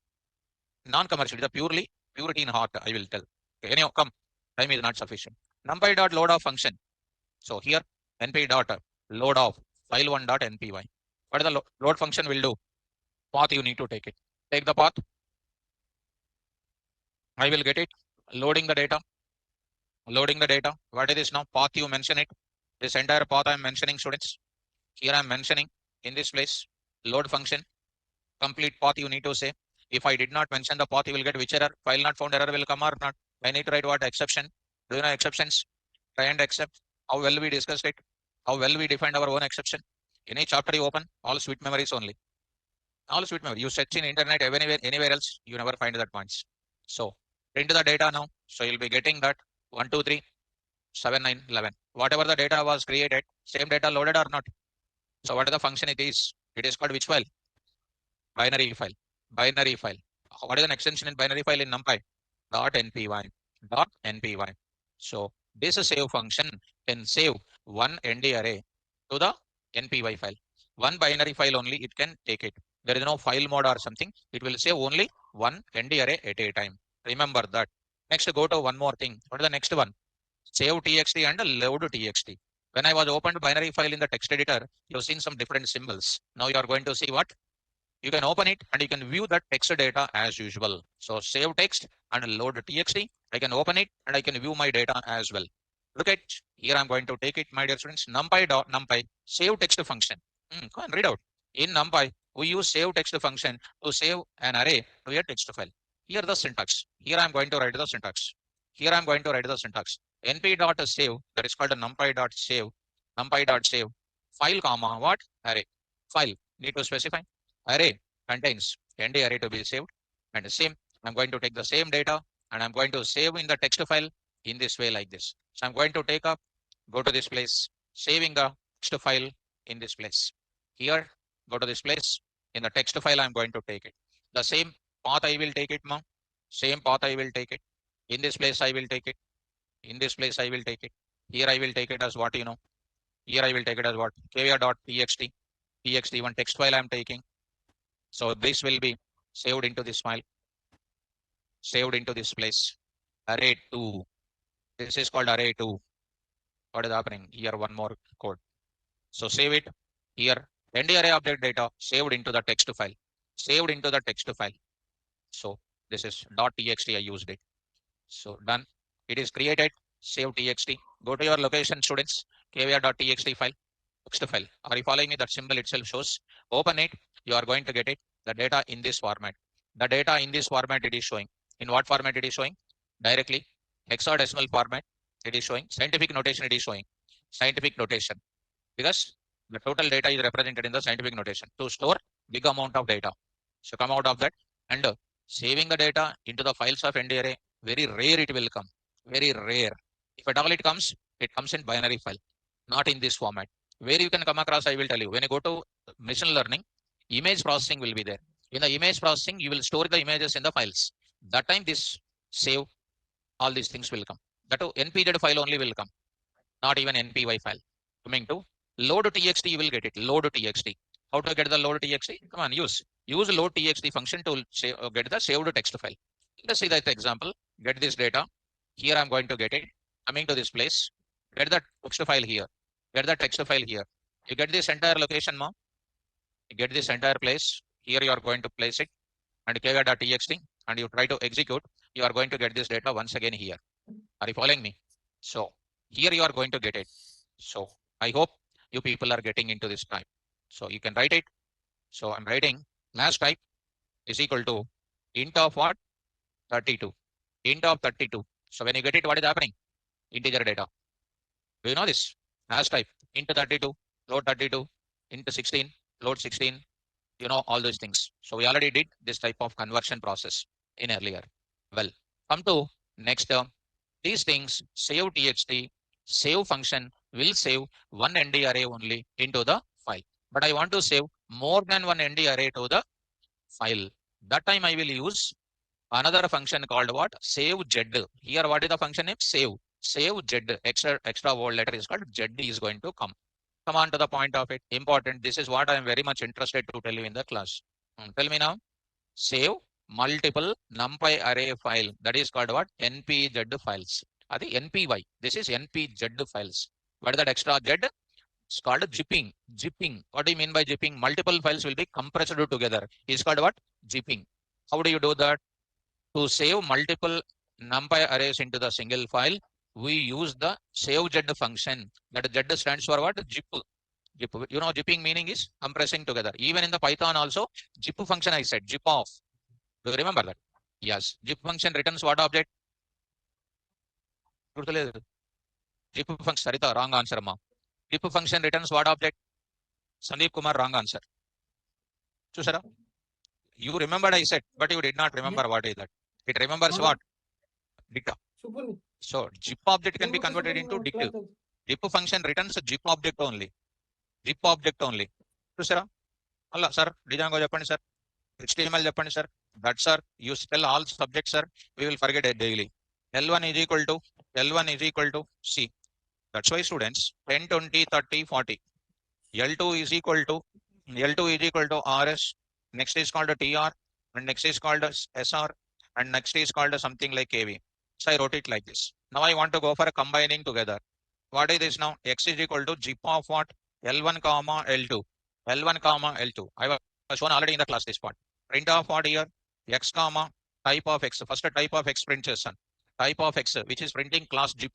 Non-commercial, it is a purely purity in heart, I will tell. Okay, anyhow, come. Time is not sufficient. NumPy dot load of function. So here, np dot load of file1 dot npy. What the load function will do? Path you need to take it. Take the path. I will get it. Loading the data. Loading the data. What is this now? Path you mention it. This entire path I am mentioning, students. Here I am mentioning in this place. Load function. Complete path you need to say. If I did not mention the path, you will get which error? File not found error will come or not. I need to write what? Exception. Do you know exceptions? Try and accept. How well we discussed it. How well we defined our own exception. Any chapter you open, all sweet memories only. All sweet memory. You search in internet anywhere else, you never find that points. So print the data now. So you'll be getting that 1, 2, 3, 7, 9, 11. Whatever the data was created, same data loaded or not. So what is the function it is? It is called which file? Binary file. Binary file. What is an extension in binary file in NumPy? .npy. .npy. So this save function can save one ND array to the npy file. One binary file only it can take it. There is no file mode or something. It will save only one ND array at a time. Remember that. Next, go to one more thing. What is the next one? Save txt and load txt. When I was opened binary file in the text editor, you've seen some different symbols. Now you are going to see what? You can open it and you can view the text data as usual. So save text and load txt. I can open it and I can view my data as well. Look at here. I'm going to take it, my dear students. NumPy save text function. Go and read out. In NumPy, we use save text function to save an array to a text file. Here the syntax. Here I'm going to write the syntax. Here I'm going to write the syntax. np.save, that is called a NumPy.save. NumPy.save file comma what? Array. File. Need to specify. Array contains ND array to be saved. And the same, I'm going to take the same data and I'm going to save in the text file in this way like this. So I'm going to take up, go to this place, saving the text file in this place. Here, go to this place. In the text file, I'm going to take it. The same path I will take it, ma'am. Same path I will take it. In this place, I will take it. In this place, I will take it. Here, I will take it as what, Here, I will take it as what? kvar.txt. txt, one text file I'm taking. So this will be saved into this file. Saved into this place. Array 2. This is called array 2. What is happening? Here, one more code. So save it. Here, ND array object data saved into the text file. Saved into the text file. So this is .txt. I used it. So done. It is created. Save txt. Go to your location, students. kvar.txt file. Text file. Are you following me? That symbol itself shows. Open it. You are going to get it. The data in this format. The data in this format it is showing. In what format it is showing? Directly. Hexadecimal format. It is showing. Scientific notation it is showing. Scientific notation. Because the total data is represented in the scientific notation to store big amount of data. So come out of that and saving the data into the files of ND array. Very rare it will come. Very rare. If at all it comes in binary file, not in this format. Where you can come across, I will tell you. When you go to machine learning, image processing will be there. In the image processing, you will store the images in the files. That time this save, all these things will come. That npz file only will come, not even npy file. Coming to load txt, you will get it. Load txt. How to get the load txt? Come on, use load txt function to get the saved text file. Let's see that example. Get this data. Here I'm going to get it. Coming to this place. Get the text file here. Get the text file here. You get this entire location, mom. You get this entire place. Here you are going to place it and kvar.txt and you try to execute. You are going to get this data once again here. Are you following me? So here you are going to get it. So I hope you people are getting into this type. So you can write it. So I'm writing mass type is equal to int of what? 32. Int of 32. So when you get it, what is happening? Integer data. Do you know this? Mass type into 32, load 32, into 16, load 16, you know, all those things. So we already did this type of conversion process in earlier. Well, come to next term. These things, save txt, save function will save one ND array only into the file. But I want to save more than one ND array to the file. That time I will use another function called what? Save z. Here, what is the function name? Save. Save z. Extra word letter is called z is going to come. Come on to the point of it. Important. This is what I am very much interested to tell you in the class. Tell me now. Save multiple NumPy array file. That is called what? NPZ files. Adi NPY. This is NPZ files. What is that extra Z? It's called zipping. Zipping. What do you mean by zipping? Multiple files will be compressed together. It's called what? Zipping. How do you do that? To save multiple NumPy arrays into the single file, we use the savez function. That Z stands for what? Zip. Zip. You know, zipping meaning is compressing together. Even in the Python also, zip function I said, zip off. Do you remember that? Yes. Zip function returns what object? Zip function, Sarita, wrong answer, ma. Zip function returns what object? Sandeep Kumar, wrong answer. Chusara? You remembered I said, but you did not remember what is that. It remembers what? Dicta. So zip object can be converted into dictive. Zip function returns a zip object only. Zip object only. Chusara? Allah, sir. Dijango Japan, sir. HTML Japan, sir. That, sir. You spell all subjects, sir. We will forget it daily. L1 is equal to C. That's why students 10, 20, 30, 40. L2 is equal to RS. Next is called a TR, and next is called a SR, and next is called a something like KV. So I wrote it like this. Now I want to go for a combining together. What is this now? X is equal to zip of what? L1 comma L2. L1 comma L2. I was shown already in the class this part. Print of what here? X comma type of X. First type of X print session. Type of X, which is printing class zip.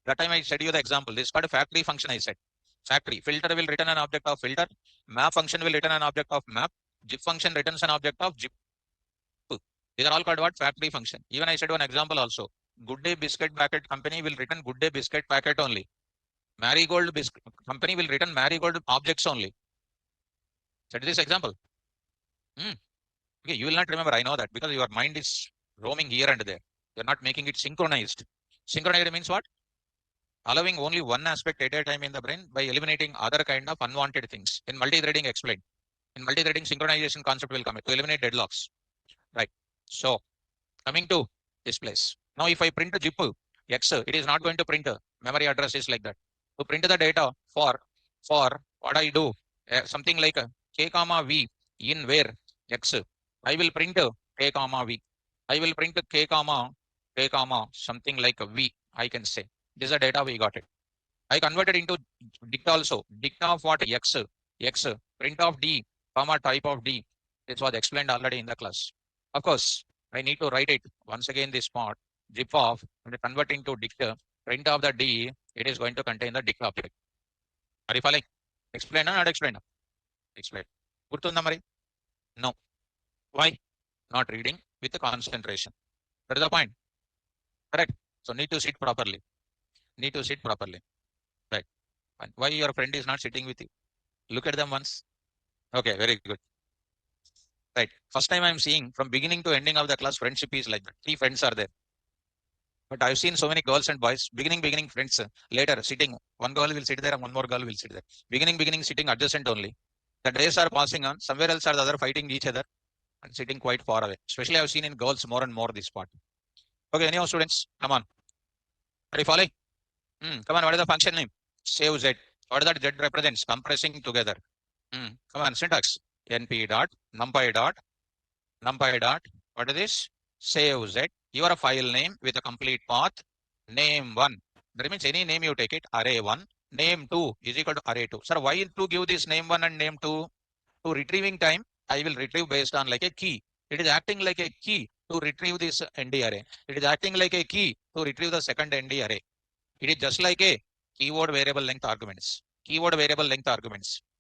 That time I said you the example. This is called a factory function I said. Factory. Filter will return an object of filter. Map function will return an object of map. Zip function returns an object of zip. These are all called what? Factory function. Even I said one example also. Good Day Biscuit Packet Company will return Good Day Biscuit Packet only. Marigold Biscuit Company will return Marigold objects only. Said this example. Okay, you will not remember. I know that because your mind is roaming here and there. You're not making it synchronized. Synchronized means what? Allowing only one aspect at a time in the brain by eliminating other kind of unwanted things. In multi-threading, explained. In multi-threading, synchronization concept will come to eliminate deadlocks. Right. So, coming to this place. Now, if I print a zip X, it is not going to print memory addresses like that. To print the data for what I do, something like K comma V in where X, I will print K comma V. I will print K comma something like a V, I can say. This is the data we got it. I converted into dict also. Dict of what? X. Print of D, comma type of D. This was explained already in the class. Of course, I need to write it once again this part. Zip of and convert into dict. Print of the D, it is going to contain the dict object. Are you following? Explain or not explain? Explain. Gurtunda Mari? No. Why? Not reading with the concentration. That is the point. Correct. So need to sit properly. Right. And why your friend is not sitting with you? Look at them once. Okay, very good. Right. First time I'm seeing from beginning to ending of the class, friendship is like that. 3 friends are there. But I've seen so many girls and boys, beginning friends, later sitting. One girl will sit there and one more girl will sit there. Beginning sitting adjacent only. The days are passing on. Somewhere else are the other fighting each other and sitting quite far away. Especially I've seen in girls more and more this part. Okay, anyhow, students, come on. Are you following? Come on, what is the function name? Save Z. What does that Z represents? Compressing together. Come on, syntax. NP dot, NumPy dot, what is this? Save Z. Your file name with a complete path. Name 1. That means any name you take it, array 1. Name 2 is equal to array 2. Sir, why to give this name 1 and name 2? To retrieving time, I will retrieve based on like a key. It is acting like a key to retrieve this ND array. It is acting like a key to retrieve the second ND array. It is just like a keyword variable length arguments.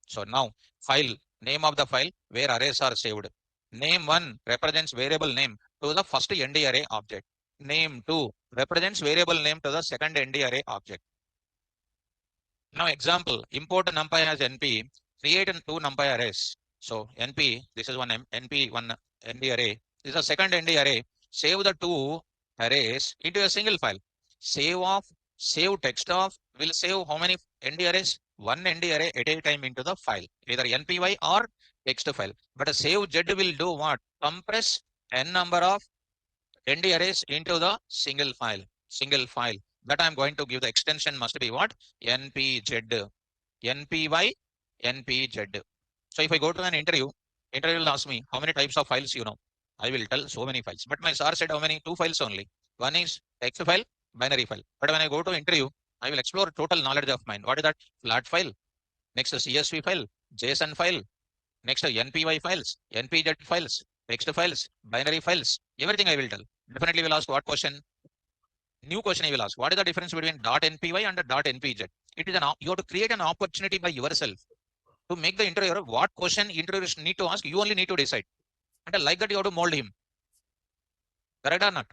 So now file, name of the file where arrays are saved. Name 1 represents variable name to the first ND array object. Name 2 represents variable name to the second ND array object. Now example, import NumPy as NP, create 2 NumPy arrays. So NP, this is one NP, one ND array. This is a second ND array. Save the 2 arrays into a single file. Save text of will save how many ND arrays? 1 ND array at a time into the file, either NPY or text file. But a save Z will do what? Compress n number of ND arrays into the single file. That I'm going to give the extension must be what? NPZ. NPY, NPZ. So if I go to an interview will ask me how many types of files you know. I will tell so many files. But my sir said how many? 2 files only. One is text file, binary file. But when I go to interview, I will explore total knowledge of mine. What is that? Flat file. Next, a CSV file, JSON file. Next, NPY files, NPZ files, text files, binary files. Everything I will tell. Definitely will ask what question? New question I will ask. What is the difference between .npy and .npz? It is you have to create an opportunity by yourself to make the interviewer what question interviewers need to ask. You only need to decide. And like that, you have to mold him. Correct or not?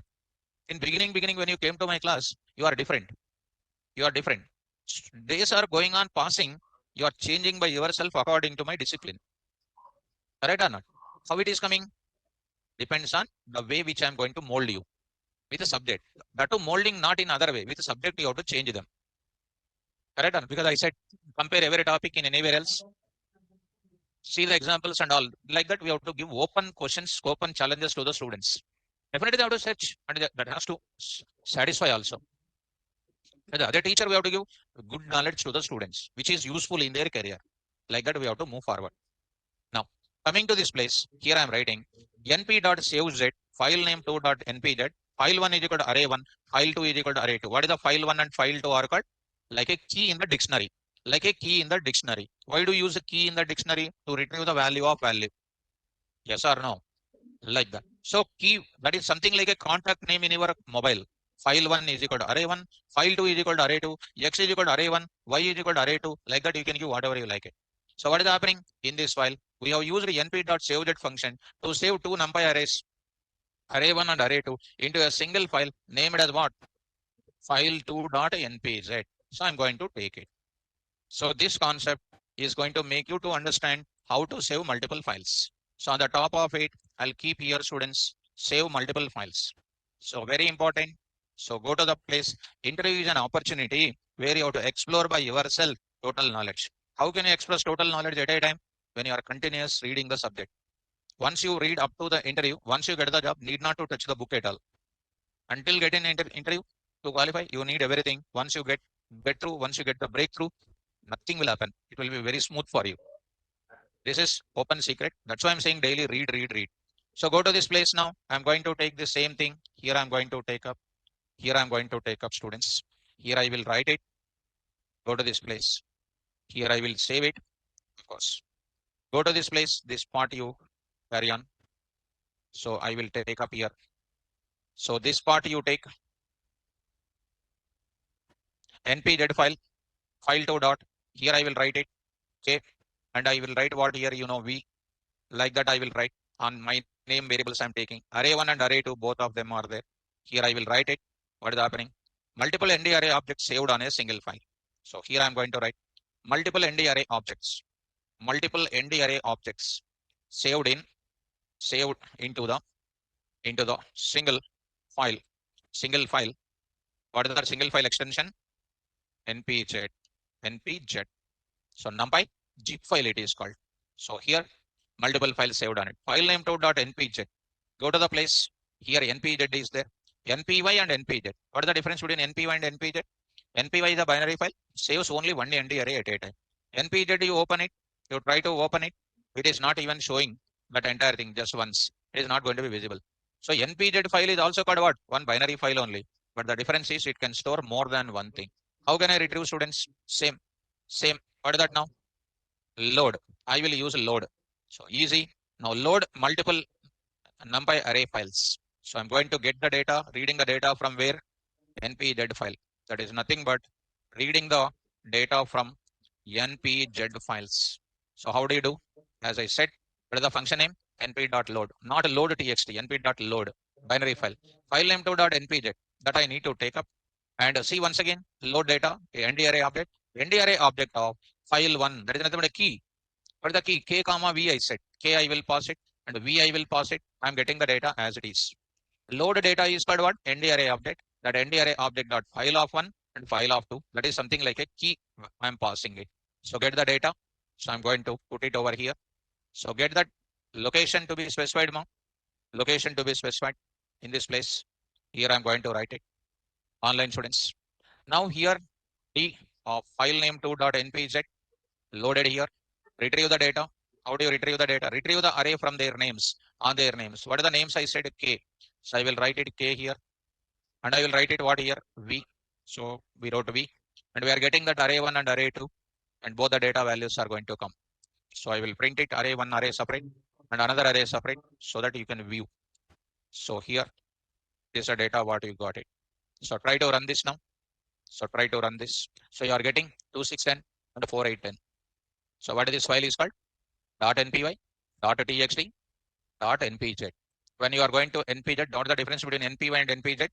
In beginning, when you came to my class, you are different. You are different. Days are going on passing. You are changing by yourself according to my discipline. Correct or not? How it is coming depends on the way which I am going to mold you with a subject. That to molding not in other way. With a subject, you have to change them. Correct or not? Because I said compare every topic in anywhere else. See the examples and all. Like that, we have to give open questions, open challenges to the students. Definitely, they have to search, and that has to satisfy also. As the other teacher, we have to give good knowledge to the students, which is useful in their career. Like that, we have to move forward. Now, coming to this place, here I am writing np.savez, file name 2.npz, file 1 is equal to array 1, file 2 is equal to array 2. What is the file 1 and file 2 are called? Like a key in the dictionary. Like a key in the dictionary. Why do you use a key in the dictionary? To retrieve the value of value. Yes or no? Like that. So key, that is something like a contact name in your mobile. File 1 is equal to array 1, file 2 is equal to array 2, x is equal to array 1, y is equal to array 2. Like that, you can give whatever you like it. So what is happening in this file? We have used np.savez function to save two NumPy arrays, array 1 and array 2, into a single file named as what? File2.npz. So I'm going to take it. So this concept is going to make you to understand how to save multiple files. So on the top of it, I'll keep here students, save multiple files. So very important. So go to the place. Interview is an opportunity where you have to explore by yourself total knowledge. How can you express total knowledge at a time? When you are continuous reading the subject. Once you read up to the interview, once you get the job, need not to touch the book at all. Until getting interview to qualify, you need everything. Once you get through, once you get the breakthrough, nothing will happen. It will be very smooth for you. This is open secret. That's why I'm saying daily read, read, read. So go to this place now. I'm going to take the same thing. Here I'm going to take up. Here I'm going to take up students. Here I will write it. Go to this place. Here I will save it. Of course. Go to this place. This part you carry on. So I will take up here. So this part you take npz file, file2 dot. Here I will write it. Okay. And I will write what here, v. Like that I will write on my name variables I'm taking. Array 1 and array 2, both of them are there. Here I will write it. What is happening? Multiple ND array objects saved on a single file. So here I'm going to write multiple ND array objects. Multiple ND array objects saved into the single file. Single file. What is that single file extension? npz. npz. So NumPy zip file it is called. So here multiple files saved on it. File name 2.npz. Go to the place. Here npz is there. npy and npz. What is the difference between npy and npz? npy is a binary file. Saves only one ND array at a time. npz, you open it. You try to open it. It is not even showing that entire thing just once. It is not going to be visible. So npz file is also called what? One binary file only. But the difference is it can store more than one thing. How can I retrieve students? Same. What is that now? Load. I will use load. So easy. Now load multiple NumPy array files. So I'm going to get the data, reading the data from where? npz file. That is nothing but reading the data from npz files. So how do you do? As I said, what is the function name? np.load. Not load txt, np.load. Binary file. File name 2.npz. That I need to take up. And see once again, load data, ND array object. ND array object of file 1. That is nothing but a key. What is the key? K comma V I said. K I will pass it and V I will pass it. I'm getting the data as it is. Load data is called what? ND array object. That ND array object dot file of 1 and file of 2. That is something like a key. I'm passing it. So get the data. So I'm going to put it over here. So get that location to be specified now. Location to be specified in this place. Here I'm going to write it. Online students. Now here D of file name 2.npz loaded here. Retrieve the data. How do you retrieve the data? Retrieve the array from their names. on their names. What are the names? I said K. So I will write it K here. And I will write it what here? V. So we wrote V. And we are getting that array 1 and array 2. And both the data values are going to come. So I will print it array 1 array separate and another array separate so that you can view. So here is the data what you got it. So try to run this now. So try to run this. So you are getting 2610 and 4810. So what is this file is called? .npy, .txt, .npz. When you are going to npz, note the difference between npy and npz.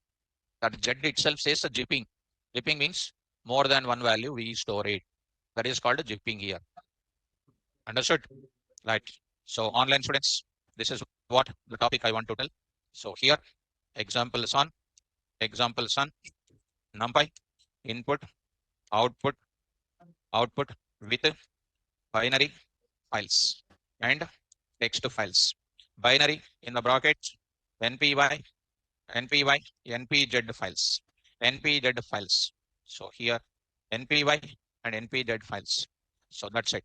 That z itself says a zipping. Zipping means more than one value we store it. That is called zipping here. Understood? Right. So online students, this is what the topic I want to tell. So here, examples on NumPy, input, output with binary files and text files. Binary in the brackets, NPY, NPZ files, NPZ files. So here, NPY and NPZ files. So that's it.